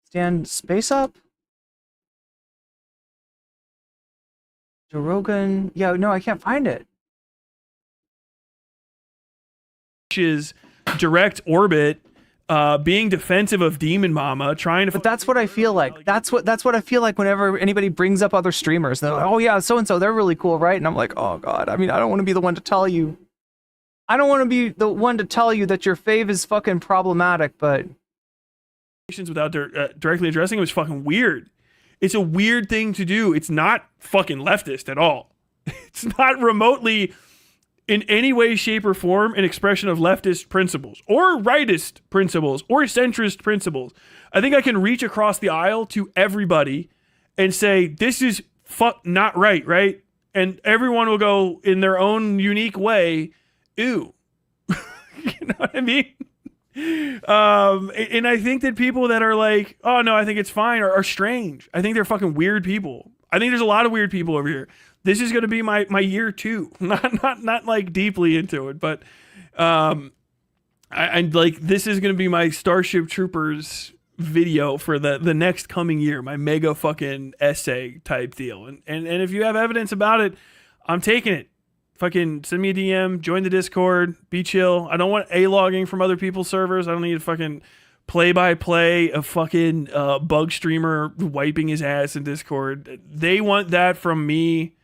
Stand space up. Joe Rogan. Yeah, no, I can't find it. Is direct orbit, being defensive of Demon Mama, trying to. But that's what I feel like. That's what I feel like whenever anybody brings up other streamers. They're like, oh yeah, so and so, they're really cool, right? And I'm like, oh god. I mean, I don't want to be the one to tell you. I don't want to be the one to tell you that your fave is fucking problematic, but. Without directly addressing it was fucking weird. It's a weird thing to do. It's not fucking leftist at all. It's not remotely in any way, shape, or form an expression of leftist principles or rightist principles or centrist principles. I think I can reach across the aisle to everybody and say, this is not right, right? And everyone will go in their own unique way, ew. You know what I mean? And I think that people that are like, oh no, I think it's fine, are strange. I think they're fucking weird people. I think there's a lot of weird people over here. This is going to be my year two. Not like deeply into it, but I like, this is going to be my Starship Troopers video for the next coming year, my mega fucking essay type deal. And if you have evidence about it, I'm taking it. Fucking send me a DM, join the Discord, be chill. I don't want A-logging from other people's servers. I don't need a fucking play-by-play of fucking bug streamer wiping his ass in Discord. They want that from me.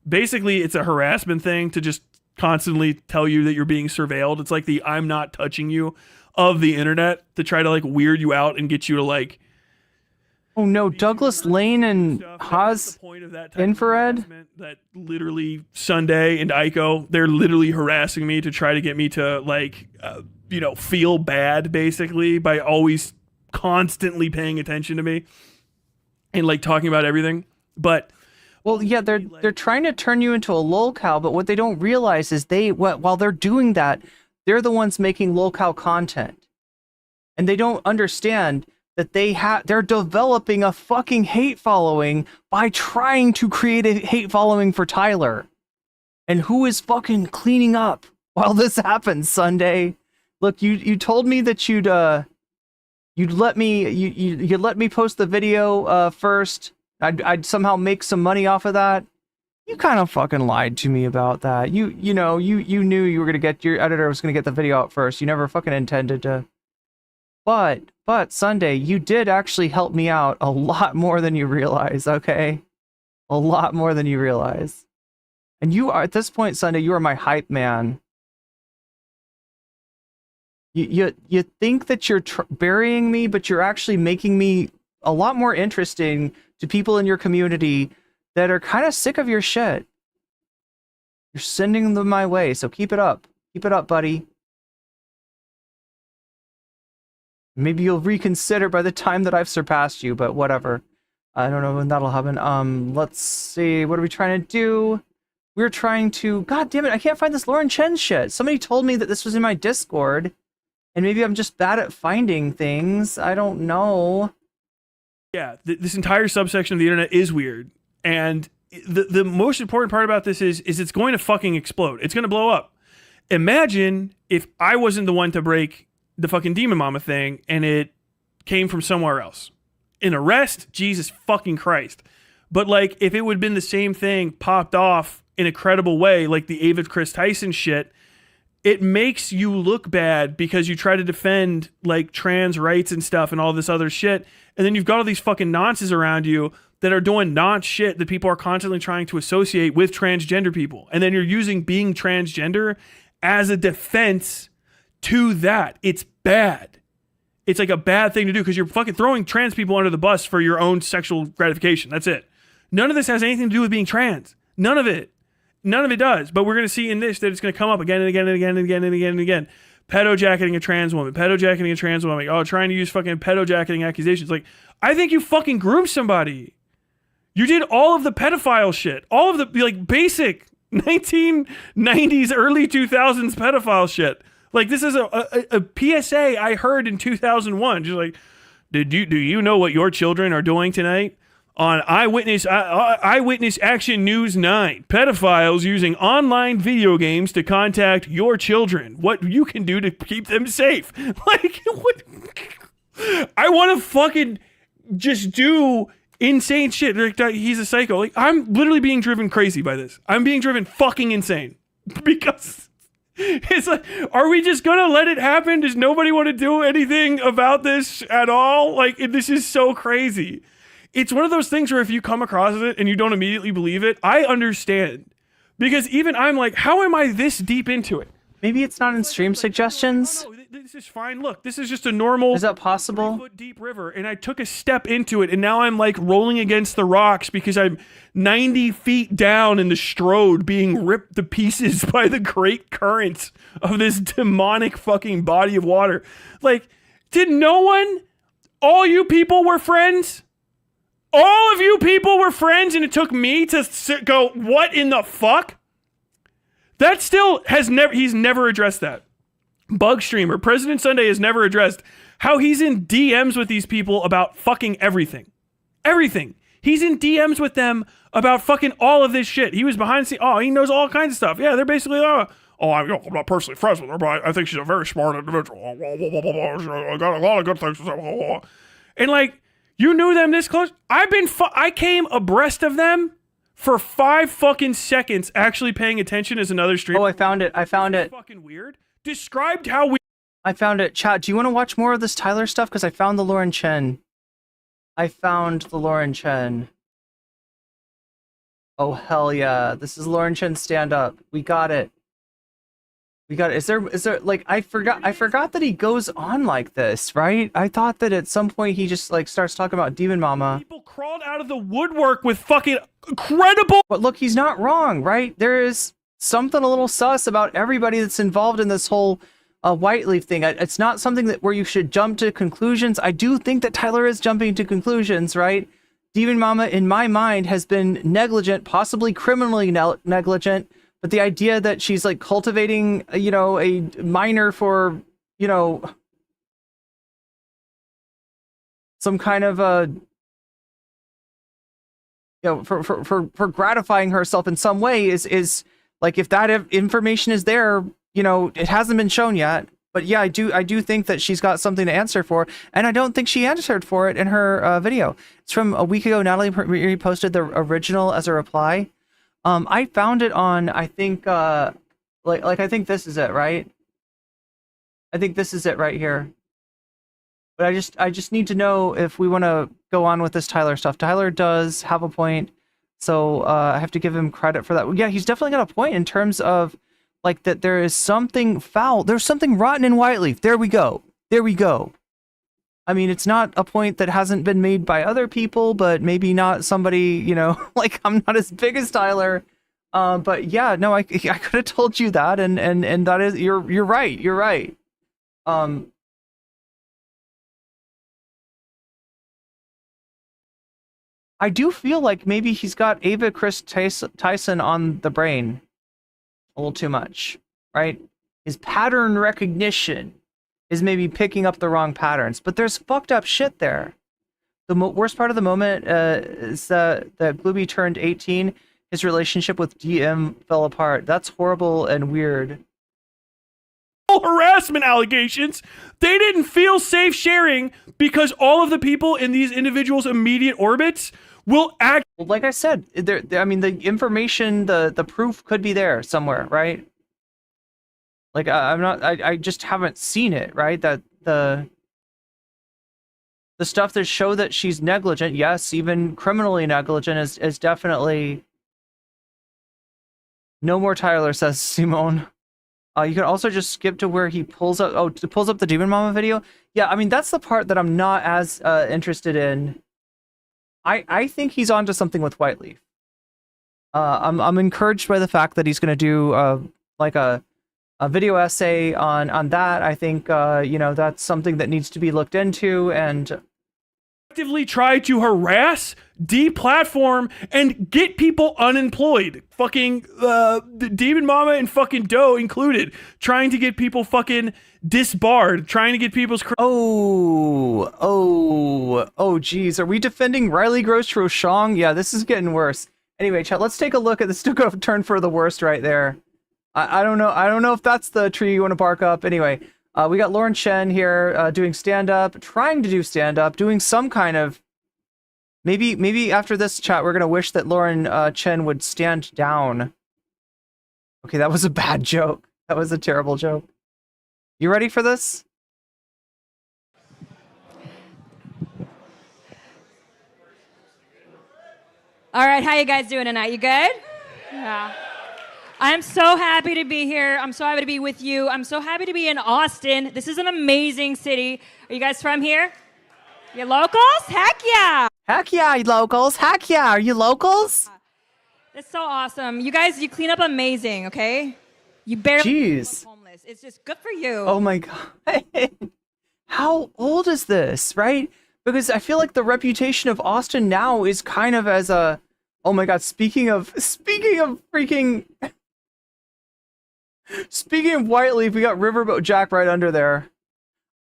Basically, it's a harassment thing to just constantly tell you that you're being surveilled. It's like the I'm not touching you of the internet to try to like weird you out and get you to like. Oh no, Douglas Lane and Haas Infrared? That literally Sunday and Ico, they're literally harassing me to try to get me to like, feel bad basically by always constantly paying attention to me and like talking about everything. But well, yeah, they're trying to turn you into a lolcow, but what they don't realize is while they're doing that, they're the ones making lolcow content, and they don't understand that they're developing a fucking hate following by trying to create a hate following for Tyler. And who is fucking cleaning up while this happens, Sunday? Look, you told me that you'd let me post the video first. I'd somehow make some money off of that. You kind of fucking lied to me about that. You knew you were gonna get, your editor was gonna get the video out first. You never fucking intended to. But Sunday, you did actually help me out a lot more than you realize, okay? A lot more than you realize. And you are, at this point, Sunday, you are my hype man. You think that you're burying me, but you're actually making me a lot more interesting to people in your community that are kind of sick of your shit. You're sending them my way, so keep it up. Keep it up, buddy. Maybe you'll reconsider by the time that I've surpassed you, but whatever. I don't know when that'll happen. Let's see. What are we trying to do? We're trying to... God damn it, I can't find this Lauren Chen shit. Somebody told me that this was in my Discord. And maybe I'm just bad at finding things. I don't know. Yeah, this entire subsection of the internet is weird. And the most important part about this is it's going to fucking explode. It's going to blow up. Imagine if I wasn't the one to break the fucking Demon Mama thing and it came from somewhere else. An arrest? Jesus fucking Christ. But like, if it would have been the same thing popped off in a credible way, like the Ava Chris Tyson shit, it makes you look bad because you try to defend like trans rights and stuff and all this other shit. And then you've got all these fucking nonces around you that are doing nonce shit that people are constantly trying to associate with transgender people. And then you're using being transgender as a defense to that. It's bad. It's like a bad thing to do because you're fucking throwing trans people under the bus for your own sexual gratification. That's it. None of this has anything to do with being trans. None of it. None of it does. But we're going to see in this that it's going to come up again and again and again and again and again and again. Pedo-jacketing a trans woman. Pedo-jacketing a trans woman. Oh, trying to use fucking pedo-jacketing accusations. Like, I think you fucking groomed somebody. You did all of the pedophile shit. All of the, like, basic 1990s, early 2000s pedophile shit. Like, this is a PSA I heard in 2001. Just like, do you know what your children are doing tonight? On Eyewitness Action News 9, pedophiles using online video games to contact your children. What you can do to keep them safe. Like, what? I want to fucking just do insane shit. Like, he's a psycho. Like, I'm literally being driven crazy by this. I'm being driven fucking insane. Because it's like, are we just gonna let it happen? Does nobody want to do anything about this at all? Like, this is so crazy. It's one of those things where if you come across it and you don't immediately believe it, I understand. Because even I'm like, how am I this deep into it? Maybe it's not in stream suggestions. No, this is fine. Look, this is just a normal. Is that possible? 3-foot deep river, and I took a step into it, and now I'm like rolling against the rocks because I'm 90 feet down in the Strode, being ripped to pieces by the great currents of this demonic fucking body of water. Like, did no one? All you people were friends. All of you people were friends, and it took me to go, what in the fuck? That still has never, he's never addressed that. Bug Streamer, President Sunday has never addressed how he's in DMs with these people about fucking everything. Everything. He's in DMs with them about fucking all of this shit. He was behind the scenes. Oh, he knows all kinds of stuff. Yeah, they're basically, I'm not personally friends with her, but I think she's a very smart individual. I got a lot of good things to say. And like, you knew them this close? I came abreast of them for 5 fucking seconds actually paying attention as another streamer. Oh, I found it. Fucking weird. Described how we... I found it. Chat, do you want to watch more of this Tyler stuff? Because I found the Lauren Chen. Oh, hell yeah. This is Lauren Chen stand up. We got it. Is there like, I forgot that he goes on like this, right? I thought that at some point he just like starts talking about Demon Mama. People crawled out of the woodwork with fucking credible. But look, he's not wrong, right? There is something a little sus about everybody that's involved in this whole White Leaf thing. It's not something that where you should jump to conclusions. I do think that Tyler is jumping to conclusions, right? Demon Mama, in my mind, has been negligent, possibly criminally negligent. But the idea that she's like cultivating, you know, a minor for, you know, some kind of you know, for gratifying herself in some way is like, if that information is there, you know, it hasn't been shown yet. But yeah, I do think that she's got something to answer for, and I don't think she answered for it in her video. It's from a week ago. Natalie reposted the original as a reply. I found it on, I think, I think this is it, right? I think this is it right here. But I just need to know if we want to go on with this Tyler stuff. Tyler does have a point, so I have to give him credit for that. Yeah, he's definitely got a point in terms of, like, that there is something foul. There's something rotten in White Leaf. There we go. There we go. I mean, it's not a point that hasn't been made by other people, but maybe not somebody, you know, like, I'm not as big as Tyler. But yeah, no, I could have told you that, and that is, you're right. You're right. I do feel like maybe he's got Ava Chris Tyson on the brain a little too much, right? His pattern recognition is maybe picking up the wrong patterns, but there's fucked up shit there. The worst part of the moment is that Glooby turned 18. His relationship with DM fell apart. That's horrible and weird. Harassment allegations. They didn't feel safe sharing because all of the people in these individuals' immediate orbits will act. Well, like I said, I mean, the information, the proof could be there somewhere, right? Like I just haven't seen it, right? That the stuff that show that she's negligent, yes, even criminally negligent, is definitely. No more Tyler, says Simone. You can also just skip to where he pulls up. Oh, pulls up the Demon Mama video. Yeah, I mean that's the part that I'm not as interested in. I think he's onto something with Whiteleaf. I'm encouraged by the fact that he's going to do like a video essay on that. I think you know, that's something that needs to be looked into and actively try to harass, deplatform, and get people unemployed. Fucking the Demon Mama and fucking Doe included, trying to get people fucking disbarred, trying to get people's. Geez, are we defending Riley Gross Rochong? Yeah, this is getting worse. Anyway, chat, let's take a look at this. Took a turn for the worst right there. I don't know if that's the tree you want to bark up. Anyway. We got Lauren Chen here doing stand-up, trying to do stand-up, doing some kind of... Maybe after this chat, we're going to wish that Lauren Chen would stand down. Okay, that was a bad joke. That was a terrible joke. You ready for this? All right, how you guys doing tonight? You good? Yeah. I'm so happy to be here. I'm so happy to be with you. I'm so happy to be in Austin. This is an amazing city. Are you guys from here? You locals? Heck yeah! Heck yeah, you locals. Heck yeah, are you locals? That's so awesome. You guys, you clean up amazing, okay? You barely look homeless. It's just good for you. Oh my god. How old is this, right? Because I feel like the reputation of Austin now is kind of as a... Oh my god, speaking of freaking... Speaking of Whiteleaf, we got Riverboat Jack right under there.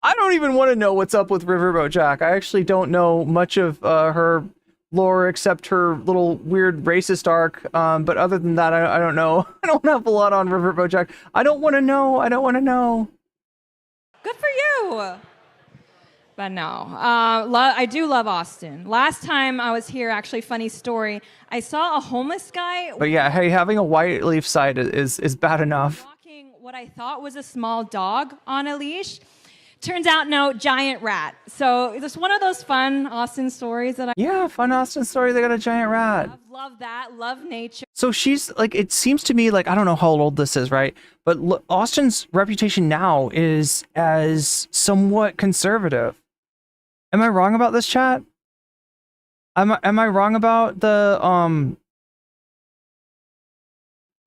I don't even want to know what's up with Riverboat Jack. I actually don't know much of her lore except her little weird racist arc. But other than that, I don't know. I don't have a lot on Riverboat Jack. I don't want to know. I don't want to know. Good for you. But no, I do love Austin. Last time I was here, actually, funny story, I saw a homeless guy. But yeah, hey, having a Whiteleaf site is bad enough. Walking what I thought was a small dog on a leash. Turns out, no, giant rat. So it's one of those fun Austin stories that I... Yeah, fun Austin story. They got a giant rat. Love that. Love nature. So she's like, it seems to me like, I don't know how old this is, right? But Austin's reputation now is as somewhat conservative. Am I wrong about this, chat? Am I wrong about the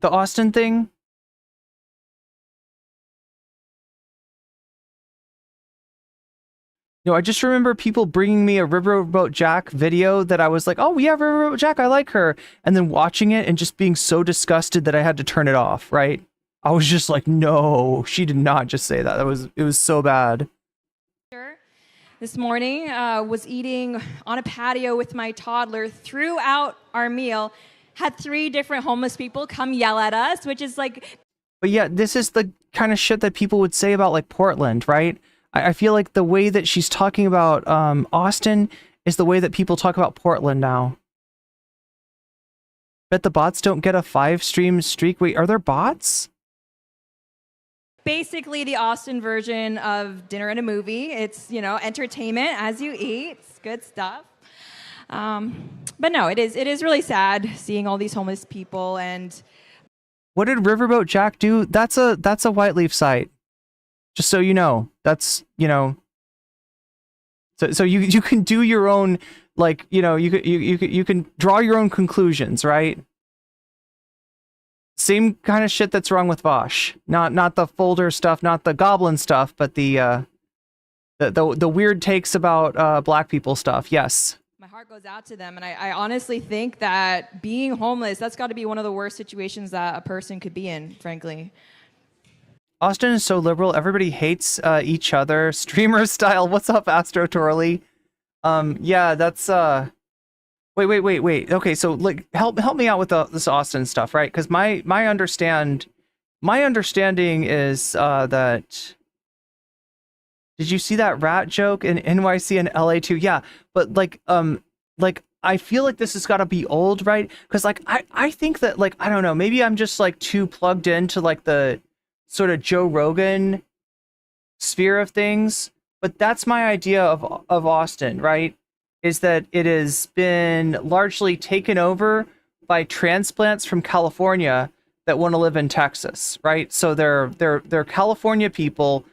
Austin thing? No, I just remember people bringing me a Riverboat Jack video that I was like, oh yeah, Riverboat Jack, I like her. And then watching it and just being so disgusted that I had to turn it off, right? I was just like, no, she did not just say that. It was so bad. This morning, was eating on a patio with my toddler. Throughout our meal, had 3 different homeless people come yell at us, which is like... But yeah, this is the kind of shit that people would say about like Portland, right? I feel like the way that she's talking about Austin is the way that people talk about Portland now. Bet the bots don't get a 5-stream streak. Wait, are there bots? Basically the Austin version of dinner and a movie. It's, you know, entertainment as you eat. It's good stuff. But no, it is really sad seeing all these homeless people. And what did Riverboat Jack do? That's a Whiteleaf site. Just so you know, that's, you know, so you can do your own, like, you know, you can draw your own conclusions, right? Same kind of shit that's wrong with Vaush. Not the folder stuff, not the goblin stuff, but the weird takes about black people stuff. Yes. My heart goes out to them, and I honestly think that being homeless, that's got to be one of the worst situations that a person could be in, frankly. Austin is so liberal. Everybody hates each other. Streamer style. What's up, Astro Torley? Yeah, that's wait. Okay, so like help me out with this Austin stuff, right? Because my understanding is that, did you see that rat joke in NYC and LA too? Yeah, but like I feel like this has got to be old, right? Because like I think that, like, I don't know, maybe I'm just like too plugged into like the sort of Joe Rogan sphere of things, but that's my idea of Austin, right? Is that it has been largely taken over by transplants from California that want to live in Texas, right? So they're California people,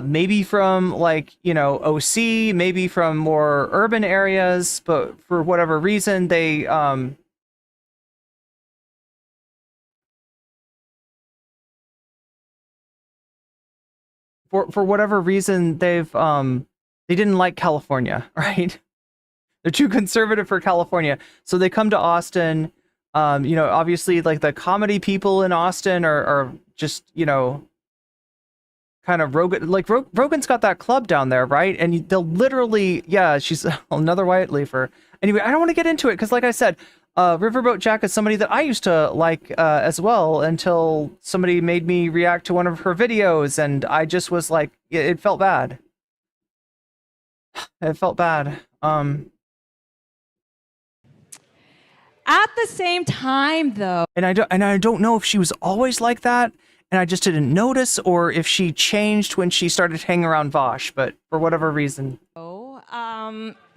maybe from like, you know, OC, maybe from more urban areas, but for whatever reason they for whatever reason they've they didn't like California, right? They're too conservative for California, so they come to Austin. You know, obviously, like the comedy people in Austin are just, you know, kind of Rogan. Like Rogan's got that club down there, right? And they'll literally, yeah, she's another white leafer. Anyway, I don't want to get into it because, like I said, Riverboat Jack is somebody that I used to like as well, until somebody made me react to one of her videos, and I just was like, it felt bad. It felt bad. At the same time, though, and I don't know if she was always like that, and I just didn't notice, or if she changed when she started hanging around Vaush, but for whatever reason.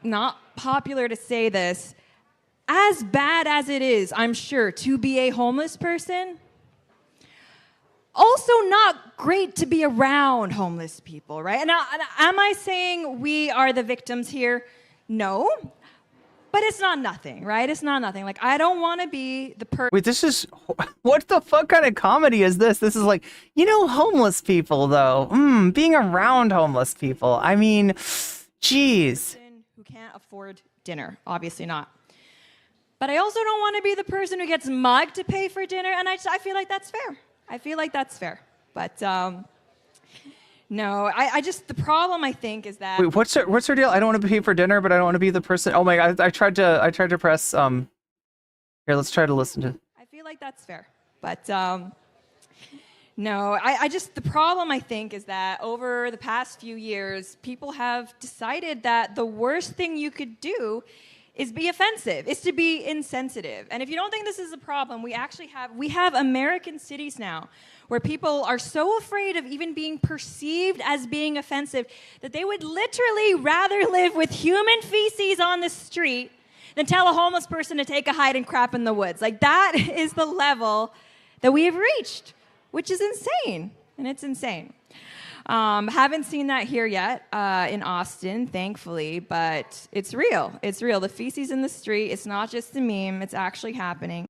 Not popular to say this, as bad as it is, I'm sure, to be a homeless person, also not great to be around homeless people, right? And now, am I saying we are the victims here? No. But it's not nothing, right? It's not nothing. Like, I don't want to be the person. Wait, this is, what the fuck kind of comedy is this? This is like, you know, homeless people, though. Being around homeless people. I mean, jeez. Who can't afford dinner. Obviously not. But I also don't want to be the person who gets mugged to pay for dinner, and I feel like that's fair. I feel like that's fair. But, no, I just, the problem I think is that. Wait, what's her deal? I don't want to pay for dinner, but I don't want to be the person. Oh my god, I tried to press here, let's try to listen to. I feel like that's fair. But no, I just, the problem I think is that over the past few years, people have decided that the worst thing you could do is be offensive, is to be insensitive. And if you don't think this is a problem, we have American cities now where people are so afraid of even being perceived as being offensive that they would literally rather live with human feces on the street than tell a homeless person to take a hide and crap in the woods. Like, that is the level that we have reached, which is insane, and it's insane. Haven't seen that here yet in Austin, thankfully, but it's real. It's real. The feces in the street, it's not just a meme, it's actually happening.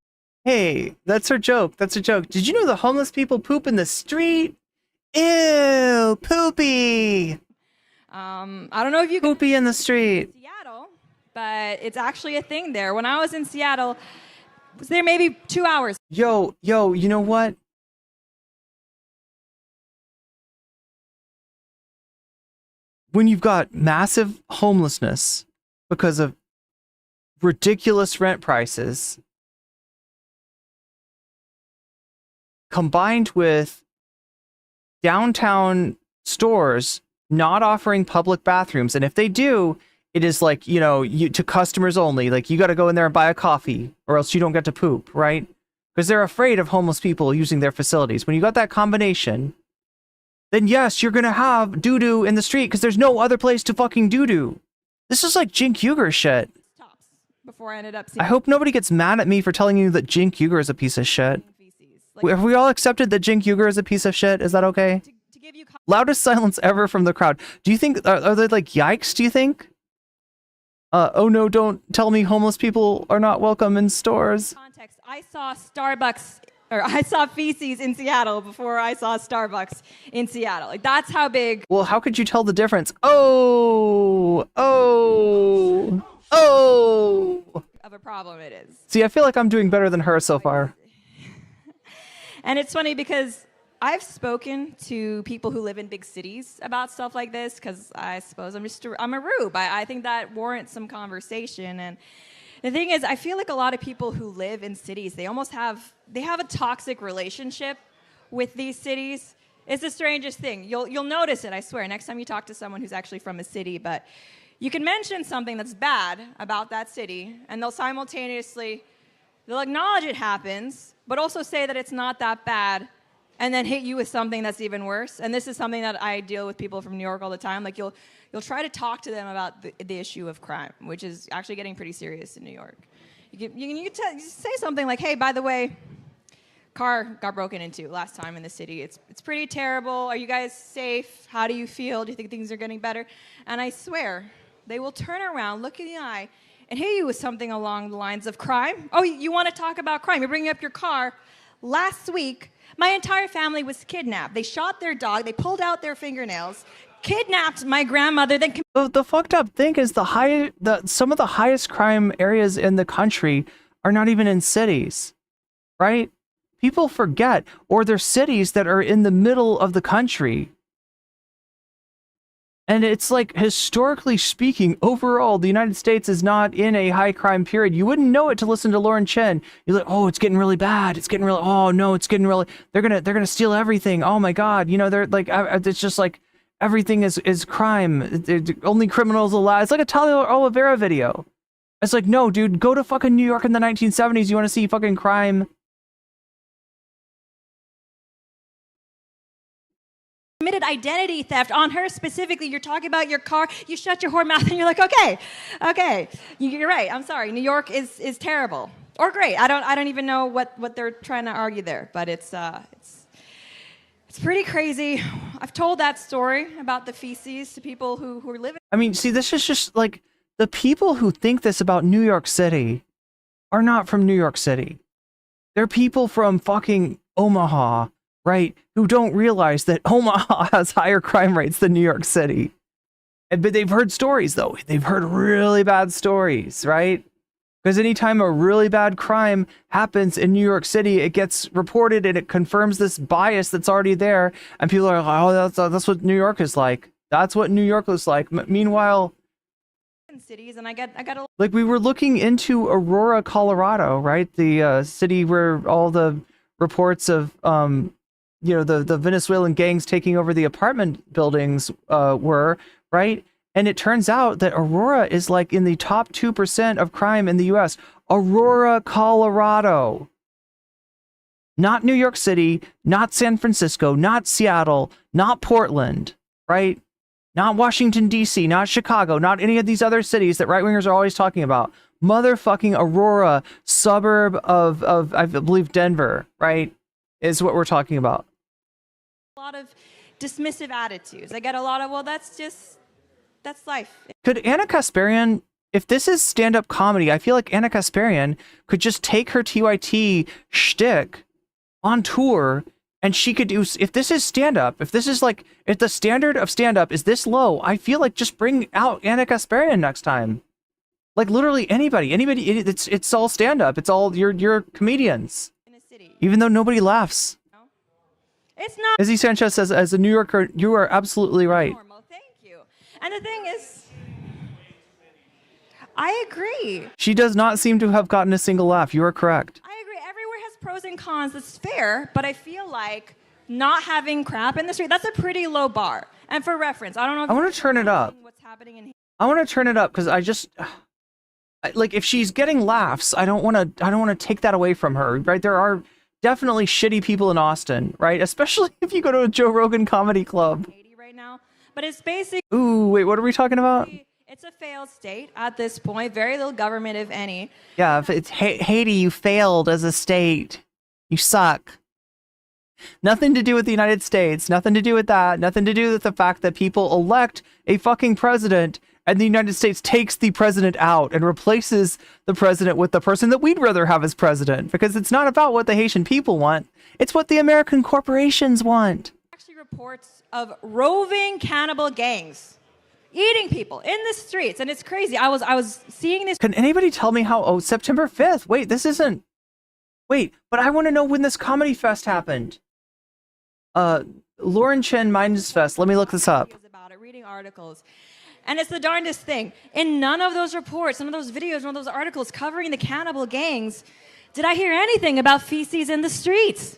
Hey, that's her joke. That's a joke. Did you know the homeless people poop in the street? Ew, poopy. I don't know if you poopy in the street. Seattle, but it's actually a thing there. When I was in Seattle, I was there maybe 2 hours. Yo, you know what? When you've got massive homelessness because of ridiculous rent prices, combined with downtown stores not offering public bathrooms, and if they do, it is like, you know, to customers only. Like, you got to go in there and buy a coffee, or else you don't get to poop, right? Because they're afraid of homeless people using their facilities. When you got that combination, then yes, you're gonna have doo-doo in the street because there's no other place to fucking doo-doo. This is like Jink Uger shit. Before I ended up seeing. I hope nobody gets mad at me for telling you that Jink Uger is a piece of shit. Have we all accepted that Jink Uger is a piece of shit? Is that okay? Loudest silence ever from the crowd. Do you think, are they like, yikes, do you think? Oh no, don't tell me homeless people are not welcome in stores. Context, I saw I saw feces in Seattle before I saw Starbucks in Seattle. Like, that's how big. Well, how could you tell the difference? Oh. Of a problem it is. See, I feel like I'm doing better than her so far. And it's funny because I've spoken to people who live in big cities about stuff like this because I suppose I'm a rube. I think that warrants some conversation. And the thing is, I feel like a lot of people who live in cities, they have a toxic relationship with these cities. It's the strangest thing. You'll notice it, I swear, next time you talk to someone who's actually from a city. But you can mention something that's bad about that city, and they'll acknowledge it happens, but also say that it's not that bad, and then hit you with something that's even worse. And this is something that I deal with people from New York all the time. Like you'll try to talk to them about the issue of crime, which is actually getting pretty serious in New York. You can say something like, hey, by the way, car got broken into last time in the city. It's pretty terrible. Are you guys safe? How do you feel? Do you think things are getting better? And I swear, they will turn around, look in the eye, and hit you with something along the lines of crime. Oh, you want to talk about crime? You're bringing up your car. Last week, my entire family was kidnapped. They shot their dog. They pulled out their fingernails, kidnapped my grandmother. Then the fucked up thing is some of the highest crime areas in the country are not even in cities, right? People forget, or they're cities that are in the middle of the country. And it's like, historically speaking, overall, the United States is not in a high crime period. You wouldn't know it to listen to Lauren Chen. You're like, oh, it's getting really bad. It's getting really, oh no, it's getting really, they're gonna steal everything. Oh my God. You know, they're like, it's just like, everything is crime. Only criminals allowed. It's like a Talia Oliveira video. It's like, no, dude, go to fucking New York in the 1970s. You want to see fucking crime? Committed identity theft on her specifically. You're talking about your car. You shut your whore mouth and you're like, okay, you're right. I'm sorry. New York is terrible or great. I don't even know what they're trying to argue there, but it's pretty crazy. I've told that story about the feces to people who are living. I mean, see, this is just like, the people who think this about New York City are not from New York City. They're people from fucking Omaha, right, who don't realize that Omaha has higher crime rates than New York City. But they've heard stories, though. They've heard really bad stories, right? Because anytime a really bad crime happens in New York City, it gets reported and it confirms this bias that's already there. And people are like, oh, that's what New York is like. That's what New York is like. Meanwhile, cities, and I got a like, we were looking into Aurora, Colorado, right? The city where all the reports of the Venezuelan gangs taking over the apartment buildings were, right? And it turns out that Aurora is like in the top 2% of crime in the US. Aurora, Colorado. Not New York City, not San Francisco, not Seattle, not Portland, right? Not Washington, D.C., not Chicago, not any of these other cities that right-wingers are always talking about. Motherfucking Aurora, suburb of I believe, Denver, right? Is what we're talking about. A lot of dismissive attitudes. I get a lot of, well, that's life. Could Anna Kasparian, if this is stand-up comedy, I feel like Anna Kasparian could just take her TYT shtick on tour, and she could do, if this is stand-up, if the standard of stand-up is this low, I feel like just bring out Anna Kasparian next time. Like, literally anybody, it's all stand-up. It's all, you're comedians. In a city. Even though nobody laughs. It's not. Izzy Sanchez says, as a New Yorker, you are absolutely right. Normal. Thank you. And the thing is, I agree. She does not seem to have gotten a single laugh. You are correct. I agree. Everywhere has pros and cons. That's fair. But I feel like not having crap in the street, that's a pretty low bar. And for reference, I don't know if I want to turn it up. What's happening in here. I want to turn it up because like, if she's getting laughs, I don't want to take that away from her, right? There are definitely shitty people in Austin, right? Especially if you go to a Joe Rogan comedy club. Right now, but it's basically. Ooh, wait, what are we talking about? It's a failed state at this point. Very little government, if any. Yeah, if it's Haiti, you failed as a state. You suck. Nothing to do with the United States. Nothing to do with that. Nothing to do with the fact that people elect a fucking president and the United States takes the president out and replaces the president with the person that we'd rather have as president. Because it's not about what the Haitian people want. It's what the American corporations want. Actually, reports of roving cannibal gangs eating people in the streets, and it's crazy. I was seeing this. Can anybody tell me how? Oh, September 5th. Wait, this isn't. Wait, but I want to know when this comedy fest happened. Lauren Chen Minds Fest. Let me look this up. About it, reading articles. And it's the darndest thing. In none of those reports, none of those videos, none of those articles covering the cannibal gangs, did I hear anything about feces in the streets.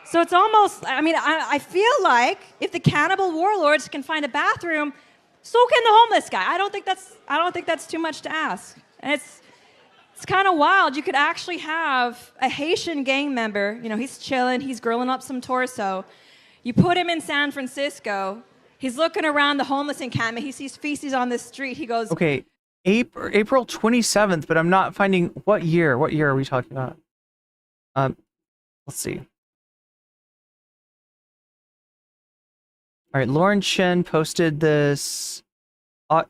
So it's almost, I mean, I feel like if the cannibal warlords can find a bathroom, so can the homeless guy. I don't think that's too much to ask. And it's kind of wild. You could actually have a Haitian gang member, you know, he's chilling, he's grilling up some torso. You put him in San Francisco, he's looking around the homeless encampment, he sees feces on the street, he goes... Okay, April 27th, but I'm not finding what year. What year are we talking about? Let's see. All right, Lauren Chen posted this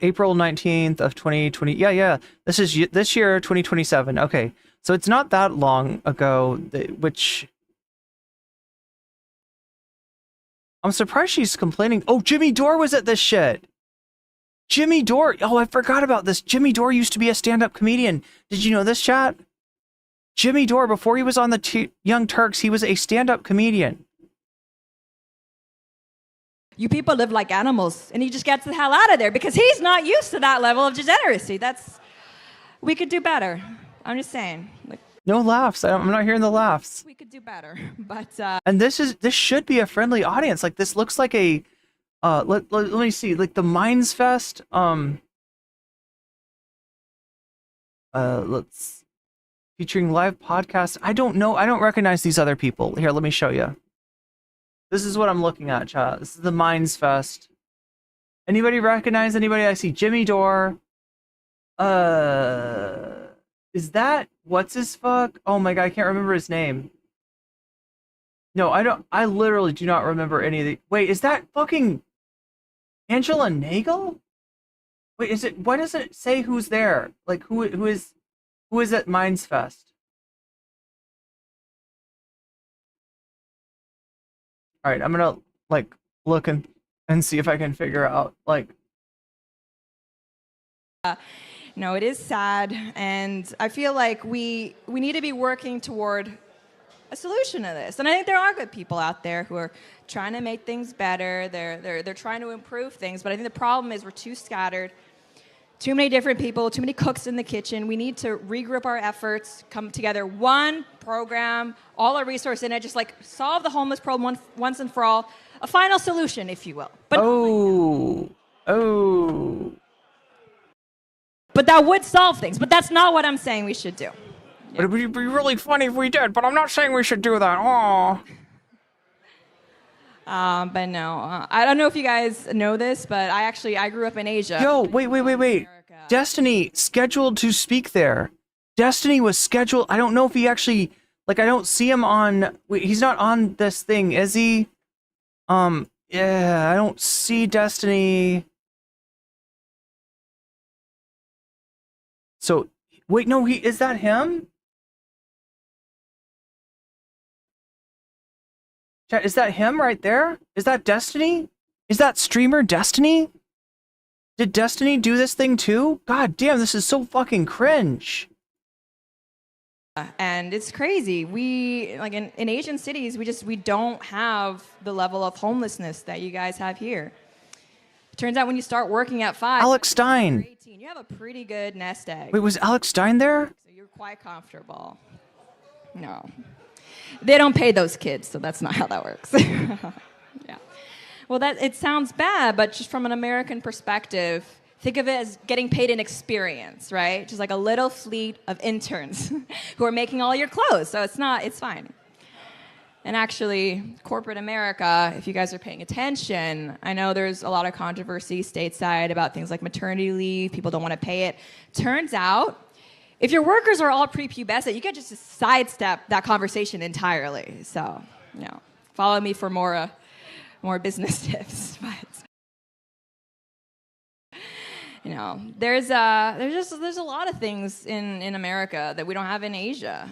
April 19th of 2020. Yeah. This is this year, 2027. Okay, so it's not that long ago, which... I'm surprised she's complaining. Oh, Jimmy Dore was at this shit. Jimmy Dore. Oh, I forgot about this. Jimmy Dore used to be a stand-up comedian. Did you know this, chat? Jimmy Dore, before he was on the Young Turks, he was a stand-up comedian. You people live like animals, and he just gets the hell out of there because he's not used to that level of degeneracy. We could do better. I'm just saying. No laughs. I'm not hearing the laughs. We could do better, but and this should be a friendly audience. Like, this looks like a let me see, like the Minds Fest. Let's featuring live podcast. I don't know. I don't recognize these other people. Here, let me show you. This is what I'm looking at, chat. This is the Minds Fest. Anybody recognize anybody? I see Jimmy Dore. Is that what's his fuck? Oh my god, I can't remember his name. No, I don't. I literally do not remember any of the. Wait, is that fucking Angela Nagel? Wait, is it? Why does it say who's there? Like who is at Minds Fest? All right, I'm gonna like look and see if I can figure out like. No, it is sad, and I feel like we need to be working toward a solution to this. And I think there are good people out there who are trying to make things better. They're trying to improve things, but I think the problem is we're too scattered. Too many different people, too many cooks in the kitchen. We need to regroup our efforts, come together, one program, all our resources in it, just like solve the homeless problem once and for all. A final solution, if you will. But But that would solve things. But that's not what I'm saying we should do. But it would be really funny if we did, but I'm not saying we should do that. Aww. But no, I don't know if you guys know this, but I grew up in Asia. Yo, wait. Destiny scheduled to speak there. Destiny was scheduled. I don't know if he actually, like, I don't see him on. Wait, he's not on this thing, is he? Yeah, I don't see Destiny. So, wait, no, is that him? Chat, is that him right there? Is that Destiny? Is that streamer Destiny? Did Destiny do this thing too? God damn, this is so fucking cringe. And it's crazy. We, like in Asian cities, we don't have the level of homelessness that you guys have here. It turns out when you start working at 5, Alex Stein. 18, you have a pretty good nest egg. Wait, was Alex Stein there? So you're quite comfortable. No. They don't pay those kids, so that's not how that works. Yeah. Well, it sounds bad, but just from an American perspective, think of it as getting paid in experience, right? Just like a little fleet of interns who are making all your clothes. So it's fine. And actually, corporate America, if you guys are paying attention, I know there's a lot of controversy stateside about things like maternity leave. People don't want to pay it. Turns out, if your workers are all prepubescent, you can just sidestep that conversation entirely. So, follow me for more business tips. But there's a lot of things in America that we don't have in Asia.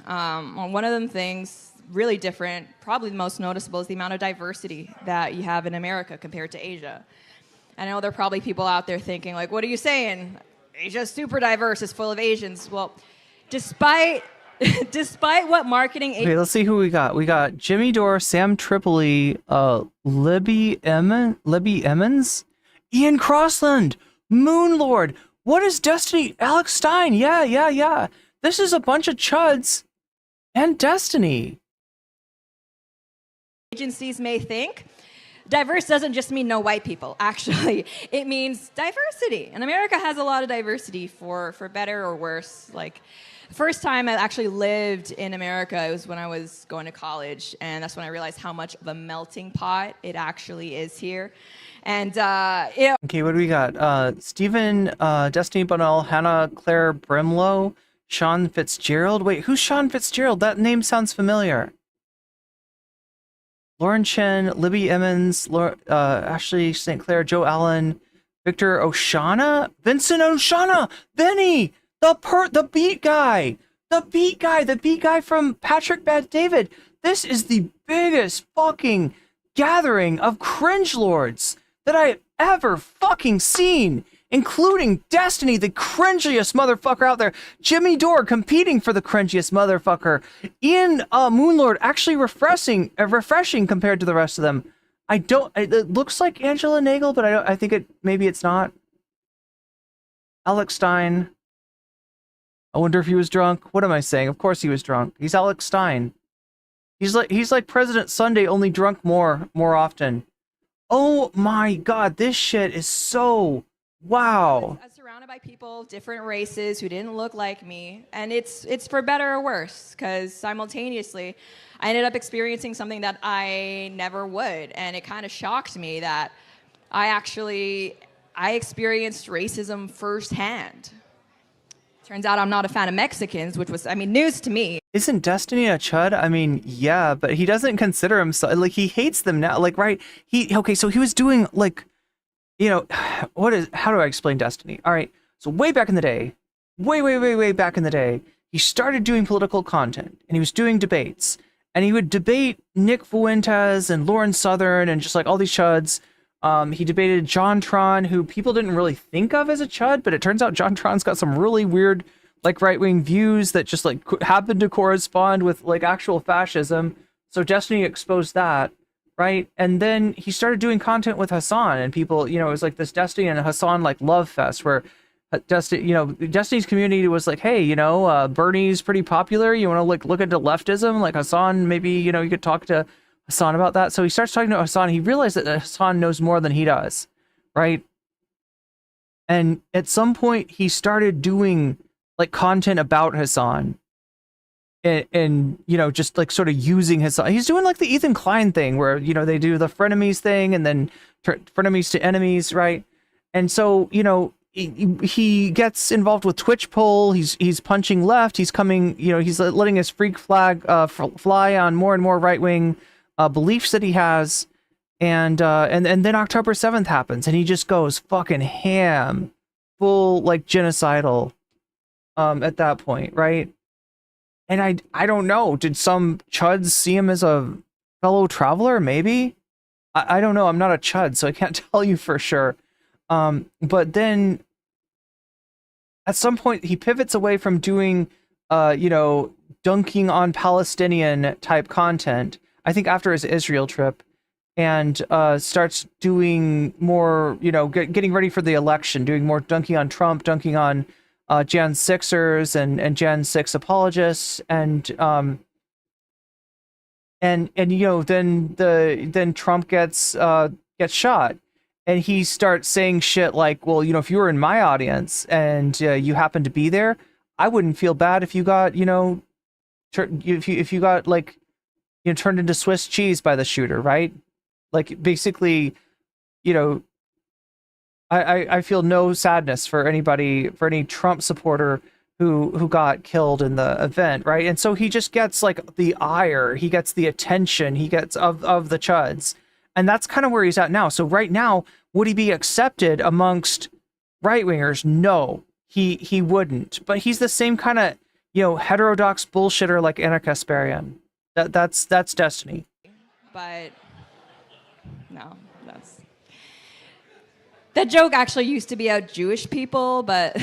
One of them things really different, probably the most noticeable, is the amount of diversity that you have in America compared to Asia. I know there are probably people out there thinking, like, what are you saying? Asia's super diverse, it's full of Asians. Well, despite Despite what marketing Okay, let's see who we got. We got Jimmy Dore, Sam Tripoli, Libby Emmons, Ian Crossland, Moonlord. What is Destiny? Alex Stein. Yeah. This is a bunch of chuds and Destiny. agencies may think, diverse doesn't just mean no white people. Actually, it means diversity. And America has a lot of diversity for better or worse. Like, the first time I actually lived in America, it was when I was going to college, and that's when I realized how much of a melting pot it actually is here. And, Okay, what do we got? Stephen, Destiny Bonnell, Hannah Claire Brimlow, Sean Fitzgerald. Wait, who's Sean Fitzgerald? That name sounds familiar. Lauren Chen, Libby Emmons, Ashley St. Clair, Joe Allen, Victor Oshana, Vincent Oshana, Benny, the beat guy from Patrick Bad David. This is the biggest fucking gathering of cringe lords that I have ever fucking seen, including Destiny, the cringiest motherfucker out there. Jimmy Dore competing for the cringiest motherfucker. Ian Moonlord actually refreshing compared to the rest of them. It looks like Angela Nagel, but I think maybe it's not. Alex Stein. I wonder if he was drunk. What am I saying? Of course he was drunk. He's Alex Stein. He's like President Sunday, only drunk more often. Oh my god, this shit is so wow. I was surrounded by people, different races who didn't look like me, and it's for better or worse, because simultaneously I ended up experiencing something that I never would, and it kind of shocked me that I experienced racism firsthand. Turns out I'm not a fan of Mexicans, which was, news to me. Isn't Destiny a chud? Yeah, but he doesn't consider himself, like, he hates them now, like, right? So he was doing, like, how do I explain Destiny? All right, so way back in the day, way back in the day, he started doing political content, and he was doing debates, and he would debate Nick Fuentes and Lauren Southern and just, like, all these chuds. He debated John Tron, who people didn't really think of as a chud, but it turns out John Tron's got some really weird, like, right-wing views that just, like, happen to correspond with, like, actual fascism. So Destiny exposed that, right? And then he started doing content with Hassan, and people, it was like this Destiny and Hassan, like, love fest, where Destiny's community was like, hey, Bernie's pretty popular. You want to, like, look into leftism? Like, Hassan, maybe, you could talk to Hassan about that. So he starts talking to Hassan. He realized that Hassan knows more than he does, right? And at some point he started doing, like, content about Hassan and just, like, sort of using Hassan. He's doing, like, the Ethan Klein thing where, they do the frenemies thing and then frenemies to enemies, right? And so, he gets involved with Twitch poll. He's punching left. He's coming, he's letting his freak flag fly on more and more right-wing beliefs that he has, and then October 7th happens, and he just goes fucking ham, full, like, genocidal at that point, right? And I don't know, did some chuds see him as a fellow traveler? Maybe. I don't know. I'm not a chud, so I can't tell you for sure. But then at some point he pivots away from doing dunking on Palestinian type content, I think after his Israel trip, and starts doing more, getting ready for the election, doing more dunking on Trump, dunking on Jan 6ers and Jan 6 apologists, and then Trump gets shot, and he starts saying shit like, well, if you were in my audience and you happened to be there, I wouldn't feel bad if you got if you got, like, turned into Swiss cheese by the shooter, right? Like, basically, I feel no sadness for any Trump supporter who got killed in the event, right? And so he just gets, like, the ire, he gets the attention, he gets of the chuds, and that's kind of where he's at now. So right now, would he be accepted amongst right wingers? No, he wouldn't. But he's the same kind of heterodox bullshitter like Anna Kasparian. That's Destiny. But no, that's That joke actually used to be about Jewish people, but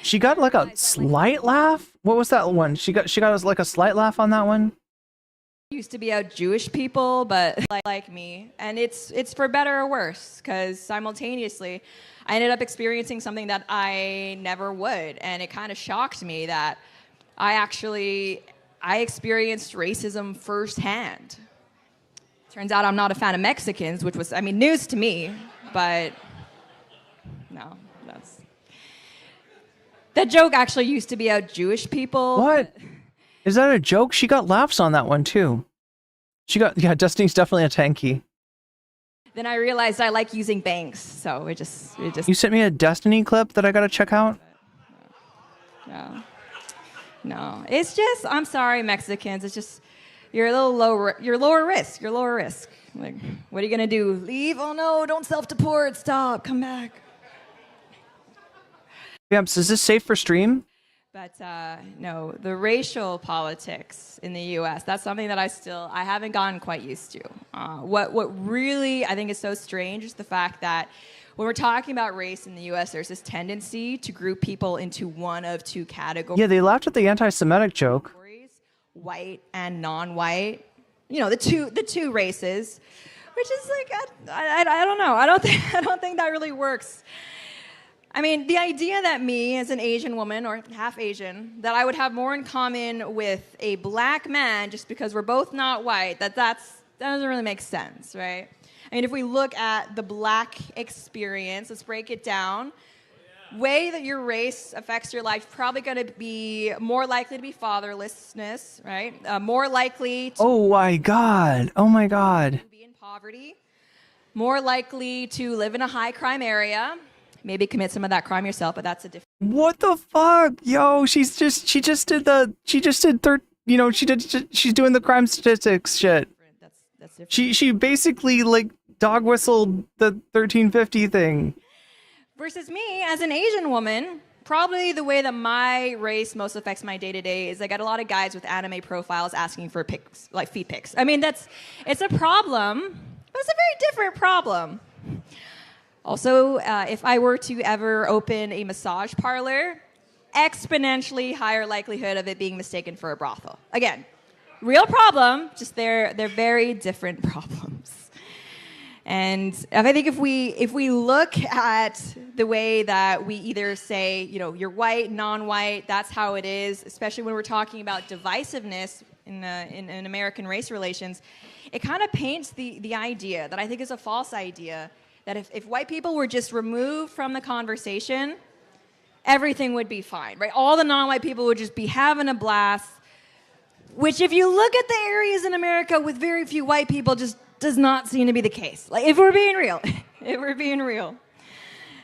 She got like a slight laugh. What was that one? She got like a slight laugh on that one. used to be about Jewish people, but like me, and it's for better or worse, because simultaneously, I ended up experiencing something that I never would, and it kind of shocked me that I experienced racism firsthand. Turns out I'm not a fan of Mexicans, which was, news to me, but no, that joke actually used to be about Jewish people. What? Is that a joke? She got laughs on that one too. Yeah, Destiny's definitely a tanky. Then I realized I like using banks, so it just. You sent me a Destiny clip that I gotta check out? No, it's just, I'm sorry, Mexicans, it's just, you're a little lower risk. Like, what are you gonna do? Leave? Oh no, don't self-deport, stop, come back. Yamps, is this safe for stream? But no, the racial politics in the U.S., that's something that I haven't gotten quite used to. What really I think is so strange is the fact that when we're talking about race in the U.S., there's this tendency to group people into one of two categories. Yeah, they laughed at the anti-Semitic joke. White and non-white. You know, the two races, which is like, I don't know. I don't think that really works. The idea that me, as an Asian woman, or half Asian, that I would have more in common with a black man just because we're both not white, that doesn't really make sense, right? If we look at the black experience, let's break it down. Way that your race affects your life, probably going to be more likely to be fatherlessness, right? More likely to Oh my god. be in poverty, more likely to live in a high crime area. Maybe commit some of that crime yourself, but that's a different. What the fuck? Yo, she's doing the crime statistics shit. That's different. She basically like dog whistled the 1350 thing. Versus me, as an Asian woman, probably the way that my race most affects my day-to-day is I got a lot of guys with anime profiles asking for pics, like feet pics. It's a problem, but it's a very different problem. Also, if I were to ever open a massage parlor, exponentially higher likelihood of it being mistaken for a brothel. Again, real problem, just they're very different problems. And I think if we look at the way that we either say, you're white, non-white, that's how it is, especially when we're talking about divisiveness in American race relations, it kind of paints the idea that I think is a false idea that if white people were just removed from the conversation, everything would be fine, right? All the non-white people would just be having a blast, which if you look at the areas in America with very few white people, just does not seem to be the case. Like, if we're being real.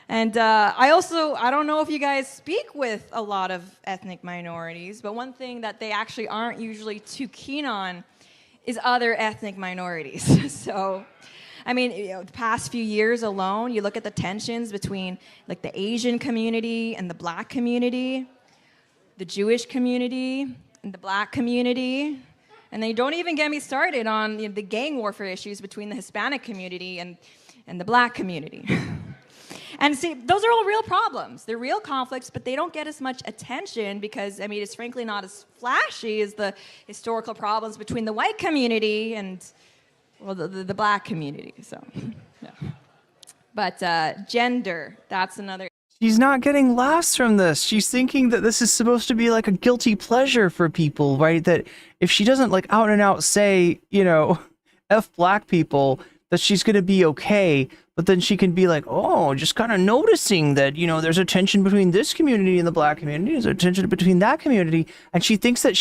And I don't know if you guys speak with a lot of ethnic minorities, but one thing that they actually aren't usually too keen on is other ethnic minorities. So, the past few years alone, you look at the tensions between like the Asian community and the black community, the Jewish community and the black community, and they don't even get me started on the gang warfare issues between the Hispanic community and the black community. And see, those are all real problems. They're real conflicts, but they don't get as much attention because, it's frankly not as flashy as the historical problems between the white community and the black community, so, yeah. But gender, that's another. She's not getting laughs from this. She's thinking that this is supposed to be like a guilty pleasure for people, right? That if she doesn't like out and out say, F black people, that she's going to be okay. But then she can be like, oh, just kind of noticing that, there's a tension between this community and the black community. There's a tension between that community. And she thinks that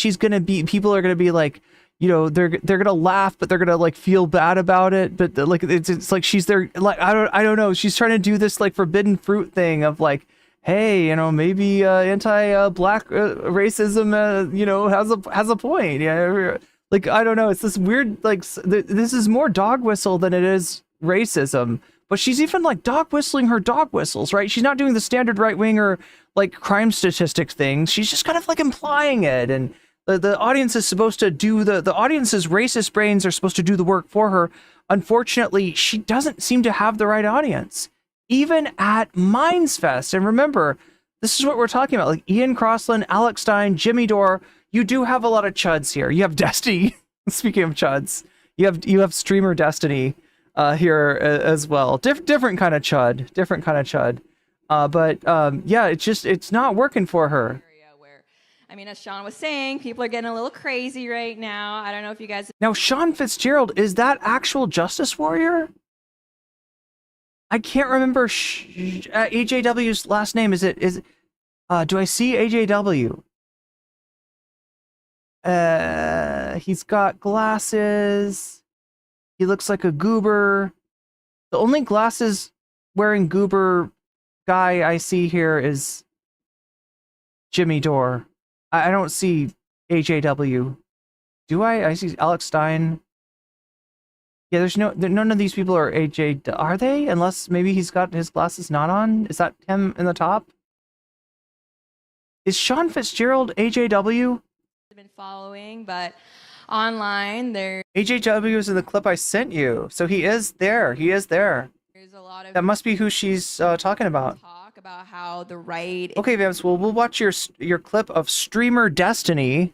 people are going to be like, they're gonna laugh, but they're gonna like feel bad about it. But like it's like she's there, like I don't know. She's trying to do this like forbidden fruit thing of like, hey, maybe anti-black racism, has a point. Yeah, like I don't know. It's this weird like this is more dog whistle than it is racism. But she's even like dog whistling her dog whistles, right? She's not doing the standard right winger like crime statistic thing. She's just kind of like implying it and. The audience is supposed to do the audience's racist brains are supposed to do the work for her. Unfortunately, she doesn't seem to have the right audience. even at Minds Fest. And remember, this is what we're talking about. Like Ian Crossland, Alex Stein, Jimmy Dore. You do have a lot of chuds here. You have Destiny. Speaking of chuds, you have streamer Destiny here as well. Different kind of chud. Different kind of chud. Yeah, it's not working for her. I mean, as Sean was saying, people are getting a little crazy right now. I don't know if you guys... Now, Sean Fitzgerald, is that actual Justice Warrior? I can't remember AJW's last name. Do I see AJW? He's got glasses. He looks like a goober. The only glasses wearing goober guy I see here is Jimmy Dore. I don't see AJW. Do I? I see Alex Stein. Yeah, there's none of these people are AJ. Are they? Unless maybe he's got his glasses not on. Is that him in the top? Is Sean Fitzgerald AJW? I've been following, but online there. AJW is in the clip I sent you, so he is there. He is there. There's a lot of that must be who she's talking about. Talk about how the right. Okay, Vance. Well, we'll watch your clip of streamer Destiny.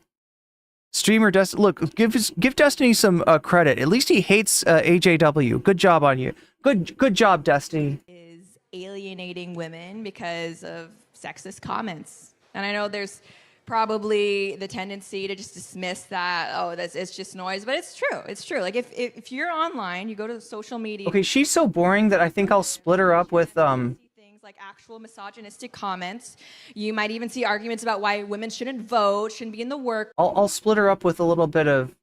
Streamer Destiny. Look, give Destiny some credit. At least he hates AJW. Good job on you. Good job, Destiny. Is alienating women because of sexist comments, and I know there's probably the tendency to just dismiss that. Oh, it's just noise, but it's true. It's true. Like if you're online, you go to social media. Okay, she's so boring that I think I'll split her up with things like actual misogynistic comments. You might even see arguments about why women shouldn't vote, shouldn't be in the work. I'll split her up with a little bit of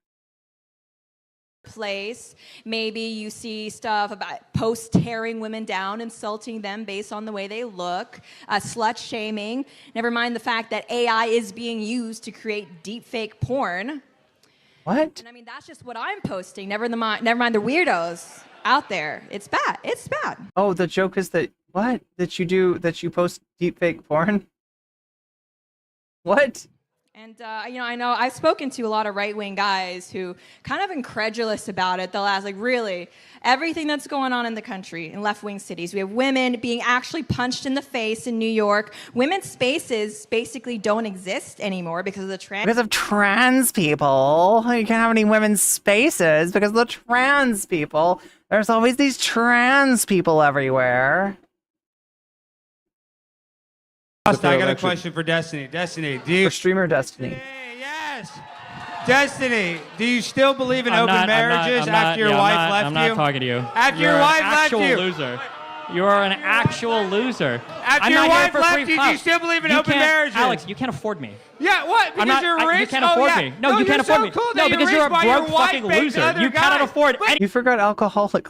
place. Maybe you see stuff about posts tearing women down, insulting them based on the way they look, slut shaming. Never mind the fact that AI is being used to create deepfake porn. What? And I mean, that's just what I'm posting. Never mind the weirdos out there. It's bad. It's bad. Oh, the joke is that that you post deepfake porn? What? And, I know I've spoken to a lot of right-wing guys who kind of incredulous about it. They'll ask, like, really, everything that's going on in the country, in left-wing cities, we have women being actually punched in the face in New York. Women's spaces basically don't exist anymore because of the trans... Because of trans people. You can't have any women's spaces because of the trans people. There's always these trans people everywhere. I got a question for Destiny. Destiny, do you... For streamer Destiny. Yes. Destiny, do you still believe in open marriages after your wife left you? I'm not talking to you. After your wife left you. You're an actual loser. You are an actual loser. After your wife left you, do you still believe in open marriages? Alex, you can't afford me. Yeah, what? Because you're rich? You can't afford me. No, you can't afford me. No, because you're a broke fucking loser. You cannot afford any... You forgot alcoholic.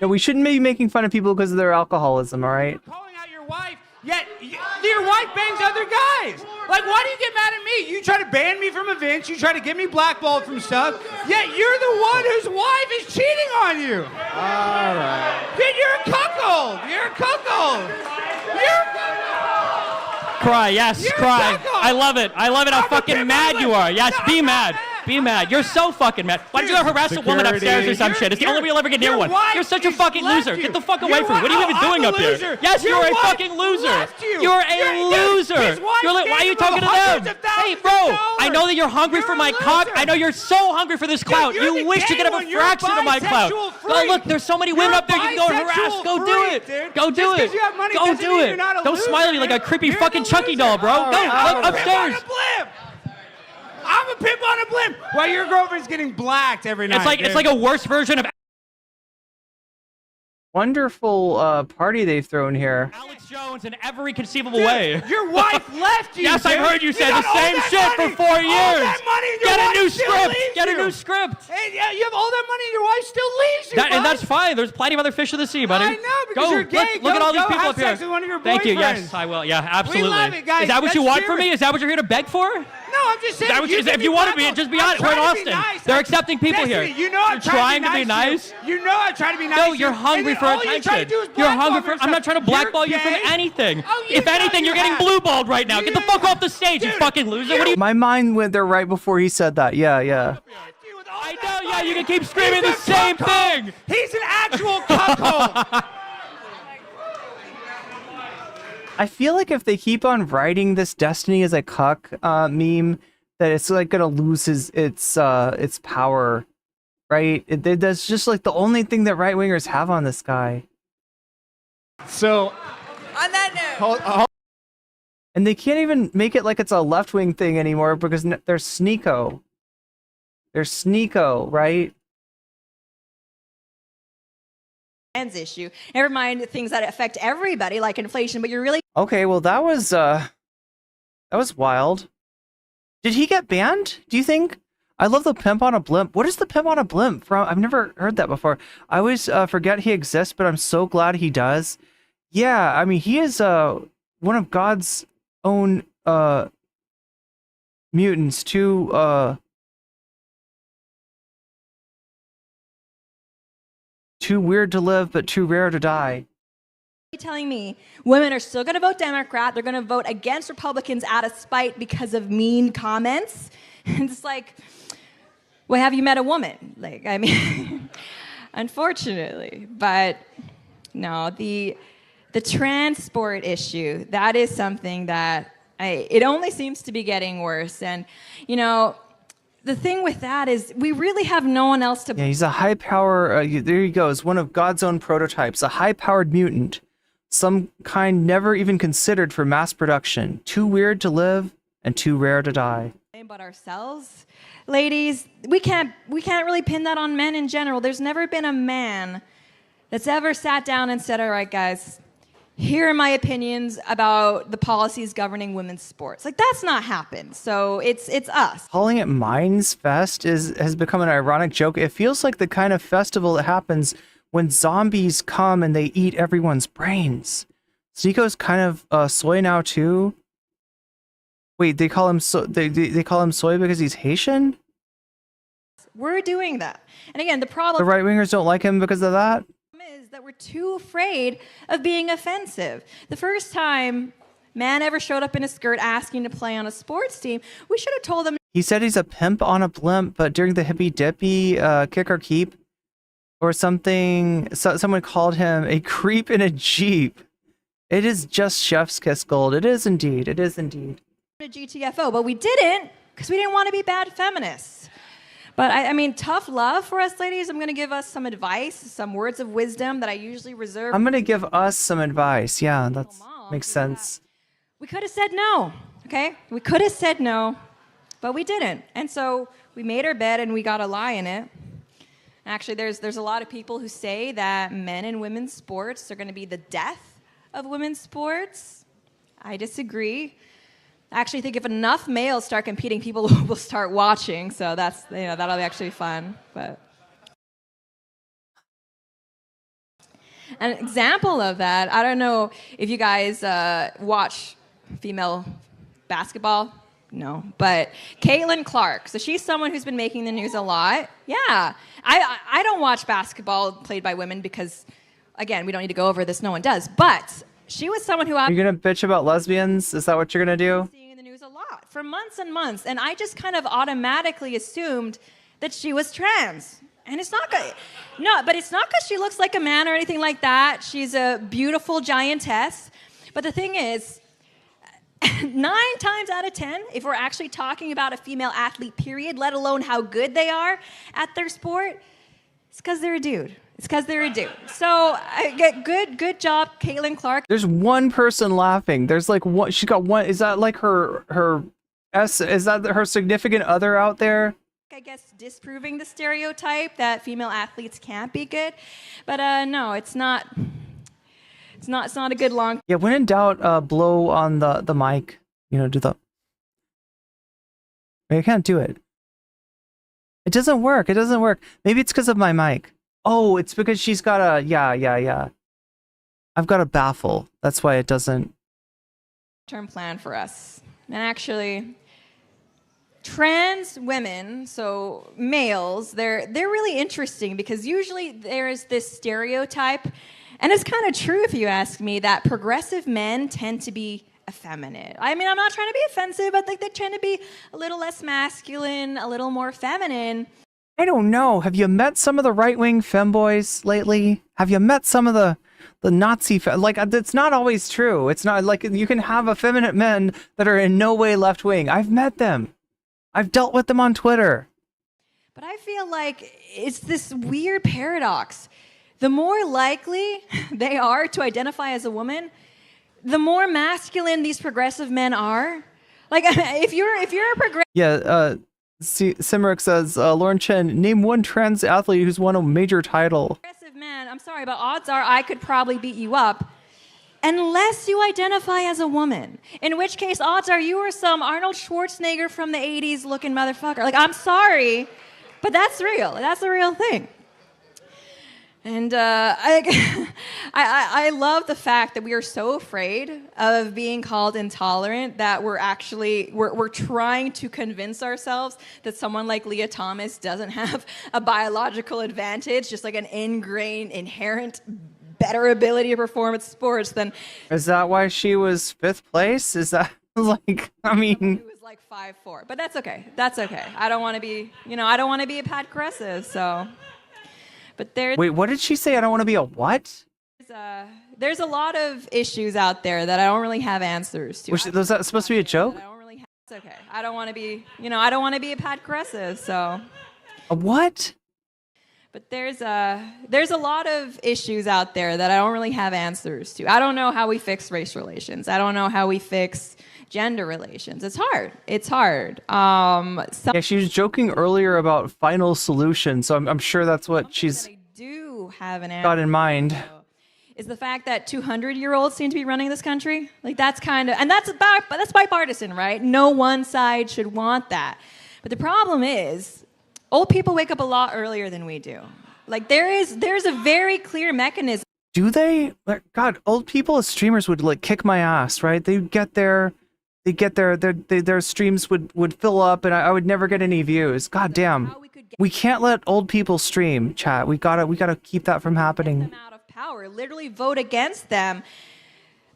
No, we shouldn't be making fun of people because of their alcoholism, all right? Calling out your wife. Yet, your wife bangs other guys. Like, why do you get mad at me? You try to ban me from events. You try to get me blackballed from stuff. Yet, you're the one whose wife is cheating on you. All right. Dude, you're a cuckold. You're a cuckold. You're a cuckold. Cry, yes, you're cry. I love it. I love it how fucking mad you are. Yes, be mad. Be mad. You're so fucking mad. Why did you ever harass a woman upstairs or some shit? It's the only way you'll ever get near one. You're such a fucking loser. Get the fuck away from me. What are you even doing up here? Yes, you're a fucking loser. You're a loser. You're like, why are you talking to them? Hey, bro, I know that you're hungry for my cock. I know you're so hungry for this clout. You wish you could have a fraction of my clout. Oh, look, there's so many women up there you can go and harass. Go do it. Go do it. Go do it. Don't smile at me like a creepy fucking Chucky doll, bro. Go upstairs. I'm a pimp on a blimp while your girlfriend's getting blacked every night. It's like a worse version of... Wonderful party they've thrown here. Alex Jones in every conceivable way. Your wife left you. Yes, I heard you say the same shit for 4 years. Get a new script. Get a new script. Hey, yeah, you have all that money and your wife still leaves you. And that's fine. There's plenty of other fish in the sea, buddy. I know, because you're gay. Look at all these people have up here. sex with one of your Thank you. boyfriends. Yes, I will. Yeah, absolutely. We love it, guys. Is that what you Let's want from me? Is that what you're here to beg for? No, I'm just saying. If you want to be, just be honest. We're in Austin. They're accepting people here. You know I'm trying to be nice. You know I'm trying to be nice. No, you're hungry for attention. You're hungry for... I'm not trying to blackball you from anything. If anything, you're getting blue-balled right now. Get the fuck off the stage, you fucking loser. What are you... My mind went there right before he said that. Yeah. I know, yeah, you can keep screaming the same thing. He's an actual cuckold. I feel like if they keep on writing this Destiny as a cuck meme, that it's like gonna lose its power, right? That's just like the only thing that right wingers have on this guy. So, on that note, and they can't even make it like it's a left wing thing anymore because there's Sneeko. There's Sneeko, right? Issue. Never mind things that affect everybody, like inflation. But you're really Okay. Well, that was wild. Did he get banned? Do you think? I love the pimp on a blimp. What is the pimp on a blimp from? I've never heard that before. I always forget he exists, but I'm so glad he does. Yeah, I mean, he is one of God's own mutants. Too weird to live, but too rare to die. telling me women are still going to vote Democrat. They're going to vote against Republicans out of spite because of mean comments. And it's like, well, have you met a woman? Like, I mean, unfortunately. But no, the transport issue, that is something that it only seems to be getting worse. And, you know, the thing with that is we really have no one else to... Yeah, he's a high-power... there he goes, one of God's own prototypes, a high-powered mutant. Some kind never even considered for mass production. Too weird to live and too rare to die. But ourselves, ladies, we can't really pin that on men in general. There's never been a man that's ever sat down and said, all right, guys, here are my opinions about the policies governing women's sports. Like, that's not happened. So it's us. Calling it Minds Fest has become an ironic joke. It feels like the kind of festival that happens when zombies come and they eat everyone's brains. Zico's kind of soy now too. Wait, they call him they call him soy because he's Haitian? We're doing that. And again, the problem... The right-wingers don't like him because of that? ...is that we're too afraid of being offensive. The first time man ever showed up in a skirt asking to play on a sports team, we should have told him... He said he's a pimp on a blimp, but during the hippy-dippy kick or keep or something, someone called him a creep in a Jeep. It is just chef's kiss gold. It is indeed. It is indeed. A GTFO, but we didn't because we didn't want to be bad feminists. But I mean, tough love for us ladies. I'm going to give us some advice, some words of wisdom that I usually reserve. I'm going to give us some advice. Yeah, that makes sense. We could have said no, okay? We could have said no, but we didn't. And so we made our bed and we got a lie in it. Actually, there's a lot of people who say that men and women's sports are going to be the death of women's sports. I disagree. I actually think if enough males start competing, people will start watching. So that's, you know, that'll be actually fun. But an example of that, I don't know if you guys watch female basketball. No, but Caitlin Clark. So she's someone who's been making the news a lot. Yeah, I don't watch basketball played by women because, again, we don't need to go over this. No one does. But she was someone who... You're gonna bitch about lesbians? Is that what you're gonna do? For months and months, and I just kind of automatically assumed that she was trans. And it's not good. No, but it's not because she looks like a man or anything like that. She's a beautiful giantess. But the thing is, 9 times out of 10, if we're actually talking about a female athlete, period, let alone how good they are at their sport, it's because they're a dude. It's because they're a dude. So I get good job, Caitlin Clark. There's one person laughing. There's like one. She got one. Is that like is that her significant other out there? I guess disproving the stereotype that female athletes can't be good, but no, it's not. It's not a good long. Yeah, when in doubt, blow on the mic. You know, do the. I can't do it. It doesn't work. It doesn't work. Maybe it's because of my mic. Oh, it's because she's got a yeah. I've got a baffle. That's why it doesn't. Term plan for us, and actually, trans women, so males, they're really interesting because usually there is this stereotype, and it's kind of true if you ask me, that progressive men tend to be effeminate. I mean, I'm not trying to be offensive, but like they tend to be a little less masculine, a little more feminine. I don't know. Have you met some of the right-wing femboys lately? Have you met some of the the Nazi like that's not always true. It's not like you can have effeminate men that are in no way left wing. I've met them. I've dealt with them on Twitter. But I feel like it's this weird paradox. The more likely they are to identify as a woman, the more masculine these progressive men are. Like, if you're a progressive... Yeah, Simric says, Lauren Chen, name one trans athlete who's won a major title. Progressive man, I'm sorry, but odds are I could probably beat you up unless you identify as a woman. In which case, odds are you are some Arnold Schwarzenegger from the 80s looking motherfucker. Like, I'm sorry, but that's real. That's a real thing. And I love the fact that we are so afraid of being called intolerant that we're trying to convince ourselves that someone like Leah Thomas doesn't have a biological advantage, just like an ingrained, inherent, better ability to perform at sports than... Is that why she was 5th place? Is that like, I mean... It was like 5'4", but that's okay. That's okay. I don't want to be, I don't want to be a Pat Aggressive, so... But wait, what did she say? I don't want to be a what? There's a lot of issues out there that I don't really have answers to. Was that supposed to be a joke? It's okay. I don't want to be, I don't want to be a Pat Aggressive, so. A what? But there's a lot of issues out there that I don't really have answers to. I don't know how we fix race relations. I don't know how we fix gender relations. It's hard. It's hard. Yeah, she was joking earlier about final solution, so I'm sure that's what she's have an got in mind. Is the fact that 200-year-olds seem to be running this country. Like that's kind of, and that's bipartisan, right? No one side should want that. But the problem is, old people wake up a lot earlier than we do. Like there's a very clear mechanism. Do they? God, old people as streamers would like kick my ass, right? Their streams would fill up, and I would never get any views. God damn. We can't let old people stream, chat. We gotta keep that from happening. Them out of power, literally vote against them.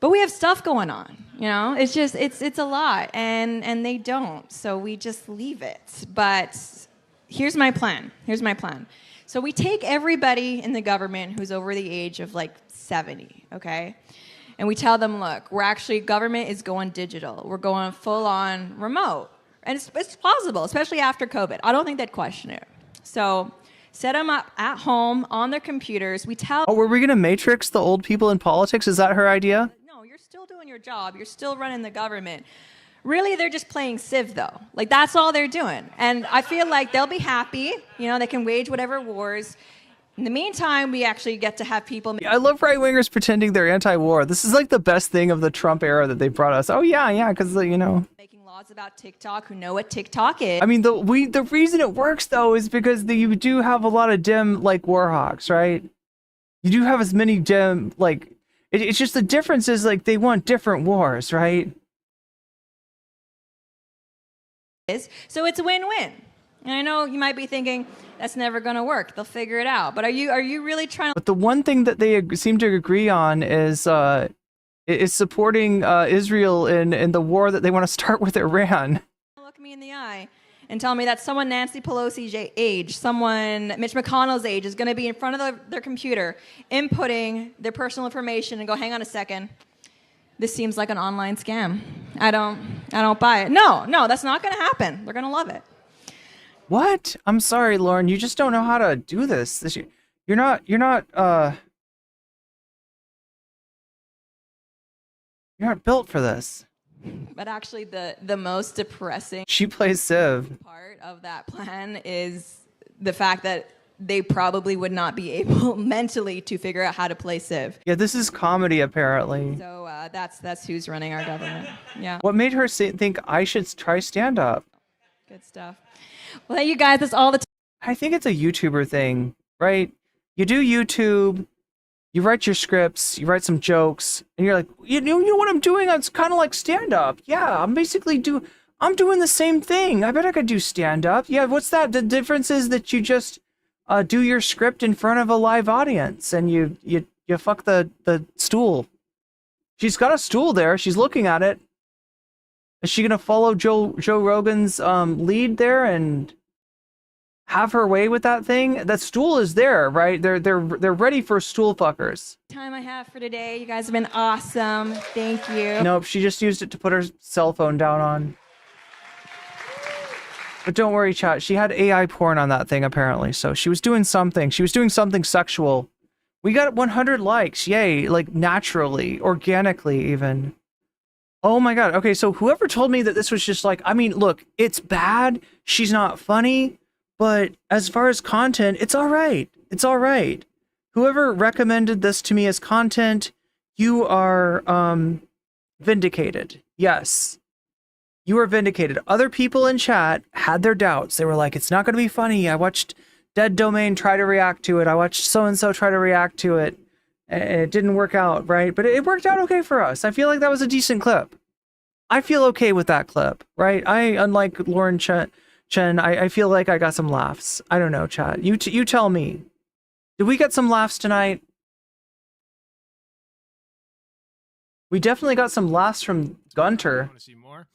But we have stuff going on, It's just it's a lot, and they don't. So we just leave it. But here's my plan. So we take everybody in the government who's over the age of like 70, okay? And we tell them, look, government is going digital. We're going full on remote. And it's plausible, especially after COVID. I don't think they'd question it. So set them up at home on their computers. Oh, were we going to matrix the old people in politics? Is that her idea? No, you're still doing your job. You're still running the government. Really, they're just playing Civ, though. Like, that's all they're doing. And I feel like they'll be happy. They can wage whatever wars. In the meantime, we actually get to have people... I love right-wingers pretending they're anti-war. This is like the best thing of the Trump era that they brought us. Oh, yeah, because, making laws about TikTok who know what TikTok is. I mean, the reason it works, though, is because you do have a lot of dim, like, warhawks, right? You do have as many dim, like... It's just the difference is, like, they want different wars, right? So it's a win-win. And I know you might be thinking, that's never going to work. They'll figure it out. But are you really trying to... But the one thing that they seem to agree on is supporting Israel in the war that they want to start with Iran. Look me in the eye and tell me that someone Nancy Pelosi's age, someone Mitch McConnell's age is going to be in front of their computer inputting their personal information and go, hang on a second. This seems like an online scam. I don't buy it. No, that's not going to happen. They're going to love it. What? I'm sorry, Lauren. You just don't know how to do this. You're not built for this. But actually, the most depressing She plays Civ. part of that plan is the fact that they probably would not be able mentally to figure out how to play Civ. Yeah, this is comedy, apparently. So that's who's running our government. Yeah. What made her think I should try stand-up? Good stuff. Well, you guys, that's all the time. I think it's a YouTuber thing, right? You do YouTube, you write your scripts, you write some jokes, and you're like, you know what I'm doing? It's kind of like stand-up. Yeah, I'm doing the same thing. I bet I could do stand-up. Yeah, what's that? The difference is that you just do your script in front of a live audience, and you fuck the stool. She's got a stool there. She's looking at it. Is she gonna follow Joe Rogan's lead there and have her way with that thing. That stool is there, right? They're ready for stool fuckers. Time I have for today. You guys have been awesome. Thank you. Nope, she just used it to put her cell phone down on. But don't worry, chat. She had AI porn on that thing, apparently. So she was doing something. She was doing something sexual. We got 100 likes. Yay. Like, naturally. Organically, even. Oh my god. Okay, so whoever told me that this was just like... I mean, look. It's bad. She's not funny. But as far as content, it's alright. It's alright. Whoever recommended this to me as content, you are, vindicated. Yes. You were vindicated. Other people in chat had their doubts. They were like, it's not going to be funny. I watched Dead Domain try to react to it. I watched so-and-so try to react to it. And it didn't work out, right? But it worked out okay for us. I feel like that was a decent clip. I feel okay with that clip, right? Unlike Lauren Chen, I feel like I got some laughs. I don't know, chat. You tell me. Did we get some laughs tonight? We definitely got some laughs from Gunter. Want to see more?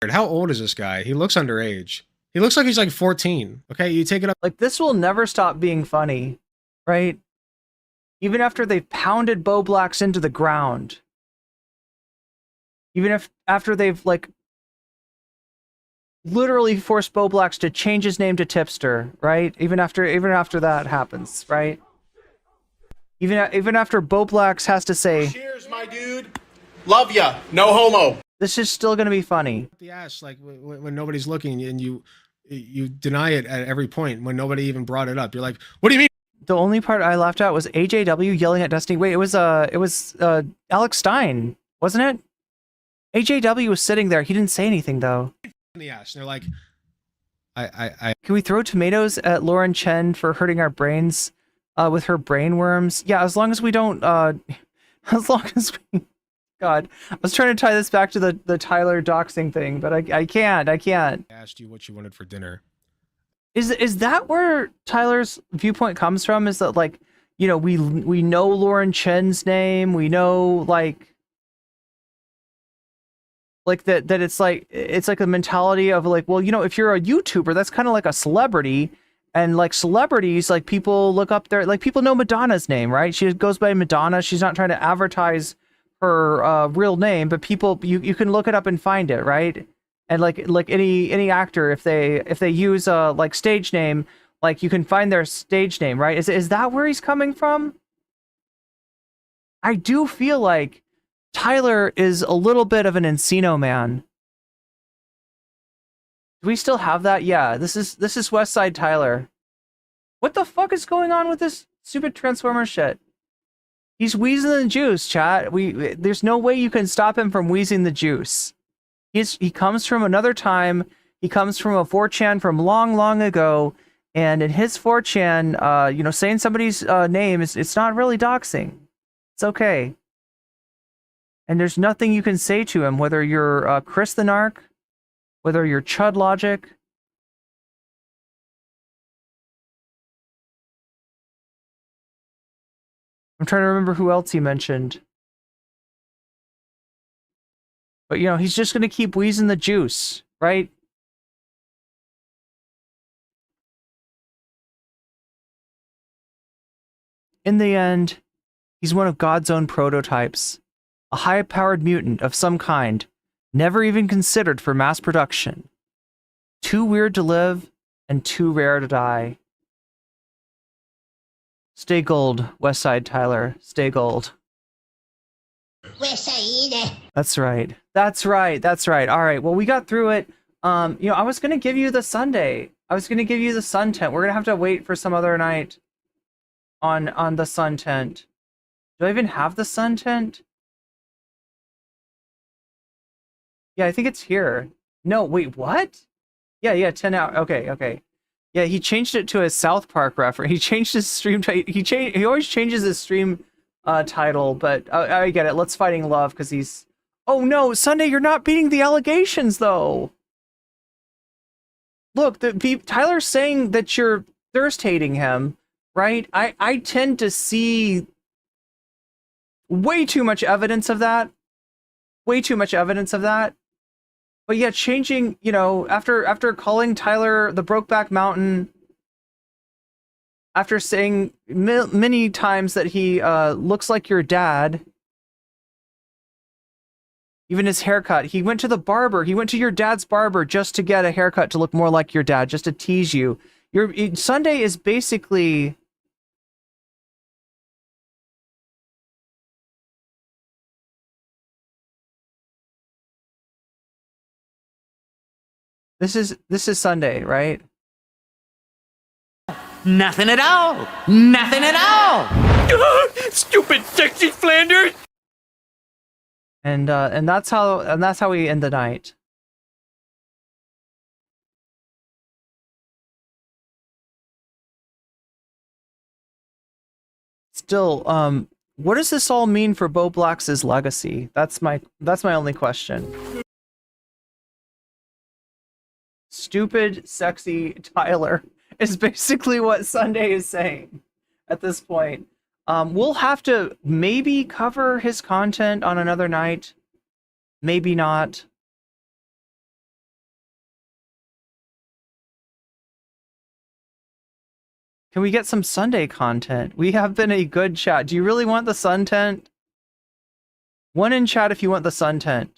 How old is this guy? He looks underage. He looks like he's like 14. Okay, you take it up. Like, this will never stop being funny, right? Even after they've pounded Bo Blacks into the ground. Even after they've, like, literally forced Bo Blacks to change his name to Tipster, right? Even after that happens, right? Even after Bo Blacks has to say, cheers, my dude. Love ya. No homo. This is still gonna be funny. The ass, like when nobody's looking, and you deny it at every point when nobody even brought it up. You're like, what do you mean? The only part I laughed at was AJW yelling at Destiny. Wait, it was Alex Stein, wasn't it? AJW was sitting there. He didn't say anything though. In the ass. And they're like, Can we throw tomatoes at Lauren Chen for hurting our brains with her brain worms? Yeah, as long as we don't. As long as we. God, I was trying to tie this back to the Tyler doxing thing, but I can't. I asked you what you wanted for dinner. Is that where Tyler's viewpoint comes from? Is that, like, you know, we know Lauren Chen's name, we know like that it's like a mentality of like, well, you know, if you're a YouTuber, that's kind of like a celebrity, and like celebrities, like people look up there, like people know Madonna's name, right? She goes by Madonna. She's not trying to advertise her real name, but people you can look it up and find it, right? And like any actor, if they use a like stage name, like you can find their stage name, right? Is that where he's coming from? I do feel like Tyler is a little bit of an Encino man. Do we still have that? Yeah, this is Westside Tyler. What the fuck is going on with this stupid Transformer shit? He's wheezing the juice, chat. There's no way you can stop him from wheezing the juice. He comes from another time. He comes from a 4chan from long ago, and in his 4chan, you know, saying somebody's name it's not really doxing. It's okay. And there's nothing you can say to him, whether you're Chris the Narc, whether you're Chud Logic. I'm trying to remember who else he mentioned. But, you know, he's just going to keep wheezing the juice, right? In the end, he's one of God's own prototypes. A high-powered mutant of some kind, never even considered for mass production. Too weird to live, and too rare to die. Stay gold, Westside Tyler. Stay gold. Westside. That's right. That's right. That's right. All right. Well, we got through it. You know, I was gonna give you the Sunday. I was gonna give you the Sun Tent. We're gonna have to wait for some other night on the Sun Tent. Do I even have the Sun Tent? Yeah, I think it's here. No, wait, what? Yeah, 10 hours. Okay. Yeah, he changed it to a South Park reference. He changed his stream he always changes his stream title, but I get it. Let's Fighting Love, because he's... Oh no, Sunday, you're not beating the allegations, though. Look, Tyler's saying that you're thirst hating him, right? I tend to see way too much evidence of that. Way too much evidence of that. But yeah, changing, you know, after calling Tyler the Brokeback Mountain, after saying many times that he looks like your dad, even his haircut, he went to the barber, he went to your dad's barber just to get a haircut to look more like your dad, just to tease you. Sunday is basically... This is Sunday, right? Nothing at all. Nothing at all. Stupid sexy Flanders. And that's how we end the night. Still, what does this all mean for Bo Black's legacy? That's my only question. Stupid, sexy Tyler is basically what Sunday is saying at this point. We'll have to maybe cover his content on another night. Maybe not. Can we get some Sunday content? We have been a good chat. Do you really want the sun tent? One in chat if you want the sun tent.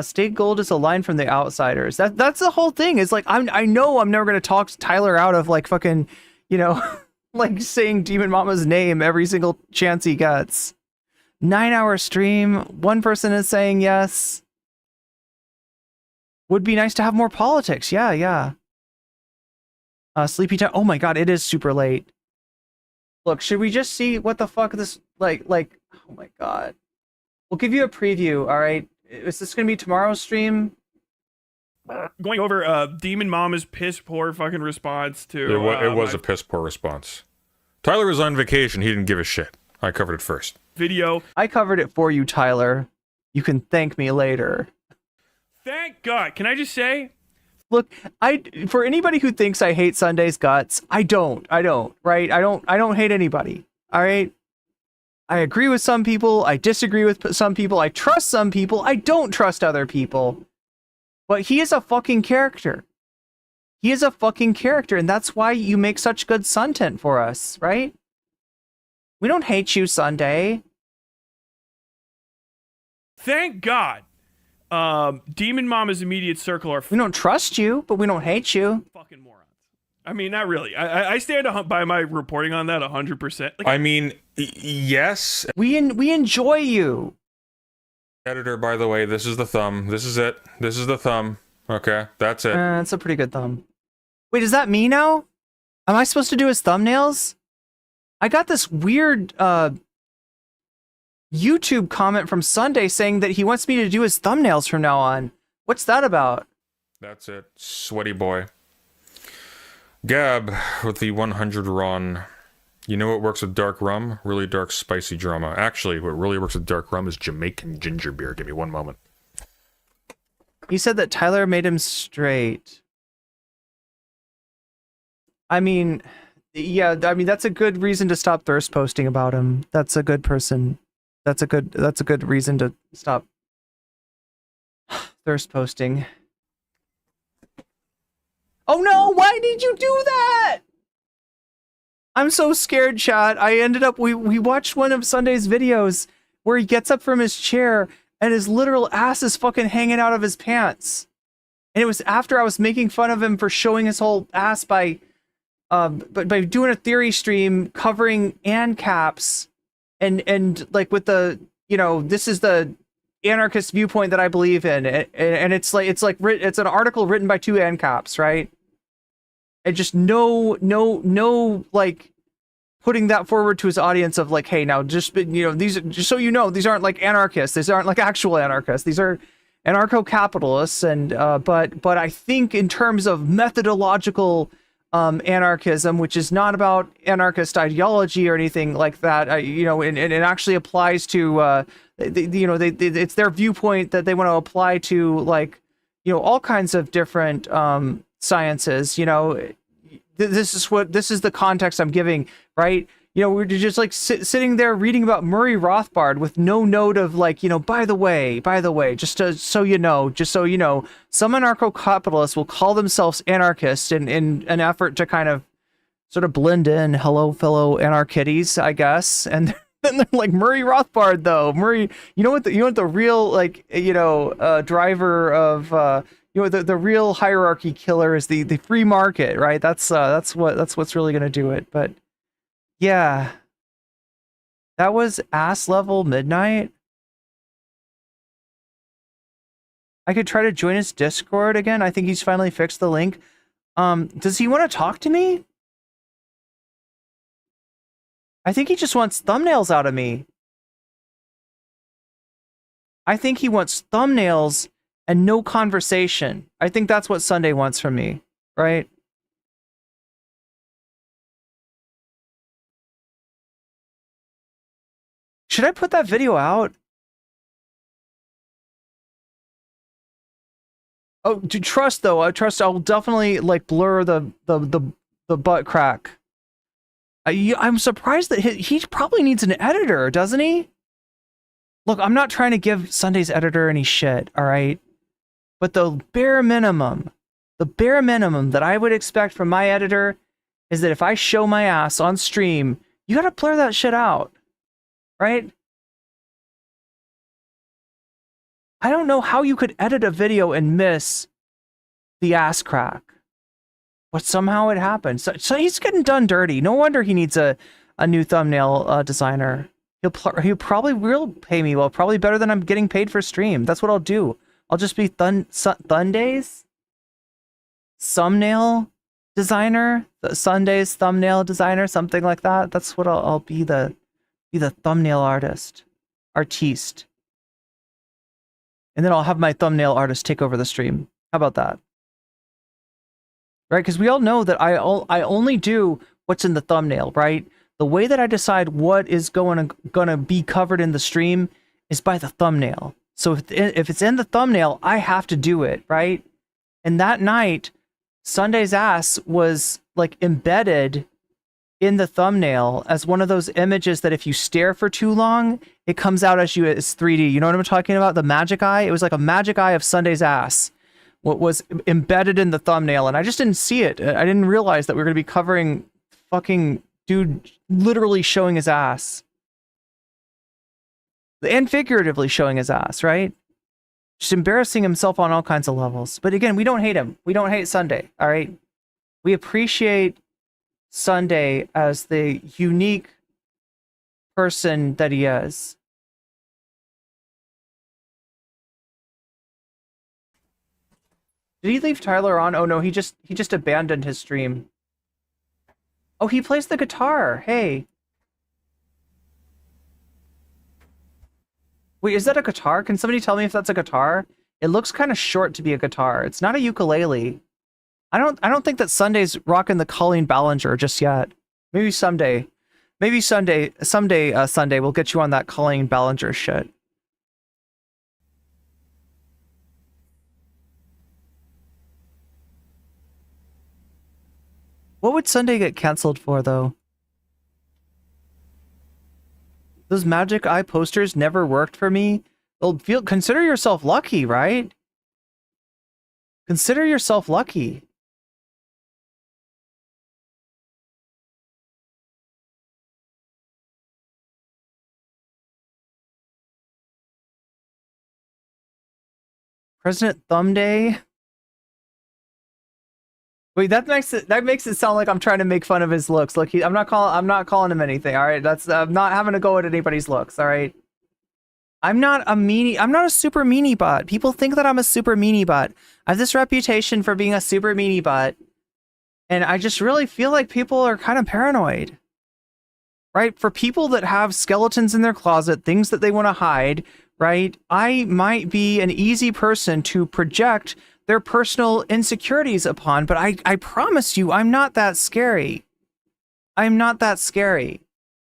State Gold is a line from The Outsiders. That's the whole thing. Is like I know I'm never gonna talk Tyler out of like fucking, you know, like saying Demon Mama's name every single chance he gets. 9-hour stream. One person is saying yes. Would be nice to have more politics. Yeah. Sleepy time. Oh my god, it is super late. Look, should we just see what the fuck this like? Oh my god. We'll give you a preview. All right. Is this gonna be tomorrow's stream? Going over Demon Mama's piss poor fucking response to it was a piss poor response. Tyler was on vacation. He didn't give a shit. I covered it first. Video. I covered it for you, Tyler. You can thank me later. Thank God. Can I just say? Look, for anybody who thinks I hate Sunday's guts, I don't, right? I don't hate anybody. All right? I agree with some people, I disagree with some people, I trust some people, I don't trust other people. But he is a fucking character. He is a fucking character, and that's why you make such good content for us, right? We don't hate you, Sunday. Thank God. Demon Mama's immediate circle are... We don't trust you, but we don't hate you. Fucking morons. I mean, not really. I stand by my reporting on that 100%. Like, I mean, yes. We enjoy you. Editor, by the way, this is the thumb. This is it. This is the thumb. Okay, that's it. It's a pretty good thumb. Wait, is that me now? Am I supposed to do his thumbnails? I got this weird YouTube comment from Sunday saying that he wants me to do his thumbnails from now on. What's that about? That's it. Sweaty boy. Gab with the 100 Ron. You know what works with dark rum? Really dark, spicy drama. Actually, what really works with dark rum is Jamaican ginger beer. Give me one moment. He said that Tyler made him straight. I mean, yeah, I mean, that's a good reason to stop thirst posting about him. That's a good person. That's a good reason to stop thirst posting. Oh no, why did you do that? I'm so scared, chat. I ended up, we watched one of Sunday's videos where he gets up from his chair and his literal ass is fucking hanging out of his pants. And it was after I was making fun of him for showing his whole ass by doing a theory stream covering ANCAPs and like with the, you know, this is the anarchist viewpoint that I believe in. And it's an article written by two ANCAPs, right? And just no, like, putting that forward to his audience of like, hey, now just, you know, these, just so you know, these aren't like anarchists. These aren't like actual anarchists. These are anarcho-capitalists. And, but I think in terms of methodological anarchism, which is not about anarchist ideology or anything like that, you know, and it actually applies to, you know, it's their viewpoint that they want to apply to, like, you know, all kinds of different sciences. You know, this is the context I'm giving, right? You know, we're just like sitting there reading about Murray Rothbard with no note of like, you know, by the way, so you know, some anarcho-capitalists will call themselves anarchists in an effort to kind of sort of blend in. Hello, fellow anarchities, I guess. And then they're like, Murray Rothbard, though. Murray, you know what the real, like, driver of, the real hierarchy killer is the free market, right? That's what's really going to do it. But yeah, that was ass level midnight. I could try to join his Discord again. I think he's finally fixed the link. Does he want to talk to me? I think he just wants thumbnails out of me. I think he wants thumbnails and no conversation. I think that's what Sunday wants from me, right? Should I put that video out? Oh, trust though. I trust. I'll definitely like blur the butt crack. I'm surprised that he probably needs an editor, doesn't he? Look, I'm not trying to give Sunday's editor any shit, all right? But the bare minimum that I would expect from my editor is that if I show my ass on stream, you gotta blur that shit out, right? I don't know how you could edit a video and miss the ass crack. But somehow it happened. So he's getting done dirty. No wonder he needs a new thumbnail designer. He'll probably will pay me well, probably better than I'm getting paid for stream. That's what I'll do. I'll just be Sunday's thumbnail designer, Sunday's thumbnail designer, something like that. That's what I'll be the thumbnail artiste. And then I'll have my thumbnail artist take over the stream. How about that? Right, because we all know that I only do what's in the thumbnail, right? The way that I decide what is gonna be covered in the stream is by the thumbnail. So if it's in the thumbnail, I have to do it, right? And that night, Sunday's ass was like embedded in the thumbnail as one of those images that if you stare for too long, it comes out as 3D. You know what I'm talking about? The magic eye? It was like a magic eye of Sunday's ass. What was embedded in the thumbnail, and I just didn't see it. I didn't realize that we were going to be covering fucking dude literally showing his ass. And figuratively showing his ass, right? Just embarrassing himself on all kinds of levels. But again, we don't hate him. We don't hate Sunday, all right? We appreciate Sunday as the unique person that he is. Did he leave Tyler on? Oh no, he just abandoned his stream. Oh, he plays the guitar. Hey. Wait, is that a guitar? Can somebody tell me if that's a guitar? It looks kind of short to be a guitar. It's not a ukulele. I don't think that Sunday's rocking the Colleen Ballinger just yet. Maybe someday. Maybe someday we'll get you on that Colleen Ballinger shit. What would Sunday get canceled for, though? Those magic eye posters never worked for me. Well, consider yourself lucky, right? Consider yourself lucky. President Thumb Day. Wait, that makes it sound like I'm trying to make fun of his looks. Look, I'm not calling him anything. All right, I'm not having to go at anybody's looks. All right, I'm not a super meanie bot. People think that I'm a super meanie bot. I have this reputation for being a super meanie bot, and I just really feel like people are kind of paranoid. Right? For people that have skeletons in their closet, things that they want to hide, right? I might be an easy person to project their personal insecurities upon, but I promise you, I'm not that scary. I'm not that scary.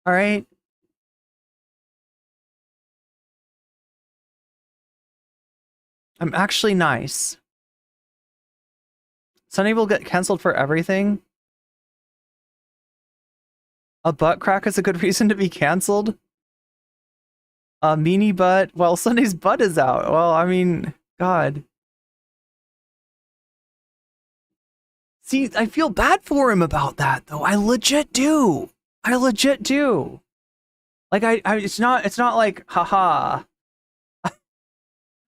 All right? I'm actually nice. Sunday will get canceled for everything. A butt crack is a good reason to be canceled. A meanie butt. Well, Sunday's butt is out. Well, I mean, God. See, I feel bad for him about that, though. I legit do. I legit do. Like, it's not like, haha,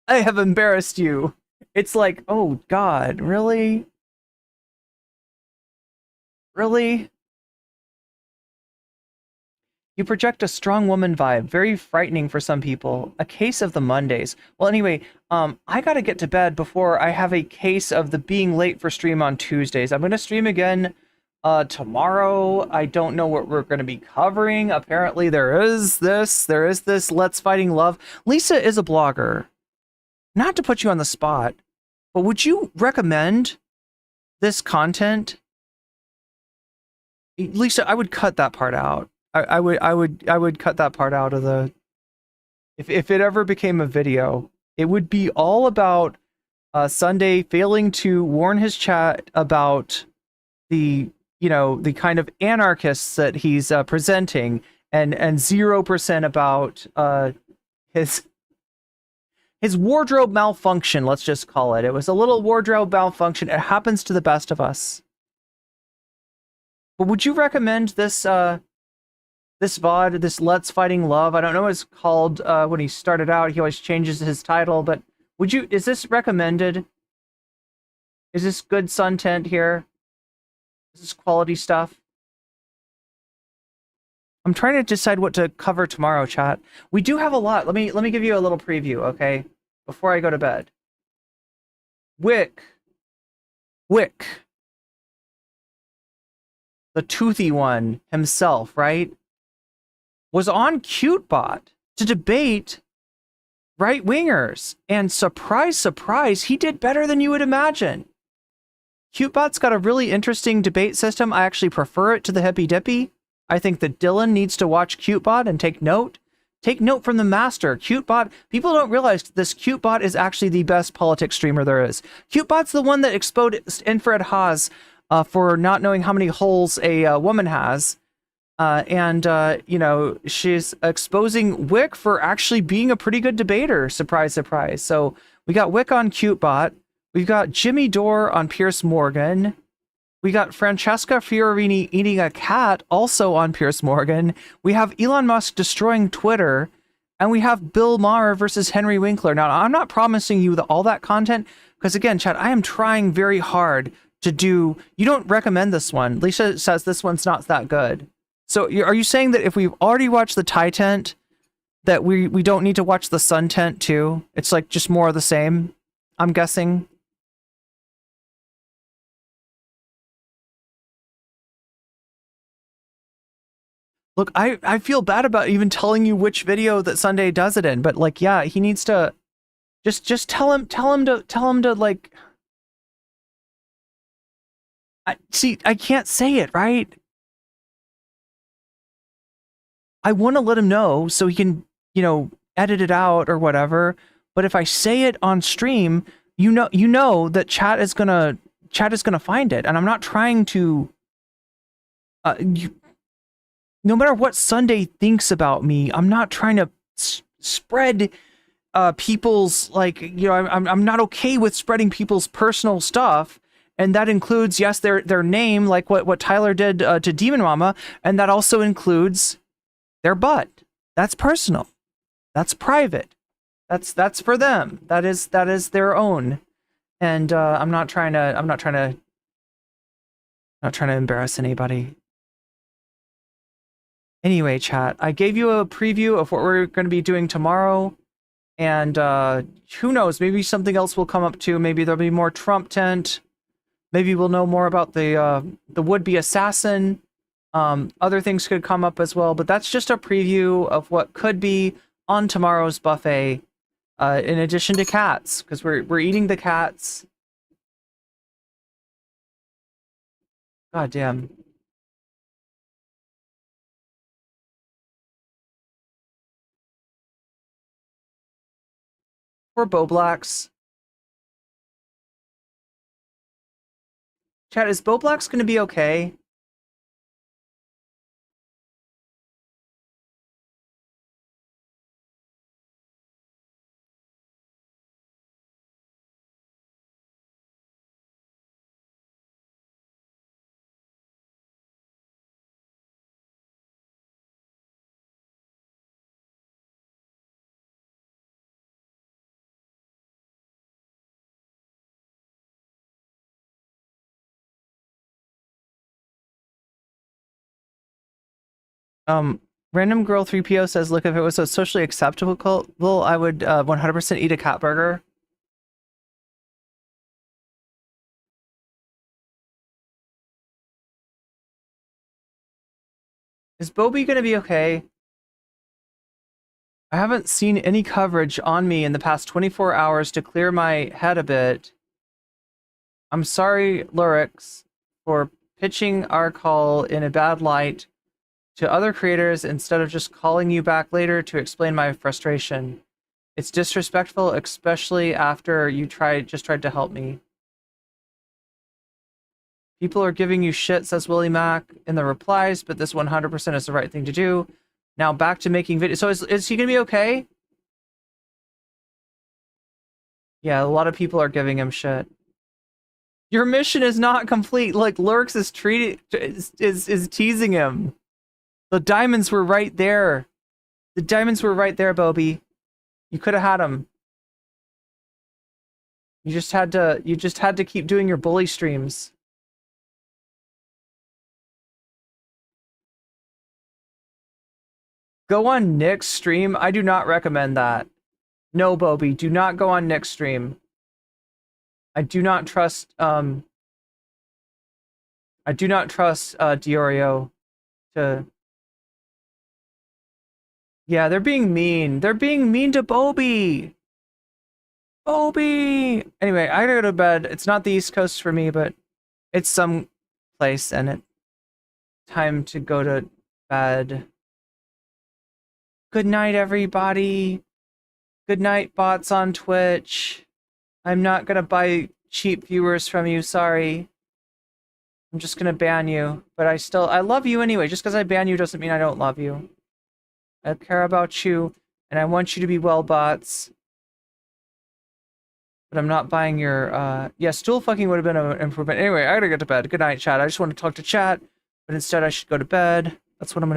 I have embarrassed you. It's like, oh, God, really? Really? You project a strong woman vibe, very frightening for some people. A case of the Mondays. Well, anyway, I gotta get to bed before I have a case of the being late for stream on Tuesdays. I'm gonna stream again tomorrow. I don't know what we're gonna be covering. Apparently there is this Let's Fighting Love. Lisa is a blogger. Not to put you on the spot, but would you recommend this content? Lisa, I would cut that part out. I would cut that part out of the. If it ever became a video, it would be all about Sunday failing to warn his chat about the the kind of anarchists that he's presenting, and 0% about his wardrobe malfunction. Let's just call it. It was a little wardrobe malfunction. It happens to the best of us. But would you recommend this? This VOD, this Let's Fighting Love, I don't know what it's called when he started out. He always changes his title, but is this recommended? Is this good content here? Is this quality stuff? I'm trying to decide what to cover tomorrow, chat. We do have a lot. Let me give you a little preview, okay? Before I go to bed. Wick. The toothy one himself, right? Was on CuteBot to debate right-wingers. And surprise, surprise, he did better than you would imagine. CuteBot's got a really interesting debate system. I actually prefer it to the Hippy Dippy. I think that Dylan needs to watch CuteBot and take note. Take note from the master. CuteBot, people don't realize this CuteBot is actually the best politics streamer there is. CuteBot's the one that exposed Infrared Haas for not knowing how many holes a woman has. She's exposing Wick for actually being a pretty good debater. Surprise, surprise. So we got Wick on CuteBot. We've got Jimmy Dore on Piers Morgan. We got Francesca Fiorini eating a cat also on Piers Morgan. We have Elon Musk destroying Twitter. And we have Bill Maher versus Henry Winkler. Now, I'm not promising you all that content, because again, chat, I am trying very hard to do... You don't recommend this one. Lisa says this one's not that good. So are you saying that if we've already watched the Thai tent, that we don't need to watch the Sun tent too? It's like just more of the same, I'm guessing. Look, I feel bad about even telling you which video that Sunday does it in, but like, yeah, he needs to just tell him to like. I can't say it, right? I want to let him know so he can, edit it out or whatever. But if I say it on stream, you know that chat is gonna find it, and I'm not trying to. No matter what Sunday thinks about me, I'm not trying to spread people's I'm not okay with spreading people's personal stuff. And that includes, yes, their name, like what Tyler did to Demon Mama, and that also includes their butt. That's personal. That's private. That's for them. That is their own. And I'm not trying to embarrass anybody. Anyway, chat, I gave you a preview of what we're going to be doing tomorrow, and who knows, maybe something else will come up too. Maybe there'll be more Trump tent. Maybe we'll know more about the would-be assassin. Other things could come up as well, but that's just a preview of what could be on tomorrow's buffet. In addition to cats, because we're eating the cats. God damn. Poor Boblax. Chat, is Boblax going to be okay? Random Girl 3PO says, look, if it was a socially acceptable, I would 100% eat a cat burger. Is Bobby gonna be okay? I haven't seen any coverage on me in the past 24 hours to clear my head a bit. I'm sorry, Lurix, for pitching our call in a bad light to other creators instead of just calling you back later to explain my frustration. It's disrespectful, especially after you just tried to help me. People are giving you shit, says Willie Mac in the replies, but this 100% is the right thing to do. Now back to making videos. So is he gonna be okay? Yeah, a lot of people are giving him shit. Your mission is not complete. Like Lurx is teasing him. The diamonds were right there. The diamonds were right there, Bobby. You could have had them. You just had to keep doing your bully streams. Go on Nick's stream. I do not recommend that. No, Bobby, do not go on Nick's stream. I do not trust Diorio to. Yeah, they're being mean. They're being mean to Bobby. Bobby. Anyway, I gotta go to bed. It's not the East Coast for me, but it's some place, and it's time to go to bed. Good night, everybody. Good night, bots on Twitch. I'm not gonna buy cheap viewers from you, sorry. I'm just gonna ban you. But I love you anyway. Just because I ban you doesn't mean I don't love you. I care about you, and I want you to be well, bots. But I'm not buying your, yeah, stool fucking would have been an improvement. Anyway, I gotta get to bed. Good night, chat. I just want to talk to chat, but instead I should go to bed. That's what I'm gonna